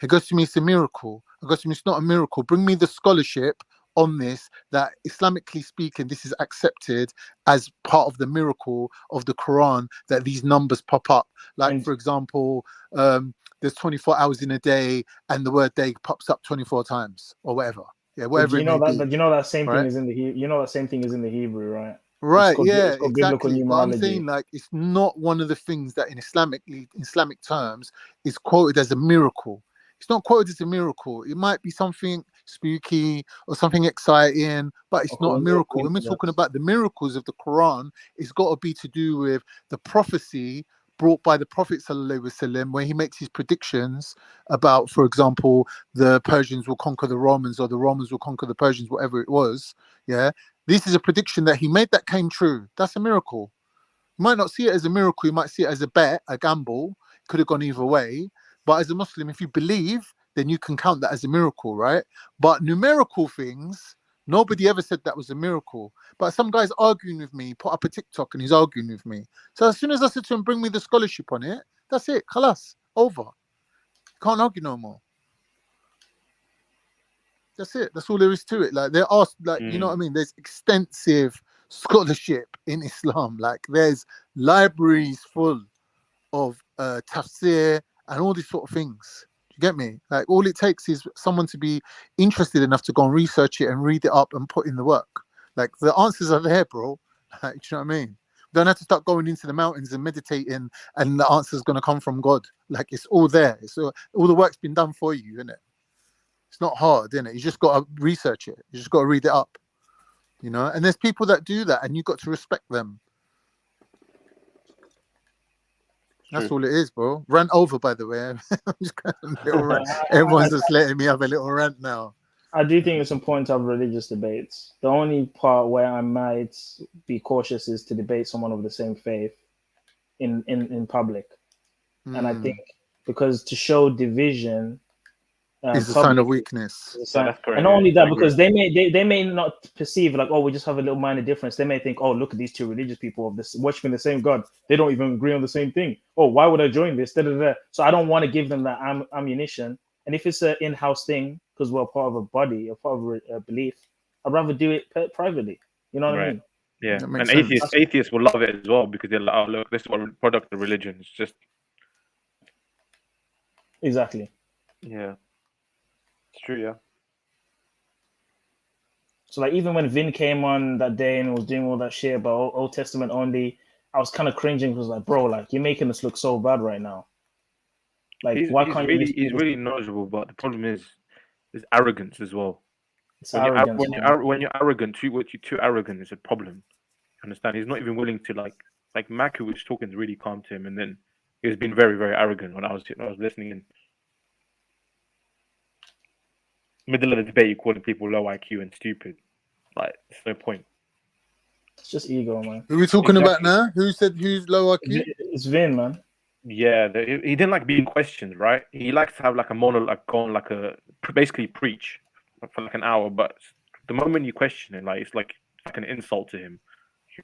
He goes to me, "It's a miracle." I go to me, "It's not a miracle. Bring me the scholarship on this, that Islamically speaking, this is accepted as part of the miracle of the Quran, that these numbers pop up. Like, for example, there's 24 hours in a day and the word day pops up 24 times or whatever. Yeah, whatever it may be. But you know that same right? thing is in the that same thing is in the Hebrew, right? Right, It's yeah, called biblical exactly. But I'm numerology. saying, like, it's not one of the things that in Islamic terms is quoted as a miracle. It's not quoted as a miracle. It might be something spooky or something exciting, but it's not a miracle. When we're talking about the miracles of the Quran, it's got to be to do with the prophecy brought by the Prophet ﷺ, where he makes his predictions about, for example, the Persians will conquer the Romans or the Romans will conquer the Persians, whatever it was. Yeah, this is a prediction that he made that came true. That's a miracle. You might not see it as a miracle. You might see it as a bet, a gamble. It could have gone either way. But as a Muslim, if you believe, then you can count that as a miracle, right? But numerical things, nobody ever said that was a miracle. But some guy's arguing with me, put up a TikTok and he's arguing with me. So as soon as I said to him, bring me the scholarship on it, that's it. Khalas, over. Can't argue no more. That's it. That's all there is to it. Like, there are, like, you know what I mean? There's extensive scholarship in Islam. Like, there's libraries full of tafsir and all these sort of things. Do you get me? Like, all it takes is someone to be interested enough to go and research it and read it up and put in the work. Like, the answers are there, bro. Like, do you know what I mean? You don't have to start going into the mountains and meditating and the answer's going to come from God. Like, it's all there. It's all the work's been done for you, isn't it? It's not hard, isn't it? You just got to research it. You just got to read it up, you know? And there's people that do that and you've got to respect them. That's all it is, bro. Rant over, by the way. I'm just kind of little rant. Everyone's just letting me have a little rant now. I do think it's important to have religious debates. The only part where I might be cautious is to debate someone of the same faith in public. And I think because to show division It's a sign of weakness. and not only that, because they may not perceive like, oh, we just have a little minor difference. They may think, oh, look at these two religious people of this worshiping the same God. They don't even agree on the same thing. Oh, why would I join this? Da-da-da. So I don't want to give them that ammunition. And if it's an in-house thing, because we're part of a body, a part of a belief, I'd rather do it privately. You know what I mean? Yeah, and atheists will love it as well because they're like, oh, look, this is what product of religion. It's just exactly. Yeah. It's true, yeah. So like even when Vin came on that day and was doing all that shit about Old Testament only, I was kind of cringing because like, bro, like you're making us look so bad right now. Like he's really knowledgeable, but the problem is arrogance as well. When you're arrogant, when you're too arrogant, it's a problem. Understand? He's not even willing to like Mac, who was talking, really calm to him, and then he was being very, very arrogant when I was listening in. Middle of the debate, you're calling people low IQ and stupid. Like, there's no point. It's just ego, man. Who are we talking about now? Who said who's low IQ? It's Vin, man. Yeah, he didn't like being questioned, right? He likes to have like a monologue, go on like basically preach for like an hour. But the moment you question it, like it's like an insult to him.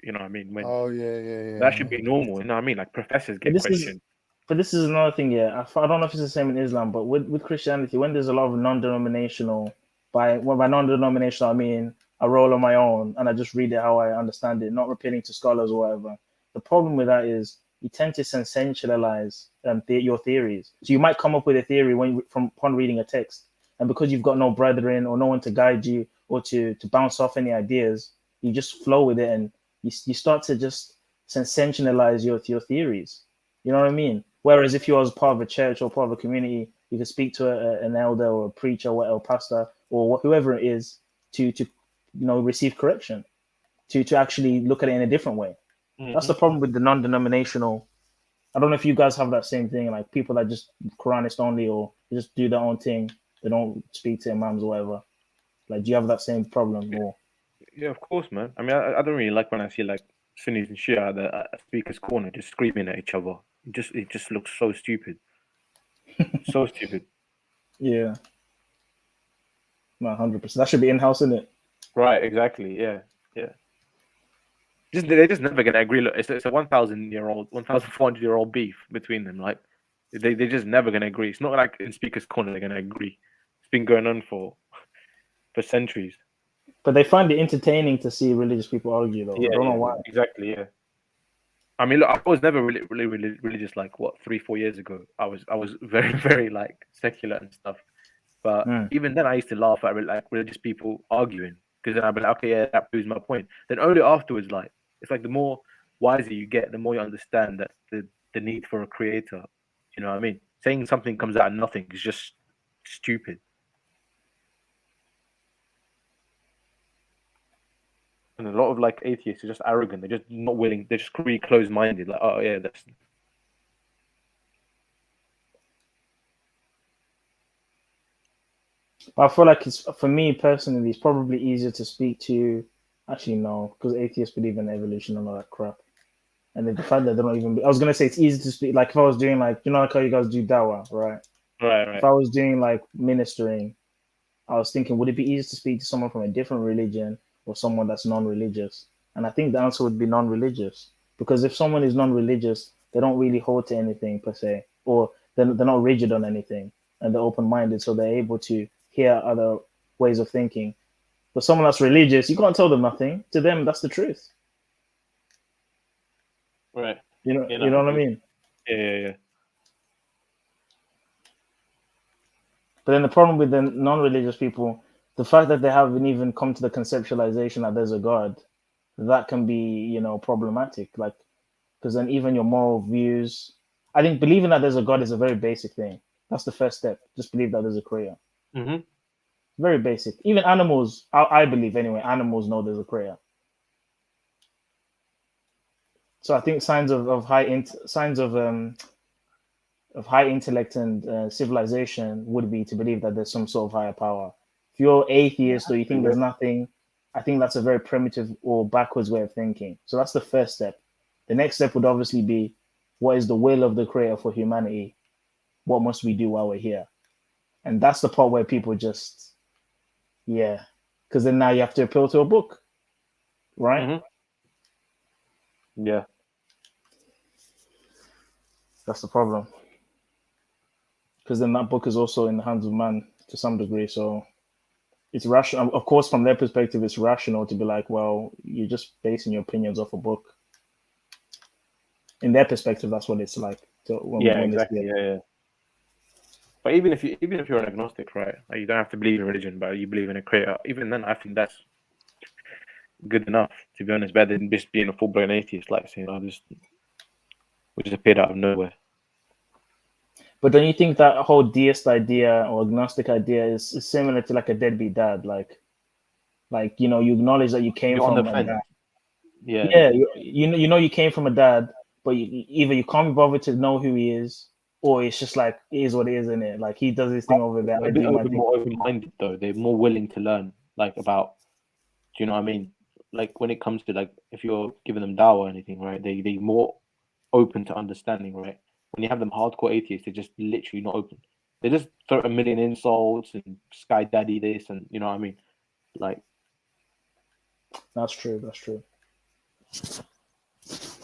You know what I mean? Yeah. That should be normal. You know what I mean? Like professors get questioned. But this is another thing, yeah. I don't know if it's the same in Islam, but with Christianity, when there's a lot of non-denominational, by non-denominational I mean I roll on my own and I just read it how I understand it, not repeating to scholars or whatever. The problem with that is you tend to sensationalize your theories. So you might come up with a theory upon reading a text, and because you've got no brethren or no one to guide you or to bounce off any ideas, you just flow with it and you start to just sensationalize your theories. You know what I mean? Whereas if you was part of a church or part of a community, you could speak to an elder or a preacher or a pastor or whoever it is to receive correction, to actually look at it in a different way. Mm-hmm. That's the problem with the non-denominational. I don't know if you guys have that same thing, like people that just Quranist only or just do their own thing. They don't speak to imams or whatever. Like, do you have that same problem? Or yeah, of course, man. I mean, I don't really like when I see like Sunnis and Shia at the speaker's corner just screaming at each other. It just looks so stupid. So stupid. Yeah. No, 100%. That should be in-house, isn't it? Right, exactly. Yeah. They're just never gonna agree. Look, it's a 1,400-year-old beef between them. Like they're just never gonna agree. It's not like in speaker's corner they're gonna agree. It's been going on for centuries. But they find it entertaining to see religious people argue, though. Yeah, I don't know why. Exactly. Yeah. I mean, look, I was never really religious. Like 3-4 years ago, I was very, very like secular and stuff. But even then, I used to laugh at like religious people arguing because then I'd be like, okay, yeah, that proves my point. Then only afterwards, like it's like the more wiser you get, the more you understand that the need for a creator. You know what I mean? Saying something comes out of nothing is just stupid. And a lot of like atheists are just arrogant. They're just not willing. They're just really closed-minded. Like, oh yeah, that's. I feel like for me personally, it's probably easier to speak to. Actually, no, because atheists believe in evolution and all that crap. And the fact that they don't even. I was gonna say it's easy to speak. Like if I was doing like like how you guys do dawah, right? Right. If I was doing like ministering, I was thinking, would it be easier to speak to someone from a different religion or someone that's non-religious? And I think the answer would be non-religious, because if someone is non-religious, they don't really hold to anything per se, or they're not rigid on anything, and they're open-minded, so they're able to hear other ways of thinking. But someone that's religious, you can't tell them nothing. To them, that's the truth. Right. You know what I mean? Yeah. But then the problem with the non-religious people, the fact that they haven't even come to the conceptualization that there's a God, that can be, problematic. Like, because then even your moral views, I think believing that there's a God is a very basic thing. That's the first step. Just believe that there's a creator. Mm-hmm. Very basic. Even animals, I believe anyway, animals know there's a creator. So I think signs of of high intellect and civilization would be to believe that there's some sort of higher power. If you're atheist or you think there's nothing, I think that's a very primitive or backwards way of thinking. So that's the first step. The next step would obviously be, what is the will of the creator for humanity? What must we do while we're here? And that's the part where people just, because then now you have to appeal to a book, right? Mm-hmm. Yeah. That's the problem. Because then that book is also in the hands of man to some degree. So it's rational. Of course, from their perspective, it's rational to be like, well, you're just basing your opinions off a book. In their perspective, that's what it's like. Exactly. Yeah. But even if you're an agnostic, right? Like, you don't have to believe in religion, but you believe in a creator. Even then, I think that's good enough, to be honest. Better than just being a full-blown atheist, like saying, we just appeared out of nowhere. But don't you think that whole deist idea or agnostic idea is similar to like a deadbeat dad? Like you acknowledge that you came You're from on the a fence. dad. Yeah. You came from a dad, but either you can't be bothered to know who he is, or it's just like, it is what it is, isn't it? Like, he does his thing over there. They're a bit more open-minded, though. They're more willing to learn, like, about. Do you know what I mean? Like, when it comes to, like, if you're giving them dawah or anything, right? They're more open to understanding, right? When you have them hardcore atheists, they're just literally not open. They just throw a million insults and sky daddy this, and you know what I mean? Like, that's true.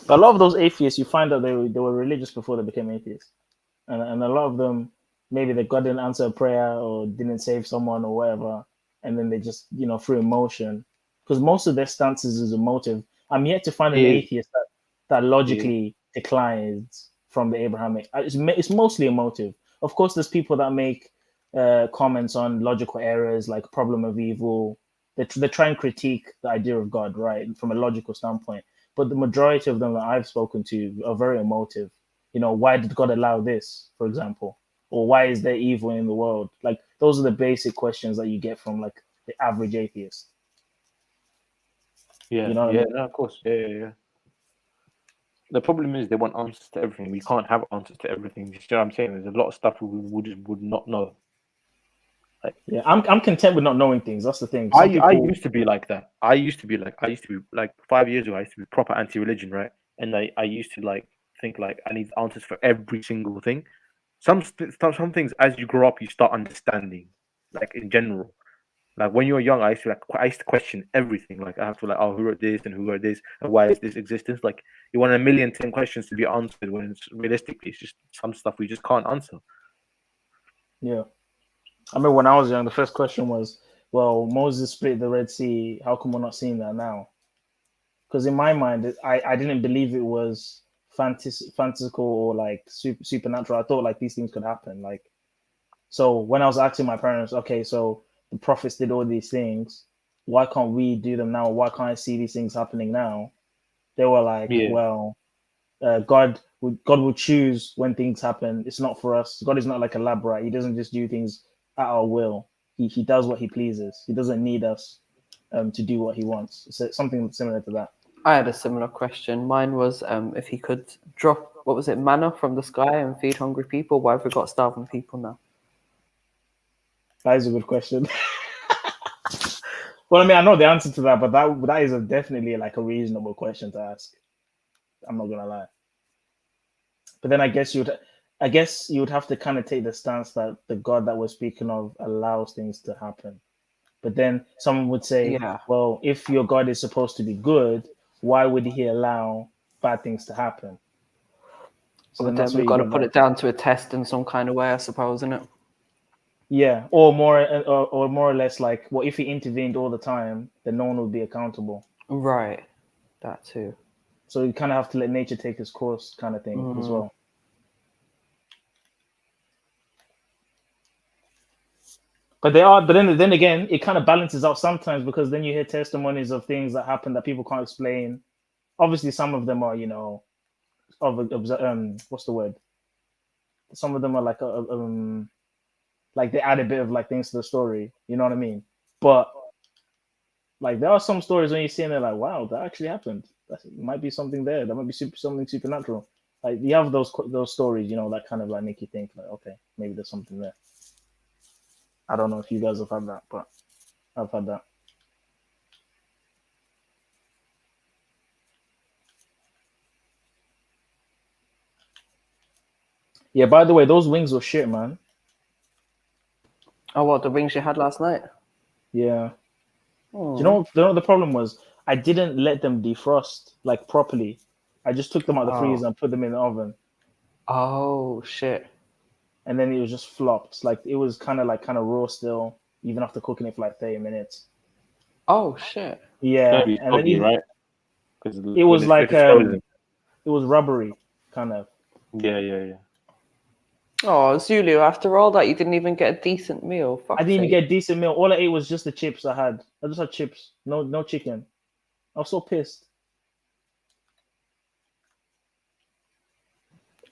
But a lot of those atheists, you find that they were religious before they became atheists, and a lot of them, maybe the God didn't answer a prayer or didn't save someone or whatever, and then they just through emotion, because most of their stances is emotive. I'm yet to find an atheist that logically declines from the Abrahamic. It's mostly emotive. Of course, there's people that make comments on logical errors, like problem of evil. They try and critique the idea of God, right, from a logical standpoint. But the majority of them that I've spoken to are very emotive. Why did God allow this, for example? Or why is there evil in the world? Like, those are the basic questions that you get from like the average atheist. Yeah, no, of course. Yeah. The problem is they want answers to everything. We can't have answers to everything. You know what I'm saying? There's a lot of stuff we just would not know. Like, I'm content with not knowing things. That's the thing. I used to be like that. I used to be like 5 years ago. I used to be proper anti-religion, right? And I used to like think like I need answers for every single thing. Some things as you grow up you start understanding, like in general. Like when you were young, I used to question everything. Like I have to who wrote this and who wrote this and why is this existence? Like you want 1,000,010 questions to be answered when it's realistically it's just some stuff we just can't answer. Yeah. I remember when I was young, the first question was, well, Moses split the Red Sea. How come we're not seeing that now? Because in my mind, I didn't believe it was fantastical or like supernatural. I thought like these things could happen. Like, so when I was asking my parents, okay, so the prophets did all these things, why can't we do them now? Why can't I see these things happening now? They were like, well, God will choose when things happen. It's not for us. God is not like a lab rat. He doesn't just do things at our will. He does what he pleases. He doesn't need us to do what he wants. So something similar to that. I had a similar question. Mine was if he could drop, what was it, manna from the sky and feed hungry people, why have we got starving people now? That is a good question. Well, I mean, I know the answer to that, but that is definitely like a reasonable question to ask. I'm not gonna lie. But then I guess you would have to kind of take the stance that the God that we're speaking of allows things to happen. But then someone would say, well, if your God is supposed to be good, why would he allow bad things to happen? So then we've got to put it down to a test in some kind of way, I suppose, isn't it? Yeah, or more or less like, well, if he intervened all the time, then no one would be accountable. Right, that too. So you kind of have to let nature take its course, kind of thing as well. But then again, it kind of balances out sometimes, because then you hear testimonies of things that happen that people can't explain. Obviously, some of them are, what's the word? Some of them are like they add a bit of like things to the story. You know what I mean? But like there are some stories when you see and they're like, wow, that actually happened. That might be something there. That might be something supernatural. Like you have those stories, you know, that kind of like make you think like, okay, maybe there's something there. I don't know if you guys have had that, but I've had that. Yeah, by the way, those wings were shit, man. Oh, what, the wings you had last night? Yeah. Oh. Do you know what the problem was? I didn't let them defrost like properly. I just took them out of the freezer and put them in the oven. Oh shit. And then it was just flopped. Like it was kind of raw still, even after cooking it for like 30 minutes. Oh shit. Yeah. Maybe And then right? It was like it was rubbery, kind of. Yeah. Oh, Zulu, after all that, you didn't even get a decent meal. I didn't even get a decent meal. All I ate was just the chips I had. I just had chips. No chicken. I was so pissed.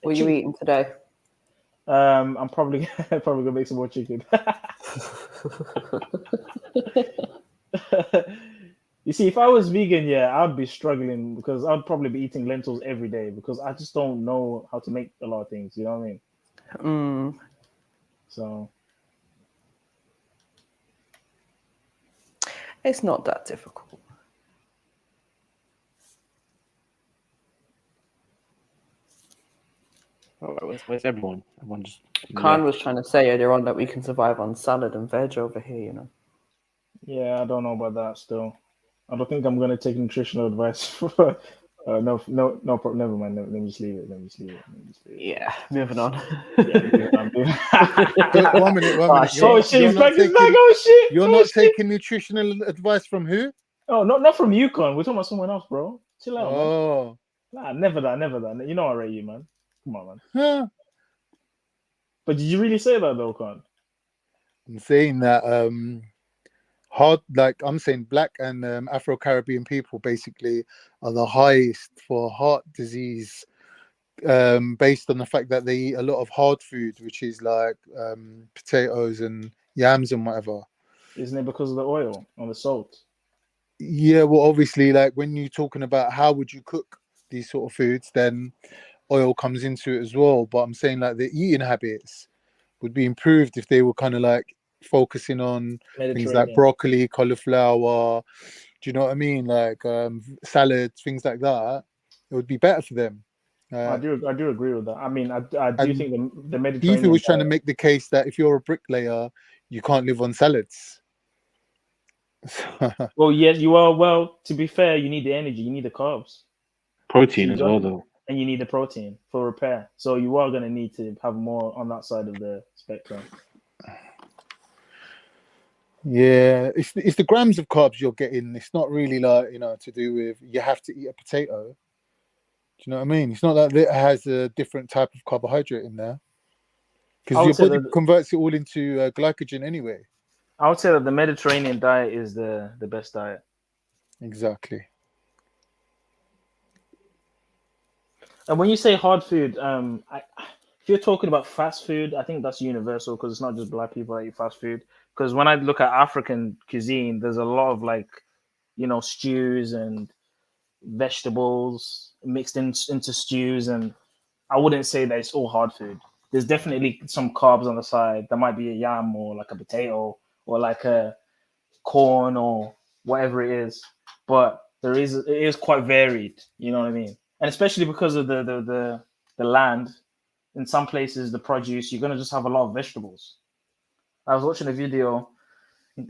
What are you eating today? I'm probably gonna make some more chicken. You see, if I was vegan, yeah, I'd be struggling because I'd probably be eating lentils every day because I just don't know how to make a lot of things. You know what I mean? So it's not that difficult. Where's everyone? Everyone just. Khan was trying to say earlier on that we can survive on salad and veg over here, you know. Yeah, I don't know about that still. I don't think I'm gonna take nutritional advice for no, never mind. Let me just leave it. Yeah, moving on. One minute. Oh shit, he's back. Oh shit. You're not taking nutritional advice from who? Oh, not from Yukon. We're talking about someone else, bro. Chill out, man. Nah, never that. You know I rate you, man. Come on, man. Huh. But did you really say that though, Con? I'm saying that I'm saying black and Afro-Caribbean people basically are the highest for heart disease based on the fact that they eat a lot of hard food, which is like potatoes and yams and whatever. Isn't it because of the oil or the salt? Yeah, well, obviously, like when you're talking about how would you cook these sort of foods, then oil comes into it as well. But I'm saying like the eating habits would be improved if they were kind of like focusing on things like broccoli, cauliflower. Do you know what I mean? Like salads, things like that. It would be better for them. I do agree with that. I mean, I do think the Mediterranean. Ethan was trying to make the case that if you're a bricklayer, you can't live on salads. Well, yes, you are. Well, to be fair, you need the energy, you need the carbs, protein as well, though, and you need the protein for repair. So you are going to need to have more on that side of the spectrum. Yeah, it's the grams of carbs you're getting. It's not really like, you know, to do with you have to eat a potato. Do you know what I mean? It's not like it has a different type of carbohydrate in there because your body converts it all into glycogen anyway. I would say that the Mediterranean diet is the best diet. Exactly. And when you say hard food, if you're talking about fast food, I think that's universal because it's not just black people that eat fast food. Because when I look at African cuisine, there's a lot of like, you know, stews and vegetables mixed into stews, and I wouldn't say that it's all hard food. There's definitely some carbs on the side. There might be a yam or like a potato or like a corn or whatever it is, but it is quite varied. You know what I mean? And especially because of the land, in some places the produce, you're gonna just have a lot of vegetables. I was watching a video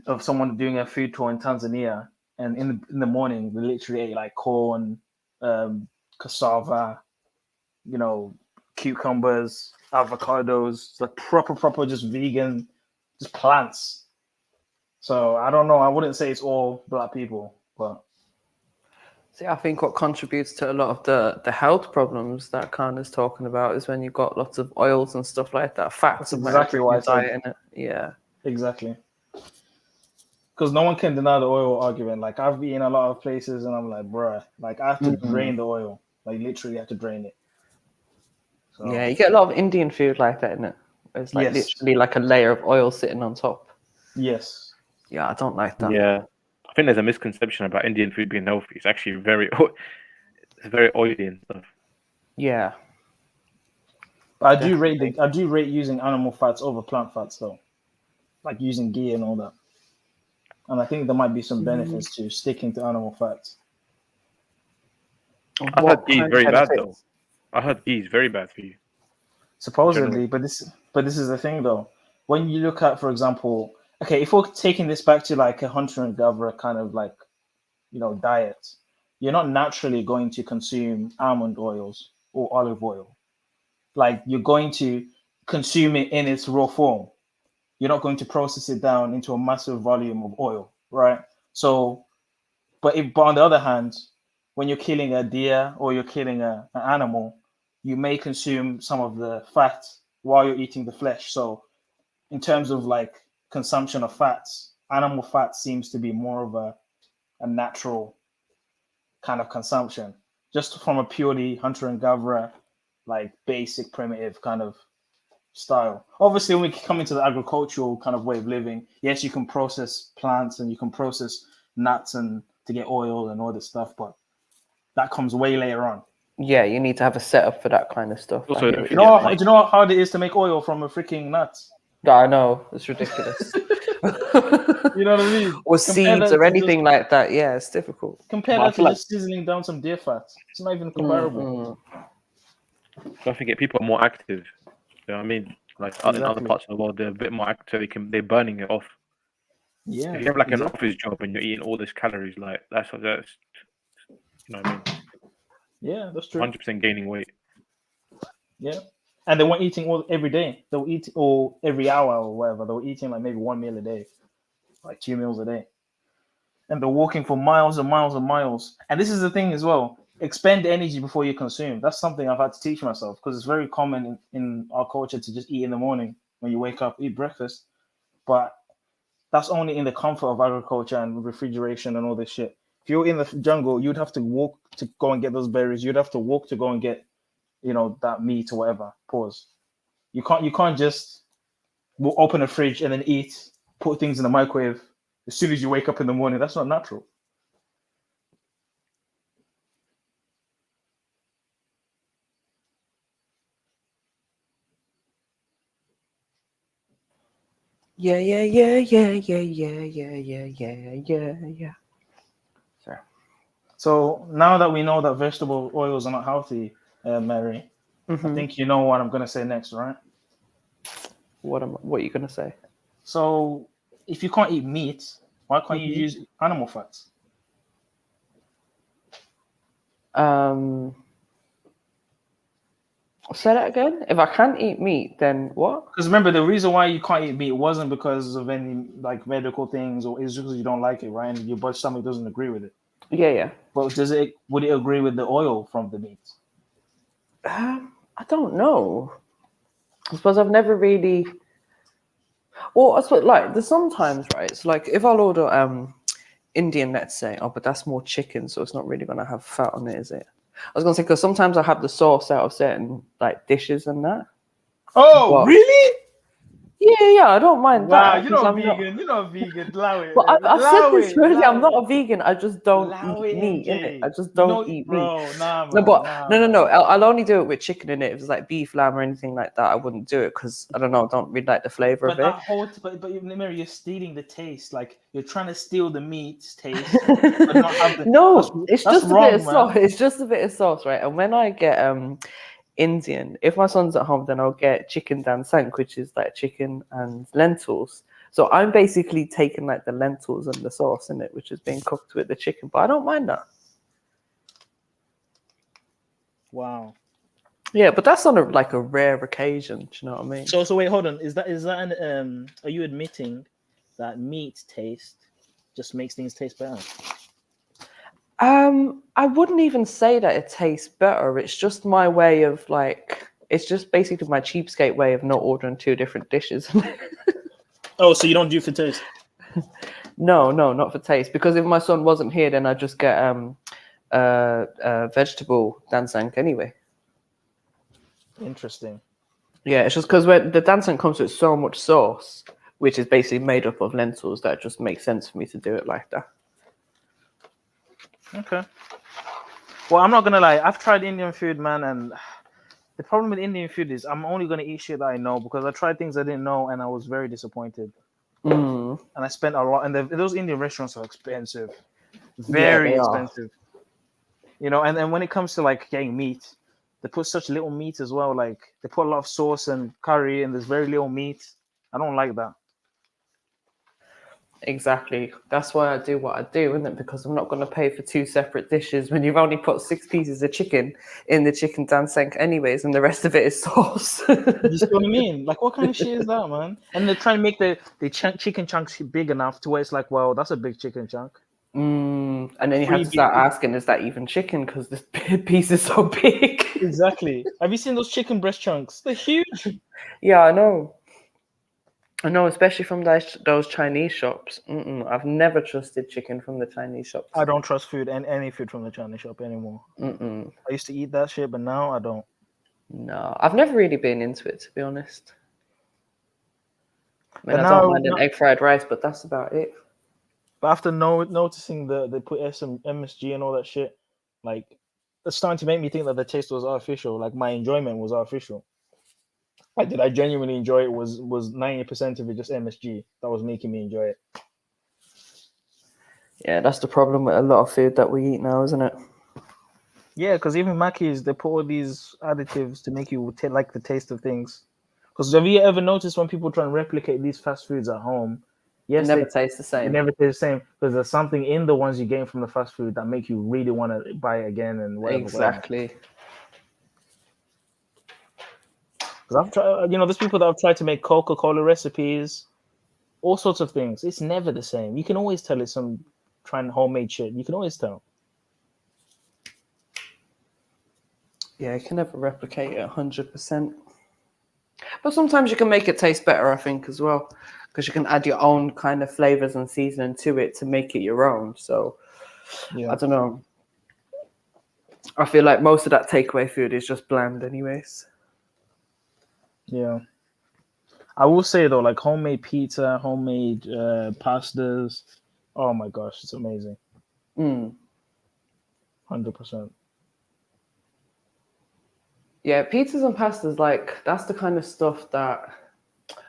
of someone doing a food tour in Tanzania, and in the morning they literally ate like corn, cassava, you know, cucumbers, avocados, like proper just vegan, just plants. So I don't know. I wouldn't say it's all black people, but see, I think what contributes to a lot of the health problems that Khan is talking about is when you've got lots of oils and stuff like that, fats. That's exactly why I diet in it. Yeah, exactly. Because no one can deny the oil argument. Like I've been in a lot of places, and I'm like, bruh, like I have to drain the oil. Like literally, have to drain it. So, yeah, you get a lot of Indian food like that, isn't it? It's like literally like a layer of oil sitting on top. Yes. Yeah, I don't like that. Yeah, I think there's a misconception about Indian food being healthy. It's actually very oily and stuff. Yeah. But I do rate using animal fats over plant fats though, like using ghee and all that. And I think there might be some benefits to sticking to animal fats. I heard ghee is very bad though. I heard ghee is very bad for you. Supposedly, but this is the thing though. When you look at, for example, okay, if we're taking this back to like a hunter and gatherer kind of like, diet, you're not naturally going to consume almond oils or olive oil. Like you're going to consume it in its raw form. You're not going to process it down into a massive volume of oil, right? So, but on the other hand, when you're killing a deer or you're killing an animal, you may consume some of the fat while you're eating the flesh. So, in terms of like consumption of fats, animal fat seems to be more of a natural kind of consumption, just from a purely hunter and gatherer, like basic primitive kind of style. Obviously, when we come into the agricultural kind of way of living, yes, you can process plants and you can process nuts and to get oil and all this stuff, but that comes way later on. Yeah, you need to have a setup for that kind of stuff. Also, do you know how hard it is to make oil from a freaking nut? Yeah, I know, it's ridiculous. You know what I mean? Or seeds or anything like that. Yeah, it's difficult. Compare that to just sizzling down some deer fat. It's not even comparable. Don't forget, people are more active. You know what I mean? Like in other parts of the world, they're a bit more active. They're burning it off. Yeah. If you have like an office job and you're eating all this calories, like that's you know what I mean? Yeah, that's true. 100% gaining weight. Yeah. And they weren't eating all every day. They were eating or every hour or whatever. They were eating like maybe 1 meal a day, like 2 meals a day. And they're walking for miles and miles and miles. And this is the thing as well. Expend energy before you consume. That's something I've had to teach myself because it's very common in our culture to just eat in the morning when you wake up, eat breakfast. But that's only in the comfort of agriculture and refrigeration and all this shit. If you're in the jungle, you'd have to walk to go and get those berries. You'd have to walk to go and get, that meat or whatever. Pause. You can't just open a fridge and then eat, put things in the microwave as soon as you wake up in the morning. That's not natural. Yeah. Sorry. So now that we know that vegetable oils are not healthy, Mary, I think you know what I'm gonna say next, right? What are you gonna say? So if you can't eat meat, why can't you use animal fats? Say that again. If I can't eat meat, then what? Because remember, the reason why you can't eat meat wasn't because of any like medical things, or it's just because you don't like it, right? And your stomach doesn't agree with it. Yeah. But would it agree with the oil from the meat? I don't know. I suppose I've never really. Well, I suppose there's sometimes, right? It's like if I'll order Indian, let's say, but that's more chicken, so it's not really gonna have fat on it, is it? I was gonna say because sometimes I have the sauce out of certain dishes and that. Oh, really? Yeah, I don't mind that. Wow, you're not vegan. You're not vegan. Allow it. But I've said this earlier. I'm not a vegan. I just don't eat meat in it. I just don't eat meat. No. I'll only do it with chicken in it. If it's like beef, lamb, or anything like that, I wouldn't do it because I don't know. I don't really like the flavor of it. But Mary, you're stealing the taste. Like you're trying to steal the meat's taste. But not have the, no, it's just wrong, a bit of sauce. It's just a bit of sauce, right? And when I get Indian, if my son's at home, then I'll get chicken dansang, which is like chicken and lentils. So I'm basically taking like the lentils and the sauce in it, which is being cooked with the chicken. But I don't mind that. Wow. Yeah, but that's on a rare occasion. Do you know what I mean? So wait, hold on. Is that an are you admitting that meat taste just makes things taste better? I wouldn't even say that it tastes better. It's just my way of it's just basically my cheapskate way of not ordering two different dishes. Oh, so you don't do it for taste? No, not for taste. Because if my son wasn't here, then I'd just get vegetable dansang anyway. Interesting. Yeah, it's just because when the dansang comes with so much sauce, which is basically made up of lentils, that it just makes sense for me to do it like that. Okay. Well, I'm not gonna lie. I've tried Indian food, man, and The problem with Indian food is I'm only gonna eat shit that I know because I tried things I didn't know and I was very disappointed. Mm. And I spent a lot. And those Indian restaurants are expensive, Yeah, very they are. expensive. You know, and then when it comes to like getting meat, they put such little meat as well. Like they put a lot of sauce and curry, and there's very little meat. I don't like that. Exactly. That's why I do what I do, isn't it? Because I'm not going to pay for 2 separate dishes when you've only put 6 pieces of chicken in the chicken danseng anyways, and the rest of it is sauce. You see what I mean? Like, what kind of shit is that, man? And they're trying to make the chicken chunks big enough to where it's like, well, that's a big chicken chunk. And then you have to start asking, is that even chicken? Because this piece is so big. Exactly. Have you seen those chicken breast chunks? They're huge. Yeah, I know. I know, especially from those Chinese shops. I've never trusted chicken from the Chinese shops. I don't trust food and any food from the Chinese shop anymore. I used to eat that shit, but now I don't. No, I've never really been into it, to be honest. I mean, But I now- don't mind an egg fried rice, but that's about it. But after noticing they put MSG and all that shit, like it's starting to make me think that the taste was artificial. Like my enjoyment was artificial. Like, did I genuinely enjoy it? Was 90% of it just MSG that was making me enjoy it? Yeah, that's the problem with a lot of food that we eat now, isn't it? Yeah, because even Mackey's, they put all these additives to make you like the taste of things. Because have you ever noticed when people try and replicate these fast foods at home? Yes, It never tastes the They same. never taste the same because there's something in the ones you get from the fast food that make you really want to buy it again and whatever. Exactly. Because I've tried, there's people that have tried to make Coca-Cola recipes, all sorts of things. It's never the same. You can always tell it's some trying homemade shit. You can always tell. Yeah, you can never replicate it 100%. But sometimes you can make it taste better, I think, as well. Because you can add your own kind of flavors and seasoning to it to make it your own. So, yeah. I don't know. I feel like most of that takeaway food is just bland anyways. Yeah. I will say, though, like homemade pizza, homemade pastas, oh my gosh, it's amazing. 100%. Yeah, pizzas and pastas, like, that's the kind of stuff that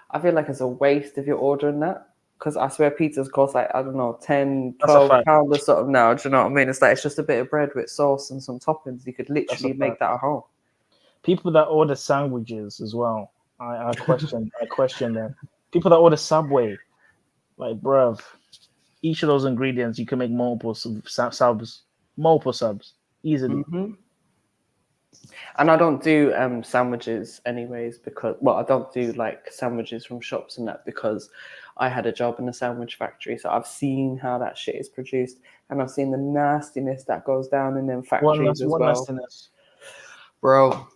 I feel like it's a waste if you're ordering that. Because I swear pizzas cost like, I don't know, 10, 12 pounds or something now. Do you know what I mean? It's like, it's just a bit of bread with sauce and some toppings. You could literally make that at home. People that order sandwiches as well, I question them. People that order Subway, like, bruv, each of those ingredients, you can make multiple subs easily. And I don't do sandwiches anyways because, well, I don't do like sandwiches from shops and that because I had a job in a sandwich factory. So I've seen how that shit is produced and I've seen the nastiness that goes down in them factories as well. Nastiness? Bro.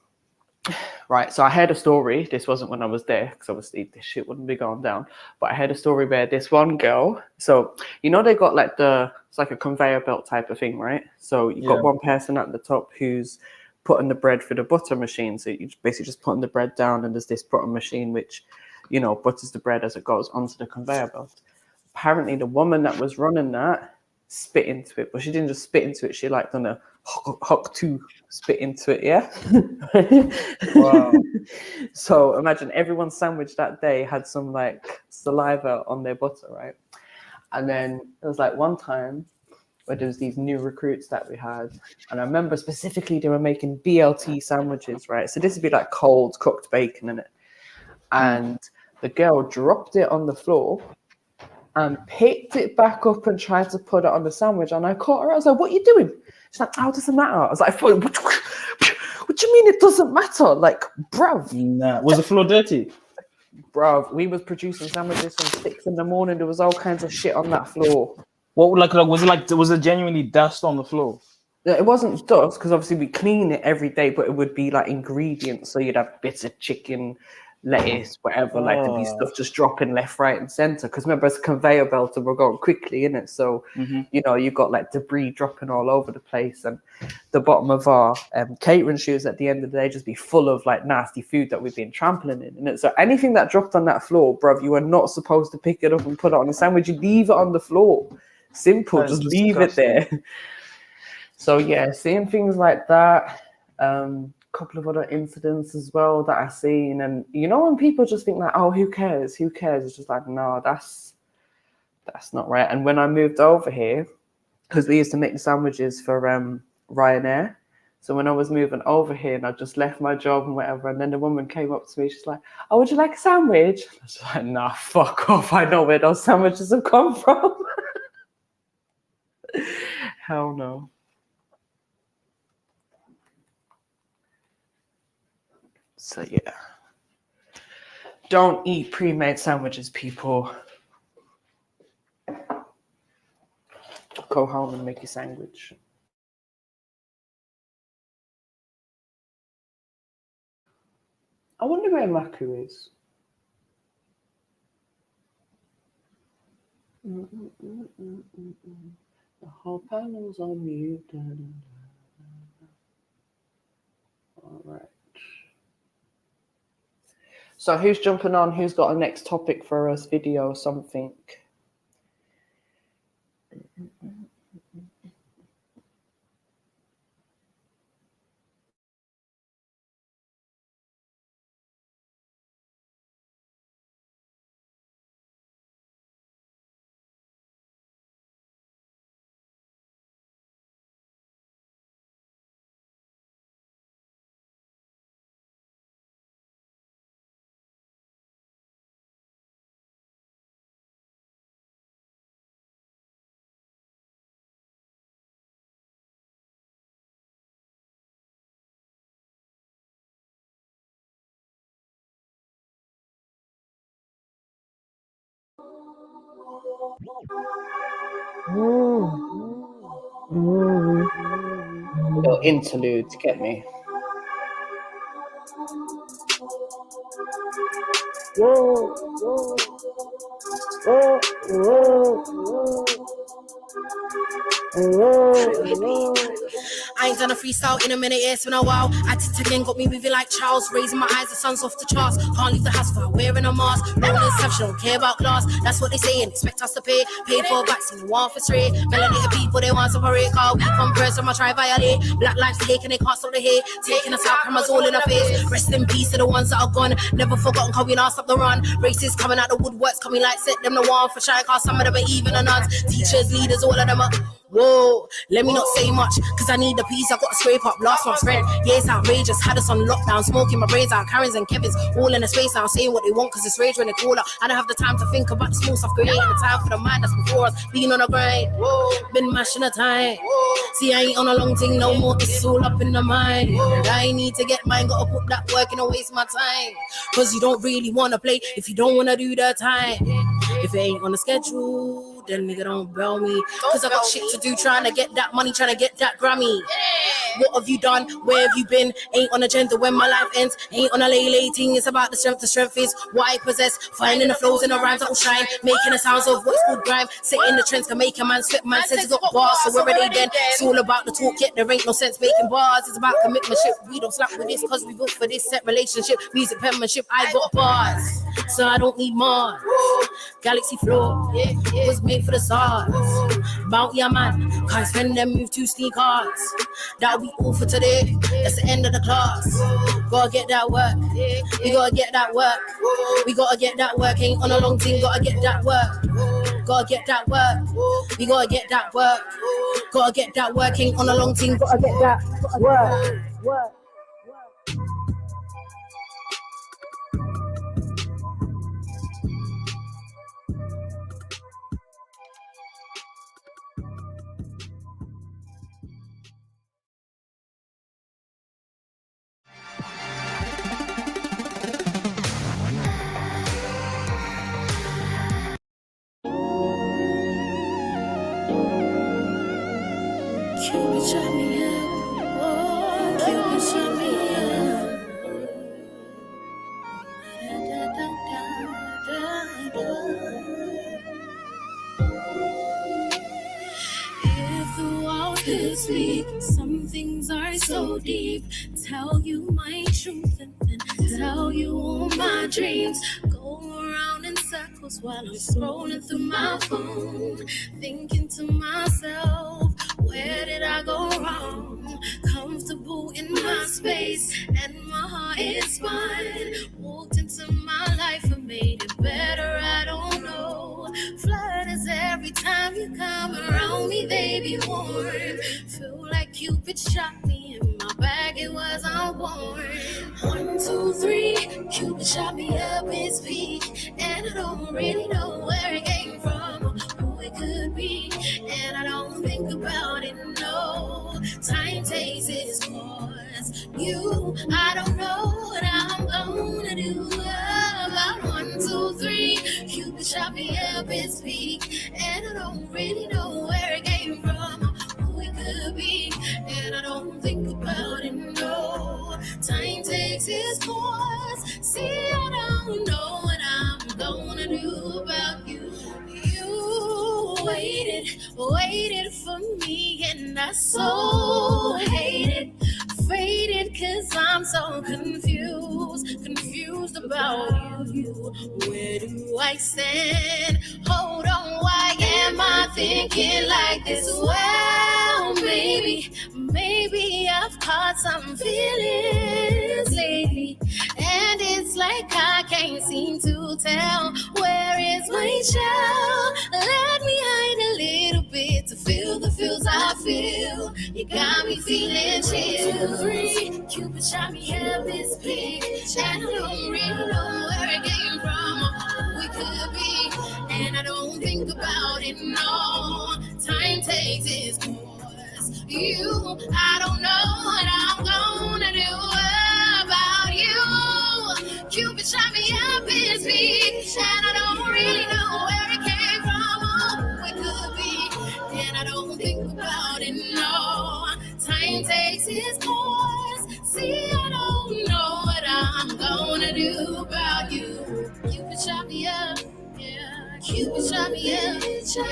Right, so I heard a story. This wasn't when I was there because obviously this shit wouldn't be going down. But I heard a story where this one girl, so they got like it's like a conveyor belt type of thing, right? So you've got one person at the top who's putting the bread through the butter machine. So you basically just putting the bread down and there's this butter machine which, butters the bread as it goes onto the conveyor belt. Apparently the woman that was running that spit into it, but she didn't just spit into it. She like done a hook to spit into it, yeah? Wow. So imagine everyone's sandwich that day had some like saliva on their butter, right? And then it was like one time where there was these new recruits that we had. And I remember specifically they were making BLT sandwiches, right? So this would be like cold cooked bacon in it. And the girl dropped it on the floor and picked it back up and tried to put it on the sandwich. And I caught her. I was like, what are you doing? She's like, oh, it doesn't matter. I was like, what do you mean it doesn't matter? Like, bruv. Nah. Was the floor dirty? Bruv, we was producing sandwiches from 6 a.m. There was all kinds of shit on that floor. What was it genuinely dust on the floor? It wasn't dust because obviously we clean it every day, but it would be like ingredients. So you'd have bits of chicken, lettuce, whatever, like there'd be stuff just dropping left, right, and center. Because remember, it's a conveyor belt and we're going quickly in it. So, you've got like debris dropping all over the place. And the bottom of our catering shoes at the end of the day just be full of like nasty food that we've been trampling in. And so anything that dropped on that floor, bruv, you were not supposed to pick it up and put it on a sandwich. You leave it on the floor. Simple, just leave it there. So yeah, seeing things like that. couple of other incidents as well that I've seen. And you know, when people just think like, oh, who cares? Who cares? It's just like, no, that's not right. And when I moved over here, because we used to make the sandwiches for Ryanair. So when I was moving over here and I just left my job and whatever, and then the woman came up to me, she's like, oh, would you like a sandwich? I was like, nah, fuck off. I know where those sandwiches have come from. Hell no. So yeah. Don't eat pre-made sandwiches, people. Go home and make your sandwich. I wonder where Maku is. The whole panel's on mute. All right. So who's jumping on? Who's got a next topic for us? Video or something? Little interlude to get me. I ain't done a freestyle in a minute, it's been a while. Acted again, got me moving like Charles. Raising my eyes, the sun's off the charts. Can't leave the house without wearing a mask. Rolling stuff, she don't care about class. That's what they say and expect us to pay. Pay for a vaccine, one for three. Melanated people, they want separate car. We come first, I'ma try violate. Black lives taken, they can't stop the hate. Taking us out, cameras all in our face. Rest in peace to the ones that are gone. Never forgotten, cause we not stop the run. Racists coming out the woodworks, coming like set them the one for trying, cause some of them are even the nuns. Teachers, leaders, all of them are. Whoa, let me not say much, cause I need the peace. I got to scrape up last month's rent. Yeah, it's outrageous. Had us on lockdown, smoking my brains out. Karens and Kevins all in a space now, saying what they want, cause it's rage when they call up. I don't have the time to think about the small stuff, creating the time for the mind that's before us. Being on a grind, been mashing the time. See, I ain't on a long thing no more, it's all up in the mind. I need to get mine, gotta put that work in and waste my time. Cause you don't really wanna play if you don't wanna do the time. If it ain't on the schedule, then nigga don't bell me. Cause I got shit to do, trying to get that money, trying to get that Grammy. What have you done? Where have you been? Ain't on agenda when my life ends. Ain't on a lay thing, it's about the strength is what I possess. Finding the flows and the rhymes that will shine. Making the sounds of what's good grime. Setting the trends can make a man sweat. Man says he's got bars, so where are they then? It's all about the talk, yet there ain't no sense making bars. It's about commitmentship. We don't slap with this cause we built for this set relationship. Music penmanship, I got bars, so I don't need more. Galaxy floor, was made for the stars. Bounty a man, can't spend them move 2 sneakers. That'll be all for today, that's the end of the class. Gotta get that work, we gotta get that work. We gotta get that work, ain't on a long thing, gotta get that work. Gotta get that work, we gotta get that work. Gotta get that work, ain't on a long thing, gotta get that work. Cupid shut me up. Oh, Cupid shut me up. If the world could speak, some things are so deep. Tell you my truth and then tell you all my dreams. Go around in circles while I'm scrolling through my phone, thinking to myself, where did I go wrong? Comfortable in my space, it's fine. Walked into my life and made it better, I don't know. Flutters every time you come around me, they be warm. Feel like Cupid shot me in my bag, it was unworn. 1, 2, 3, Cupid shot me up his peak, and I don't really know where it came from, who it could be, and I don't think about it, no. Time takes its course. I don't know what I'm gonna do. About 1, 2, 3, Cupid shot me up his peak, and I don't really know where it came from, who it could be, and I don't think about it, no. Time takes its course. See, I don't know what I'm gonna do about you. You waited for me, and I so hated, faded, 'cause I'm so confused about you. Where do I stand? Hold on, why am I thinking like this? Well, maybe I've caught some feelings lately, and it's like I can't seem to tell, where is my shell? Let me hide a little bit to feel the feels I feel. You got me feeling chill. 3, Cupid shot me up his peak, and I don't really know where it came from, who it could be, and I don't think about it, no. Time takes its course. I don't know what I'm gonna do about you. Cupid shot me up his peak, and I don't really know where it came from, who it could be, and I don't think about it, no. Time takes its course. See, I don't know what I'm gonna do about you. Cupid shot me up, yeah. Cupid shot me up, yeah. Cupid shot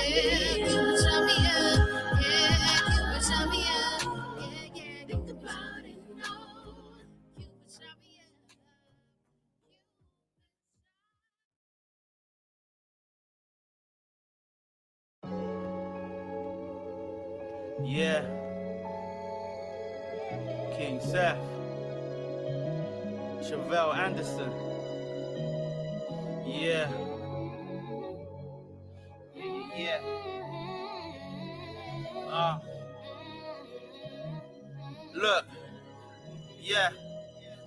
me up, yeah. Cupid shot me up, yeah. Think about it, no. Cupid shot me up. Yeah. King Seth. Chevelle Anderson. Yeah. Yeah. Look. Yeah.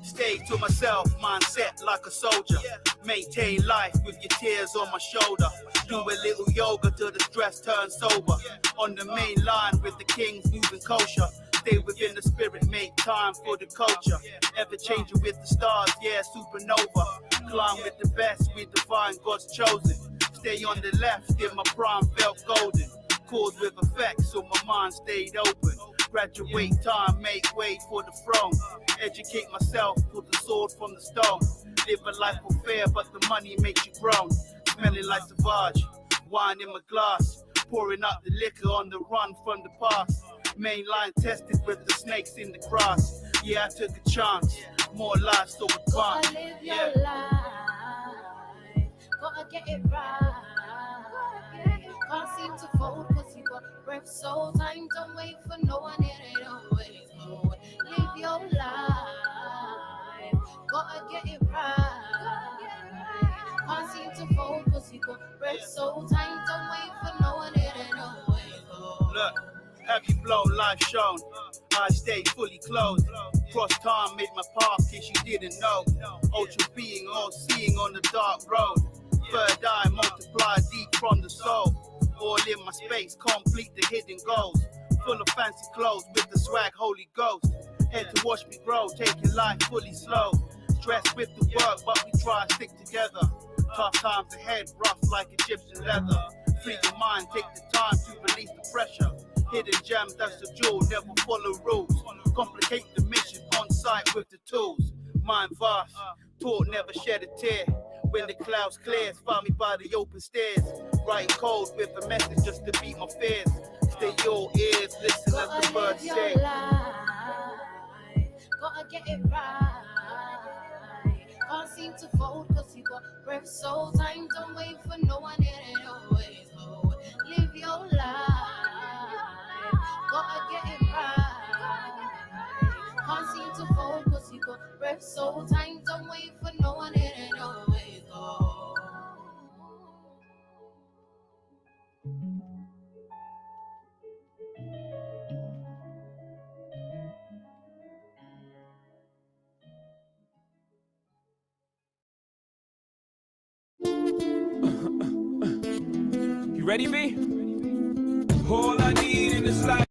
Stay to myself, mindset like a soldier. Maintain life with your tears on my shoulder. Do a little yoga till the stress turns sober. On the main line with the kings moving kosher. Stay within the spirit, make time for the culture. Ever changing with the stars, yeah, supernova. Climb with the best, we divine, God's chosen. Stay on the left, in my prime felt golden. Cause with effect, so my mind stayed open. Graduate time, make way for the throne. Educate myself, put the sword from the stone. Live a life of fear, but the money makes you grown. Smelling like Savage, wine in my glass. Pouring out the liquor on the run from the past. Main line tested with the snakes in the grass. Yeah, I took a chance. More life, so it's fun. Gotta live your life. Gotta get it right. Can't seem to fold, cause you got breath, so time don't wait for no one, it ain't always go. Live your life. Gotta get it right. Can't seem to fold, cause you got breath, so time don't wait for no one, it ain't always go. Look. Have you blown, life shown? I stay fully clothed. Cross time, made my path, case you didn't know. Ultra being, all seeing on the dark road. Third eye, multiply deep from the soul. All in my space, complete the hidden goals. Full of fancy clothes with the swag, Holy Ghost. Head to watch me grow, taking life fully slow. Stressed with the work, but we try to stick together. Tough times ahead, rough like Egyptian leather. Free your mind, take the time to release the pressure. Hidden gems, that's the jewel, never follow rules. Complicate the mission, on site with the tools. Mind vast, taught, never shed a tear. When the clouds clears, find me by the open stairs. Writing code with a message just to beat my fears. Stay your ears, listen as the birds sing. Gotta get it right. Can't seem to fold, cause you got breath, so time don't wait for no one, it ain't always go. Live your life. Gotta get it right. Can't seem to fold, cause you got breath, so time You ready, V? All I need in this life.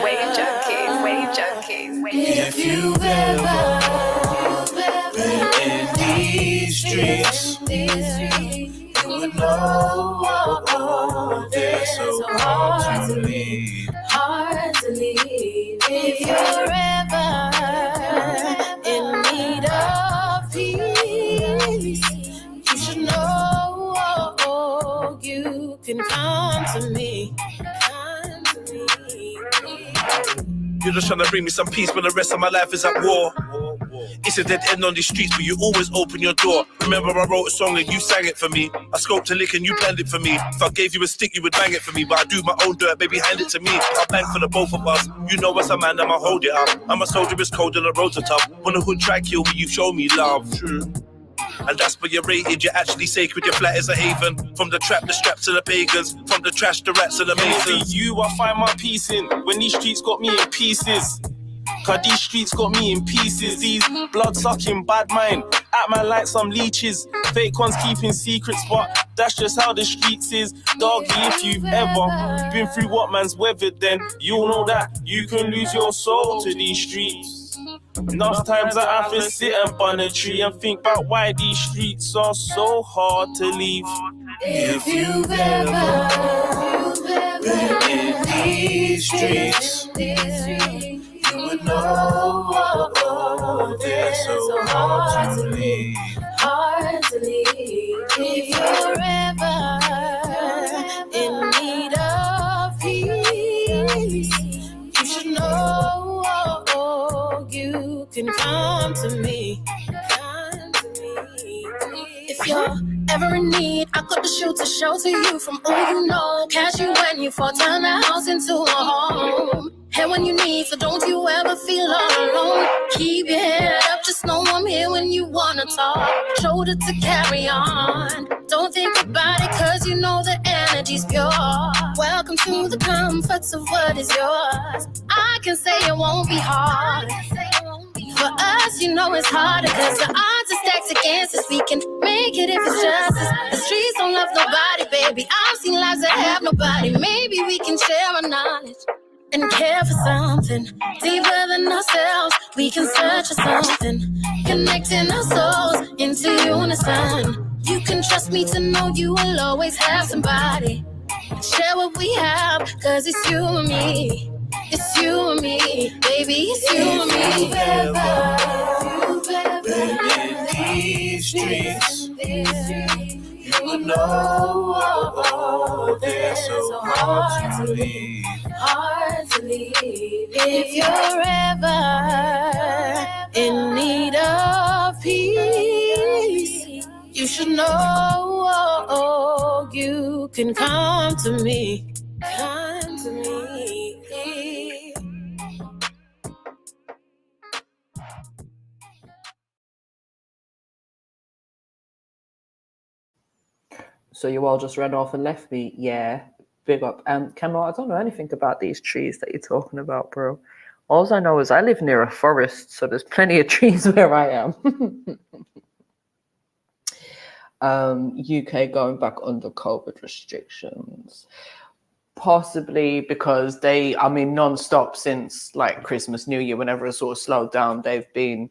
Wave junkies, wave junkies, if you've ever been in these streets, you would know they're so hard to leave. Hard to leave. If you're ever in need of peace, you should know you can come to me. You're just trying to bring me some peace when the rest of my life is at war. It's a dead end on these streets, but you always open your door. Remember I wrote a song and you sang it for me. I scoped a lick and you planned it for me. If I gave you a stick, you would bang it for me. But I do my own dirt, baby, hand it to me. I'll bang for the both of us. You know as a man, I'ma hold it up. I'm a soldier, it's cold and the roads are tough. When the hood try kill me, you show me love. True. And that's where you're rated, you're actually sacred, your flat is a haven. From the trap, the straps to the pagans. From the trash, the rats and the masons. You, I find my peace in when these streets got me in pieces. Cause these streets got me in pieces. These blood-sucking bad mind at man like some leeches. Fake ones keeping secrets, but that's just how the streets is. Doggy, if you've ever been through what man's weathered, then you'll know that you can lose your soul to these streets. Enough times I have to sit and bun a tree and think about why these streets are so hard to leave. If you've ever been in these streets, you would know they're so hard to leave. Hard to leave. If you're ever in need of peace, you should know you can come to me. Come to me. If you're ever in need, I got the shoot to shelter you from all you know. Catch you when you fall, turn the house into a home. And when you need, so don't you ever feel all alone. Keep your head up, just know I'm here when you wanna talk. Shoulder to carry on. Don't think about it, cause you know the energy's pure. Welcome to the comforts of what is yours. I can say it won't be hard. For us, you know it's harder, cause the odds are stacked against us. We can make it if it's justice. The streets don't love nobody, baby. I've seen lives that have nobody. Maybe we can share our knowledge and care for something deeper than ourselves. We can search for something, connecting our souls into unison. You can trust me to know you will always have somebody. Share what we have, cause it's you and me. It's you and me, baby, it's you and me. If you've ever been in these streets, you would know they're so hard to leave. Hard to leave. If you're ever in need of peace, you should know you can come to me. Come to me. So you all just ran off and left me? Yeah, big up. Kemal, I don't know anything about these trees that you're talking about, bro. All I know is I live near a forest, so there's plenty of trees where I am. UK going back under COVID restrictions. Possibly because non-stop since like Christmas, New Year, whenever it sort of slowed down, they've been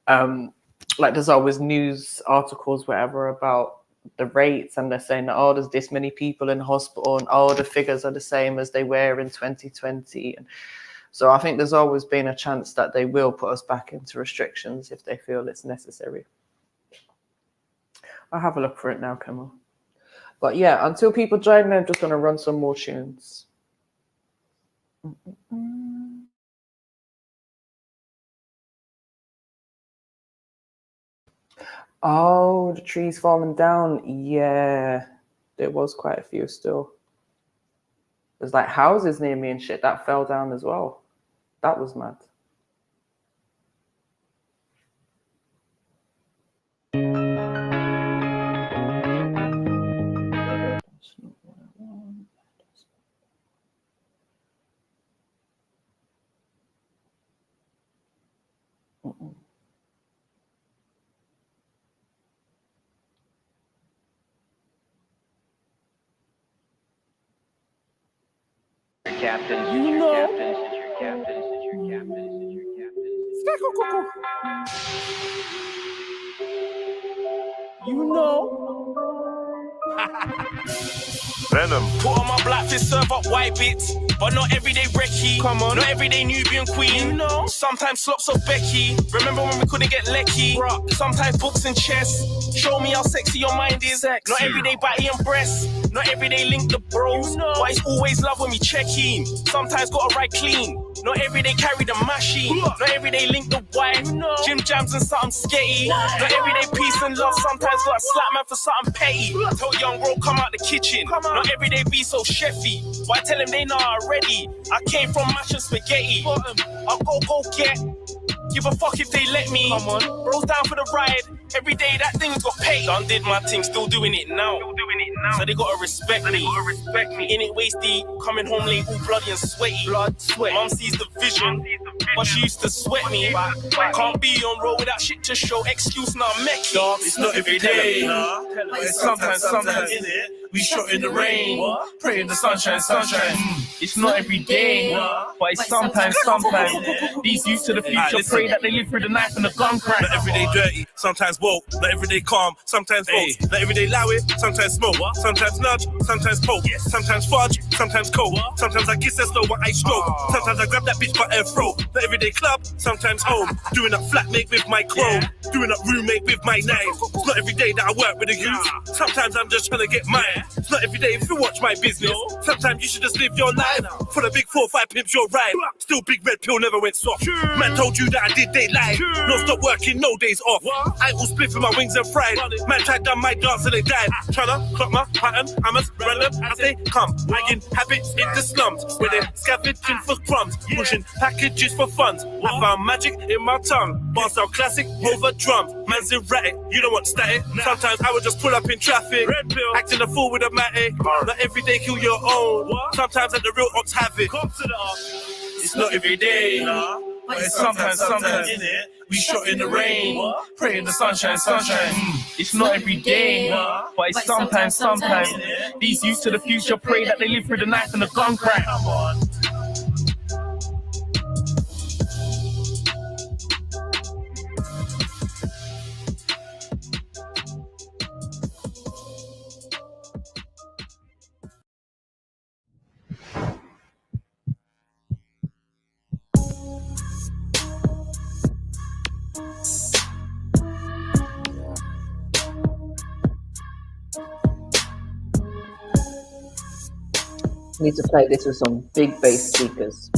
like there's always news articles, whatever, about the rates, and they're saying that, oh, there's this many people in hospital, and oh, the figures are the same as they were in 2020. And so I think there's always been a chance that they will put us back into restrictions if they feel it's necessary. I'll have a look for it now, Kemal. But yeah, until people join me, I'm just going to run some more tunes. Oh, the trees falling down. Yeah, there was quite a few still. There's like houses near me and shit that fell down as well. That was mad. You know. You know. Venom. Put on my black fist, serve up white bits. But not everyday brekkie. Come on. Not everyday Nubian queen. You know. Sometimes slops of Becky. Remember when we couldn't get lecky? Bruh. Sometimes books and chess. Show me how sexy your mind is. Sexy. Not everyday body and breasts. Not everyday link the bros. You know. But it's always love when we check in. Sometimes gotta ride clean. Not everyday carry the machine. Not everyday link the wife. You know. Gym jams and something sketty. Not everyday peace and love. Sometimes gotta slap man for something petty. Tell young bro come out the kitchen. Not everyday be so chefy. But I tell him they know already. I came from mash and spaghetti. I'll go get. Give a fuck if they let me. Come on. Bros down for the ride. Every day that thing's got paid. Done did my thing, still doing it now. So they gotta respect me. In it wasty, coming home late, all bloody and sweaty. Blood, sweat. Mum sees the vision, but she used to sweat me. Can't be on road with that shit to show excuse, now Mecky. It's not every day, but it's sometimes in it. We shot in the rain, pray in the sunshine. It's not every day, but it's sometimes. These youths to the future pray that they live through the knife and the gun crack. Not every day dirty, sometimes woke. Not every day calm, sometimes vote. Not every day loud, sometimes smoke. Sometimes nudge, sometimes poke. Sometimes fudge, sometimes cold. Sometimes I kiss that slow when I stroke. Sometimes I grab that bitch by her throat. Not every day club, sometimes home. Doing up flatmate with my chrome. Doing up roommate with my name. It's not every day that I work with a youth. Sometimes I'm just trying to get mine. It's not every day if you watch my business. Sometimes you should just live your life. For the big 4-5 pimps, you're right. Still big red pill never went soft. Man told you that I did they lie. No stop working, no days off. I will split for my wings and fried. Man tried done my dance and they died. Tryna clock my pattern, hammers, random as they come. Hanging habits in the slums where they're scavenging for crumbs, pushing packages for funds. I found magic in my tongue. Bars sound classic over drums. Man's erratic, you don't want static. Sometimes I would just pull up in traffic, acting a fool with a matic. Not every day kill your own. Sometimes let the real ops have it. It's not every day, but it's sometimes in it. We shot in the rain, pray in the sunshine. It's not every day, but it's sometimes. These youths to the future pray that they live through the knife and the gun crack. Come on. Need to play this with some big bass speakers.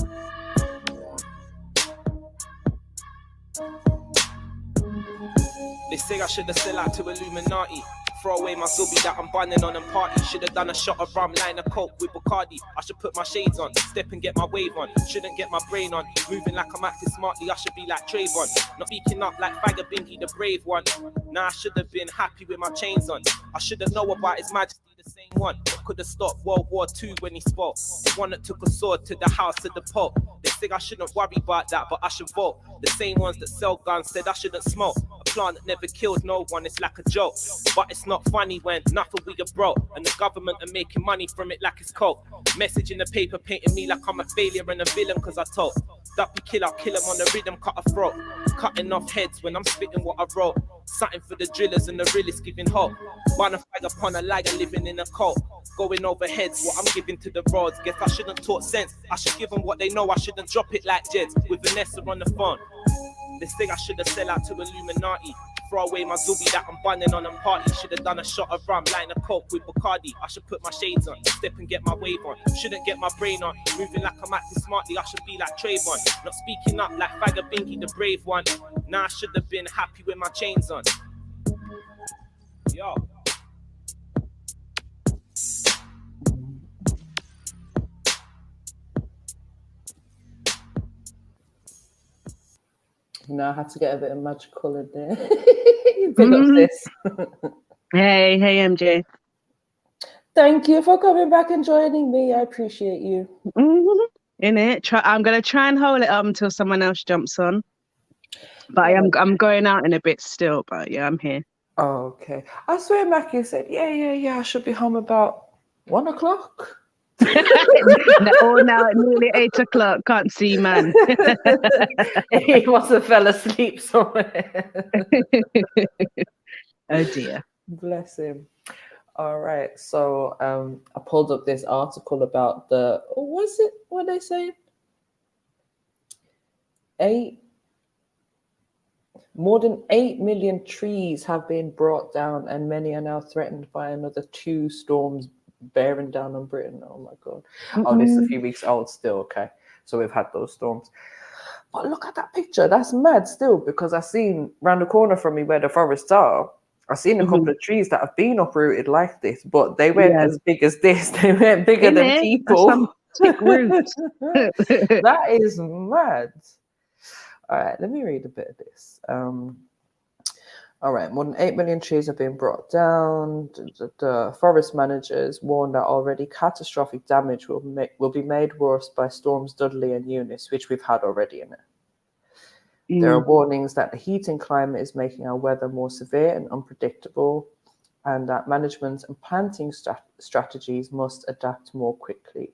They say I should have sell out to Illuminati. Throw away my zubi that I'm bunning on and party. Should have done a shot of rum, line of coke with Bacardi. I should put my shades on, step and get my wave on. Shouldn't get my brain on, moving like I'm acting smartly. I should be like Trayvon, not speaking up like Fagger Binky, the brave one. Nah, I should have been happy with my chains on. I should have known about His Majesty, the same one. Could have stopped World War II when he spoke. The one that took a sword to the house of the Pope. They think I shouldn't worry about that, but I should vote. The same ones that sell guns said I shouldn't smoke. A plant that never killed no one, it's like a joke. But it's not funny when nothing we are broke. And the government are making money from it like it's coke. Message in the paper painting me like I'm a failure and a villain cause I talk. Duppy kill him on the rhythm, cut a throat. Cutting off heads when I'm spitting what I wrote. Something for the drillers and the realists giving hope. Wanna flag upon a liar living in a cult. Going over heads, what I'm giving to the roads. Guess I shouldn't talk sense. I should give them what they know. I shouldn't drop it like Jeds with Vanessa on the phone. They say I should have sell out to Illuminati. Throw away my zubi that I'm bunning on and party. Should have done a shot of rum, line of coke with Bacardi. I should put my shades on, step and get my wave on. Shouldn't get my brain on, moving like I'm acting smartly. I should be like Trayvon, not speaking up like Fagger Binky, the brave one. Nah, I should have been happy with my chains on. Yo. I had to get a bit of magical in there. Big up, sis. Hey, MJ. Thank you for coming back and joining me. I appreciate you. In it. I'm going to try and hold it up until someone else jumps on. But I'm going out in a bit still, but yeah, I'm here. Oh, okay. I swear Mackie said, yeah, I should be home about 1 o'clock. Now at nearly 8 o'clock, can't see man. He must have fell asleep somewhere. Oh dear. Bless him. All right. So I pulled up this article about what they say? More than 8 million trees have been brought down, and many are now threatened by another 2 storms bearing down on Britain. Oh my God. Oh, this is a few weeks old still. Okay. So we've had those storms. But look at that picture. That's mad still, because I seen round the corner from me where the forests are, I seen a couple of trees that have been uprooted like this, but they weren't as big as this. They weren't bigger than people. Some thick roots. That is mad. All right, let me read a bit of this. All right, more than 8 million trees have been brought down. The forest managers warn that already catastrophic damage will be made worse by storms Dudley and Eunice, which we've had already in it. There are warnings that the heating climate is making our weather more severe and unpredictable, and that management and planting strategies must adapt more quickly.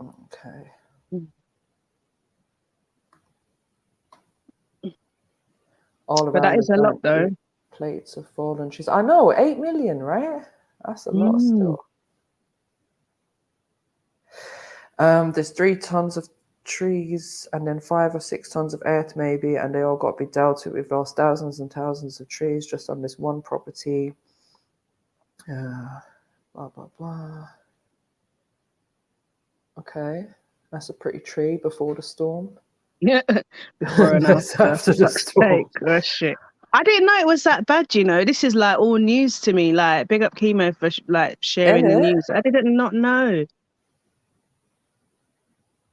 Okay. All around, but that is a lot, though. Plates of fallen trees. I know, 8 million, right? That's a lot still. There's 3 tons of trees and then 5 or 6 tons of earth, maybe, and they all got to be dealt with. We've lost thousands and thousands of trees just on this one property. Blah, blah, blah. Okay, that's a pretty tree before the storm. Yeah, before and after the storm. Oh, shit. I didn't know it was that bad, you know. This is like all news to me. Like, big up Chemo for like sharing the news. I did not know.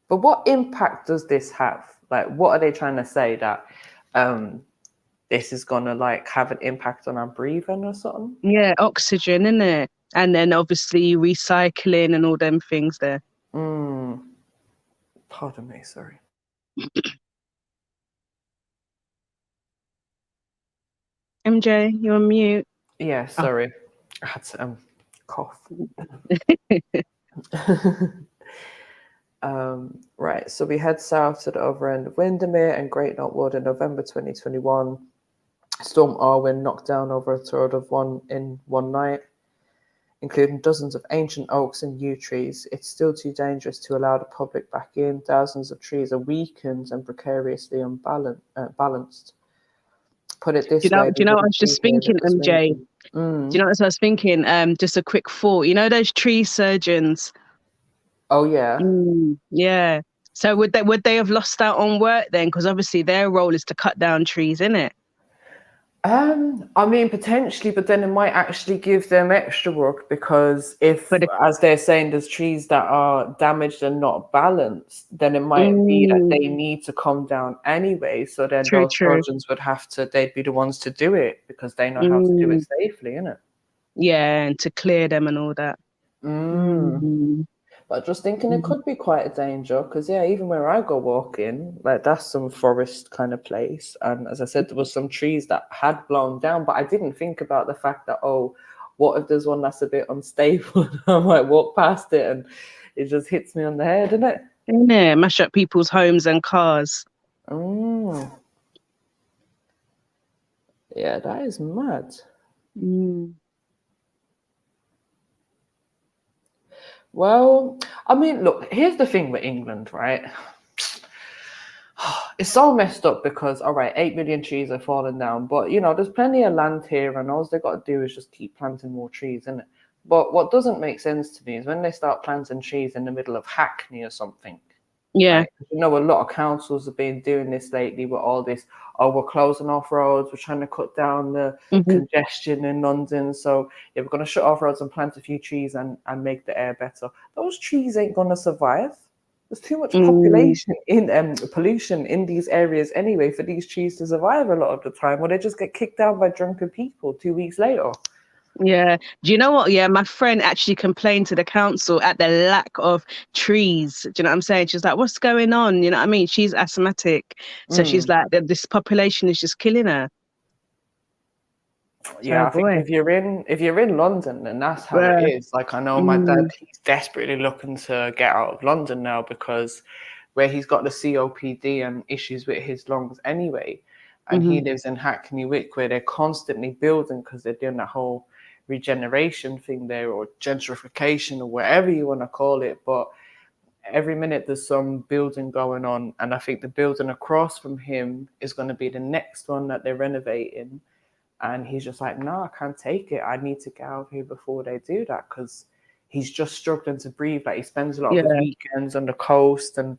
But what impact does this have? Like, what are they trying to say, that this is gonna like have an impact on our breathing or something? Yeah, oxygen, innit? And then obviously recycling and all them things there. Pardon me, sorry. MJ, you're on mute. Yeah, sorry. I had to cough. Right, so we head south to the other end of Windermere and Great Knotwood in November 2021. Storm Arwen knocked down over a third of one in one night, including dozens of ancient oaks and yew trees. It's still too dangerous to allow the public back in. Thousands of trees are weakened and precariously balanced. Put it this way. Do you know what I was just thinking, MJ? Do you know what I was thinking? Just a quick thought. You know those tree surgeons? Oh yeah. Yeah. So would they have lost out on work then? Because obviously their role is to cut down trees, innit? I mean, potentially, but then it might actually give them extra work, because if, as they're saying, there's trees that are damaged and not balanced, then it might be that they need to come down anyway. So then those surgeons would have to, they'd be the ones to do it, because they know how to do it safely, innit? Yeah, and to clear them and all that. But just thinking it could be quite a danger, because yeah, even where I go walking, like that's some forest kind of place, and as I said, there was some trees that had blown down, but I didn't think about the fact that, oh, what if there's one that's a bit unstable? I might walk past it and it just hits me on the head, innit? Yeah, mash up people's homes and cars. Yeah, that is mad. Well, I mean, look, here's the thing with England, right? It's so messed up because, all right, 8 million trees are falling down, but, you know, there's plenty of land here, and all they got to do is just keep planting more trees, innit? But what doesn't make sense to me is when they start planting trees in the middle of Hackney or something. Yeah. Right? You know, a lot of councils have been doing this lately with all this, oh, we're closing off roads, we're trying to cut down the congestion in London, so yeah, we're going to shut off roads and plant a few trees and make the air better. Those trees ain't going to survive. There's too much population in pollution in these areas anyway for these trees to survive a lot of the time, or they just get kicked down by drunken people 2 weeks later. Yeah. Do you know what? Yeah, my friend actually complained to the council at the lack of trees. Do you know what I'm saying? She's like, what's going on? You know what I mean? She's asthmatic. So she's like, this population is just killing her. Yeah, So, I think boy. if you're in London, then that's how it is. Like, I know my dad, he's desperately looking to get out of London now because where he's got the COPD and issues with his lungs anyway, and he lives in Hackney Wick where they're constantly building because they're doing that whole regeneration thing there, or gentrification, or whatever you want to call it. But every minute there's some building going on, and I think the building across from him is going to be the next one that they're renovating. And he's just like, no, I can't take it. I need to get out of here before they do that, because he's just struggling to breathe. Like, he spends a lot of his weekends on the coast and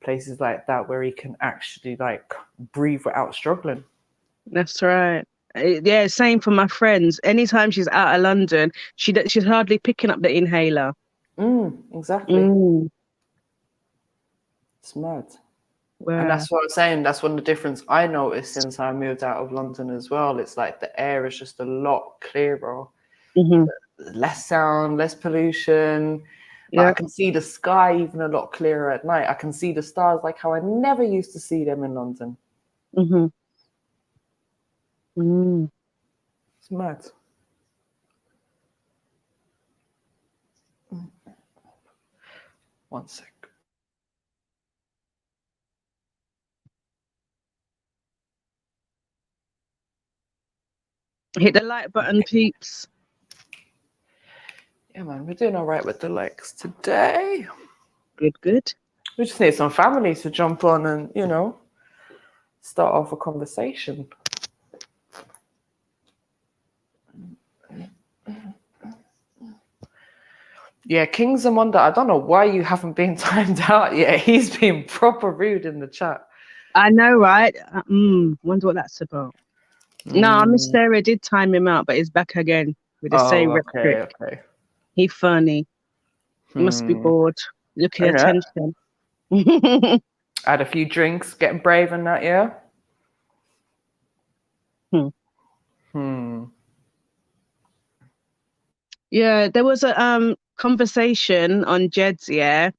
places like that where he can actually like breathe without struggling. That's right. Yeah, same for my friends. Anytime she's out of London, she's hardly picking up the inhaler. Exactly. It's mad. And that's what I'm saying. That's one of the difference I noticed since I moved out of London as well. It's like the air is just a lot clearer. Less sound, less pollution. But I can see the sky even a lot clearer at night. I can see the stars like how I never used to see them in London. It's mad. One sec. Hit the like button, peeps. Yeah, man, we're doing all right with the likes today. Good. We just need some family to jump on and, you know, start off a conversation. Yeah, King Zamunda, I don't know why you haven't been timed out yet. He's been proper rude in the chat. I know, right? Wonder what that's about. No, Miss Sarah did time him out, but he's back again with the same rhetoric. Okay. He funny. He must be bored. Looking at attention. Had a few drinks, getting brave and that, yeah? Yeah, there was a conversation on Jed's, yeah,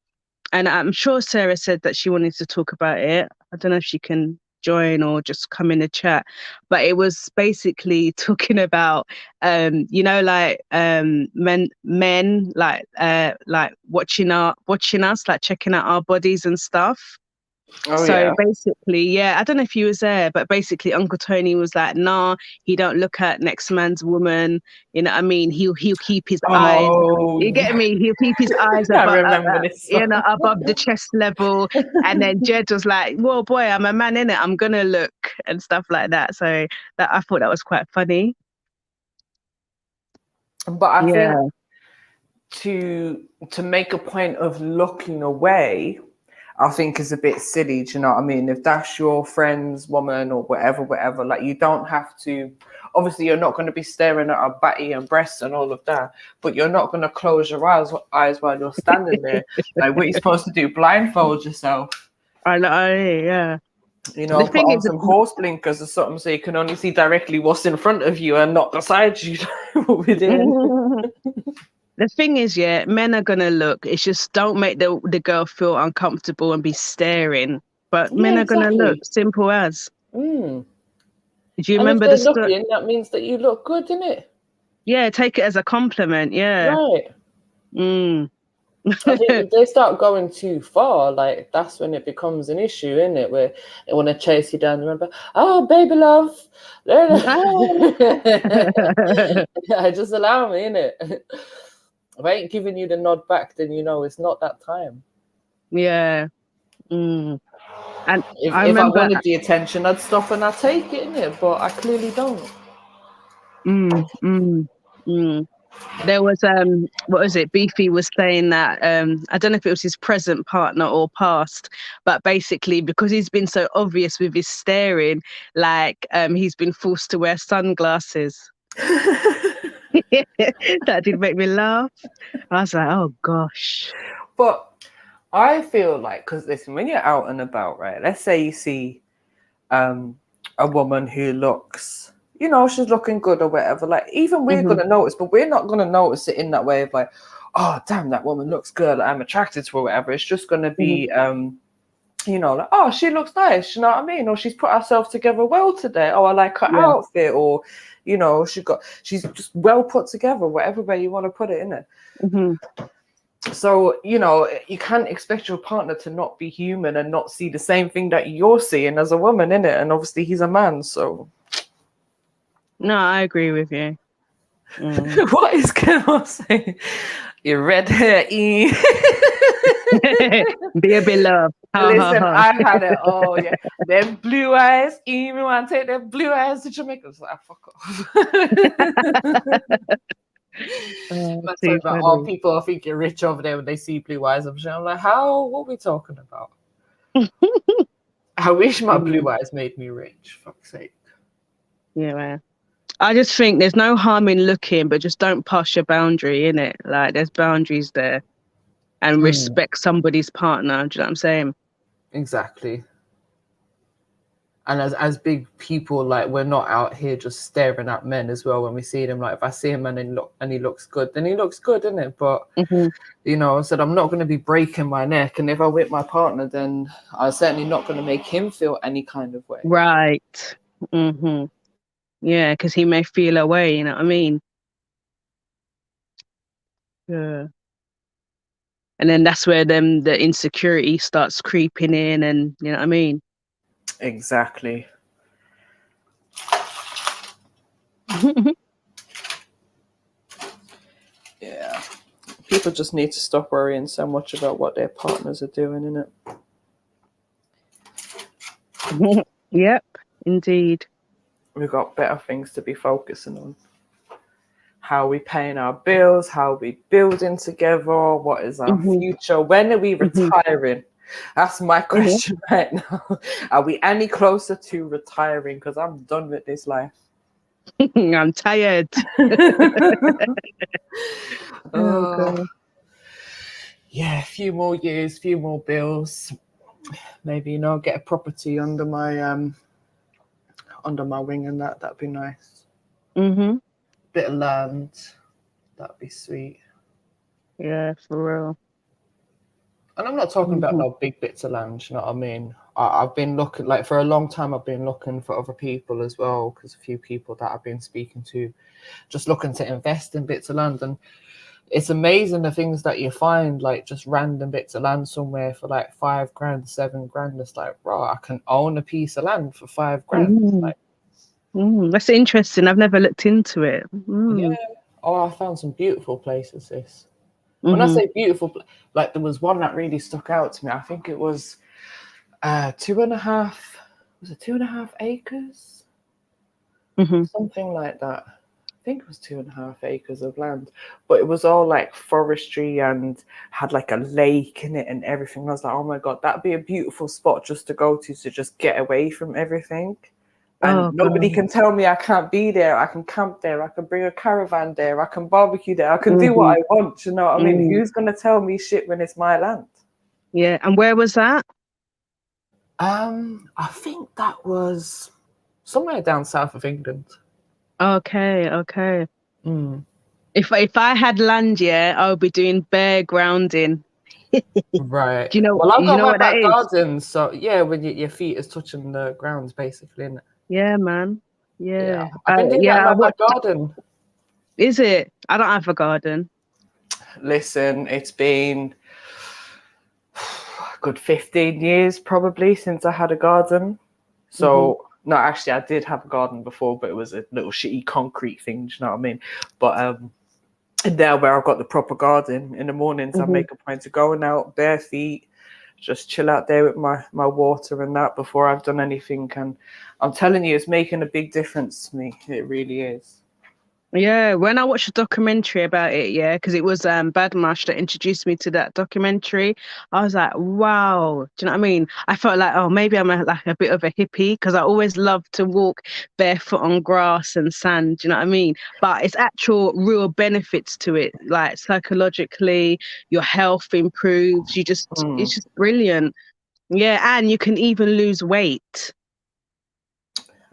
and I'm sure Sarah said that she wanted to talk about it. I don't know if she can join or just come in the chat, but it was basically talking about you know, like men like watching us, like checking out our bodies and stuff. Basically, I don't know if you was there, but basically Uncle Tony was like, nah, he don't look at next man's woman, you know what I mean? He'll keep his eyes, you get me? He'll keep his eyes above, you know, above the chest level. And then Jed was like, well, boy, I'm a man, innit? I'm gonna look, and stuff like that. So that, I thought that was quite funny. But I think to make a point of looking away, I think is a bit silly. Do you know what I mean? If that's your friend's woman or whatever, like, you don't have to. Obviously, you're not going to be staring at her batty and breasts and all of that, but you're not going to close your eyes while you're standing there. Like, what are you supposed to do? Blindfold yourself? I know, yeah. You know, put on some horse blinkers or something so you can only see directly what's in front of you and not beside you. What we're doing. The thing is, men are gonna look. It's just don't make the girl feel uncomfortable and be staring. But men are gonna look. Simple as. Do you remember the looking? That means that you look good, isn't it? Yeah, take it as a compliment. Yeah. Right. I think if they start going too far, like, that's when it becomes an issue, isn't it? Where they want to chase you down. Remember, oh, baby love. Just allow me, innit? If I ain't giving you the nod back, then you know it's not that time. Yeah. And if I wanted the attention, I'd stop and I'd take it, innit? But I clearly don't. There was what was it? Beefy was saying that I don't know if it was his present partner or past, but basically because he's been so obvious with his staring, like he's been forced to wear sunglasses. That did make me laugh. I was like, oh gosh. But I feel like, because listen, when you're out and about, right, let's say you see a woman who looks, you know, she's looking good or whatever. Like, even we're gonna notice, but we're not gonna notice it in that way of like, oh damn, that woman looks good, like, I'm attracted to her or whatever. It's just gonna be you know, like, oh, she looks nice, you know what I mean? Or she's put herself together well today. Oh, I like her outfit, or you know, she's just well put together, whatever way you want to put it, innit? So, you know, you can't expect your partner to not be human and not see the same thing that you're seeing as a woman, innit? And obviously he's a man, so. No, I agree with you. What is Carol saying? Your red hair, E. Be a beloved. Listen, I had it. Oh yeah, them blue eyes. Even want to take them blue eyes to Jamaica. It's like, fuck off. That's so about all people think you're rich over there when they see blue eyes. I'm like, how? What are we talking about? I wish my blue eyes made me rich. Fuck's sake. Yeah, man. I just think there's no harm in looking, but just don't pass your boundary, innit? Like, there's boundaries there, and respect somebody's partner. Do you know what I'm saying? Exactly. And as big people, like, we're not out here just staring at men as well when we see them. Like, if I see a man and he looks good, then he looks good, innit? But you know, I said I'm not going to be breaking my neck, and if I'm with my partner, then I'm certainly not going to make him feel any kind of way. Right. Yeah, because he may feel away, you know what I mean? Yeah. And then that's where the insecurity starts creeping in, and you know what I mean? Exactly. Yeah. People just need to stop worrying so much about what their partners are doing, innit? Yep, indeed. We've got better things to be focusing on. How are we paying our bills? How are we building together? What is our future? When are we retiring? That's my question right now. Are we any closer to retiring? Because I'm done with this life. I'm tired. Yeah, a few more years, few more bills. Maybe, you know, get a property under my wing, and that'd be nice. Bit of land, that'd be sweet. Yeah, for real. And I'm not talking about no big bits of land, you know what I mean? I've been looking, like, for a long time, I've been looking for other people as well, because a few people that I've been speaking to, just looking to invest in bits of land. And it's amazing the things that you find, like just random bits of land somewhere for like $5 grand, $7 grand. It's like, bro, I can own a piece of land for $5 grand. Like, that's interesting. I've never looked into it. yeah. Oh, I found some beautiful places, sis. When I say beautiful, like, there was one that really stuck out to me. I think it was 2.5 acres? Something like that. I think it was 2.5 acres of land, but it was all like forestry and had like a lake in it and everything. I was like, oh my God, that'd be a beautiful spot just to go to just get away from everything. And nobody can tell me I can't be there. I can camp there. I can bring a caravan there. I can barbecue there. I can do what I want. You know what I mean? Who's going to tell me shit when it's my land? Yeah. And where was that? I think that was somewhere down south of England. Okay. If I had land, I would be doing bare grounding. Right. Do you know? Well, I've got my what back that is? garden, so yeah, when your feet is touching the ground, basically, isn't it? Yeah, man. Yeah. I've been doing that in my back garden. Is it? I don't have a garden. Listen, it's been a good 15 years probably since I had a garden. So no, actually, I did have a garden before, but it was a little shitty concrete thing. Do you know what I mean? But now where I've got the proper garden, in the mornings I make a point of going out bare feet, just chill out there with my water and that before I've done anything. And I'm telling you, it's making a big difference to me. It really is. Yeah, when I watched a documentary about it, because it was Badmash that introduced me to that documentary, I was like, wow. Do you know what I mean? I felt like, oh, maybe I'm like a bit of a hippie, because I always love to walk barefoot on grass and sand. Do you know what I mean? But it's actual real benefits to it, like psychologically, your health improves. It's just brilliant. Yeah, and you can even lose weight.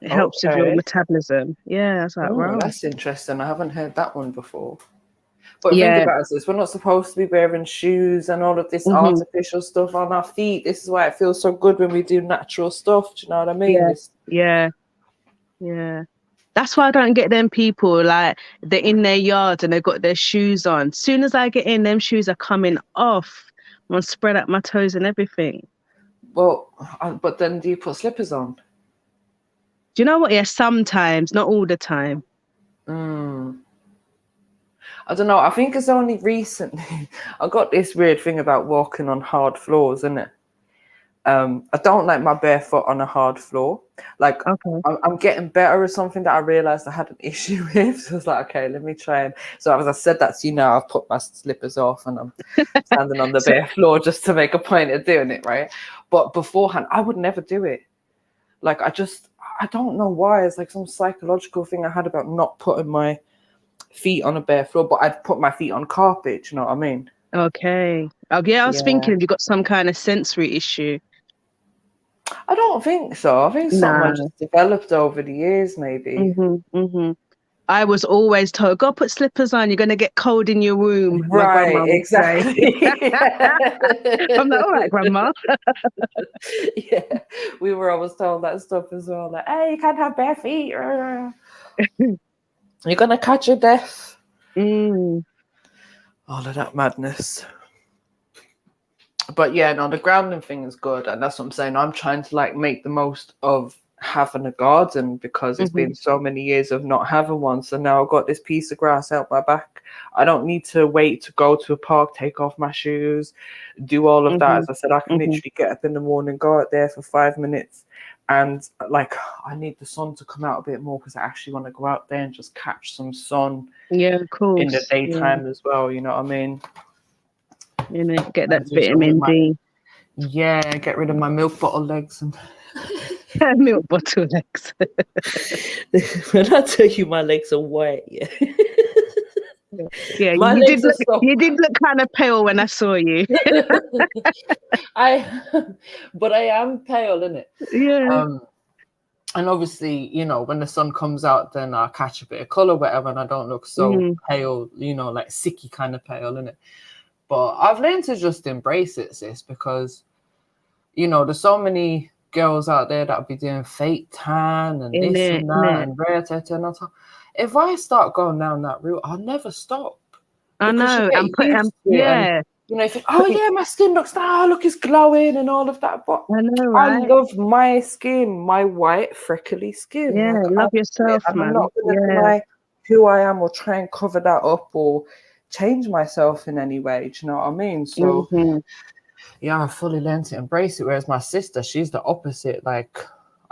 It helps with your metabolism. Yeah, I was like, Oh, wow. that's interesting. I haven't heard that one before. But think Yeah. about this: we're not supposed to be wearing shoes and all of this artificial stuff on our feet. This is why it feels so good when we do natural stuff. Do you know what I mean? Yeah. That's why I don't get them people like they're in their yard and they've got their shoes on. Soon as I get in, them shoes are coming off. I'm gonna spread out my toes and everything. Well, but then do you put slippers on? Do you know what? Yeah, sometimes, not all the time. I don't know. I think it's only recently I got this weird thing about walking on hard floors, isn't it? I don't like my bare foot on a hard floor. Like, I'm getting better at something that I realized I had an issue with. So I was like, okay, let me try. And so as I said that to you now, I've put my slippers off and I'm standing on the bare floor just to make a point of doing it, right? But beforehand, I would never do it. Like, I don't know why. It's like some psychological thing I had about not putting my feet on a bare floor, but I'd put my feet on carpet. Do you know what I mean? Okay. Oh, yeah, I was thinking, have you got some kind of sensory issue? I don't think so. I think something I just developed over the years, maybe. I was always told, go put slippers on, you're going to get cold in your room. Right, my grandma would say. I'm like, all right, grandma. Yeah, we were always told that stuff as well. Like, hey, you can't have bare feet. You're going to catch your death. All of that madness. But yeah, no, the grounding thing is good. And that's what I'm saying. I'm trying to like make the most of having a garden because it's been so many years of not having one. So now I've got this piece of grass out my back. I don't need to wait to go to a park, take off my shoes, do all of that. As I said, I can literally get up in the morning, go out there for 5 minutes. And like, I need the sun to come out a bit more because I actually want to go out there and just catch some sun. Yeah, of course. In the daytime as well, you know what I mean? You know, get that vitamin D. Yeah, get rid of my milk bottle legs and milk bottle legs. When I tell you my legs are white, yeah. Yeah, My you legs did are so you did look kind of pale when I saw you. But I am pale, innit? Yeah. And obviously, you know, when the sun comes out, then I catch a bit of color, whatever, and I don't look so pale, you know, like sicky kind of pale, innit? But I've learned to just embrace it, sis, because, you know, there's so many girls out there that will be doing fake tan and this and that and rare tattoo. And if I start going down that route, I'll never stop. I know. And, you know, you think, oh yeah, my skin looks, look, it's glowing and all of that. But I know, right? right? I love my skin, my white, freckly skin. Yeah, like, love yourself, and man. I'm not going to deny who I am or try and cover that up or change myself in any way. Do you know what I mean? So yeah, I fully learned to embrace it. Whereas my sister, she's the opposite. Like,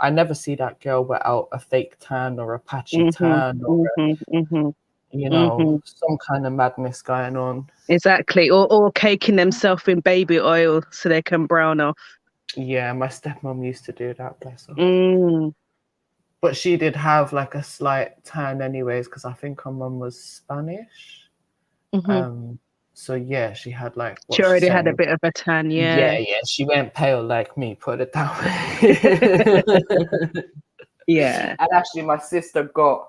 I never see that girl without a fake tan or a patchy tan or you know, some kind of madness going on. Exactly. Or caking themselves in baby oil so they can brown off. Yeah, my stepmom used to do that, bless her. But she did have like a slight tan anyways, because I think her mum was Spanish. So yeah, she had like she already had a bit of a tan, yeah, she went pale like me, put it that way. Yeah. And actually my sister got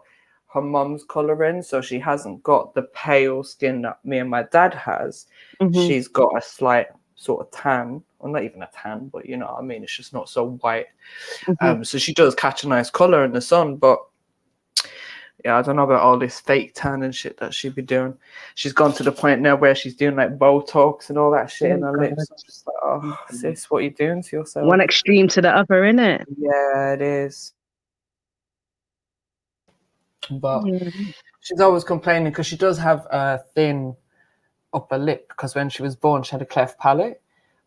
her mum's colouring, so she hasn't got the pale skin that me and my dad has. She's got a slight sort of tan, or not even a tan, but you know what I mean, it's just not so white. So she does catch a nice colour in the sun, but yeah, I don't know about all this fake tan and shit that she'd be doing. She's gone to the point now where she's doing like Botox and all that shit in her lips. I'm just like, oh, sis, what are you doing to yourself? One extreme to the other, innit? Yeah, it is. But she's always complaining because she does have a thin upper lip because when she was born, she had a cleft palate.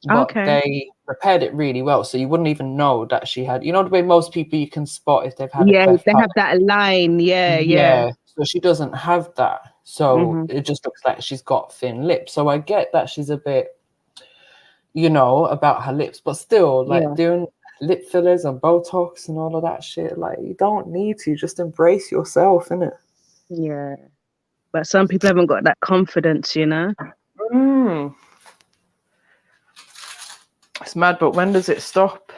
But they repaired it really well, so you wouldn't even know that she had. You know the way most people you can spot if they've had a cleft they palate? have that line. Yeah. So she doesn't have that, so it just looks like she's got thin lips. So I get that she's a bit, you know, about her lips, but still, like doing lip fillers and Botox and all of that shit, like you don't need to. Just embrace yourself, innit? Yeah, but some people haven't got that confidence, you know. It's mad, but when does it stop?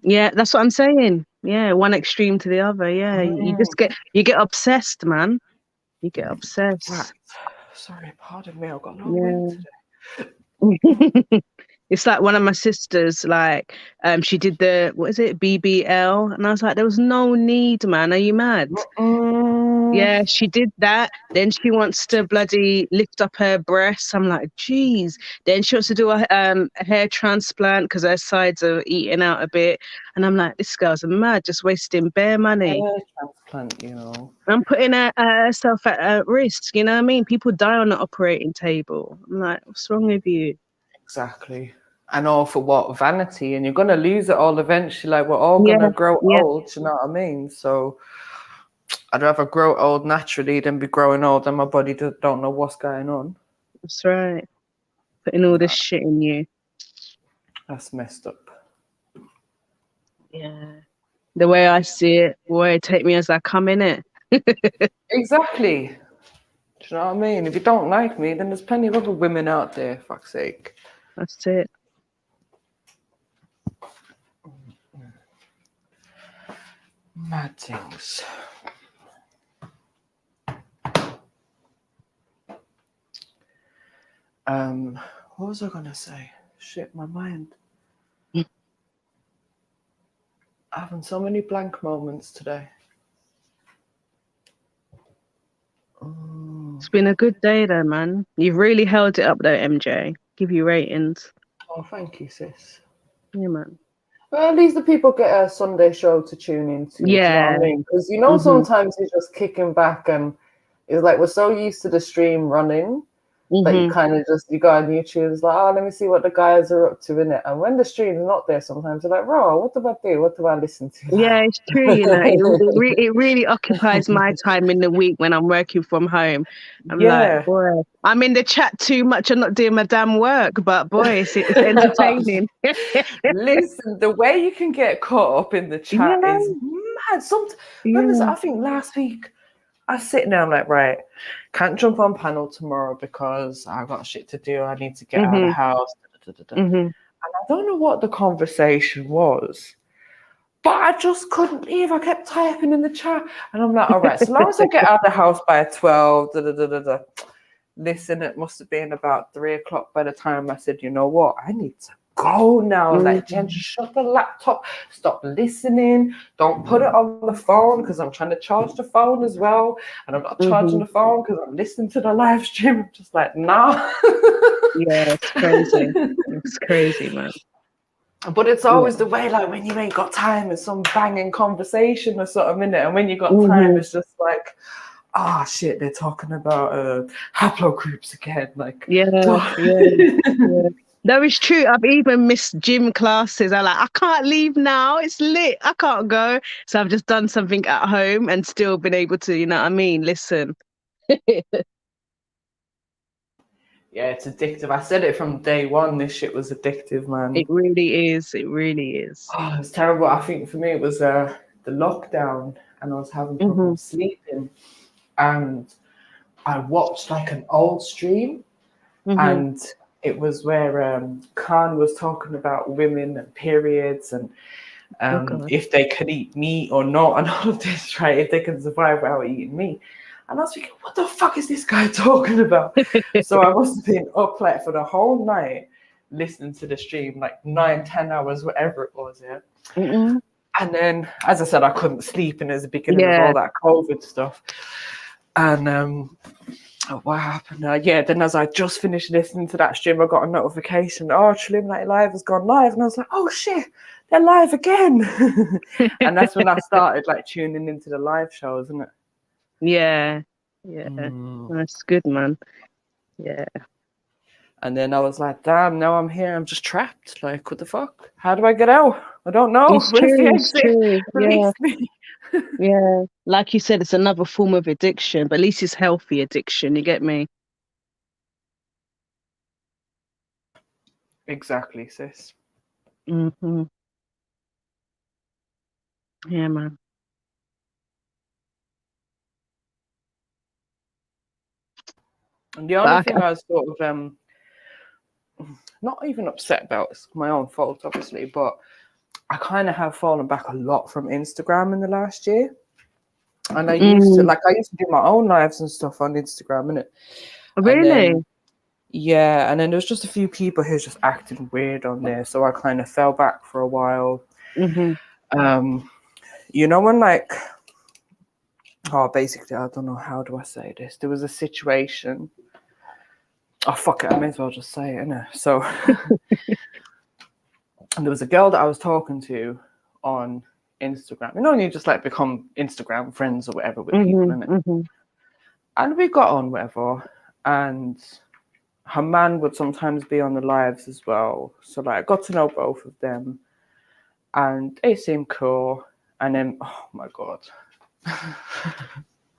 Yeah, that's what I'm saying. Yeah, one extreme to the other. Yeah, you just get obsessed, man. You get obsessed. Right. Sorry, pardon me. I've got no Yeah. wind today. It's like one of my sisters, like, she did the, what is it, BBL? And I was like, there was no need, man. Are you mad? Yeah, she did that. Then she wants to bloody lift up her breasts. I'm like, geez. Then she wants to do a hair transplant because her sides are eating out a bit. And I'm like, this girl's mad, just wasting bare money. Hair transplant, you know. I'm putting herself at risk, you know what I mean? People die on the operating table. I'm like, what's wrong with you? Exactly. And all for what? Vanity. And you're going to lose it all eventually. Like, we're all going to grow old, you know what I mean? So I'd rather grow old naturally than be growing old and my body don't know what's going on. That's right. Putting all this shit in you. That's messed up. Yeah. The way I see it, boy, take me as I come, in it. Exactly. Do you know what I mean? If you don't like me, then there's plenty of other women out there, fuck's sake. That's it. Mad things. What was I gonna say? Shit, my mind. Having so many blank moments today. It's been a good day though, man. You've really held it up though, MJ. Give you ratings. Oh, thank you, sis. Yeah, man. Well, at least the people get a Sunday show to tune into. Yeah. Do you know what I mean? Because, you know, sometimes you're just kicking back and it's like we're so used to the stream running that you kind of just, you go on YouTube, it's like, oh, let me see what the guys are up to in it. And when the stream's not there, sometimes you're like, bro, what do I do? What do I listen to? Yeah, it's true, you know. It really occupies my time in the week when I'm working from home. I'm like, boy, I'm in the chat too much. I'm not doing my damn work, but boy, it's entertaining. Listen, the way you can get caught up in the chat is mad. Remember, I think last week, I sit there, I'm like, right, can't jump on panel tomorrow because I've got shit to do. I need to get out of the house. And I don't know what the conversation was, but I just couldn't leave. I kept typing in the chat. And I'm like, all right, so long as I get out of the house by 12, Listen, it must have been about 3 o'clock by the time I said, you know what, I need to go now. Like, Jen, just shut the laptop, stop listening, don't put it on the phone because I'm trying to charge the phone as well. And I'm not charging the phone because I'm listening to the live stream. I'm just like, nah. Yeah, it's crazy. It's crazy, man. But it's always the way, like, when you ain't got time, it's some banging conversation or something, innit? And when you got time, it's just like, ah, shit, they're talking about haplogroups again. Like, yeah. No, it's true. I've even missed gym classes. I'm like, I can't leave now. It's lit. I can't go. So I've just done something at home and still been able to, you know what I mean, listen. Yeah, it's addictive. I said it from day one. This shit was addictive, man. It really is. It really is. Oh, it's terrible. I think for me, it was the lockdown and I was having problems sleeping. And I watched like an old stream and it was where Khan was talking about women and periods and if they could eat meat or not and all of this, right? If they can survive without eating meat. And I was thinking, what the fuck is this guy talking about? So I must have been up like for the whole night listening to the stream, like 9-10 hours, whatever it was, And then, as I said, I couldn't sleep and it was the beginning of all that COVID stuff. And what happened? Then as I just finished listening to that stream, I got a notification. Oh, Trillium Live has gone live. And I was like, oh shit, they're live again. And that's when I started like tuning into the live shows, isn't it? Yeah. That's good, man. Yeah. And then I was like, damn, now I'm here. I'm just trapped. Like, what the fuck? How do I get out? I don't know. It's true. Yeah. Yeah. Like you said, it's another form of addiction, but at least it's healthy addiction. You get me? Exactly, sis. Yeah, man. And the only thing I was sort of not even upset about, it's my own fault, obviously, but I kind of have fallen back a lot from Instagram in the last year. And I used to do my own lives and stuff on Instagram, innit? Really? Yeah, and then there was just a few people who was just acting weird on there, so I kind of fell back for a while. You know, when basically, I don't know, how do I say this? There was a situation. Oh, fuck it, I may as well just say it, innit? So, and there was a girl that I was talking to on Instagram. You know, when you just like become Instagram friends or whatever with people, innit? And we got on, whatever, and her man would sometimes be on the lives as well. So like I got to know both of them and they seemed cool. And then, oh my God.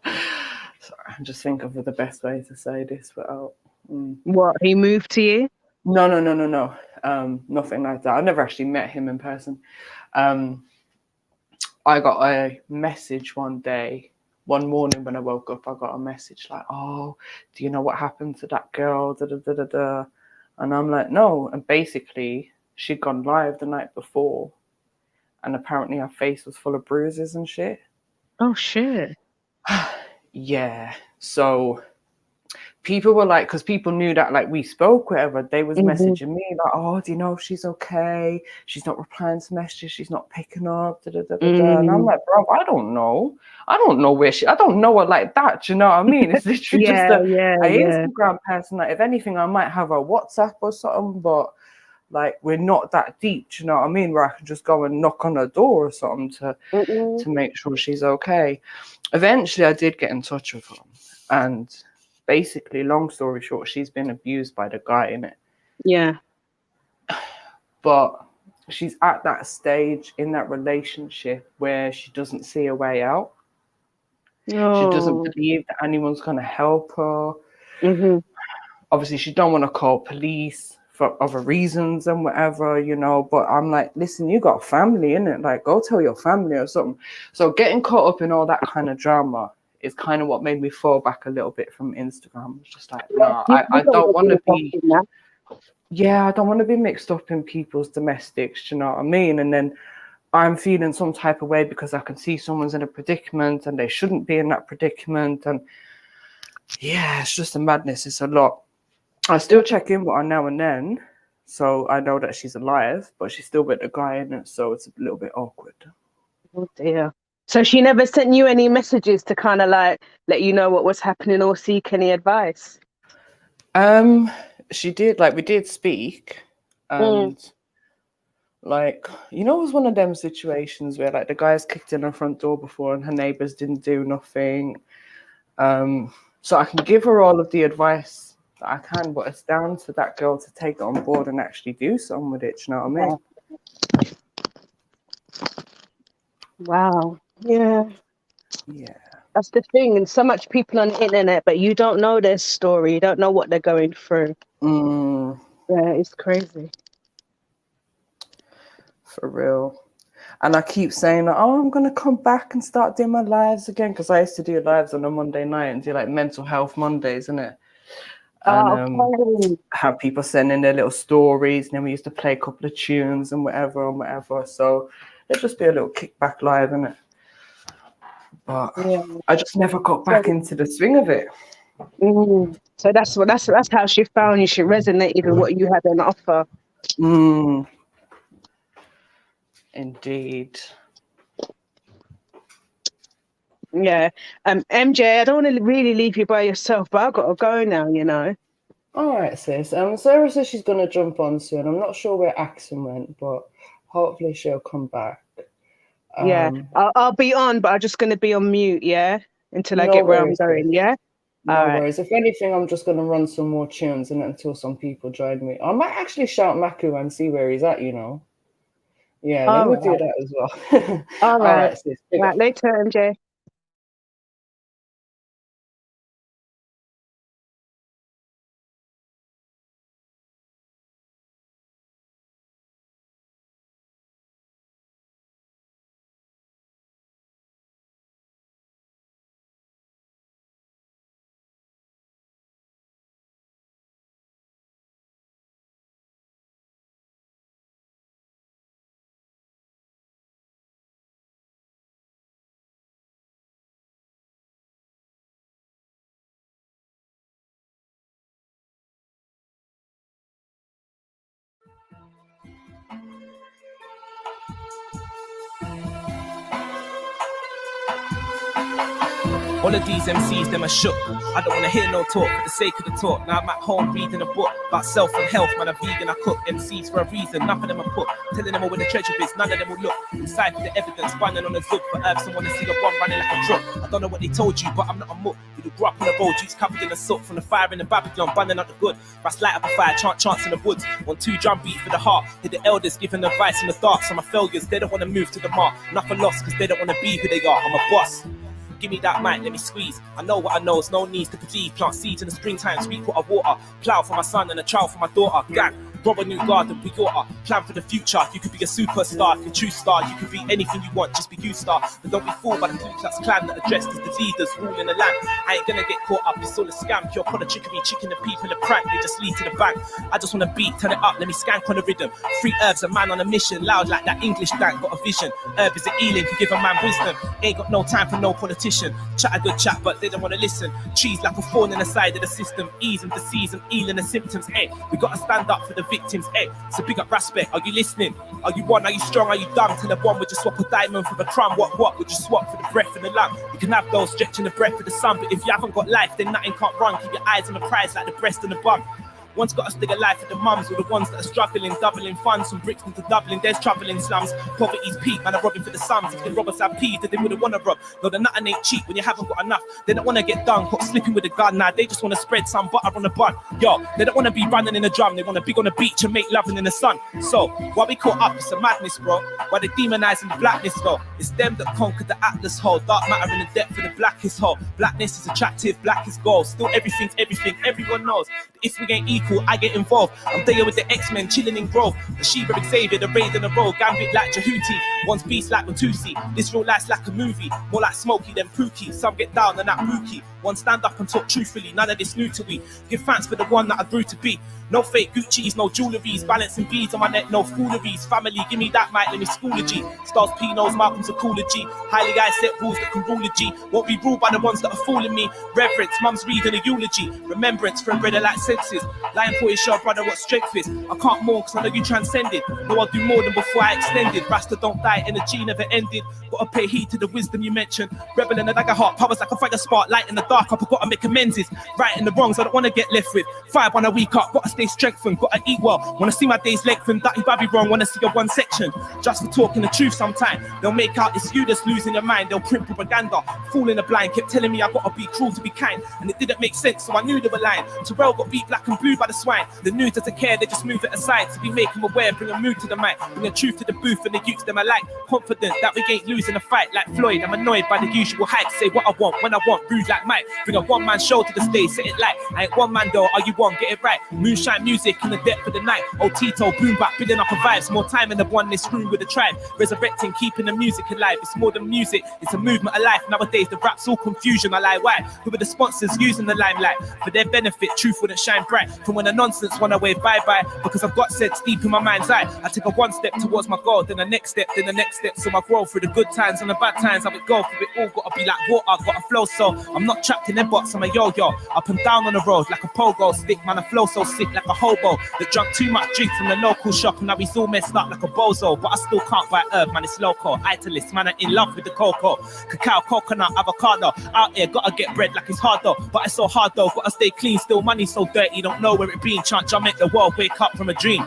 Sorry, I'm just thinking of the best way to say this without... What, he moved to you? No. Nothing like that. I never actually met him in person. I got a message one morning when I woke up. I got a message like, oh, do you know what happened to that girl? Da, da, da, da, da. And I'm like, no. And basically, she'd gone live the night before. And apparently her face was full of bruises and shit. Oh, shit. Yeah. So people were like, because people knew that like we spoke, whatever, they was messaging me like, oh, do you know if she's okay? She's not replying to messages. She's not picking up. Da, da, da, da, da. And I'm like, bro, I don't know. I don't know where I don't know her like that. Do you know what I mean? It's literally just an Instagram person. Like, if anything, I might have a WhatsApp or something, but like we're not that deep. Do you know what I mean? Where I can just go and knock on her door or something to make sure she's okay. Eventually, I did get in touch with her, and basically, long story short, she's been abused by the guy, innit? Yeah. But she's at that stage in that relationship where she doesn't see a way out. No. She doesn't believe that anyone's going to help her. Obviously, she don't want to call police for other reasons and whatever, you know. But I'm like, listen, you got family, innit? Like, go tell your family or something. So getting caught up in all that kind of drama is kind of what made me fall back a little bit from Instagram. It's just like, no, I don't want to be... Yeah, I don't want to be mixed up in people's domestics, you know what I mean? And then I'm feeling some type of way because I can see someone's in a predicament and they shouldn't be in that predicament. And yeah, it's just a madness. It's a lot. I still check in with her now and then, so I know that she's alive, but she's still with the guy in it, so it's a little bit awkward. Oh dear. So she never sent you any messages to kind of like let you know what was happening or seek any advice? She did, like we did speak, and like, you know, it was one of them situations where like the guy's kicked in her front door before and her neighbors didn't do nothing. So I can give her all of the advice that I can, but it's down to that girl to take it on board and actually do something with it. You know what I mean? Wow. Yeah. Yeah. That's the thing. And so much people on the internet, but you don't know their story. You don't know what they're going through. Yeah, it's crazy. For real. And I keep saying, oh, I'm going to come back and start doing my lives again. Because I used to do lives on a Monday night and do like mental health Mondays, innit? And have people send in their little stories. And then we used to play a couple of tunes and whatever. So it'd just be a little kickback live, innit? But I just never got back into the swing of it. So that's how she found you. She resonated with what you had on offer. Indeed. Yeah. MJ, I don't want to really leave you by yourself, but I've got to go now, you know. All right, sis. Sarah says she's going to jump on soon. I'm not sure where Axon went, but hopefully she'll come back. Yeah, I'll be on, but I'm just going to be on mute, yeah, until I get where I'm going, yeah? No worries. If anything, I'm just going to run some more tunes and until some people join me. I might actually shout Maku and see where he's at, you know. Yeah, let me do that as well. All right. Sis. Right, later, MJ. All of these MCs, them are shook. I don't wanna hear no talk for the sake of the talk. Now I'm at home reading a book about self and health. Man, I'm vegan, I cook MCs for a reason. None of them are put, telling them all where the treasure is. None of them will look inside for the evidence, running on a zook for herbs. Someone to see the one running like a drop. I don't know what they told you, but I'm not a muck. You grew up on the road, juice covered in the soot from the fire in the Babylon, burning up the good. Rust light up a fire, chants in the woods. On 2 drum beat for the heart. Hit the elders giving advice in the dark. So my failures, they don't want to move to the mark. Nothing lost because they don't want to be who they are. I'm a boss. Give me that mic, let me squeeze. I know what I know, it's no need to believe. Plant seeds in the springtime, sweet water, water. Plow for my son and a child for my daughter. Gang, rob a new garden, be your art. Plan for the future, you could be a superstar. If you're a true star, you could be anything you want, just be you star. But don't be fooled by the Ku Klux Klan that are dressed as the leaders ruling the land. I ain't gonna get caught up, it's all a scam. Pure politickery, chicken the people a prank, they just lead to the bank. I just wanna beat, turn it up, let me skank on the rhythm. 3 herbs, a man on a mission, loud like that English dank, got a vision. Herb is a healing, can give a man wisdom. Ain't got no time for no politician. Chat a good chat, but they don't wanna listen. Cheese like a thorn in the side of the system. Ease and disease and healing the symptoms. Hey, we gotta stand up for the victims. Hey, so big up respect. Are you listening? Are you one? Are you strong? Are you dumb? Tell the one would you swap a diamond for the crumb? What would you swap for the breath and the lung? You can have those stretching the breath for the sun, but if you haven't got life, then nothing can't run. Keep your eyes on the prize like the breast and the bum. One's got to stick a life for the mums or the ones that are struggling, doubling funds from bricks into doubling. There's trouble in slums, poverty's peak, man, I'm robbing for the sums. If the robbers have peas, then they wouldn't want to rob. No, the nothing ain't cheap when you haven't got enough. They don't want to get done, caught slipping with a gun. Now they just want to spread some butter on the bun. Yo, they don't want to be running in a drum. They want to be on the beach and make loving in the sun. So, why we caught up, it's a madness, bro. Why they demonizing the blackness, though? It's them that conquered the Atlas hole. Dark matter in the depth of the blackest hole. Blackness is attractive, black is gold. Still everything's everything, everyone knows. If we ain't equal, I get involved. I'm there with the X-Men, chilling in Grove. The Sheba Xavier, the Raid in the road. Gambit like Jehuti, one's beast like Matusi. This real life's like a movie, more like Smokey than Pookie. Some get down and that Mookie. One stand up and talk truthfully, none of this new to we. Give thanks for the one that I grew to be. No fake Gucci's, no jewelleries, balancing beads on my neck, no fooleries. Family, give me that mic, let me Schoology. Stars Pinos, Malcolm's a cooler G. Highly guys set rules that can rule a G. Won't be ruled by the ones that are fooling me. Reverence, mum's reading a eulogy. Remembrance, friend brother like senses. Lying for his show, brother, what strength is. I can't mourn cause I know you transcended. No, I'll do more than before I extended. Rasta don't die, energy never ended. Gotta pay heed to the wisdom you mentioned. Rebel in the dagger heart, powers like a fire spark. Light in the dark up, I gotta make amends. Right in the wrongs, I don't wanna get left with. Fire when I wake up, gotta stay strengthened. Gotta eat well, wanna see my days lengthened. Dirty babby wrong, wanna see a one section. Just for talking the truth sometime. They'll make out it's you that's losing your mind. They'll print propaganda, fool in the blind. Kept telling me I gotta be cruel to be kind. And it didn't make sense, so I knew they were lying. Terrell got beat black and blue by the swine. The news doesn't care, they just move it aside. To be making aware, bring a mood to the mic. Bring a truth to the booth and the youths them I like. Confident that we ain't losing a fight like Floyd. I'm annoyed by the usual hype. Say what I want, when I want, rude like Mike. Bring a one-man show to the stage, set it light. I ain't one man though, are you one? Get it right. Moonshine music in the depth of the night. Old Tito, boom back, building up a vibes. More time in the oneness room with the tribe. Resurrecting, keeping the music alive. It's more than music, it's a movement of life. Nowadays the rap's all confusion, I lie why. Who are the sponsors using the limelight? For their benefit, truth wouldn't shine bright. From when the nonsense went away, bye-bye. Because I've got sense deep in my mind's eye. I take a one step towards my goal, then the next step, then the next step. So I grow through the good times and the bad times. I would go through it all, gotta be like water, gotta flow so. I'm not trapped in their box, I'm a yo-yo. Up and down on the road like a pogo stick. Man, I flow so sick like a hobo that drunk too much drink from the local shop. And now he's all messed up like a bozo. But I still can't buy herb, man, it's local. Italist, man, I'm in love with the cocoa. Cacao, coconut, avocado. Out here, gotta get bread like it's hard though. But it's so hard though, gotta stay clean. Still money so dirty, don't know where it been. Chant, I make the world wake up from a dream.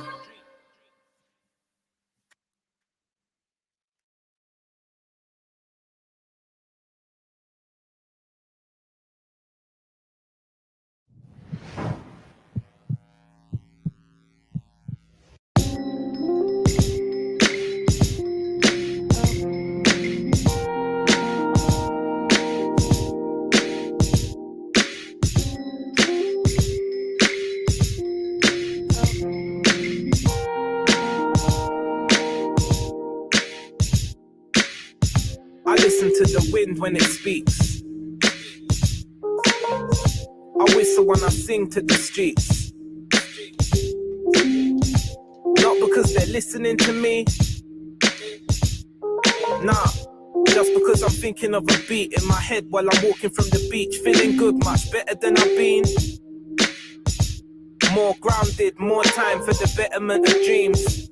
Listen to the wind when it speaks. I whistle when I sing to the streets. Not because they're listening to me. Nah, just because I'm thinking of a beat in my head while I'm walking from the beach. Feeling good, much better than I've been. More grounded, more time for the betterment of dreams.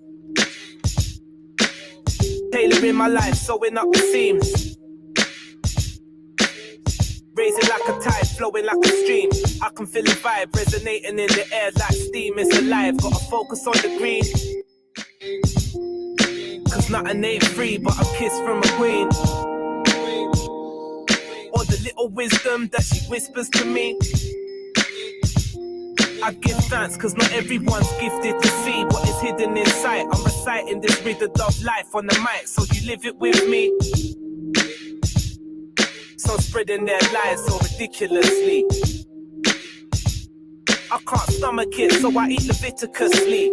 Tailoring my life, sewing up the seams. Raising like a tide, flowing like a stream. I can feel the vibe resonating in the air like steam. It's alive, gotta focus on the green. Cause nothing ain't free but a kiss from a queen. Or the little wisdom that she whispers to me. I give thanks cause not everyone's gifted to see what is hidden inside. I'm reciting this rhythm of life on the mic, so you live it with me. Some spreading their lies so ridiculously. I can't stomach it, so I eat Leviticusly.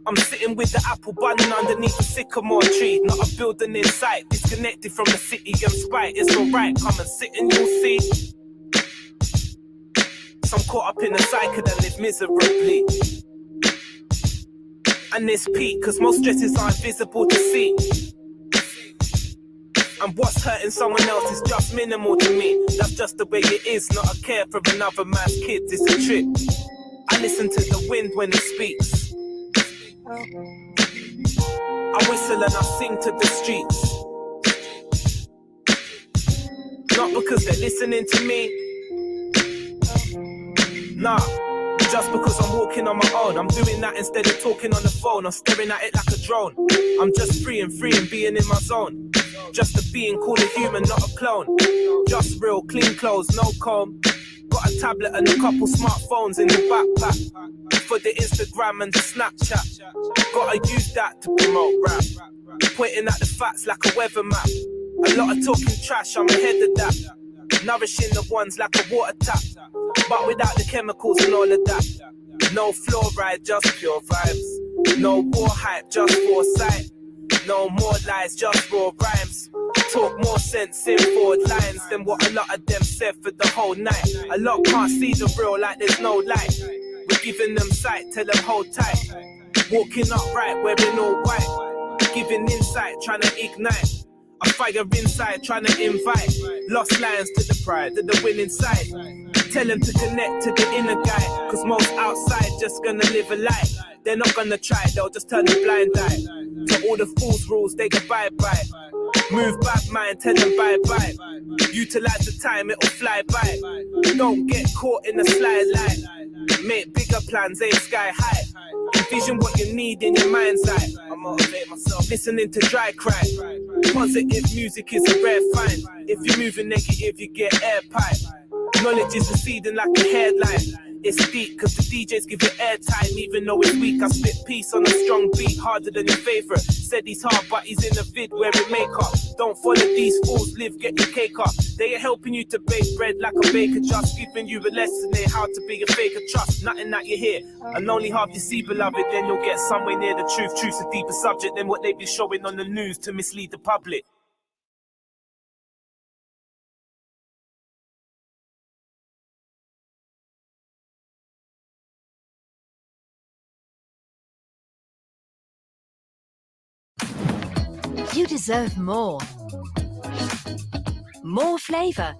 I'm sitting with the apple bunning underneath a sycamore tree. Not a building in sight, disconnected from the city and spite. It's alright, come and sit and you'll see. Some caught up in the cycle that live miserably. And this peak, cause most stresses aren't visible to see. And what's hurting someone else is just minimal to me. That's just the way it is, not a care for another man's kids, it's a trip. I listen to the wind when it speaks. I whistle and I sing to the streets. Not because they're listening to me. Nah, just because I'm walking on my own. I'm doing that instead of talking on the phone or staring at it like a drone. I'm just free and being in my zone. Just a being called a human, not a clone. Just real, clean clothes, no comb. Got a tablet and a couple smartphones in the backpack for the Instagram and the Snapchat. Gotta use that to promote rap. Pointing at the facts like a weather map. A lot of talking trash, I'm ahead of that. Nourishing the ones like a water tap, but without the chemicals and all of that. No fluoride, just pure vibes. No war hype, just foresight. No more lies, just raw rhymes. Talk more sense in 4 lines than what a lot of them said for the whole night. A lot can't see the real like there's no light. We're giving them sight, tell them hold tight. Walking upright, wearing all white. Giving insight, trying to ignite. A fire inside, trying to invite. Lost lions to the pride, to the winning side. Tell them to connect to the inner guy. Cause most outside just gonna live a lie. They're not gonna try, they'll just turn a blind eye to all the fool's rules they abide by. Move back mind, tell them bye-bye. Utilize the time, it'll fly by. Don't get caught in a slide light. Make bigger plans, aim sky high. Envision what you need in your mind's eye. I motivate myself, listening to dry cry. Positive music is a rare find. If you're moving negative, you get air pipe. Knowledge is receding like a headline. It's deep cause the DJs give it airtime. Even though it's weak, I spit peace on a strong beat. Harder than your favorite. Said he's hard but he's in the vid wearing makeup. Don't follow these fools, live, get your cake up. They are helping you to bake bread like a baker. Just giving you a lesson in how to be a faker. Trust nothing that you hear and only half you see, beloved. Then you'll get somewhere near the truth. Truth's a deeper subject than what they be showing on the news to mislead the public. You deserve more. More flavour.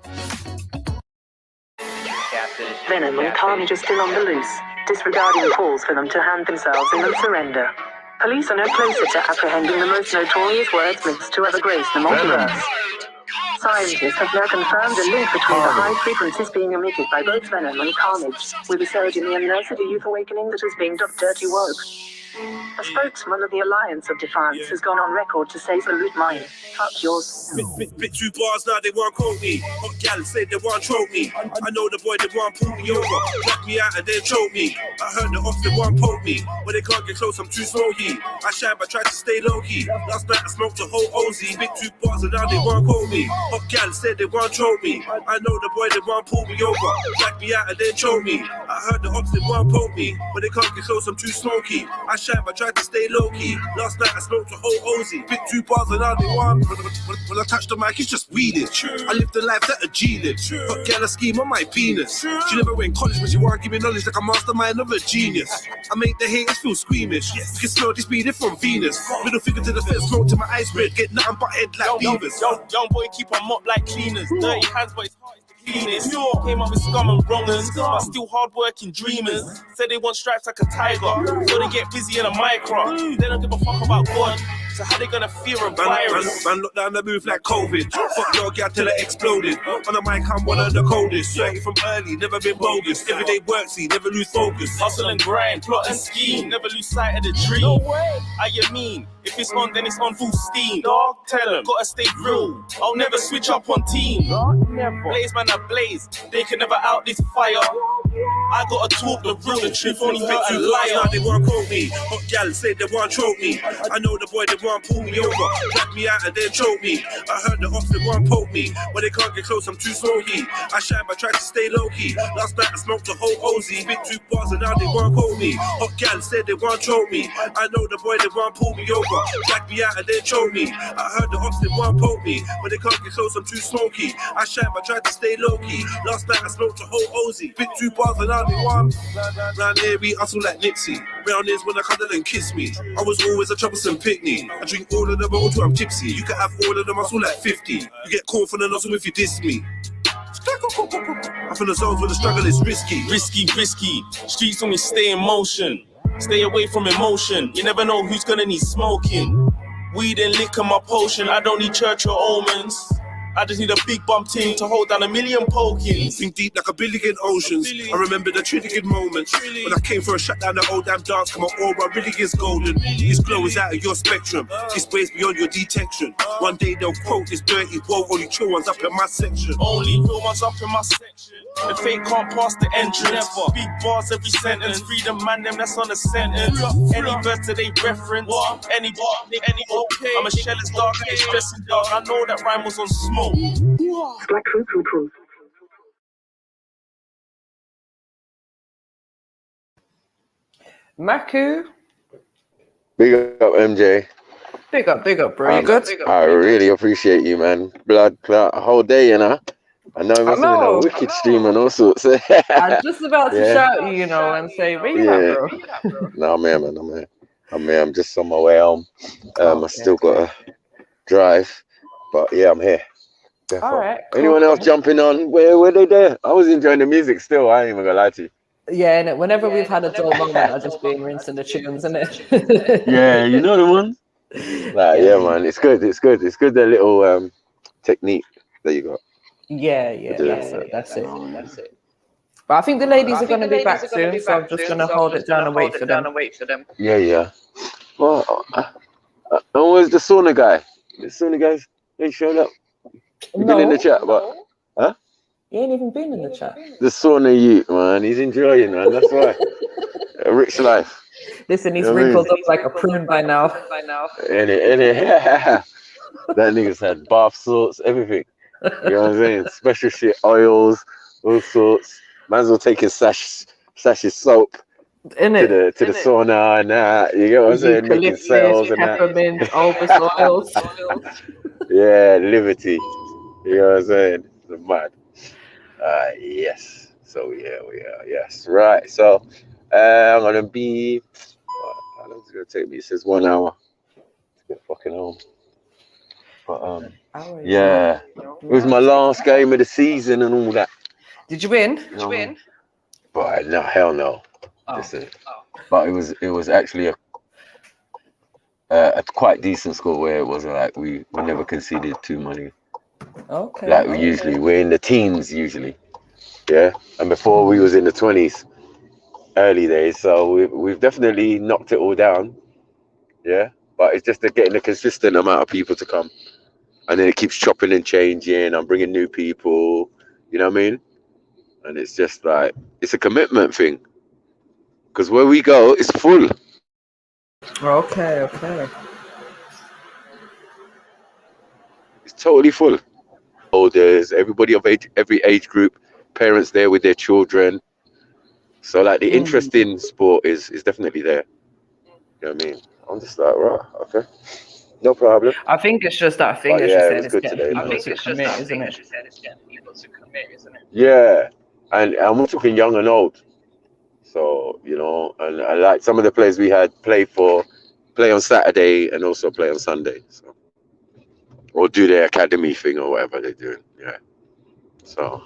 Venom and Carnage are still on the loose, disregarding calls for them to hand themselves in and surrender. Police are no closer to apprehending the most notorious wordsmiths to ever grace the multiverse. Scientists have now confirmed a link between the high frequencies being emitted by both Venom and Carnage, with a surge in the unrest of a youth awakening that is being dubbed dirty woke. A spokesman of the Alliance of Defiance has gone on record to say salute mine, fuck yours. Bit 2 bars now, they won't quote me. Hot gal said they won't choke me. I know the boy, they won't pull me over. Black me out and then choke me. I heard the ops, they won't poke me. But they can't get close, I'm too smoky. I shine but try to stay low-key. Last night I smoked a whole OZ. Bit 2 bars and now they won't quote me. Hot gal said they won't choke me. I know the boy, they won't pull me over. Black me out and then choke me. I heard the ops, they won't poke me. But they can't get close, I'm too smoky. I shine but try to stay low-key. Last night I smoked a whole OZ. Bit 2 bars and now they want. When I touch the mic, it's just weeded. I live the life that a G lives. Hot girl a scheme on my penis. She never went college, but she wanna give me knowledge like a mastermind of a genius. I make the haters feel squeamish. You can smell this beat from Venus. Middle finger to the fence, smoke to my eyes red. Get nothing but head like beavers. Young boy keep on mop like cleaners. Dirty hands, but it's hard to clean it. New York came up with scum and wrongers, but still hard-working dreamers. Said they want stripes like a tiger, so they get busy in a micro. They don't give a fuck about God. So how they gonna fear a virus? Man, look down the move like COVID. Fuck your gal till it exploded. On the mic, I'm one of the coldest. Straight from early, never been bogus. Everyday work, see, never lose focus. Hustle and grind, plot and scheme, never lose sight of the dream. No way. I mean, if it's on, then it's on full steam. Dog, tell them, gotta stay real. I'll never switch up on team. Blaze, man, I blaze. They can never out this fire. I gotta talk the real, the truth only hurt a liar. Now they want quote me. Hot gal say they want choke me. I know the boy they want pull me over, drag me out and then choke me. I heard the ops they want poke me, but they can't get close. I'm too smoky. I shine but try to stay low key. Last night I smoked the whole Ozy. Big 2 bars and now they want quote me. Hot gal said they want choke me. I know the boy they want pull me over, drag me out and then choke me. I heard the ops they want poke me, but they can't get close. I'm too smoky. I shine but try to stay low key. Last night I smoked the whole Ozy. Big 2 bars and now they want. Round here we hustle like Nipsey. Round is when I cuddle and kiss me. I was always a troublesome pickney. I drink all of the bottle till I'm tipsy. You can have all of them, I feel like 50. You get caught for the nozzle if you diss me. I'm from the zones where the struggle is risky. Risky. Streets only stay in motion. Stay away from emotion. You never know who's gonna need smoking. Weed and liquor my potion. I don't need church or omens. I just need a big bump team to hold down a million pokings. Think deep like a billion oceans. I remember the trillion moments when I came for a shut down the old damn dance. Come on, aura really is golden. This glow is out of your spectrum. This ways beyond your detection. One day they'll quote this dirty whoa, only true ones up in my section. Only real ones up in my section. The fake can't pass the entrance. Big bars every sentence. Freedom man, them that's on the sentence. Any verse that they reference. Any okay. I'm a shell as dark, it's stressing dark. I know that rhyme was on smoke. Maku. Big up, MJ. Big up, bro. You good? I really appreciate you, man. Blood clot a whole day, you know. I know it must have been a wicked stream and all sorts. I'm just about to shout you, and say, where you at, bro? No, man. I'm just on my way home. I still got to drive, but yeah, I'm here. All right. Cool. Anyone else jumping on? Where they there? I was enjoying the music still. I ain't even gonna lie to you. Yeah, and whenever we've had a dull moment, I've just been rinsing the tunes, isn't it? Yeah, you know the one. Yeah, man, it's good. The little technique that you got. Yeah, that's it. But I think the ladies are going to be back soon, so I'm just going to hold it down and wait for them. Yeah. Well, where's the sauna guy? The sauna guys ain't showed up. He's been in the chat, but he ain't even been in the chat. The sauna youth, man, he's enjoying, man. That's why. A rich life. Listen, he's wrinkled up like a prune by now. And that nigga's had bath salts, everything. You know what I'm saying? Special shit, oils, all sorts. Man's well taking sashes soap to the sauna and that. You get what I'm saying? Making sales and that. Peppermint, Albus oils. Yeah, Liberty. You know what I'm saying? The mad. Yes. So yeah, we are. Yes. Right. So I'm gonna be. How long is it gonna take me? It says 1 hour to get fucking home. But yeah, it was my last game of the season and all that. Did you win? But no, hell no. But it was actually a quite decent score where it was like we never conceded too many. Okay. Like we're in the teens usually. Yeah, and before we was in the 20s, early days. So we've definitely knocked it all down. Yeah, but it's just getting a consistent amount of people to come, and then it keeps chopping and changing. I'm bringing new people. You know what I mean? And it's just like it's a commitment thing. Because where we go, it's full. Okay. It's totally full. There's everybody of every age group, parents there with their children. So like the interest in sport is definitely there. You know what I mean? I'm just like, right, okay. No problem. I think it's just that thing, as you said, it's getting people to commit, isn't it? Yeah. And we're talking young and old. So, you know, and I like some of the players we had play on Saturday and also play on Sunday. So, or do their academy thing or whatever they're doing. Yeah. So,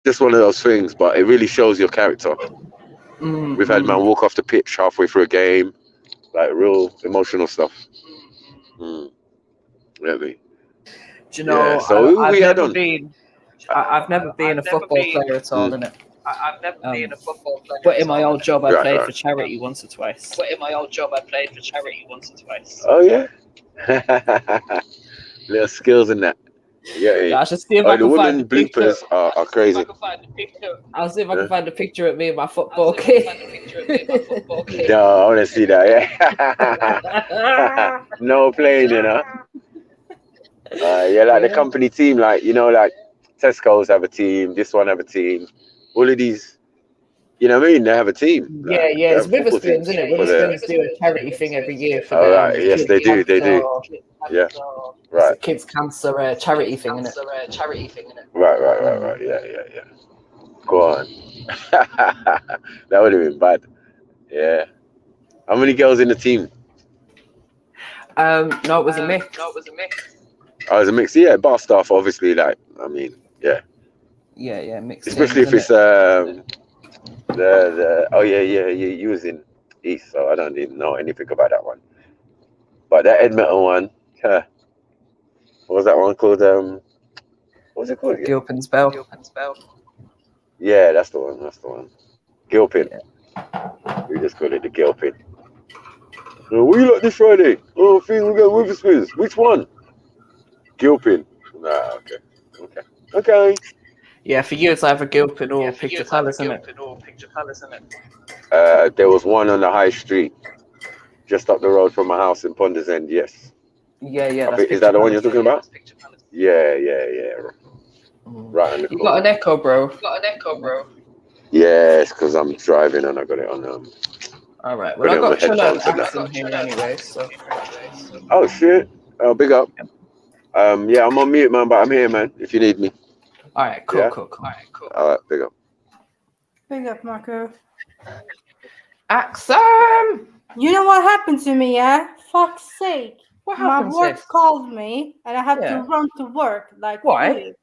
just one of those things, but it really shows your character. We've had man walk off the pitch halfway through a game, like real emotional stuff. Really. Do you know? Yeah. So who we had on? I've never been a football player at all, innit? I've never been a football player. But in my old job, I Right, played right. for charity once or twice. But in my old job, I played for charity once or twice. Oh yeah. Little skills in that. Yeah. I should see if Oh, I the can find the women picture. bloopers are crazy. I'll see if I can Yeah. find a picture of me in my football kit. No, I want to see that. Yeah. No playing, you know. Yeah, like the company team, like like Tesco's have a team. This one have a team. All of these, you know what I mean? They have a team. Yeah, Like, yeah, they it's have football Witherspoons, teams isn't it? for the- Witherspoons do a charity thing every year for Oh, the right. Yes, they do. They do. Yeah. It's Right. a kids cancer charity thing, isn't it? Right. Yeah. Go on. That would have been bad. Yeah. How many girls in the team? No, it was a mix. Oh, it was a mix. Yeah, bar staff, obviously. Like, I mean, yeah. Yeah, mixed. Especially if it's the oh yeah, you was in East, so I don't even know anything about that one. But that Edmonton one, what was that one called? What was it called again? Gilpin's Bell. Yeah, that's the one. Gilpin. We just call it the Gilpin. What you like this Friday? Oh, I think we got Witherspoons. Which one? Gilpin. Nah, okay. Yeah, for you it's either Gilpin or Picture Palace, isn't it? There was one on the high street, just up the road from my house in Ponders End. Yes. Yeah. Is that the one you're talking about? Yeah. Right on the You corner. got an echo, bro. Yes, because I'm driving and I got it on. All right. Well, I got it got on my Chilla headphones accent here anyway, so. Oh shit! Oh, big up. Yeah, I'm on mute, man, but I'm here, man. If you need me. All right, cool. All right, big up. Big up, Marco. Axum! You know what happened to me, yeah? Fuck's sake. What happened, My work sis? called me and I had Yeah. to run to work. Like, Why? fully.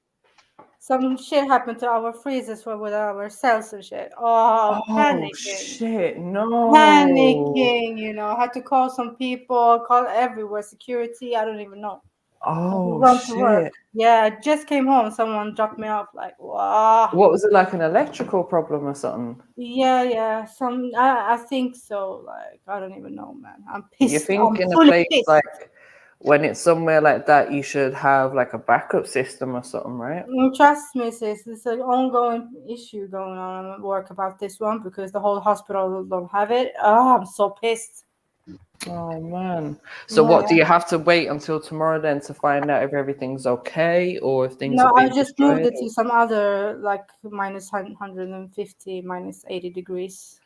Some shit happened to our freezers with our cells and shit. Oh, panicking. Shit, no. Panicking, I had to call some people, call everywhere, security, I don't even know. Oh, Run to work. shit. Yeah, I just came home. Someone dropped me off. Like, wow. What was it, like an electrical problem or something? Yeah. I think so. Like, I don't even know, man. I'm pissed. You think I'm in a fully place pissed. like when it's somewhere like that, you should have like a backup system or something, right? Trust me, sis. It's an ongoing issue going on at work about this one because the whole hospital don't have it. Oh, I'm so pissed. Oh man. So what, do you have to wait until tomorrow then to find out if everything's okay or if things No, are being I just destroyed? moved it to some other like minus 150, minus 80 degrees.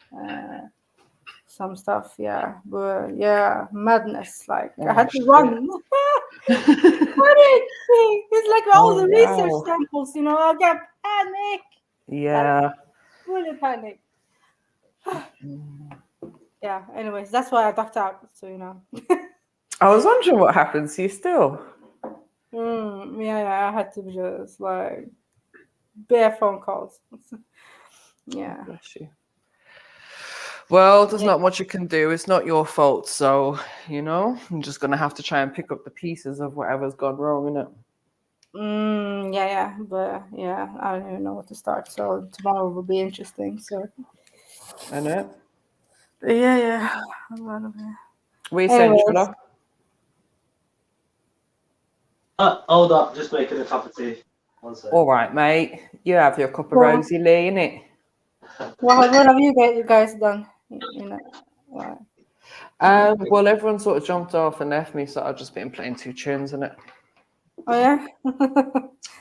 Some stuff, yeah. But yeah, madness. Like I had to run. It's like all the research samples, I get panic. Yeah. Like, fully panic. Yeah, anyways, that's why I ducked out. So I was wondering what happens to you still. Yeah, I had to just like bare phone calls. Yeah. Bless you. Well, there's not much you can do. It's not your fault. So, I'm just going to have to try and pick up the pieces of whatever's gone wrong, innit? Yeah. But yeah, I don't even know what to start. So tomorrow will be interesting. So. I know. Yeah. We saying, Chula? Hold up, just making a cup of tea. One second. All right, mate. You have your cup of Rosie Lee, innit? What have you guys done? Well, everyone sort of jumped off and left me, so I've just been playing 2 tunes, innit? Oh yeah.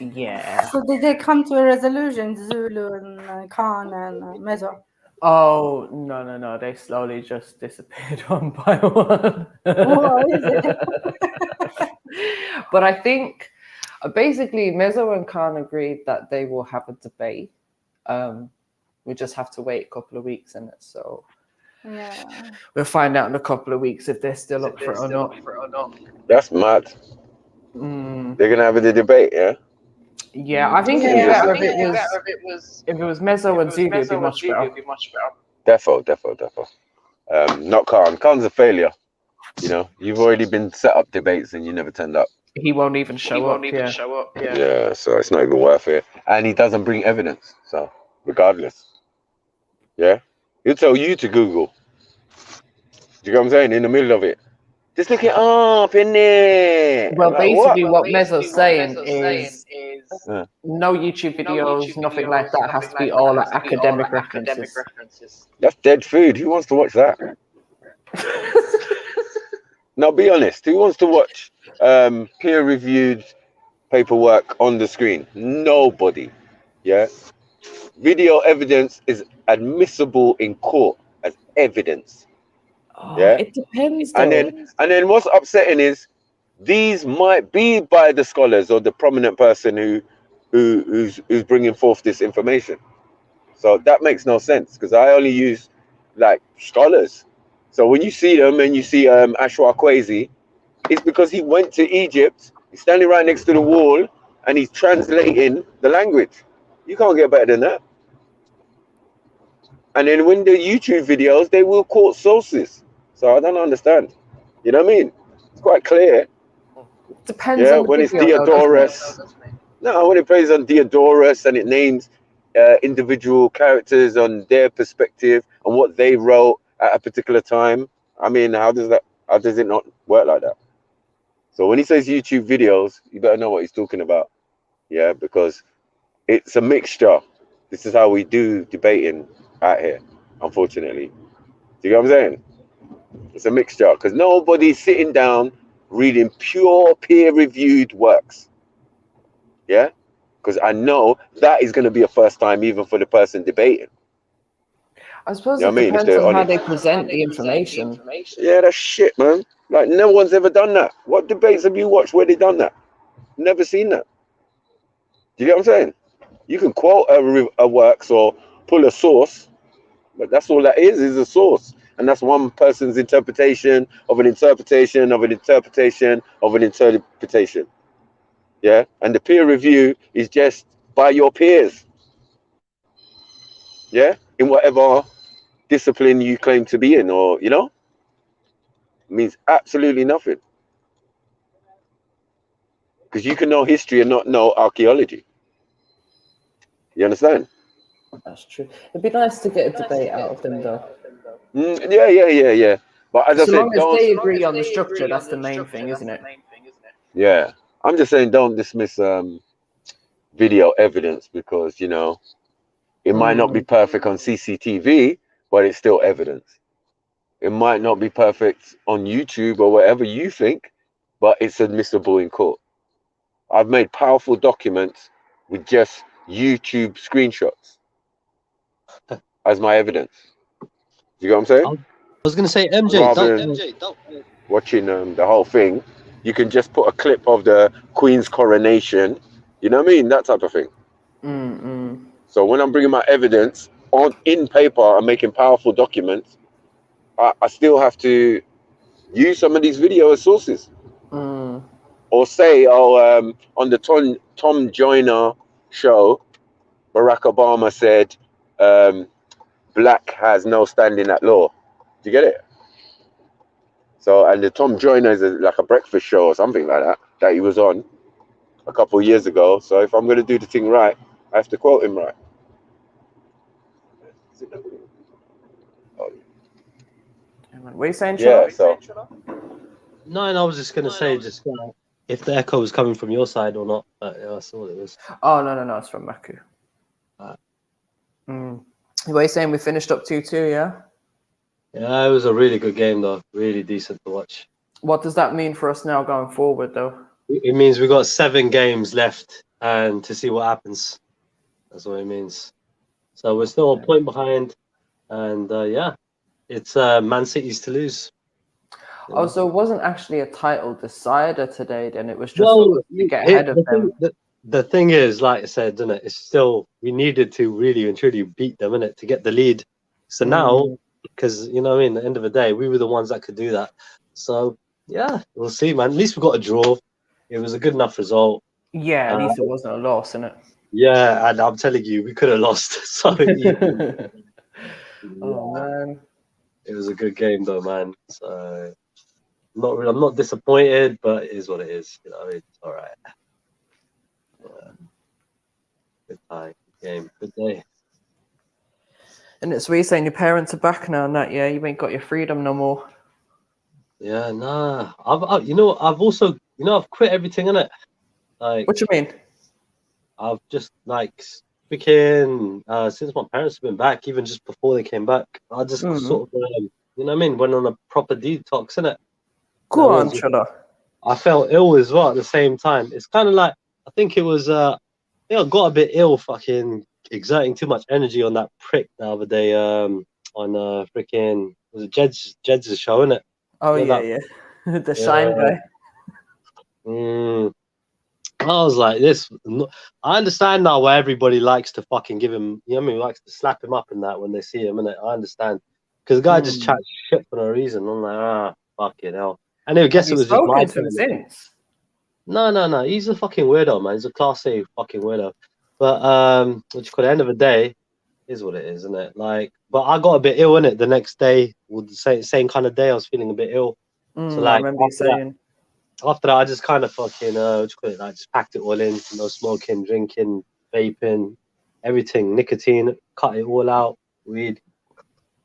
Yeah. So did they come to a resolution, Zulu and Khan and Mezo? Oh no! They slowly just disappeared one by one. What is it? But I think basically Mezo and Khan agreed that they will have a debate. We just have to wait a couple of weeks in it, so yeah, we'll find out in a couple of weeks if they're still up for it or not. That's mad. They're gonna have a debate, yeah. Yeah, I think it'd be better if it was Mezo and Zulu. It'd be much better. Defo. Not Khan. Khan's a failure. You know, you've already been set up debates and you never turned up. He won't even show up. Yeah, so it's not even worth it. And he doesn't bring evidence. So, regardless. Yeah? He'll tell you to Google. Do you get what I'm saying? In the middle of it. Just look it up, innit? Well, Like, basically, what Mezzo's saying is no YouTube videos, nothing like that. Has to be all like academic references. That's dead food. Who wants to watch that? Now, be honest. Who wants to watch peer-reviewed paperwork on the screen? Nobody. Yeah? Video evidence is admissible in court as evidence. Yeah? It depends, though. And then what's upsetting is these might be by the scholars or the prominent person who's bringing forth this information. So that makes no sense because I only use like scholars. So when you see them and you see Ashwa Kwesi, it's because he went to Egypt, he's standing right next to the wall and he's translating the language. You can't get better than that. And then when the YouTube videos, they will quote sources. So I don't understand. You know what I mean? It's quite clear. Depends yeah, on the when it's video, Diodorus. No, when it plays on Diodorus and it names individual characters on their perspective and what they wrote at a particular time. I mean, how does it not work like that? So when he says YouTube videos, you better know what he's talking about. Yeah, because it's a mixture. This is how we do debating out here, unfortunately. Do you get what I'm saying? It's a mixture because nobody's sitting down reading pure peer-reviewed works. Yeah? Because I know that is going to be a first time even for the person debating. I suppose You know it what I mean? If depends they're on how honest. they present the information. Yeah, that's shit, man. Like, no one's ever done that. What debates have you watched where they done that? Never seen that. Do you get what I'm saying? You can quote a works or pull a source, but that's all that is a source. And that's one person's interpretation of an interpretation of an interpretation of an interpretation. Yeah? And the peer review is just by your peers. Yeah? In whatever discipline you claim to be in, or, you know? It means absolutely nothing. Because you can know history and not know archaeology. You understand? That's true. It'd be nice to get a debate out of them, though. Yeah. But as I So said, long as they agree on the structure, that's the main thing, isn't it? Yeah. I'm just saying don't dismiss video evidence because, you know, it might not be perfect on CCTV, but it's still evidence. It might not be perfect on YouTube or whatever you think, but it's admissible in court. I've made powerful documents with just YouTube screenshots as my evidence. You know what I'm saying? I was going to say, MJ, Rather than watching the whole thing, you can just put a clip of the Queen's coronation. You know what I mean? That type of thing. So when I'm bringing my evidence in paper and making powerful documents, I still have to use some of these video as sources. Or say, on the Tom Joyner show, Barack Obama said, black has no standing at law. Do you get it? So, and the Tom Joyner is like a breakfast show or something like that he was on a couple of years ago. So if I'm going to do the thing right, I have to quote him right. What are you saying, Yeah, so. No, I was just going to say, if the echo was coming from your side or not. Yeah, I saw it was. Oh, no, it's from Maku. What are you saying? We finished up 2-2, yeah? Yeah, it was a really good game, though. Really decent to watch. What does that mean for us now going forward, though? It means we've got 7 games left and to see what happens. That's what it means. So we're still a point behind. And, yeah, it's Man City's to lose. Oh, so it wasn't actually a title decider today, then? It was just to get ahead of them. The thing is, like I said, isn't it? It's still, we needed to really and truly beat them, innit, to get the lead. So now, because, you know what I mean, at the end of the day, we were the ones that could do that. So, yeah, we'll see, man. At least we got a draw. It was a good enough result. Yeah, at least it wasn't a loss, innit? Yeah, and I'm telling you, we could have lost. So, Oh, man. It was a good game though, man. So I'm not disappointed, but it is what it is. You know, it's all right. Yeah. Good time, good game, good day. And it's where you're saying your parents are back now and that, yeah, you ain't got your freedom no more. Yeah, nah. I've also, I've quit everything, innit? Like, what you mean? I've just like freaking since my parents have been back, even just before they came back, I just sort of, you know what I mean, went on a proper detox, innit? Go on, Trilla. I felt ill as well at the same time. It's kind of like, I think it was, I got a bit ill fucking exerting too much energy on that prick the other day on freaking, was it Jed's show, innit? Oh, yeah. The Shine guy. I was like, I understand now why everybody likes to fucking give him, you know what I mean, likes to slap him up in that when they see him, innit? I understand. Because the guy just chats shit for no reason. I'm like, fucking hell. And I guess it was just my turn. Since? No. He's a fucking weirdo, man. He's a class A fucking weirdo. But what you call it, end of the day, is what it is, isn't it? Like, but I got a bit ill, innit? The next day, with the same kind of day, I was feeling a bit ill. So like, I remember you saying. After that, I just kind of fucking, I just packed it all in, smoking, drinking, vaping, everything, nicotine, cut it all out, weed.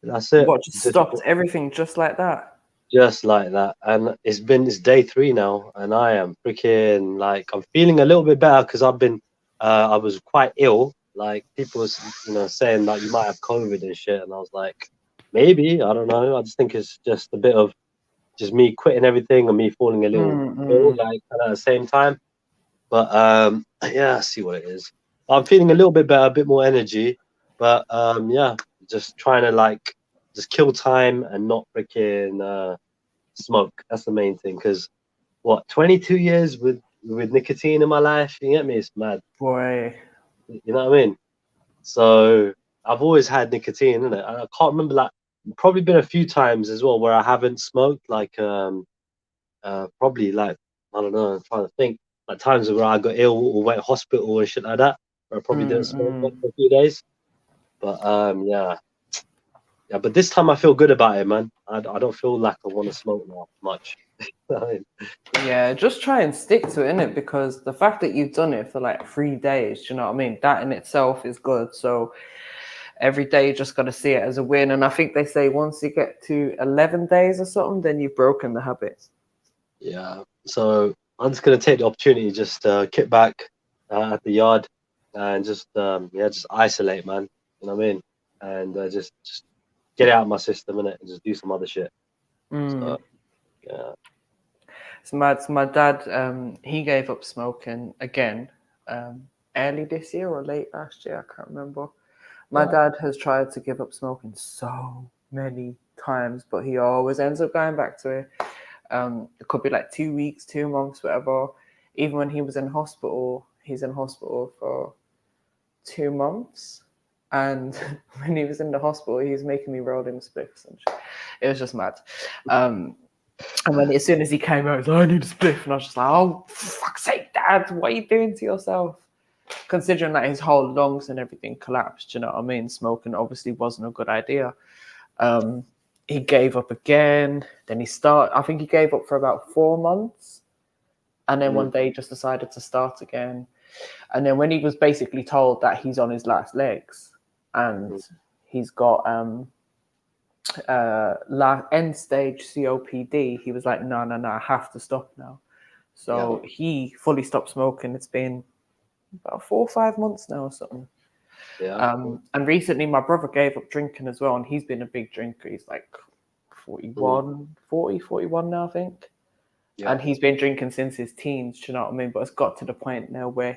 That's it. What, just stopped everything just like that? Just like that. And it's day 3 now, and I am freaking, like, I'm feeling a little bit better because I was quite ill. Like, people was, saying that you might have COVID and shit, and I was like, maybe, I don't know. I just think it's just a bit of just me quitting everything and me falling a little ill, like at the same time. But yeah, I see what it is. I'm feeling a little bit better, a bit more energy. But yeah, just trying to like just kill time and not freaking smoke. That's the main thing. Because 22 years with nicotine in my life, you get me? It's mad. Boy. You know what I mean? So I've always had nicotine, innit? I can't remember, like, probably been a few times as well where I haven't smoked, like probably, like, I don't know, I'm trying to think, like times where I got ill or went to hospital and shit like that, where I probably didn't smoke for a few days. But yeah, but this time I feel good about it, man. I don't feel like I want to smoke now much. Yeah, just try and stick to it, innit? Because the fact that you've done it for like 3 days, you know what I mean, that in itself is good. So every day you just got to see it as a win. And I think they say once you get to 11 days or something, then you've broken the habit. Yeah. So I'm just going to take the opportunity, just kick back at the yard and just isolate, man. You know what I mean? And just get it out of my system, innit? And just do some other shit. So, yeah. So my dad, he gave up smoking again early this year or late last year. I can't remember. My dad has tried to give up smoking so many times, but he always ends up going back to it. It could be like 2 weeks, 2 months, whatever. Even when he was in hospital, he's in hospital for 2 months. And when he was in the hospital, he was making me roll in spliffs and shit. It was just mad. And when as soon as he came out, he was like, I need a spliff. And I was just like, oh, for fuck's sake, Dad, what are you doing to yourself? Considering that his whole lungs and everything collapsed, you know what I mean? Smoking obviously wasn't a good idea. He gave up again. Then I think he gave up for about 4 months. And then one day he just decided to start again. And then when he was basically told that he's on his last legs and he's got end stage COPD, he was like, no, I have to stop now. So he fully stopped smoking. It's been about 4 or 5 months now or something. And recently my brother gave up drinking as well, and he's been a big drinker. He's like 41 now, I think. And he's been drinking since his teens, do you know what I mean? But it's got to the point now where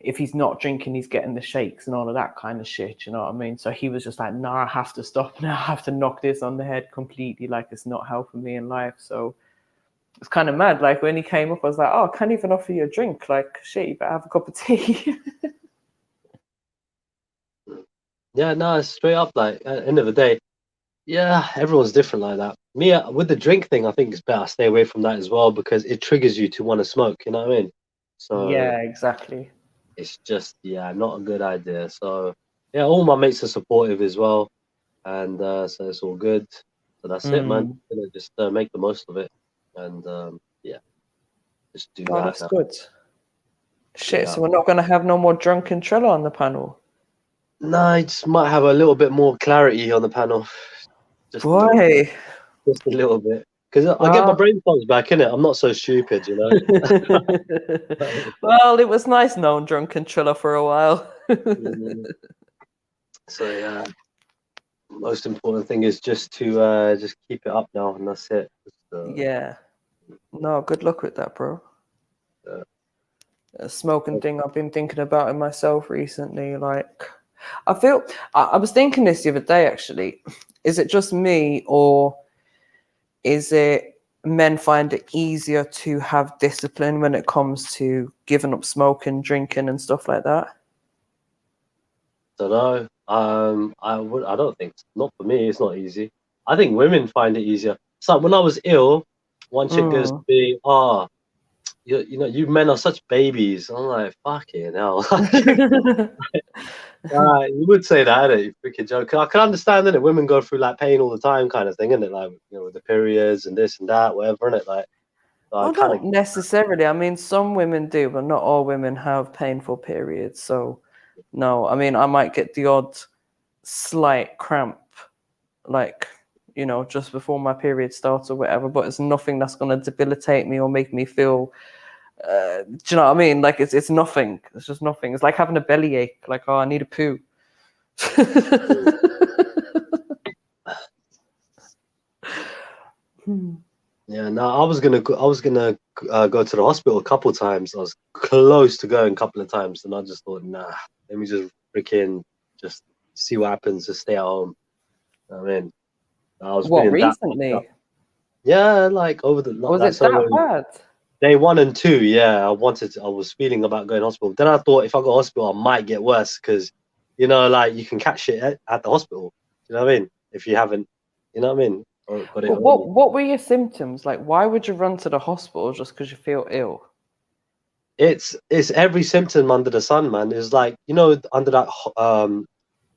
if he's not drinking, he's getting the shakes and all of that kind of shit, you know what I mean? So he was just like, no, I have to stop now. I have to knock this on the head completely. Like, it's not helping me in life. So it's kind of mad. Like, when he came up, I was like, oh, I can't even offer you a drink. Like, shit, you better have a cup of tea. Yeah, no, it's straight up, like, at the end of the day, yeah, everyone's different like that. Me, with the drink thing, I think it's better stay away from that as well, because it triggers you to want to smoke, you know what I mean? So yeah, exactly. It's just, not a good idea. So, yeah, all my mates are supportive as well. and so it's all good. So that's it, man. Just make the most of it, and yeah, just do Oh, that. that's good. Shit, Yeah. so we're not going to have no more drunken Triller on the panel. No, I just might have a little bit more clarity on the panel. Just Boy. Just a little bit. Because I get my brain funds back, innit? I'm not so stupid, you know? Well, it was nice knowing drunken Triller for a while. So, yeah. Most important thing is just to just keep it up now, and that's it. Yeah. No, good luck with that, bro. A smoking thing I've been thinking about in myself recently. Like, I was thinking this the other day, actually. Is it just me, or is it men find it easier to have discipline when it comes to giving up smoking, drinking, and stuff like that? Don't know. I don't think, not for me, it's not easy. I think women find it easier. So when I was ill, one chick goes to me, you know, you men are such babies. I'm like, fucking hell. You would say that, innit? You freaking joke. I can understand, innit? Women go through like pain all the time, kind of thing, innit? Like, you know, with the periods and this and that, whatever, innit? Like, so Well, not necessarily. I mean, some women do, but not all women have painful periods. So, no, I mean, I might get the odd slight cramp, like, you know, just before my period starts or whatever, but it's nothing that's going to debilitate me or make me feel, do you know what I mean? Like, it's nothing. It's just nothing. It's like having a bellyache, like, oh, I need a poo. Yeah, no, I was gonna go to the hospital a couple of times. I was close to going a couple of times, and I just thought, nah, let me just freaking just see what happens. Just stay at home. I mean, I was recently? Yeah, like over the was it that bad? Day 1 and 2, yeah. I was feeling about going to hospital. Then I thought if I go to hospital, I might get worse because, you know, like you can catch it at the hospital. You know what I mean? If you haven't, you know what I mean? But what were your symptoms? Like, why would you run to the hospital just because you feel ill? It's every symptom under the sun, man. It's like, you know, under that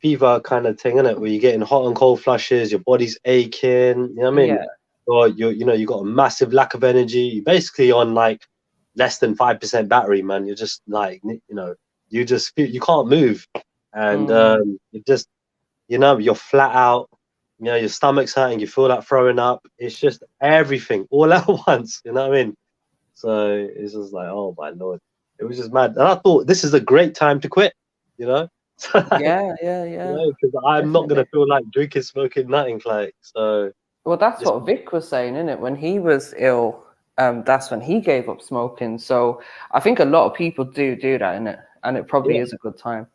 fever kind of thing, innit? Where you're getting hot and cold flushes, your body's aching, you know what I mean? Yeah. Or you know, you got a massive lack of energy. You're basically on like less than 5% battery, man. You're just like, you know, you just feel you can't move, and you just, you know, you're flat out. You know, your stomach's hurting. You feel like throwing up. It's just everything all at once. You know what I mean? So it's just like, oh my lord, it was just mad. And I thought this is a great time to quit. You know? Yeah. Because I'm not gonna feel like drinking, smoking, nothing like so. Well, that's what Vic was saying, isn't it? When he was ill, that's when he gave up smoking. So I think a lot of people do that, innit? And it probably is a good time.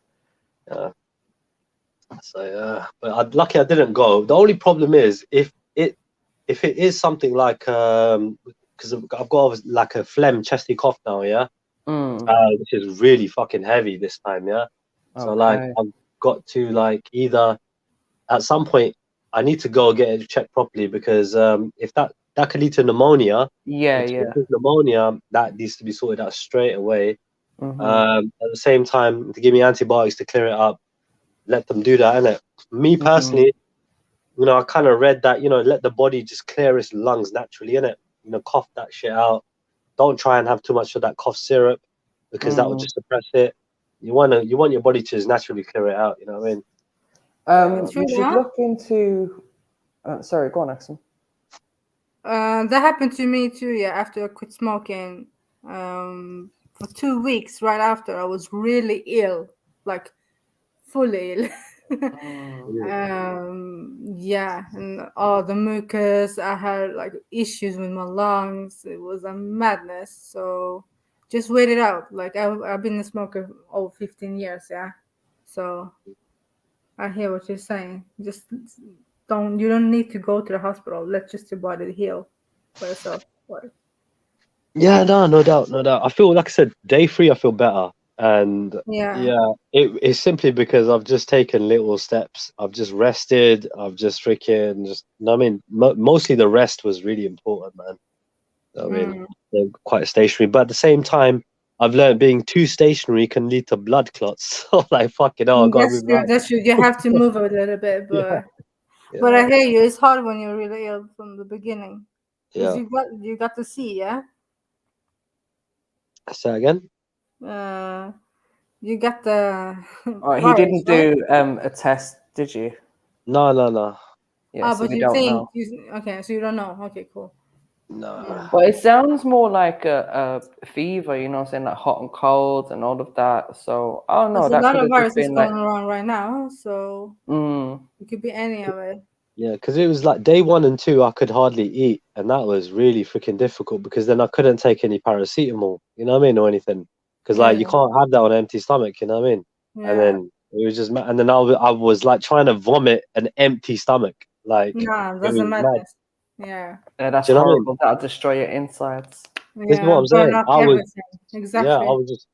Yeah. So but lucky I didn't go. The only problem is if it is something like because I've got like a phlegm, chesty cough now, which is really fucking heavy this time, So like I've got to like either at some point I need to go get it checked properly because if that could lead to pneumonia. If there's pneumonia, that needs to be sorted out straight away. At the same time, to give me antibiotics to clear it up, let them do that, innit? Me personally, you know, I kind of read that, you know, let the body just clear its lungs naturally, innit? You know, cough that shit out. Don't try and have too much of that cough syrup because that will just suppress it. You want your body to just naturally clear it out. You know what I mean? You should look into. Sorry, go on, Axel. That happened to me too. Yeah, after I quit smoking, for 2 weeks right after, I was really ill, like fully ill. And all the mucus, I had like issues with my lungs. It was a madness. So just wait it out. Like I've been a smoker over 15 years. So I hear what you're saying. Just you don't need to go to the hospital. Let just your body heal by yourself. Yeah, no doubt. I feel, like I said, day 3 I feel better, and it's simply because I've just taken little steps. I've just rested. I've just I mean, mostly the rest was really important, man. I mean, they're quite stationary, but at the same time, I've learned being too stationary can lead to blood clots. So like, fucking hell, I gotta move around. That's true. You have to move a little bit, but But I hear you. It's hard when you're really ill from the beginning. Yeah. You got to see, yeah. Say that again. You got the. Oh, he virus, didn't right? do a test, did you? No. Yeah, so but we you don't think know. okay, so you don't know. Okay, cool. No. But it sounds more like a fever, you know what I'm saying? Like hot and cold and all of that. So, I don't know. There's a That lot could of have just viruses been going like. around right now, so it could be any of it. Yeah, because it was like day 1 and 2, I could hardly eat, and that was really freaking difficult because then I couldn't take any paracetamol, you know what I mean, or anything, because like you can't have that on an empty stomach, you know what I mean. And then it was just, and then I was like trying to vomit an empty stomach, like Nah, it that's a was mad. madness. Yeah. That's Do you know what I mean? horrible. That'll destroy your insides. This is what I'm burn saying. up I was, everything. Exactly. yeah,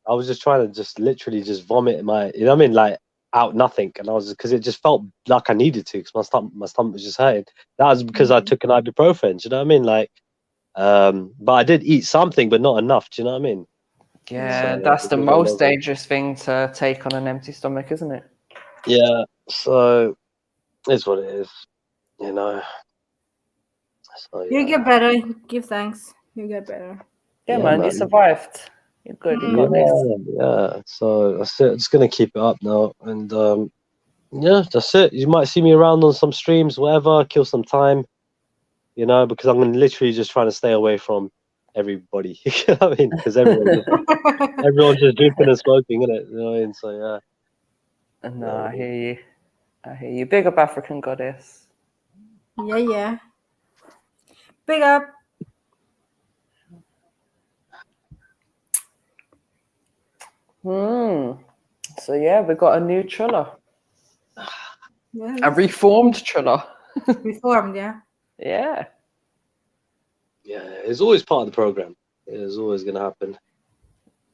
I was just trying to just literally just vomit my, you know what I mean, like out nothing, and I was, because it just felt like I needed to, because my stomach was just hurting. That was because I took an ibuprofen. Do you know what I mean? Like, but I did eat something, but not enough. Do you know what I mean? Yeah, So that's it the was one of most those things. dangerous thing to take on an empty stomach, isn't it? Yeah, so it's what it is, you know. So, You get better. Give thanks. You get better. Yeah, man, you survived. You're good. You got this. Yeah. So that's it. Just gonna keep it up now, and yeah, that's it. You might see me around on some streams, whatever. Kill some time, you know, because I'm literally just trying to stay away from everybody. You know what I mean? Because everyone's just drinking and smoking, isn't it? You know what I mean? So yeah. No, I hear you. I hear you. Big up African goddess. Yeah. Big up. So yeah, we got a new Triller. Yeah. A reformed Triller. Reformed, yeah. Yeah. Yeah, it's always part of the program. It's always gonna happen.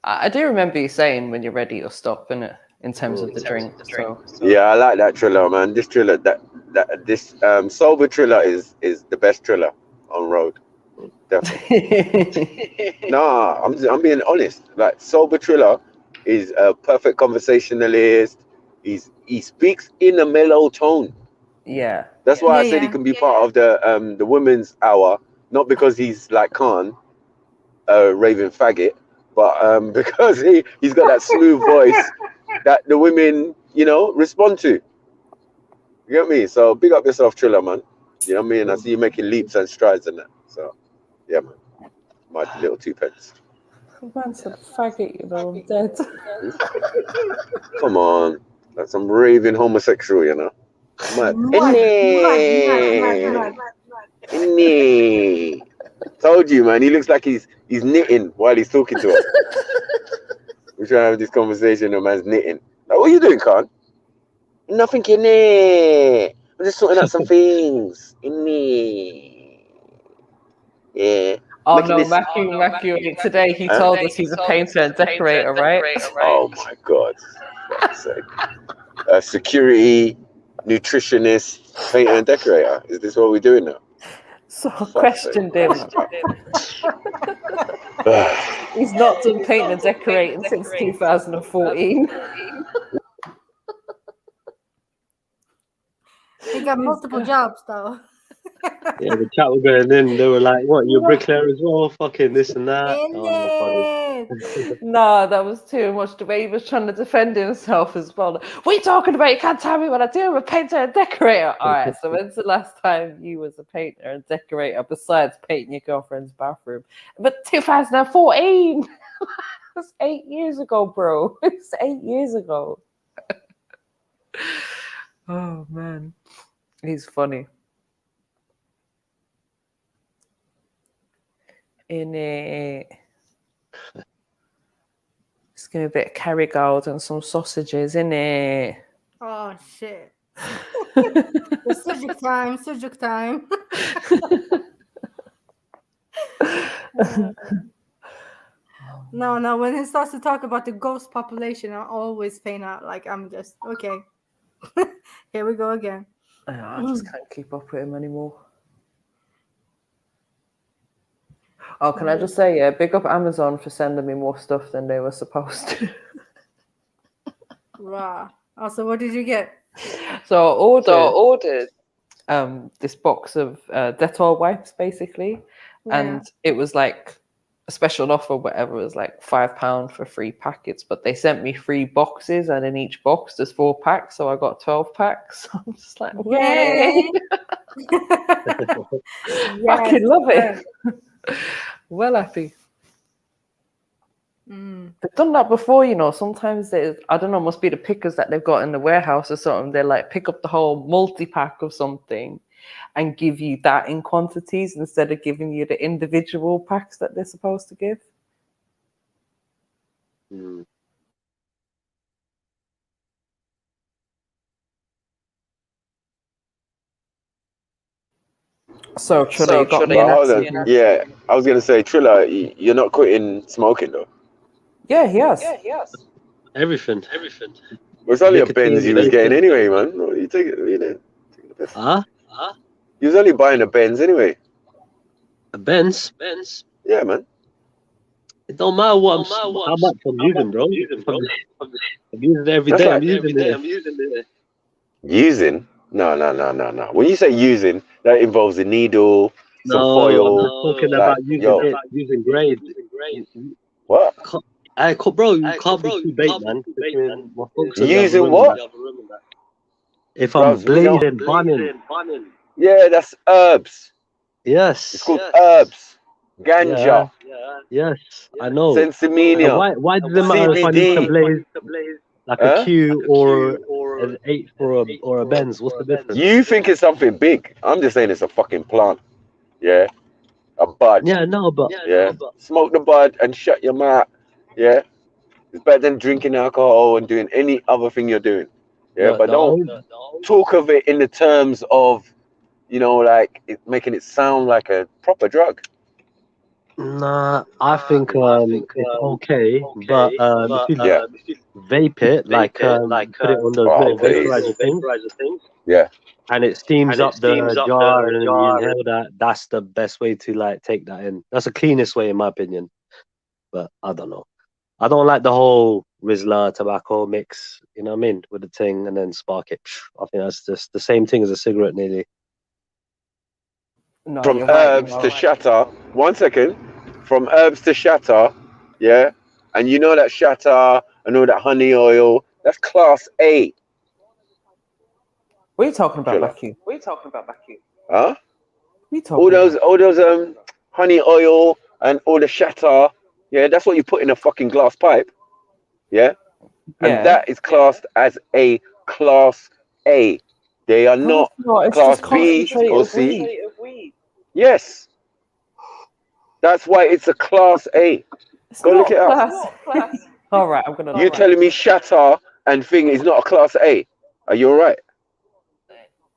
I do remember you saying when you're ready, you'll stop, innit? In terms of the drink. So. Yeah, I like that Triller, man. This Triller, this sober Triller is the best Triller on road. Definitely. Nah, I'm being honest. Like sober Triller is a perfect conversationalist. He speaks in a mellow tone. Yeah. That's why I said he can be part of the women's hour, not because he's like Khan, a raving faggot, but because he's got that smooth voice that the women, you know, respond to. You get me? So big up yourself, Triller, man. You know what I mean? I see you making leaps and strides in that. So yeah, man. My little 2 pence. Man's a faggot, you know, I'm dead. Come on. That's some raving homosexual, you know. Mad. Told you, man. He looks like he's knitting while he's talking to us. We're trying to have this conversation. The man's knitting. Like, what are you doing, Khan? Nothing, innit? I'm just sorting out some things. Yeah. Oh no, Matthew, today he told us he's a painter and decorator, right? Oh my God. Security, nutritionist, painter and decorator. Is this what we're doing now? So I questioned him. He's not done painting and decorating since 2014. He got multiple jobs though. Yeah, the chat were going in. They were like, "What? You're a bricklayer as well? Fucking this and that." No, that was too much. The way he was trying to defend himself as well. What are you talking about? You can't tell me what I do. I'm a painter and decorator. All right. So when's the last time you was a painter and decorator besides painting your girlfriend's bathroom? But 2014. That's 8 years ago, bro. It's 8 years ago. Oh man, he's funny. Just give me a bit of Kerrygold and some sausages, innit? Oh shit. It's sujuk time. No, when he starts to talk about the ghost population, I always faint out. Like I'm just okay. Here we go again. I just can't keep up with him anymore. Oh, can I just say, yeah, big up Amazon for sending me more stuff than they were supposed to. Wow. Also, what did you get? So I ordered this box of Dettol wipes, basically, and it was like a special offer, whatever. It was like £5 for 3 packets, but they sent me 3 boxes, and in each box there's 4 packs, so I got 12 packs. I'm just like, yay! Fucking love it. Well happy. They've done that before, you know. Sometimes there's, I don't know, must be the pickers that they've got in the warehouse or something. They like pick up the whole multi-pack of something and give you that in quantities instead of giving you the individual packs that they're supposed to give. So Trilla, you got me an accident. Yeah, I was gonna say, Trilla, you're not quitting smoking though. Yeah, he has. Everything. Well, it's only a Benz he was getting anyway, man. No, you take it, you know. Huh? He was only buying a Benz anyway. A Benz? Yeah, man. It don't matter what how much I'm using, bro. I'm using it every day. I'm using it. Using? No. When you say using, that involves a needle, some foil. I'm talking about using grade. What? Bro, you can't be too bait, man. Using what? If I'm blazing, bunning. Yeah, that's herbs. Yes. It's called herbs. Ganja. Yes, I know. Sensimania. Why does it matter if I need to blaze like a Q or an 8 or a Benz? What's the difference? You think it's something big. I'm just saying it's a fucking plant. Yeah. A bud. Yeah, no, but smoke the bud and shut your mouth. Yeah. It's better than drinking alcohol and doing any other thing you're doing. Yeah, but don't talk of it in the terms of, you know, like making it sound like a proper drug. Nah, I think it's okay, but if you vape it, like put it on those little vaporizer things, and it steams up the jar and you inhale that. That's the best way to like take that in. That's the cleanest way, in my opinion. But I don't know. I don't like the whole Rizla tobacco mix. You know what I mean, with the thing and then spark it. I think that's just the same thing as a cigarette, nearly. No, from herbs to shatter. 1 second. From herbs to shatter, yeah, and you know that shatter and all that honey oil. That's class A. What are you talking about, Becky? Huh? All those honey oil and all the shatter. Yeah, that's what you put in a fucking glass pipe. Yeah, and that is classed as a class A. They are not class B or C. Yes. That's why it's a class A. Go look it up. All right, I'm gonna. You're telling me shatter and thing is not a class A? Are you all right?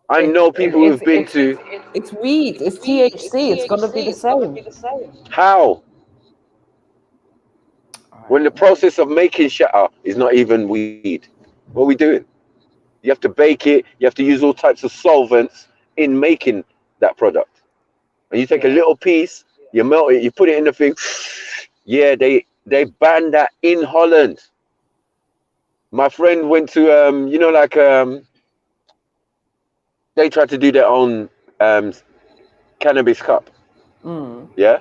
I know people who've been to. It's weed. It's THC. It's gonna be the same. How? When the process of making shatter is not even weed, what are we doing? You have to bake it. You have to use all types of solvents in making that product. And you take a little piece. You melt it, you put it in the thing. Yeah, they banned that in Holland. My friend went to they tried to do their own cannabis cup. Yeah.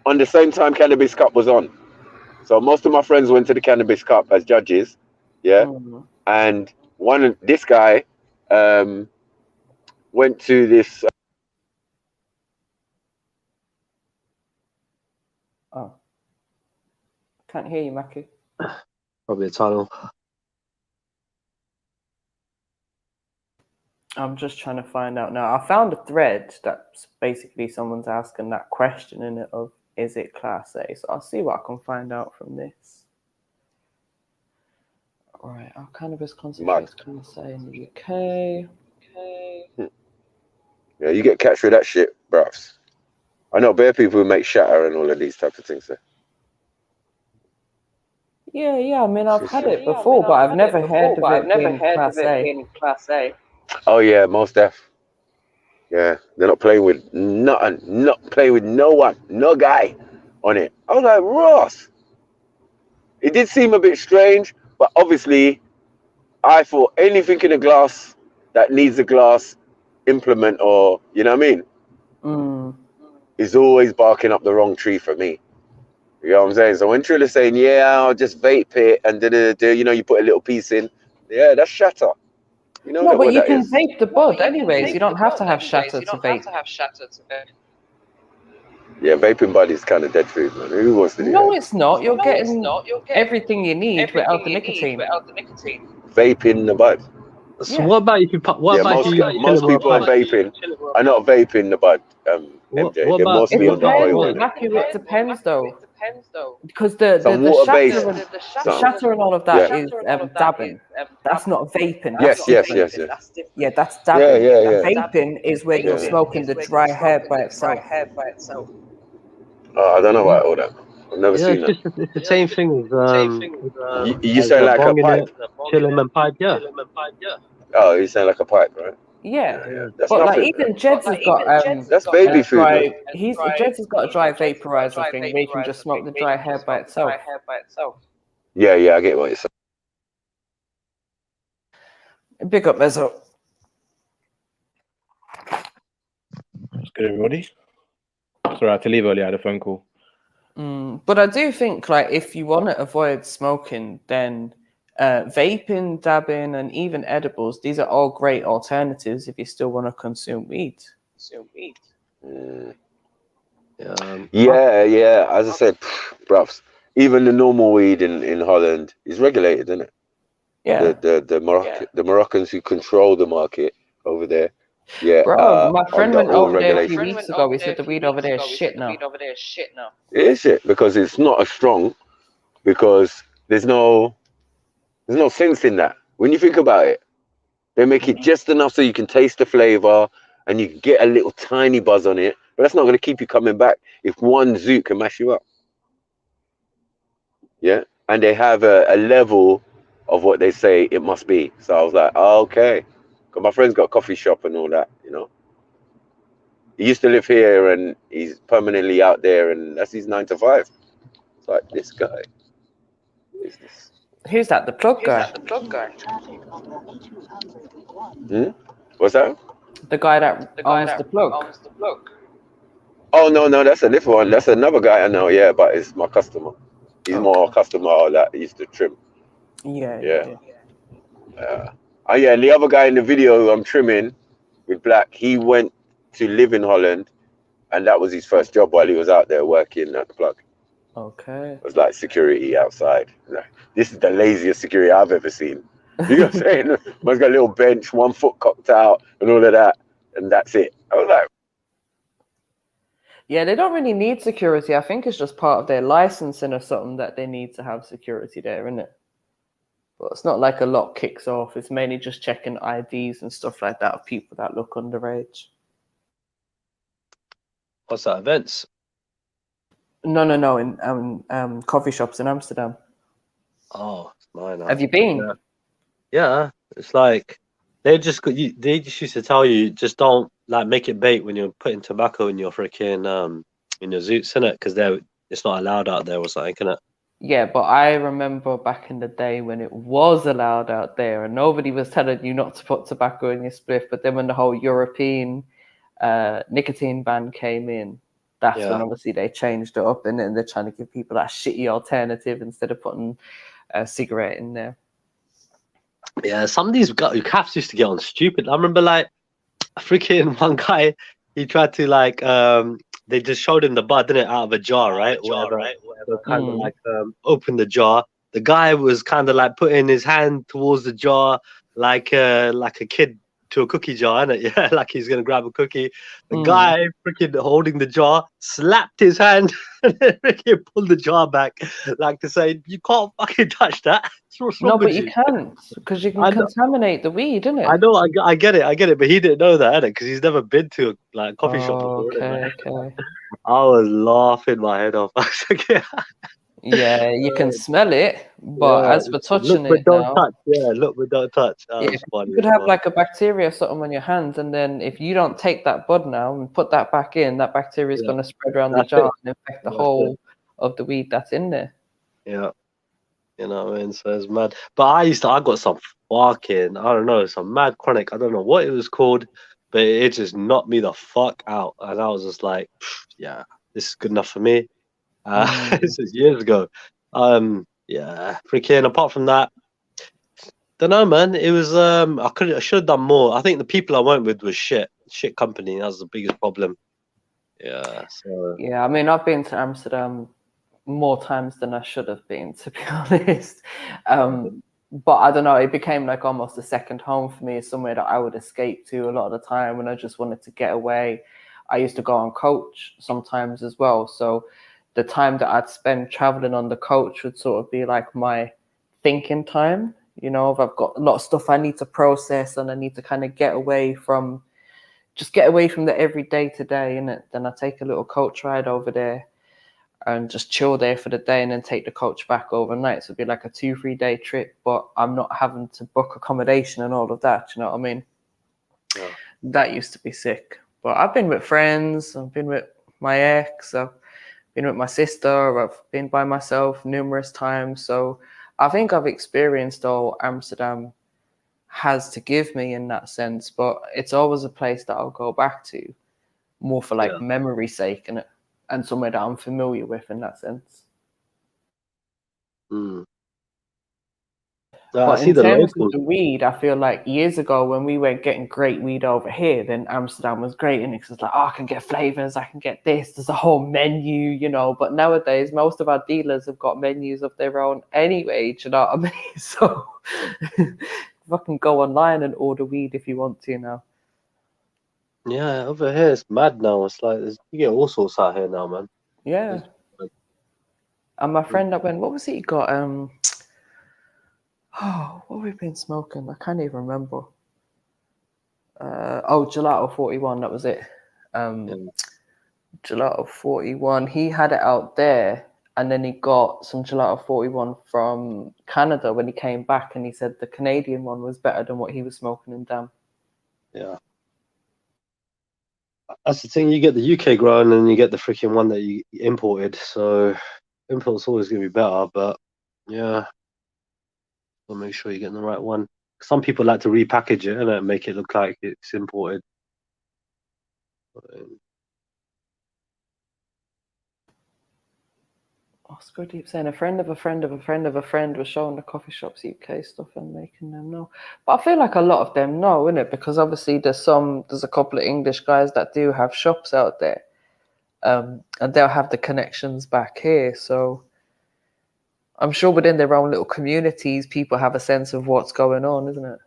On the same time Cannabis Cup was on. So most of my friends went to the Cannabis Cup as judges. Yeah. And this guy went to this Can't hear you, Maki. Probably a tunnel. I'm just trying to find out now. I found a thread that's basically someone's asking that question in it of, is it class A? So I'll see what I can find out from this. All right, our cannabis concentrates class A in the UK. Yeah, you get catch with that shit, bruv. I know bare people who make shatter and all of these types of things there. Yeah. I mean, I've had it before, but I've never heard of it being class A. Oh yeah, most def. Yeah, they're not playing with nothing, not playing with no one, no guy on it. I was like, Ross. It did seem a bit strange, but obviously, I thought anything in a glass that needs a glass implement, or you know what I mean, is always barking up the wrong tree for me. You know what I'm saying? So when Trilla's saying, yeah, I'll just vape it and you know, you put a little piece in, yeah, that's shatter. You know No, but what you that can is? vape the bud anyways. You don't have to have shatter to vape. Yeah, vaping bud is kind of dead food, man. Who wants to do No, that? it's not. You're getting everything you need without the nicotine. Vaping the bud. So what about if you most people are vaping are not vaping the bud, MJ. They're mostly on the oil. Depends, Matthew. It depends though, because the water-based. shatter and all of that is dabbing. That's not vaping. Yes. Yeah, that's dabbing. Yeah. Vaping is where you're smoking the dry hair by itself. I don't know about all that. I've never seen that. It's the same thing as You say like a pipe? Chillum and pipe, yeah. Oh, you sound like a pipe, right? Yeah. That's But nothing. like even Jed's has got That's baby food, dry, man. Jed's has got a dry vaporizer thing where you can just smoke the dry hair by itself. Yeah, I get what you're saying. Big up, Mezzo. That's good, everybody. Sorry, I had to leave earlier. I had a phone call. But I do think, like, if you want to avoid smoking, then vaping, dabbing, and even edibles, these are all great alternatives if you still want to consume weed. Yeah. As I said, bruv, even the normal weed in Holland is regulated, isn't it? Yeah. The Moroccans who control the market over there. Yeah. Bro, my friend went over there a regulation. few weeks ago. He said the weed over there is shit now. It is shit because it's not as strong, because there's no sense in that. When you think about it, they make it just enough so you can taste the flavor and you can get a little tiny buzz on it, but that's not going to keep you coming back if one zoot can mash you up. Yeah, and they have a level of what they say it must be. So I was like, oh, okay, because my friend's got a coffee shop and all that, you know. He used to live here and he's permanently out there, and that's his 9 to 5. It's like, this guy. Who's this? Who's that? The plug guy? What's that? The guy that owns the plug. Oh, no, that's a different one. That's another guy I know, yeah, but it's my customer. He's more a customer that used to trim. Yeah. And the other guy in the video who I'm trimming with black, he went to live in Holland, and that was his first job while he was out there working at the plug. Okay. It was like security outside. This is the laziest security I've ever seen. You know what I'm saying? Man's got a little bench, 1 foot cocked out, and all of that, and that's it. I was like, yeah, they don't really need security. I think it's just part of their licensing or something that they need to have security there, isn't it? But it's not like a lot kicks off. It's mainly just checking IDs and stuff like that of people that look underage. What's that, events? No, in coffee shops in Amsterdam. Oh, mine. Have you been? Yeah, it's like they just used to tell you just don't like make it bait when you're putting tobacco in your freaking in your zoots, innit? Because it's not allowed out there or something, innit? Yeah, but I remember back in the day when it was allowed out there and nobody was telling you not to put tobacco in your spliff. But then when the whole European nicotine ban came in, that's when obviously they changed it up, and then they're trying to give people that shitty alternative instead of putting a cigarette in there. Yeah, some of these caps used to get on stupid. I remember like freaking one guy, he tried to like they just showed him the bud, didn't it, out of a jar, right? Whatever. Kind of like open the jar. The guy was kind of like putting his hand towards the jar like a kid to a cookie jar, innit? Yeah, like he's gonna grab a cookie. The guy freaking holding the jar slapped his hand and then freaking pulled the jar back, like to say, you can't fucking touch that. No, but you can't, because you can contaminate the weed, innit? I know, I get it, but he didn't know that, innit? Because he's never been to a like coffee shop before. Okay. I was laughing my head off. I was like, yeah, you can smell it, but as for touching look, but it don't now, touch. Yeah, look, but don't touch. you could have like a bacteria or something on your hands, and then if you don't take that bud now and put that back in, that bacteria is going to spread around the jar and infect the whole of the weed that's in there. Yeah. You know what I mean? So it's mad. But I got some fucking, I don't know, some mad chronic. I don't know what it was called. but it just knocked me the fuck out, and I was just like, yeah, this is good enough for me. This is years ago. Yeah, freaking. Apart from that, don't know, man. It was I should have done more. I think the people I went with was shit company. That was the biggest problem. Yeah. So yeah, I mean, I've been to Amsterdam more times than I should have been, to be honest. But I don't know, it became like almost a second home for me, somewhere that I would escape to a lot of the time when I just wanted to get away. I used to go on coach sometimes as well. So the time that I'd spend traveling on the coach would sort of be like my thinking time. You know, if I've got a lot of stuff I need to process and I need to kind of get away from the everyday to day, innit? Then I take a little coach ride over there and just chill there for the day and then take the coach back overnight. So it'd be like a 2-3 day trip, but I'm not having to book accommodation and all of that. You know what I mean? Yeah. That used to be sick. But I've been with friends. I've been with my ex. I've been with my sister. I've been by myself numerous times. So I think I've experienced all Amsterdam has to give me in that sense. But it's always a place that I'll go back to more for like memory's sake and somewhere that I'm familiar with in that sense. But in terms of the weed, I feel like years ago when we were getting great weed over here, then Amsterdam was great. And it's like, oh, I can get flavors, I can get this. There's a whole menu, you know. But nowadays, most of our dealers have got menus of their own anyway, do you know what I mean? So I can go online and order weed if you want to now. yeah, over here it's mad now. It's like you get all sorts out here now, man. Yeah. And my friend that went, what was it he got? Oh, what have we been smoking? I can't even remember. Gelato 41, that was it. Gelato 41. He had it out there, and then he got some Gelato 41 from Canada when he came back, and he said the Canadian one was better than what he was smoking in Dam. Yeah. That's the thing, you get the UK grown and you get the freaking one that you imported. So import's always gonna be better, but yeah. So make sure you're getting the right one. Some people like to repackage it and make it look like it's imported. Oscar Deep saying a friend of a friend of a friend of a friend was showing the coffee shops UK stuff and making them know. But I feel like a lot of them know, innit? Because obviously there's a couple of English guys that do have shops out there. And they'll have the connections back here. So I'm sure within their own little communities, people have a sense of what's going on, isn't it?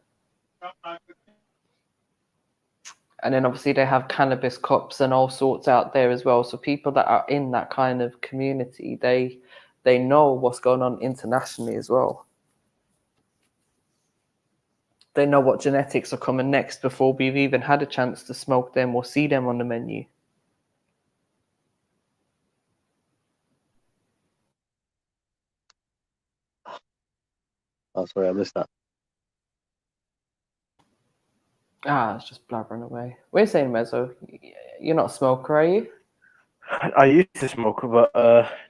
And then obviously they have cannabis cups and all sorts out there as well. So people that are in that kind of community, they know what's going on internationally as well. They know what genetics are coming next before we've even had a chance to smoke them or see them on the menu. Oh, sorry, I missed that. It's just blabbering away. We're saying, Mezzo, you're not a smoker, are you? I used to smoke, but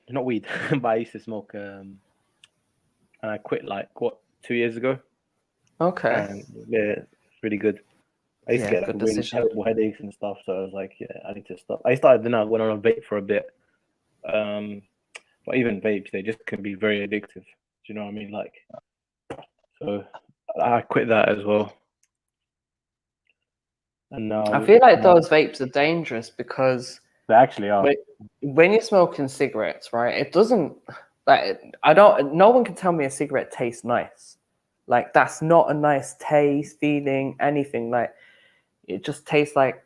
not weed. But I used to smoke, and I quit 2 years ago. Okay. And yeah, it's really good. I used to get really terrible headaches and stuff, so I was like, yeah, I need to stop. I went on a vape for a bit. But even vapes, they just can be very addictive. Do you know what I mean? So I quit that as well. And I feel like those vapes are dangerous because they actually are. When you're smoking cigarettes, right? It doesn't no one can tell me a cigarette tastes nice. Like that's not a nice taste, feeling, anything. Like it just tastes like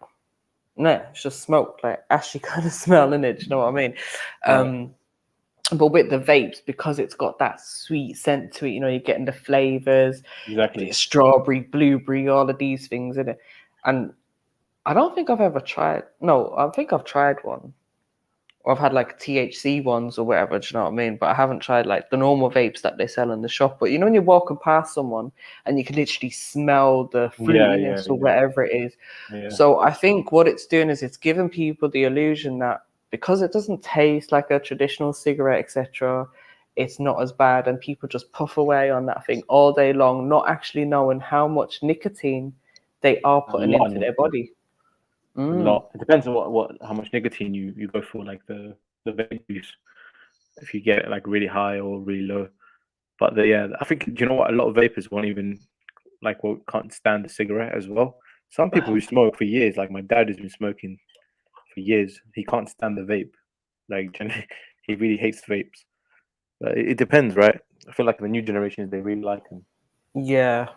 it's just smoke, like ashy kind of smell in it. Do you know what I mean? Right. But with the vapes, because it's got that sweet scent to it, you know, you're getting the flavors, exactly, the strawberry, blueberry, all of these things in it. And I don't think I've ever tried. No, I think I've tried one. Or I've had like THC ones or whatever, do you know what I mean? But I haven't tried like the normal vapes that they sell in the shop. But you know when you're walking past someone and you can literally smell the fruitiness or whatever it is. Yeah. So I think what it's doing is it's giving people the illusion that because it doesn't taste like a traditional cigarette, etc., it's not as bad. And people just puff away on that thing all day long, not actually knowing how much nicotine they are putting into their body. A lot. It depends on how much nicotine you go for, like the vape use. If you get like really high or really low. But I think, do you know what? A lot of vapors won't even can't stand the cigarette as well. Some people who smoke for years, like my dad has been smoking for years. He can't stand the vape. Like generally, he really hates vapes. But it depends, right? I feel like the new generations, they really like them. Yeah.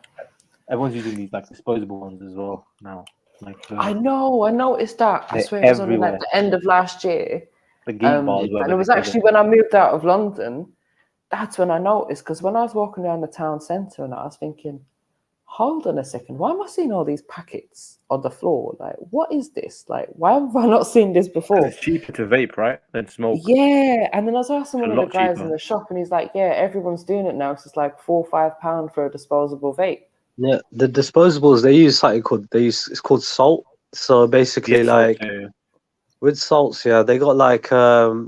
Everyone's using these like disposable ones as well now. Like I know, I noticed that. I swear it was only like the end of last year. The geek bars, and it was actually when I moved out of London, that's when I noticed, because when I was walking around the town centre and I was thinking, hold on a second, why am I seeing all these packets on the floor? Like, what is this? Like, why have I not seen this before? It's cheaper to vape, right, than smoke. Yeah, and then I was asking one of the guys cheaper. in the shop, and he's like, "Yeah, everyone's doing it now. So it's like £4 or £5 for a disposable vape." Yeah, the disposables they use something called it's called salt. So basically, like with salts, they got like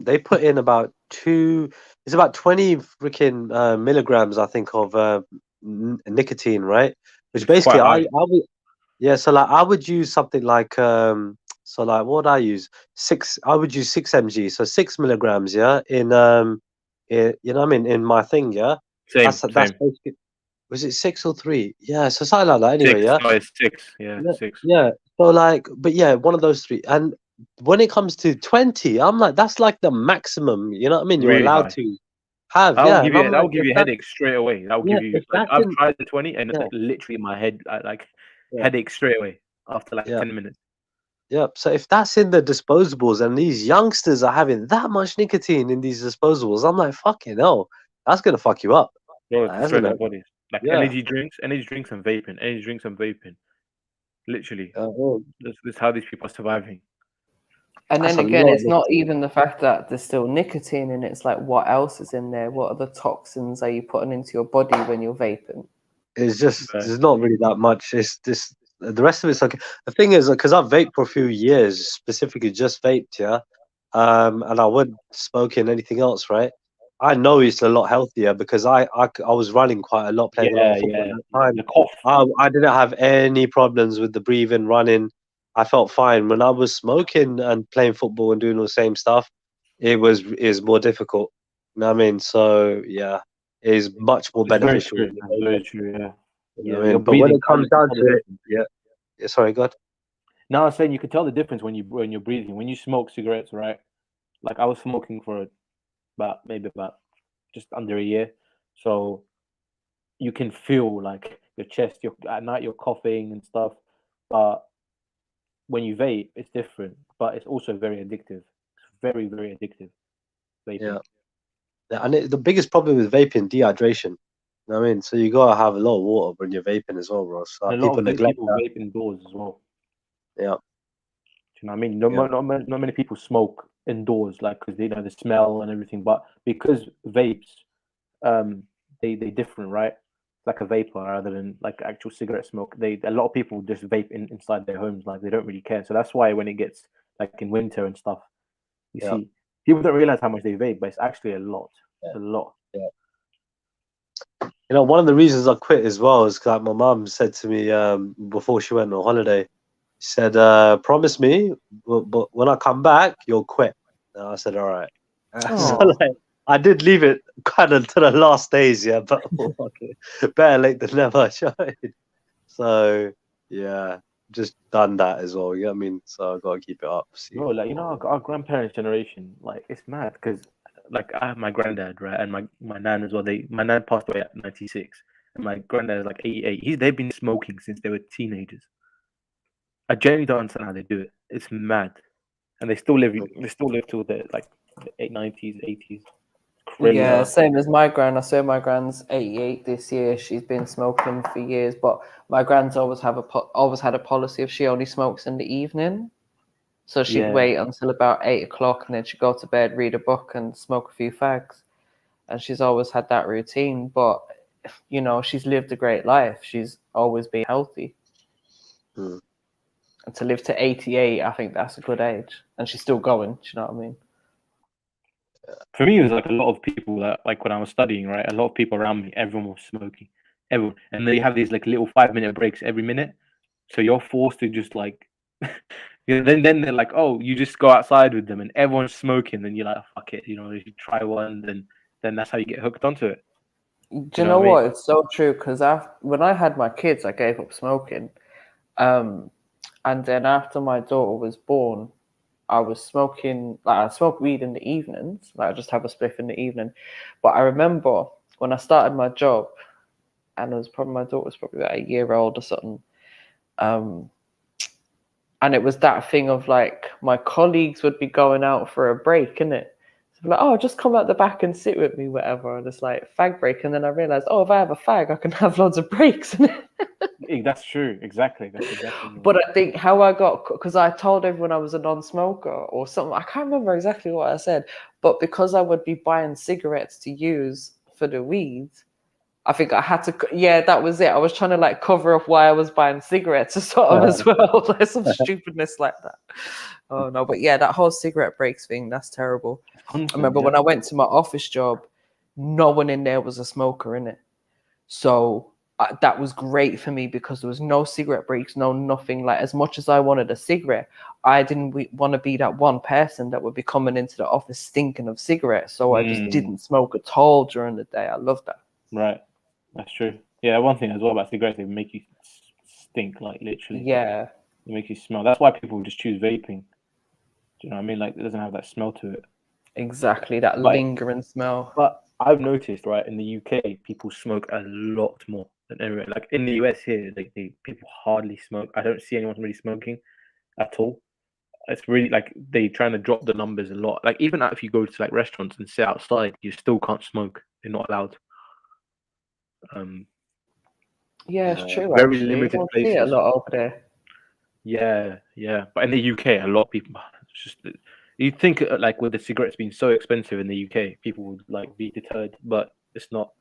they put in about it's about 20 freaking milligrams, I think, of nicotine, right? Which basically I would so like I would use something like so like what would I use? I would use 6 mg, so 6 milligrams, in you know what I mean, in my thing, That's basically, was it 6 or 3? Yeah, so something like that anyway, 6, no, it's 6. Yeah, 6. Yeah. So like, but yeah, one of those 3. And when it comes to 20, I'm like, that's like the maximum, you know what I mean? You're really allowed high. to have. That Yeah. will give you headaches straight away. That will give you like, I've tried the 20 and literally my head headache straight away after like 10 minutes. Yep. So if that's in the disposables and these youngsters are having that much nicotine in these disposables, I'm like, fucking hell, that's gonna fuck you up. Bro, it's destroy their bodies. Like energy drinks and vaping. Literally. This is how these people are surviving. And then again, it's not even the fact that there's still nicotine in it. It's like, what else is in there? What other toxins are you putting into your body when you're vaping? It's just, there's not really that much. It's this, the rest of it's okay. The thing is, because I've vaped for a few years, specifically just vaped, and I wouldn't smoke in anything else, right? I know it's a lot healthier because I was running quite a lot, playing a lot of football at that time. The cough. I didn't have any problems with the breathing, running. I felt fine. When I was smoking and playing football and doing all the same stuff, it is more difficult. You know what I mean? So yeah, it is much more beneficial. Very true, yeah. You know what I mean? But when it comes down to it, sorry, God. No, I was saying you could tell the difference when you're breathing. When you smoke cigarettes, right? Like I was smoking for maybe just under a year, so you can feel like your chest. At night you're coughing and stuff, but when you vape, it's different. But it's also very addictive. It's very, very addictive. Vaping. Yeah, and the biggest problem with vaping, dehydration. You know what I mean? So you gotta have a lot of water when you're vaping as well, bro. So and people neglect people that. vape indoors as well. Yeah. Do you know what I mean? Not many people smoke indoors, like because they know the smell and everything. But because vapes, they different, right? Like a vapor rather than like actual cigarette smoke. A lot of people just vape inside their homes, like they don't really care. So that's why when it gets like in winter and stuff, you see people don't realize how much they vape, but it's actually a lot. It's a lot. Yeah. You know, one of the reasons I quit as well is like my mum said to me before she went on holiday, she said, "Promise me, but when I come back, you'll quit." And I said, "All right." So like, I did leave it kind of to the last days, but okay. Better late than never. So yeah, just done that as well. You know what I mean? So I gotta keep it up. Bro, like our grandparents' generation, like it's mad because like I have my granddad, right, and my nan as well. My nan passed away at 96, and my granddad is like 88. They've been smoking since they were teenagers. I genuinely don't understand how they do it. It's mad, and they still live till the like 90s, 80s. Crazy. Yeah, same as my gran. I say my gran's 88 this year. She's been smoking for years, but my gran's always had a policy of she only smokes in the evening. So she'd wait until about 8 o'clock and then she'd go to bed, read a book and smoke a few fags. And she's always had that routine. But, you know, she's lived a great life. She's always been healthy. And to live to 88, I think that's a good age. And she's still going, do you know what I mean? For me, it was like a lot of people that, like when I was studying, right? A lot of people around me, everyone was smoking. Everyone. And they have these like little 5-minute breaks every minute. So you're forced to just like... Then they're like, oh, you just go outside with them and everyone's smoking, then you're like, oh, fuck it, if you try one, then that's how you get hooked onto it. Do you know what? It's so true, because when I had my kids, I gave up smoking. And then after my daughter was born, I was smoking, like I smoked weed in the evenings, like I just have a spliff in the evening. But I remember when I started my job, and my daughter was probably about a year old or something. And it was that thing of like, my colleagues would be going out for a break, innit? So like, oh, just come out the back and sit with me, whatever. And it's like fag break. And then I realized, oh, if I have a fag, I can have loads of breaks. That's true. Exactly. That's exactly. But I think how I got, because I told everyone I was a non-smoker or something. I can't remember exactly what I said, but because I would be buying cigarettes to use for the weed, I think I had to, that was it. I was trying to like cover up why I was buying cigarettes or sort of as well. Like some stupidness like that. Oh no, but that whole cigarette breaks thing, that's terrible. I remember when I went to my office job, no one in there was a smoker in it. So that was great for me because there was no cigarette breaks, no nothing. Like as much as I wanted a cigarette, I didn't want to be that one person that would be coming into the office stinking of cigarettes. So I just didn't smoke at all during the day. I love that. Right. That's true. Yeah, one thing as well about cigarettes, they make you stink, like literally. Yeah. They make you smell. That's why people just choose vaping. Do you know what I mean? Like it doesn't have that smell to it. Exactly, that lingering smell. But I've noticed, right, in the UK, people smoke a lot more than anywhere. Like in the US here, people hardly smoke. I don't see anyone really smoking at all. It's really like they trying to drop the numbers a lot. Like even if you go to like restaurants and sit outside, you still can't smoke. They're not allowed. Yeah, it's true. Very actually. limited You don't places. see it a lot over there. Yeah. But in the UK, a lot of people. You'd think like with the cigarettes being so expensive in the UK, people would like be deterred, but it's not.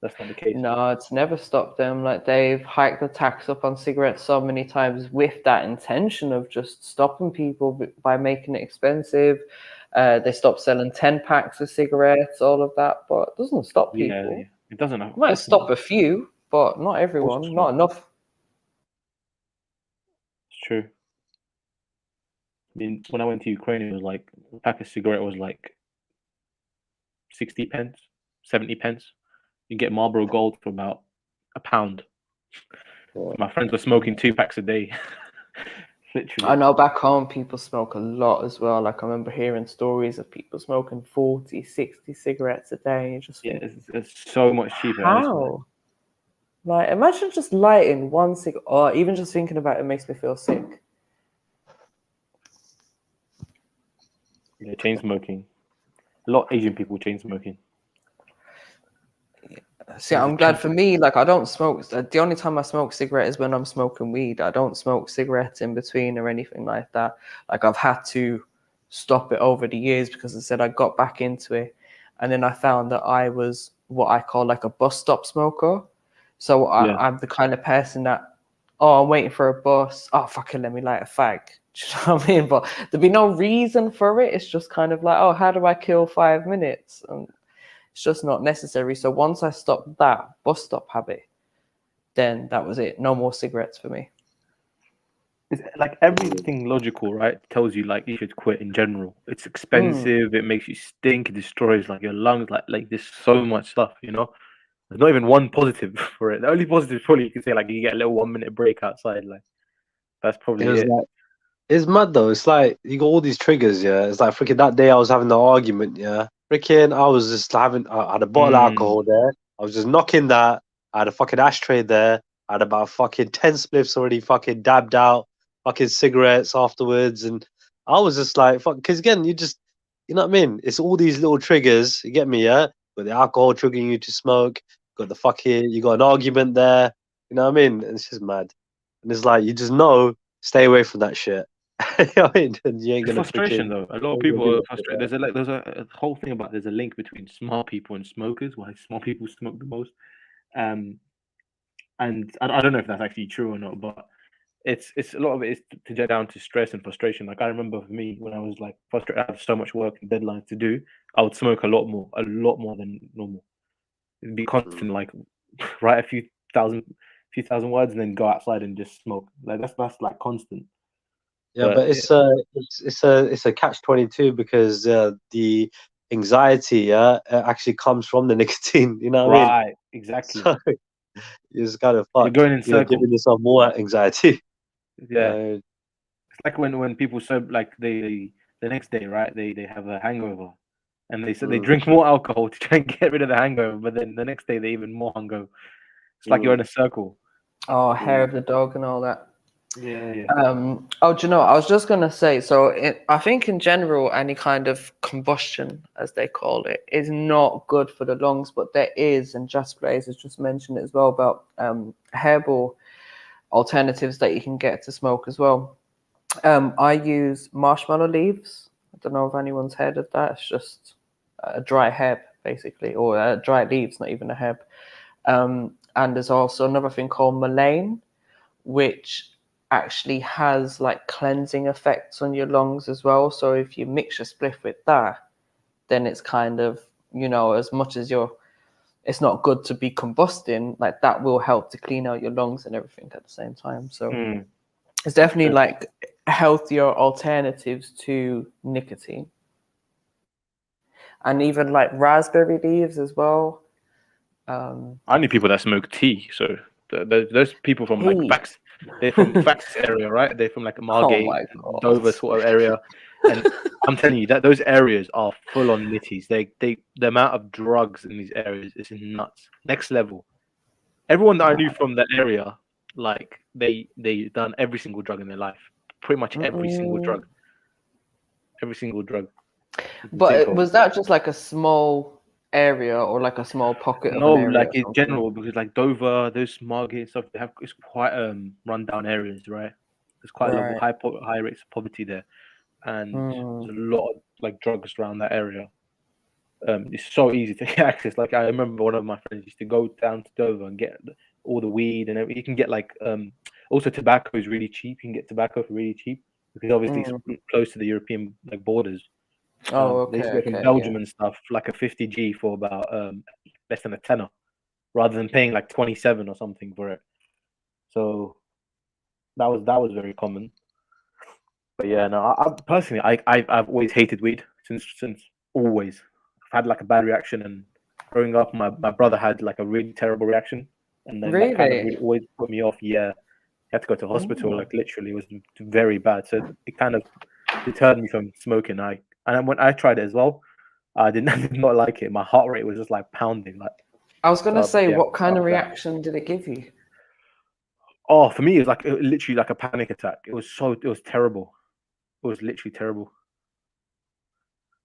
That's not the case. No, it's never stopped them. Like they've hiked the tax up on cigarettes so many times with that intention of just stopping people by making it expensive. They stopped selling 10 packs of cigarettes, all of that, but it doesn't stop people. Yeah, it doesn't. It might stop a few, but not everyone, not enough. It's true. I mean, when I went to Ukraine, it was like a pack of cigarette was like 60 pence, 70 pence. You get Marlboro Gold for about £1. My friends were smoking 2 packs a day. Literally. I know back home people smoke a lot as well. Like I remember hearing stories of people smoking 40, 60 cigarettes a day. It's so much cheaper. How? Like imagine just lighting one cigarette, or even just thinking about it makes me feel sick. Yeah, chain smoking. A lot of Asian people chain smoking. See, I'm glad for me, like I don't smoke. The only time I smoke cigarette is when I'm smoking weed. I don't smoke cigarettes in between or anything like that. Like I've had to stop it over the years because I said I got back into it. And then I found that I was what I call like a bus stop smoker. So I'm the kind of person that, I'm waiting for a bus. Oh, fucking let me light a fag. Do you know what I mean? But there'd be no reason for it. It's just kind of like, how do I kill 5 minutes? And it's just not necessary. So once I stopped that bus stop habit, then that was it. No more cigarettes for me. It's like everything logical, right? Tells you like you should quit in general. It's expensive. It makes you stink. It destroys like your lungs. Like there's so much stuff, There's not even one positive for it. The only positive probably you can say like you get a little 1 minute break outside. Like that's probably it. Like, it's mad though. It's like you got all these triggers. Yeah, it's like freaking that day I was having the argument. Yeah, freaking I was just I had a bottle of alcohol there. I was just knocking that. I had a fucking ashtray there. I had about fucking 10 spliffs already fucking dabbed out. Fucking cigarettes afterwards, and I was just like, fuck, because again, you know what I mean? It's all these little triggers. You get me? Yeah, with the alcohol triggering you to smoke. Got the fucking, you got an argument there. You know what I mean? And it's just mad. And it's like you just know, stay away from that shit. You know what I mean? And you ain't gonna frustration though. A lot of people are frustrated. There's a whole thing about there's a link between smart people and smokers. Why smart people smoke the most. And I don't know if that's actually true or not, but it's a lot of it is to get down to stress and frustration. Like I remember for me when I was like frustrated, I had so much work and deadlines to do. I would smoke a lot more than normal. It'd be constant, like write a few thousand words and then go outside and just smoke. Like that's like constant. Yeah, but it's a catch-22 because the anxiety actually comes from the nicotine. You know what I mean? Right, exactly. So you just kind of You're going in You're circles. giving yourself more anxiety. Yeah, it's like when people like the next day, right? They have a hangover, and they said they drink more alcohol to try and get rid of the hangover, but then the next day they're even more hungover. It's like you're in a circle. Oh, hair of the dog and all that. Yeah, yeah. Oh, do you know? I was just gonna say. So, I think in general, any kind of combustion, as they call it, is not good for the lungs. But there is, and Just Blaze has just mentioned it as well about herbal alternatives that you can get to smoke as well. I use marshmallow leaves. I don't know if anyone's heard of that. It's just a dry herb, basically, or dry leaves, not even a herb. And there's also another thing called mullein, which actually has like cleansing effects on your lungs as well. So if you mix your spliff with that, then it's kind of, as much as it's not good to be combusting, like that will help to clean out your lungs and everything at the same time. So it's definitely like healthier alternatives to nicotine. And even like raspberry leaves as well. I knew people that smoke tea, so those people from like Fax, they're from Fax area, right? They're from like Margate, Dover sort of area, and I'm telling you that those areas are full on nitties. The amount of drugs in these areas is nuts, next level. Everyone that I knew from that area, like they done every single drug in their life, pretty much every single drug. But was that just like a small area or like a small pocket of an area? Like in general, because like Dover, those Margate and stuff, it's quite rundown areas, right? There's quite a lot of high rates of poverty there, and there's a lot of like drugs around that area. It's so easy to get access. Like I remember one of my friends used to go down to Dover and get all the weed and everything. You can get like also tobacco is really cheap. You can get tobacco for really cheap because obviously it's close to the European like borders. They used to get from Belgium and stuff like a 50G for about less than a tenner, rather than paying like 27 or something for it. So that was very common. But yeah, no, I personally I've always hated weed since always. I've had like a bad reaction, and growing up, my brother had like a really terrible reaction, and then that kind of really always put me off. Yeah, he had to go to hospital. Like literally, it was very bad. So it kind of deterred me from smoking. And when I tried it as well, I did not like it. My heart rate was just like pounding. Like I was gonna say, what kind of reaction did it give you? Oh, for me, it was like literally like a panic attack. It was terrible. It was literally terrible.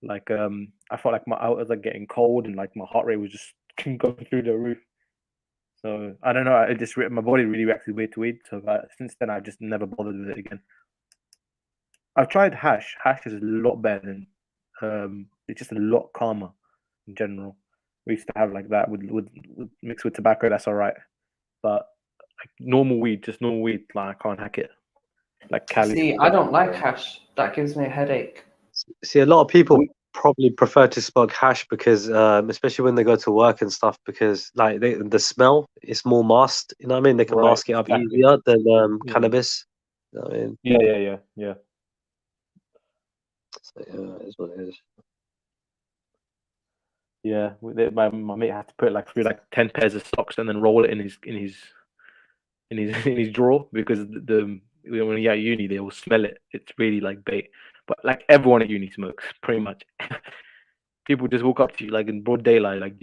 Like I felt like I was like getting cold, and like my heart rate was just going through the roof. So I don't know. My body really reacted weird to weed. So since then, I've just never bothered with it again. I've tried hash. Hash is a lot better than it's just a lot calmer in general. We used to have like that with mixed with tobacco. That's all right, but like normal weed, like I can't hack it. Like Cali. See, I don't like hash. That gives me a headache. See, a lot of people probably prefer to smoke hash because, especially when they go to work and stuff, because like the smell is more masked. You know what I mean? They can mask it up easier than cannabis. You know what I mean? Yeah. So yeah, it's what it is. Yeah, my mate had to put like through like 10 pairs of socks and then roll it in his drawer because when you're at uni they will smell it. It's really like bait. But like everyone at uni smokes pretty much. People just walk up to you like in broad daylight, like,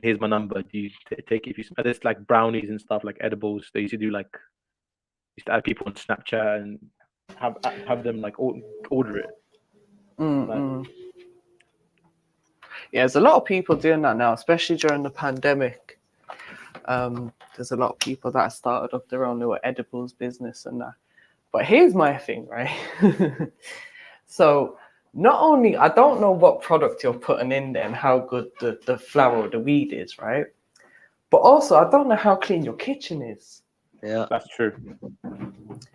here's my number. Do you take it if you smell? There's like brownies and stuff, like edibles. They used to do like add people on Snapchat and have them like order it. Yeah, there's a lot of people doing that now, especially during the pandemic. There's a lot of people that started up their own little edibles business and that. But here's my thing, right? So not only, I don't know what product you're putting in there and how good the flower or the weed is, right? But also, I don't know how clean your kitchen is. Yeah, that's true.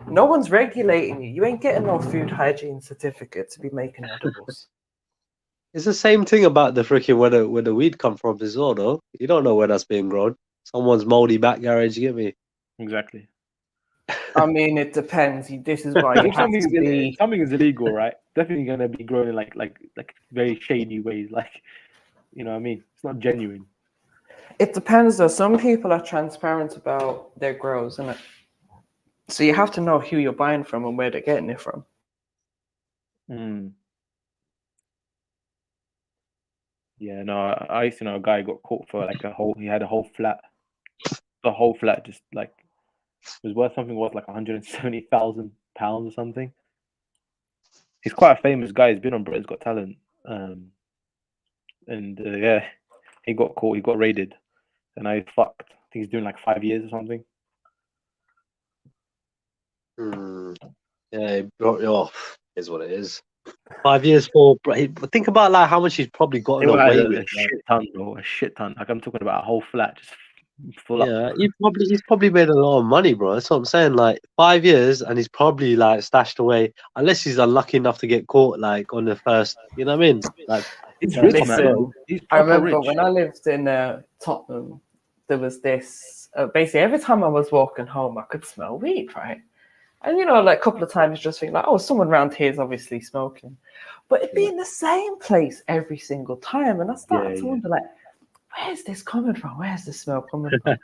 No one's regulating you. You ain't getting no food hygiene certificate to be making edibles. It's the same thing about the freaking where the weed come from as well, though. You don't know where that's being grown. Someone's moldy back garage, you get me? Exactly. I mean, it depends. This is why you have to be. Something is illegal, right? Definitely gonna be grown in like very shady ways. Like, you know what I mean? It's not genuine. It depends though. Some people are transparent about their grows, isn't it? So you have to know who you're buying from and where they're getting it from. Yeah, no, I used to know a guy got caught for like he had a whole flat. The whole flat just like was worth something worth like £170,000 or something. He's quite a famous guy. He's been on Britain's Got Talent. Yeah, he got caught. He got raided, and now he's fucked. I think he's doing like 5 years or something. Yeah, he brought you off. Is what it is. 5 years for. Think about like how much he's probably gotten away with. A shit ton, bro. A shit ton. Like I'm talking about a whole flat just full up. Yeah, he's probably made a lot of money, bro. That's what I'm saying. Like 5 years, and he's probably like stashed away, unless he's unlucky enough to get caught like on the first. You know what I mean? Like he's rich, man. I remember when I lived in Tottenham, there was this. Basically, every time I was walking home, I could smell weed, right? And like a couple of times, you just think like, oh, someone around here is obviously smoking, but it'd be in the same place every single time, and I started to wonder like, where's this coming from? Where's the smell coming from?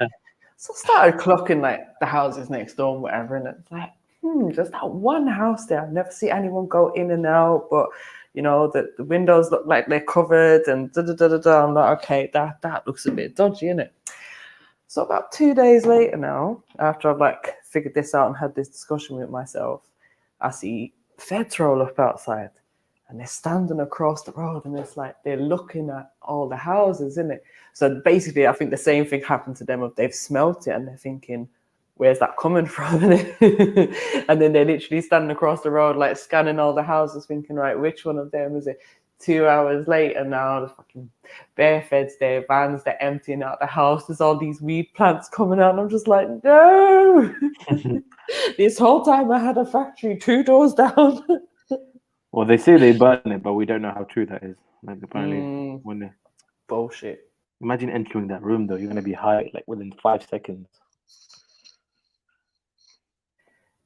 So I started clocking like the houses next door and whatever, and it's like, there's that one house there. I've never seen anyone go in and out, but the windows look like they're covered and da-da-da-da-da. I'm like, okay, that looks a bit dodgy, innit? So about 2 days later now, after I've like figured this out and had this discussion with myself, I see feds roll up outside and they're standing across the road and it's like they're looking at all the houses, isn't it? So basically, I think the same thing happened to them if they've smelt it and they're thinking, where's that coming from? And then they're literally standing across the road, like scanning all the houses, thinking, right, which one of them is it? 2 hours later now, the fucking bare feds there, vans, they're emptying out the house. There's all these weed plants coming out. And I'm just like, no. This whole time I had a factory 2 doors down. Well, they say they burn it, but we don't know how true that is. Like apparently, when they... bullshit. Imagine entering that room though. You're gonna be high like within 5 seconds.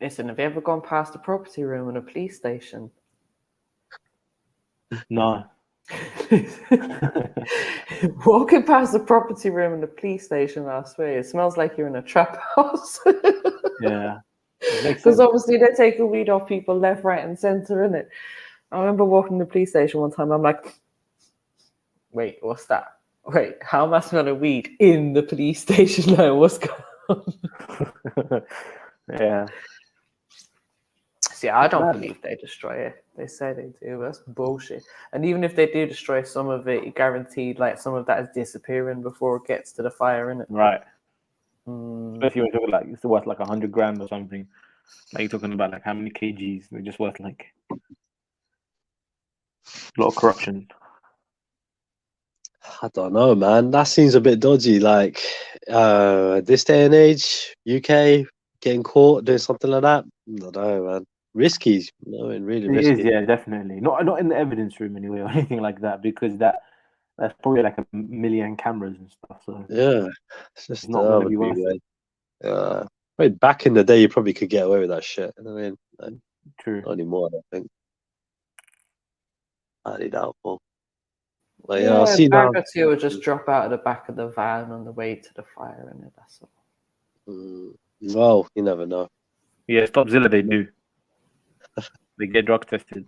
Listen, have you ever gone past a property room in a police station? No. Walking past the property room in the police station, I swear, it smells like you're in a trap house. Yeah. Because obviously they're taking weed off people left, right, and center, innit? I remember walking to the police station one time. I'm like, wait, what's that? Wait, how am I smelling weed in the police station? Like, what's going on? Yeah. See, I don't believe they destroy it. They say they do. That's bullshit. And even if they do destroy some of it, guaranteed, like some of that is disappearing before it gets to the fire, innit? Right. Especially when you're talking like it's worth like 100 grand or something. Like you're talking about like how many kgs? They're just worth like a lot of corruption. I don't know, man. That seems a bit dodgy. Like this day and age, UK getting caught doing something like that. I don't know, man. Risky, really risky. It is, yeah, definitely. Not in the evidence room anyway or anything like that, because that's probably like 1 million cameras and stuff. So yeah, it's just not going to be worth it. Right, back in the day, you probably could get away with that shit. I mean, true. Not anymore, I don't think. Highly doubtful. But yeah, I'll see now. Bag or two will just drop out of the back of the van on the way to the fire, and that's all. Well, you never know. Yeah, Stopzilla, they do. They get drug tested.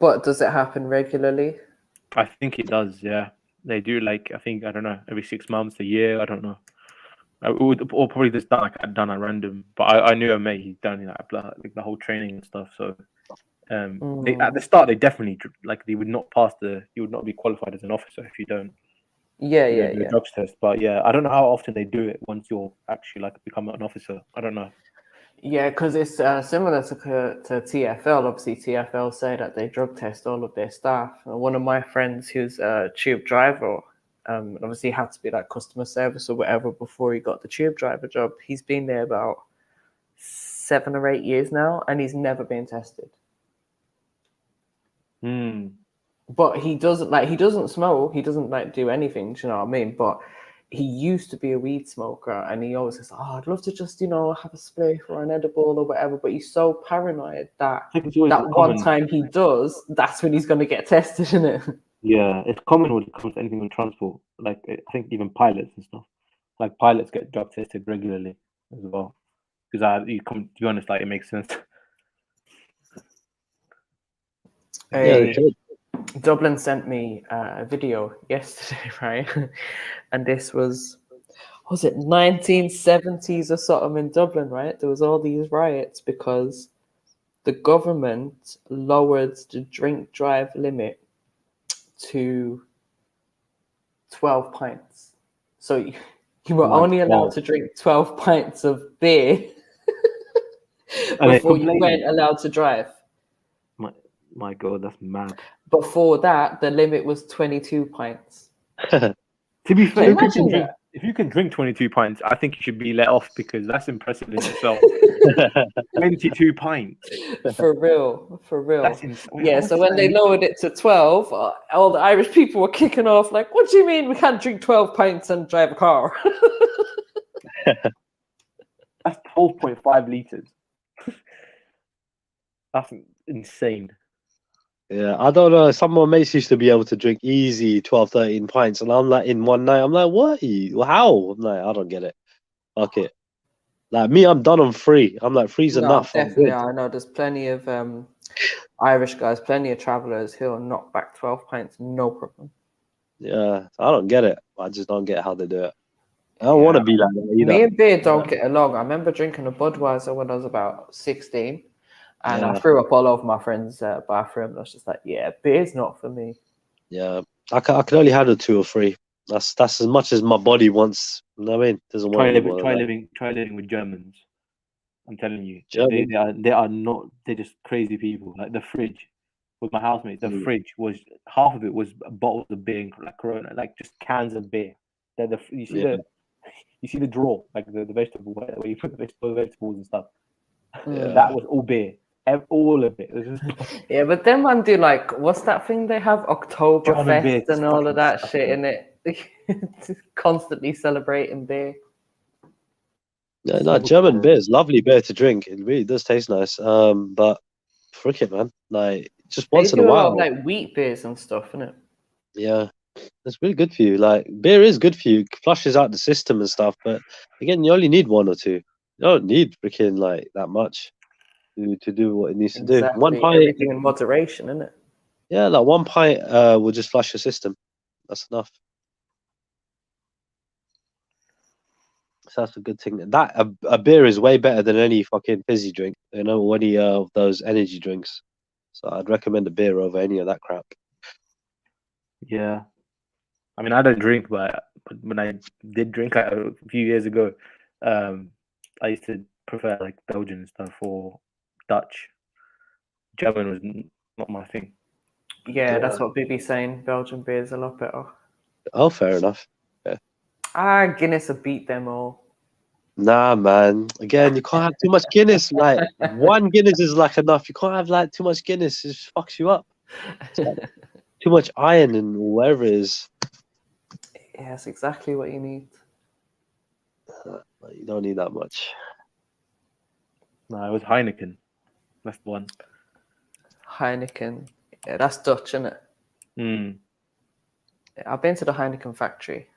But does it happen regularly? I think it does, yeah. They do, like, I don't know, every 6 months, a year, I don't know. Or probably just done at random. But I knew a mate, he's done like the whole training and stuff. So at the start, they definitely, like, you would not be qualified as an officer if you don't. Yeah. Do a drugs test. But yeah, I don't know how often they do it once you're actually like become an officer. I don't know. Yeah, because it's similar to TFL. Obviously, TFL say that they drug test all of their staff. One of my friends who's a tube driver, obviously had to be like customer service or whatever before he got the tube driver job. He's been there about 7 or 8 years now, and he's never been tested. But he doesn't smoke. He doesn't like do anything. Do you know what I mean? But he used to be a weed smoker, and he always says, "Oh, I'd love to just, have a spliff or an edible or whatever." But he's so paranoid that one time he does, that's when he's going to get tested, isn't it? Yeah, it's common when it comes to anything with transport. Like I think even pilots and stuff. Like pilots get drug tested regularly as well. Because to be honest, like it makes sense. Dublin sent me a video yesterday, right? And this was it 1970s or something in Dublin, right? There was all these riots because the government lowered the drink drive limit to 12 pints. So you were only allowed to drink 12 pints of beer before you weren't allowed to drive. My God, that's mad. Before that, the limit was 22 pints. To be fair, if you can drink 22 pints, I think you should be let off because that's impressive in itself. 22 pints. For real. That's insane. Yeah, so when they lowered it to 12, all the Irish people were kicking off like, "What do you mean we can't drink 12 pints and drive a car?" That's 12.5 liters. That's insane. Yeah, I don't know. Some of my mates used to be able to drink easy 12, 13 pints, and I'm like, in one night, I'm like, what? How? I'm like, I don't get it. Fuck it. Like me, I'm done on 3. I'm like, 3's enough. Definitely, I know there's plenty of Irish guys, plenty of travellers who'll knock back 12 pints, no problem. Yeah, I don't get it. I just don't get how they do it. I don't want to be like that either. Me and beer don't get along. I remember drinking a Budweiser when I was about 16. And I threw up all over my friend's bathroom. I was just like, yeah, beer's not for me. Yeah, I can only handle 2 or 3. That's as much as my body wants. You know what I mean? Doesn't want try living with Germans. I'm telling you, they are not. They're just crazy people. Like the fridge with my housemates. The fridge was half of it was bottles of beer, like Corona, like just cans of beer. You see the drawer, like the vegetable where you put the vegetables and stuff. Yeah. That was all beer. All of it. Yeah, but then man do like, what's that thing they have? Oktoberfest and all of that shit in it. Constantly celebrating beer. Yeah, no, German beer is lovely beer to drink. It really does taste nice. But frick it, man. Like just once in a while. Like wheat beers and stuff, isn't it? Yeah. It's really good for you. Like beer is good for you. It flushes out the system and stuff. But again, you only need 1 or 2. You don't need freaking like that much to do what it needs to do. 1 pint, everything in moderation, isn't it? Yeah, like 1 pint will just flush your system. That's enough. So that's a good thing. That a beer is way better than any fucking fizzy drink. Or any of those energy drinks. So I'd recommend a beer over any of that crap. Yeah, I mean I don't drink, but when I did drink a few years ago, I used to prefer like Belgian stuff or Dutch. German was not my thing. Yeah, that's what BB's saying. Belgian beer is a lot better. Oh, fair enough. Yeah. Guinness will beat them all. Nah, man. Again, you can't have too much Guinness. Like 1 Guinness is like enough. You can't have like too much Guinness. It just fucks you up. Like, too much iron and whatever it is. Yeah, that's exactly what you need. You don't need that much. No, it was Heineken. That's the one. Heineken. Yeah, that's Dutch, isn't it? Yeah, I've been to the Heineken factory.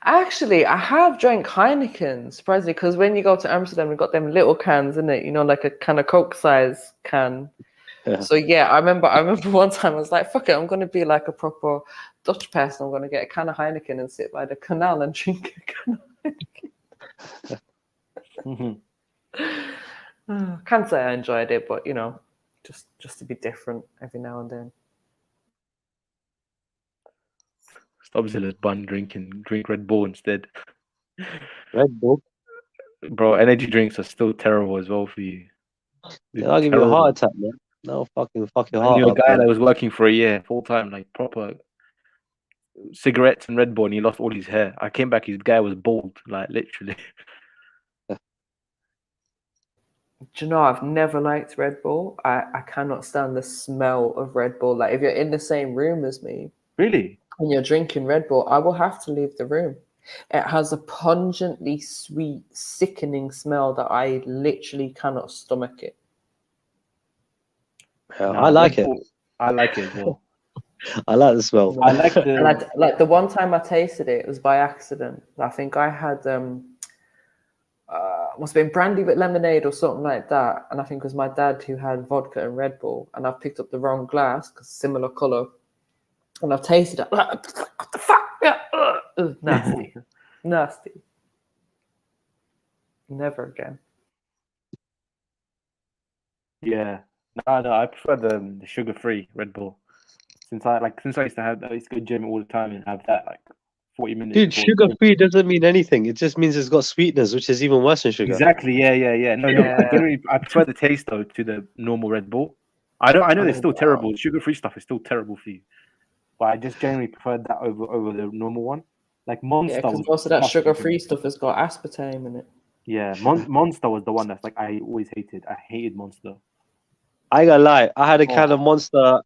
Actually, I have drank Heineken, surprisingly, because when you go to Amsterdam, we've got them little cans, isn't it? Like a kind of Coke size can. Yeah. So yeah, I remember one time I was like, fuck it, I'm going to be like a proper Dutch person. I'm going to get a can of Heineken and sit by the canal and drink a can of Heineken. Can't say I enjoyed it, but just to be different every now and then. Stop Zilla's bun drink Red Bull instead. Red Bull? Bro, energy drinks are still terrible as well for you. Yeah, I'll give you a heart attack, man. No, fucking heart. I knew a guy that was working for a year full time, like proper cigarettes and Red Bull, and he lost all his hair. I came back, his guy was bald, like literally. Do you know, I've never liked Red Bull. I cannot stand the smell of Red Bull. Like if you're in the same room as me. Really? when you're drinking Red Bull, I will have to leave the room. It has a pungently sweet, sickening smell that I literally cannot stomach it. I like it. I like it as well. I like the smell. I like the like the one time I tasted it, it was by accident. I think I had must have been brandy with lemonade or something like that, and I think it was my dad who had vodka and Red Bull, and I've picked up the wrong glass because similar color, and I've tasted it. Like, what the fuck? Nasty, nasty. Never again. Yeah, no, I prefer the sugar-free Red Bull. Since I used to go to gym all the time and have that like 40 minutes. Dude, sugar-free doesn't mean anything. It just means it's got sweeteners, which is even worse than sugar. Exactly. Yeah. No. I prefer the taste though to the normal Red Bull. I know they're still terrible. Sugar-free stuff is still terrible for you, but I just generally prefer that over the normal one. Like Monster. Yeah, because most of that sugar-free stuff has got aspartame in it. Yeah, Monster was the one that's like I always hated. I hated Monster. I ain't gonna lie, I had a can of Monster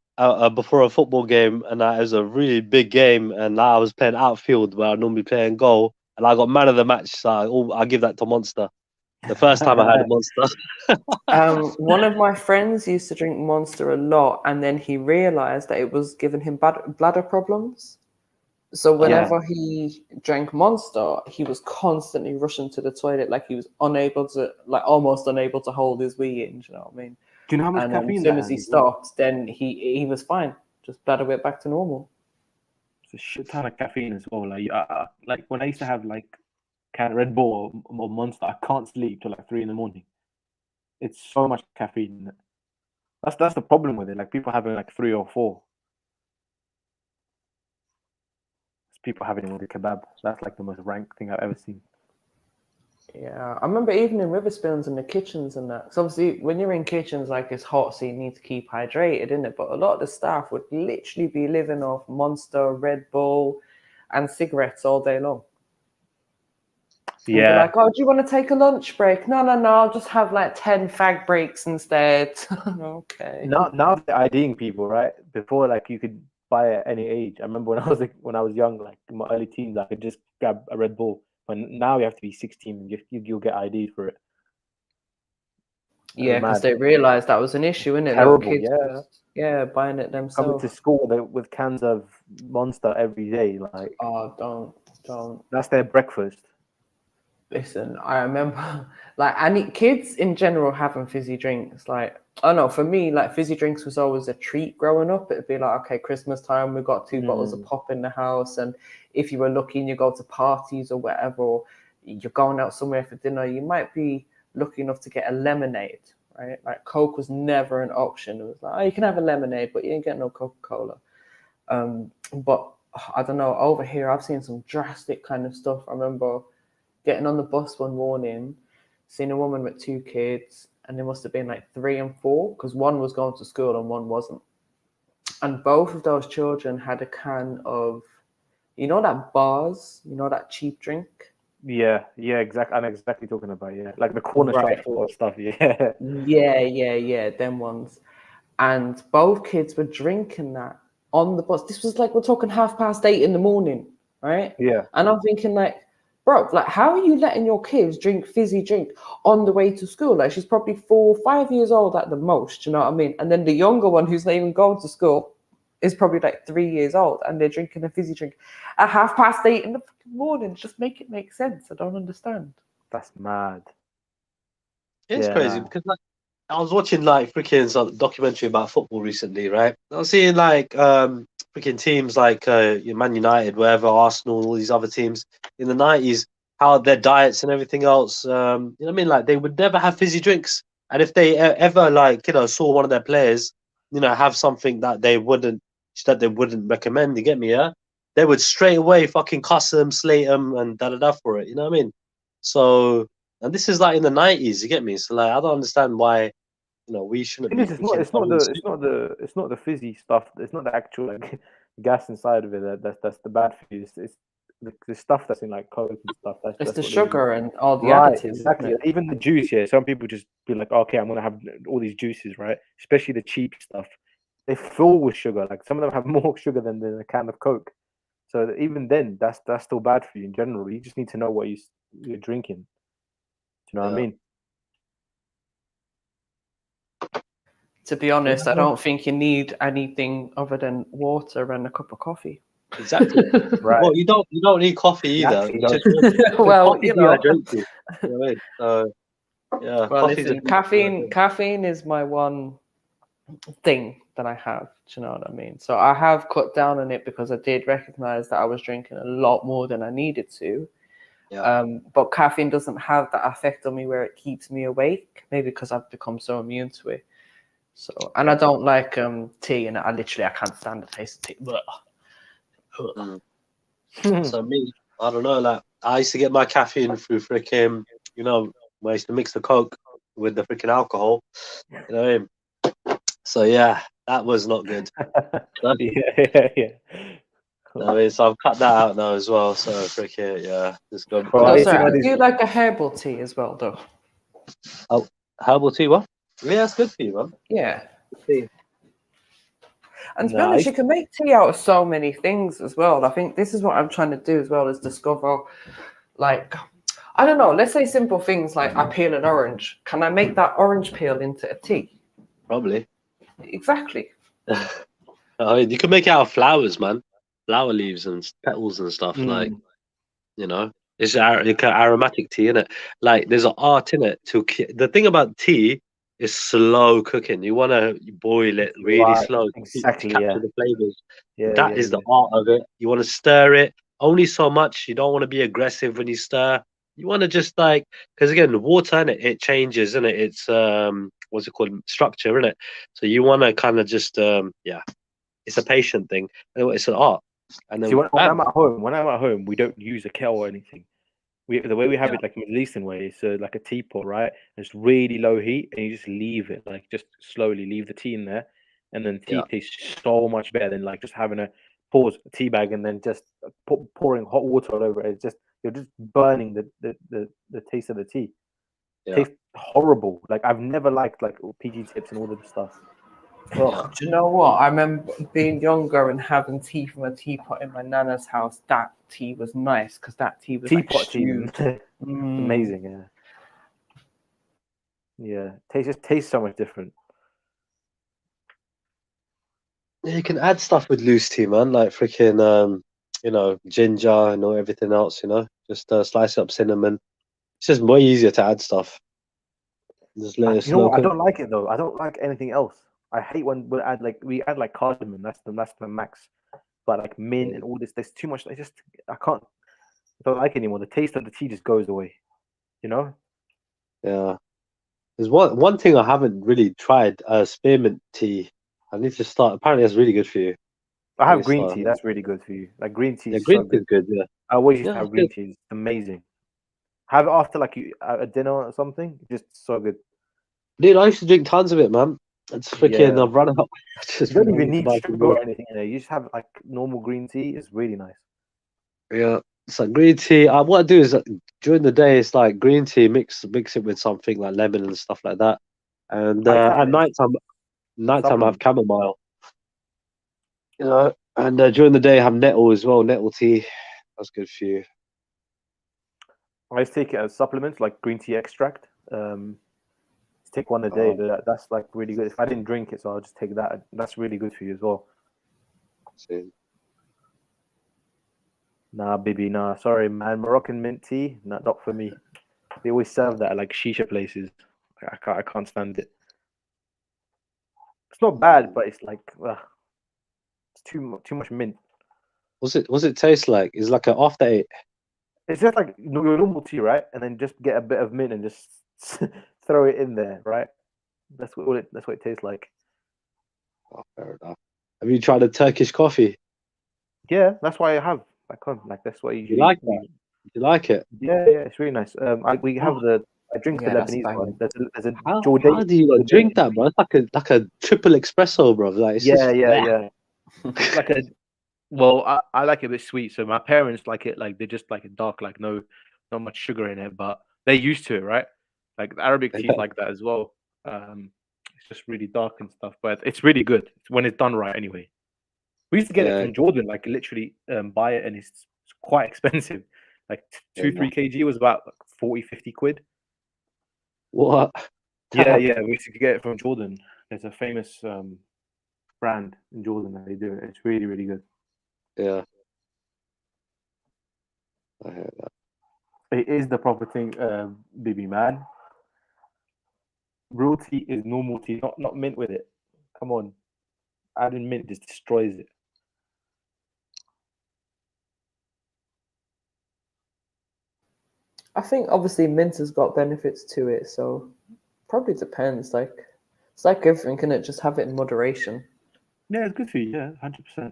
before a football game, and it was a really big game, and I was playing outfield where I normally play in goal, and I got man of the match, so I give that to Monster. The first time I had a Monster. One of my friends used to drink Monster a lot, and then he realized that it was giving him bladder problems. So whenever he drank Monster, he was constantly rushing to the toilet, like he was almost unable to hold his wee in. You know what I mean? Do you know how much caffeine? As soon as he stopped, then he was fine. Just bladder went back to normal. It's a shit ton of caffeine as well. Like when I used to have like can Red Bull or Monster, I can't sleep till like 3 a.m. It's so much caffeine. That's the problem with it. Like people having like 3 or 4. People having it with a kebab. That's like the most rank thing I've ever seen. Yeah, I remember even in Witherspoons in the kitchens and that. So obviously, when you're in kitchens, like it's hot, so you need to keep hydrated, isn't it? But a lot of the staff would literally be living off Monster, Red Bull, and cigarettes all day long. Yeah. Like, oh, do you want to take a lunch break? No, I'll just have like 10 fag breaks instead. Okay. Now they're IDing people, right? Before, like you could buy at any age. I remember when I was young, like in my early teens, I could just grab a Red Bull. But now you have to be 16 and you'll get ID'd for it. Yeah, because they realized that was an issue, innit? Terrible, kids buying it themselves. Coming to school with cans of Monster every day, like don't. That's their breakfast. Listen, I remember, kids in general having fizzy drinks. Like, I don't know, for me, like fizzy drinks was always a treat growing up. It'd be like, okay, Christmas time, we've got 2 bottles of pop in the house, and if you were lucky and you go to parties or whatever, or you're going out somewhere for dinner, you might be lucky enough to get a lemonade, right? Like Coke was never an option. It was like, oh, you can have a lemonade, but you ain't getting no Coca-Cola. But I don't know, over here I've seen some drastic kind of stuff. I remember getting on the bus one morning, seeing a woman with 2 kids, and they must have been like 3 and 4, because one was going to school and one wasn't. And both of those children had a can of, you know, that bars, you know, that cheap drink. Yeah, exactly. I'm exactly talking about like the corner shop sort of stuff. Yeah, them ones. And both kids were drinking that on the bus. This was like, we're talking 8:30 in the morning, right? Yeah. And I'm thinking like, bro, like, how are you letting your kids drink fizzy drink on the way to school? Like, she's probably 4 or 5 years old at the most, you know what I mean? And then the younger one, who's not even going to school, is probably like 3 years old, and they're drinking a fizzy drink at 8:30 in the morning. Just make it make sense. I don't understand. That's mad. It's crazy because like I was watching like freaking some documentary about football recently, right? I was seeing like freaking teams like Man United, wherever, Arsenal, all these other teams in the 90s, how their diets and everything else. You know what I mean? Like they would never have fizzy drinks, and if they ever like saw one of their players, have something that they wouldn't recommend, you get me? Yeah, they would straight away fucking cuss them, slate them, and da for it. You know what I mean? So, and this is like in the 90s, you get me? So like I don't understand why. We shouldn't. It's not the fizzy stuff. It's not the actual like gas inside of it. That's the bad for you. It's the stuff that's in like Coke and stuff. It's the sugar and all the additives. Exactly. Even the juice. Yeah. Some people just be like, okay, I'm gonna have all these juices, right? Especially the cheap stuff. They fill with sugar. Like some of them have more sugar than a can of Coke. So even then, that's still bad for you in general. You just need to know what you're drinking. Do you know what I mean? To be honest, I don't think you need anything other than water and a cup of coffee. Exactly. Right. Well, you don't need coffee either. Actually, You just well, coffee you know. dehydrates you. You know what I mean? So yeah. Well, listen, caffeine is my one thing that I have. Do you know what I mean? So I have cut down on it because I did recognize that I was drinking a lot more than I needed to. Yeah. But caffeine doesn't have that effect on me where it keeps me awake. Maybe because I've become so immune to it. So, and I don't like tea, and I can't stand the taste of tea. So me, I don't know. Like I used to get my caffeine through freaking, you know, I used to mix the Coke with the freaking alcohol. You know what I mean? So yeah, that was not good. yeah. I mean, so I've cut that out now as well. So freaking yeah, just go. I do like a herbal tea as well, though. Oh, herbal tea, what? Yeah, that's good for you, man. Yeah. Tea. And to be honest, you can make tea out of so many things as well. I think this is what I'm trying to do as well, is discover, like, I don't know, let's say simple things like I peel an orange. Can I make that orange peel into a tea? Probably. Exactly. You can make it out of flowers, man. Flower leaves and petals and stuff. Like, you know, it's aromatic tea, isn't it? Like, there's an art in it. The thing about tea is slow cooking. You want to boil it really slow to capture the flavors. That is the art of it. You want to stir it only so much. You don't want to be aggressive when you stir. You want to just like, because again, the water in it changes, isn't it? It's what's it called? Structure, isn't it? So you want to kind of just it's a patient thing. It's an art. And then see, when I'm at home, we don't use a kettle or anything. The way we have it, like Middle Eastern way, is like a teapot, right? And it's really low heat, and you just leave it, like just slowly leave the tea in there, and then tea tastes so much better than like just having a tea bag and then just pouring hot water all over it. It's just you're just burning the taste of the tea. It tastes horrible. Like I've never liked like PG tips and all of the stuff. Well, do you know what? I remember being younger and having tea from a teapot in my nana's house. That tea was nice because that tea was teapot tea. Amazing, yeah. Just tastes so much different. Yeah, you can add stuff with loose tea, man. Like freaking, you know, ginger and all everything else. You know, just slice up cinnamon. It's just way easier to add stuff. Just let it slow cook. I don't like it though. I don't like anything else. I hate when we add like cardamom. That's the max. But like mint and all this, there's too much. I can't. I don't like it anymore. The taste of the tea just goes away. You know. Yeah. There's one thing I haven't really tried. Spearmint tea. I need to start. Apparently, that's really good for you. I have green tea. That's really good for you. Like green tea. Yeah, is green so tea is good. Yeah. I always used to have green tea. It's amazing. Have it after like a dinner or something. Just so good. Dude, I used to drink tons of it, man. It's freaking. I've run out. You don't even need sugar or anything in there. You just have like normal green tea. It's really nice. Yeah, it's like green tea. What I do is during the day, it's like green tea. Mix it with something like lemon and stuff like that. And at nighttime I have chamomile. You know, and during the day I have nettle as well. Nettle tea. That's good for you. I just take it as supplements like green tea extract. Take one a day. That's like really good. If I didn't drink it, so I'll just take that. That's really good for you as well. Nah, baby, nah. Sorry, man. Moroccan mint tea, not for me. They always serve that at like shisha places. I can't stand it. It's not bad, but it's like it's too much mint. What's it taste like? It's like an after eight. It's just like your normal tea, right? And then just get a bit of mint and just throw it in there, right? That's what it tastes like. Oh, fair enough. Have you tried a Turkish coffee? Yeah, that's why I have. That's what you like that. You like it? Yeah, it's really nice. I drink the Lebanese one. There's a how do you drink that, bro? It's like a triple espresso, bro. Like it's yeah. It's like a. Well, I like it a bit sweet. So my parents like it. Like they just like it dark, like not much sugar in it. But they're used to it, right? Like the Arabic tea is like that as well. It's just really dark and stuff, but it's really good when it's done right. Anyway. We used to get it from Jordan, like literally buy it, and it's quite expensive. Like 2-3 kg was about like 40-50 quid. What? Yeah, we used to get it from Jordan. There's a famous brand in Jordan that they do it. It's really, really good. Yeah. I hear that. It is the proper thing, Bibi man. Real tea is normal tea, not mint with it. Come on. Adding mint just destroys it. I think obviously mint has got benefits to it, so probably depends. Like it's like everything, can it? Just have it in moderation. Yeah, it's good for you. Yeah, 100%.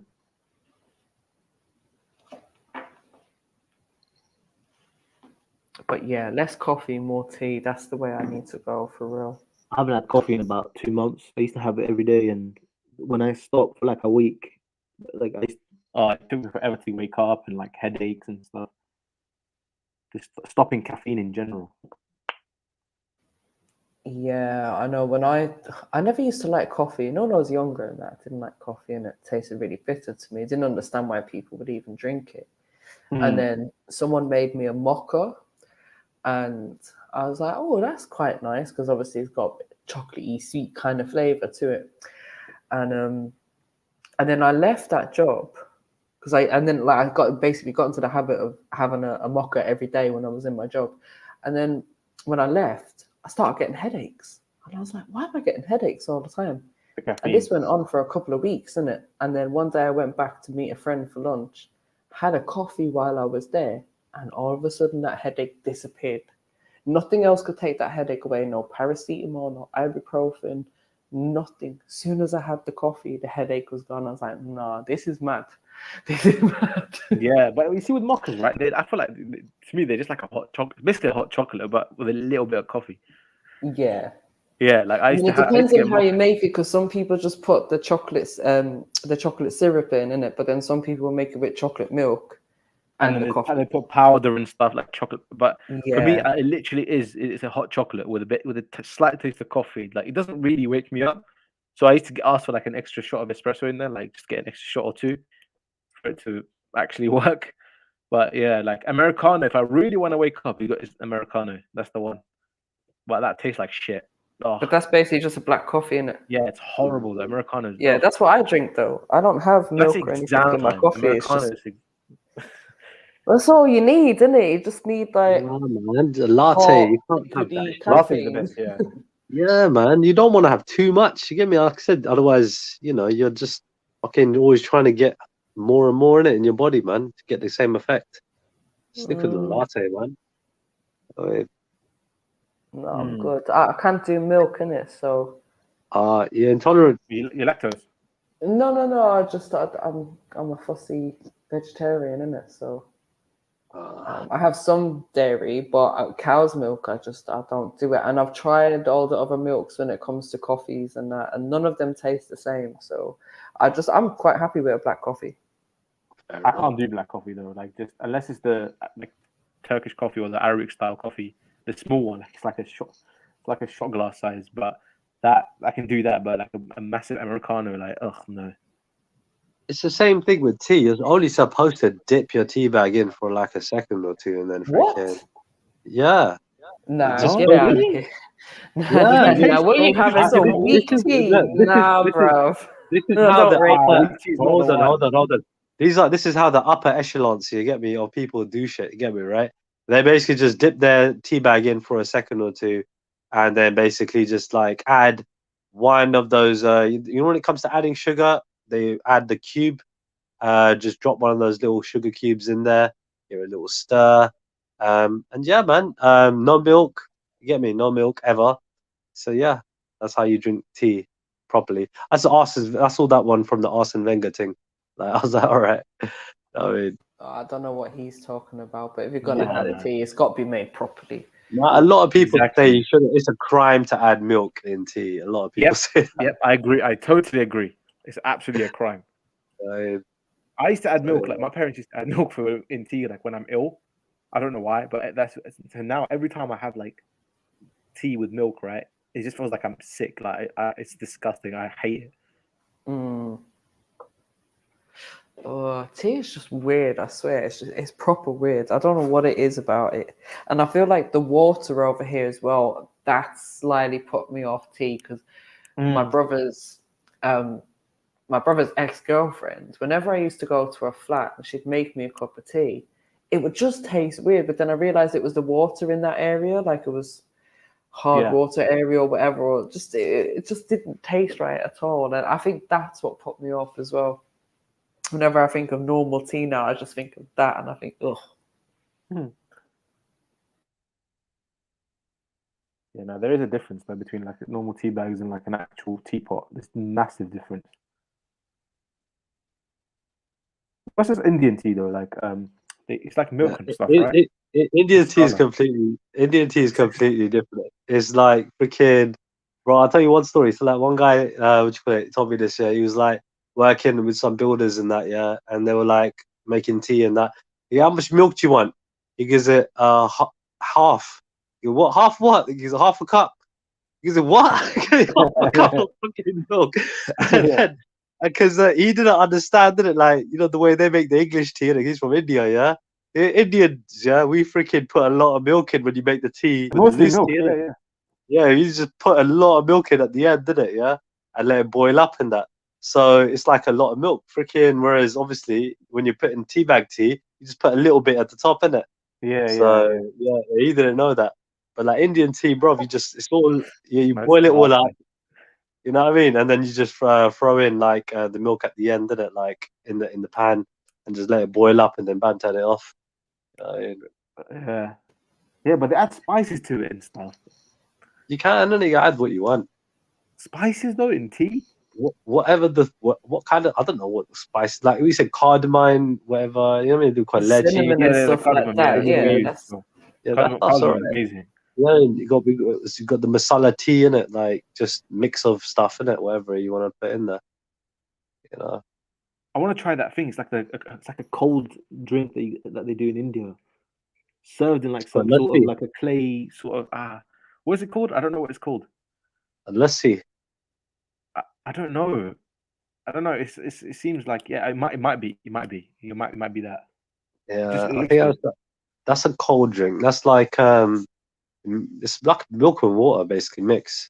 But yeah, less coffee, more tea. That's the way I need to go for real. I haven't had coffee in about 2 months. I used to have it every day, and when I stopped for like a week, like it took me forever to wake up and like headaches and stuff. Just stopping caffeine in general. Yeah, I know. When I never used to like coffee. You know, when I was younger and that, I didn't like coffee, and it tasted really bitter to me. I didn't understand why people would even drink it. And then someone made me a mocha, and I was like, oh, that's quite nice, because obviously it's got chocolatey, sweet kind of flavor to it. And then I left that job because I basically got into the habit of having a mocha every day when I was in my job. And then when I left, I started getting headaches. And I was like, why am I getting headaches all the time? And this went on for a couple of weeks, isn't it? And then one day I went back to meet a friend for lunch, had a coffee while I was there, and all of a sudden that headache disappeared. Nothing else could take that headache away. No paracetamol, no ibuprofen, nothing. As soon as I had the coffee, the headache was gone. I was like, nah, this is mad. This is mad. Yeah, but you see with mochas, right? I feel like, to me, they're just like a hot chocolate, basically a hot chocolate, but with a little bit of coffee. Yeah. Yeah, like I mean, it depends on how you make it, because some people just put the chocolate syrup in it, but then some people make it with chocolate milk and the coffee. And they put powder and stuff like chocolate. But for me, Yeah. it literally it's a hot chocolate with a slight taste of coffee. Like, it doesn't really wake me up. So I used to ask for like an extra shot of espresso in there, like just get an extra shot or two for it to actually work. But yeah, like Americano, if I really want to wake up, you got Americano. That's the one. But that tastes like shit. Oh. But that's basically just a black coffee, isn't it? Yeah, it's horrible. The Americano. Yeah, that's what I drink though. I don't have milk or anything in my coffee. It's just... That's all you need, isn't it? You just need like man, a latte. You can't have that. Latte's the best, yeah. Yeah, man. You don't want to have too much. You get me? Like I said, otherwise, you're just fucking always trying to get more and more in it in your body, man, to get the same effect. Stick with the latte, man. No, I'm good. I can't do milk, innit? So. You're intolerant. You're lactose. No. I'm a fussy vegetarian, innit? So. I have some dairy, but cow's milk, I don't do it. And I've tried all the other milks when it comes to coffees and that, and none of them taste the same. So I'm quite happy with a black coffee. I can't do black coffee though. Like, just unless it's the Turkish coffee or the Arabic style coffee, the small one. Like, it's like a shot glass size. But that I can do that. But like a massive Americano, like, no. It's the same thing with tea. You're only supposed to dip your tea bag in for like a second or two, and then freaking. Yeah. Nah, get out of here. Nah, what are you having some weak tea? Nah, bro. This is how hold on. This is how the upper echelons, you get me, of people do shit. You get me, right? They basically just dip their tea bag in for a second or two, and then basically just like add one of those. When it comes to adding sugar, they add the cube. Just drop one of those little sugar cubes in there. Give it a little stir. And yeah, man. No milk. You get me? No milk ever. So yeah, that's how you drink tea properly. That's all that one from the Arsene Wenger thing. Like, I was like, all right. I mean, I don't know what he's talking about, but if you're gonna add a tea, it's got to be made properly. A lot of people say you shouldn't. It's a crime to add milk in tea. A lot of people say that. Yep, I agree. I totally agree. It's absolutely a crime. I used to add milk. Like, my parents used to add milk in tea, like when I'm ill. I don't know why, but so now every time I have like tea with milk, right, it just feels like I'm sick. Like, it's disgusting. I hate it. Oh, tea is just weird. I swear, it's proper weird. I don't know what it is about it, and I feel like the water over here as well. That slightly put me off tea because my brother's ex-girlfriend. Whenever I used to go to her flat and she'd make me a cup of tea, it would just taste weird. But then I realized it was the water in that area, like it was hard water area or whatever, or just it just didn't taste right at all. And I think that's what put me off as well. Whenever I think of normal tea now, I just think of that and I think, ugh. Yeah, no, there is a difference though between like normal tea bags and like an actual teapot. There's massive difference. What's this Indian tea though? Like it's like milk and stuff, right? Indian tea is completely different. It's like freaking, bro. I'll tell you one story. So like one guy, what you call it, told me this. Yeah, he was like working with some builders and that. Yeah, and they were like making tea and that. Yeah, how much milk do you want? He gives it half. You what? Half what? He gives it half a cup. He gives it what? Half a cup of fucking milk. And then because he didn't understand, did it? Like, you know, the way they make the English tea. Like, he's from India, yeah. Indians, yeah, we freaking put a lot of milk in when you make the tea. Mostly milk, tea, yeah. Yeah, you just put a lot of milk in at the end, did it? Yeah, and let it boil up in that. So it's like a lot of milk, freaking. Whereas obviously when you're putting teabag tea, you just put a little bit at the top, in it. Yeah. He didn't know that. But like Indian tea, bro, it's all you boil it all up. You know what I mean? And then you just throw in like the milk at the end, did it? Like in the pan, and just let it boil up, and then turn it off. Yeah, but they add spices to it and stuff. You can, and you add what you want. Spices though in tea? What kind of, I don't know what spice, like we said, cardamom, whatever. You know what I mean? Do quite cinnamon and stuff like that. That's amazing. Yeah, you got the masala tea in it, like just mix of stuff in it, whatever you want to put in there. You know. I want to try that thing. It's like a cold drink that they do in India, served in like some sort of like a clay sort of what is it called? I don't know what it's called. Let's see. I don't know. It seems like it might be that. Yeah, I think that's a cold drink. That's like it's like milk and water basically mix.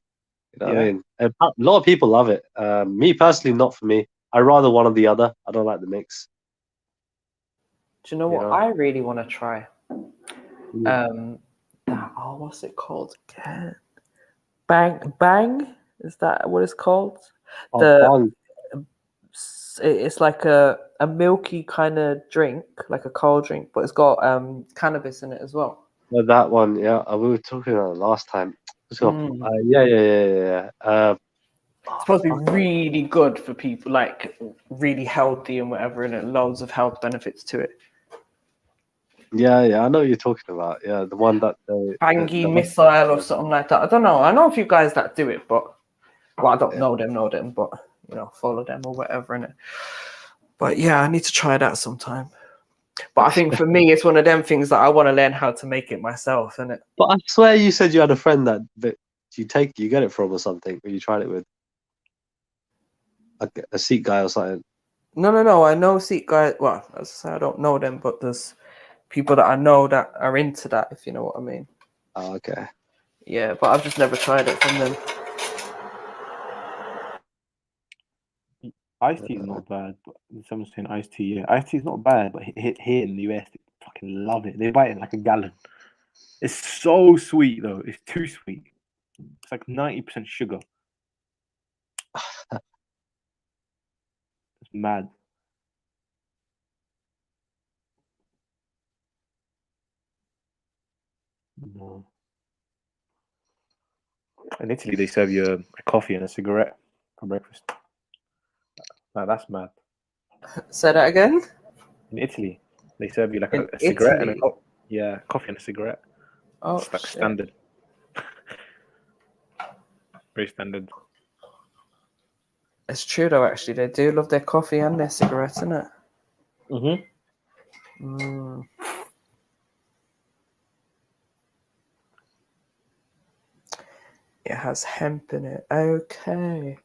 You know what I mean? And a lot of people love it. Me personally, not for me. I rather one or the other. I don't like the mix. Do you know what I really want to try? What's it called again? Bang? Is that what it's called? Bang. It's like a milky kind of drink, like a cold drink, but it's got cannabis in it as well. Yeah, that one, yeah. We were talking about it last time. Yeah. It's supposed to be really good for people, like really healthy and whatever, and it loads of health benefits to it. Yeah, I know what you're talking about. Yeah, the one that Bangy missile or something like that. I don't know. I know a few guys that do it, but I don't know them, but you know, follow them or whatever in it. But yeah, I need to try that sometime. But I think for me, it's one of them things that I want to learn how to make it myself, isn't it? But I swear you said you had a friend that you get it from or something, or you tried it with a Sikh guy or something. No. I know Sikh guys. Well, as I say, I don't know them, but there's people that I know that are into that, if you know what I mean. Oh, okay. Yeah, but I've just never tried it from them. Iced tea is not bad, but someone's saying iced tea. Yeah, iced tea is not bad, but here in the US, they fucking love it. They buy it in like a gallon. It's so sweet though. It's too sweet. It's like 90% sugar. It's mad. No. In Italy, they serve you a coffee and a cigarette for breakfast. Now that's mad. Say that again? In Italy, they serve you like a cigarette and a coffee and a cigarette. Oh, it's like standard. Very standard. It's true though, actually. They do love their coffee and their cigarettes, isn't it? Mm-hmm. It has hemp in it. Okay.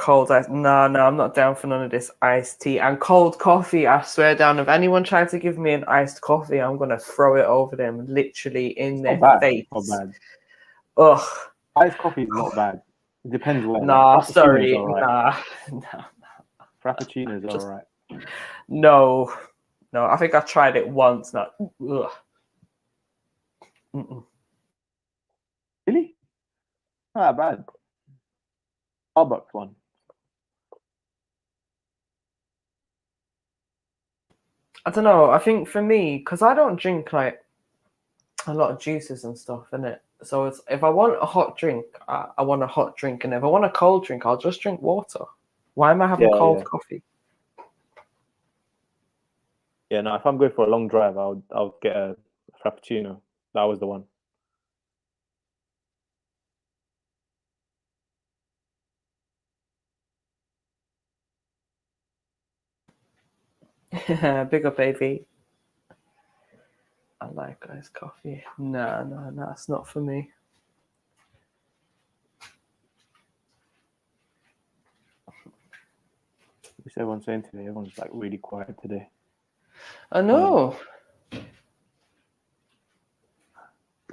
cold ice. No, I'm not down for none of this iced tea and cold coffee. I swear down, if anyone tries to give me an iced coffee, I'm gonna throw it over them, literally in their face. Not bad. Ugh. Iced coffee is not bad. It depends where. Nah, like, sorry. Right. Nah. Frappuccino's all right. No. I think I tried it once. Not. Ugh. Mm-mm. Really? Not that bad. Starbucks one. I don't know. I think for me, because I don't drink like a lot of juices and stuff, innit? So it's if I want a hot drink, I want a hot drink, and if I want a cold drink, I'll just drink water. Why am I having cold coffee? Yeah, no. If I'm going for a long drive, I'll get a frappuccino. That was the one. Big up, AV. I like iced coffee. No, it's not for me. What's everyone saying today? Everyone's like really quiet today. I know.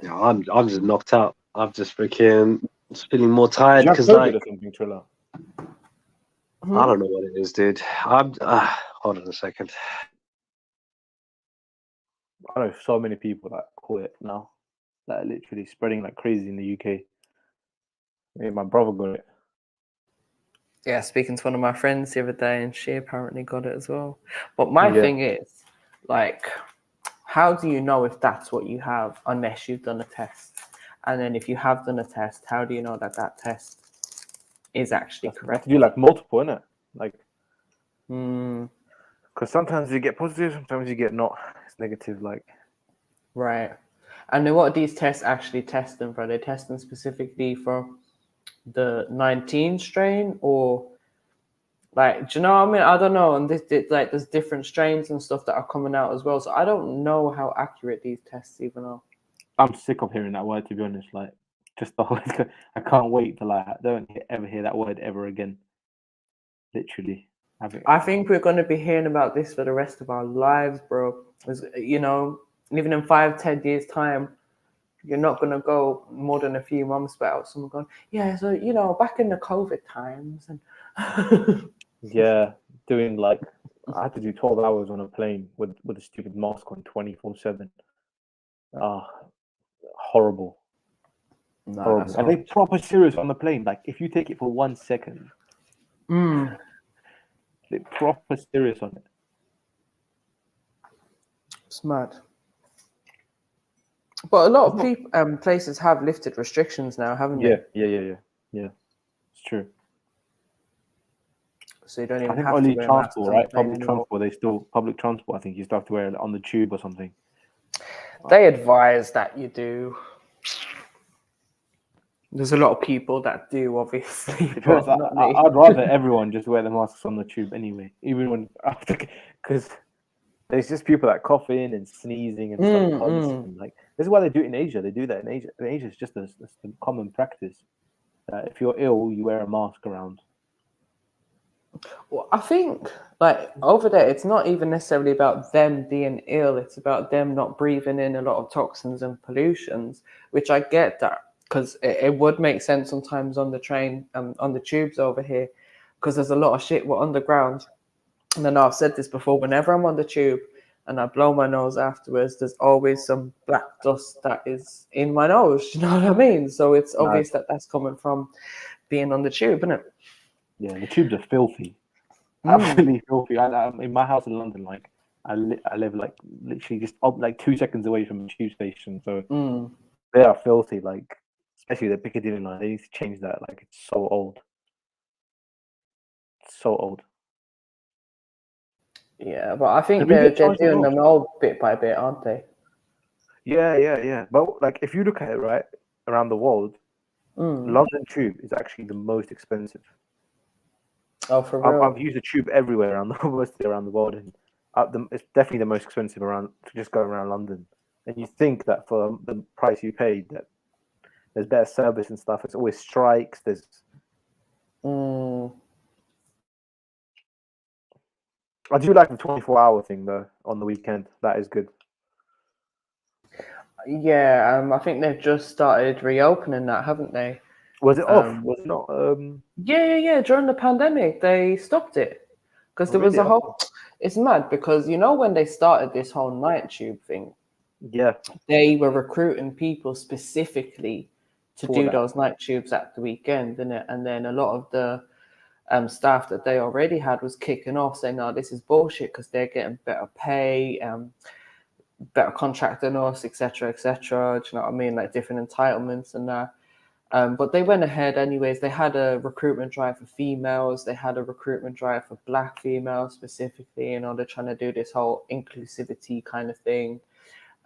Yeah, I'm just knocked out. I'm just freaking feeling more tired because like or something, Trilla. I don't know what it is, dude. I'm hold on a second. I know so many people that caught it now. That literally spreading like crazy in the UK. Yeah, my brother got it. Yeah, speaking to one of my friends the other day, and she apparently got it as well. But my thing is, like, how do you know if that's what you have unless you've done a test? And then if you have done a test, how do you know that that test is actually correct? You have to do like multiple, innit? Like, because sometimes you get positive, sometimes you get not. It's negative, like. Right. And then what are these tests actually testing for? Are they testing specifically for the 19 strain, or like, do you know what I mean? I don't know. And this like there's different strains and stuff that are coming out as well. So I don't know how accurate these tests even are. I'm sick of hearing that word, to be honest. Like, just the whole. I can't wait till I don't ever hear that word ever again. Literally. I think we're going to be hearing about this for the rest of our lives, bro. Because, you know, even in 5-10 years' time, you're not going to go more than a few months without someone going, yeah, so, you know, back in the COVID times. And yeah, doing like, I had to do 12 hours on a plane with a stupid mask on 24/7. Horrible. No, horrible. Are they proper serious on the plane? Like, if you take it for 1 second, they're proper serious on it. It's mad. But a lot of people, places have lifted restrictions now, haven't they? Yeah. It's true. So you don't even I think have only to wear transport, right? Public anymore. transport. Public transport. I think you still have to wear it on the tube or something. They advise that you do. There's a lot of people that do, obviously. But not me. I'd rather everyone just wear the masks on the tube anyway, even when because there's just people that cough in and sneezing and stuff. And like, this is why they do it in Asia. They do that in Asia. In Asia, it's just a common practice. If you're ill, you wear a mask around. Well, I think, like, over there, it's not even necessarily about them being ill. It's about them not breathing in a lot of toxins and pollutions, which I get that, because it would make sense sometimes on the train, on the tubes over here, because there's a lot of shit we're underground. And I know I've said this before, whenever I'm on the tube and I blow my nose afterwards, there's always some black dust that is in my nose. You know what I mean? So it's obvious that that's coming from being on the tube, isn't it? Yeah, the tubes are filthy. Absolutely filthy. In my house in London, like, I live like literally just like 2 seconds away from a tube station. So they are filthy, like, especially the Piccadilly line. They need to change that. Like, it's so old. It's so old. Yeah, but I think they're doing them all bit by bit, aren't they? Yeah. But like, if you look at it, right, around the world, London Tube is actually the most expensive. Oh, for real? I've used the tube everywhere around the world, and it's definitely the most expensive around to just go around London. And you think that for the price you paid, that there's better service and stuff. It's always strikes. There's I do like the 24-hour thing though on the weekend. That is good. Yeah, I think they've just started reopening that, haven't they? Was it off? Was it not? Yeah. During the pandemic, they stopped it because there was a whole. It's mad because you know when they started this whole night tube thing. Yeah. They were recruiting people specifically to For do that. those night tubes at the weekend, innit? And then a lot of the staff that they already had was kicking off, saying, "No, this is bullshit," because they're getting better pay, better contract than us, etc., etc. Do you know what I mean? Like different entitlements and that. But they went ahead anyways. They had a recruitment drive for females. They had a recruitment drive for Black females specifically. You know, they're trying to do this whole inclusivity kind of thing.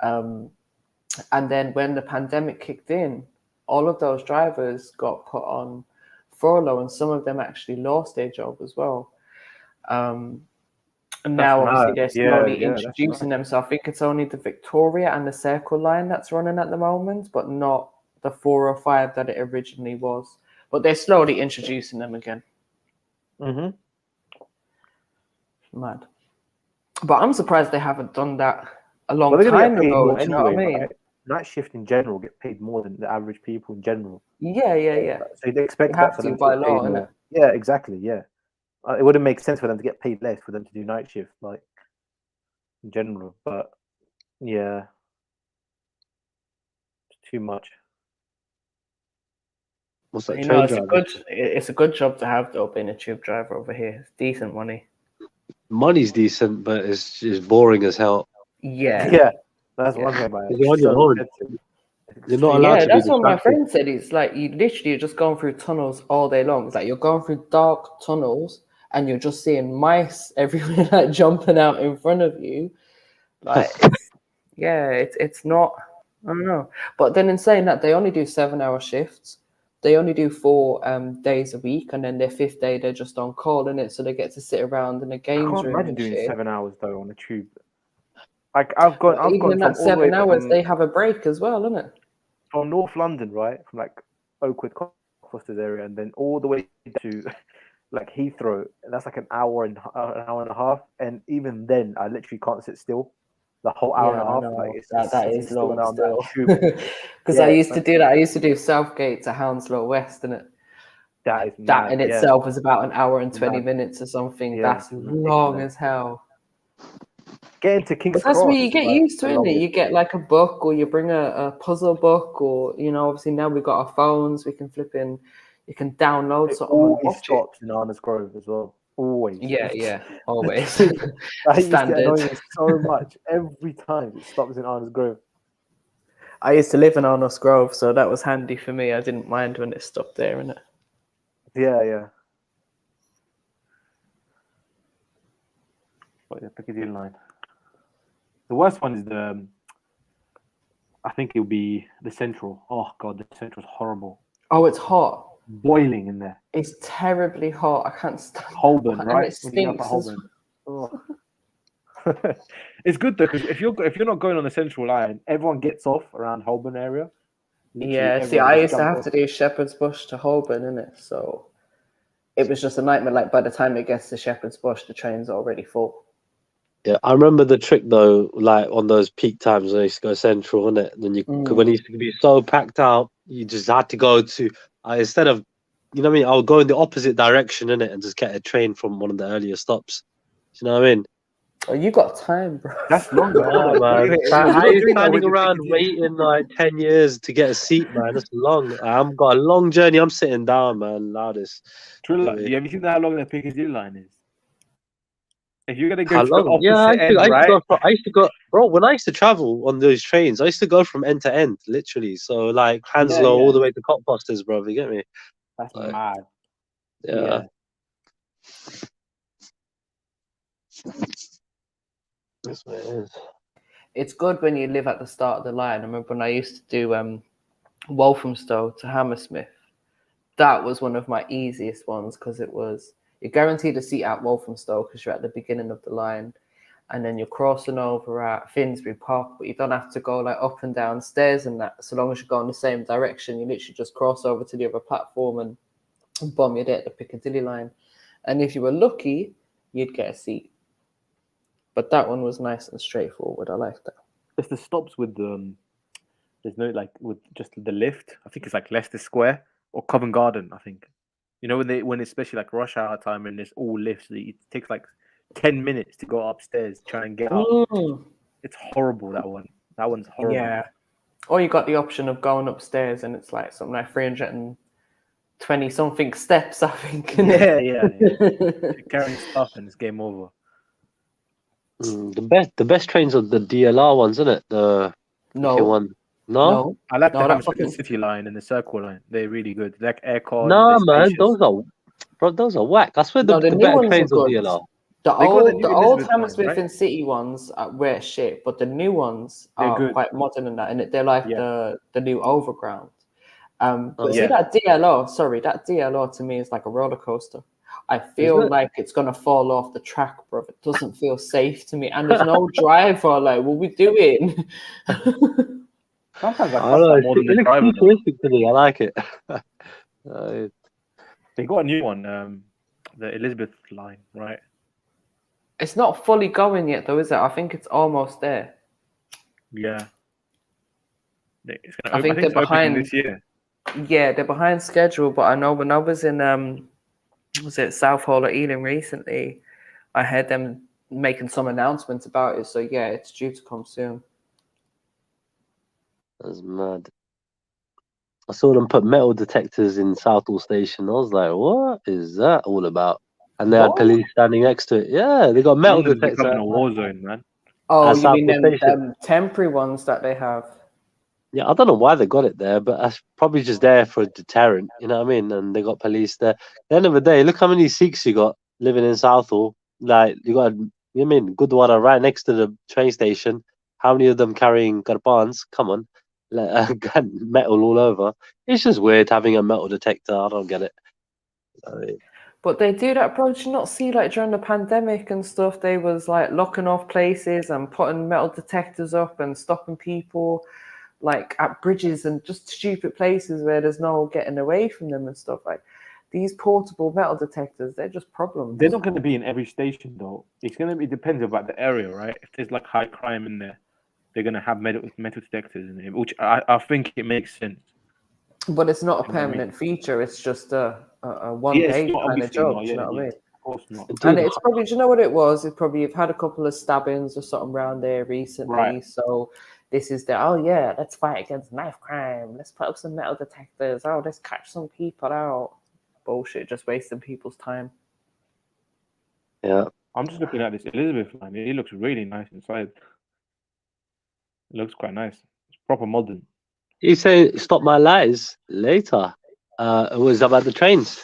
And then when the pandemic kicked in, all of those drivers got put on furlough, and some of them actually lost their job as well. And now, obviously, they're slowly introducing them. So I think it's only the Victoria and the Circle line that's running at the moment, but not the 4 or 5 that it originally was. But they're slowly introducing them again. Mm-hmm. Mad. But I'm surprised they haven't done that a long time ago. Do you know what I mean? Right? Night shift in general get paid more than the average people in general. Yeah. So they expect You have that for to them by to get law, paid innit? more. Yeah, exactly. Yeah, it wouldn't make sense for them to get paid less for them to do night shift, like in general. But yeah, it's too much. What's that? You know, Train it's a good job to have though, being a tube driver over here. It's decent money. Money's decent, but it's just boring as hell. Yeah, that's one thing about it. You're on your own. You're not allowed to be that's what my distracted. friend said. It's like you literally are just going through tunnels all day long. It's like you're going through dark tunnels and you're just seeing mice everywhere, like jumping out in front of you. Like, it's not. I don't know. But then in saying that, they only do 7-hour shifts. They only do 4 days a week, and then their 5th day they're just on call, innit? So they get to sit around in a games I can't room imagine and doing shit. 7 hours though on a tube. Like I've gone Even in from that all the way 7 hours, from, they have a break as well, innit? from North London, right, from like Oakwood, Cockfosters area, and then all the way to like Heathrow, and that's like an hour and a half. And even then, I literally can't sit still the whole hour and a half. Like it's that is long now, still. that Because I used to do that. I used to do Southgate to Hounslow West, innit? That is that in mad, itself is about an hour and 20 Mad. minutes or something. Yeah, That's long as hell. Getting to King's But that's Cross where you is get like used to, the isn't it? longest. You get like a book, or you bring a puzzle book, or obviously now we've got our phones, we can flip in, you can download It something and always watch it. stops in Arna's Grove as well. Always. Yeah, always. That used to annoy Standard. me so much. Every time it stops in Arna's Grove. I used to live in Oneness Grove, so that was handy for me. I didn't mind when it stopped there, innit? Yeah. But yeah, Piccadilly line. The worst one is the. I think it'll be the Central. Oh god, the Central's horrible. Oh, it's hot. Boiling in there. It's terribly hot. I can't stand Holborn, it. right? And it When you get up stinks. at Holborn. Oh. It's good though, because if you're not going on the Central line, everyone gets off around Holborn area. Literally Yeah, see, everyone I just used to jumps have off. to do Shepherd's Bush to Holborn, innit? So it was just a nightmare. Like by the time it gets to Shepherd's Bush, the train's already full. Yeah, I remember the trick though, like on those peak times when I used to go central, innit? Then when it used to be so packed out, you just had to go to instead of, you know what I mean? I'll go in the opposite direction, innit, and just get a train from one of the earlier stops. Do you know what I mean? Oh, you got time, bro. That's longer. Nah, man. How are you standing around waiting like 10 years to get a seat, man? That's long. I've got a long journey. I'm sitting down, man. Loudest. Trilla, have you seen how long the Piccadilly line is? If you're gonna go How to the long? opposite Yeah, end, I used to go, bro. When I used to travel on those trains, I used to go from end to end, literally. So like Hounslow all the way to Cockfosters, bro. You get me? That's like, mad. Yeah. That's what it is. It's good when you live at the start of the line. I remember when I used to do Walthamstow to Hammersmith. That was one of my easiest ones because you're guaranteed a seat at Walthamstow because you're at the beginning of the line, and then you're crossing over at Finsbury Park, but you don't have to go like up and down stairs and that. So long as you go in the same direction, you literally just cross over to the other platform and bomb, you're there at the Piccadilly line. And if you were lucky, you'd get a seat. But that one was nice and straightforward. I like that. It's the stops with there's no like with just the lift. I think it's like Leicester Square or Covent Garden. I think, you know, when especially like rush hour time and there's all lifts, it takes like 10 minutes to go upstairs try and get up. It's horrible, that one. That one's horrible. Yeah. Or you got the option of going upstairs and it's like something like 320 something steps, I think. Yeah. Carrying stuff and it's game over. The best trains are the DLR ones, isn't it? The one. No, I like the Hammersmith City line and the Circle line. They're really good. Like aircon. No, man, those are whack. I swear the better trains are DLR. The old Hammersmith and City ones were shit, but the new ones are quite modern and that, and they're like the new Overground. But see that DLR to me is like a roller coaster. I feel like it's gonna fall off the track, bro. It doesn't feel safe to me, and there's no driver. Like, what we doing? Sometimes I don't know. It looks futuristic to me. I like it. They got a new one, the Elizabeth line, right? It's not fully going yet, though, is it? I think it's almost there. Yeah. I think they're behind this year. Yeah, they're behind schedule. But I know when I was in South Hall or Ealing recently, I heard them making some announcements about it. So yeah, it's due to come soon. That's mad. I saw them put metal detectors in Southall Station. I was like, what is that all about? And they had police standing next to it. Yeah, they got metal detectors. Becoming a war zone, man. Oh, you mean them temporary ones that they have? Yeah, I don't know why they got it there, but that's probably just there for a deterrent. You know what I mean? And they got police there. At the end of the day, look how many Sikhs you got living in Southall. Like, you got, you mean, Gurdwara right next to the train station. How many of them carrying garbans? Come on. Metal all over. It's just weird having a metal detector. I don't get it. But they do that, bro. Did you not see, like, during the pandemic and stuff, they was like locking off places and putting metal detectors up and stopping people like at bridges and just stupid places where there's no getting away from them and stuff. Like, these portable metal detectors, they're just problems. They're not going to be in every station though. It's going to be depends about the area, right? If there's like high crime in there, they're going to have metal detectors in it, which I think it makes sense. But it's not a permanent feature. It's just a one-day kind of job. You know what I mean? Of course not. And it's probably, do you know what it was? It probably you've had a couple of stabbings or something around there recently. Right. So this is let's fight against knife crime. Let's put up some metal detectors. Oh, let's catch some people out. Bullshit, just wasting people's time. Yeah. I'm just looking at this Elizabeth line. It looks really nice inside. It looks quite nice. It's proper modern. You say stop my lies later. It was about the trains.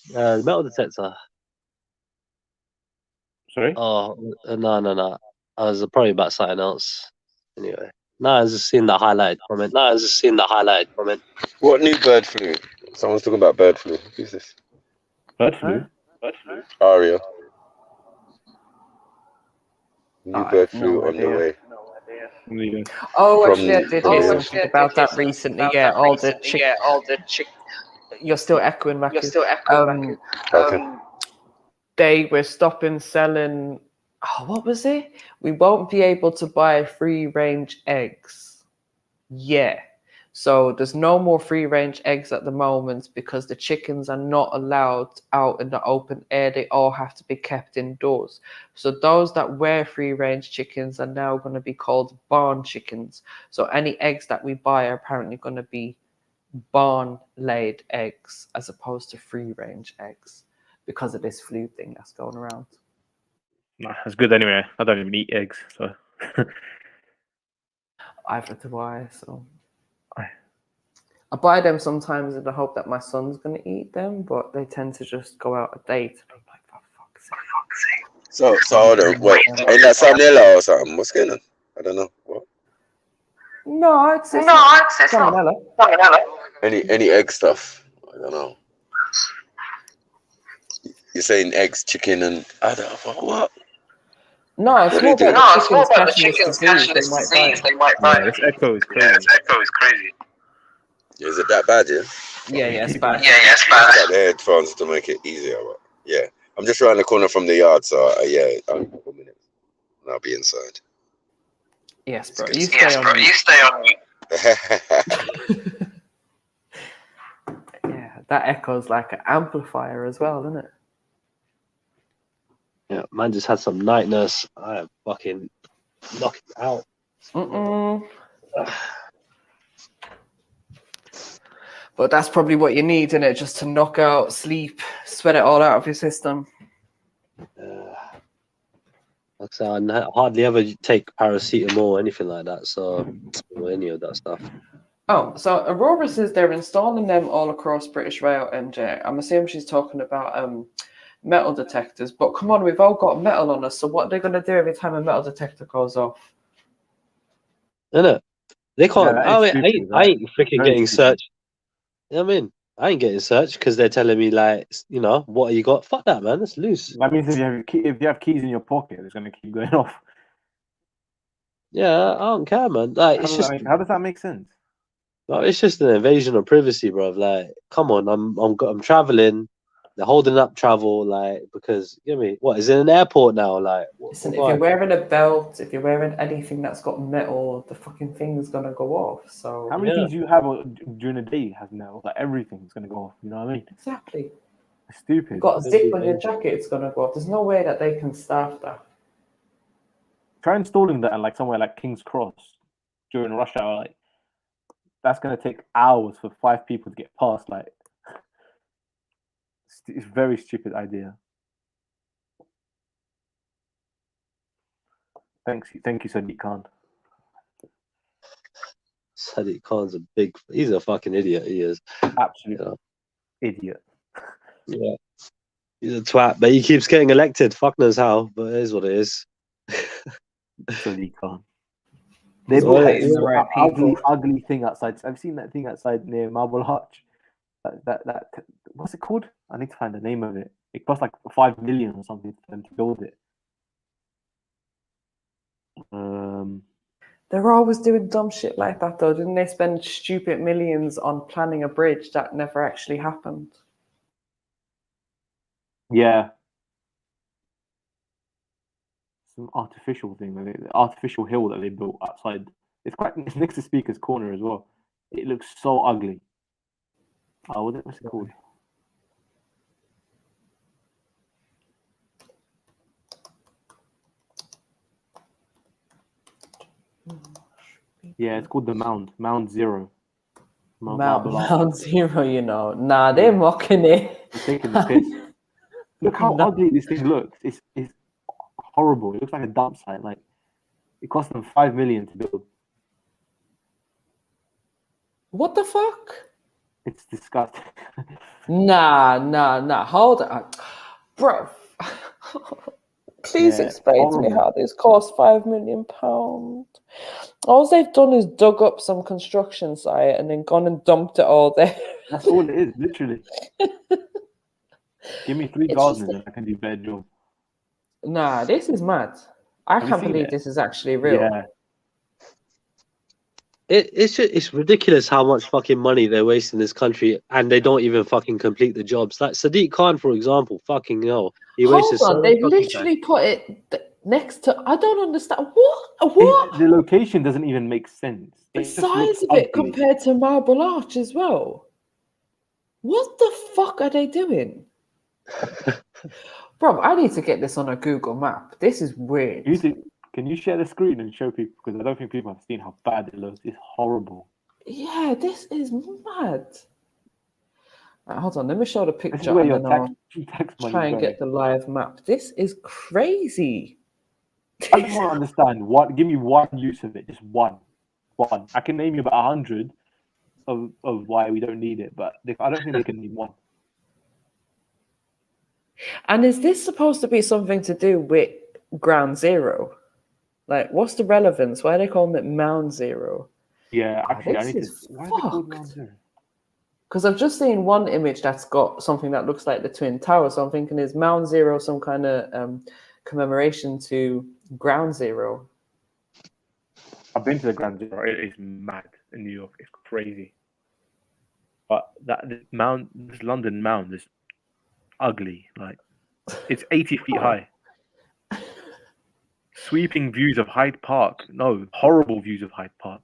The metal detector. Sorry? Oh, no. I was probably about something else. Anyway. No, I was just seeing the highlighted comment. What new bird flu? Someone's talking about bird flu. Who's this? Bird flu? Bird flu? Aria. New bird flu on the way. Oh, actually, I did hear something about that recently. Yeah, all the You're still echoing, Mackie. Okay. They were stopping selling. Oh, what was it? We won't be able to buy free-range eggs. Yeah. So there's no more free-range eggs at the moment because the chickens are not allowed out in the open air. They all have to be kept indoors. So those that were free-range chickens are now going to be called barn chickens. So any eggs that we buy are apparently going to be barn-laid eggs as opposed to free-range eggs because of this flu thing that's going around. Nah, that's good anyway. I don't even eat eggs, so. Either do I, so. I buy them sometimes in the hope that my son's going to eat them, but they tend to just go out of date. I'm like, for fuck's sake. So hold on, wait. Ain't that salmonella or something? What's going on? I don't know. What? No, it's not salmonella. Any egg stuff? I don't know. You're saying eggs, chicken, and I don't know what. No, it's more about the chicken's catching this disease they might buy. Yeah, this echo is crazy. Is it that bad, yeah? Yeah, it's bad. It's bad. The headphones to make it easier, but yeah. I'm just around the corner from the yard, so yeah, only a couple minutes. I'll be inside. Yes, bro. It's You good stay stuff. on. You stay on. Yeah, that echoes like an amplifier as well, doesn't it? Yeah, man just had some night nurse. I am fucking knocked out. But that's probably what you need, isn't it? Just to knock out, sleep, sweat it all out of your system. Like I said, I hardly ever take paracetamol or anything like that. So, or any of that stuff. Oh, so Aurora says they're installing them all across British Rail, MJ. I'm assuming she's talking about metal detectors. But come on, we've all got metal on us. So what are they going to do every time a metal detector goes off? Isn't it? They can't. Yeah, I ain't freaking Very getting stupid. searched. You know what I mean? I ain't getting searched because they're telling me like, you know, what have you got? Fuck that, man. That's loose. That means if you have keys in your pocket, it's going to keep going off. Yeah, I don't care, man. Like, How does that make sense? Like, it's just an invasion of privacy, bro. Like, come on, I'm traveling. They're holding up travel, like, because you know what I mean. What is it an airport now? Like, Listen, if you're wearing a belt, if you're wearing anything that's got metal, the fucking thing's gonna go off. So How many things do you have during the day has metal? Like everything's going to go off. You know what I mean? Exactly. It's stupid. You've got a zip on your jacket, it's gonna go off. There's no way that they can staff that. Try installing that in like somewhere like King's Cross during rush hour. Like that's going to take hours for 5 people to get past. Like it's a very stupid idea. Thank you, Sadiq Khan. Sadiq Khan's he's a fucking idiot. He is. Absolute idiot. Yeah. He's a twat, but he keeps getting elected. Fuck knows how, but it is what it is. Sadiq Khan. They bought that ugly thing outside. I've seen that thing outside near Marble Arch. That what's it called? I need to find the name of it. It cost like 5 million or something for them to build it. They're always doing dumb shit like that, though. Didn't they spend stupid millions on planning a bridge that never actually happened? Yeah. Some artificial thing, the artificial hill that they built outside. It's next to Speaker's Corner as well. It looks so ugly. Oh, what's it called? Yeah, it's called the Mound. Mound Zero. Mound Zero, you know. Nah, they're mocking it. They're taking the piss. Look how ugly this thing looks. It's horrible. It looks like a dump site. Like it cost them 5 million to build. What the fuck? It's disgusting. Nah. Hold on. Bro. Please explain to me how this cost £5 million. All they've done is dug up some construction site and then gone and dumped it all there. That's all it is, literally. Give me 3 gardeners and I can do a better job. Nah, this is mad. I can't believe this is actually real. Yeah. It's ridiculous how much fucking money they're wasting in this country, and they don't even fucking complete the jobs. Like Sadiq Khan, for example, fucking hell, he wasted so much. They've literally put it next to. I don't understand what. The location doesn't even make sense. The size of it compared to Marble Arch as well. What the fuck are they doing? Bro, I need to get this on a Google map. This is weird. Can you share the screen and show people? Because I don't think people have seen how bad it looks. It's horrible. Yeah, this is mad. Right, hold on, let me show the picture. This is where and your tax money try and get the live map. This is crazy. I just want to understand what. Give me one use of it, just one. I can name you about 100 of why we don't need it, but I don't think they can name one. And is this supposed to be something to do with Ground Zero? Like, what's the relevance? Why are they calling it Mound Zero? Yeah, actually, I need to. Why is it called Mound Zero? Because I've just seen one image that's got something that looks like the Twin Towers. So I'm thinking, is Mound Zero some kind of commemoration to Ground Zero? I've been to the Ground Zero. It is mad in New York. It's crazy. But this London Mound is ugly. Like, it's 80 feet high. Sweeping views of Hyde Park. No, horrible views of Hyde Park.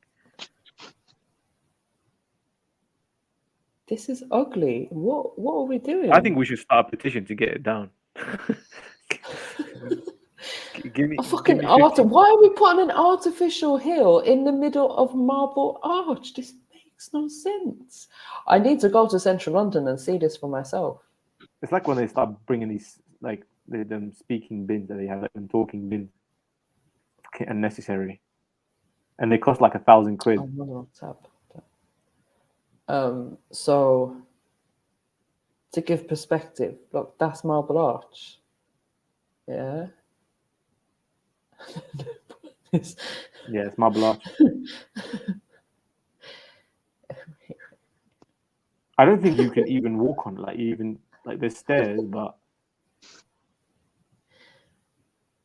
This is ugly. What are we doing? I think we should start a petition to get it down. Give me A fucking 50. why are we putting an artificial hill in the middle of Marble Arch? This makes no sense. I need to go to central London and see this for myself. It's like when they start bringing these, like, them speaking bins that they have, like, them talking bins. Okay, unnecessary. And they cost like £1,000. I'm not on tap. So to give perspective, look, that's Marble Arch. Yeah. Yeah, it's Marble Arch. I don't think you can even walk on it, like there's stairs, but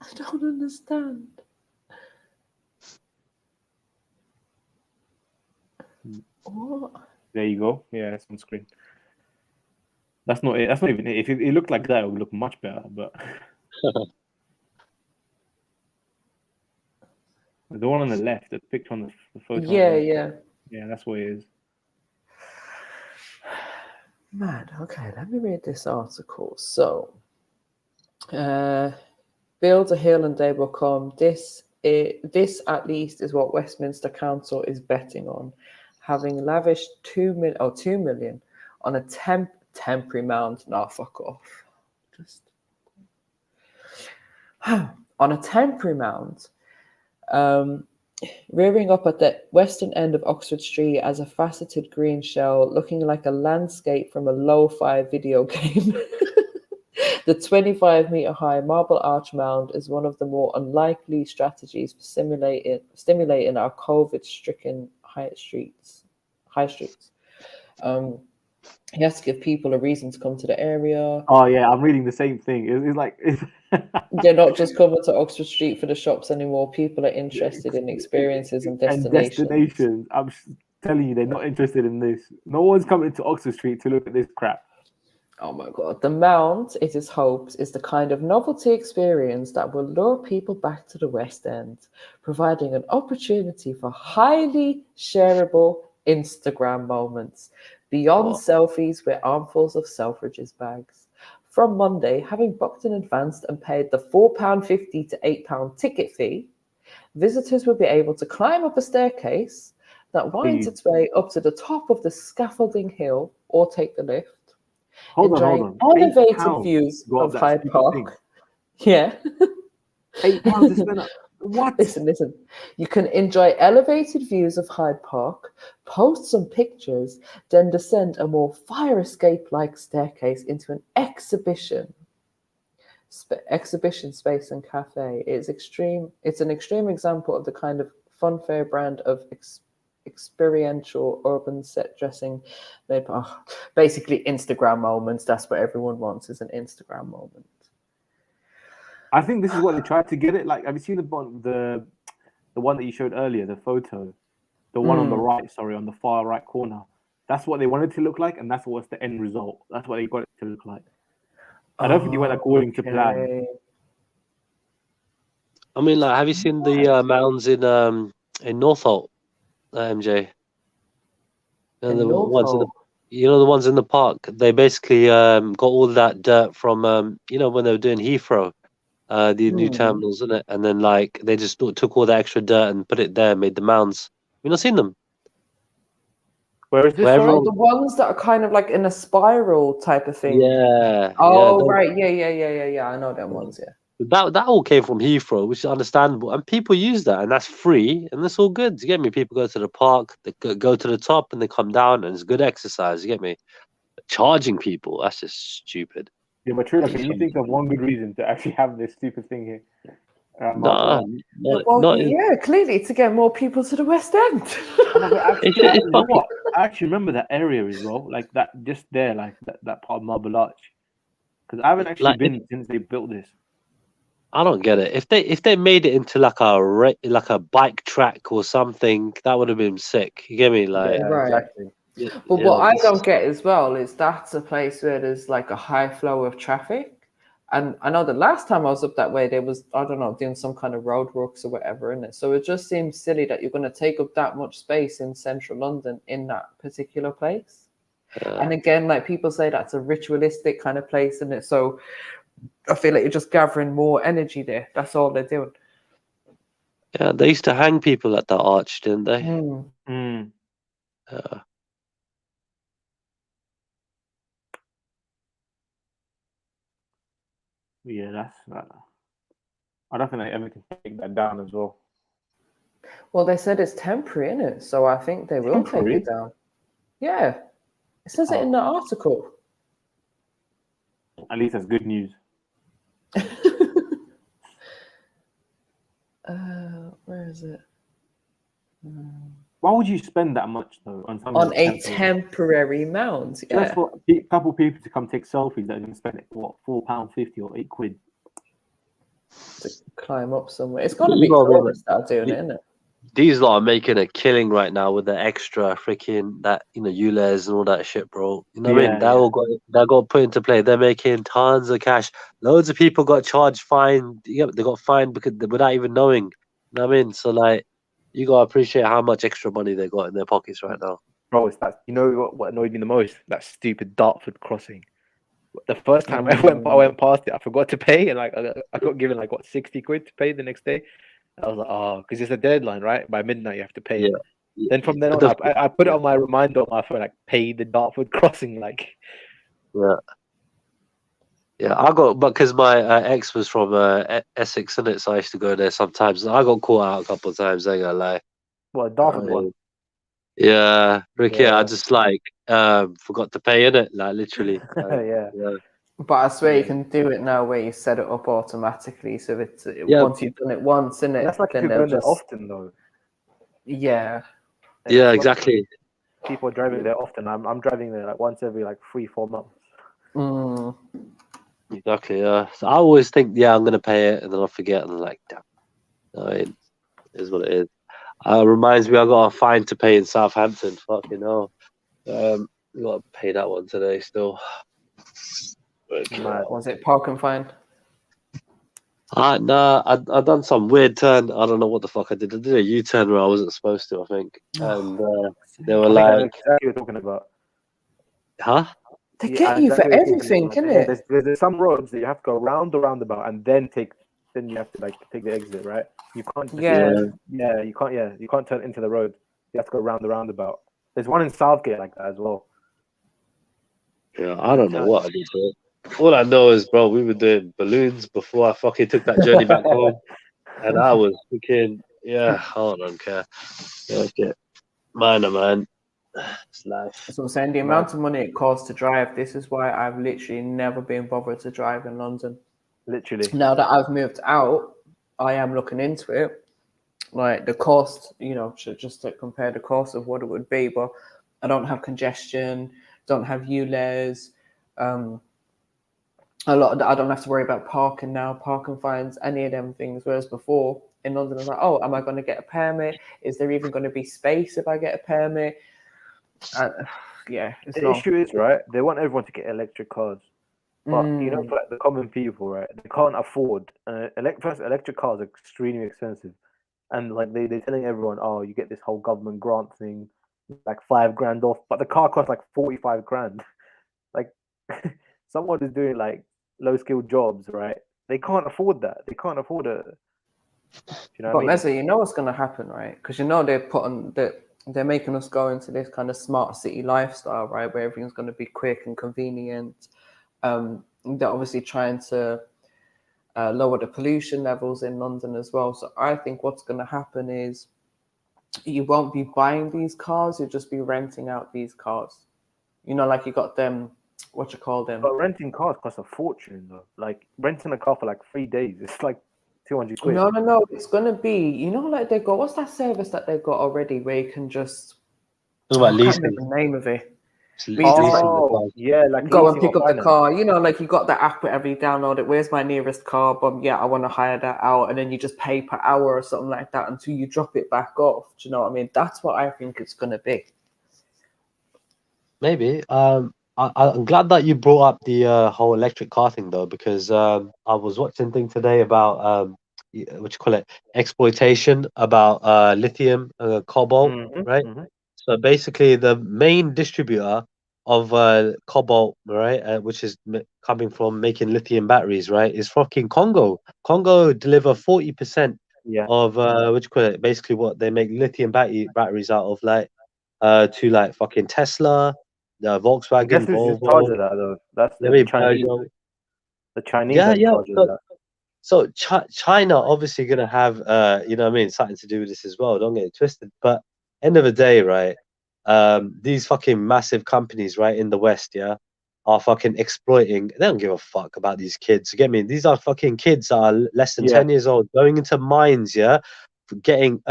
I don't understand. What? There you go. Yeah, it's on screen. That's not it. That's not even it. If it looked like that, it would look much better. But the one on the left, the picture on the photo. Yeah. Yeah, that's what it is. Man, okay, let me read this article. So, build a hill and they will come. This at least is what Westminster Council is betting on, having lavished 2 million on a temporary mound. Nah, fuck off. Just on a temporary mound, rearing up at the western end of Oxford Street as a faceted green shell, looking like a landscape from a lo-fi video game. The 25-meter-high Marble Arch Mound is one of the more unlikely strategies for stimulating our COVID-stricken high streets. He has to give people a reason to come to the area. Oh yeah, I'm reading the same thing. It's like they're not just coming to Oxford Street for the shops anymore. People are interested in experiences and destinations. I'm telling you, they're not interested in this. No one's coming to Oxford Street to look at this crap. Oh my God. The Mound, it is hoped, is the kind of novelty experience that will lure people back to the West End, providing an opportunity for highly shareable Instagram moments beyond selfies with armfuls of Selfridges bags. From Monday, having booked in advance and paid the £4.50 to £8 ticket fee, visitors will be able to climb up a staircase that winds its way up to the top of the scaffolding hill or take the lift. Hold on. Elevated views of Hyde Park. Yeah. £8 to spend up. What? Listen. You can enjoy elevated views of Hyde Park, post some pictures, then descend a more fire escape-like staircase into an exhibition space and cafe. It's an extreme example of the kind of funfair brand of experiential urban set dressing. Basically Instagram moments. That's what everyone wants, is an Instagram moment. I think this is what they tried to get it. Like, have you seen the one that you showed earlier, the photo, the one on the right, on the far right corner? That's what they wanted to look like, and that's what's the end result. That's what they got it to look like. I don't think they went according to plan. I mean, like, have you seen the mounds in Northolt, MJ? And the ones the ones in the park. They basically got all that dirt from when they were doing Heathrow. The new terminals, isn't it? And then they just took all the extra dirt and put it there, made the mounds. Have you not seen them? Where is this? The ones that are kind of like in a spiral type of thing. Yeah. Oh, right. Yeah. I know them ones. Yeah. That all came from Heathrow, which is understandable, and people use that, and that's free, and that's all good. You get me? People go to the park, they go to the top, and they come down, and it's good exercise. You get me? Charging people, that's just stupid. Yeah, but true. Can you think of one good reason to actually have this stupid thing here? Clearly to get more people to the West End. I actually remember that area as well, like that, just there, like that part of Marble Arch, because I haven't actually been since they built this. I don't get it. If they made it into like a bike track or something, that would have been sick. You get me? Like, right. Exactly. But what I don't get as well is that's a place where there's like a high flow of traffic, And I know the last time I was up that way, there was, I don't know, doing some kind of road works or whatever in it. So it just seems silly that you're going to take up that much space in central London in that particular place. And again, like people say, that's a ritualistic kind of place, isn't it? So I feel like you're just gathering more energy there. That's all they're doing. Yeah, they used to hang people at that arch, didn't they? Yeah, that's. I don't think they ever can take that down as well. Well, they said it's temporary, isn't it? So I think they will take it down. Yeah, it says it in the article. At least that's good news. Where is it? Why would you spend that much though on something On a temporary mound? Just Yeah. for a couple people to come take selfies that are going to spend what £4.50 or £8 to climb up somewhere. It's gonna be cool to start doing it, isn't it? These lot are making a killing right now with the extra freaking that ULEZ and all that shit, bro. You know what I mean? That got put into play. They're making tons of cash. Loads of people got charged, fined. Yeah, they got fined because without even knowing. You know what I mean? So like, you gotta appreciate how much extra money they got in their pockets right now. Bro, it's that. You know what annoyed me the most? That stupid Dartford crossing. The first time I went past it, I forgot to pay, and like I got given like what £60 to pay the next day. I was like, oh, because it's a deadline, right? By midnight you have to pay. Yeah. Then from then on, I put it on my reminder on my phone, like pay the Dartford crossing, like. Yeah. Yeah, I got, but because my ex was from Essex, innit? So I used to go there sometimes. I got caught out a couple of times. I ain't gonna lie. What, Dartford one? Yeah, Ricky, I just like forgot to pay in it, like literally. Yeah. But I swear you can do it now where you set it up automatically. So it's once you've done it once, innit? That's like if then you're they'll going there just often though. Yeah. Yeah, exactly. People are driving there often. I'm driving there like once every like 3-4 months. Exactly. Yeah. So I always think, yeah, I'm gonna pay it, and then I forget, and I'm like, damn. I mean, it is what it is. Reminds me, I got a fine to pay in Southampton. Fucking hell. We got to pay that one today still. Was it park and fine? Nah, I done some weird turn. I don't know what the fuck I did. I did a U-turn where I wasn't supposed to, I think. And they were like, I know exactly what you're talking about. Huh? They get you for everything, innit? There's some roads that you have to go round the roundabout and then you have to like take the exit, right? You can't just, you can't turn into the road. You have to go round the roundabout. There's one in Southgate like that as well. Yeah, I don't know what I did there. All I know is, bro, we were doing balloons before I fucking took that journey back home. And I was freaking, I don't care. Okay. Man. It's life. That's what I'm saying. The amount of money it costs to drive, this is why I've literally never been bothered to drive in London. Literally. Now that I've moved out, I am looking into it. Like the cost, just to compare the cost of what it would be, but I don't have congestion, don't have ULEZ, I don't have to worry about parking now, parking fines, any of them things. Whereas before in London, I was like, oh, am I going to get a permit? Is there even going to be space if I get a permit? It's the issue is, right, they want everyone to get electric cars. But, for like the common people, right, they can't afford. Electric cars are extremely expensive. And like they're telling everyone, oh, you get this whole government grant thing, like $5,000 off. But the car costs like 45 grand. Like someone is doing like low-skilled jobs, right? They can't afford that. They can't afford it. But Leslie, you know what's going to happen, right? Because they're making us go into this kind of smart city lifestyle, right, where everything's going to be quick and convenient. They're obviously trying to lower the pollution levels in London as well. So I think what's going to happen is you won't be buying these cars, you'll just be renting out these cars. Like you got them, what you call them? But renting cars costs a fortune, though. Like renting a car for like 3 days, it's like 200 quid. No. It's going to be, like they got, what's that service that they've got already where you can just, I can't remember the name of it. Like go and pick up the car. Like you got the app, whatever, you download it. Where's my nearest car? But I want to hire that out, and then you just pay per hour or something like that until you drop it back off. Do you know what I mean? That's what I think it's gonna be. Maybe. I'm glad that you brought up the whole electric car thing though, because I was watching a thing today about what you call it, exploitation about lithium, cobalt, right? So basically, the main distributor of cobalt, right, which is coming from making lithium batteries, right, is fucking Congo. Congo deliver 40% of what you call it, basically what they make lithium batteries out of, like to like fucking Tesla, the Guess Volkswagen, who's in Volvo, charge of that though? That's the maybe Chinese. Peugeot. The Chinese Yeah, are in yeah. charge of that. So China obviously gonna have you know what I mean, something to do with this as well. Don't get it twisted. But end of the day, right? These fucking massive companies, right, in the West, yeah, are fucking exploiting. They don't give a fuck about these kids. You get me? These are fucking kids that are less than 10 years old, going into mines, yeah, getting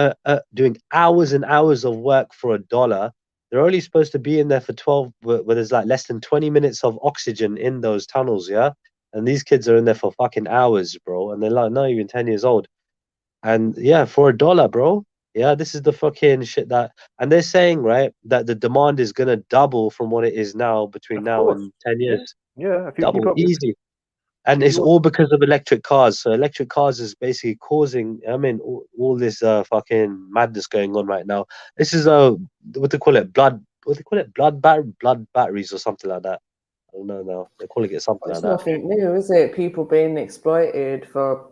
doing hours and hours of work for $1. They're only supposed to be in there for 12, where there's like less than 20 minutes of oxygen in those tunnels, yeah. And these kids are in there for fucking hours, bro. And they're like not even 10 years old. And yeah, for $1, bro. Yeah, this is the fucking shit that. And they're saying, right, that the demand is gonna double from what it is now between Of now course. and 10 Yeah. years. Yeah. If you keep Double, up with, easy. And if it's you all because of electric cars. So electric cars is basically causing, I mean, all this fucking madness going on right now. This is what they call it, blood batteries or something like that. I don't know now. They're calling it something It's like that. nothing new, is it? People being exploited for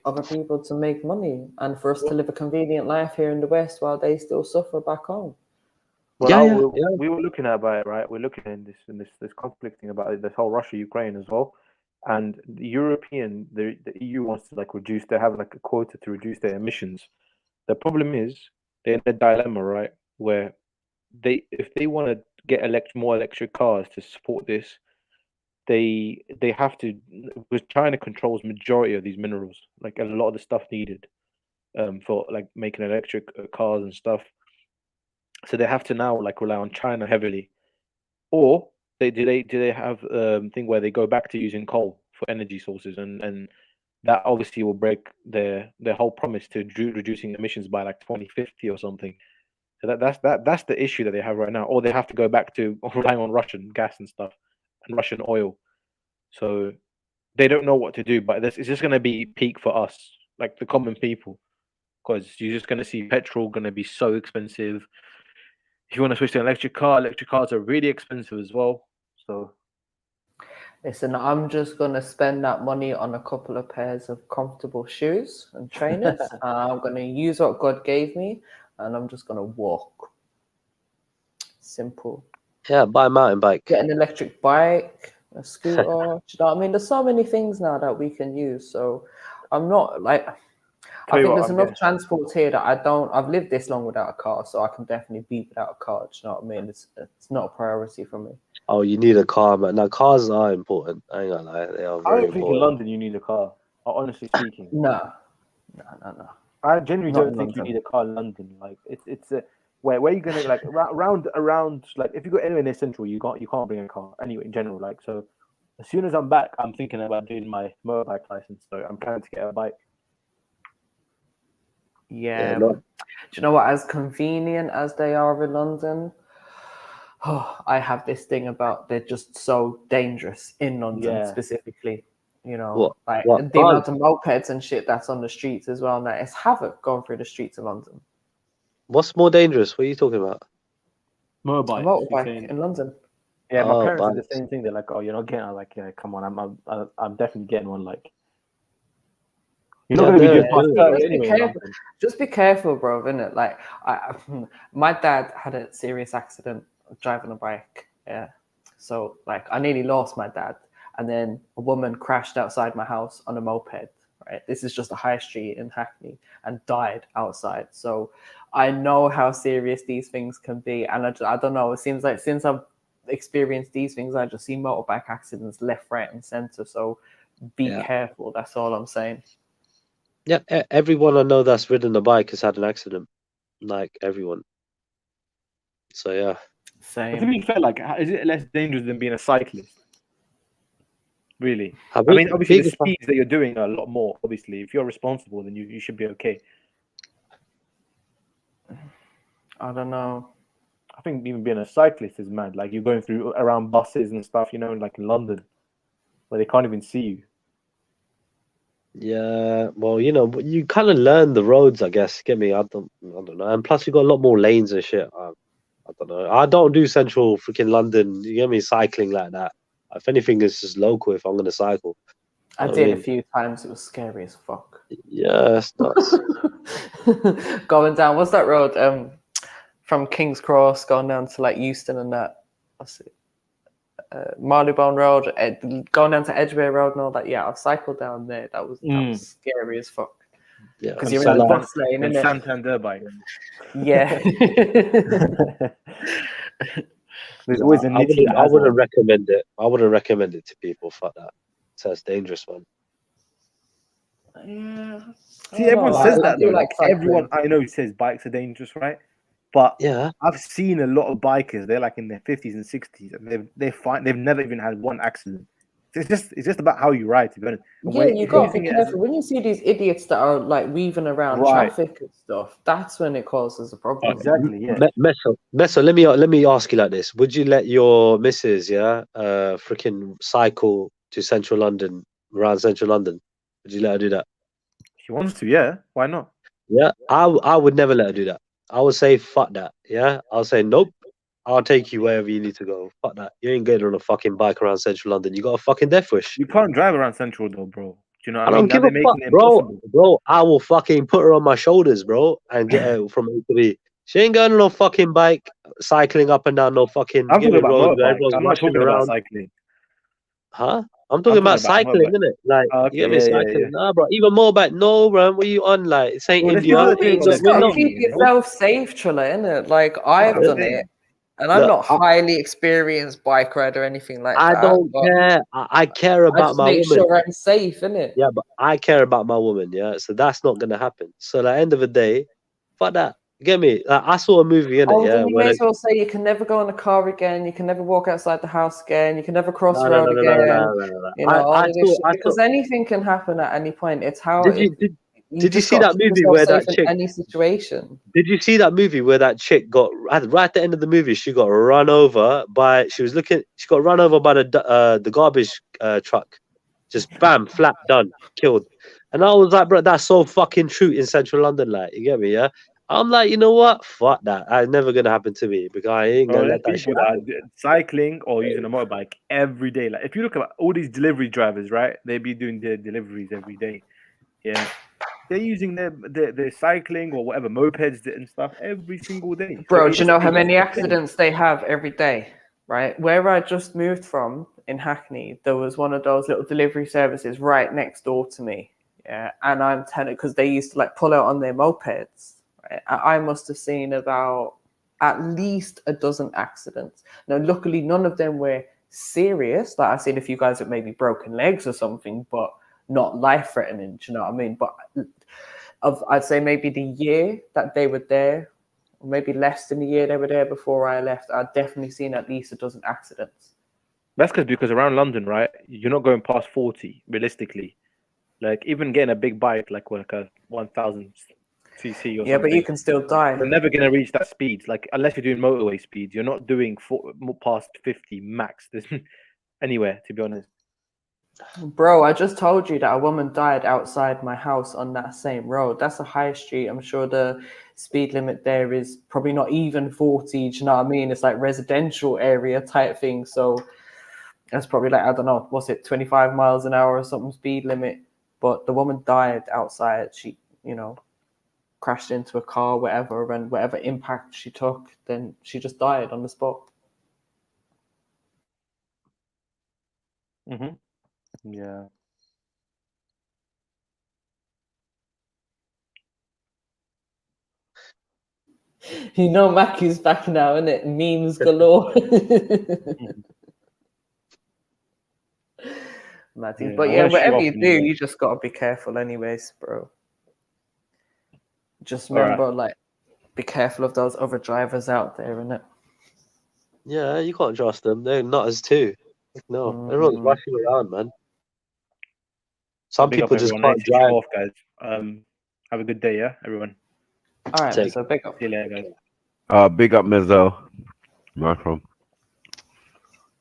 other people to make money and for us to live a convenient life here in the West while they still suffer back home. Well, we were looking at about it, right? We're looking at this conflicting about it, this whole Russia-Ukraine as well, and the EU wants to like reduce. They have like a quota to reduce their emissions. The problem is they're in a dilemma, right? Where if they want to get more electric cars to support this, they have to, because China controls majority of these minerals, like a lot of the stuff needed for like making electric cars and stuff. So they have to now like rely on China heavily, or do they have thing where they go back to using coal for energy sources, and that obviously will break their whole promise to reducing emissions by like 2050 or something. So that's the issue that they have right now, or they have to go back to relying on Russian gas and stuff and Russian oil. So they don't know what to do, but this is just going to be peak for us, like the common people, because you're just going to see petrol going to be so expensive. If you want to switch to an electric cars are really expensive as well. So listen, I'm just going to spend that money on a couple of pairs of comfortable shoes and trainers. I'm going to use what God gave me and I'm just going to walk. Simple. Yeah, buy a mountain bike. Get an electric bike, a scooter. Do you know what I mean? There's so many things now that we can use. So I'm not like... I think there's enough transport here that I've lived this long without a car, so I can definitely be without a car. Do you know what I mean? It's not a priority for me. Oh, you need a car, man. Now, cars are important. I ain't gonna lie, they are very important. I don't think in London you need a car, honestly speaking. No. I genuinely don't think you need a car in London. Like it's a where you gonna like around like if you go anywhere near central, you can't bring a car anyway in general. Like so, as soon as I'm back, I'm thinking about doing my motorbike license. So I'm trying to get a bike. Yeah, but do you know what? As convenient as they are in London, I have this thing about they're just so dangerous in London specifically. You know, the amount of mopeds and shit that's on the streets as well. Now it's havoc going through the streets of London. What's more dangerous? What are you talking about? A motorbike in London. Yeah, my parents did the same thing. They're like, "Oh, you're not getting." I'm like, "Yeah, come on, I'm definitely getting one." Like. You're not going to be doing just be careful, bro, innit? Like, my dad had a serious accident driving a bike. Yeah. So, like, I nearly lost my dad. And then a woman crashed outside my house on a moped, right? This is just a high street in Hackney and died outside. So, I know how serious these things can be. And I don't know. It seems like since I've experienced these things, I just see motorbike accidents left, right, and center. So, be careful. That's all I'm saying. Yeah, everyone I know that's ridden a bike has had an accident. Like everyone. So yeah. Same. To be fair, like, is it less dangerous than being a cyclist? Really? I mean, obviously the speeds that you're doing are a lot more. Obviously, if you're responsible, then you should be okay. I don't know. I think even being a cyclist is mad. Like you're going through around buses and stuff, you know, like in London, where they can't even see you. Yeah, well, you know, but you kind of learn the roads, I guess. Get me? I don't know. And plus, we got a lot more lanes and shit. I don't know. I don't do central freaking London. You get me? Cycling like that. If anything, it's just local. If I'm gonna cycle, I you know what did I a mean? few times. It was scary as fuck. Yeah, it's nuts. Going down, what's that road? From King's Cross going down to like Euston and that. What's it? Marylebone Road, going down to Edgware Road and all that. Yeah, I've cycled down there. That was scary as fuck. Yeah, because you're in the bus lane, and innit? Santander bike. Yeah. There's always a nitty. I wouldn't recommend it. I wouldn't recommend it to people. Fuck that. So it's a dangerous one. Yeah. See, everyone says that though. like Like everyone I know says bikes are dangerous, right? But yeah, I've seen a lot of bikers. They're like in their 50s and 60s, and they're fine. They've never even had one accident. It's just about how you ride, to be honest. And Yeah, you got to be careful. When you see these idiots that are like weaving around traffic and stuff, that's when it causes a problem. Exactly, yeah. Meso, let me ask you like this: would you let your missus, freaking cycle to central London, around central London? Would you let her do that? She wants to, yeah. Why not? Yeah, I would never let her do that. I would say fuck that. Yeah, I'll say nope. I'll take you wherever you need to go. Fuck that. You ain't getting on a fucking bike around central London. You got a fucking death wish. You can't drive around central though, bro. Do you know what I I mean? don't give a fuck, bro. I will fucking put her on my shoulders, bro, and get her from A to B. She ain't going on no fucking bike, cycling up and down no fucking I'm talking about roads where motorbike. everyone's I'm not rushing talking around. about cycling. Huh? I'm talking about cycling, motorbike. innit? Like, Okay, you get me cycling? Nah, bro. Even more back. No, bro. What are you on? Like, it's ain't Well, India. You just got to keep yourself safe, Trilla, innit? Like, I've done it. And I'm not highly experienced bike rider or anything like that. I don't care. I care about just my make woman. sure I'm safe, innit? Yeah, but I care about my woman, yeah. So that's not gonna happen. So at the end of the day, fuck that. You get me? Like, I saw a movie in it, Oh, yeah. then you may as well say you can never go in a car again. You can never walk outside the house again. You can never cross the road again. You know, all of this shit. Because anything can happen at any point. It's how. Did you see that movie where that chick? In any situation. Did you see that movie where that chick got right at the end of the movie? She got run over by. She got run over by the garbage truck. Just bam, flat, done, killed. And I was like, bro, that's so fucking true in central London. Like, you get me? Yeah. I'm like, you know what? Fuck that. That's never gonna happen to me because I ain't gonna let that shit happen. Cycling or using a motorbike every day. Like, if you look at all these delivery drivers, right? They be doing their deliveries every day. Yeah. They're using their cycling or whatever mopeds and stuff every single day. Bro, do you know how many accidents they have every day? Right, where I just moved from in Hackney, there was one of those little delivery services right next door to me. Yeah, and I'm telling, because they used to like pull out on their mopeds. Right? I must have seen about at least a dozen accidents. Now, luckily, none of them were serious. Like, I've seen a few guys with maybe broken legs or something, but not life-threatening. Do you know what I mean? But I'd say maybe the year that they were there, or maybe less than a year they were there before I left, I'd definitely seen at least a dozen accidents. That's because around London, right, you're not going past 40 realistically. Like, even getting a big bike like a 1000 cc or something. Yeah, but you can still die. You're never going to reach that speed. Like, unless you're doing motorway speed, you're not doing past 50 max. There's anywhere, to be honest. Bro, I just told you that a woman died outside my house on that same road. That's a high street. I'm sure the speed limit there is probably not even 40. Do you know what I mean? It's like residential area type thing. So that's probably like, I don't know, what's it, 25 miles an hour or something speed limit. But the woman died outside. She, you know, crashed into a car, whatever, and whatever impact she took, then she just died on the spot. Mm-hmm. Yeah. You know, Mackie's back now, isn't it? Memes galore. Matty. But yeah, whatever you do, you just gotta be careful, anyways, bro. Just remember, like, be careful of those other drivers out there, innit? Yeah, you can't trust them. They're nutters too. No, everyone's rushing around, man. Some people just can't drive. Guys. Have a good day, yeah, everyone. All right, so big up. See you later, guys. Big up Mezzo. Nice one.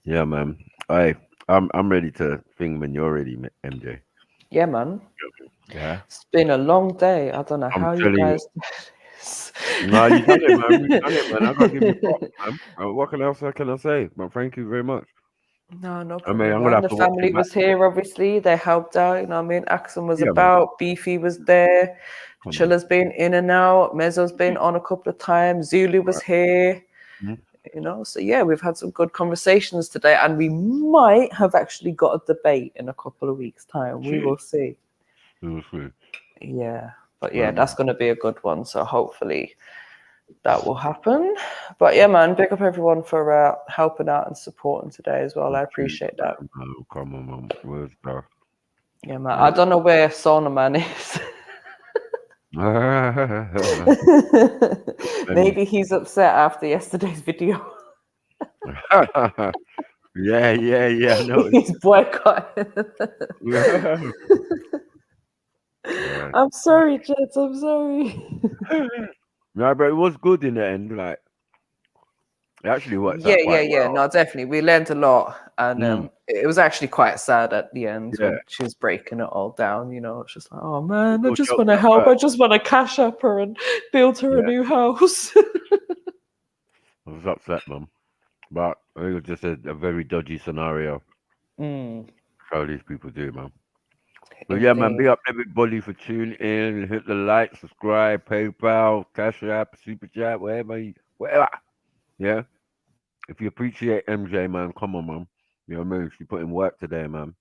Yeah, man. I'm ready to sing when you're ready, MJ. Yeah, man. Yeah. It's been a long day. I don't know I'm how you telling you. guys do this. No, you done it, man. You done it, man. I gotta give you props, man. What can I say? But thank you very much. No I mean, problem, I'm gonna man. have The to watch family it back. was here, obviously. They helped out, you know what I mean? Axon was Yeah, man. about, Beefy was there, Come on. Chilla's been in and out, Mezzo's been on a couple of times, Zulu was here. Mhm. You know, so yeah, we've had some good conversations today, and we might have actually got a debate in a couple of weeks' time. We will see. We will see. Yeah, but yeah, that's going to be a good one. So hopefully that will happen. But yeah, man, big up everyone for helping out and supporting today as well. I appreciate that. Oh, come on, man. Where's the... Yeah, man. I don't know where Sona Man is. Maybe he's upset after yesterday's video. Yeah. No, he's boycotting. Yeah. I'm sorry, Jets. I'm sorry. No, but it was good in the end. Like, it actually worked out quite well. No, definitely. We learned a lot, and it was actually quite sad at the end when she was breaking it all down. You know, it's just like, oh man, I just want to help. I just want to cash up her and build her a new house. I was upset, man. But I think it was just a very dodgy scenario. How these people do, man. But yeah, man, big up everybody for tuning in. Hit the like, subscribe, PayPal, Cash App, Super Chat, whatever. Yeah. If you appreciate MJ, man, come on, man. You know what I mean? She put in work today, man.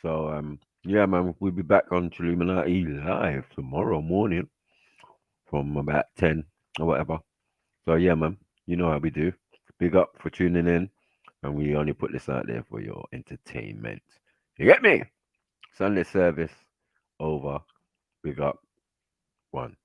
So, yeah, man, we'll be back on Illuminati live tomorrow morning from about 10 or whatever. So, yeah, man, you know how we do. Big up for tuning in. And we only put this out there for your entertainment. You get me? Sunday service over. Big up. 1.